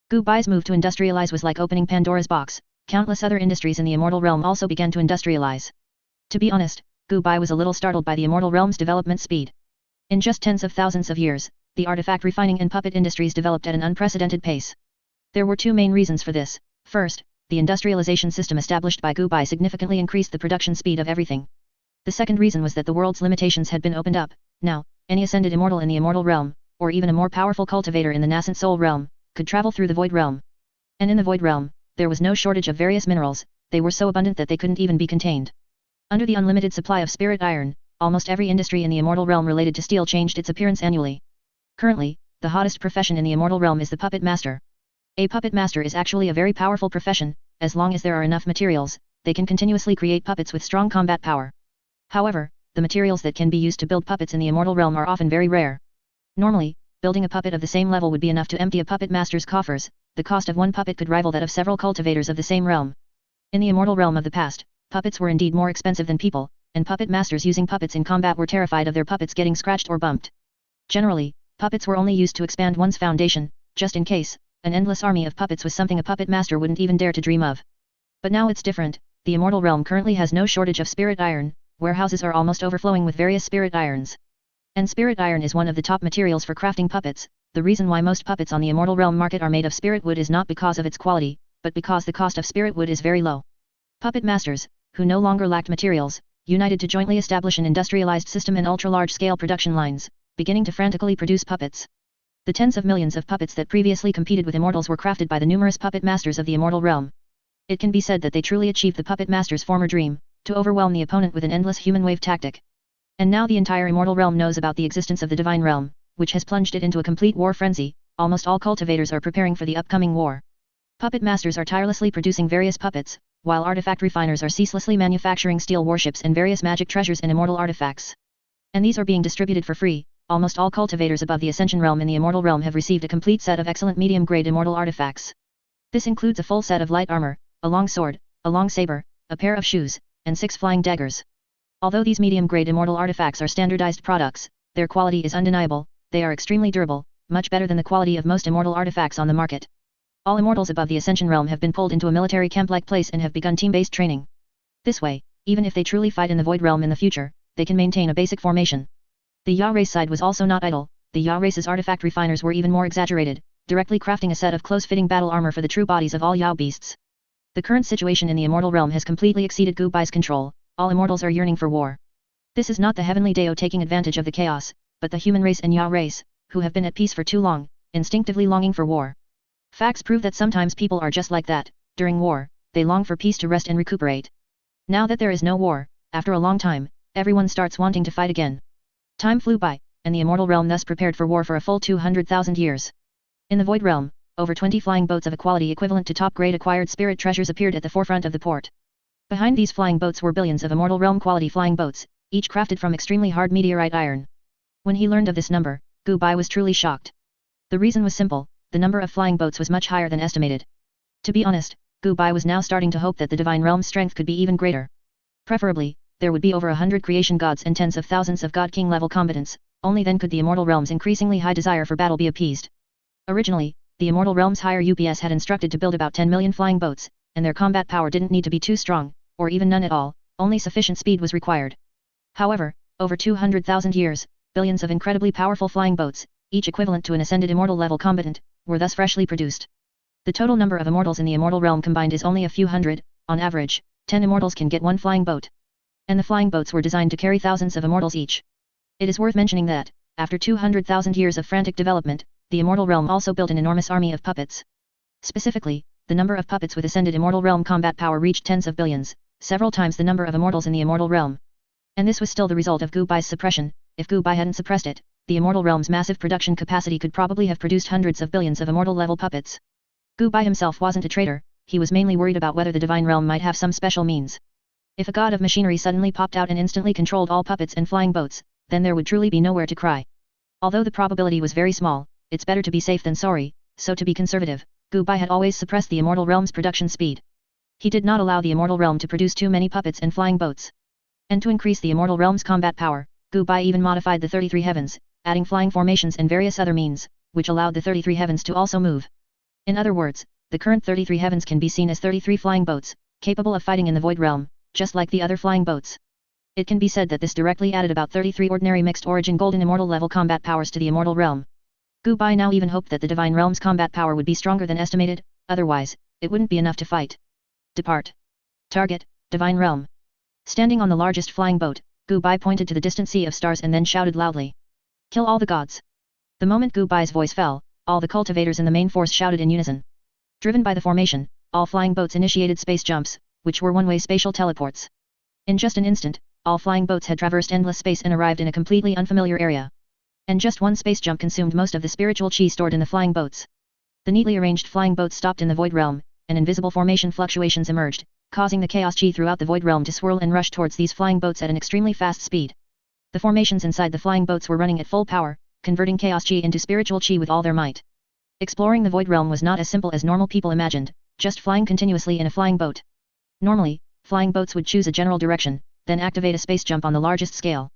Gu Bai's move to industrialize was like opening Pandora's box. Countless other industries in the immortal realm also began to industrialize. To be honest, Gu Bai was a little startled by the immortal realm's development speed. In just tens of thousands of years, the artifact refining and puppet industries developed at an unprecedented pace. There were two main reasons for this. First, the industrialization system established by Gu Bai significantly increased the production speed of everything. The second reason was that the world's limitations had been opened up. Now, any ascended immortal in the immortal realm, or even a more powerful cultivator in the nascent soul realm, could travel through the void realm. And in the void realm, there was no shortage of various minerals. They were so abundant that they couldn't even be contained. Under the unlimited supply of spirit iron, almost every industry in the immortal realm related to steel changed its appearance annually. Currently, the hottest profession in the immortal realm is the puppet master. A puppet master is actually a very powerful profession. As long as there are enough materials, they can continuously create puppets with strong combat power. However, the materials that can be used to build puppets in the immortal realm are often very rare. Normally, building a puppet of the same level would be enough to empty a puppet master's coffers. The cost of one puppet could rival that of several cultivators of the same realm. In the immortal realm of the past, puppets were indeed more expensive than people, and puppet masters using puppets in combat were terrified of their puppets getting scratched or bumped. Generally, puppets were only used to expand one's foundation, just in case. An endless army of puppets was something a puppet master wouldn't even dare to dream of. But now it's different. The immortal realm currently has no shortage of spirit iron. Warehouses are almost overflowing with various spirit irons. And spirit iron is one of the top materials for crafting puppets. The reason why most puppets on the immortal realm market are made of spirit wood is not because of its quality, but because the cost of spirit wood is very low. Puppet masters, who no longer lacked materials, united to jointly establish an industrialized system and ultra-large-scale production lines, beginning to frantically produce puppets. The tens of millions of puppets that previously competed with immortals were crafted by the numerous puppet masters of the immortal realm. It can be said that they truly achieved the puppet master's former dream, to overwhelm the opponent with an endless human wave tactic. And now the entire immortal realm knows about the existence of the divine realm, which has plunged it into a complete war frenzy. Almost all cultivators are preparing for the upcoming war. Puppet masters are tirelessly producing various puppets, while artifact refiners are ceaselessly manufacturing steel warships and various magic treasures and immortal artifacts. And these are being distributed for free. Almost all cultivators above the Ascension realm in the immortal realm have received a complete set of excellent medium-grade immortal artifacts. This includes a full set of light armor, a long sword, a long saber, a pair of shoes, and 6 flying daggers. Although these medium-grade immortal artifacts are standardized products, their quality is undeniable. They are extremely durable, much better than the quality of most immortal artifacts on the market. All immortals above the Ascension realm have been pulled into a military camp-like place and have begun team-based training. This way, even if they truly fight in the void realm in the future, they can maintain a basic formation. The Ya race side was also not idle. The Ya race's artifact refiners were even more exaggerated, directly crafting a set of close-fitting battle armor for the true bodies of all Yao beasts. The current situation in the Immortal Realm has completely exceeded Gu Bai's control. All immortals are yearning for war. This is not the heavenly Dao taking advantage of the chaos, but the human race and Ya race, who have been at peace for too long, instinctively longing for war. Facts prove that sometimes people are just like that. During war, they long for peace to rest and recuperate. Now that there is no war, after a long time, everyone starts wanting to fight again. Time flew by, and the Immortal Realm thus prepared for war for a full 200,000 years. In the Void Realm, over 20 flying boats of a quality equivalent to top-grade acquired spirit treasures appeared at the forefront of the port. Behind these flying boats were billions of Immortal Realm quality flying boats, each crafted from extremely hard meteorite iron. When he learned of this number, Gu Bai was truly shocked. The reason was simple, the number of flying boats was much higher than estimated. To be honest, Gu Bai was now starting to hope that the Divine Realm's strength could be even greater. Preferably, there would be over 100 creation gods and tens of thousands of God King level combatants, only then could the Immortal Realm's increasingly high desire for battle be appeased. Originally, the Immortal Realm's higher UPS had instructed to build about 10 million flying boats, and their combat power didn't need to be too strong, or even none at all, only sufficient speed was required. However, over 200,000 years, billions of incredibly powerful flying boats, each equivalent to an ascended immortal level combatant, were thus freshly produced. The total number of immortals in the Immortal Realm combined is only a few hundred. On average, 10 immortals can get one flying boat. And the flying boats were designed to carry thousands of immortals each. It is worth mentioning that, after 200,000 years of frantic development, the Immortal Realm also built an enormous army of puppets. Specifically, the number of puppets with ascended Immortal Realm combat power reached tens of billions, several times the number of immortals in the Immortal Realm. And this was still the result of Gu Bai's suppression. If Gu Bai hadn't suppressed it, the Immortal Realm's massive production capacity could probably have produced hundreds of billions of immortal level puppets. Gu Bai himself wasn't a traitor, he was mainly worried about whether the Divine Realm might have some special means. If a god of machinery suddenly popped out and instantly controlled all puppets and flying boats, then there would truly be nowhere to cry. Although the probability was very small, it's better to be safe than sorry, so to be conservative, Gu Bai had always suppressed the Immortal Realm's production speed. He did not allow the Immortal Realm to produce too many puppets and flying boats. And to increase the Immortal Realm's combat power, Gu Bai even modified the 33 heavens, adding flying formations and various other means, which allowed the 33 heavens to also move. In other words, the current 33 heavens can be seen as 33 flying boats, capable of fighting in the Void Realm, just like the other flying boats. It can be said that this directly added about 33 ordinary mixed origin golden immortal level combat powers to the Immortal Realm. Gu Bai now even hoped that the Divine Realm's combat power would be stronger than estimated, otherwise, it wouldn't be enough to fight. Depart. Target, Divine Realm. Standing on the largest flying boat, Gu Bai pointed to the distant sea of stars and then shouted loudly. Kill all the gods. The moment Gu Bai's voice fell, all the cultivators in the main force shouted in unison. Driven by the formation, all flying boats initiated space jumps, which were one-way spatial teleports. In just an instant, all flying boats had traversed endless space and arrived in a completely unfamiliar area. And just one space jump consumed most of the spiritual chi stored in the flying boats. The neatly arranged flying boats stopped in the Void Realm, and invisible formation fluctuations emerged, causing the chaos chi throughout the Void Realm to swirl and rush towards these flying boats at an extremely fast speed. The formations inside the flying boats were running at full power, converting chaos chi into spiritual chi with all their might. Exploring the Void Realm was not as simple as normal people imagined, just flying continuously in a flying boat. Normally, flying boats would choose a general direction, then activate a space jump on the largest scale.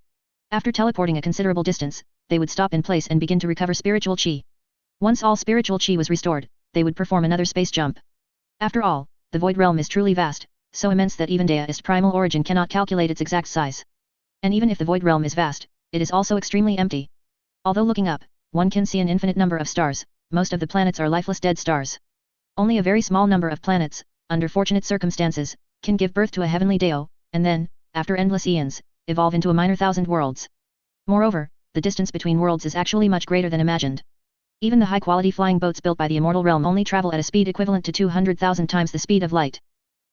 After teleporting a considerable distance, they would stop in place and begin to recover spiritual chi. Once all spiritual chi was restored, they would perform another space jump. After all, the Void Realm is truly vast, so immense that even Deist primal origin cannot calculate its exact size. And even if the Void Realm is vast, it is also extremely empty. Although looking up, one can see an infinite number of stars, most of the planets are lifeless dead stars. Only a very small number of planets, under fortunate circumstances, can give birth to a heavenly Dao, and then, after endless eons, evolve into a minor thousand worlds. Moreover, the distance between worlds is actually much greater than imagined. Even the high-quality flying boats built by the Immortal Realm only travel at a speed equivalent to 200,000 times the speed of light.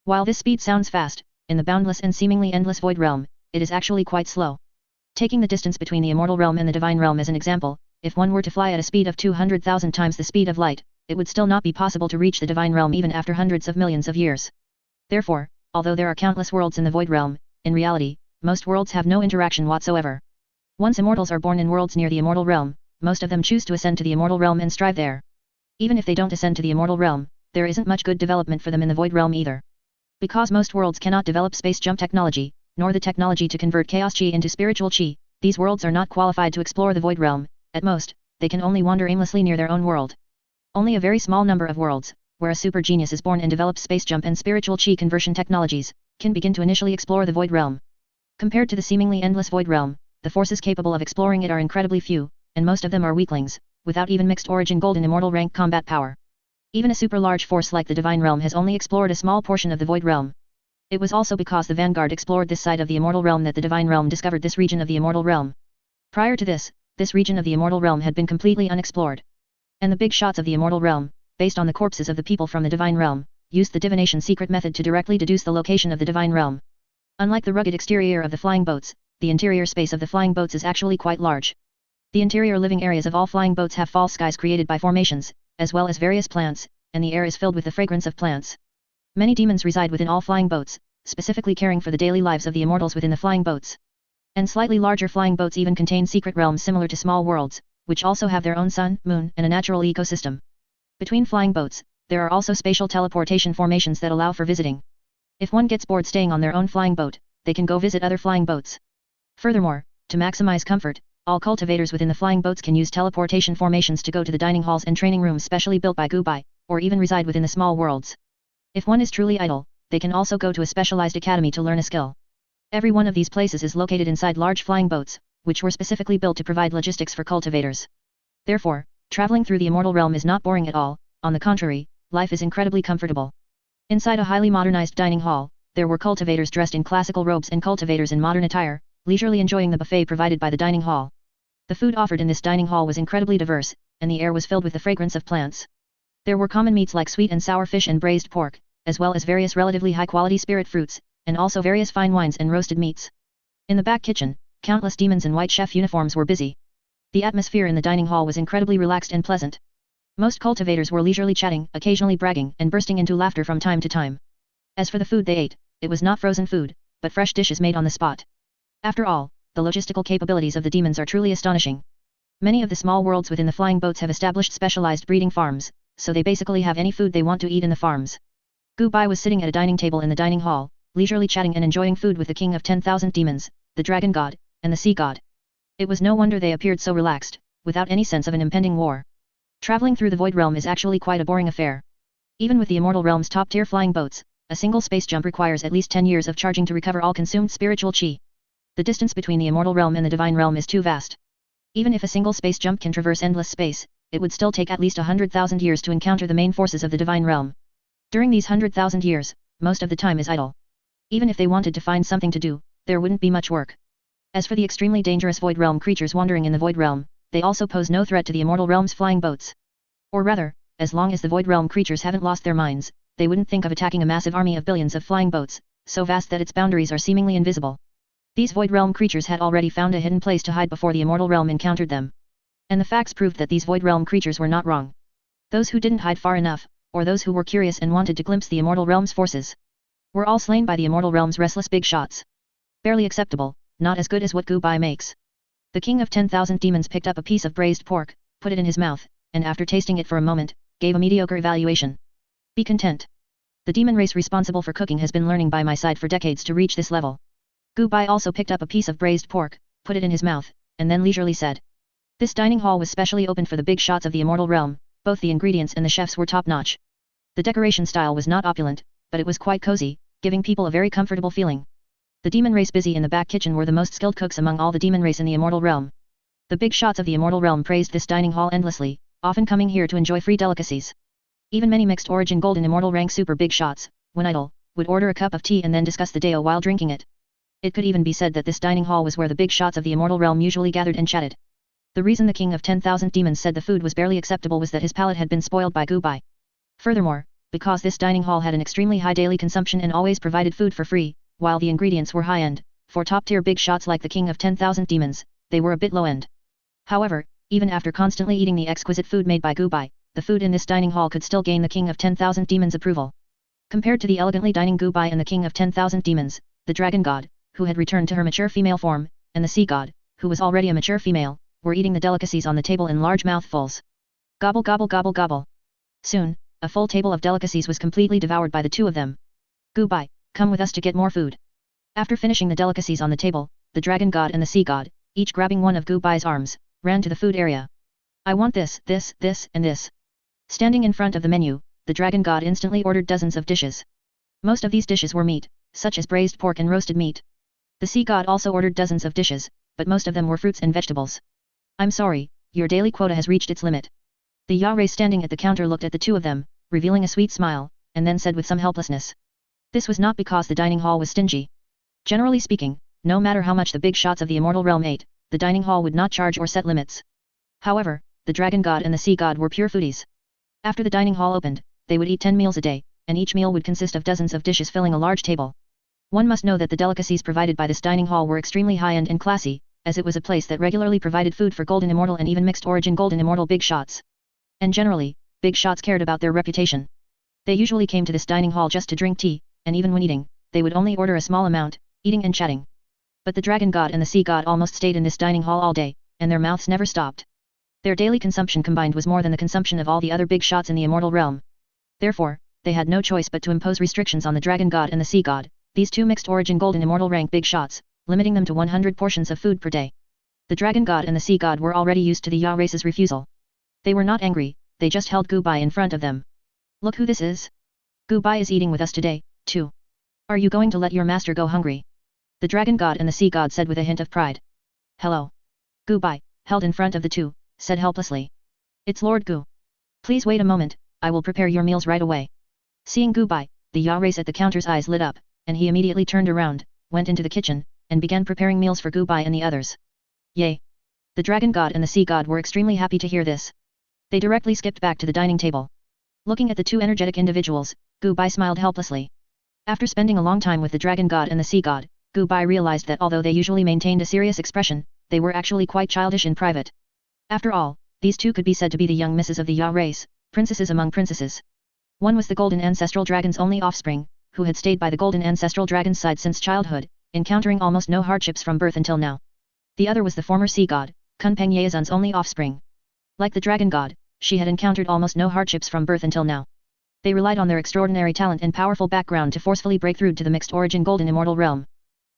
While this speed sounds fast, in the boundless and seemingly endless Void Realm, it is actually quite slow. Taking the distance between the Immortal Realm and the Divine Realm as an example, if one were to fly at a speed of 200,000 times the speed of light, it would still not be possible to reach the Divine Realm even after hundreds of millions of years. Therefore, although there are countless worlds in the Void Realm, in reality, most worlds have no interaction whatsoever. Once immortals are born in worlds near the Immortal Realm, most of them choose to ascend to the Immortal Realm and strive there. Even if they don't ascend to the Immortal Realm, there isn't much good development for them in the Void Realm either. Because most worlds cannot develop space jump technology, nor the technology to convert chaos chi into spiritual chi, these worlds are not qualified to explore the Void Realm. At most, they can only wander aimlessly near their own world. Only a very small number of worlds, where a super genius is born and develops space jump and spiritual chi conversion technologies, can begin to initially explore the Void Realm. Compared to the seemingly endless Void Realm, the forces capable of exploring it are incredibly few, and most of them are weaklings, without even mixed origin gold and immortal rank combat power. Even a super large force like the Divine Realm has only explored a small portion of the Void Realm. It was also because the Vanguard explored this side of the Immortal Realm that the Divine Realm discovered this region of the Immortal Realm. Prior to this region of the Immortal Realm had been completely unexplored. And the big shots of the Immortal Realm, based on the corpses of the people from the Divine Realm, used the divination secret method to directly deduce the location of the Divine Realm. Unlike the rugged exterior of the flying boats, the interior space of the flying boats is actually quite large. The interior living areas of all flying boats have false skies created by formations, as well as various plants, and the air is filled with the fragrance of plants. Many demons reside within all flying boats, specifically caring for the daily lives of the immortals within the flying boats. And slightly larger flying boats even contain secret realms similar to small worlds, which also have their own sun, moon, and a natural ecosystem. Between flying boats, there are also spatial teleportation formations that allow for visiting. If one gets bored staying on their own flying boat, they can go visit other flying boats. Furthermore, to maximize comfort, all cultivators within the flying boats can use teleportation formations to go to the dining halls and training rooms specially built by Gubai, or even reside within the small worlds. If one is truly idle, they can also go to a specialized academy to learn a skill. Every one of these places is located inside large flying boats, which were specifically built to provide logistics for cultivators. Therefore, traveling through the Immortal Realm is not boring at all, on the contrary, life is incredibly comfortable. Inside a highly modernized dining hall, there were cultivators dressed in classical robes and cultivators in modern attire, leisurely enjoying the buffet provided by the dining hall. The food offered in this dining hall was incredibly diverse, and the air was filled with the fragrance of plants. There were common meats like sweet and sour fish and braised pork, as well as various relatively high-quality spirit fruits, and also various fine wines and roasted meats. In the back kitchen, countless demons in white chef uniforms were busy. The atmosphere in the dining hall was incredibly relaxed and pleasant. Most cultivators were leisurely chatting, occasionally bragging, and bursting into laughter from time to time. As for the food they ate, it was not frozen food, but fresh dishes made on the spot. After all, the logistical capabilities of the demons are truly astonishing. Many of the small worlds within the flying boats have established specialized breeding farms, so they basically have any food they want to eat in the farms. Gubai was sitting at a dining table in the dining hall, leisurely chatting and enjoying food with the king of 10,000 demons, the dragon god, and the sea god. It was no wonder they appeared so relaxed, without any sense of an impending war. Traveling through the Void Realm is actually quite a boring affair. Even with the Immortal Realm's top-tier flying boats, a single space jump requires at least 10 years of charging to recover all consumed spiritual chi. The distance between the Immortal Realm and the Divine Realm is too vast. Even if a single space jump can traverse endless space, it would still take at least 100,000 years to encounter the main forces of the Divine Realm. During these 100,000 years, most of the time is idle. Even if they wanted to find something to do, there wouldn't be much work. As for the extremely dangerous Void Realm creatures wandering in the Void Realm, they also pose no threat to the Immortal Realm's flying boats. Or rather, as long as the Void Realm creatures haven't lost their minds, they wouldn't think of attacking a massive army of billions of flying boats, so vast that its boundaries are seemingly invisible. These Void Realm creatures had already found a hidden place to hide before the Immortal Realm encountered them. And the facts proved that these Void Realm creatures were not wrong. Those who didn't hide far enough, or those who were curious and wanted to glimpse the Immortal Realm's forces, were all slain by the Immortal Realm's restless big shots. Barely acceptable, not as good as what Gubai makes. The king of 10,000 demons picked up a piece of braised pork, put it in his mouth, and after tasting it for a moment, gave a mediocre evaluation. Be content. The demon race responsible for cooking has been learning by my side for decades to reach this level. Gubai also picked up a piece of braised pork, put it in his mouth, and then leisurely said. This dining hall was specially opened for the big shots of the Immortal Realm, both the ingredients and the chefs were top-notch. The decoration style was not opulent, but it was quite cozy, giving people a very comfortable feeling. The demon race busy in the back kitchen were the most skilled cooks among all the demon race in the Immortal Realm. The big shots of the Immortal Realm praised this dining hall endlessly, often coming here to enjoy free delicacies. Even many mixed origin gold and immortal rank super big shots, when idle, would order a cup of tea and then discuss the day while drinking it. It could even be said that this dining hall was where the big shots of the Immortal Realm usually gathered and chatted. The reason the king of 10,000 demons said the food was barely acceptable was that his palate had been spoiled by Gubai. Furthermore, because this dining hall had an extremely high daily consumption and always provided food for free, while the ingredients were high-end, for top-tier big shots like the king of 10,000 demons, they were a bit low-end. However, even after constantly eating the exquisite food made by Gubai, the food in this dining hall could still gain the king of 10,000 demons approval. Compared to the elegantly dining Gubai and the king of 10,000 demons, the dragon god, who had returned to her mature female form, and the sea god, who was already a mature female, were eating the delicacies on the table in large mouthfuls. Gobble gobble gobble gobble. Soon, a full table of delicacies was completely devoured by the two of them. Gubai, come with us to get more food. After finishing the delicacies on the table, the dragon god and the sea god, each grabbing one of Gubai's arms, ran to the food area. I want this, this, this, and this. Standing in front of the menu, the dragon god instantly ordered dozens of dishes. Most of these dishes were meat, such as braised pork and roasted meat. The sea god also ordered dozens of dishes, but most of them were fruits and vegetables. I'm sorry, your daily quota has reached its limit. The Ya race standing at the counter looked at the two of them, revealing a sweet smile, and then said with some helplessness. This was not because the dining hall was stingy. Generally speaking, no matter how much the big shots of the immortal realm ate, the dining hall would not charge or set limits. However, the dragon god and the sea god were pure foodies. After the dining hall opened, they would eat 10 meals a day, and each meal would consist of dozens of dishes filling a large table. One must know that the delicacies provided by this dining hall were extremely high-end and classy, as it was a place that regularly provided food for golden immortal and even mixed origin golden immortal big shots. And generally, big shots cared about their reputation. They usually came to this dining hall just to drink tea, and even when eating, they would only order a small amount, eating and chatting. But the dragon god and the sea god almost stayed in this dining hall all day, and their mouths never stopped. Their daily consumption combined was more than the consumption of all the other big shots in the immortal realm. Therefore, they had no choice but to impose restrictions on the dragon god and the sea god, these two mixed origin golden immortal rank big shots, limiting them to 100 portions of food per day. The dragon god and the sea god were already used to the Ya race's refusal. They were not angry, they just held Gubai in front of them. Look who this is. Gubai is eating with us today, too. Are you going to let your master go hungry? The dragon god and the sea god said with a hint of pride. Hello. Gubai, held in front of the two, said helplessly. It's Lord Gu. Please wait a moment, I will prepare your meals right away. Seeing Gubai, the Ya race at the counter's eyes lit up, and he immediately turned around, went into the kitchen, and began preparing meals for Gubai and the others. Yay! The dragon god and the sea god were extremely happy to hear this. They directly skipped back to the dining table. Looking at the two energetic individuals, Gubai smiled helplessly. After spending a long time with the dragon god and the sea god, Gubai realized that although they usually maintained a serious expression, they were actually quite childish in private. After all, these two could be said to be the young misses of the Ya race, princesses among princesses. One was the golden ancestral dragon's only offspring, who had stayed by the golden ancestral dragon's side since childhood, encountering almost no hardships from birth until now. The other was the former sea god, Kunpeng Yeazun's only offspring. Like the dragon god, she had encountered almost no hardships from birth until now. They relied on their extraordinary talent and powerful background to forcefully break through to the mixed origin golden immortal realm.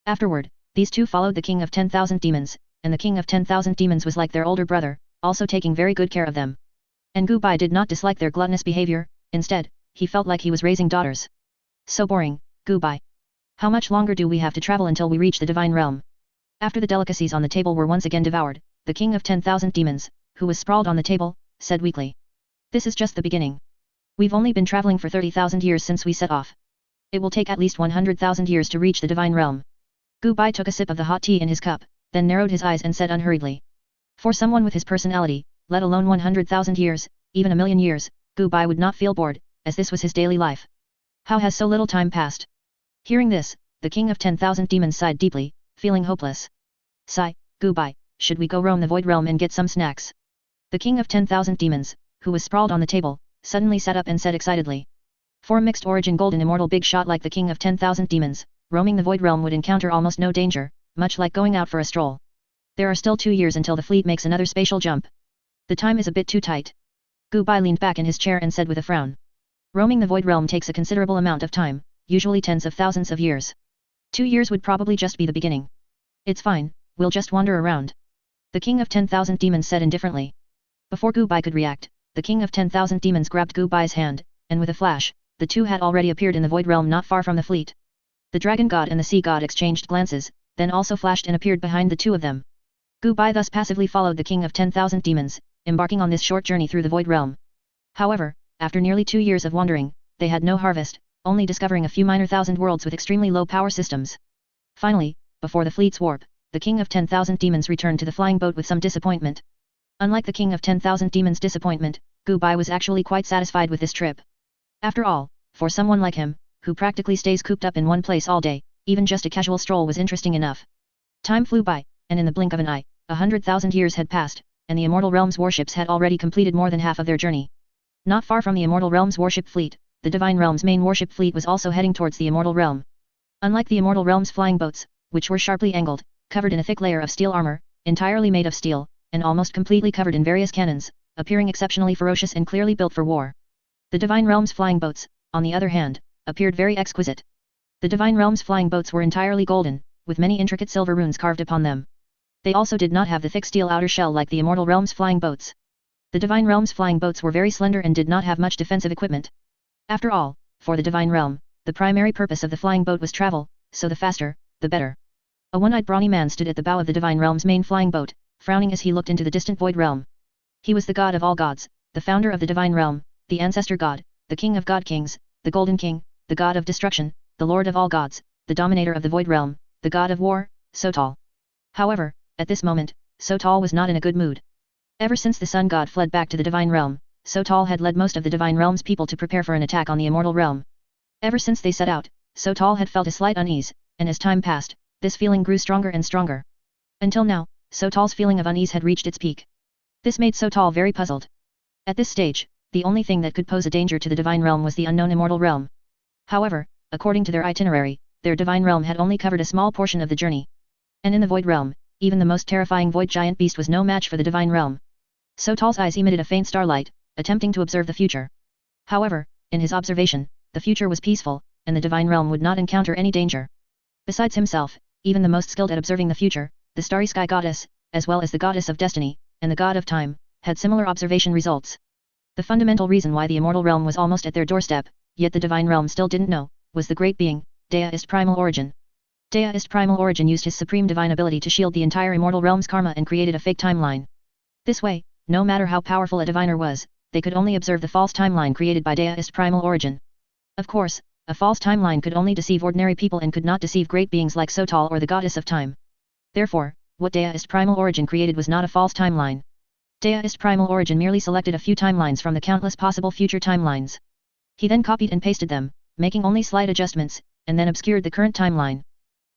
Afterward, these two followed the king of 10,000 demons, and the king of 10,000 demons was like their older brother, also taking very good care of them. And Gubai did not dislike their gluttonous behavior, instead, he felt like he was raising daughters. So boring, Gubai. How much longer do we have to travel until we reach the divine realm? After the delicacies on the table were once again devoured, the king of 10,000 demons, who was sprawled on the table, said weakly. This is just the beginning. We've only been traveling for 30,000 years since we set off. It will take at least 100,000 years to reach the divine realm. Gubai took a sip of the hot tea in his cup, then narrowed his eyes and said unhurriedly. For someone with his personality, let alone 100,000 years, even a million years, Gubai would not feel bored, as this was his daily life. How has so little time passed? Hearing this, the king of 10,000 demons sighed deeply, feeling hopeless. Sigh, Gubai, should we go roam the void realm and get some snacks? The king of 10,000 demons, who was sprawled on the table, suddenly sat up and said excitedly. For a mixed origin golden immortal big shot like the king of 10,000 demons, roaming the void realm would encounter almost no danger, much like going out for a stroll. There are still 2 years until the fleet makes another spatial jump. The time is a bit too tight. Gubai leaned back in his chair and said with a frown. Roaming the void realm takes a considerable amount of time, usually tens of thousands of years. 2 years would probably just be the beginning. It's fine, we'll just wander around. The king of 10,000 demons said indifferently. Before Gubai could react, the king of 10,000 demons grabbed Gubai's hand, and with a flash, the two had already appeared in the void realm not far from the fleet. The dragon god and the sea god exchanged glances, then also flashed and appeared behind the two of them. Gubai thus passively followed the king of 10,000 demons, embarking on this short journey through the void realm. However, after nearly 2 years of wandering, they had no harvest, only discovering a few minor thousand worlds with extremely low power systems. Finally, before the fleet's warp, the king of 10,000 demons returned to the flying boat with some disappointment. Unlike the king of 10,000 demons' disappointment, Gubai was actually quite satisfied with this trip. After all, for someone like him, who practically stays cooped up in one place all day, even just a casual stroll was interesting enough. Time flew by, and in the blink of an eye, 100,000 years had passed, and the Immortal Realm's warships had already completed more than half of their journey. Not far from the Immortal Realm's warship fleet, the Divine Realm's main warship fleet was also heading towards the Immortal Realm. Unlike the Immortal Realm's flying boats, which were sharply angled, covered in a thick layer of steel armor, entirely made of steel, and almost completely covered in various cannons, appearing exceptionally ferocious and clearly built for war. The Divine Realm's flying boats, on the other hand, appeared very exquisite. The Divine Realm's flying boats were entirely golden, with many intricate silver runes carved upon them. They also did not have the thick steel outer shell like the Immortal Realm's flying boats. The Divine Realm's flying boats were very slender and did not have much defensive equipment. After all, for the Divine Realm, the primary purpose of the flying boat was travel, so the faster, the better. A one-eyed brawny man stood at the bow of the Divine Realm's main flying boat, frowning as he looked into the distant void realm. He was the god of all gods, the founder of the Divine Realm, the ancestor god, the king of god kings, the golden king, the god of destruction, the lord of all gods, the dominator of the void realm, the god of war, Sotal. However, at this moment, Sotal was not in a good mood. Ever since the sun god fled back to the Divine Realm, Sotal had led most of the Divine Realm's people to prepare for an attack on the Immortal Realm. Ever since they set out, Sotal had felt a slight unease, and as time passed, this feeling grew stronger and stronger. Until now, Sotal's feeling of unease had reached its peak. This made Sotal very puzzled. At this stage, the only thing that could pose a danger to the Divine Realm was the unknown Immortal Realm. However, according to their itinerary, their Divine Realm had only covered a small portion of the journey. And in the Void Realm, even the most terrifying Void Giant beast was no match for the Divine Realm. Sotal's eyes emitted a faint starlight, attempting to observe the future. However, in his observation, the future was peaceful, and the Divine Realm would not encounter any danger. Besides himself, even the most skilled at observing the future, the Starry Sky Goddess, as well as the Goddess of Destiny, and the God of Time, had similar observation results. The fundamental reason why the Immortal Realm was almost at their doorstep, yet the Divine Realm still didn't know, was the great being, Deist Primal Origin. Deist Primal Origin used his supreme divine ability to shield the entire Immortal Realm's karma and created a fake timeline. This way, no matter how powerful a diviner was, they could only observe the false timeline created by Deist Primal Origin. Of course, a false timeline could only deceive ordinary people and could not deceive great beings like Sotal or the Goddess of Time. Therefore, what Deist Primal Origin created was not a false timeline. Deist Primal Origin merely selected a few timelines from the countless possible future timelines. He then copied and pasted them, making only slight adjustments, and then obscured the current timeline.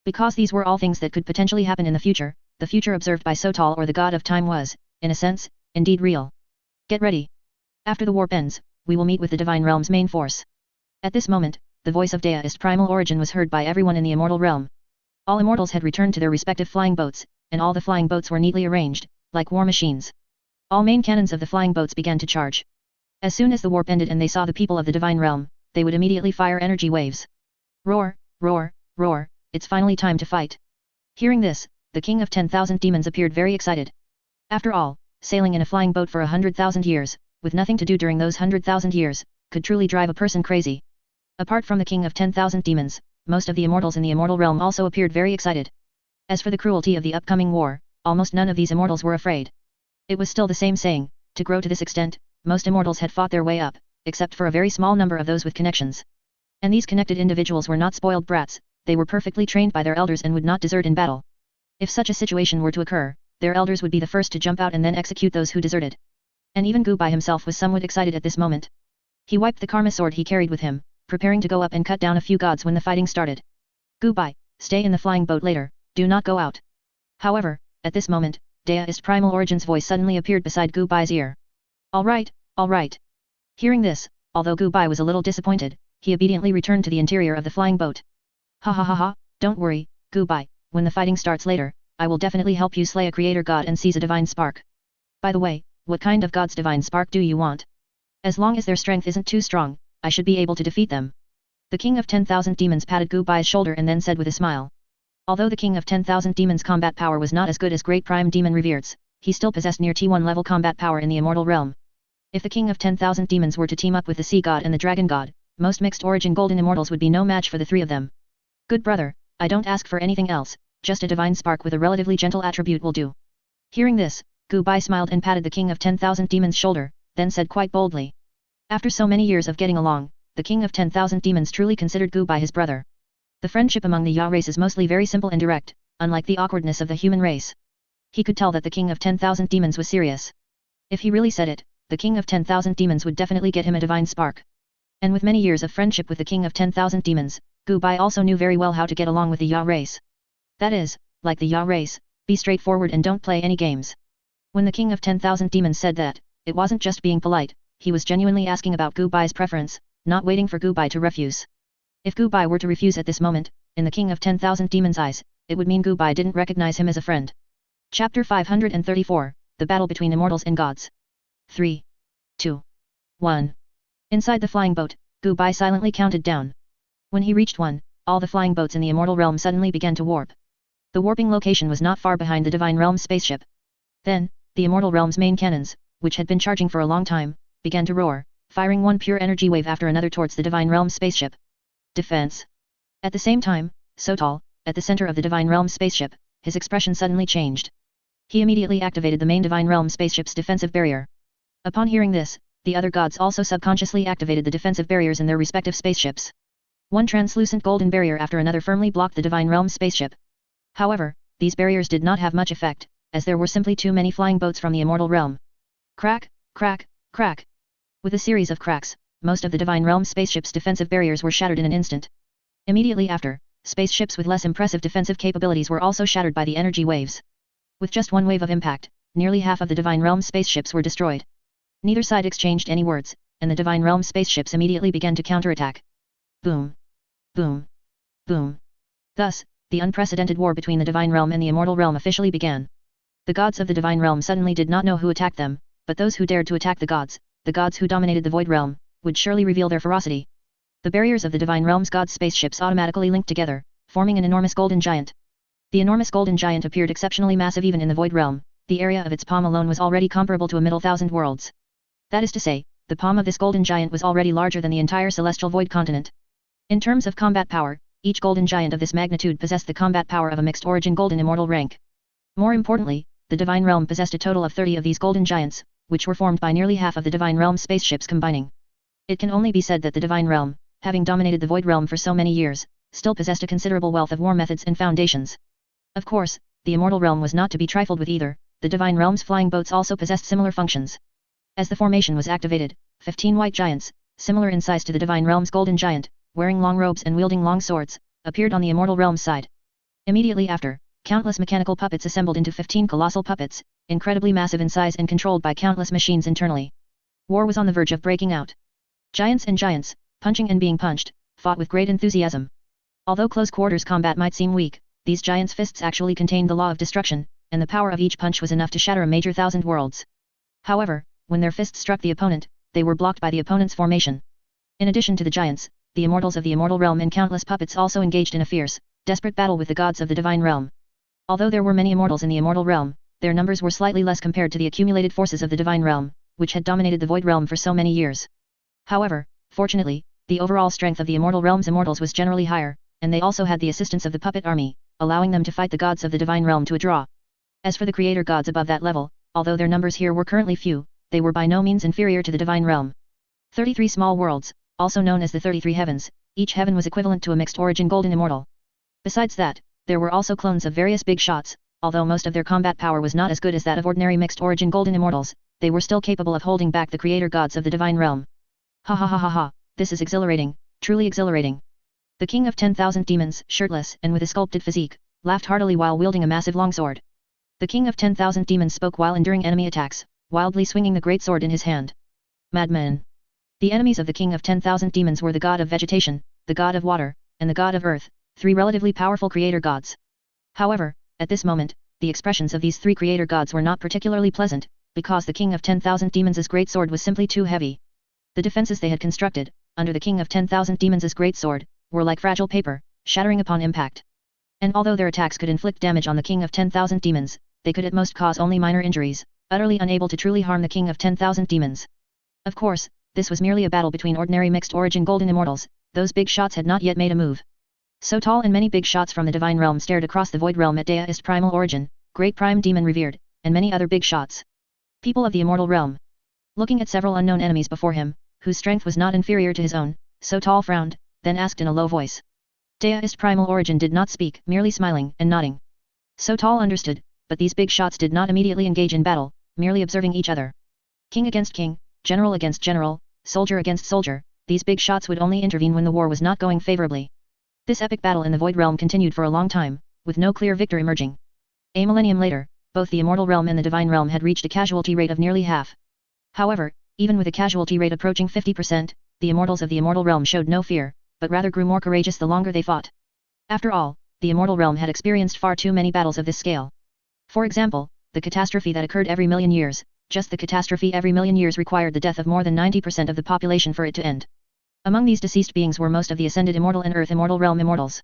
Because these were all things that could potentially happen in the future observed by Sotal or the God of Time was, in a sense, indeed real. Get ready. After the warp ends, we will meet with the Divine Realm's main force. At this moment, the voice of Deist Primal Origin was heard by everyone in the Immortal Realm. All immortals had returned to their respective flying boats, and all the flying boats were neatly arranged, like war machines. All main cannons of the flying boats began to charge. As soon as the warp ended and they saw the people of the Divine Realm, they would immediately fire energy waves. Roar, roar, roar, it's finally time to fight. Hearing this, the king of 10,000 demons appeared very excited. After all, sailing in a flying boat for 100,000 years, with nothing to do during those 100,000 years, could truly drive a person crazy. Apart from the king of 10,000 demons, most of the immortals in the Immortal Realm also appeared very excited. As for the cruelty of the upcoming war, almost none of these immortals were afraid. It was still the same saying, to grow to this extent, most immortals had fought their way up, except for a very small number of those with connections. And these connected individuals were not spoiled brats, they were perfectly trained by their elders and would not desert in battle. If such a situation were to occur, their elders would be the first to jump out and then execute those who deserted. And even Gubai himself was somewhat excited at this moment. He wiped the karma sword he carried with him, preparing to go up and cut down a few gods when the fighting started. Gubai, stay in the flying boat later, do not go out. However, at this moment, Deist Primal Origin's voice suddenly appeared beside Gubai's ear. Alright, alright. Hearing this, although Gubai was a little disappointed, he obediently returned to the interior of the flying boat. Ha ha ha ha, don't worry, Gubai, when the fighting starts later, I will definitely help you slay a creator god and seize a divine spark. By the way, what kind of god's divine spark do you want? As long as their strength isn't too strong, I should be able to defeat them. The king of 10,000 demons patted Gubai's shoulder and then said with a smile. Although the king of 10,000 demons' combat power was not as good as Great Prime Demon Revered's, he still possessed near T1 level combat power in the Immortal Realm. If the king of 10,000 demons were to team up with the Sea God and the Dragon God, most mixed origin golden immortals would be no match for the three of them. Good brother, I don't ask for anything else, just a divine spark with a relatively gentle attribute will do. Hearing this, Gubai smiled and patted the king of 10,000 demons' shoulder, then said quite boldly. After so many years of getting along, the king of 10,000 demons truly considered Gubai his brother. The friendship among the Ya race is mostly very simple and direct, unlike the awkwardness of the human race. He could tell that the king of 10,000 demons was serious. If he really said it, the king of 10,000 demons would definitely get him a divine spark. And with many years of friendship with the king of 10,000 demons, Gubai also knew very well how to get along with the Ya race. That is, like the Ya race, be straightforward and don't play any games. When the king of 10,000 demons said that, it wasn't just being polite, he was genuinely asking about Gubai's preference, not waiting for Gubai to refuse. If Gubai were to refuse at this moment, in the king of 10,000 demons' eyes, it would mean Gubai didn't recognize him as a friend. Chapter 534, The Battle Between Immortals and Gods. 3. 2. 1. Inside the flying boat, Gubai silently counted down. When he reached 1, all the flying boats in the Immortal Realm suddenly began to warp. The warping location was not far behind the Divine Realm's spaceship. Then, the Immortal Realm's main cannons, which had been charging for a long time, began to roar, firing one pure energy wave after another towards the Divine Realm's spaceship. Defense. At the same time, Sotal, at the center of the Divine Realm spaceship, his expression suddenly changed. He immediately activated the main Divine Realm spaceship's defensive barrier. Upon hearing this, the other gods also subconsciously activated the defensive barriers in their respective spaceships. One translucent golden barrier after another firmly blocked the Divine Realm spaceship. However, these barriers did not have much effect, as there were simply too many flying boats from the Immortal Realm. Crack, crack, crack. With a series of cracks, most of the Divine Realm spaceship's defensive barriers were shattered in an instant. Immediately after, spaceships with less impressive defensive capabilities were also shattered by the energy waves. With just one wave of impact, nearly half of the Divine Realm spaceships were destroyed. Neither side exchanged any words, and the Divine Realm spaceships immediately began to counterattack. Boom. Boom. Boom. Thus, the unprecedented war between the Divine Realm and the Immortal Realm officially began. The gods of the Divine Realm suddenly did not know who attacked them, but those who dared to attack the gods who dominated the Void Realm, would surely reveal their ferocity. The barriers of the Divine Realm's gods' spaceships automatically linked together, forming an enormous golden giant. The enormous golden giant appeared exceptionally massive even in the Void Realm. The area of its palm alone was already comparable to a middle thousand worlds. That is to say, the palm of this golden giant was already larger than the entire celestial void continent. In terms of combat power, each golden giant of this magnitude possessed the combat power of a mixed origin golden immortal rank. More importantly, the Divine Realm possessed a total of 30 of these golden giants, which were formed by nearly half of the Divine Realm spaceships combining. It can only be said that the Divine Realm, having dominated the Void Realm for so many years, still possessed a considerable wealth of war methods and foundations. Of course, the Immortal Realm was not to be trifled with either. The Divine Realm's flying boats also possessed similar functions. As the formation was activated, 15 white giants, similar in size to the Divine Realm's golden giant, wearing long robes and wielding long swords, appeared on the Immortal Realm's side. Immediately after, countless mechanical puppets assembled into 15 colossal puppets, incredibly massive in size and controlled by countless machines internally. War was on the verge of breaking out. Giants and giants, punching and being punched, fought with great enthusiasm. Although close quarters combat might seem weak, these giants' fists actually contained the law of destruction, and the power of each punch was enough to shatter a major thousand worlds. However, when their fists struck the opponent, they were blocked by the opponent's formation. In addition to the giants, the immortals of the Immortal Realm and countless puppets also engaged in a fierce, desperate battle with the gods of the Divine Realm. Although there were many immortals in the Immortal Realm, their numbers were slightly less compared to the accumulated forces of the Divine Realm, which had dominated the Void Realm for so many years. However, fortunately, the overall strength of the Immortal Realm's immortals was generally higher, and they also had the assistance of the puppet army, allowing them to fight the gods of the Divine Realm to a draw. As for the creator gods above that level, although their numbers here were currently few, they were by no means inferior to the Divine Realm. 33 small worlds, also known as the 33 heavens, each heaven was equivalent to a mixed origin golden immortal. Besides that, there were also clones of various big shots. Although most of their combat power was not as good as that of ordinary mixed origin golden immortals, they were still capable of holding back the creator gods of the Divine Realm. Ha ha ha ha ha, this is exhilarating, truly exhilarating. The king of 10,000 demons, shirtless and with a sculpted physique, laughed heartily while wielding a massive longsword. The king of 10,000 demons spoke while enduring enemy attacks, wildly swinging the great sword in his hand. Madman. The enemies of the king of 10,000 demons were the god of vegetation, the god of water, and the god of earth, 3 relatively powerful creator gods. However, at this moment, the expressions of these 3 creator gods were not particularly pleasant, because the king of 10,000 demons' great sword was simply too heavy. The defenses they had constructed, under the king of 10,000 demons' great sword, were like fragile paper, shattering upon impact. And although their attacks could inflict damage on the king of 10,000 demons, they could at most cause only minor injuries, utterly unable to truly harm the king of 10,000 demons. Of course, this was merely a battle between ordinary mixed origin golden immortals. Those big shots had not yet made a move. So tall and many big shots from the Divine Realm stared across the Void Realm at Deist Primal Origin, Great Prime Demon Revered, and many other big shots. People of the Immortal Realm. Looking at several unknown enemies before him, whose strength was not inferior to his own, So Tall frowned, then asked in a low voice. Deist Primal Origin did not speak, merely smiling and nodding. So Tall understood, but these big shots did not immediately engage in battle, merely observing each other. King against king, general against general, soldier against soldier, these big shots would only intervene when the war was not going favorably. This epic battle in the Void Realm continued for a long time, with no clear victor emerging. A millennium later, both the Immortal Realm and the Divine Realm had reached a casualty rate of nearly half. However, even with a casualty rate approaching 50%, the Immortals of the Immortal Realm showed no fear, but rather grew more courageous the longer they fought. After all, the Immortal Realm had experienced far too many battles of this scale. For example, the catastrophe that occurred every million years, just the catastrophe every million years required the death of more than 90% of the population for it to end. Among these deceased beings were most of the Ascended Immortal and Earth Immortal Realm Immortals.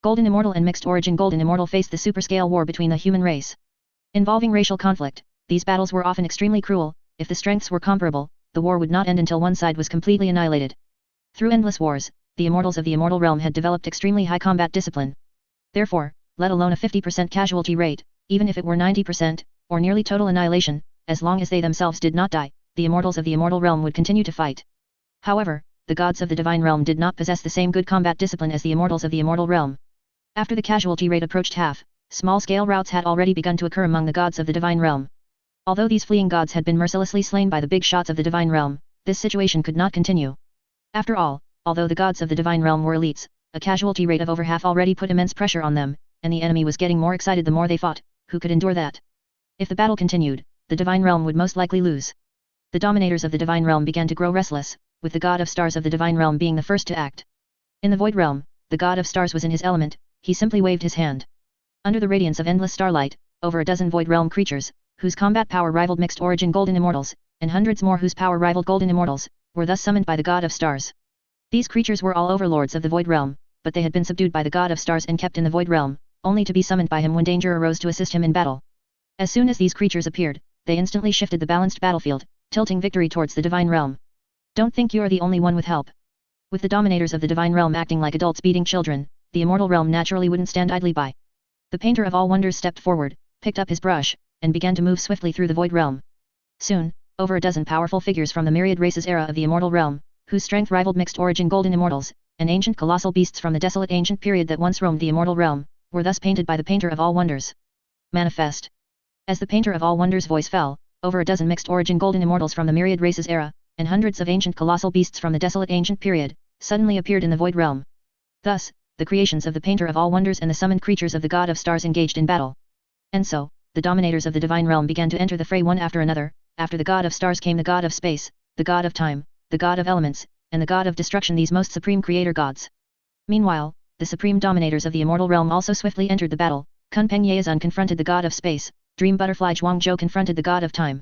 Golden Immortal and Mixed Origin Golden Immortal faced the superscale war between the human race. Involving racial conflict, these battles were often extremely cruel. If the strengths were comparable, the war would not end until one side was completely annihilated. Through endless wars, the Immortals of the Immortal Realm had developed extremely high combat discipline. Therefore, let alone a 50% casualty rate, even if it were 90%, or nearly total annihilation, as long as they themselves did not die, the immortals of the immortal realm would continue to fight. However, the gods of the divine realm did not possess the same good combat discipline as the immortals of the immortal realm. After the casualty rate approached half, small-scale routs had already begun to occur among the gods of the divine realm. Although these fleeing gods had been mercilessly slain by the big shots of the divine realm, this situation could not continue. After all, although the gods of the divine realm were elites, a casualty rate of over half already put immense pressure on them, and the enemy was getting more excited the more they fought. Who could endure that? If the battle continued, the divine realm would most likely lose. The dominators of the divine realm began to grow restless, with the god of stars of the divine realm being the first to act. In the void realm, the god of stars was in his element, he simply waved his hand. Under the radiance of endless starlight, over a dozen void realm creatures, whose combat power rivaled mixed origin golden immortals, and hundreds more whose power rivaled golden immortals, were thus summoned by the god of stars. These creatures were all overlords of the void realm, but they had been subdued by the god of stars and kept in the void realm, only to be summoned by him when danger arose to assist him in battle. As soon as these creatures appeared, they instantly shifted the balanced battlefield, tilting victory towards the divine realm. Don't think you are the only one with help. With the dominators of the divine realm acting like adults beating children, the immortal realm naturally wouldn't stand idly by. The painter of all wonders stepped forward, picked up his brush, and began to move swiftly through the void realm. Soon, over a dozen powerful figures from the myriad races era of the immortal realm, whose strength rivaled mixed origin golden immortals, and ancient colossal beasts from the desolate ancient period that once roamed the immortal realm, were thus painted by the painter of all wonders. Manifest. As the painter of all wonders' voice fell, over a dozen mixed origin golden immortals from the myriad races era, and hundreds of ancient colossal beasts from the desolate ancient period, suddenly appeared in the void realm. Thus, the creations of the painter of all wonders and the summoned creatures of the god of stars engaged in battle. And so, the dominators of the divine realm began to enter the fray one after another. After the god of stars came the god of space, the god of time, the god of elements, and the god of destruction, these most supreme creator gods. Meanwhile, the supreme dominators of the immortal realm also swiftly entered the battle. Kunpeng Yaezun confronted the god of space, Dream Butterfly Zhuangzhou confronted the god of time.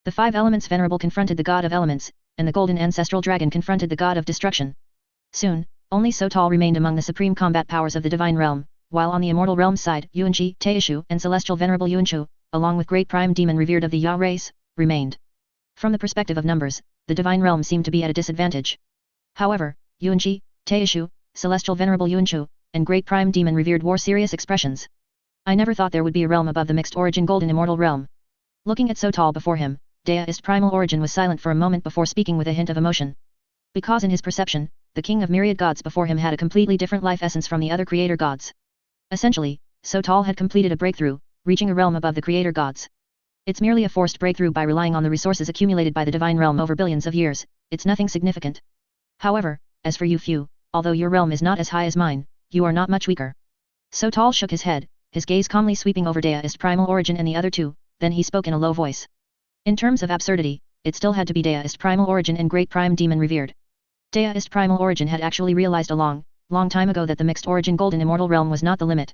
The five elements venerable confronted the god of elements, and the golden ancestral dragon confronted the god of destruction. Soon, only Sotal remained among the supreme combat powers of the divine realm, while on the immortal realm side, Yuanqi, Taishu, and celestial venerable Yuanchu, along with great prime demon revered of the Ya race, remained. From the perspective of numbers, the divine realm seemed to be at a disadvantage. However, Yuanqi, Taishu, celestial venerable Yuanchu, and great prime demon revered wore serious expressions. I never thought there would be a realm above the mixed origin golden immortal realm. Looking at Sotal before him, Deist primal origin was silent for a moment before speaking with a hint of emotion. Because in his perception, the king of myriad gods before him had a completely different life essence from the other creator gods. Essentially, Sotal had completed a breakthrough, reaching a realm above the creator gods. It's merely a forced breakthrough by relying on the resources accumulated by the divine realm over billions of years, it's nothing significant. However, as for you few, although your realm is not as high as mine, you are not much weaker. Sotal shook his head, his gaze calmly sweeping over Deist primal origin and the other two, then he spoke in a low voice. In terms of absurdity, it still had to be Deist primal origin and great prime demon revered. Deist primal origin had actually realized a long time ago that the mixed origin golden immortal realm was not the limit.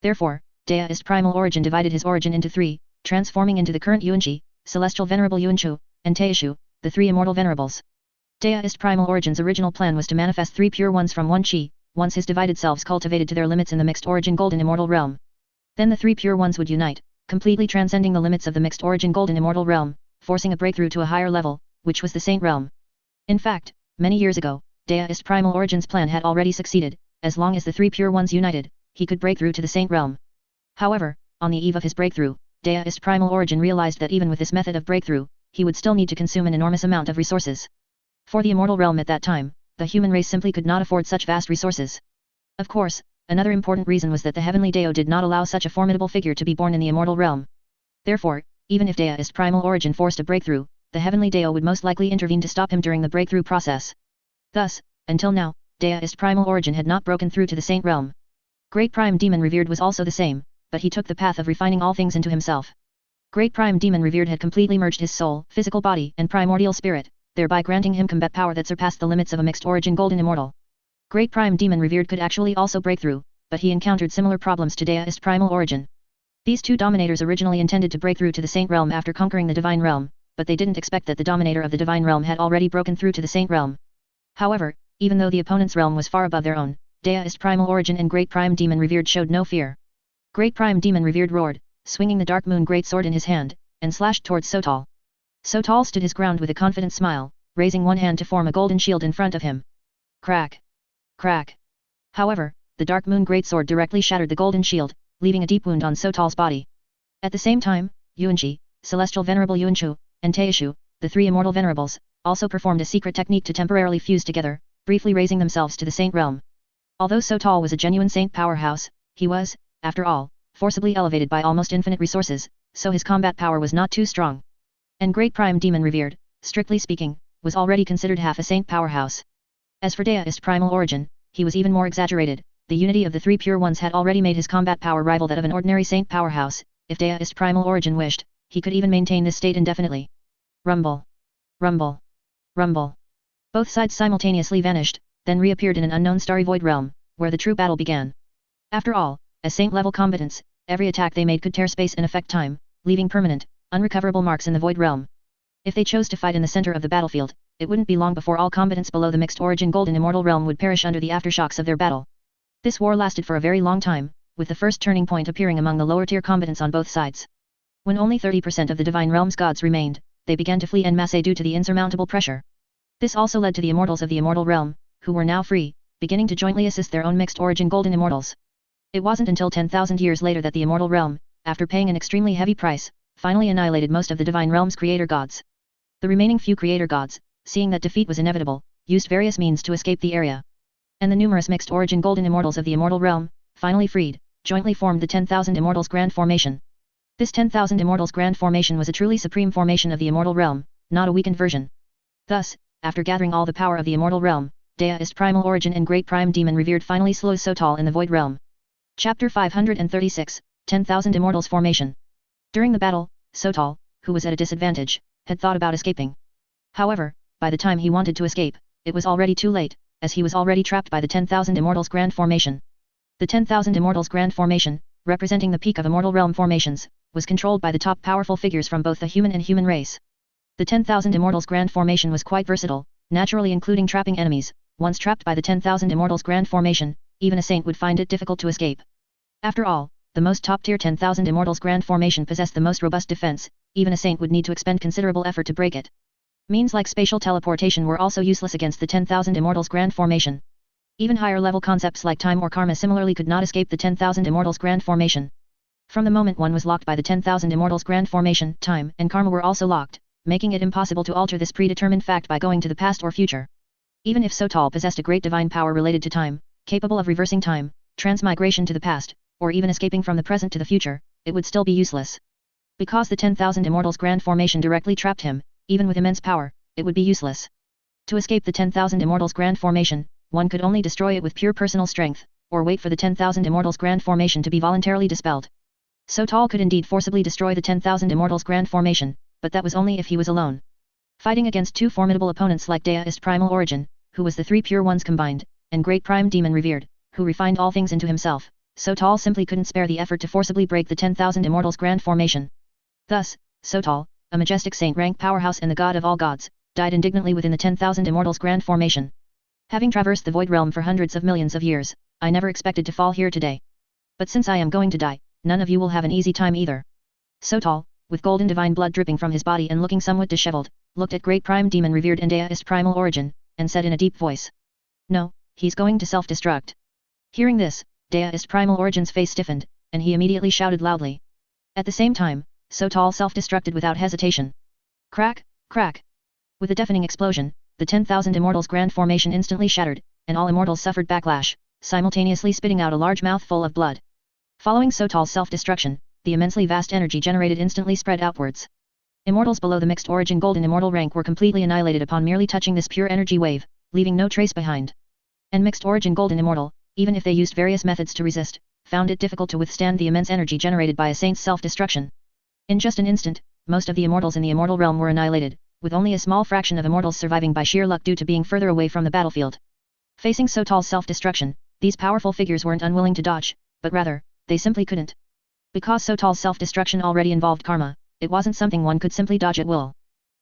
Therefore, Deist primal origin divided his origin into three, transforming into the current Yuanqi, celestial venerable Yuanchu, and Taishu, the three immortal venerables. Deist primal origin's original plan was to manifest three pure ones from one chi, once his divided selves cultivated to their limits in the mixed origin golden immortal realm. Then the three pure ones would unite, completely transcending the limits of the mixed origin golden immortal realm, forcing a breakthrough to a higher level, which was the saint realm. In fact, many years ago, Deist primal origin's plan had already succeeded. As long as the three pure ones united, he could break through to the saint realm. However, on the eve of his breakthrough, Deist primal origin realized that even with this method of breakthrough, he would still need to consume an enormous amount of resources. For the immortal realm at that time, the human race simply could not afford such vast resources. Of course, another important reason was that the heavenly Dao did not allow such a formidable figure to be born in the immortal realm. Therefore, even if Deist primal origin forced a breakthrough, the heavenly Dao would most likely intervene to stop him during the breakthrough process. Thus, until now, Deist primal origin had not broken through to the saint realm. Great prime demon revered was also the same, but he took the path of refining all things into himself. Great prime demon revered had completely merged his soul, physical body, and primordial spirit, thereby granting him combat power that surpassed the limits of a mixed origin golden immortal. Great prime demon revered could actually also break through, but he encountered similar problems to Deist primal origin. These two dominators originally intended to break through to the saint realm after conquering the divine realm, but they didn't expect that the dominator of the divine realm had already broken through to the saint realm. However, even though the opponent's realm was far above their own, Deist primal origin and great prime demon revered showed no fear. Great prime demon revered roared, swinging the dark moon great sword in his hand, and slashed towards Sotal. Sotal stood his ground with a confident smile, raising one hand to form a golden shield in front of him. Crack! Crack! However, the Dark Moon Greatsword directly shattered the golden shield, leaving a deep wound on Sotal's body. At the same time, Yuanji, Celestial Venerable Yuanshu, and Taishu, the three immortal venerables, also performed a secret technique to temporarily fuse together, briefly raising themselves to the saint realm. Although Sotal was a genuine saint powerhouse, he was, after all, forcibly elevated by almost infinite resources, so his combat power was not too strong. And Great Prime Demon revered, strictly speaking, was already considered half a saint powerhouse. As for Deist primal origin, he was even more exaggerated. The unity of the three pure ones had already made his combat power rival that of an ordinary saint powerhouse. If Deist primal origin wished, he could even maintain this state indefinitely. Rumble. Rumble. Rumble. Both sides simultaneously vanished, then reappeared in an unknown starry void realm, where the true battle began. After all, as saint-level combatants, every attack they made could tear space and affect time, leaving permanent, unrecoverable marks in the void realm. If they chose to fight in the center of the battlefield, it wouldn't be long before all combatants below the mixed origin golden immortal realm would perish under the aftershocks of their battle. This war lasted for a very long time, with the first turning point appearing among the lower-tier combatants on both sides. When only 30% of the divine realm's gods remained, they began to flee en masse due to the insurmountable pressure. This also led to the immortals of the immortal realm, who were now free, beginning to jointly assist their own mixed origin golden immortals. It wasn't until 10,000 years later that the immortal realm, after paying an extremely heavy price, finally annihilated most of the divine realm's creator gods. The remaining few creator gods, seeing that defeat was inevitable, used various means to escape the area. And the numerous mixed origin golden immortals of the immortal realm, finally freed, jointly formed the 10,000 Immortals Grand Formation. This 10,000 Immortals Grand Formation was a truly supreme formation of the immortal realm, not a weakened version. Thus, after gathering all the power of the immortal realm, Deist primal origin and Great Prime Demon revered finally slew Sotal in the void realm. Chapter 536, 10,000 Immortals Formation. During the battle, Sotal, who was at a disadvantage, had thought about escaping. However, by the time he wanted to escape, it was already too late, as he was already trapped by the 10,000 Immortals Grand Formation. The 10,000 Immortals Grand Formation, representing the peak of immortal realm formations, was controlled by the top powerful figures from both the human and human race. The 10,000 Immortals Grand Formation was quite versatile, naturally including trapping enemies. Once trapped by the 10,000 Immortals Grand Formation, even a saint would find it difficult to escape. After all, the most top-tier 10,000 Immortals Grand Formation possessed the most robust defense, even a saint would need to expend considerable effort to break it. Means like spatial teleportation were also useless against the 10,000 Immortals Grand Formation. Even higher-level concepts like time or karma similarly could not escape the 10,000 Immortals Grand Formation. From the moment one was locked by the 10,000 Immortals Grand Formation, time and karma were also locked, making it impossible to alter this predetermined fact by going to the past or future. Even if Sotal possessed a great divine power related to time, capable of reversing time, transmigration to the past, or even escaping from the present to the future, it would still be useless. Because the 10,000 Immortals Grand Formation directly trapped him, even with immense power, it would be useless. To escape the 10,000 Immortals Grand Formation, one could only destroy it with pure personal strength, or wait for the 10,000 Immortals Grand Formation to be voluntarily dispelled. Sotal could indeed forcibly destroy the 10,000 Immortals Grand Formation, but that was only if he was alone. Fighting against two formidable opponents like Deist Primal Origin, who was the three pure ones combined, and Great Prime Demon revered, who refined all things into himself, Sotal simply couldn't spare the effort to forcibly break the 10,000 Immortals Grand Formation. Thus, Sotal, a majestic saint-rank powerhouse and the god of all gods, died indignantly within the 10,000 Immortals Grand Formation. Having traversed the void realm for hundreds of millions of years, I never expected to fall here today. But since I am going to die, none of you will have an easy time either. Sotal, with golden divine blood dripping from his body and looking somewhat disheveled, looked at Great Prime Demon revered and Deist Primal Origin, and said in a deep voice. No, he's going to self-destruct. Hearing this, Deist Primal Origin's face stiffened, and he immediately shouted loudly. At the same time, Sotal self-destructed without hesitation. Crack, crack. With a deafening explosion, the 10,000 Immortals Grand Formation instantly shattered, and all immortals suffered backlash, simultaneously spitting out a large mouthful of blood. Following Sotal's self-destruction, the immensely vast energy generated instantly spread outwards. Immortals below the mixed origin golden immortal rank were completely annihilated upon merely touching this pure energy wave, leaving no trace behind. And mixed origin golden immortal, even if they used various methods to resist, found it difficult to withstand the immense energy generated by a saint's self-destruction. In just an instant, most of the immortals in the immortal realm were annihilated, with only a small fraction of immortals surviving by sheer luck due to being further away from the battlefield. Facing Sotal's self-destruction, these powerful figures weren't unwilling to dodge, but rather, they simply couldn't. Because Sotal's self-destruction already involved karma, it wasn't something one could simply dodge at will.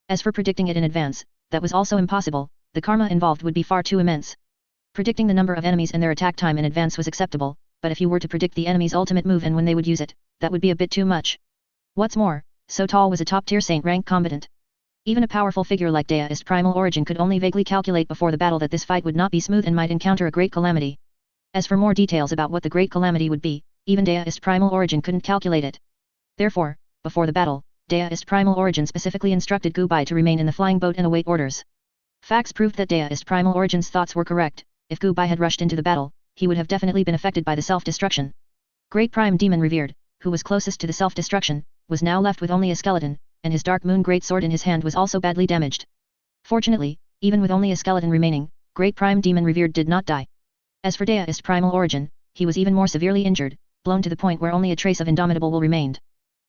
As for predicting it in advance, that was also impossible, the karma involved would be far too immense. Predicting the number of enemies and their attack time in advance was acceptable, but if you were to predict the enemy's ultimate move and when they would use it, that would be a bit too much. What's more, Sotal was a top-tier saint-rank combatant. Even a powerful figure like Deist Primal Origin could only vaguely calculate before the battle that this fight would not be smooth and might encounter a great calamity. As for more details about what the great calamity would be, even Deist Primal Origin couldn't calculate it. Therefore, before the battle, Deist Primal Origin specifically instructed Gu Bai to remain in the flying boat and await orders. Facts proved that Deist Primal Origin's thoughts were correct. If Gu Bai had rushed into the battle, he would have definitely been affected by the self-destruction. Great Prime Demon Revered, who was closest to the self-destruction, was now left with only a skeleton, and his Dark Moon Great Sword in his hand was also badly damaged. Fortunately, even with only a skeleton remaining, Great Prime Demon Revered did not die. As for Deist Primal Origin, he was even more severely injured, blown to the point where only a trace of Indomitable will remained.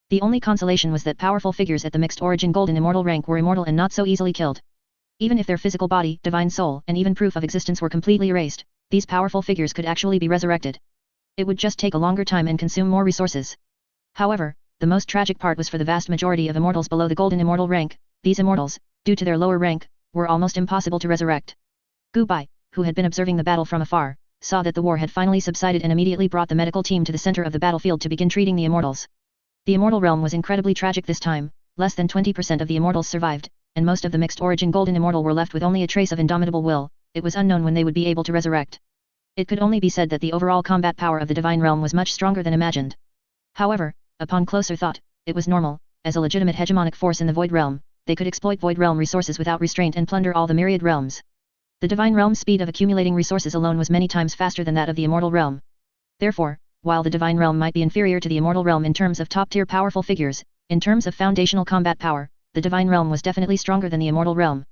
The only consolation was that powerful figures at the mixed origin Golden Immortal rank were immortal and not so easily killed. Even if their physical body, divine soul, and even proof of existence were completely erased, these powerful figures could actually be resurrected. It would just take a longer time and consume more resources. However, the most tragic part was for the vast majority of immortals below the Golden Immortal rank. These immortals, due to their lower rank, were almost impossible to resurrect. Gu Bai, who had been observing the battle from afar, saw that the war had finally subsided and immediately brought the medical team to the center of the battlefield to begin treating the immortals. The immortal realm was incredibly tragic this time. Less than 20% of the immortals survived, and most of the mixed origin Golden Immortal were left with only a trace of indomitable will. It was unknown when they would be able to resurrect. It could only be said that the overall combat power of the divine realm was much stronger than imagined. However, upon closer thought, it was normal. As a legitimate hegemonic force in the Void Realm, they could exploit Void Realm resources without restraint and plunder all the myriad realms. The divine realm's speed of accumulating resources alone was many times faster than that of the immortal realm. Therefore, while the divine realm might be inferior to the immortal realm in terms of top-tier powerful figures, in terms of foundational combat power, the divine realm was definitely stronger than the immortal realm.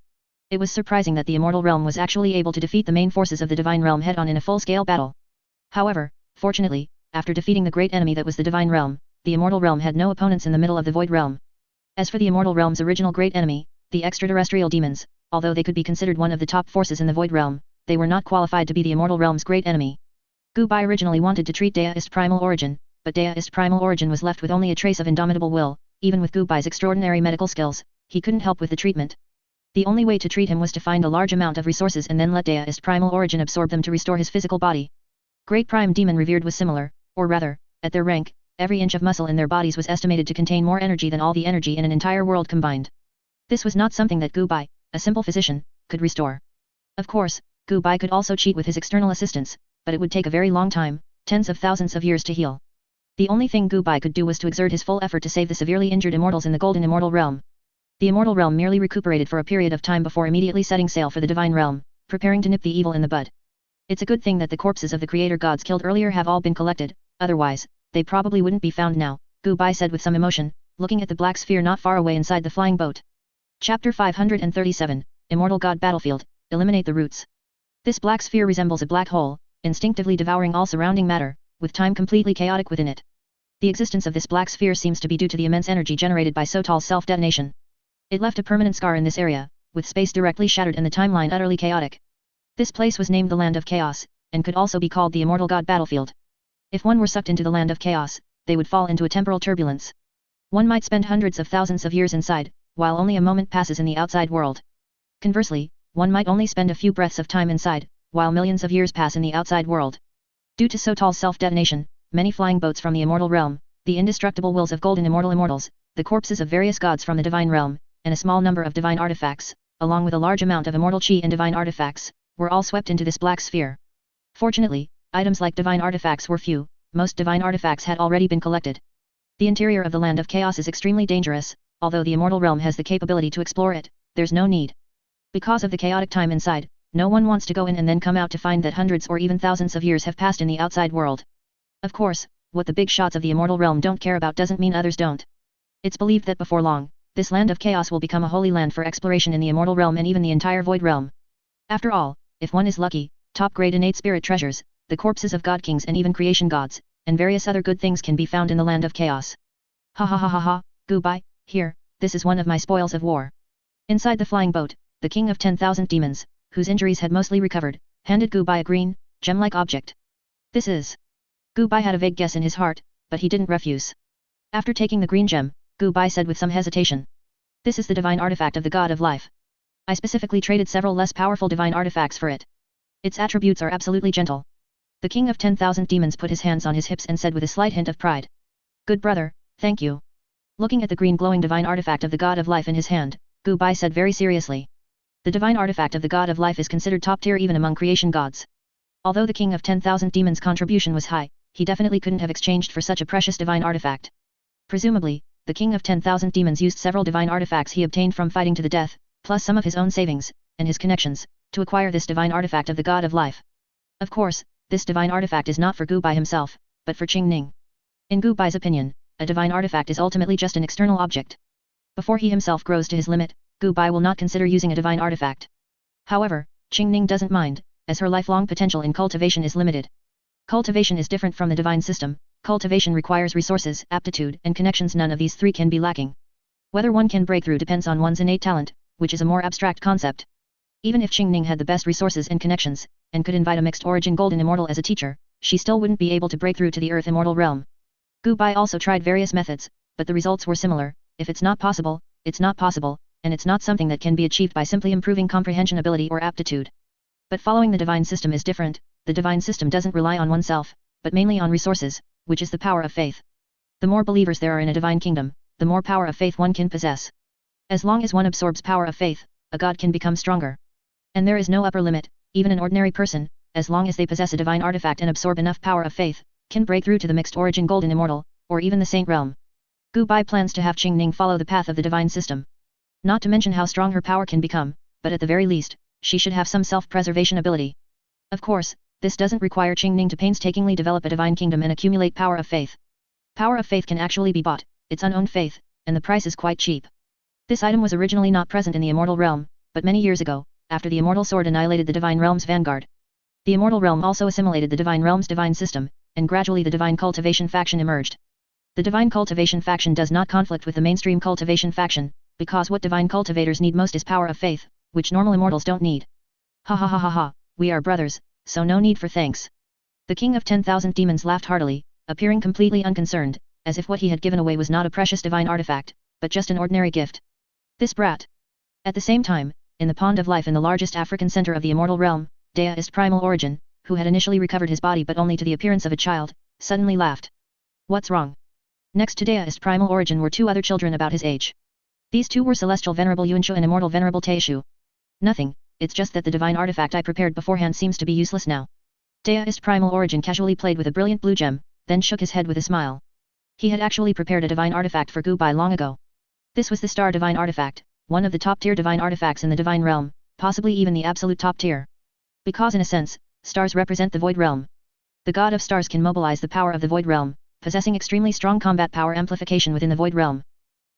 It was surprising that the immortal realm was actually able to defeat the main forces of the divine realm head-on in a full-scale battle. However, fortunately, after defeating the great enemy that was the divine realm, the immortal realm had no opponents in the middle of the void realm. As for the immortal realm's original great enemy, the extraterrestrial demons, although they could be considered one of the top forces in the void realm, they were not qualified to be the immortal realm's great enemy. Gu Bai originally wanted to treat Deist Primal Origin, but Deist Primal Origin was left with only a trace of indomitable will. Even with Gu Bai's extraordinary medical skills, he couldn't help with the treatment. The only way to treat him was to find a large amount of resources and then let Deist Primal Origin absorb them to restore his physical body. Great Prime Demon Revered was similar, or rather, at their rank, every inch of muscle in their bodies was estimated to contain more energy than all the energy in an entire world combined. This was not something that Gu Bai, a simple physician, could restore. Of course, Gu Bai could also cheat with his external assistance, but it would take a very long time, tens of thousands of years to heal. The only thing Gu Bai could do was to exert his full effort to save the severely injured immortals in the Golden Immortal Realm. The Immortal Realm merely recuperated for a period of time before immediately setting sail for the Divine Realm, preparing to nip the evil in the bud. It's a good thing that the corpses of the creator gods killed earlier have all been collected, otherwise, they probably wouldn't be found now, Gu Bai said with some emotion, looking at the black sphere not far away inside the flying boat. Chapter 537, Immortal God Battlefield, Eliminate the Roots. This black sphere resembles a black hole, instinctively devouring all surrounding matter, with time completely chaotic within it. The existence of this black sphere seems to be due to the immense energy generated by Sotal's self-detonation. It left a permanent scar in this area, with space directly shattered and the timeline utterly chaotic. This place was named the Land of Chaos, and could also be called the Immortal God Battlefield. If one were sucked into the Land of Chaos, they would fall into a temporal turbulence. One might spend hundreds of thousands of years inside, while only a moment passes in the outside world. Conversely, one might only spend a few breaths of time inside, while millions of years pass in the outside world. Due to Sotal's self-detonation, many flying boats from the Immortal Realm, the indestructible wills of Golden Immortal Immortals, the corpses of various gods from the Divine Realm, and a small number of divine artifacts, along with a large amount of immortal chi and divine artifacts, were all swept into this black sphere. Fortunately, items like divine artifacts were few. Most divine artifacts had already been collected. The interior of the Land of Chaos is extremely dangerous. Although the Immortal Realm has the capability to explore it, there's no need. Because of the chaotic time inside, no one wants to go in and then come out to find that hundreds or even thousands of years have passed in the outside world. Of course, what the big shots of the Immortal Realm don't care about doesn't mean others don't. It's believed that before long, this Land of Chaos will become a holy land for exploration in the Immortal Realm and even the entire Void Realm. After all, if one is lucky, top-grade innate spirit treasures, the corpses of god kings and even creation gods, and various other good things can be found in the Land of Chaos. Ha ha ha ha ha, Gu Bai, here, this is one of my spoils of war. Inside the flying boat, the king of 10,000 demons, whose injuries had mostly recovered, handed Gu Bai a green, gem-like object. This is... Gu Bai had a vague guess in his heart, but he didn't refuse. After taking the green gem, Gu Bai said with some hesitation. This is the divine artifact of the god of life. I specifically traded several less powerful divine artifacts for it. Its attributes are absolutely gentle. The king of 10,000 demons put his hands on his hips and said with a slight hint of pride. Good brother, thank you. Looking at the green glowing divine artifact of the god of life in his hand, Gu Bai said very seriously. The divine artifact of the god of life is considered top tier even among creation gods. Although the king of 10,000 demons' contribution was high, he definitely couldn't have exchanged for such a precious divine artifact. Presumably, the king of 10,000 demons used several divine artifacts he obtained from fighting to the death, plus some of his own savings, and his connections, to acquire this divine artifact of the god of life. Of course, this divine artifact is not for Gu Bai himself, but for Xing. In Gu Bai's opinion, a divine artifact is ultimately just an external object. Before he himself grows to his limit, Gu Bai will not consider using a divine artifact. However, Xing doesn't mind, as her lifelong potential in cultivation is limited. Cultivation is different from the divine system. Cultivation requires resources, aptitude, and connections. None of these three can be lacking. Whether one can break through depends on one's innate talent, which is a more abstract concept. Even if Xing had the best resources and connections, and could invite a mixed origin golden immortal as a teacher, she still wouldn't be able to break through to the earth immortal realm. Gu Bai also tried various methods, but the results were similar. If it's not possible, it's not possible, and it's not something that can be achieved by simply improving comprehension ability or aptitude. But following the divine system is different. The divine system doesn't rely on oneself, but mainly on resources, which is the power of faith. The more believers there are in a divine kingdom, the more power of faith one can possess. As long as one absorbs power of faith, a god can become stronger. And there is no upper limit. Even an ordinary person, as long as they possess a divine artifact and absorb enough power of faith, can break through to the mixed origin golden immortal, or even the saint realm. Gu Bai plans to have Xing follow the path of the divine system. Not to mention how strong her power can become, but at the very least, she should have some self-preservation ability. Of course, this doesn't require Xing to painstakingly develop a divine kingdom and accumulate power of faith. Power of faith can actually be bought, it's unowned faith, and the price is quite cheap. This item was originally not present in the immortal realm, but many years ago, after the immortal sword annihilated the divine realm's vanguard. The immortal realm also assimilated the divine realm's divine system, and gradually the divine cultivation faction emerged. The divine cultivation faction does not conflict with the mainstream cultivation faction, because what divine cultivators need most is power of faith, which normal immortals don't need. Ha ha ha ha ha, we are brothers, so no need for thanks. The king of 10,000 demons laughed heartily, appearing completely unconcerned, as if what he had given away was not a precious divine artifact, but just an ordinary gift. This brat. At the same time, in the pond of life in the largest African center of the immortal realm, Deist primal origin, who had initially recovered his body but only to the appearance of a child, suddenly laughed. What's wrong? Next to Deist primal origin were two other children about his age. These two were celestial venerable Yunshu and immortal venerable Taishu. Nothing, it's just that the divine artifact I prepared beforehand seems to be useless now. Deist primal origin casually played with a brilliant blue gem, then shook his head with a smile. He had actually prepared a divine artifact for Gu Bai long ago. This was the star divine artifact, one of the top-tier divine artifacts in the divine realm, possibly even the absolute top tier. Because in a sense, stars represent the void realm. The god of stars can mobilize the power of the void realm, possessing extremely strong combat power amplification within the void realm.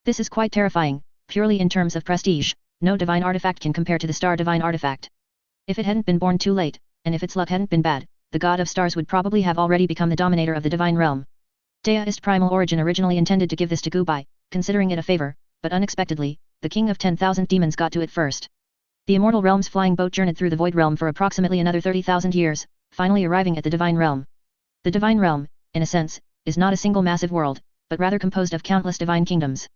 This is quite terrifying. Purely in terms of prestige, no divine artifact can compare to the star divine artifact. If it hadn't been born too late, and if its luck hadn't been bad, the god of stars would probably have already become the dominator of the divine realm. Deist primal origin originally intended to give this to Gu Bai, considering it a favor, but unexpectedly, the king of 10,000 demons got to it first. The immortal realm's flying boat journeyed through the void realm for approximately another 30,000 years, finally arriving at the divine realm. The divine realm, in a sense, is not a single massive world, but rather composed of countless divine kingdoms.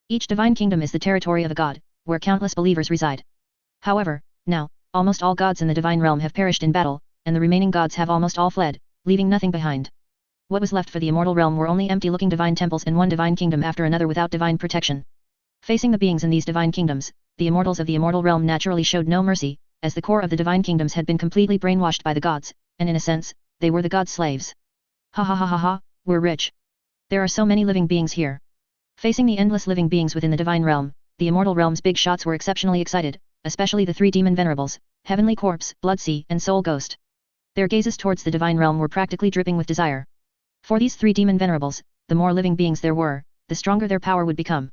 Each divine kingdom is the territory of a god, where countless believers reside. However, now, almost all gods in the divine realm have perished in battle, and the remaining gods have almost all fled, leaving nothing behind. What was left for the immortal realm were only empty-looking divine temples and one divine kingdom after another without divine protection. Facing the beings in these divine kingdoms, the immortals of the immortal realm naturally showed no mercy, as the core of the divine kingdoms had been completely brainwashed by the gods, and in a sense, they were the gods' slaves. Ha ha ha ha ha, we're rich. There are so many living beings here. Facing the endless living beings within the divine realm, the immortal realm's big shots were exceptionally excited, especially the three demon venerables, Heavenly Corpse, Blood Sea, and Soul Ghost. Their gazes towards the divine realm were practically dripping with desire. For these three demon venerables, the more living beings there were, the stronger their power would become.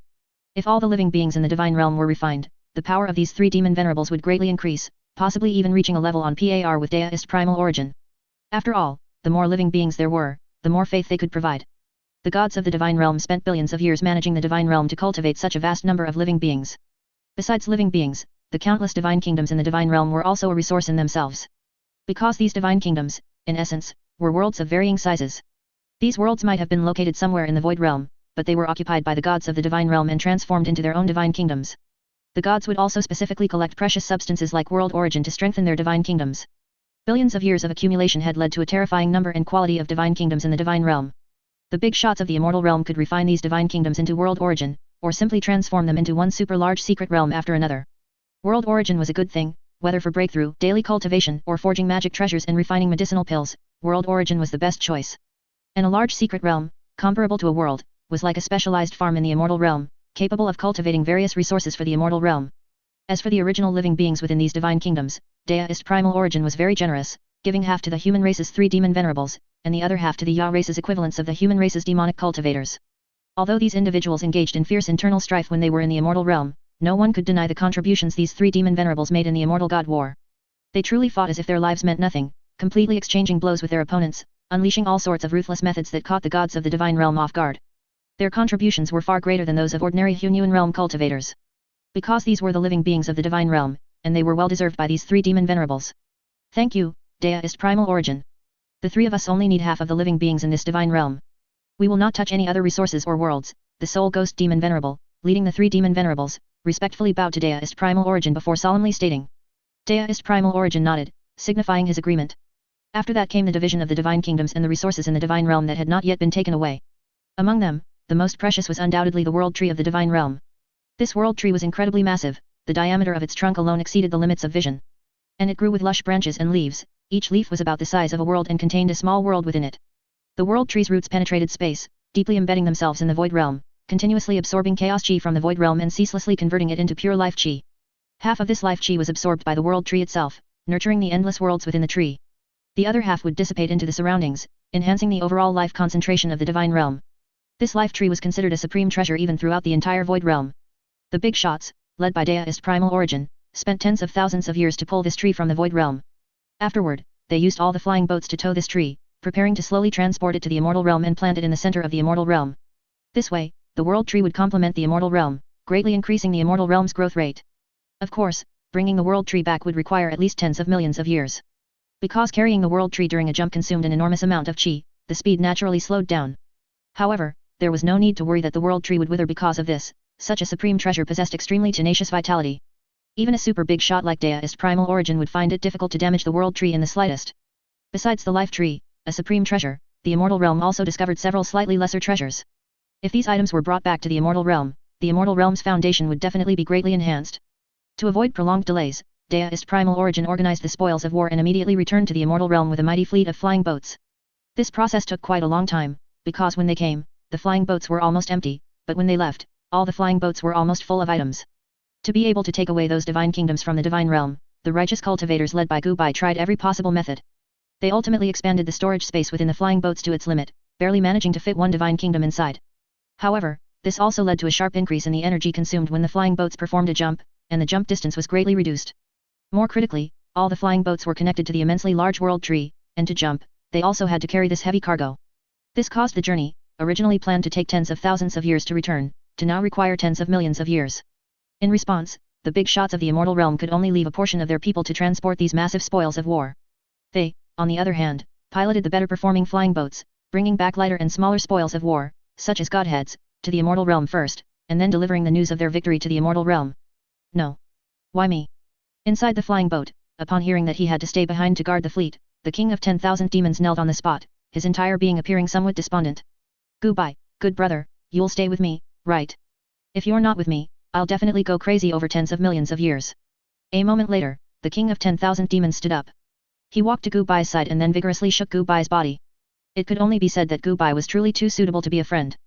If all the living beings in the divine realm were refined, the power of these three demon venerables would greatly increase, possibly even reaching a level on par with Deist primal origin. After all, the more living beings there were, the more faith they could provide. The gods of the divine realm spent billions of years managing the divine realm to cultivate such a vast number of living beings. Besides living beings, the countless divine kingdoms in the divine realm were also a resource in themselves. Because these divine kingdoms, in essence, were worlds of varying sizes. These worlds might have been located somewhere in the void realm, but they were occupied by the gods of the divine realm and transformed into their own divine kingdoms. The gods would also specifically collect precious substances like world origin to strengthen their divine kingdoms. Billions of years of accumulation had led to a terrifying number and quality of divine kingdoms in the divine realm. The big shots of the immortal realm could refine these divine kingdoms into world origin, or simply transform them into one super large secret realm after another. World origin was a good thing. whether for breakthrough, daily cultivation, or forging magic treasures and refining medicinal pills, world origin was the best choice. And a large secret realm, comparable to a world, was like a specialized farm in the immortal realm, capable of cultivating various resources for the immortal realm. As for the original living beings within these divine kingdoms, Deist primal origin was very generous, giving half to the human race's 3 demon venerables, and the other half to the Ya race's equivalents of the human race's demonic cultivators. Although these individuals engaged in fierce internal strife when they were in the immortal realm, no one could deny the contributions these 3 demon venerables made in the immortal god war. They truly fought as if their lives meant nothing, completely exchanging blows with their opponents, unleashing all sorts of ruthless methods that caught the gods of the divine realm off guard. Their contributions were far greater than those of ordinary Hunyuan realm cultivators. Because these were the living beings of the divine realm, and they were well deserved by these 3 demon venerables. Thank you, Deist primal origin. The 3 of us only need half of the living beings in this divine realm. We will not touch any other resources or worlds. The sole ghost demon venerable, leading the 3 demon venerables, respectfully bowed to Deist primal origin before solemnly stating. Deist primal origin nodded, signifying his agreement. After that came the division of the divine kingdoms and the resources in the divine realm that had not yet been taken away. Among them, the most precious was undoubtedly the world tree of the divine realm. This world tree was incredibly massive, the diameter of its trunk alone exceeded the limits of vision. And it grew with lush branches and leaves, each leaf was about the size of a world and contained a small world within it. The world tree's roots penetrated space, deeply embedding themselves in the void realm, continuously absorbing chaos chi from the void realm and ceaselessly converting it into pure life chi. Half of this life chi was absorbed by the world tree itself, nurturing the endless worlds within the tree. The other half would dissipate into the surroundings, enhancing the overall life concentration of the divine realm. This life tree was considered a supreme treasure even throughout the entire void realm. The big shots, led by Deist primal origin, spent tens of thousands of years to pull this tree from the void realm. Afterward, they used all the flying boats to tow this tree, preparing to slowly transport it to the immortal realm and plant it in the center of the immortal realm. This way, the world tree would complement the immortal realm, greatly increasing the immortal realm's growth rate. Of course, bringing the world tree back would require at least tens of millions of years. Because carrying the world tree during a jump consumed an enormous amount of chi, the speed naturally slowed down. However, there was no need to worry that the world tree would wither because of this. Such a supreme treasure possessed extremely tenacious vitality. Even a super big shot like Deist primal origin would find it difficult to damage the world tree in the slightest. Besides the life tree, a supreme treasure, the immortal realm also discovered several slightly lesser treasures. If these items were brought back to the immortal realm's foundation would definitely be greatly enhanced. To avoid prolonged delays, Deist primal origin organized the spoils of war and immediately returned to the immortal realm with a mighty fleet of flying boats. This process took quite a long time, because when they came, the flying boats were almost empty, but when they left, all the flying boats were almost full of items. To be able to take away those divine kingdoms from the divine realm, the righteous cultivators led by Gubai tried every possible method. They ultimately expanded the storage space within the flying boats to its limit, barely managing to fit one divine kingdom inside. However, this also led to a sharp increase in the energy consumed when the flying boats performed a jump, and the jump distance was greatly reduced. More critically, all the flying boats were connected to the immensely large world tree, and to jump, they also had to carry this heavy cargo. This caused the journey, originally planned to take tens of thousands of years to return, to now require tens of millions of years. In response, the big shots of the immortal realm could only leave a portion of their people to transport these massive spoils of war. They, on the other hand, piloted the better performing flying boats, bringing back lighter and smaller spoils of war, such as godheads, to the immortal realm first, and then delivering the news of their victory to the immortal realm. No. Why me? Inside the flying boat, upon hearing that he had to stay behind to guard the fleet, the king of 10,000 demons knelt on the spot, his entire being appearing somewhat despondent. Gubai, good brother, you'll stay with me, right? If you're not with me, I'll definitely go crazy over tens of millions of years. A moment later, the king of 10,000 demons stood up. He walked to Gubai's side and then vigorously shook Gubai's body. It could only be said that Gubai was truly too suitable to be a friend.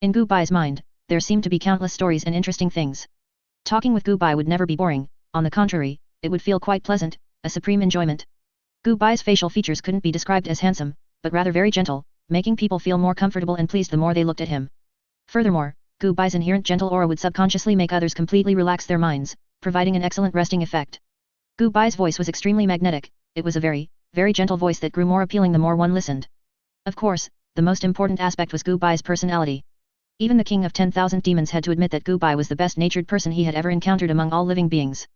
In Gubai's mind, there seemed to be countless stories and interesting things. Talking with Gubai would never be boring, on the contrary, it would feel quite pleasant, a supreme enjoyment. Gubai's facial features couldn't be described as handsome, but rather very gentle, making people feel more comfortable and pleased the more they looked at him. Furthermore, Gubai's inherent gentle aura would subconsciously make others completely relax their minds, providing an excellent resting effect. Gubai's voice was extremely magnetic, it was a very, very gentle voice that grew more appealing the more one listened. Of course, the most important aspect was Gubai's personality. Even the king of 10,000 demons had to admit that Gubai was the best-natured person he had ever encountered among all living beings.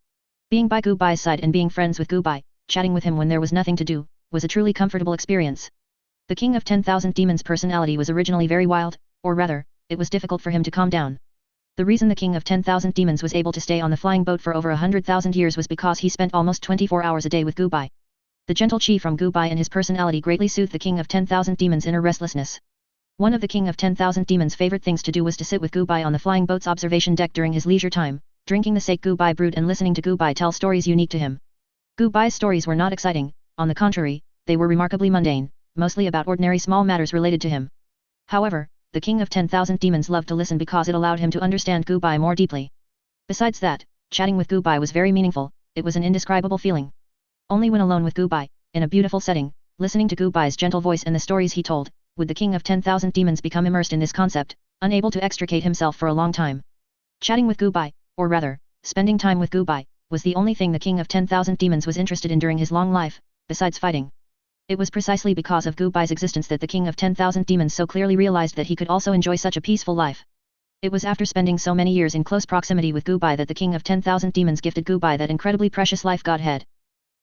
Being by Gubai's side and being friends with Gubai, chatting with him when there was nothing to do, was a truly comfortable experience. The king of 10,000 demons' personality was originally very wild, or rather, it was difficult for him to calm down. The reason the king of 10,000 demons was able to stay on the flying boat for over 100,000 years was because he spent almost 24 hours a day with Gubai. The gentle chi from Gubai and his personality greatly soothed the king of 10,000 demons' inner restlessness. One of the king of 10,000 demons' favorite things to do was to sit with Gubai on the flying boat's observation deck during his leisure time, drinking the sake Gubai brewed and listening to Gubai tell stories unique to him. Gu Bai's stories were not exciting, on the contrary, they were remarkably mundane, mostly about ordinary small matters related to him. However, the king of 10,000 demons loved to listen because it allowed him to understand Gu Bai more deeply. Besides that, chatting with Gu Bai was very meaningful, it was an indescribable feeling. Only when alone with Gu Bai, in a beautiful setting, listening to Gu Bai's gentle voice and the stories he told, would the king of 10,000 demons become immersed in this concept, unable to extricate himself for a long time. Chatting with Gu Bai, or rather, spending time with Gu Bai, was the only thing the king of 10,000 demons was interested in during his long life, besides fighting. It was precisely because of Gu Bai's existence that the king of 10,000 demons so clearly realized that he could also enjoy such a peaceful life. It was after spending so many years in close proximity with Gu Bai that the king of 10,000 demons gifted Gu Bai that incredibly precious life godhead.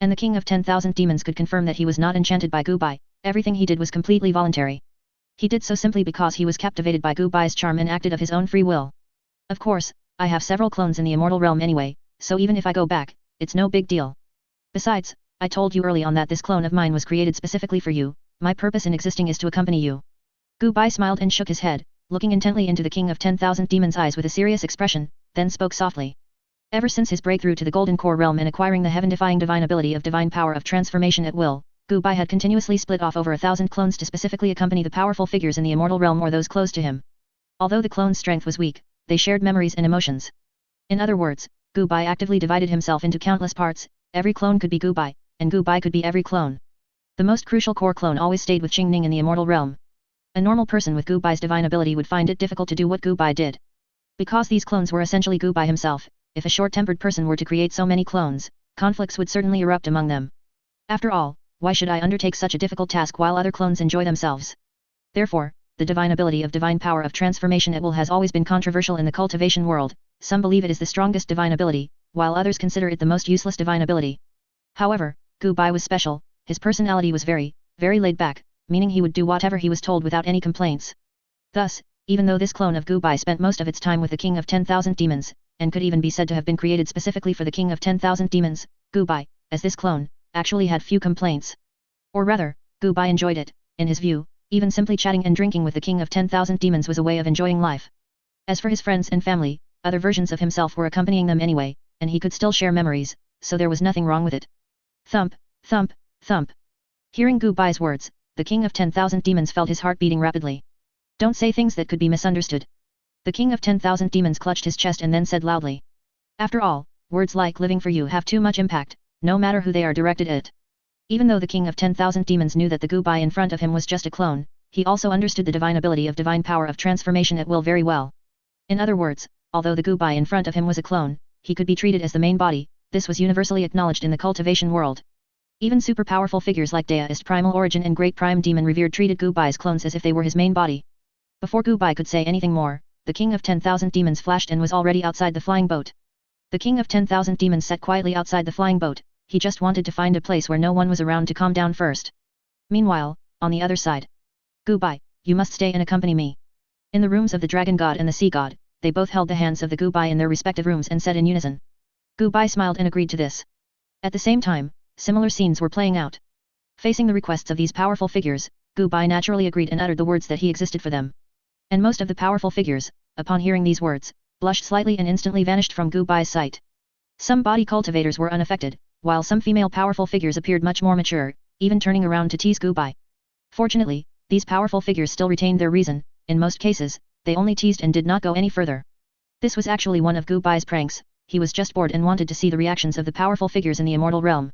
And the king of 10,000 demons could confirm that he was not enchanted by Gu Bai, everything he did was completely voluntary. He did so simply because he was captivated by Gu Bai's charm and acted of his own free will. Of course, I have several clones in the immortal realm anyway, so even if I go back, it's no big deal. Besides, I told you early on that this clone of mine was created specifically for you, my purpose in existing is to accompany you. Gu Bai smiled and shook his head, looking intently into the king of 10,000 demons' eyes with a serious expression, then spoke softly. Ever since his breakthrough to the Golden Core realm and acquiring the heaven-defying divine ability of divine power of transformation at will, Gu Bai had continuously split off over 1,000 clones to specifically accompany the powerful figures in the immortal realm or those close to him. Although the clones' strength was weak, they shared memories and emotions. In other words, Gu Bai actively divided himself into countless parts, every clone could be Gu Bai, and Gu Bai could be every clone. The most crucial core clone always stayed with Xing in the immortal realm. A normal person with Gu Bai's divine ability would find it difficult to do what Gu Bai did. Because these clones were essentially Gu Bai himself, if a short-tempered person were to create so many clones, conflicts would certainly erupt among them. After all, why should I undertake such a difficult task while other clones enjoy themselves? Therefore, the divine ability of divine power of transformation at will has always been controversial in the cultivation world. Some believe it is the strongest divine ability, while others consider it the most useless divine ability. However, Gu Bai was special, his personality was very laid back, meaning he would do whatever he was told without any complaints. Thus, even though this clone of Gu Bai spent most of its time with the king of 10,000 demons, and could even be said to have been created specifically for the king of 10,000 demons, Gu Bai, as this clone, actually had few complaints. Or rather, Gu Bai enjoyed it, in his view, even simply chatting and drinking with the king of 10,000 demons was a way of enjoying life. As for his friends and family, other versions of himself were accompanying them anyway, and he could still share memories, so there was nothing wrong with it. Thump, thump, thump. Hearing Gu Bai's words, the king of 10,000 demons felt his heart beating rapidly. Don't say things that could be misunderstood. The king of 10,000 demons clutched his chest and then said loudly. After all, words like living for you have too much impact, no matter who they are directed at. Even though the king of 10,000 demons knew that the Gu Bai in front of him was just a clone, he also understood the divine ability of divine power of transformation at will very well. In other words, although the Gu Bai in front of him was a clone, he could be treated as the main body, this was universally acknowledged in the cultivation world. Even super powerful figures like Deist Primal Origin and Great Prime Demon Revered treated Gu Bai's clones as if they were his main body. Before Gu Bai could say anything more, the king of 10,000 demons flashed and was already outside the flying boat. The king of 10,000 demons sat quietly outside the flying boat, he just wanted to find a place where no one was around to calm down first. Meanwhile, on the other side. Gu Bai, you must stay and accompany me. In the rooms of the Dragon God and the Sea God, they both held the hands of the Gu Bai in their respective rooms and said in unison. Gu Bai smiled and agreed to this. At the same time, similar scenes were playing out. Facing the requests of these powerful figures, Gu Bai naturally agreed and uttered the words that he existed for them. And most of the powerful figures, upon hearing these words, blushed slightly and instantly vanished from Gu Bai's sight. Some body cultivators were unaffected, while some female powerful figures appeared much more mature, even turning around to tease Gu Bai. Fortunately, these powerful figures still retained their reason, in most cases, they only teased and did not go any further. This was actually one of Gu Bai's pranks, he was just bored and wanted to see the reactions of the powerful figures in the immortal realm.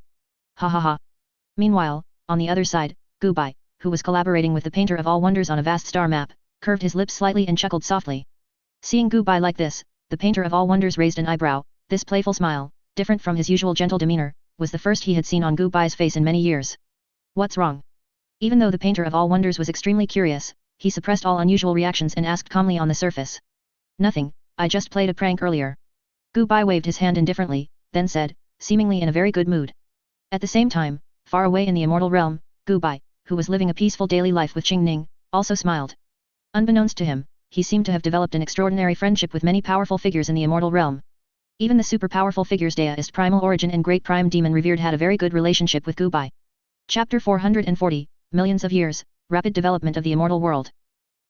Ha ha ha. Meanwhile, on the other side, Gu Bai, who was collaborating with the painter of all wonders on a vast star map, curved his lips slightly and chuckled softly. Seeing Gu Bai like this, the painter of all wonders raised an eyebrow, this playful smile, different from his usual gentle demeanor, was the first he had seen on Gu Bai's face in many years. What's wrong? Even though the painter of all wonders was extremely curious, he suppressed all unusual reactions and asked calmly on the surface. Nothing, I just played a prank earlier. Gu Bai waved his hand indifferently, then said, seemingly in a very good mood. At the same time, far away in the immortal realm, Gu Bai, who was living a peaceful daily life with Xing, also smiled. Unbeknownst to him, he seemed to have developed an extraordinary friendship with many powerful figures in the immortal realm. Even the super powerful figures Deist Primal Origin and Great Prime Demon Revered had a very good relationship with Gu Bai. Chapter 440, Millions of Years, Rapid Development of the Immortal World.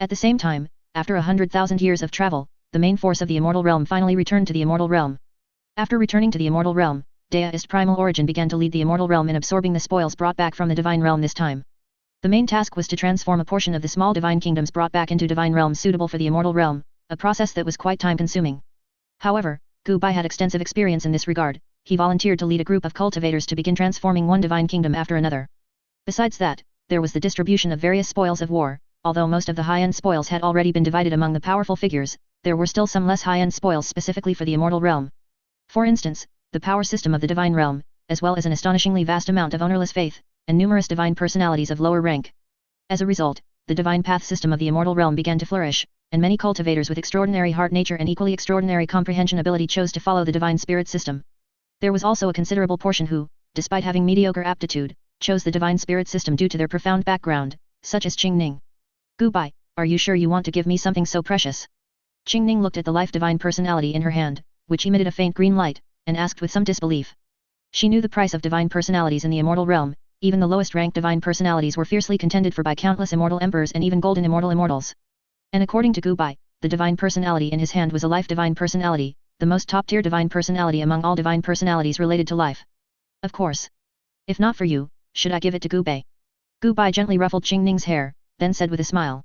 At the same time, after 100,000 years of travel, the main force of the immortal realm finally returned to the immortal realm. After returning to the immortal realm, Deist primal origin began to lead the immortal realm in absorbing the spoils brought back from the divine realm this time. The main task was to transform a portion of the small divine kingdoms brought back into divine realms suitable for the immortal realm, a process that was quite time-consuming. However, Gu Bai had extensive experience in this regard. He volunteered to lead a group of cultivators to begin transforming one divine kingdom after another. Besides that, there was the distribution of various spoils of war. Although most of the high-end spoils had already been divided among the powerful figures, there were still some less high-end spoils specifically for the immortal realm. For instance, the power system of the divine realm, as well as an astonishingly vast amount of ownerless faith, and numerous divine personalities of lower rank. As a result, the divine path system of the immortal realm began to flourish, and many cultivators with extraordinary heart nature and equally extraordinary comprehension ability chose to follow the divine spirit system. There was also a considerable portion who, despite having mediocre aptitude, chose the divine spirit system due to their profound background, such as Xing. Gu Bai, are you sure you want to give me something so precious? Xing looked at the life divine personality in her hand, which emitted a faint green light, and asked with some disbelief. She knew the price of divine personalities in the immortal realm. Even the lowest ranked divine personalities were fiercely contended for by countless immortal emperors and even golden immortals. And according to Gu Bai, the divine personality in his hand was a life divine personality, the most top-tier divine personality among all divine personalities related to life. Of course. If not for you, should I give it to Gu Bai? Gu Bai gently ruffled Xingning's hair, then said with a smile.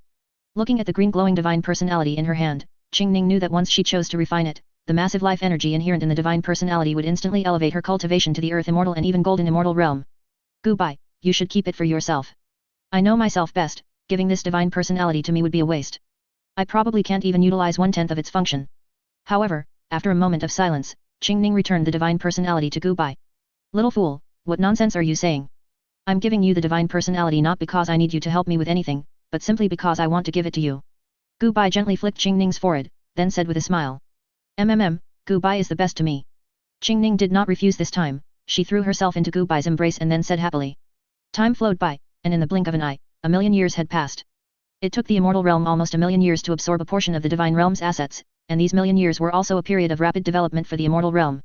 Looking at the green glowing divine personality in her hand, Xingning knew that once she chose to refine it, the massive life energy inherent in the divine personality would instantly elevate her cultivation to the earth immortal and even golden immortal realm. Gu Bai, you should keep it for yourself. I know myself best, giving this divine personality to me would be a waste. I probably can't even utilize 1/10 of its function. However, after a moment of silence, Xingning returned the divine personality to Gu Bai. Little fool, what nonsense are you saying? I'm giving you the divine personality not because I need you to help me with anything, but simply because I want to give it to you. Gu Bai gently flicked Xingning's forehead, then said with a smile. Gu Bai is the best to me. Xingning did not refuse this time. She threw herself into Gu Bai's embrace and then said happily. Time flowed by, and in the blink of an eye, 1,000,000 years had passed. It took the immortal realm almost 1,000,000 years to absorb a portion of the divine realm's assets, and these 1,000,000 years were also a period of rapid development for the immortal realm.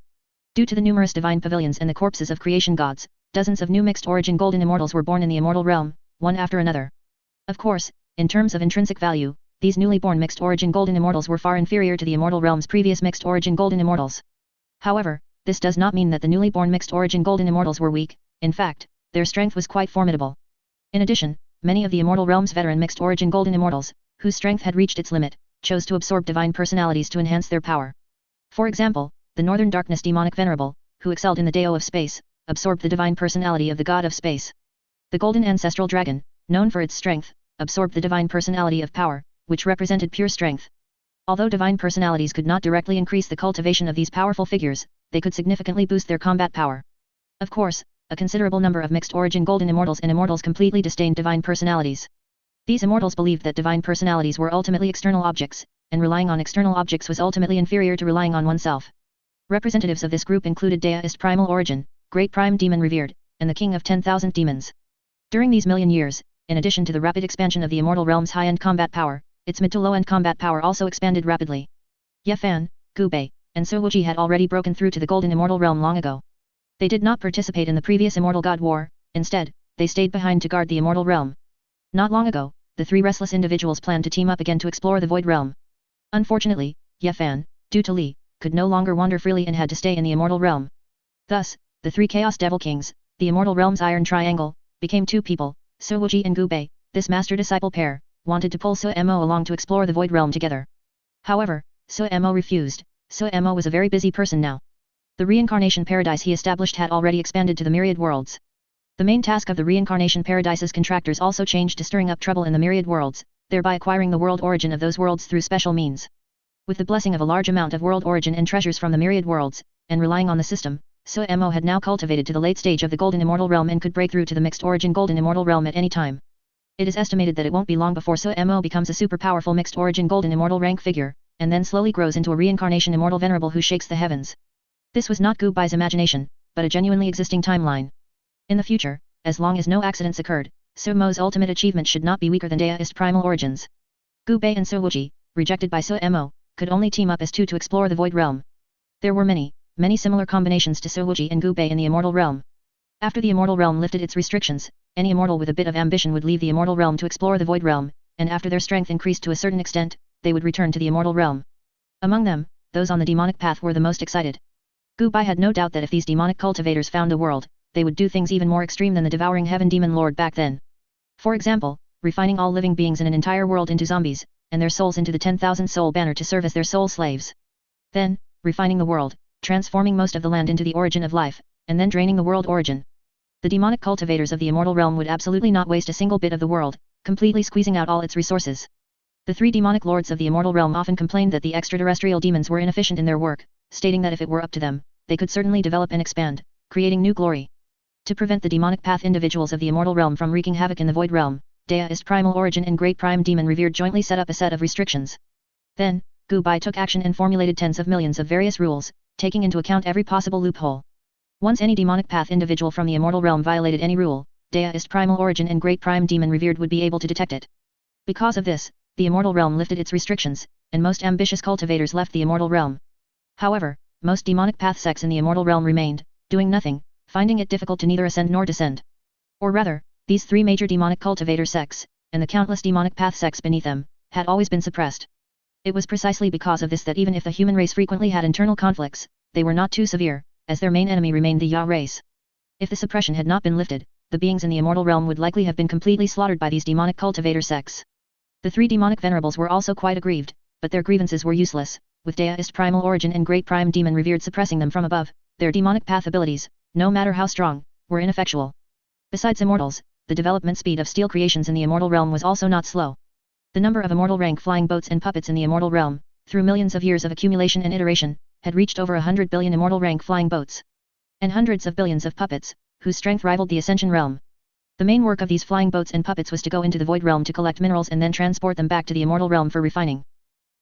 Due to the numerous divine pavilions and the corpses of creation gods, dozens of new mixed origin golden immortals were born in the immortal realm, one after another. Of course, in terms of intrinsic value, these newly born mixed origin golden immortals were far inferior to the immortal realm's previous mixed origin golden immortals. However, this does not mean that the newly born mixed origin golden immortals were weak. In fact, their strength was quite formidable. In addition, many of the immortal realm's veteran mixed origin golden immortals, whose strength had reached its limit, chose to absorb divine personalities to enhance their power. For example, the Northern Darkness demonic venerable, who excelled in the Dao of space, absorbed the divine personality of the god of space. The golden ancestral dragon, known for its strength, absorbed the divine personality of power, which represented pure strength. Although divine personalities could not directly increase the cultivation of these powerful figures, they could significantly boost their combat power. Of course, a considerable number of mixed origin golden immortals and immortals completely disdained divine personalities. These immortals believed that divine personalities were ultimately external objects, and relying on external objects was ultimately inferior to relying on oneself. Representatives of this group included Deist primal origin, great prime demon revered, and the king of 10,000 demons. During these 1,000,000 years, in addition to the rapid expansion of the immortal realm's high-end combat power, its mid to low-end combat power also expanded rapidly. Ye Fan, Gu Bai, and Su Wuji had already broken through to the golden immortal realm long ago. They did not participate in the previous immortal god war, instead, they stayed behind to guard the immortal realm. Not long ago, the three restless individuals planned to team up again to explore the void realm. Unfortunately, Ye Fan, due to Li, could no longer wander freely and had to stay in the immortal realm. Thus, the three Chaos Devil Kings, the immortal realm's iron triangle, became two people, Su Wuji and Gu Bai. This master-disciple pair wanted to pull Su Mo along to explore the void realm together. However, Su Mo refused. Su Mo was a very busy person now. The reincarnation paradise he established had already expanded to the myriad worlds. The main task of the reincarnation paradise's contractors also changed to stirring up trouble in the myriad worlds, thereby acquiring the world origin of those worlds through special means. With the blessing of a large amount of world origin and treasures from the myriad worlds, and relying on the system, Su Mo had now cultivated to the late stage of the golden immortal realm and could break through to the mixed origin golden immortal realm at any time. It is estimated that it won't be long before Su Mo becomes a super powerful mixed origin golden immortal rank figure, and then slowly grows into a reincarnation immortal venerable who shakes the heavens. This was not Gu Bai's imagination, but a genuinely existing timeline. In the future, as long as no accidents occurred, Su Mo's ultimate achievement should not be weaker than Deist primal origins. Gu Bai and Su Wuji, rejected by Su Mo, could only team up as two to explore the void realm. There were many similar combinations to Su Wuji and Gu Bai in the immortal realm. After the immortal realm lifted its restrictions, any immortal with a bit of ambition would leave the immortal realm to explore the void realm, and after their strength increased to a certain extent, they would return to the immortal realm. Among them, those on the demonic path were the most excited. Gu Bai had no doubt that if these demonic cultivators found a world, they would do things even more extreme than the devouring heaven demon lord back then. For example, refining all living beings in an entire world into zombies, and their souls into the 10,000 soul banner to serve as their soul slaves. Then, refining the world, transforming most of the land into the origin of life, and then draining the world origin. The demonic cultivators of the immortal realm would absolutely not waste a single bit of the world, completely squeezing out all its resources. The three demonic lords of the immortal realm often complained that the extraterrestrial demons were inefficient in their work, stating that if it were up to them, they could certainly develop and expand, creating new glory. To prevent the demonic path individuals of the immortal realm from wreaking havoc in the void realm, Deist Primal Origin and Great Prime Demon Revered jointly set up a set of restrictions. Then, Gu Bai took action and formulated tens of millions of various rules, taking into account every possible loophole. Once any demonic path individual from the immortal realm violated any rule, Deist Primal Origin and Great Prime Demon Revered would be able to detect it. Because of this, the immortal realm lifted its restrictions, and most ambitious cultivators left the immortal realm. However, most demonic path sects in the immortal realm remained, doing nothing, finding it difficult to neither ascend nor descend. Or rather, these three major demonic cultivator sects, and the countless demonic path sects beneath them, had always been suppressed. It was precisely because of this that even if the human race frequently had internal conflicts, they were not too severe, as their main enemy remained the Ya race. If the suppression had not been lifted, the beings in the immortal realm would likely have been completely slaughtered by these demonic cultivator sects. The three demonic venerables were also quite aggrieved, but their grievances were useless, with Deist Primal Origin and Great Prime Demon Revered suppressing them from above. Their demonic path abilities, no matter how strong, were ineffectual. Besides immortals, the development speed of steel creations in the immortal realm was also not slow. The number of immortal rank flying boats and puppets in the immortal realm, through millions of years of accumulation and iteration, had reached over 100 billion immortal rank flying boats. And hundreds of billions of puppets, whose strength rivaled the Ascension realm. The main work of these flying boats and puppets was to go into the void realm to collect minerals and then transport them back to the immortal realm for refining.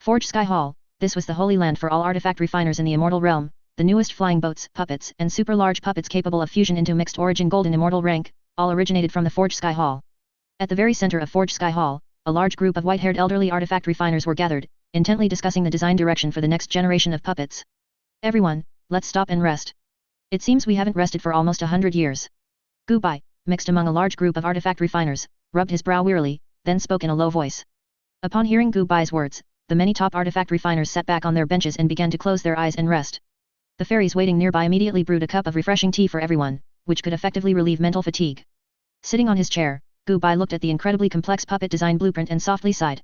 Forge Sky Hall, this was the holy land for all artifact refiners in the immortal realm. The newest flying boats, puppets, and super large puppets capable of fusion into mixed origin golden immortal rank, all originated from the Forge Sky Hall. At the very center of Forge Sky Hall, a large group of white-haired elderly artifact refiners were gathered, intently discussing the design direction for the next generation of puppets. Everyone, let's stop and rest. It seems we haven't rested for almost 100 years. Gu Bai, mixed among a large group of artifact refiners, rubbed his brow wearily, then spoke in a low voice. Upon hearing Gu Bai's words, the many top artifact refiners sat back on their benches and began to close their eyes and rest. The fairies waiting nearby immediately brewed a cup of refreshing tea for everyone, which could effectively relieve mental fatigue. Sitting on his chair, Gu Bai looked at the incredibly complex puppet design blueprint and softly sighed.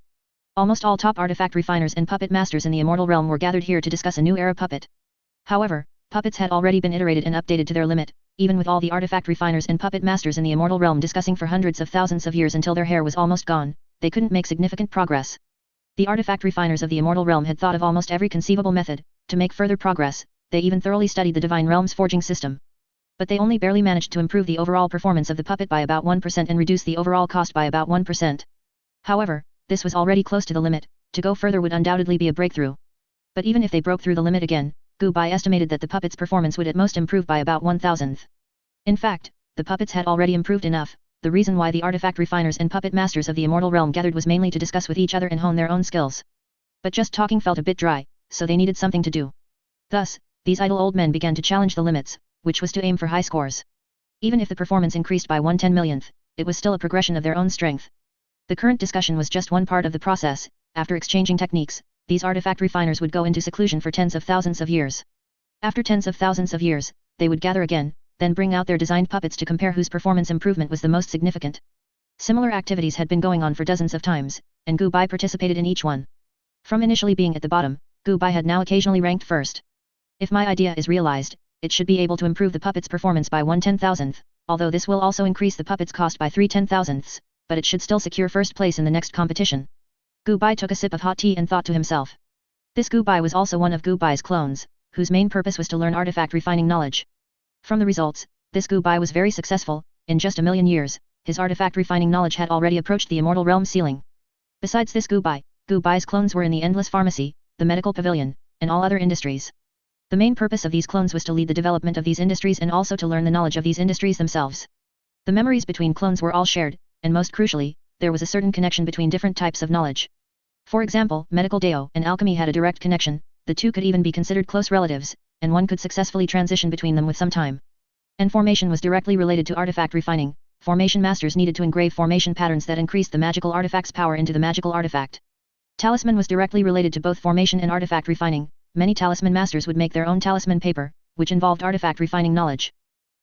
Almost all top artifact refiners and puppet masters in the immortal realm were gathered here to discuss a new era puppet. However, puppets had already been iterated and updated to their limit, even with all the artifact refiners and puppet masters in the immortal realm discussing for hundreds of thousands of years until their hair was almost gone, they couldn't make significant progress. The artifact refiners of the immortal realm had thought of almost every conceivable method to make further progress. They even thoroughly studied the Divine Realm's forging system. But they only barely managed to improve the overall performance of the puppet by about 1% and reduce the overall cost by about 1%. However, this was already close to the limit. To go further would undoubtedly be a breakthrough. But even if they broke through the limit again, Gu Bai estimated that the puppet's performance would at most improve by about 1,000th. In fact, the puppets had already improved enough. The reason why the artifact refiners and puppet masters of the immortal realm gathered was mainly to discuss with each other and hone their own skills. But just talking felt a bit dry, so they needed something to do. Thus, these idle old men began to challenge the limits, which was to aim for high scores. Even if the performance increased by 1/10 millionth, it was still a progression of their own strength. The current discussion was just one part of the process. After exchanging techniques, these artifact refiners would go into seclusion for tens of thousands of years. After tens of thousands of years, they would gather again, then bring out their designed puppets to compare whose performance improvement was the most significant. Similar activities had been going on for dozens of times, and Gu Bai participated in each one. From initially being at the bottom, Gu Bai had now occasionally ranked first. If my idea is realized, it should be able to improve the puppet's performance by 1/10,000th, although this will also increase the puppet's cost by 3/10,000ths, but it should still secure first place in the next competition. Gu Bai took a sip of hot tea and thought to himself. This Gu Bai was also one of Gu Bai's clones, whose main purpose was to learn artifact refining knowledge. From the results, this Gu Bai was very successful. In just a million years, his artifact refining knowledge had already approached the immortal realm ceiling. Besides this Gu Bai's clones were in the endless pharmacy, the medical pavilion, and all other industries. The main purpose of these clones was to lead the development of these industries and also to learn the knowledge of these industries themselves. The memories between clones were all shared, and most crucially, there was a certain connection between different types of knowledge. For example, medical deo and alchemy had a direct connection, the two could even be considered close relatives, and one could successfully transition between them with some time. And formation was directly related to artifact refining. Formation masters needed to engrave formation patterns that increased the magical artifact's power into the magical artifact. Talisman was directly related to both formation and artifact refining. Many talisman masters would make their own talisman paper, which involved artifact refining knowledge.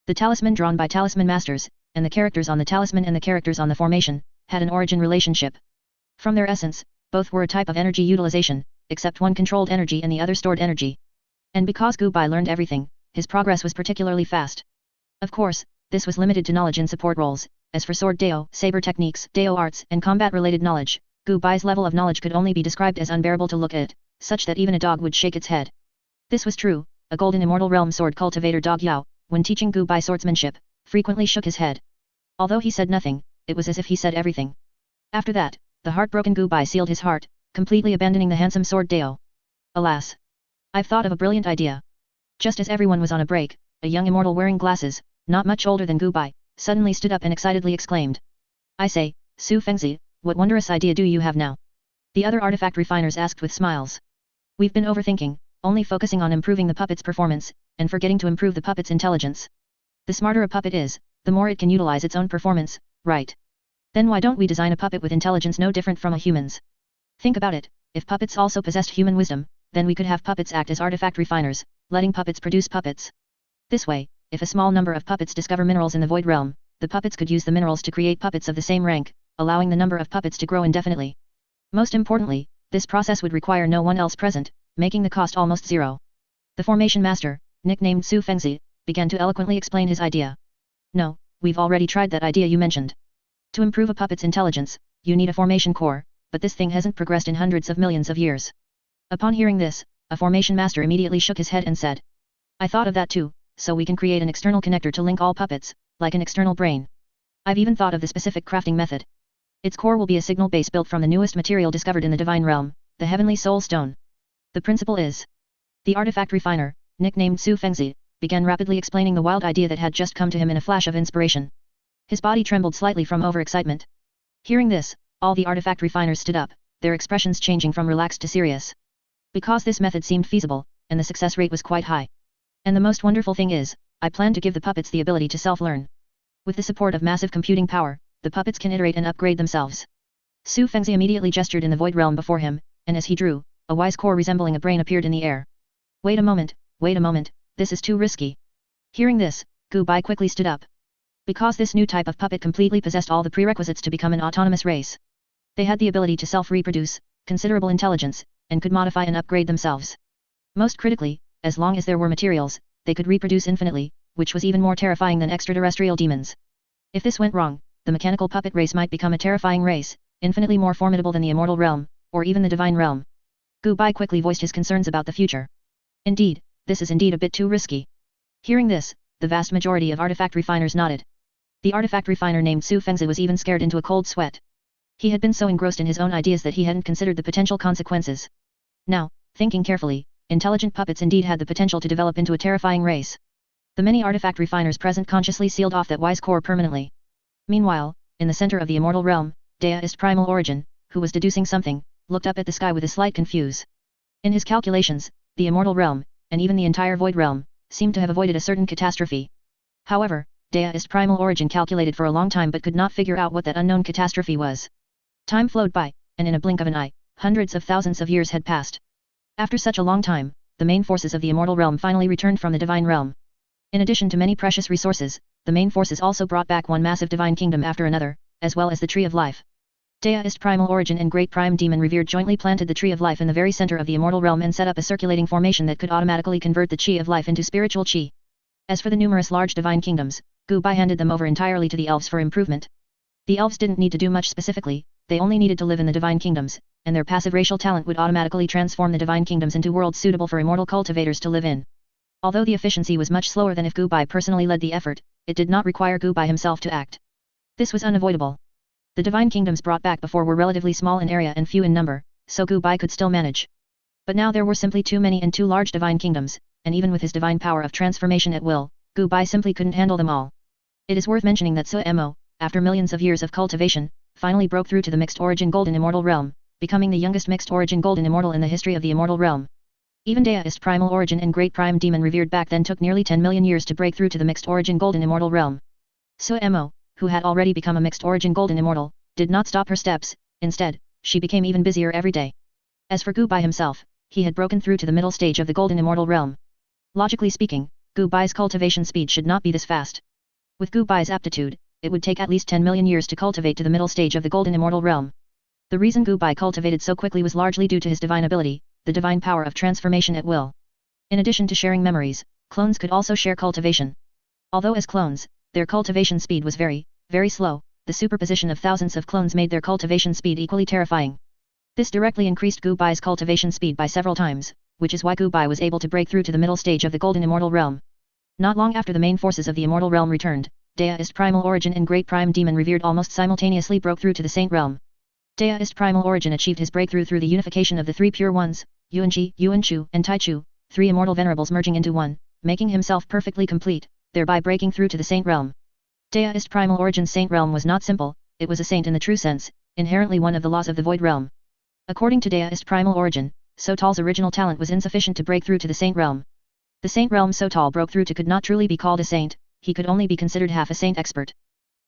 The talisman drawn by talisman masters, and the characters on the talisman and the characters on the formation, had an origin relationship. From their essence, both were a type of energy utilization, except one controlled energy and the other stored energy. And because Gu Bai learned everything, his progress was particularly fast. Of course, this was limited to knowledge in support roles. As for sword Dao, saber techniques, Dao arts, and combat-related knowledge, Gu Bai's level of knowledge could only be described as unbearable to look at, such that even a dog would shake its head. This was true. A golden immortal realm sword cultivator Dog Yao, when teaching Gu Bai swordsmanship, frequently shook his head. Although he said nothing, it was as if he said everything. After that, the heartbroken Gu Bai sealed his heart, completely abandoning the handsome sword Dao. Alas! I've thought of a brilliant idea. Just as everyone was on a break, a young immortal wearing glasses, not much older than Gu Bai, suddenly stood up and excitedly exclaimed. I say, Su Fengzi, what wondrous idea do you have now? The other artifact refiners asked with smiles. We've been overthinking, only focusing on improving the puppet's performance, and forgetting to improve the puppet's intelligence. The smarter a puppet is, the more it can utilize its own performance, right? Then why don't we design a puppet with intelligence no different from a human's? Think about it, if puppets also possessed human wisdom, then we could have puppets act as artifact refiners, letting puppets produce puppets. This way, if a small number of puppets discover minerals in the Void Realm, the puppets could use the minerals to create puppets of the same rank, allowing the number of puppets to grow indefinitely. Most importantly, this process would require no one else present, making the cost almost zero. The formation master, nicknamed Su Fengzi, began to eloquently explain his idea. No, we've already tried that idea you mentioned. To improve a puppet's intelligence, you need a formation core, but this thing hasn't progressed in hundreds of millions of years. Upon hearing this, a formation master immediately shook his head and said. I thought of that too, so we can create an external connector to link all puppets, like an external brain. I've even thought of the specific crafting method. Its core will be a signal base built from the newest material discovered in the Divine Realm, the Heavenly Soul Stone. The principle is. The artifact refiner, nicknamed Su Fengzi, began rapidly explaining the wild idea that had just come to him in a flash of inspiration. His body trembled slightly from overexcitement. Hearing this, all the artifact refiners stood up, their expressions changing from relaxed to serious. Because this method seemed feasible, and the success rate was quite high. And the most wonderful thing is, I plan to give the puppets the ability to self-learn. With the support of massive computing power, the puppets can iterate and upgrade themselves. Su Fengzi immediately gestured in the void realm before him, and as he drew, a wise core resembling a brain appeared in the air. Wait a moment, this is too risky. Hearing this, Gu Bai quickly stood up. Because this new type of puppet completely possessed all the prerequisites to become an autonomous race. They had the ability to self-reproduce, considerable intelligence, and could modify and upgrade themselves. Most critically, as long as there were materials, they could reproduce infinitely, which was even more terrifying than extraterrestrial demons. If this went wrong, the mechanical puppet race might become a terrifying race, infinitely more formidable than the immortal realm, or even the divine realm. Gu Bai quickly voiced his concerns about the future. Indeed, this is indeed a bit too risky. Hearing this, the vast majority of artifact refiners nodded. The artifact refiner named Su Fengzi was even scared into a cold sweat. He had been so engrossed in his own ideas that he hadn't considered the potential consequences. Now, thinking carefully, intelligent puppets indeed had the potential to develop into a terrifying race. The many artifact refiners present consciously sealed off that wise core permanently. Meanwhile, in the center of the immortal realm, Deist Primal Origin, who was deducing something, looked up at the sky with a slight confuse. In his calculations, the immortal realm, and even the entire void realm, seemed to have avoided a certain catastrophe. However, Deist Primal Origin calculated for a long time but could not figure out what that unknown catastrophe was. Time flowed by, and in a blink of an eye, hundreds of thousands of years had passed. After such a long time, the main forces of the immortal realm finally returned from the divine realm. In addition to many precious resources, the main forces also brought back one massive divine kingdom after another, as well as the Tree of Life. Deist Primal Origin and Great Prime Demon Revered jointly planted the Tree of Life in the very center of the immortal realm and set up a circulating formation that could automatically convert the Chi of Life into spiritual Chi. As for the numerous large divine kingdoms, Gu Bai handed them over entirely to the elves for improvement. The elves didn't need to do much specifically, they only needed to live in the divine kingdoms, and their passive racial talent would automatically transform the divine kingdoms into worlds suitable for immortal cultivators to live in. Although the efficiency was much slower than if Gu Bai personally led the effort, it did not require Gu Bai himself to act. This was unavoidable. The divine kingdoms brought back before were relatively small in area and few in number, so Gu Bai could still manage. But now there were simply too many and too large divine kingdoms, and even with his divine power of transformation at will, Gu Bai simply couldn't handle them all. It is worth mentioning that Suemo, after millions of years of cultivation, finally broke through to the mixed origin golden immortal realm, becoming the youngest mixed origin golden immortal in the history of the immortal realm. Even Deist Primal Origin and Great Prime Demon Revered back then took nearly 10 million years to break through to the mixed origin golden immortal realm. Suemo, who had already become a mixed origin golden immortal, did not stop her steps, instead, she became even busier every day. As for Gu Bai himself, he had broken through to the middle stage of the golden immortal realm. Logically speaking, Gu Bai's cultivation speed should not be this fast. With Gu Bai's aptitude, it would take at least 10 million years to cultivate to the middle stage of the Golden Immortal Realm. The reason Gu Bai cultivated so quickly was largely due to his divine ability, the divine power of transformation at will. In addition to sharing memories, clones could also share cultivation. Although as clones, their cultivation speed was very, very slow, the superposition of thousands of clones made their cultivation speed equally terrifying. This directly increased Gu Bai's cultivation speed by several times, which is why Gu Bai was able to break through to the middle stage of the Golden Immortal Realm. Not long after the main forces of the Immortal Realm returned, Deist Primal Origin and Great Prime Demon revered almost simultaneously broke through to the Saint Realm. Deist Primal Origin achieved his breakthrough through the unification of the three Pure Ones, Yuanqi, Yuanchu, and Taichu, three immortal venerables merging into one, making himself perfectly complete, thereby breaking through to the Saint Realm. Deist Primal Origin's Saint Realm was not simple, it was a saint in the true sense, inherently one of the laws of the Void Realm. According to Deist Primal Origin, Sotal's original talent was insufficient to break through to the Saint Realm. The Saint Realm Sotal broke through to could not truly be called a saint, he could only be considered half a saint expert.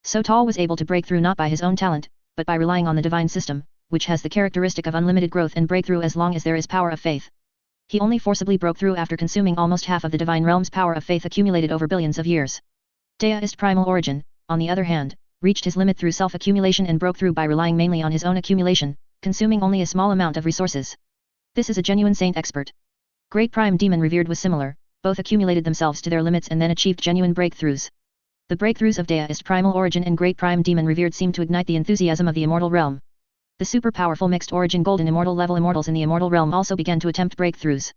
Sotal was able to break through not by his own talent, but by relying on the divine system, which has the characteristic of unlimited growth and breakthrough as long as there is power of faith. He only forcibly broke through after consuming almost half of the divine realm's power of faith accumulated over billions of years. Deist Primal Origin, on the other hand, reached his limit through self-accumulation and broke through by relying mainly on his own accumulation, consuming only a small amount of resources. This is a genuine saint expert. Great Prime Demon revered was similar, both accumulated themselves to their limits and then achieved genuine breakthroughs. The breakthroughs of Deist Primal Origin and Great Prime Demon revered seemed to ignite the enthusiasm of the Immortal Realm. The super powerful mixed origin Golden Immortal level immortals in the Immortal Realm also began to attempt breakthroughs.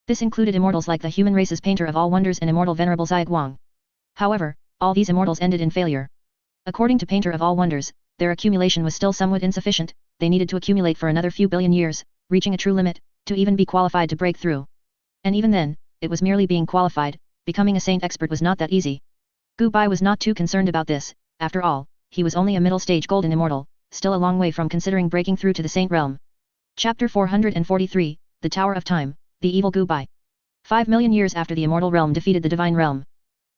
This included immortals like the human race's Painter of All Wonders and Immortal Venerable Wang. However, all these immortals ended in failure. According to Painter of All Wonders, their accumulation was still somewhat insufficient, they needed to accumulate for another few billion years, reaching a true limit, to even be qualified to break through. And even then, it was merely being qualified, becoming a saint expert was not that easy. Gu Bai was not too concerned about this, after all, he was only a middle-stage Golden Immortal, still a long way from considering breaking through to the Saint Realm. Chapter 443, The Tower of Time, The Evil Gu Bai. 5 million years after the Immortal Realm defeated the Divine Realm.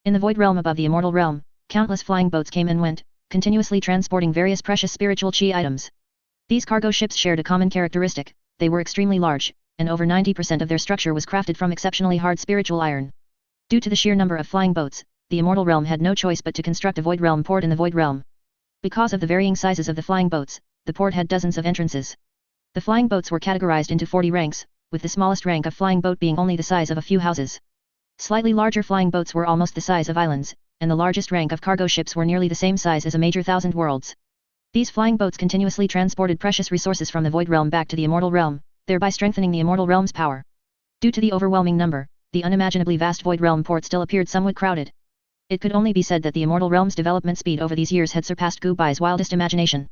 In the Void Realm above the Immortal Realm, countless flying boats came and went, continuously transporting various precious spiritual chi items. These cargo ships shared a common characteristic, they were extremely large, and over 90% of their structure was crafted from exceptionally hard spiritual iron. Due to the sheer number of flying boats, the Immortal Realm had no choice but to construct a Void Realm port in the Void Realm. Because of the varying sizes of the flying boats, the port had dozens of entrances. The flying boats were categorized into 40 ranks, with the smallest rank of flying boat being only the size of a few houses. Slightly larger flying boats were almost the size of islands, and the largest rank of cargo ships were nearly the same size as a major thousand worlds. These flying boats continuously transported precious resources from the Void Realm back to the Immortal Realm, thereby strengthening the Immortal Realm's power. Due to the overwhelming number, the unimaginably vast Void Realm port still appeared somewhat crowded. It could only be said that the Immortal Realm's development speed over these years had surpassed Gu Bai's wildest imagination.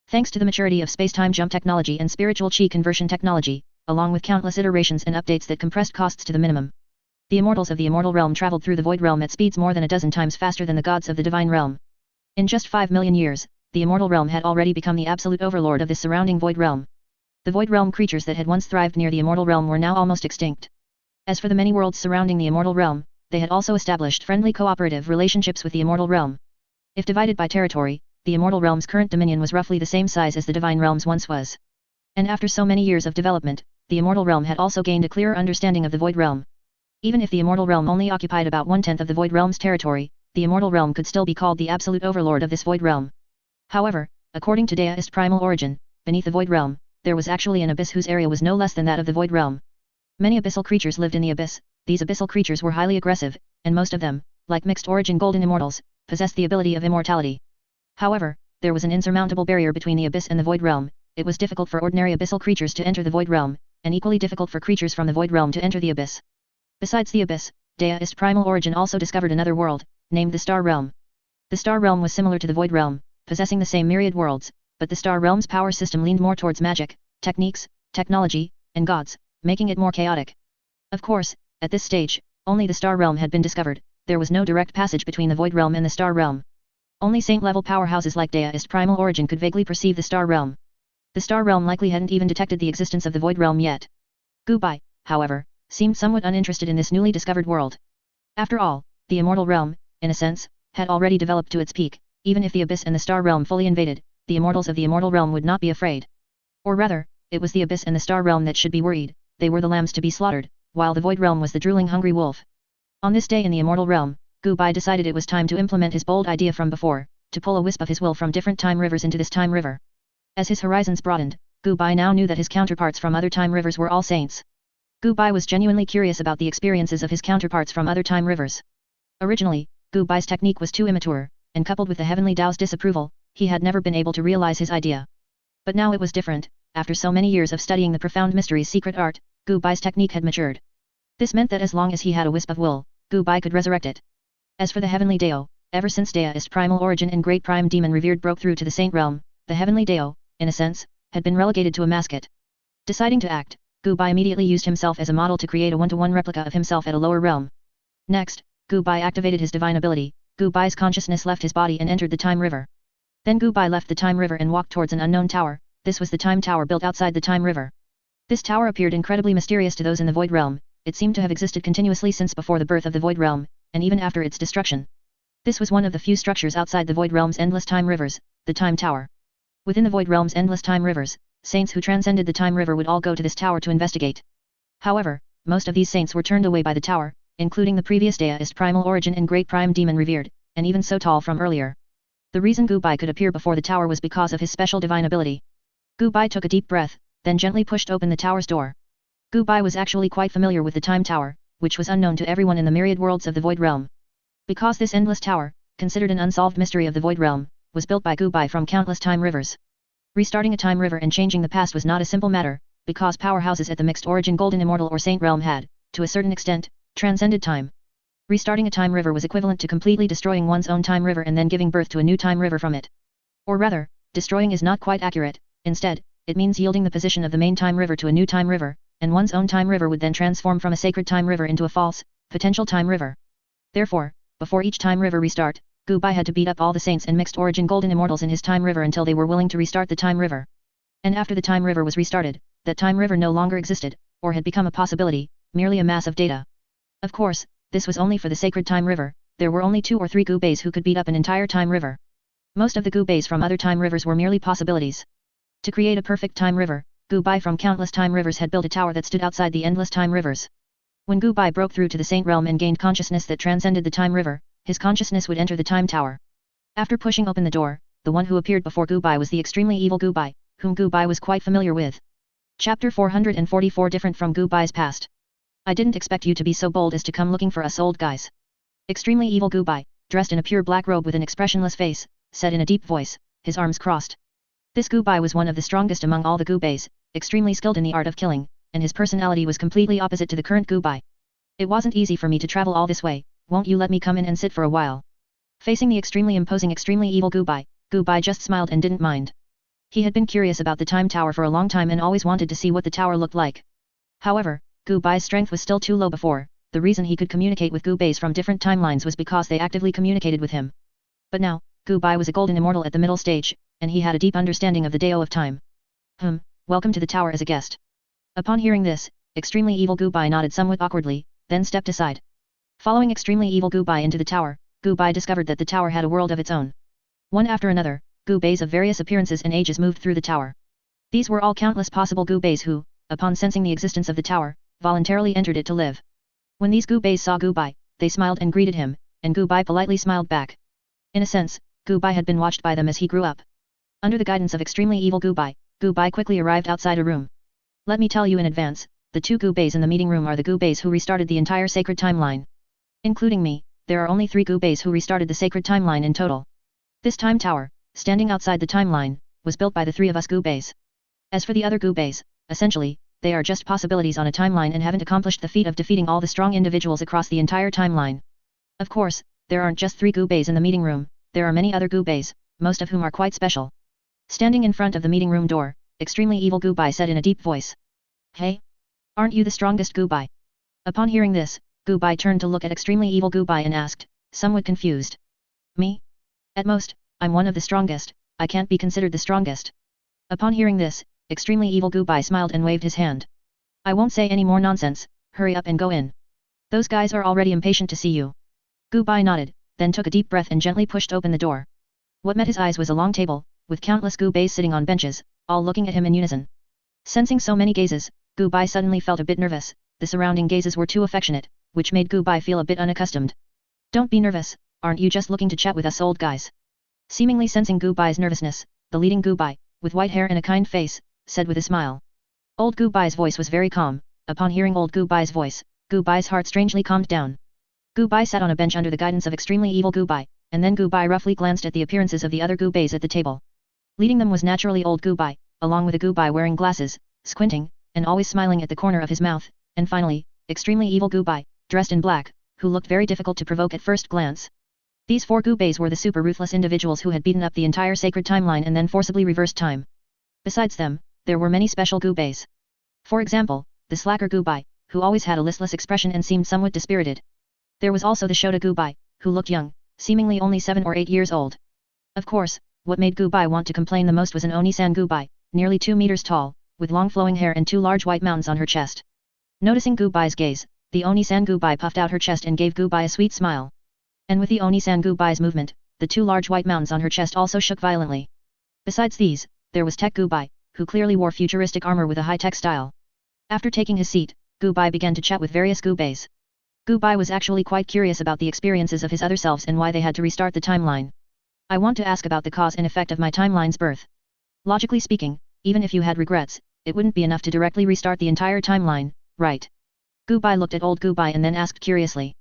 Thanks to the maturity of space-time jump technology and spiritual chi conversion technology, along with countless iterations and updates that compressed costs to the minimum, the immortals of the Immortal Realm traveled through the Void Realm at speeds more than a dozen times faster than the gods of the Divine Realm. In just 5 million years, the Immortal Realm had already become the absolute overlord of this surrounding Void Realm. The Void Realm creatures that had once thrived near the Immortal Realm were now almost extinct. As for the many worlds surrounding the Immortal Realm, they had also established friendly cooperative relationships with the Immortal Realm. If divided by territory, the Immortal Realm's current dominion was roughly the same size as the Divine Realm's once was. And after so many years of development, the Immortal Realm had also gained a clearer understanding of the Void Realm. Even if the Immortal Realm only occupied about 1/10 of the Void Realm's territory, the Immortal Realm could still be called the absolute overlord of this Void Realm. However, according to Deist Primal Origin, beneath the Void Realm, there was actually an abyss whose area was no less than that of the Void Realm. Many abyssal creatures lived in the abyss, these abyssal creatures were highly aggressive, and most of them, like mixed origin Golden Immortals, possessed the ability of immortality. However, there was an insurmountable barrier between the abyss and the Void Realm, it was difficult for ordinary abyssal creatures to enter the Void Realm, and equally difficult for creatures from the Void Realm to enter the abyss. Besides the abyss, Deist Primal Origin also discovered another world, named the Star Realm. The Star Realm was similar to the Void Realm, possessing the same myriad worlds, but the Star Realm's power system leaned more towards magic, techniques, technology, and gods, making it more chaotic. Of course, at this stage, only the Star Realm had been discovered, there was no direct passage between the Void Realm and the Star Realm. Only saint-level powerhouses like Deist Primal Origin could vaguely perceive the Star Realm. The Star Realm likely hadn't even detected the existence of the Void Realm yet. Gu Bai, however, seemed somewhat uninterested in this newly discovered world. After all, the Immortal Realm, in a sense, had already developed to its peak, even if the Abyss and the Star Realm fully invaded, the immortals of the Immortal Realm would not be afraid. Or rather, it was the Abyss and the Star Realm that should be worried, they were the lambs to be slaughtered, while the Void Realm was the drooling hungry wolf. On this day in the Immortal Realm, Gu Bai decided it was time to implement his bold idea from before, to pull a wisp of his will from different time rivers into this time river. As his horizons broadened, Gu Bai now knew that his counterparts from other time rivers were all saints. Gu Bai was genuinely curious about the experiences of his counterparts from other time rivers. Originally, Gu Bai's technique was too immature, and coupled with the Heavenly Tao's disapproval, he had never been able to realize his idea. But now it was different. After so many years of studying the profound mystery's secret art, Gu Bai's technique had matured. This meant that as long as he had a wisp of will, Gu Bai could resurrect it. As for the Heavenly Tao, ever since Daoist primal origin and great prime demon revered broke through to the Saint realm, the Heavenly Tao, in a sense, had been relegated to a mascot. Deciding to act, Gu Bai immediately used himself as a model to create a one-to-one replica of himself at a lower realm. Next, Gu Bai activated his divine ability. Gu Bai's consciousness left his body and entered the time river. Then Gu Bai left the time river and walked towards an unknown tower. This was the time tower built outside the time river. This tower appeared incredibly mysterious to those in the void realm. It seemed to have existed continuously since before the birth of the void realm, and even after its destruction. This was one of the few structures outside the void realm's endless time rivers, the time tower. Within the void realm's endless time rivers, saints who transcended the time river would all go to this tower to investigate. However, most of these saints were turned away by the tower, including the previous Daoist primal origin and great prime demon revered, and even so tall from earlier. The reason Gu Bai could appear before the tower was because of his special divine ability. Gu Bai took a deep breath, then gently pushed open the tower's door. Gu Bai was actually quite familiar with the time tower, which was unknown to everyone in the myriad worlds of the void realm. Because this endless tower, considered an unsolved mystery of the void realm, was built by Gu Bai from countless time rivers. Restarting a time river and changing the past was not a simple matter, because powerhouses at the mixed origin golden immortal or saint realm had, to a certain extent, transcended time. Restarting a time river was equivalent to completely destroying one's own time river and then giving birth to a new time river from it. Or rather, destroying is not quite accurate. Instead, it means yielding the position of the main time river to a new time river, and one's own time river would then transform from a sacred time river into a false, potential time river. Therefore, before each time river restart, Gu Bai had to beat up all the saints and mixed origin golden immortals in his time river until they were willing to restart the time river. And after the time river was restarted, that time river no longer existed, or had become a possibility, merely a mass of data. Of course, this was only for the sacred time river. There were only 2 or 3 Gu Bais who could beat up an entire time river. Most of the Gu Bais from other time rivers were merely possibilities. To create a perfect time river, Gu Bai from countless time rivers had built a tower that stood outside the endless time rivers. When Gu Bai broke through to the saint realm and gained consciousness that transcended the time river, his consciousness would enter the time tower. After pushing open the door, the one who appeared before Gu Bai was the extremely evil Gu Bai, whom Gu Bai was quite familiar with. Chapter 444 Different from Gu Bai's past. I didn't expect you to be so bold as to come looking for us old guys. Extremely evil Gu Bai, dressed in a pure black robe with an expressionless face, said in a deep voice, his arms crossed. This Gu Bai was one of the strongest among all the Gu Bais, extremely skilled in the art of killing, and his personality was completely opposite to the current Gu Bai. It wasn't easy for me to travel all this way, won't you let me come in and sit for a while? Facing the extremely imposing extremely evil Gu Bai just smiled and didn't mind. He had been curious about the time tower for a long time and always wanted to see what the tower looked like. However, Gu Bai's strength was still too low before. The reason he could communicate with Gu Bais from different timelines was because they actively communicated with him. But now, Gu Bai was a golden immortal at the middle stage, and he had a deep understanding of the Dao of time. Welcome to the tower as a guest. Upon hearing this, extremely evil Gu Bai nodded somewhat awkwardly, then stepped aside. Following extremely evil Gu Bai into the tower, Gu Bai discovered that the tower had a world of its own. One after another, Gu Bais of various appearances and ages moved through the tower. These were all countless possible Gu Bais who, upon sensing the existence of the tower, voluntarily entered it to live. When these Gu Bais saw Gu Bai, they smiled and greeted him, and Gu Bai politely smiled back. In a sense, Gu Bai had been watched by them as he grew up. Under the guidance of extremely evil Gu Bai quickly arrived outside a room. Let me tell you in advance, the 2 Gu Bais in the meeting room are the Gu Bais who restarted the entire sacred timeline. Including me, there are only 3 Gu Bais who restarted the sacred timeline in total. This time tower, standing outside the timeline, was built by the 3 of us Gu Bais. As for the other Gu Bais, essentially, they are just possibilities on a timeline and haven't accomplished the feat of defeating all the strong individuals across the entire timeline. Of course, there aren't just 3 Gu Bais in the meeting room, there are many other Gu Bais, most of whom are quite special. Standing in front of the meeting room door, extremely evil Gu Bai said in a deep voice. Hey? Aren't you the strongest Gu Bai? Upon hearing this, Gu Bai turned to look at extremely evil Gu Bai and asked, somewhat confused. Me? At most, I'm one of the strongest, I can't be considered the strongest. Upon hearing this, extremely evil Gu Bai smiled and waved his hand. I won't say any more nonsense, hurry up and go in. Those guys are already impatient to see you. Gu Bai nodded, then took a deep breath and gently pushed open the door. What met his eyes was a long table, with countless Gu Bais sitting on benches, all looking at him in unison. Sensing so many gazes, Gu Bai suddenly felt a bit nervous. The surrounding gazes were too affectionate, which made Gubai feel a bit unaccustomed. Don't be nervous, aren't you just looking to chat with us old guys? Seemingly sensing Gubai's nervousness, the leading Gubai, with white hair and a kind face, said with a smile. Old Gubai's voice was very calm. Upon hearing old Gubai's voice, Gubai's heart strangely calmed down. Gubai sat on a bench under the guidance of extremely evil Gubai, and then Gubai roughly glanced at the appearances of the other Gubais at the table. Leading them was naturally old Gubai, along with a Gubai wearing glasses, squinting, and always smiling at the corner of his mouth, and finally, extremely evil Gubai, dressed in black, who looked very difficult to provoke at first glance. These four Gubais were the super ruthless individuals who had beaten up the entire sacred timeline and then forcibly reversed time. Besides them, there were many special Gubais. For example, the slacker Gubai, who always had a listless expression and seemed somewhat dispirited. There was also the Shota Gubai, who looked young, seemingly only 7 or 8 years old. Of course, what made Gubai want to complain the most was an Oni-san Gubai, nearly 2 meters tall, with long flowing hair and 2 large white mountains on her chest. Noticing Gubai's gaze, the Oni-san Gubai puffed out her chest and gave Gubai a sweet smile. And with the Oni-san Gubai's movement, the 2 large white mountains on her chest also shook violently. Besides these, there was Tech Gubai, who clearly wore futuristic armor with a high-tech style. After taking his seat, Gubai began to chat with various Gubais. Gubai was actually quite curious about the experiences of his other selves and why they had to restart the timeline. I want to ask about the cause and effect of my timeline's birth. Logically speaking, even if you had regrets, it wouldn't be enough to directly restart the entire timeline, right? Gubai looked at old Gubai and then asked curiously.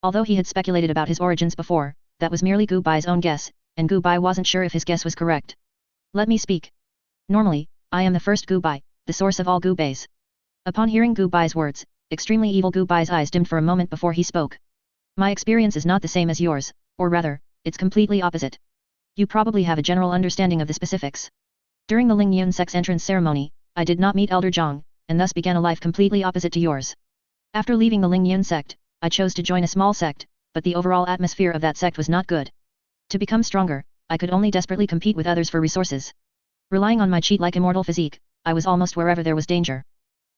Although he had speculated about his origins before, that was merely Gubai's own guess, and Gubai wasn't sure if his guess was correct. Let me speak. Normally, I am the first Gubai, the source of all Gubais. Upon hearing Gubai's words, extremely evil Gubai's eyes dimmed for a moment before he spoke. My experience is not the same as yours, or rather, it's completely opposite. You probably have a general understanding of the specifics. During the Ling Yun sect's entrance ceremony, I did not meet Elder Zhang, and thus began a life completely opposite to yours. After leaving the Ling Yun sect, I chose to join a small sect, but the overall atmosphere of that sect was not good. To become stronger, I could only desperately compete with others for resources. Relying on my cheat-like immortal physique, I was almost wherever there was danger.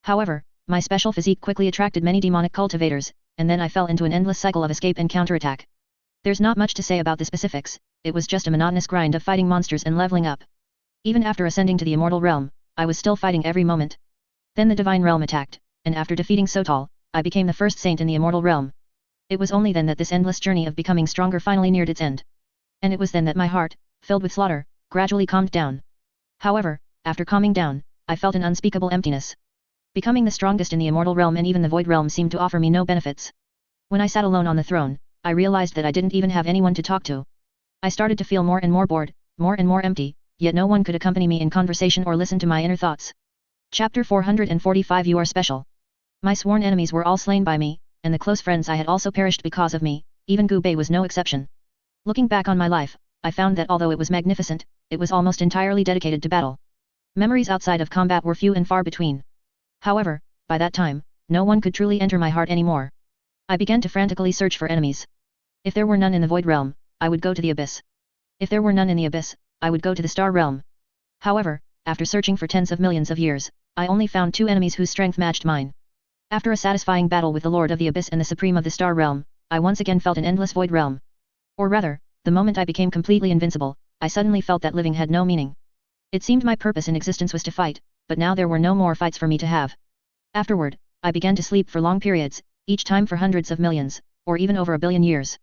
However, my special physique quickly attracted many demonic cultivators, and then I fell into an endless cycle of escape and counterattack. There's not much to say about the specifics, it was just a monotonous grind of fighting monsters and leveling up. Even after ascending to the immortal realm, I was still fighting every moment. Then the divine realm attacked, and after defeating Sotal, I became the first saint in the immortal realm. It was only then that this endless journey of becoming stronger finally neared its end. And it was then that my heart, filled with slaughter, gradually calmed down. However, after calming down, I felt an unspeakable emptiness. Becoming the strongest in the immortal realm and even the void realm seemed to offer me no benefits. When I sat alone on the throne, I realized that I didn't even have anyone to talk to. I started to feel more and more bored, more and more empty, yet no one could accompany me in conversation or listen to my inner thoughts. Chapter 445 You are special. My sworn enemies were all slain by me, and the close friends I had also perished because of me, even Gubei was no exception. Looking back on my life, I found that although it was magnificent, it was almost entirely dedicated to battle. Memories outside of combat were few and far between. However, by that time, no one could truly enter my heart anymore. I began to frantically search for enemies. If there were none in the void realm, I would go to the abyss. If there were none in the abyss, I would go to the star realm. However, after searching for tens of millions of years, I only found 2 enemies whose strength matched mine. After a satisfying battle with the Lord of the Abyss and the Supreme of the Star Realm, I once again felt an endless void realm. Or rather, the moment I became completely invincible, I suddenly felt that living had no meaning. It seemed my purpose in existence was to fight, but now there were no more fights for me to have. Afterward, I began to sleep for long periods, each time for hundreds of millions, or even over 1 billion years.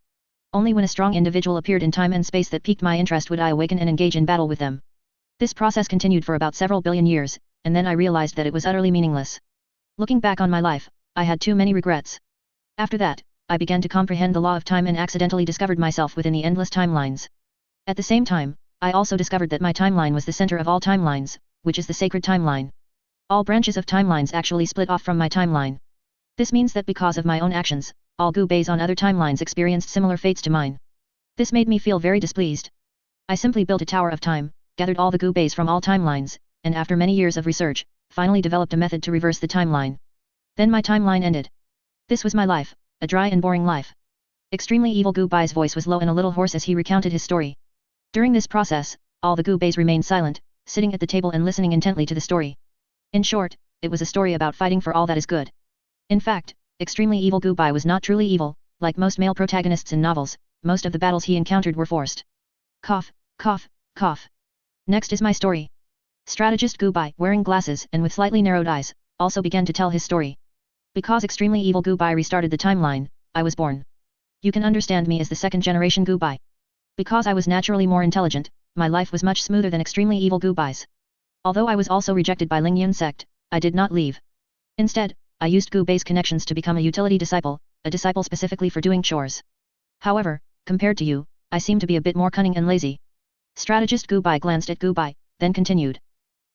Only when a strong individual appeared in time and space that piqued my interest would I awaken and engage in battle with them. This process continued for about several billion years, and then I realized that it was utterly meaningless. Looking back on my life, I had too many regrets. After that, I began to comprehend the law of time and accidentally discovered myself within the endless timelines. At the same time, I also discovered that my timeline was the center of all timelines, which is the sacred timeline. All branches of timelines actually split off from my timeline. This means that because of my own actions, all Gubeis on other timelines experienced similar fates to mine. This made me feel very displeased. I simply built a tower of time, gathered all the Gubeis from all timelines, and after many years of research, finally developed a method to reverse the timeline. Then my timeline ended. This was my life, a dry and boring life. Extremely evil Gubai's voice was low and a little hoarse as he recounted his story. During this process, all the Gubeis remained silent, sitting at the table and listening intently to the story. In short, it was a story about fighting for all that is good. In fact, extremely evil Gubai was not truly evil, like most male protagonists in novels, most of the battles he encountered were forced. Cough, cough, cough. Next is my story. Strategist Gubai, wearing glasses and with slightly narrowed eyes, also began to tell his story. Because extremely evil Gubai restarted the timeline, I was born. You can understand me as the second generation Gubai. Because I was naturally more intelligent, my life was much smoother than extremely evil Gubai's. Although I was also rejected by Lingyun sect, I did not leave. Instead, I used Gubai's connections to become a utility disciple, a disciple specifically for doing chores. However, compared to you, I seem to be a bit more cunning and lazy. Strategist Gubai glanced at Gubai, then continued.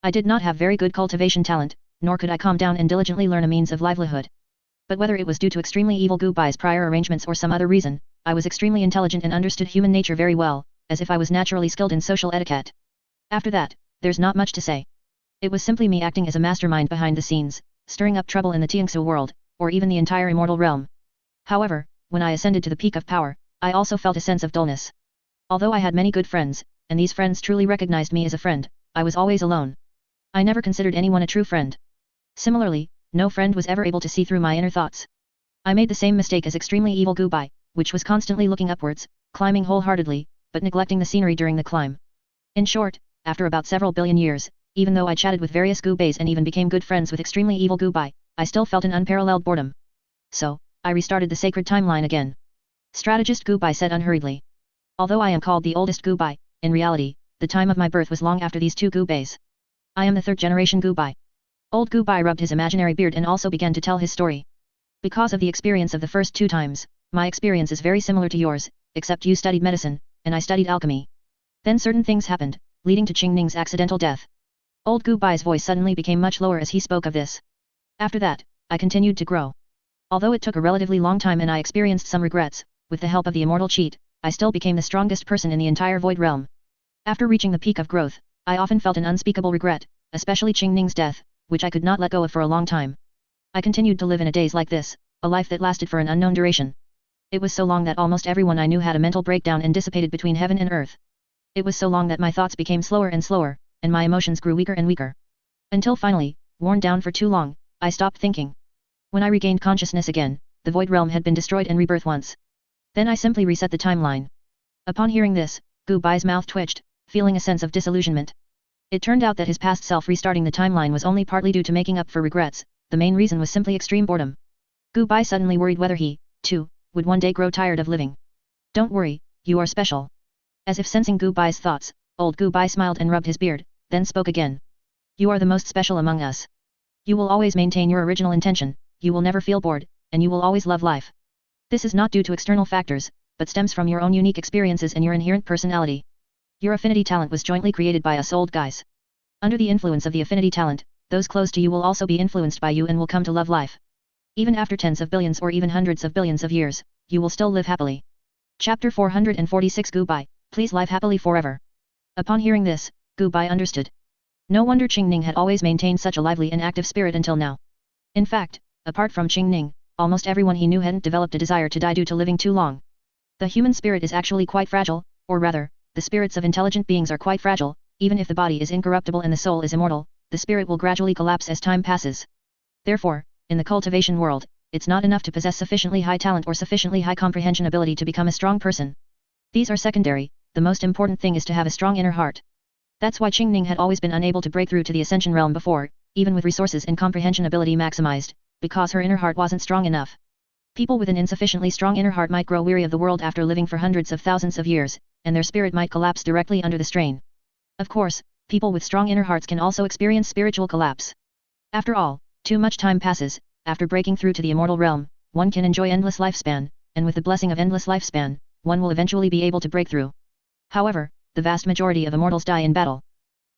I did not have very good cultivation talent, nor could I calm down and diligently learn a means of livelihood. But whether it was due to extremely evil Gubai's prior arrangements or some other reason, I was extremely intelligent and understood human nature very well, as if I was naturally skilled in social etiquette. After that, there's not much to say. It was simply me acting as a mastermind behind the scenes, stirring up trouble in the Tiangsu world, or even the entire immortal realm. However, when I ascended to the peak of power, I also felt a sense of dullness. Although I had many good friends, and these friends truly recognized me as a friend, I was always alone. I never considered anyone a true friend. Similarly, no friend was ever able to see through my inner thoughts. I made the same mistake as extremely evil Gubai, which was constantly looking upwards, climbing wholeheartedly, but neglecting the scenery during the climb. In short, after about several billion years, even though I chatted with various Gubais and even became good friends with extremely evil Gubai, I still felt an unparalleled boredom. So, I restarted the sacred timeline again. Strategist Gubai said unhurriedly. Although I am called the oldest Gubai, in reality, the time of my birth was long after these two Gubais. I am the third generation Gubai. Old Gubai rubbed his imaginary beard and also began to tell his story. Because of the experience of the first two times, my experience is very similar to yours, except you studied medicine, and I studied alchemy. Then certain things happened, leading to Qingning's accidental death. Old Gubai's voice suddenly became much lower as he spoke of this. After that, I continued to grow. Although it took a relatively long time and I experienced some regrets, with the help of the immortal cheat, I still became the strongest person in the entire void realm. After reaching the peak of growth, I often felt an unspeakable regret, especially Qingning's death, which I could not let go of for a long time. I continued to live in a daze like this, a life that lasted for an unknown duration. It was so long that almost everyone I knew had a mental breakdown and dissipated between heaven and earth. It was so long that my thoughts became slower and slower, and my emotions grew weaker and weaker. Until finally, worn down for too long, I stopped thinking. When I regained consciousness again, the void realm had been destroyed and rebirth once. Then I simply reset the timeline. Upon hearing this, Gubai's mouth twitched, feeling a sense of disillusionment. It turned out that his past self restarting the timeline was only partly due to making up for regrets, the main reason was simply extreme boredom. Gubai suddenly worried whether he, too, would one day grow tired of living. Don't worry, you are special. As if sensing Gubai's thoughts, old Gubai smiled and rubbed his beard, then spoke again. You are the most special among us. You will always maintain your original intention, you will never feel bored, and you will always love life. This is not due to external factors, but stems from your own unique experiences and your inherent personality. Your affinity talent was jointly created by us old guys. Under the influence of the affinity talent, those close to you will also be influenced by you and will come to love life. Even after tens of billions or even hundreds of billions of years, you will still live happily. Chapter 446 Gubai, please live happily forever. Upon hearing this, Gubai understood. No wonder Qingning had always maintained such a lively and active spirit until now. In fact, apart from Qingning, almost everyone he knew hadn't developed a desire to die due to living too long. The human spirit is actually quite fragile, or rather, the spirits of intelligent beings are quite fragile. Even if the body is incorruptible and the soul is immortal, the spirit will gradually collapse as time passes. Therefore, in the cultivation world, it's not enough to possess sufficiently high talent or sufficiently high comprehension ability to become a strong person. These are secondary, the most important thing is to have a strong inner heart. That's why Qingning had always been unable to break through to the ascension realm before, even with resources and comprehension ability maximized, because her inner heart wasn't strong enough. People with an insufficiently strong inner heart might grow weary of the world after living for hundreds of thousands of years, and their spirit might collapse directly under the strain. Of course, people with strong inner hearts can also experience spiritual collapse. After all, too much time passes, after breaking through to the immortal realm, one can enjoy endless lifespan, and with the blessing of endless lifespan, one will eventually be able to break through. However, the vast majority of immortals die in battle.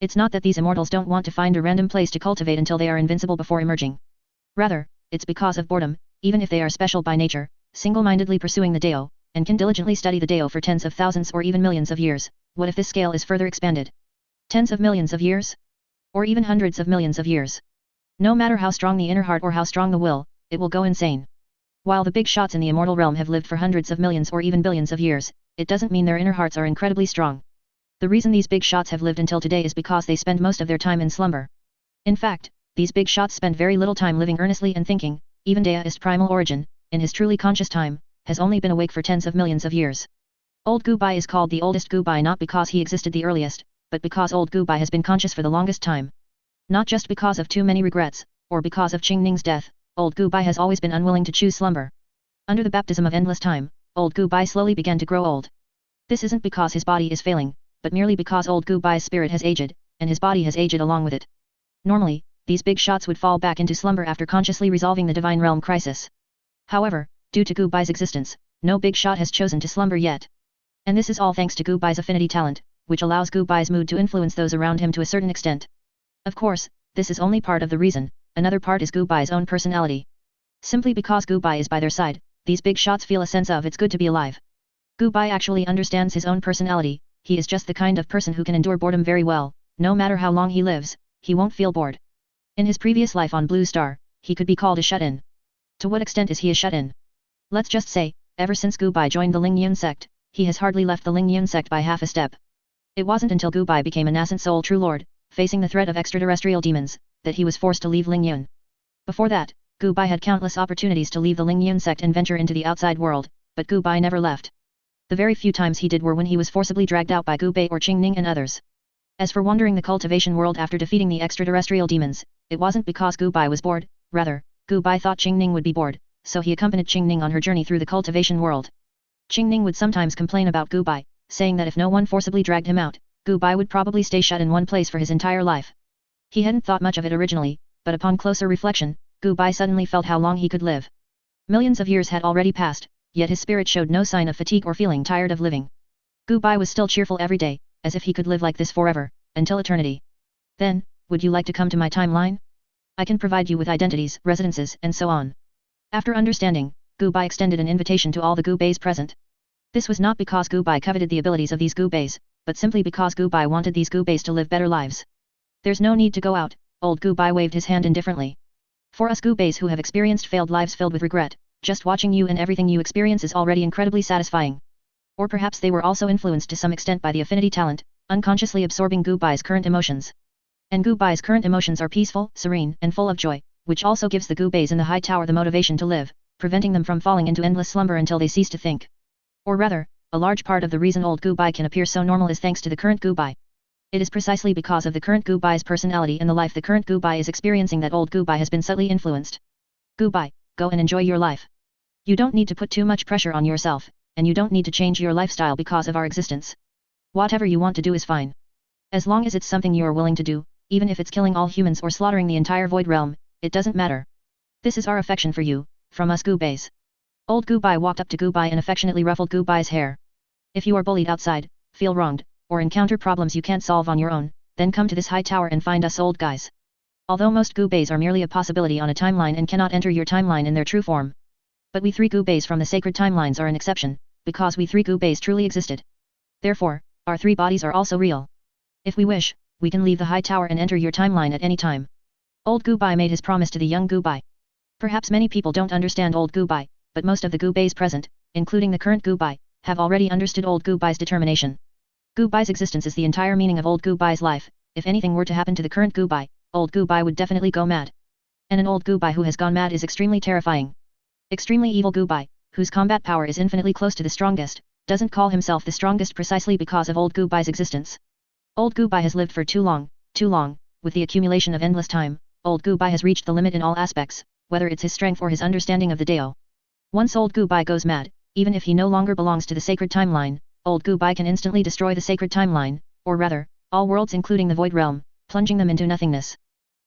It's not that these immortals don't want to find a random place to cultivate until they are invincible before emerging. Rather, it's because of boredom, even if they are special by nature, single-mindedly pursuing the Dao, and can diligently study the Dao for tens of thousands or even millions of years. What if this scale is further expanded? Tens of millions of years? Or even hundreds of millions of years? No matter how strong the inner heart or how strong the will, it will go insane. While the big shots in the immortal realm have lived for hundreds of millions or even billions of years, it doesn't mean their inner hearts are incredibly strong. The reason these big shots have lived until today is because they spend most of their time in slumber. In fact, these big shots spend very little time living earnestly and thinking. Even Daoist primal origin, in his truly conscious time, has only been awake for tens of millions of years. Old Gubai is called the oldest Gubai not because he existed the earliest, but because old Gubai has been conscious for the longest time. Not just because of too many regrets, or because of Qingning's death, old Gubai has always been unwilling to choose slumber. Under the baptism of endless time, old Gubai slowly began to grow old. This isn't because his body is failing, but merely because old Gubai's spirit has aged, and his body has aged along with it. Normally, these big shots would fall back into slumber after consciously resolving the divine realm crisis. However, due to Gubai's existence, no big shot has chosen to slumber yet. And this is all thanks to Gubai's affinity talent, which allows Gubai's mood to influence those around him to a certain extent. Of course, this is only part of the reason, another part is Gubai's own personality. Simply because Gubai is by their side, these big shots feel a sense of it's good to be alive. Gubai actually understands his own personality, he is just the kind of person who can endure boredom very well, no matter how long he lives, he won't feel bored. In his previous life on Blue Star, he could be called a shut-in. To what extent is he a shut-in? Let's just say, ever since Gubai joined the Ling Yun sect, he has hardly left the Ling Yun sect by half a step. It wasn't until Gubai became a nascent soul true lord, facing the threat of extraterrestrial demons, that he was forced to leave Ling Yun. Before that, Gubai had countless opportunities to leave the Ling Yun sect and venture into the outside world, but Gubai never left. The very few times he did were when he was forcibly dragged out by Gubei or Xing and others. As for wandering the cultivation world after defeating the extraterrestrial demons, it wasn't because Gubai was bored, rather, Gubai thought Xing would be bored, so he accompanied Xing on her journey through the cultivation world. Xing would sometimes complain about Gubai, saying that if no one forcibly dragged him out, Gubai would probably stay shut in one place for his entire life. He hadn't thought much of it originally, but upon closer reflection, Gubai suddenly felt how long he could live. Millions of years had already passed, yet his spirit showed no sign of fatigue or feeling tired of living. Gubai was still cheerful every day, as if he could live like this forever, until eternity. Then, would you like to come to my timeline? I can provide you with identities, residences, and so on. After understanding, Gubai extended an invitation to all the Gubeis present. This was not because Gubai coveted the abilities of these Gubeis, but simply because Gubai wanted these Gubeis to live better lives. There's no need to go out, old Gubai waved his hand indifferently. For us Gubeis who have experienced failed lives filled with regret, just watching you and everything you experience is already incredibly satisfying. Or perhaps they were also influenced to some extent by the affinity talent, unconsciously absorbing Gubai's current emotions. And Gubai's current emotions are peaceful, serene, and full of joy, which also gives the Gubeis in the high tower the motivation to live, preventing them from falling into endless slumber until they cease to think. Or rather, a large part of the reason old Gubai can appear so normal is thanks to the current Gubai. It is precisely because of the current Gubai's personality and the life the current Gubai is experiencing that old Gubai has been subtly influenced. Gubai, go and enjoy your life. You don't need to put too much pressure on yourself, and you don't need to change your lifestyle because of our existence. Whatever you want to do is fine. As long as it's something you are willing to do, even if it's killing all humans or slaughtering the entire void realm, it doesn't matter. This is our affection for you, from us Gubeis. Old Gubai walked up to Gubai and affectionately ruffled Gubai's hair. If you are bullied outside, feel wronged, or encounter problems you can't solve on your own, then come to this high tower and find us old guys. Although most Gubeis are merely a possibility on a timeline and cannot enter your timeline in their true form. But we three Gubeis from the sacred timelines are an exception, because we three Gubeis truly existed. Therefore, our three bodies are also real. If we wish, we can leave the high tower and enter your timeline at any time. Old Gubai made his promise to the young Gubai. Perhaps many people don't understand old Gubai, but most of the Gubeis present, including the current Gubai, have already understood old Gubai's determination. Gubai's existence is the entire meaning of old Gubai's life. If anything were to happen to the current Gubai, old Gubai would definitely go mad. And an old Gubai who has gone mad is extremely terrifying. Extremely evil Gubai, whose combat power is infinitely close to the strongest, doesn't call himself the strongest precisely because of old Gubai's existence. Old Gubai has lived for too long, with the accumulation of endless time, old Gubai has reached the limit in all aspects, whether it's his strength or his understanding of the Dao. Once old Gubai goes mad, even if he no longer belongs to the sacred timeline, old Gubai can instantly destroy the sacred timeline, or rather, all worlds including the void realm, plunging them into nothingness.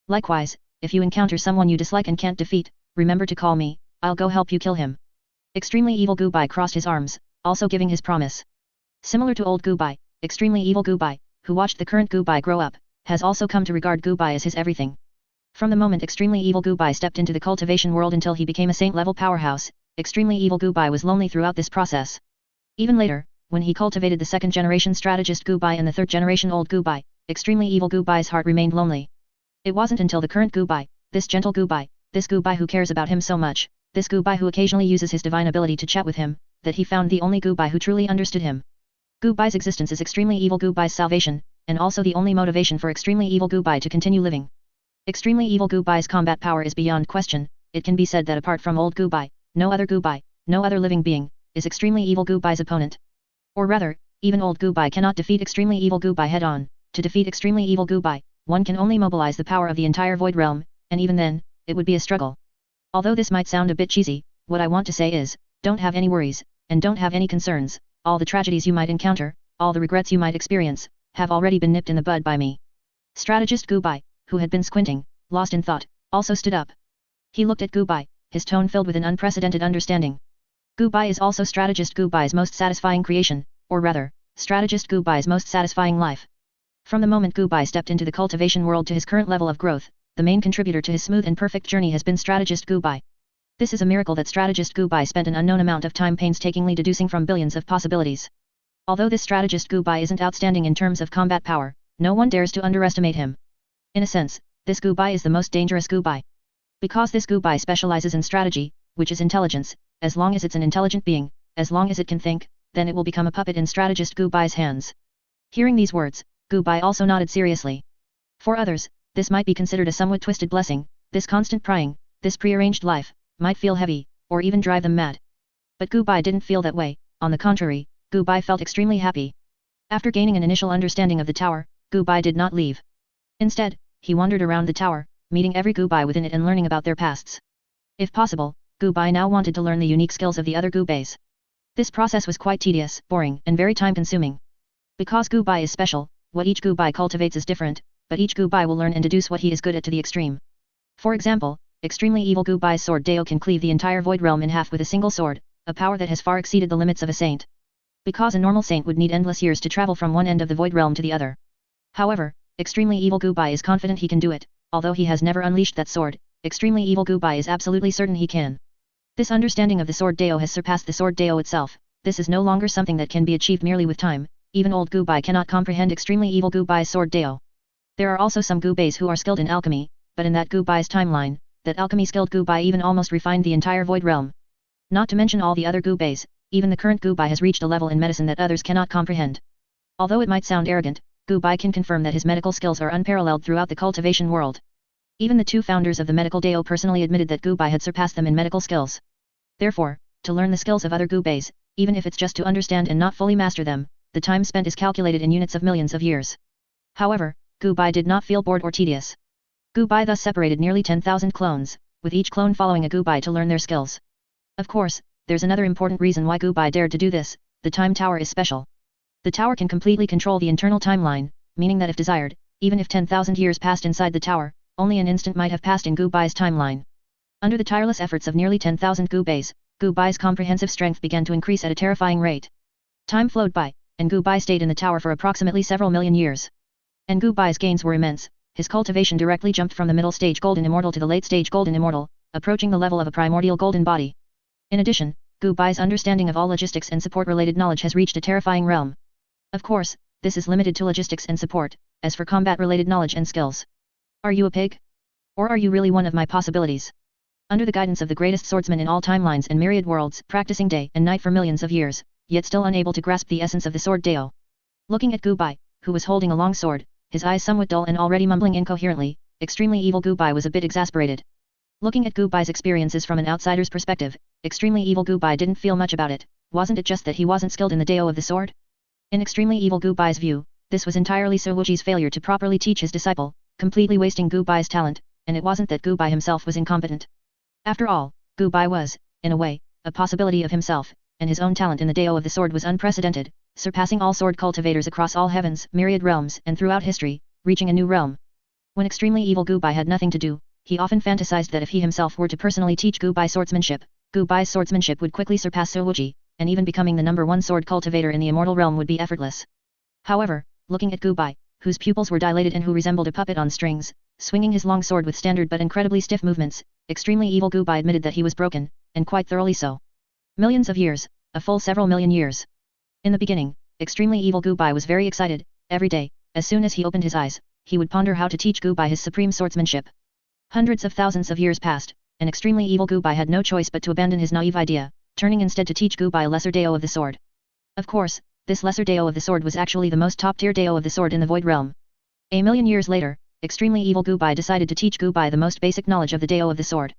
Likewise, if you encounter someone you dislike and can't defeat, remember to call me, I'll go help you kill him. Extremely evil Gubai crossed his arms, also giving his promise. Similar to old Gubai, extremely evil Gubai, who watched the current Gubai grow up, has also come to regard Gubai as his everything. From the moment extremely evil Gubai stepped into the cultivation world until he became a saint-level powerhouse, extremely evil Gubai was lonely throughout this process. Even later, when he cultivated the second-generation strategist Gubai and the third-generation old Gubai, extremely evil Gubai's heart remained lonely. It wasn't until the current Gubai, this gentle Gubai, this Gubai who cares about him so much, this Gubai who occasionally uses his divine ability to chat with him, that he found the only Gubai who truly understood him. Gubai's existence is extremely evil Gubai's salvation, and also the only motivation for extremely evil Gubai to continue living. Extremely evil Gubai's combat power is beyond question. It can be said that apart from old Gubai, no other living being, is extremely evil Gubai's opponent. Or rather, even old Gubai cannot defeat extremely evil Gubai head-on. To defeat extremely evil Gubai, one can only mobilize the power of the entire void realm, and even then, it would be a struggle. Although this might sound a bit cheesy, what I want to say is, don't have any worries, and don't have any concerns. All the tragedies you might encounter, all the regrets you might experience, have already been nipped in the bud by me. Strategist Gubai, who had been squinting, lost in thought, also stood up. He looked at Gubai, his tone filled with an unprecedented understanding. Gubai is also Strategist Gubai's most satisfying creation, or rather, Strategist Gubai's most satisfying life. From the moment Gubai stepped into the cultivation world to his current level of growth, the main contributor to his smooth and perfect journey has been Strategist Gubai. This is a miracle that Strategist Gubai spent an unknown amount of time painstakingly deducing from billions of possibilities. Although this Strategist Gubai isn't outstanding in terms of combat power, no one dares to underestimate him. In a sense, this Gubai is the most dangerous Gubai. Because this Gubai specializes in strategy, which is intelligence, as long as it's an intelligent being, as long as it can think, then it will become a puppet in Strategist Gubai's hands. Hearing these words, Gubai also nodded seriously. For others, this might be considered a somewhat twisted blessing, this constant prying, this prearranged life, might feel heavy, or even drive them mad. But Gubai didn't feel that way, on the contrary, Gubai felt extremely happy. After gaining an initial understanding of the tower, Gubai did not leave. Instead, he wandered around the tower, meeting every Gubai within it and learning about their pasts. If possible, Gubai now wanted to learn the unique skills of the other Gubais. This process was quite tedious, boring, and very time-consuming. Because Gubai is special, what each Gubai cultivates is different, but each Gubai will learn and deduce what he is good at to the extreme. For example, extremely evil Gubai's sword Dao can cleave the entire void realm in half with a single sword, a power that has far exceeded the limits of a saint. Because a normal saint would need endless years to travel from one end of the void realm to the other. However, extremely evil Gubai is confident he can do it, although he has never unleashed that sword, extremely evil Gubai is absolutely certain he can. This understanding of the sword Dao has surpassed the sword Dao itself. This is no longer something that can be achieved merely with time. Even old Gubai cannot comprehend extremely evil Gubai's sword Dao. There are also some Gubais who are skilled in alchemy, but in that Gubai's timeline, that alchemy-skilled Gubai even almost refined the entire void realm. Not to mention all the other Gubais, even the current Gubai has reached a level in medicine that others cannot comprehend. Although it might sound arrogant, Gubai can confirm that his medical skills are unparalleled throughout the cultivation world. Even the two founders of the medical Dao personally admitted that Gubai had surpassed them in medical skills. Therefore, to learn the skills of other Gubais, even if it's just to understand and not fully master them, the time spent is calculated in units of millions of years. However, Gubai did not feel bored or tedious. Gubai thus separated nearly 10,000 clones, with each clone following a Gubai to learn their skills. Of course, there's another important reason why Gubai dared to do this: the time tower is special. The tower can completely control the internal timeline, meaning that if desired, even if 10,000 years passed inside the tower, only an instant might have passed in Gubai's timeline. Under the tireless efforts of nearly 10,000 Gubais, Gubai's comprehensive strength began to increase at a terrifying rate. Time flowed by, and Gubai stayed in the tower for approximately several million years. And Gubai's gains were immense. His cultivation directly jumped from the middle stage Golden Immortal to the late stage Golden Immortal, approaching the level of a primordial golden body. In addition, Gubai's understanding of all logistics and support-related knowledge has reached a terrifying realm. Of course, this is limited to logistics and support. As for combat-related knowledge and skills, are you a pig? Or are you really one of my possibilities? Under the guidance of the greatest swordsman in all timelines and myriad worlds, practicing day and night for millions of years, yet still unable to grasp the essence of the sword Dao. Looking at Gubai, who was holding a long sword, his eyes somewhat dull and already mumbling incoherently, extremely evil Gubai was a bit exasperated. Looking at Gubai's experiences from an outsider's perspective, extremely evil Gubai didn't feel much about it. Wasn't it just that he wasn't skilled in the Dao of the sword? In extremely evil Gubai's view, this was entirely Su Wuji's failure to properly teach his disciple, completely wasting Gubai's talent, and it wasn't that Gubai himself was incompetent. After all, Gubai was, in a way, a possibility of himself, and his own talent in the Dao of the sword was unprecedented, surpassing all sword cultivators across all heavens, myriad realms, and throughout history, reaching a new realm. When extremely evil Gubai had nothing to do, he often fantasized that if he himself were to personally teach Gubai swordsmanship, Gubai's swordsmanship would quickly surpass Su Wuji, and even becoming the #1 sword cultivator in the immortal realm would be effortless. However, looking at Gubai, whose pupils were dilated and who resembled a puppet on strings, swinging his long sword with standard but incredibly stiff movements, extremely evil Gubai admitted that he was broken, and quite thoroughly so. Millions of years, a full several million years. In the beginning, extremely evil Gubai was very excited. Every day, as soon as he opened his eyes, he would ponder how to teach Gubai his supreme swordsmanship. Hundreds of thousands of years passed, and extremely evil Gubai had no choice but to abandon his naive idea, turning instead to teach Gubai a lesser Dao of the sword. Of course, this lesser Dao of the sword was actually the most top-tier Dao of the sword in the void realm. A million years later, extremely evil Gubai decided to teach Gubai the most basic knowledge of the Dao of the sword.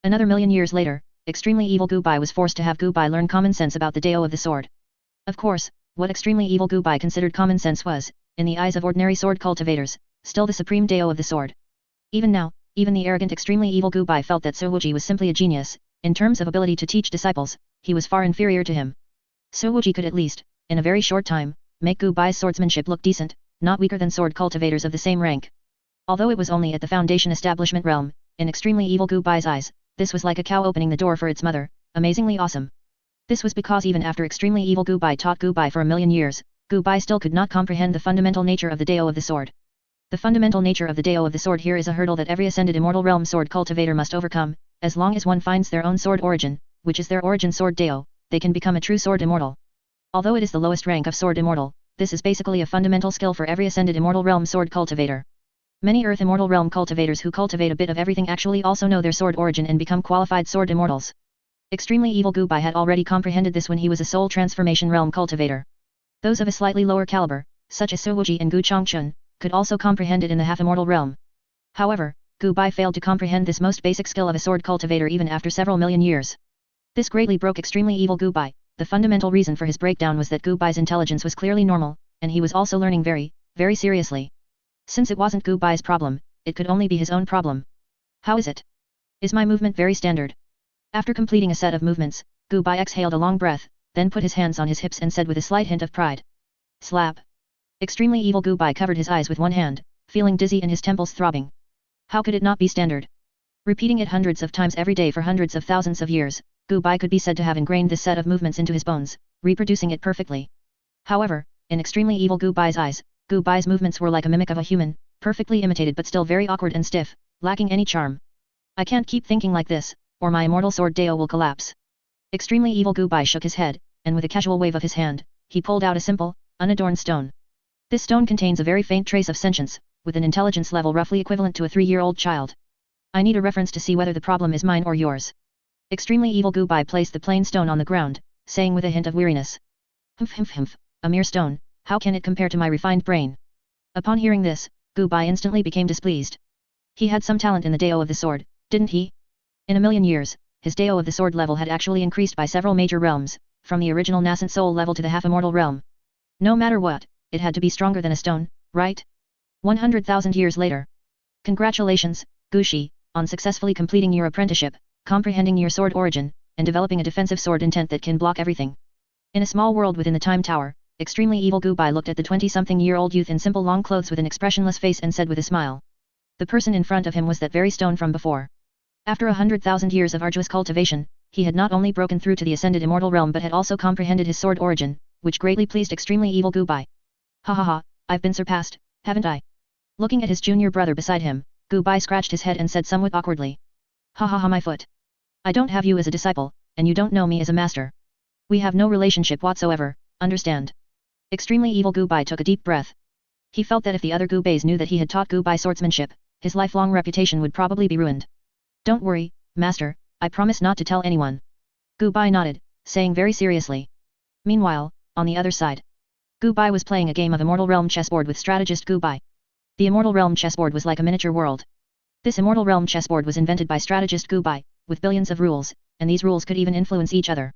Another million years later, extremely evil Gubai was forced to have Gubai learn common sense about the Dao of the sword. Of course, what extremely evil Gubai considered common sense was, in the eyes of ordinary sword cultivators, still the supreme Dao of the sword. Even now, Even the arrogant extremely evil Gubai felt that Su Wuji was simply a genius. In terms of ability to teach disciples, he was far inferior to him. Su Wuji could at least, in a very short time, make Gubai's swordsmanship look decent, not weaker than sword cultivators of the same rank. Although it was only at the foundation establishment realm, in extremely evil Gubai's eyes, this was like a cow opening the door for its mother, amazingly awesome. This was because even after extremely evil Gubai taught Gubai for a million years, Gubai still could not comprehend the fundamental nature of the Dao of the sword. The fundamental nature of the Dao of the sword here is a hurdle that every ascended immortal realm sword cultivator must overcome. As long as one finds their own sword origin, which is their origin sword Dao, they can become a true sword immortal. Although it is the lowest rank of sword immortal, this is basically a fundamental skill for every ascended immortal realm sword cultivator. Many earth immortal realm cultivators who cultivate a bit of everything actually also know their sword origin and become qualified sword immortals. Extremely evil Gubai had already comprehended this when he was a soul transformation realm cultivator. Those of a slightly lower caliber, such as Su Wuji and Gu Changchun, could also comprehend it in the half-immortal realm. However, Gubai failed to comprehend this most basic skill of a sword cultivator even after several million years. This greatly broke extremely evil Gubai. The fundamental reason for his breakdown was that Gubai's intelligence was clearly normal, and he was also learning very, very seriously. Since it wasn't Gubai's problem, it could only be his own problem. How is it? Is my movement very standard? After completing a set of movements, Gubai exhaled a long breath, then put his hands on his hips and said with a slight hint of pride. Slap. Extremely evil Gubai covered his eyes with one hand, feeling dizzy and his temples throbbing. How could it not be standard? Repeating it hundreds of times every day for hundreds of thousands of years, Gubai could be said to have ingrained this set of movements into his bones, reproducing it perfectly. However, in extremely evil Gubai's eyes, Gubai's movements were like a mimic of a human, perfectly imitated but still very awkward and stiff, lacking any charm. I can't keep thinking like this, or my immortal sword Dao will collapse. Extremely evil Gubai shook his head, and with a casual wave of his hand, he pulled out a simple, unadorned stone. This stone contains a very faint trace of sentience, with an intelligence level roughly equivalent to a 3-year-old child. I need a reference to see whether the problem is mine or yours. Extremely evil Gubai placed the plain stone on the ground, saying with a hint of weariness. Humph, a mere stone, how can it compare to my refined brain? Upon hearing this, Gubai instantly became displeased. He had some talent in the Dao of the sword, didn't he? In a million years, his Dao of the sword level had actually increased by several major realms, from the original nascent soul level to the half-immortal realm. No matter what, it had to be stronger than a stone, right? 100,000 years later. Congratulations, Gushi, on successfully completing your apprenticeship, comprehending your sword origin, and developing a defensive sword intent that can block everything. In a small world within the time tower, extremely evil Gubai looked at the 20-something-year-old youth in simple long clothes with an expressionless face and said with a smile. The person in front of him was that very stone from before. After 100,000 years of arduous cultivation, he had not only broken through to the ascended immortal realm but had also comprehended his sword origin, which greatly pleased extremely evil Gubai. Ha ha ha, I've been surpassed, haven't I? Looking at his junior brother beside him, Gubai scratched his head and said somewhat awkwardly. Ha ha ha, my foot. I don't have you as a disciple, and you don't know me as a master. We have no relationship whatsoever, understand? Extremely evil Gubai took a deep breath. He felt that if the other Gubais knew that he had taught Gubai swordsmanship, his lifelong reputation would probably be ruined. Don't worry, master, I promise not to tell anyone. Gubai nodded, saying very seriously. Meanwhile, on the other side, Gubai was playing a game of Immortal Realm chessboard with strategist Gubai. The Immortal Realm chessboard was like a miniature world. This Immortal Realm chessboard was invented by strategist Gubai, with billions of rules, and these rules could even influence each other.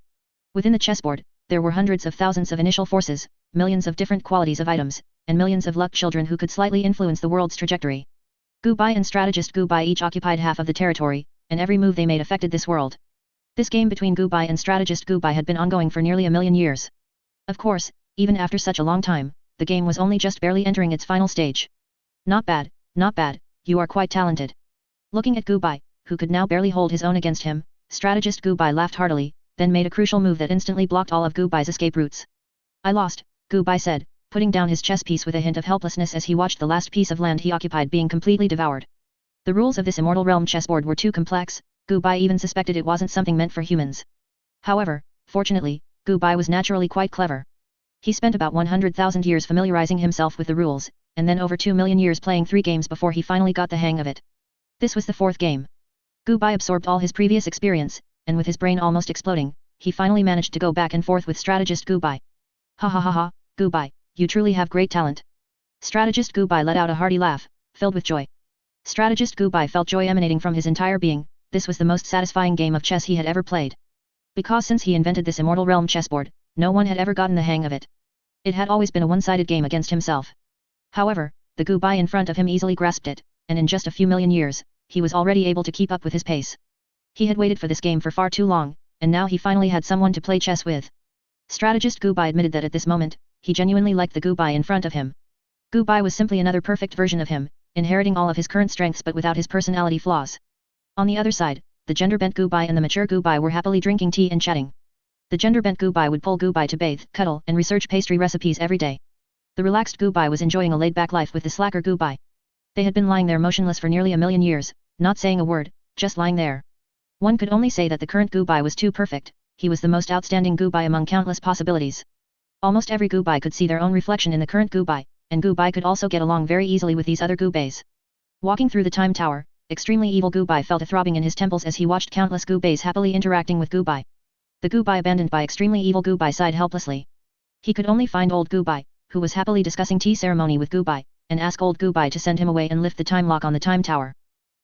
Within the chessboard, there were hundreds of thousands of initial forces, millions of different qualities of items, and millions of luck children who could slightly influence the world's trajectory. Gubai and strategist Gubai each occupied half of the territory, and every move they made affected this world. This game between Gubai and strategist Gubai had been ongoing for nearly a million years. Of course, even after such a long time, the game was only just barely entering its final stage. Not bad, you are quite talented. Looking at Gubai, who could now barely hold his own against him, strategist Gubai laughed heartily, then made a crucial move that instantly blocked all of Gubai's escape routes. I lost, Gubai said, putting down his chess piece with a hint of helplessness as he watched the last piece of land he occupied being completely devoured. The rules of this Immortal Realm chessboard were too complex, Gubai even suspected it wasn't something meant for humans. However, fortunately, Gubai was naturally quite clever. He spent about 100,000 years familiarizing himself with the rules, and then over 2 million years playing 3 games before he finally got the hang of it. This was the 4th game. Gubai absorbed all his previous experience, and with his brain almost exploding, he finally managed to go back and forth with strategist Gubai. Ha ha ha ha, Gubai, you truly have great talent. Strategist Gubai let out a hearty laugh, filled with joy. Strategist Gubai felt joy emanating from his entire being. This was the most satisfying game of chess he had ever played. Because since he invented this Immortal Realm chessboard, no one had ever gotten the hang of it. It had always been a one-sided game against himself. However, the Gubai in front of him easily grasped it, and in just a few million years, he was already able to keep up with his pace. He had waited for this game for far too long, and now he finally had someone to play chess with. Strategist Gubai admitted that at this moment, he genuinely liked the Gubai in front of him. Gubai was simply another perfect version of him, inheriting all of his current strengths but without his personality flaws. On the other side, the gender-bent Gubai and the mature Gubai were happily drinking tea and chatting. The gender-bent Gubai would pull Gubai to bathe, cuddle, and research pastry recipes every day. The relaxed Gubai was enjoying a laid-back life with the slacker Gubai. They had been lying there motionless for nearly a million years, not saying a word, just lying there. One could only say that the current Gubai was too perfect. He was the most outstanding Gubai among countless possibilities. Almost every Gubai could see their own reflection in the current Gubai, and Gubai could also get along very easily with these other Gubais. Walking through the time tower, extremely evil Gubai felt a throbbing in his temples as he watched countless Gubais happily interacting with Gubai. The Gubai abandoned by extremely evil Gubai sighed helplessly. He could only find old Gubai, who was happily discussing tea ceremony with Gubai, and ask old Gubai to send him away and lift the time lock on the time tower.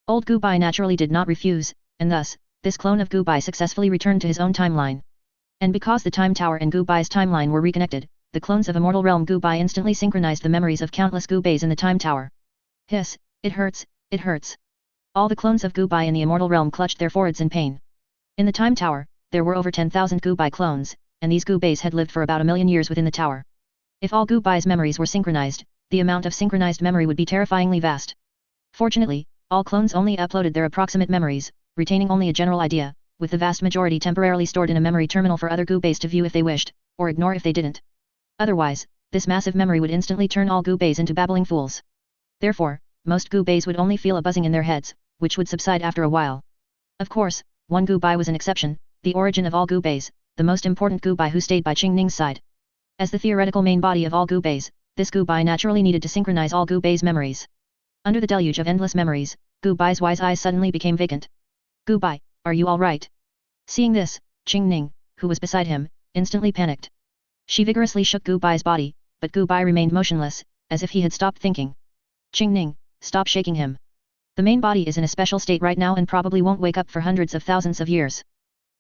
Old Gubai naturally did not refuse, and thus, this clone of Gubai successfully returned to his own timeline. And because the time tower and Gubai's timeline were reconnected, the clones of Immortal Realm Gubai instantly synchronized the memories of countless Gubais in the time tower. Hiss, it hurts, it hurts. All the clones of Gubai in the Immortal Realm clutched their foreheads in pain. In the time tower, there were over 10,000 Gubai clones, and these Gubais had lived for about a million years within the tower. If all Gubai's memories were synchronized, the amount of synchronized memory would be terrifyingly vast. Fortunately, all clones only uploaded their approximate memories, retaining only a general idea, with the vast majority temporarily stored in a memory terminal for other Gubais to view if they wished, or ignore if they didn't. Otherwise, this massive memory would instantly turn all Gubais into babbling fools. Therefore, most Gubais would only feel a buzzing in their heads, which would subside after a while. Of course, one Gubai was an exception, the origin of all Gubais, the most important Gubai who stayed by Xing Ning's side. As the theoretical main body of all Gubais, this Gubai naturally needed to synchronize all Gubais' memories. Under the deluge of endless memories, Gubai's wise eyes suddenly became vacant. Gubai, are you all right? Seeing this, Xing Ning, who was beside him, instantly panicked. She vigorously shook Gubai's body, but Gubai remained motionless, as if he had stopped thinking. Xing Ning, stop shaking him. The main body is in a special state right now and probably won't wake up for hundreds of thousands of years.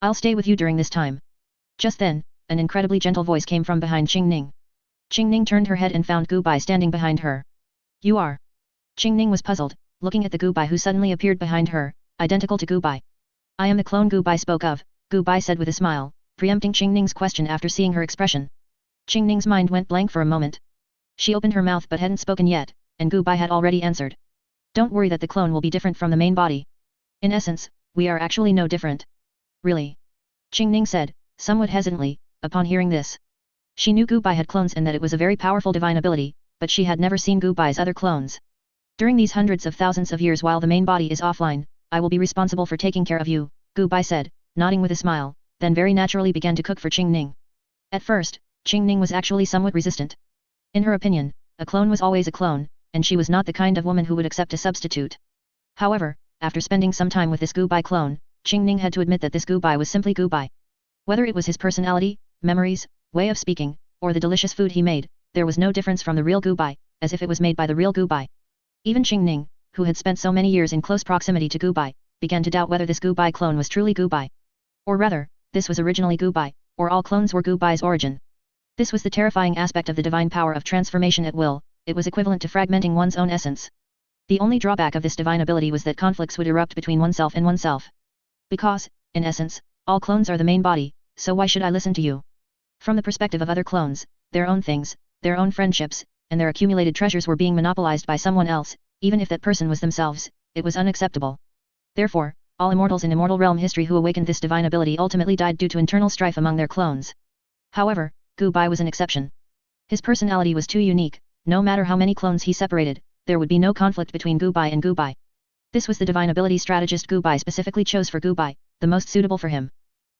I'll stay with you during this time. Just then, an incredibly gentle voice came from behind Xing Ning. Xing Ning turned her head and found Gubai standing behind her. You are? Xing Ning was puzzled, looking at the Gubai who suddenly appeared behind her, identical to Gubai. I am the clone Gubai spoke of, Gubai said with a smile, preempting Xing Ning's question after seeing her expression. Xing Ning's mind went blank for a moment. She opened her mouth but hadn't spoken yet, and Gubai had already answered. Don't worry that the clone will be different from the main body. In essence, we are actually no different. Really? Xing Ning said, somewhat hesitantly, upon hearing this. She knew Gubai had clones and that it was a very powerful divine ability, but she had never seen Gubai's other clones. During these hundreds of thousands of years while the main body is offline, I will be responsible for taking care of you, Gubai said, nodding with a smile, then very naturally began to cook for Xing Ning. At first, Xing Ning was actually somewhat resistant. In her opinion, a clone was always a clone, and she was not the kind of woman who would accept a substitute. However, after spending some time with this Gubai clone, Xing Ning had to admit that this Gubai was simply Gubai. Whether it was his personality, memories, way of speaking, or the delicious food he made, there was no difference from the real Gubai, as if it was made by the real Gubai. Even Xing Ning, who had spent so many years in close proximity to Gubai, began to doubt whether this Gubai clone was truly Gubai. Or rather, this was originally Gubai, or all clones were Gubai's origin. This was the terrifying aspect of the divine power of transformation at will, it was equivalent to fragmenting one's own essence. The only drawback of this divine ability was that conflicts would erupt between oneself and oneself. Because, in essence, all clones are the main body, so why should I listen to you? From the perspective of other clones, their own things, their own friendships, and their accumulated treasures were being monopolized by someone else, even if that person was themselves, it was unacceptable. Therefore, all immortals in Immortal Realm history who awakened this divine ability ultimately died due to internal strife among their clones. However, Gubai was an exception. His personality was too unique, no matter how many clones he separated, there would be no conflict between Gubai and Gubai. This was the divine ability strategist Gubai specifically chose for Gubai, the most suitable for him.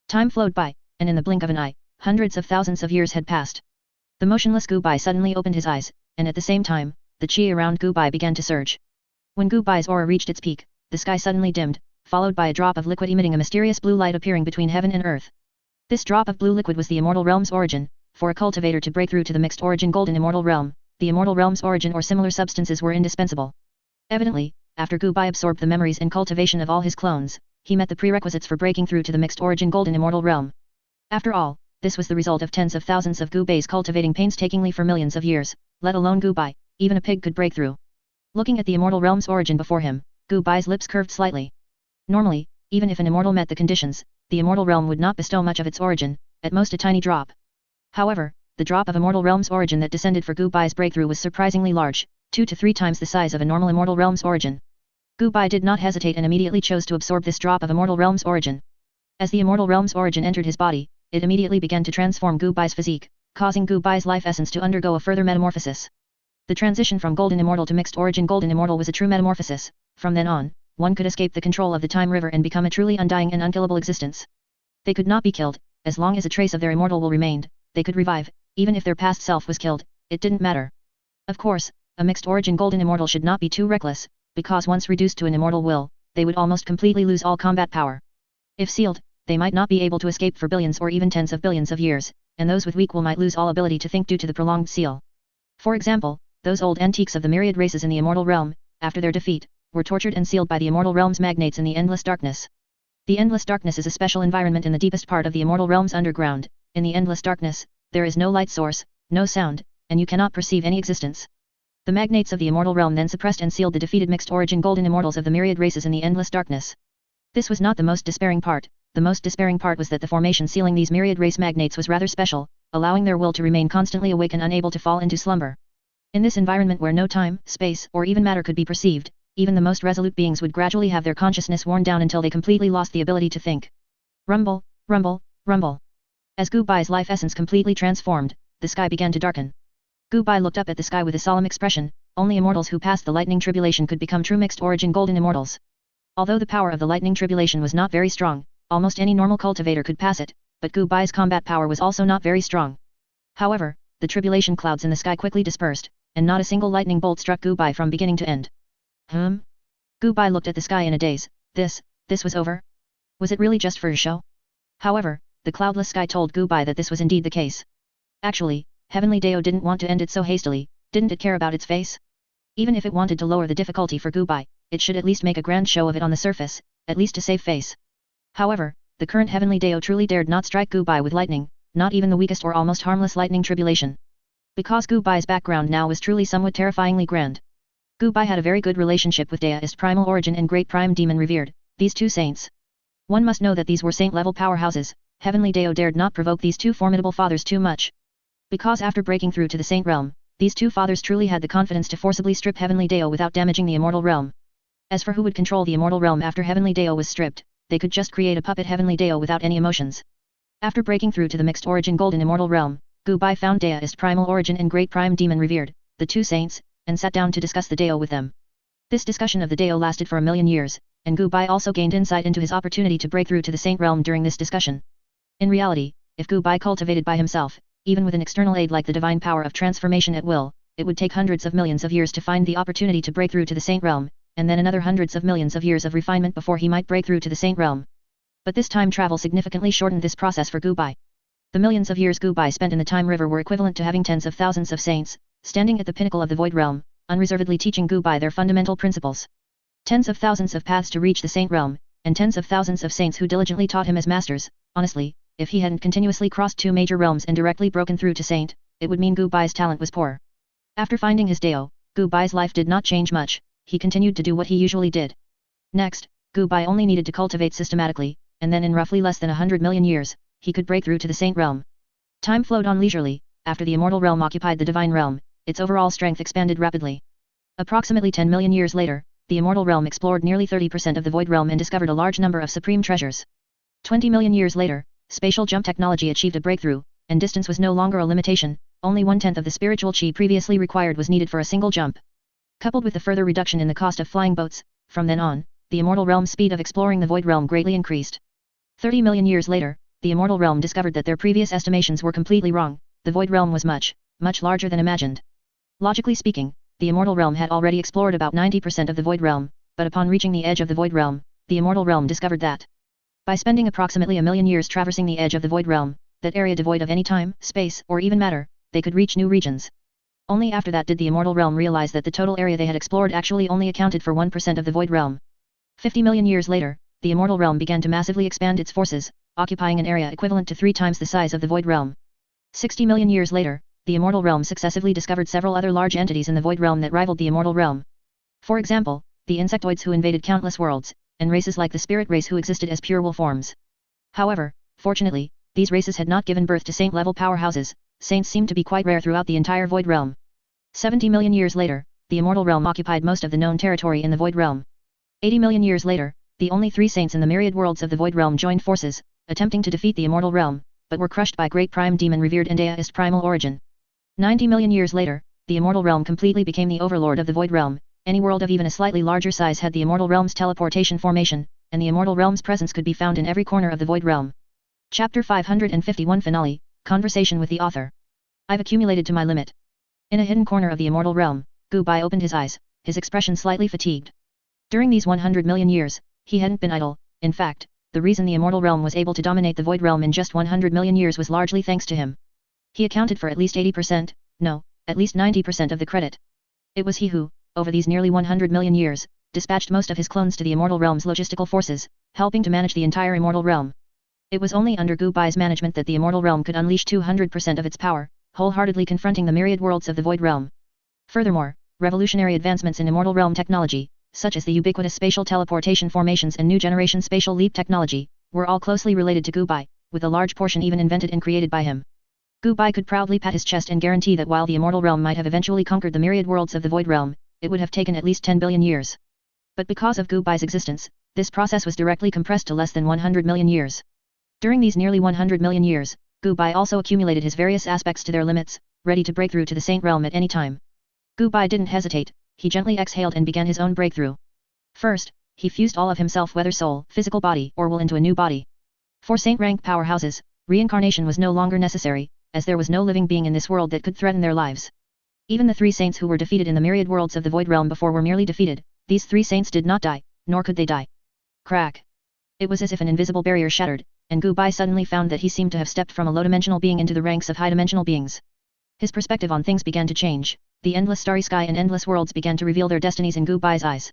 Time flowed by, and in the blink of an eye, hundreds of thousands of years had passed. The motionless Gubai suddenly opened his eyes, and at the same time, the chi around Gubai began to surge. When Gubai's aura reached its peak, the sky suddenly dimmed, followed by a drop of liquid emitting a mysterious blue light appearing between heaven and earth. This drop of blue liquid was the Immortal Realm's origin. For a cultivator to break through to the mixed origin golden Immortal Realm, the Immortal Realm's origin or similar substances were indispensable. Evidently, after Gubai absorbed the memories and cultivation of all his clones, he met the prerequisites for breaking through to the mixed origin golden Immortal Realm. After all, this was the result of tens of thousands of Gubais cultivating painstakingly for millions of years, let alone Gubai, even a pig could break through. Looking at the Immortal Realm's origin before him, Gu Bai's lips curved slightly. Normally, even if an immortal met the conditions, the immortal realm would not bestow much of its origin, at most a tiny drop. However, the drop of immortal realm's origin that descended for Gu Bai's breakthrough was surprisingly large, 2 to 3 times the size of a normal immortal realm's origin. Gu Bai did not hesitate and immediately chose to absorb this drop of immortal realm's origin. As the immortal realm's origin entered his body, it immediately began to transform Gu Bai's physique, causing Gu Bai's life essence to undergo a further metamorphosis. The transition from golden immortal to mixed origin golden immortal was a true metamorphosis. From then on, one could escape the control of the time river and become a truly undying and unkillable existence. They could not be killed, as long as a trace of their immortal will remained, they could revive, even if their past self was killed, it didn't matter. Of course, a mixed origin golden immortal should not be too reckless, because once reduced to an immortal will, they would almost completely lose all combat power. If sealed, they might not be able to escape for billions or even tens of billions of years, and those with weak will might lose all ability to think due to the prolonged seal. For example, those old antiques of the myriad races in the immortal realm, after their defeat, were tortured and sealed by the immortal realm's magnates in the endless darkness. The endless darkness is a special environment in the deepest part of the immortal realm's underground. In the endless darkness, there is no light source, no sound, and you cannot perceive any existence. The magnates of the immortal realm then suppressed and sealed the defeated mixed origin golden immortals of the myriad races in the endless darkness. This was not the most despairing part. The most despairing part was that the formation sealing these myriad race magnates was rather special, allowing their will to remain constantly awake and unable to fall into slumber. In this environment where no time, space, or even matter could be perceived, even the most resolute beings would gradually have their consciousness worn down until they completely lost the ability to think. Rumble, rumble, rumble. As Gu Bai's life essence completely transformed, the sky began to darken. Gu Bai looked up at the sky with a solemn expression. Only immortals who passed the lightning tribulation could become true mixed origin golden immortals. Although the power of the lightning tribulation was not very strong, almost any normal cultivator could pass it, but Gu Bai's combat power was also not very strong. However, the tribulation clouds in the sky quickly dispersed, and not a single lightning bolt struck Gu Bai from beginning to end. Gu Bai looked at the sky in a daze. This was over? Was it really just for a show? However, the cloudless sky told Gu Bai that this was indeed the case. Actually, Heavenly Dao didn't want to end it so hastily. Didn't it care about its face? Even if it wanted to lower the difficulty for Gu Bai, it should at least make a grand show of it on the surface, at least to save face. However, the current Heavenly Dao truly dared not strike Gu Bai with lightning, not even the weakest or almost harmless lightning tribulation. Because Gu Bai's background now was truly somewhat terrifyingly grand. Gu Bai had a very good relationship with Deist Primal Origin and Great Prime Demon revered, these two saints. One must know that these were saint-level powerhouses. Heavenly Dao dared not provoke these two formidable fathers too much. Because after breaking through to the saint realm, these two fathers truly had the confidence to forcibly strip Heavenly Dao without damaging the immortal realm. As for who would control the immortal realm after Heavenly Dao was stripped, they could just create a puppet Heavenly Dao without any emotions. After breaking through to the mixed origin golden immortal realm, Gu Bai found Deist Primal Origin and Great Prime Demon revered, the two saints, and sat down to discuss the Dao with them. This discussion of the Dao lasted for 1,000,000 years, and Gu Bai also gained insight into his opportunity to break through to the saint realm during this discussion. In reality, if Gu Bai cultivated by himself, even with an external aid like the divine power of transformation at will, it would take hundreds of millions of years to find the opportunity to break through to the saint realm, and then another hundreds of millions of years of refinement before he might break through to the saint realm. But this time travel significantly shortened this process for Gu Bai. The millions of years Gu Bai spent in the time river were equivalent to having tens of thousands of saints, standing at the pinnacle of the void realm, unreservedly teaching Gu Bai their fundamental principles. Tens of thousands of paths to reach the saint realm, and tens of thousands of saints who diligently taught him as masters. Honestly, if he hadn't continuously crossed two major realms and directly broken through to saint, it would mean Gu Bai's talent was poor. After finding his Dao, Gu Bai's life did not change much. He continued to do what he usually did. Next, Gu Bai only needed to cultivate systematically, and then in roughly less than 100,000,000 years, he could break through to the saint realm. Time flowed on leisurely. After the immortal realm occupied the divine realm, its overall strength expanded rapidly. Approximately 10,000,000 years later, the immortal realm explored nearly 30% of the void realm and discovered a large number of supreme treasures. 20,000,000 years later, spatial jump technology achieved a breakthrough, and distance was no longer a limitation. Only 1/10 of the spiritual chi previously required was needed for a single jump. Coupled with the further reduction in the cost of flying boats, from then on, the immortal realm's speed of exploring the void realm greatly increased. 30,000,000 years later, the immortal realm discovered that their previous estimations were completely wrong. The void realm was much, much larger than imagined. Logically speaking, the immortal realm had already explored about 90% of the void realm, but upon reaching the edge of the void realm, the immortal realm discovered that by spending approximately 1,000,000 years traversing the edge of the void realm, that area devoid of any time, space, or even matter, they could reach new regions. Only after that did the immortal realm realize that the total area they had explored actually only accounted for 1% of the void realm. 50,000,000 years later, the immortal realm began to massively expand its forces, occupying an area equivalent to 3 times the size of the void realm. 60,000,000 years later, the immortal realm successively discovered several other large entities in the void realm that rivaled the immortal realm. For example, the insectoids who invaded countless worlds, and races like the spirit race who existed as pure will forms. However, fortunately, these races had not given birth to saint-level powerhouses. Saints seemed to be quite rare throughout the entire Void Realm. 70 million years later, the Immortal Realm occupied most of the known territory in the Void Realm. 80 million years later, the only 3 saints in the myriad worlds of the Void Realm joined forces, attempting to defeat the Immortal Realm, but were crushed by Great Prime Demon revered in deist primal origin. 90 million years later, the Immortal Realm completely became the overlord of the Void Realm. Any world of even a slightly larger size had the Immortal Realm's teleportation formation, and the Immortal Realm's presence could be found in every corner of the Void Realm. Chapter 551 Finale, Conversation with the Author. I've accumulated to my limit. In a hidden corner of the Immortal Realm, Gu Bai opened his eyes, his expression slightly fatigued. During these 100 million years, he hadn't been idle. In fact, the reason the Immortal Realm was able to dominate the Void Realm in just 100 million years was largely thanks to him. He accounted for at least 80%, no, at least 90% of the credit. It was he who, over these nearly 100 million years, dispatched most of his clones to the Immortal Realm's logistical forces, helping to manage the entire Immortal Realm. It was only under Gu Bai's management that the Immortal Realm could unleash 200% of its power, wholeheartedly confronting the myriad worlds of the Void Realm. Furthermore, revolutionary advancements in Immortal Realm technology, such as the ubiquitous spatial teleportation formations and new generation spatial leap technology, were all closely related to Gu Bai, with a large portion even invented and created by him. Gu Bai could proudly pat his chest and guarantee that while the Immortal Realm might have eventually conquered the myriad worlds of the Void Realm, it would have taken at least 10 billion years. But because of Gu Bai's existence, this process was directly compressed to less than 100 million years. During these nearly 100 million years, Gu Bai also accumulated his various aspects to their limits, ready to break through to the Saint Realm at any time. Gu Bai didn't hesitate, he gently exhaled and began his own breakthrough. First, he fused all of himself, whether soul, physical body, or will, into a new body. For Saint-rank powerhouses, reincarnation was no longer necessary, as there was no living being in this world that could threaten their lives. Even the 3 saints who were defeated in the myriad worlds of the Void Realm before were merely defeated. These 3 saints did not die, nor could they die. Crack. It was as if an invisible barrier shattered, and Gu Bai suddenly found that he seemed to have stepped from a low-dimensional being into the ranks of high-dimensional beings. His perspective on things began to change. The endless starry sky and endless worlds began to reveal their destinies in Gu Bai's eyes.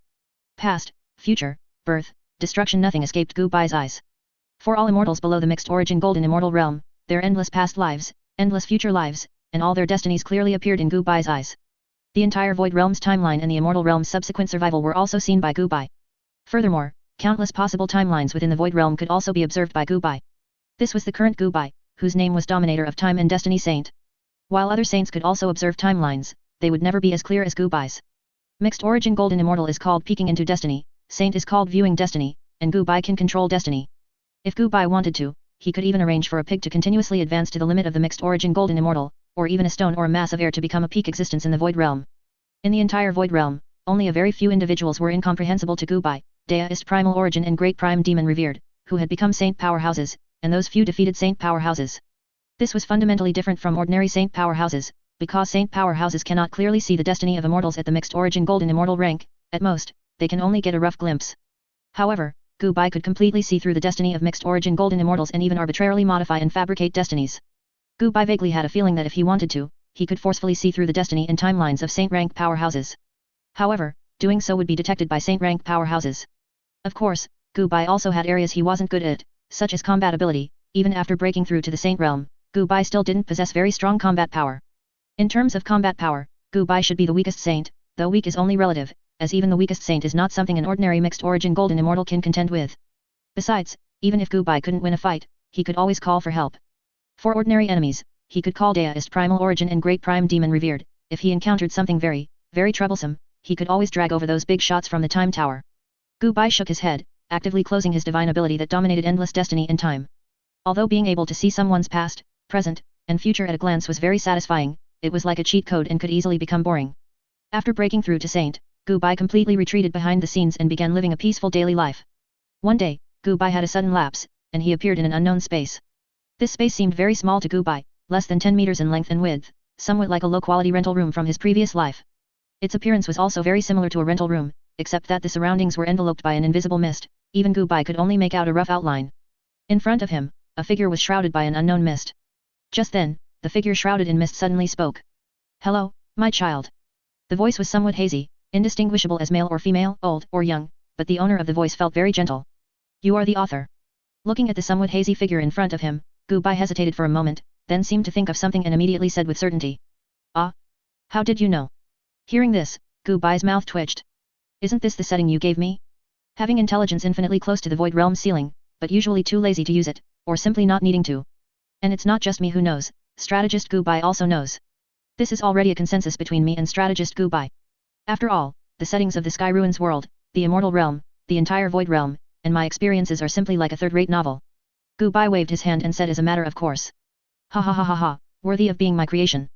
Past, future, birth, destruction, nothing escaped Gu Bai's eyes. For all immortals below the mixed origin golden immortal realm, their endless past lives, endless future lives, and all their destinies clearly appeared in Gu Bai's eyes. The entire Void Realm's timeline and the Immortal Realm's subsequent survival were also seen by Gu Bai. Furthermore, countless possible timelines within the Void Realm could also be observed by Gu Bai. This was the current Gu Bai, whose name was Dominator of Time and Destiny Saint. While other saints could also observe timelines, they would never be as clear as Gu Bai's. Mixed origin golden immortal is called peeking into destiny, Saint is called viewing destiny, and Gu Bai can control destiny. If Gu Bai wanted to, he could even arrange for a pig to continuously advance to the limit of the mixed origin golden immortal, or even a stone or a mass of air to become a peak existence in the Void Realm. In the entire Void Realm, only a very few individuals were incomprehensible to Gu Bai, deist primal origin and great prime demon revered, who had become saint powerhouses, and those few defeated saint powerhouses. This was fundamentally different from ordinary saint powerhouses, because saint powerhouses cannot clearly see the destiny of immortals at the mixed origin golden immortal rank. At most, they can only get a rough glimpse. However, Gu Bai could completely see through the destiny of mixed origin golden immortals and even arbitrarily modify and fabricate destinies. Gu Bai vaguely had a feeling that if he wanted to, he could forcefully see through the destiny and timelines of saint-rank powerhouses. However, doing so would be detected by saint-rank powerhouses. Of course, Gu Bai also had areas he wasn't good at, such as combat ability. Even after breaking through to the saint realm, Gu Bai still didn't possess very strong combat power. In terms of combat power, Gu Bai should be the weakest saint, though weak is only relative, as even the weakest saint is not something an ordinary mixed origin golden immortal can contend with. Besides, even if Gu Bai couldn't win a fight, he could always call for help. For ordinary enemies, he could call deist primal origin and great prime demon revered. If he encountered something very, very troublesome, he could always drag over those big shots from the time tower. Gu Bai shook his head, actively closing his divine ability that dominated endless destiny and time. Although being able to see someone's past, present, and future at a glance was very satisfying, it was like a cheat code and could easily become boring. After breaking through to Saint, Gu Bai completely retreated behind the scenes and began living a peaceful daily life. One day, Gu Bai had a sudden lapse, and he appeared in an unknown space. This space seemed very small to Gu Bai, less than 10 meters in length and width, somewhat like a low-quality rental room from his previous life. Its appearance was also very similar to a rental room, except that the surroundings were enveloped by an invisible mist. Even Gu Bai could only make out a rough outline. In front of him, a figure was shrouded by an unknown mist. Just then, the figure shrouded in mist suddenly spoke. "Hello, my child." The voice was somewhat hazy, indistinguishable as male or female, old or young, but the owner of the voice felt very gentle. "You are the author." Looking at the somewhat hazy figure in front of him, Gu Bai hesitated for a moment, then seemed to think of something and immediately said with certainty. "Ah? How did you know?" Hearing this, Gu Bai's mouth twitched. Isn't this the setting you gave me? Having intelligence infinitely close to the void realm ceiling, but usually too lazy to use it, or simply not needing to. And it's not just me who knows, strategist Gu Bai also knows. This is already a consensus between me and strategist Gu Bai. After all, the settings of the Sky Ruins world, the Immortal realm, the entire void realm, and my experiences are simply like a third-rate novel. Gu Bai waved his hand and said as a matter of course. Ha ha ha ha ha, worthy of being my creation.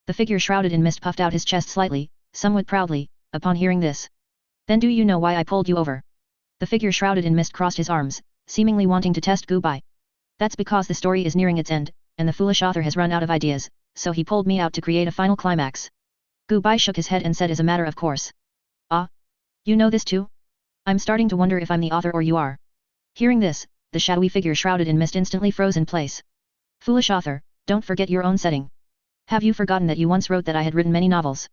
The figure shrouded in mist puffed out his chest slightly, somewhat proudly, upon hearing this. Then do you know why I pulled you over? The figure shrouded in mist crossed his arms, seemingly wanting to test Gu Bai. That's because the story is nearing its end, and the foolish author has run out of ideas, so he pulled me out to create a final climax. Gu Bai shook his head and said as a matter of course. Ah? You know this too? I'm starting to wonder if I'm the author or you are. Hearing this, the shadowy figure shrouded in mist instantly froze in place. Foolish author, don't forget your own setting. Have you forgotten that you once wrote that I had written many novels?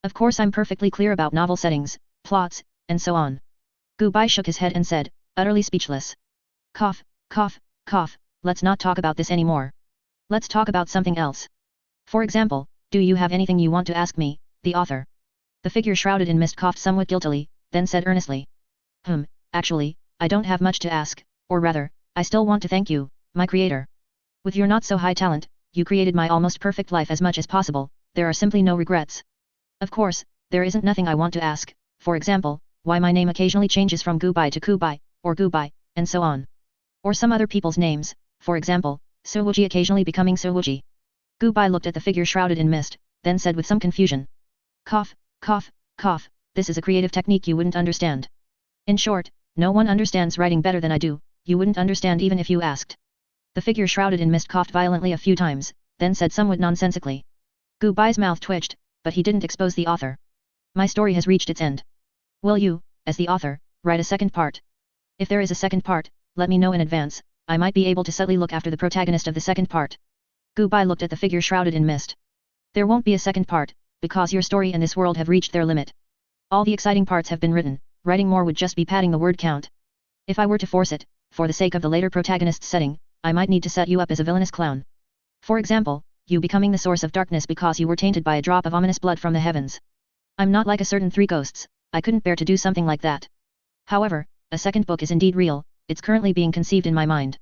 Of course I'm perfectly clear about novel settings, plots, and so on. Gu Bai shook his head and said, utterly speechless. Cough, cough, cough, let's not talk about this anymore. Let's talk about something else. For example, do you have anything you want to ask me, the author? The figure shrouded in mist coughed somewhat guiltily, then said earnestly. Actually, I don't have much to ask, or rather, I still want to thank you, my creator. With your not-so-high talent, you created my almost perfect life as much as possible, there are simply no regrets. Of course, there isn't nothing I want to ask, for example, why my name occasionally changes from Gu Bai to Ku Bai, or Gu Bai, and so on. Or some other people's names, for example, Sir Wuji occasionally becoming Sir Wuji. Gu Bai looked at the figure shrouded in mist, then said with some confusion. Cough, cough, cough, this is a creative technique you wouldn't understand. In short, no one understands writing better than I do, you wouldn't understand even if you asked. The figure shrouded in mist coughed violently a few times, then said somewhat nonsensically. Gu Bai's mouth twitched, but he didn't expose the author. My story has reached its end. Will you, as the author, write a second part? If there is a second part, let me know in advance, I might be able to subtly look after the protagonist of the second part. Gu Bai looked at the figure shrouded in mist. There won't be a second part, because your story and this world have reached their limit. All the exciting parts have been written, writing more would just be padding the word count. If I were to force it, for the sake of the later protagonist's setting, I might need to set you up as a villainous clown. For example, you becoming the source of darkness because you were tainted by a drop of ominous blood from the heavens. I'm not like a certain three ghosts, I couldn't bear to do something like that. However, a second book is indeed real, it's currently being conceived in my mind.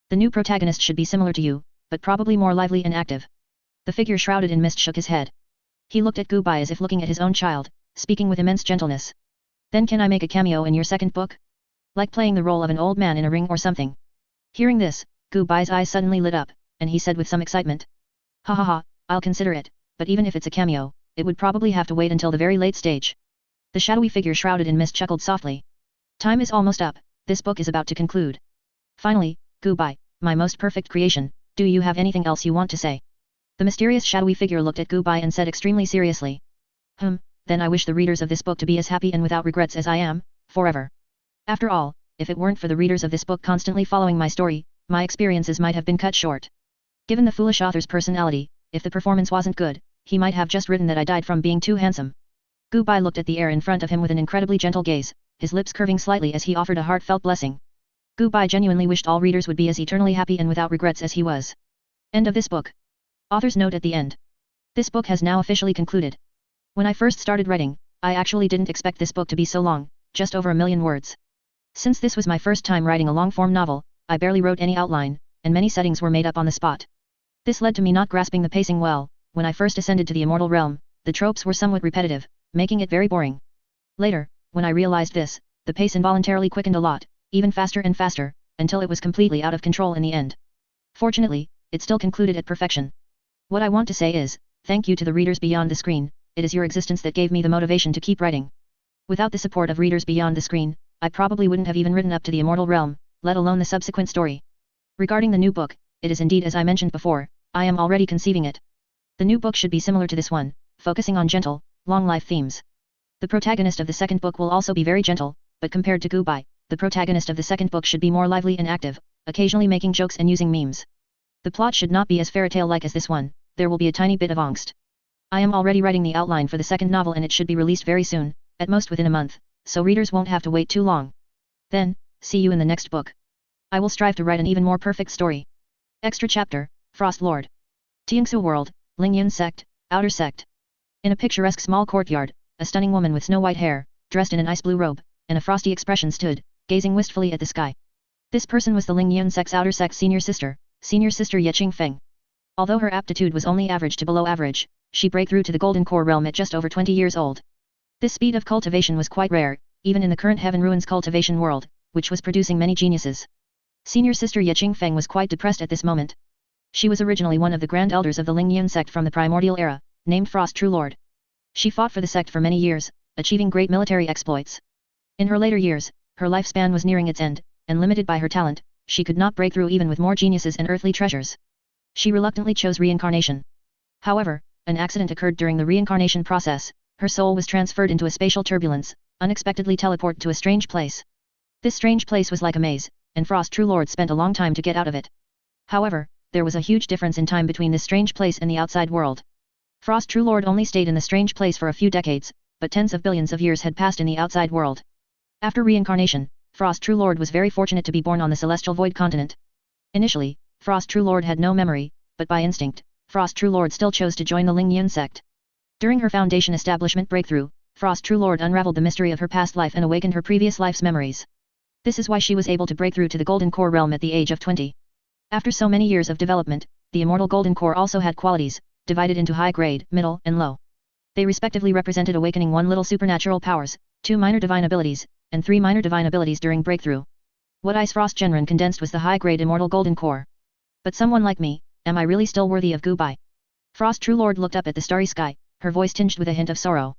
The new protagonist should be similar to you, but probably more lively and active. The figure shrouded in mist shook his head. He looked at Gu Bai as if looking at his own child, speaking with immense gentleness. Then can I make a cameo in your second book? Like playing the role of an old man in a ring or something. Hearing this, Gu Bai's eyes suddenly lit up, and he said with some excitement. Ha ha ha, I'll consider it, but even if it's a cameo, it would probably have to wait until the very late stage. The shadowy figure shrouded in mist chuckled softly. Time is almost up, this book is about to conclude. Finally, Gu Bai, my most perfect creation, do you have anything else you want to say? The mysterious shadowy figure looked at Gu Bai and said extremely seriously. Then I wish the readers of this book to be as happy and without regrets as I am, forever. After all, if it weren't for the readers of this book constantly following my story, my experiences might have been cut short. Given the foolish author's personality, if the performance wasn't good, he might have just written that I died from being too handsome. Gu Bai looked at the air in front of him with an incredibly gentle gaze, his lips curving slightly as he offered a heartfelt blessing. Gu Bai genuinely wished all readers would be as eternally happy and without regrets as he was. End of this book. Author's note at the end. This book has now officially concluded. When I first started writing, I actually didn't expect this book to be so long, just over 1,000,000 words. Since this was my first time writing a long-form novel, I barely wrote any outline, and many settings were made up on the spot. This led to me not grasping the pacing well. When I first ascended to the Immortal realm, the tropes were somewhat repetitive, making it very boring. Later, when I realized this, the pace involuntarily quickened a lot, even faster and faster, until it was completely out of control in the end. Fortunately, it still concluded at perfection. What I want to say is, thank you to the readers beyond the screen, it is your existence that gave me the motivation to keep writing. Without the support of readers beyond the screen, I probably wouldn't have even written up to the Immortal realm, let alone the subsequent story. Regarding the new book, it is indeed as I mentioned before, I am already conceiving it. The new book should be similar to this one, focusing on gentle, long life themes. The protagonist of the second book will also be very gentle, but compared to Gu Bai, the protagonist of the second book should be more lively and active, occasionally making jokes and using memes. The plot should not be as fairytale-like as this one, there will be a tiny bit of angst. I am already writing the outline for the second novel and it should be released very soon, at most within a month, so readers won't have to wait too long. Then, see you in the next book. I will strive to write an even more perfect story. Extra chapter, Frost Lord. Tiangsu World, Lingyun Sect, Outer Sect. In a picturesque small courtyard, a stunning woman with snow-white hair, dressed in an ice blue robe, and a frosty expression stood, gazing wistfully at the sky. This person was the Ling Yun sect's outer sect senior sister Xing Feng. Although her aptitude was only average to below average, she break through to the Golden Core realm at just over 20 years old. This speed of cultivation was quite rare, even in the current Heaven Ruins cultivation world, which was producing many geniuses. Senior sister Xing Feng was quite depressed at this moment. She was originally one of the grand elders of the Ling Yun sect from the primordial era, named Frost True Lord. She fought for the sect for many years, achieving great military exploits. In her later years, her lifespan was nearing its end, and limited by her talent, she could not break through even with more geniuses and earthly treasures. She reluctantly chose reincarnation. However, an accident occurred during the reincarnation process. Her soul was transferred into a spatial turbulence, unexpectedly teleported to a strange place. This strange place was like a maze, and Frost True Lord spent a long time to get out of it. However, there was a huge difference in time between this strange place and the outside world. Frost True Lord only stayed in the strange place for a few decades, but tens of billions of years had passed in the outside world. After reincarnation, Frost True Lord was very fortunate to be born on the Celestial Void continent. Initially, Frost True Lord had no memory, but by instinct, Frost True Lord still chose to join the Ling Yun sect. During her Foundation establishment breakthrough, Frost True Lord unraveled the mystery of her past life and awakened her previous life's memories. This is why she was able to break through to the Golden Core realm at the age of 20. After so many years of development, the Immortal Golden Core also had qualities, divided into high grade, middle, and low. They respectively represented awakening 1 little supernatural powers, 2 minor divine abilities, and 3 minor divine abilities during breakthrough. What Ice Frost Genren condensed was the high-grade Immortal Golden Core. But someone like me, am I really still worthy of goodbye? Frost True Lord looked up at the starry sky, her voice tinged with a hint of sorrow.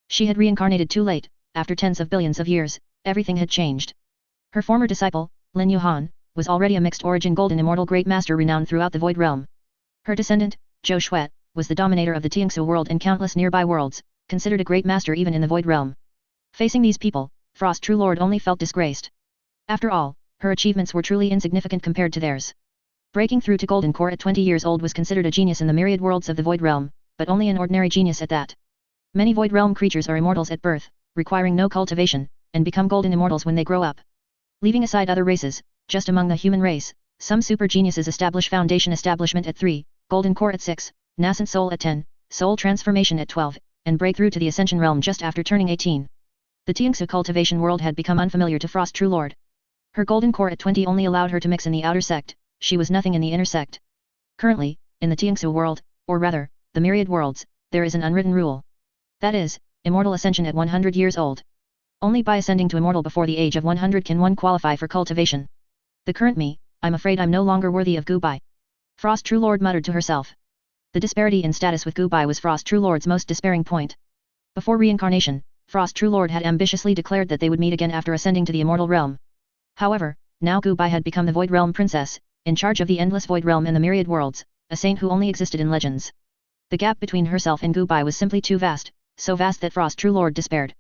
She had reincarnated too late. After tens of billions of years, everything had changed. Her former disciple, Lin Yuhan, was already a mixed-origin golden immortal great master renowned throughout the Void Realm. Her descendant, Zhou Xuet, was the dominator of the Tiangsu world and countless nearby worlds, considered a great master even in the Void Realm. Facing these people, Frost True Lord only felt disgraced. After all, her achievements were truly insignificant compared to theirs. Breaking through to Golden Core at 20 years old was considered a genius in the myriad worlds of the Void Realm, but only an ordinary genius at that. Many Void Realm creatures are immortals at birth, requiring no cultivation, and become golden immortals when they grow up. Leaving aside other races, just among the human race, some super geniuses establish Foundation establishment at 3, Golden Core at 6, Nascent Soul at 10, Soul Transformation at 12, and break through to the Ascension Realm just after turning 18. The Tiangsu cultivation world had become unfamiliar to Frost True Lord. Her Golden Core at 20 only allowed her to mix in the outer sect, she was nothing in the inner sect. Currently, in the Tiangsu world, or rather, the myriad worlds, there is an unwritten rule. That is, immortal ascension at 100 years old. Only by ascending to immortal before the age of 100 can one qualify for cultivation. The current me, I'm afraid I'm no longer worthy of goodbye. Frost True Lord muttered to herself. The disparity in status with goodbye was Frost True Lord's most despairing point. Before reincarnation, Frost True Lord had ambitiously declared that they would meet again after ascending to the immortal realm. However, now Goodbye had become the Void Realm princess, in charge of the endless Void Realm and the myriad worlds, a saint who only existed in legends. The gap between herself and Goodbye was simply too vast, so vast that Frost True Lord despaired.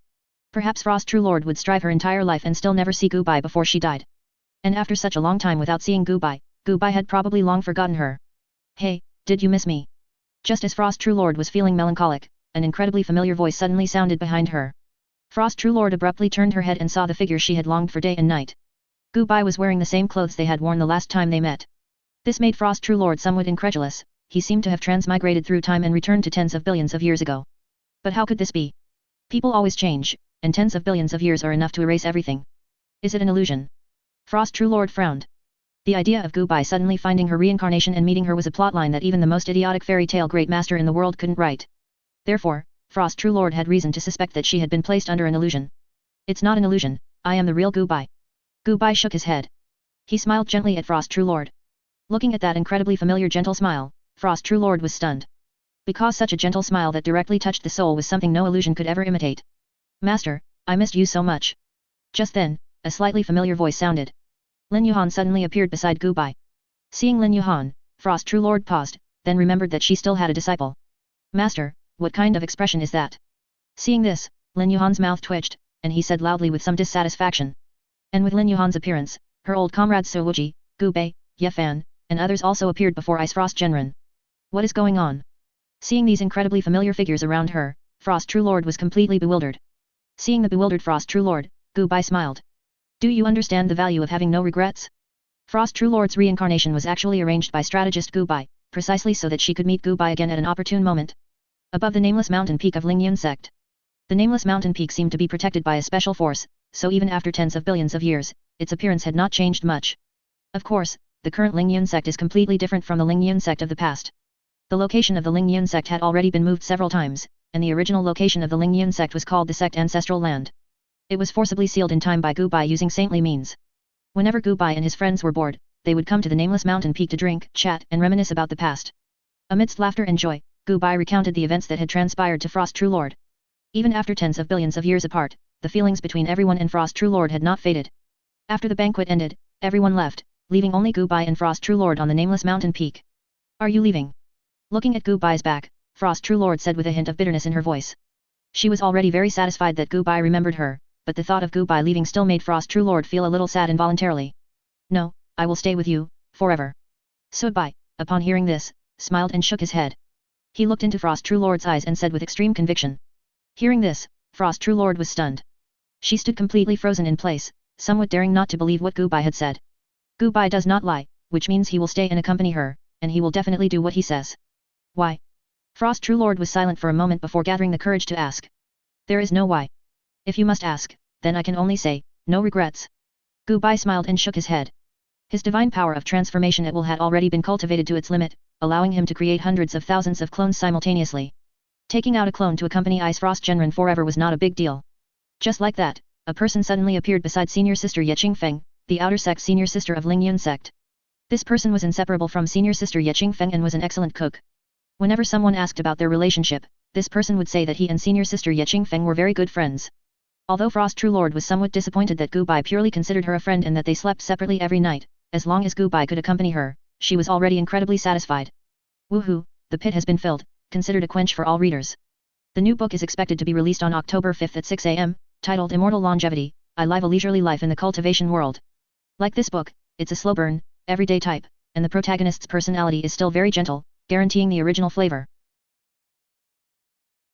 Perhaps Frost True Lord would strive her entire life and still never see Goodbye before she died. And after such a long time without seeing Goodbye, Goodbye had probably long forgotten her. Hey, did you miss me? Just as Frost True Lord was feeling melancholic, an incredibly familiar voice suddenly sounded behind her. Frost True Lord abruptly turned her head and saw the figure she had longed for day and night. Goodbye was wearing the same clothes they had worn the last time they met. This made Frost True Lord somewhat incredulous, he seemed to have transmigrated through time and returned to tens of billions of years ago. But how could this be? People always change, and tens of billions of years are enough to erase everything. Is it an illusion? Frost True Lord frowned. The idea of Goodbye suddenly finding her reincarnation and meeting her was a plotline that even the most idiotic fairy tale great master in the world couldn't write. Therefore, Frost True Lord had reason to suspect that she had been placed under an illusion. It's not an illusion, I am the real Goodbye. Goodbye shook his head. He smiled gently at Frost True Lord. Looking at that incredibly familiar gentle smile, Frost True Lord was stunned. Because such a gentle smile that directly touched the soul was something no illusion could ever imitate. Master, I missed you so much. Just then, a slightly familiar voice sounded. Lin Yuhan suddenly appeared beside Goodbye. Seeing Lin Yuhan, Frost True Lord paused, then remembered that she still had a disciple. Master, what kind of expression is that? Seeing this, Lin Yuhan's mouth twitched, and he said loudly with some dissatisfaction. And with Lin Yuhan's appearance, her old comrades Su Wuji, Gu Bei, Ye Fan, and others also appeared before Ice Frost Genren. What is going on? Seeing these incredibly familiar figures around her, Frost True Lord was completely bewildered. Seeing the bewildered Frost True Lord, Gu Bei smiled. Do you understand the value of having no regrets? Frost True Lord's reincarnation was actually arranged by strategist Gu Bei, precisely so that she could meet Gu Bei again at an opportune moment. Above the nameless mountain peak of Ling Yun sect. The nameless mountain peak seemed to be protected by a special force, so even after tens of billions of years, its appearance had not changed much. Of course, the current Lingyun sect is completely different from the Lingyun sect of the past. The location of the Lingyun sect had already been moved several times, and the original location of the Lingyun sect was called the sect Ancestral Land. It was forcibly sealed in time by Gu Bai using saintly means. Whenever Gu Bai and his friends were bored, they would come to the nameless mountain peak to drink, chat, and reminisce about the past. Amidst laughter and joy, Gu Bai recounted the events that had transpired to Frost True Lord. Even after tens of billions of years apart, the feelings between everyone and Frost True Lord had not faded. After the banquet ended, everyone left, leaving only Gu Bai and Frost True Lord on the nameless mountain peak. Are you leaving? Looking at Gu Bai's back, Frost True Lord said with a hint of bitterness in her voice. She was already very satisfied that Gu Bai remembered her, but the thought of Gu Bai leaving still made Frost True Lord feel a little sad involuntarily. No, I will stay with you, forever. So Bai, upon hearing this, smiled and shook his head. He looked into Frost True Lord's eyes and said with extreme conviction. Hearing this, Frost True Lord was stunned. She stood completely frozen in place, somewhat daring not to believe what Gu Bai had said. Gu Bai does not lie, which means he will stay and accompany her, and he will definitely do what he says. Why? Frost True Lord was silent for a moment before gathering the courage to ask. There is no why. If you must ask, then I can only say, no regrets. Gu Bai smiled and shook his head. His divine power of transformation at will had already been cultivated to its limit, allowing him to create hundreds of thousands of clones simultaneously. Taking out a clone to accompany Ice Frost Genren forever was not a big deal. Just like that, a person suddenly appeared beside senior sister Yeching Feng, the outer sect senior sister of Lingyun sect. This person was inseparable from senior sister Yeching Feng and was an excellent cook. Whenever someone asked about their relationship, this person would say that he and senior sister Yeching Feng were very good friends. Although Frost True Lord was somewhat disappointed that Gu Bai purely considered her a friend and that they slept separately every night, as long as Gu Bai could accompany her, she was already incredibly satisfied. Woohoo, the pit has been filled, considered a quench for all readers. The new book is expected to be released on October 5 at 6 am, titled Immortal Longevity, I Live a Leisurely Life in the Cultivation World. Like this book, it's a slow burn, everyday type, and the protagonist's personality is still very gentle, guaranteeing the original flavor.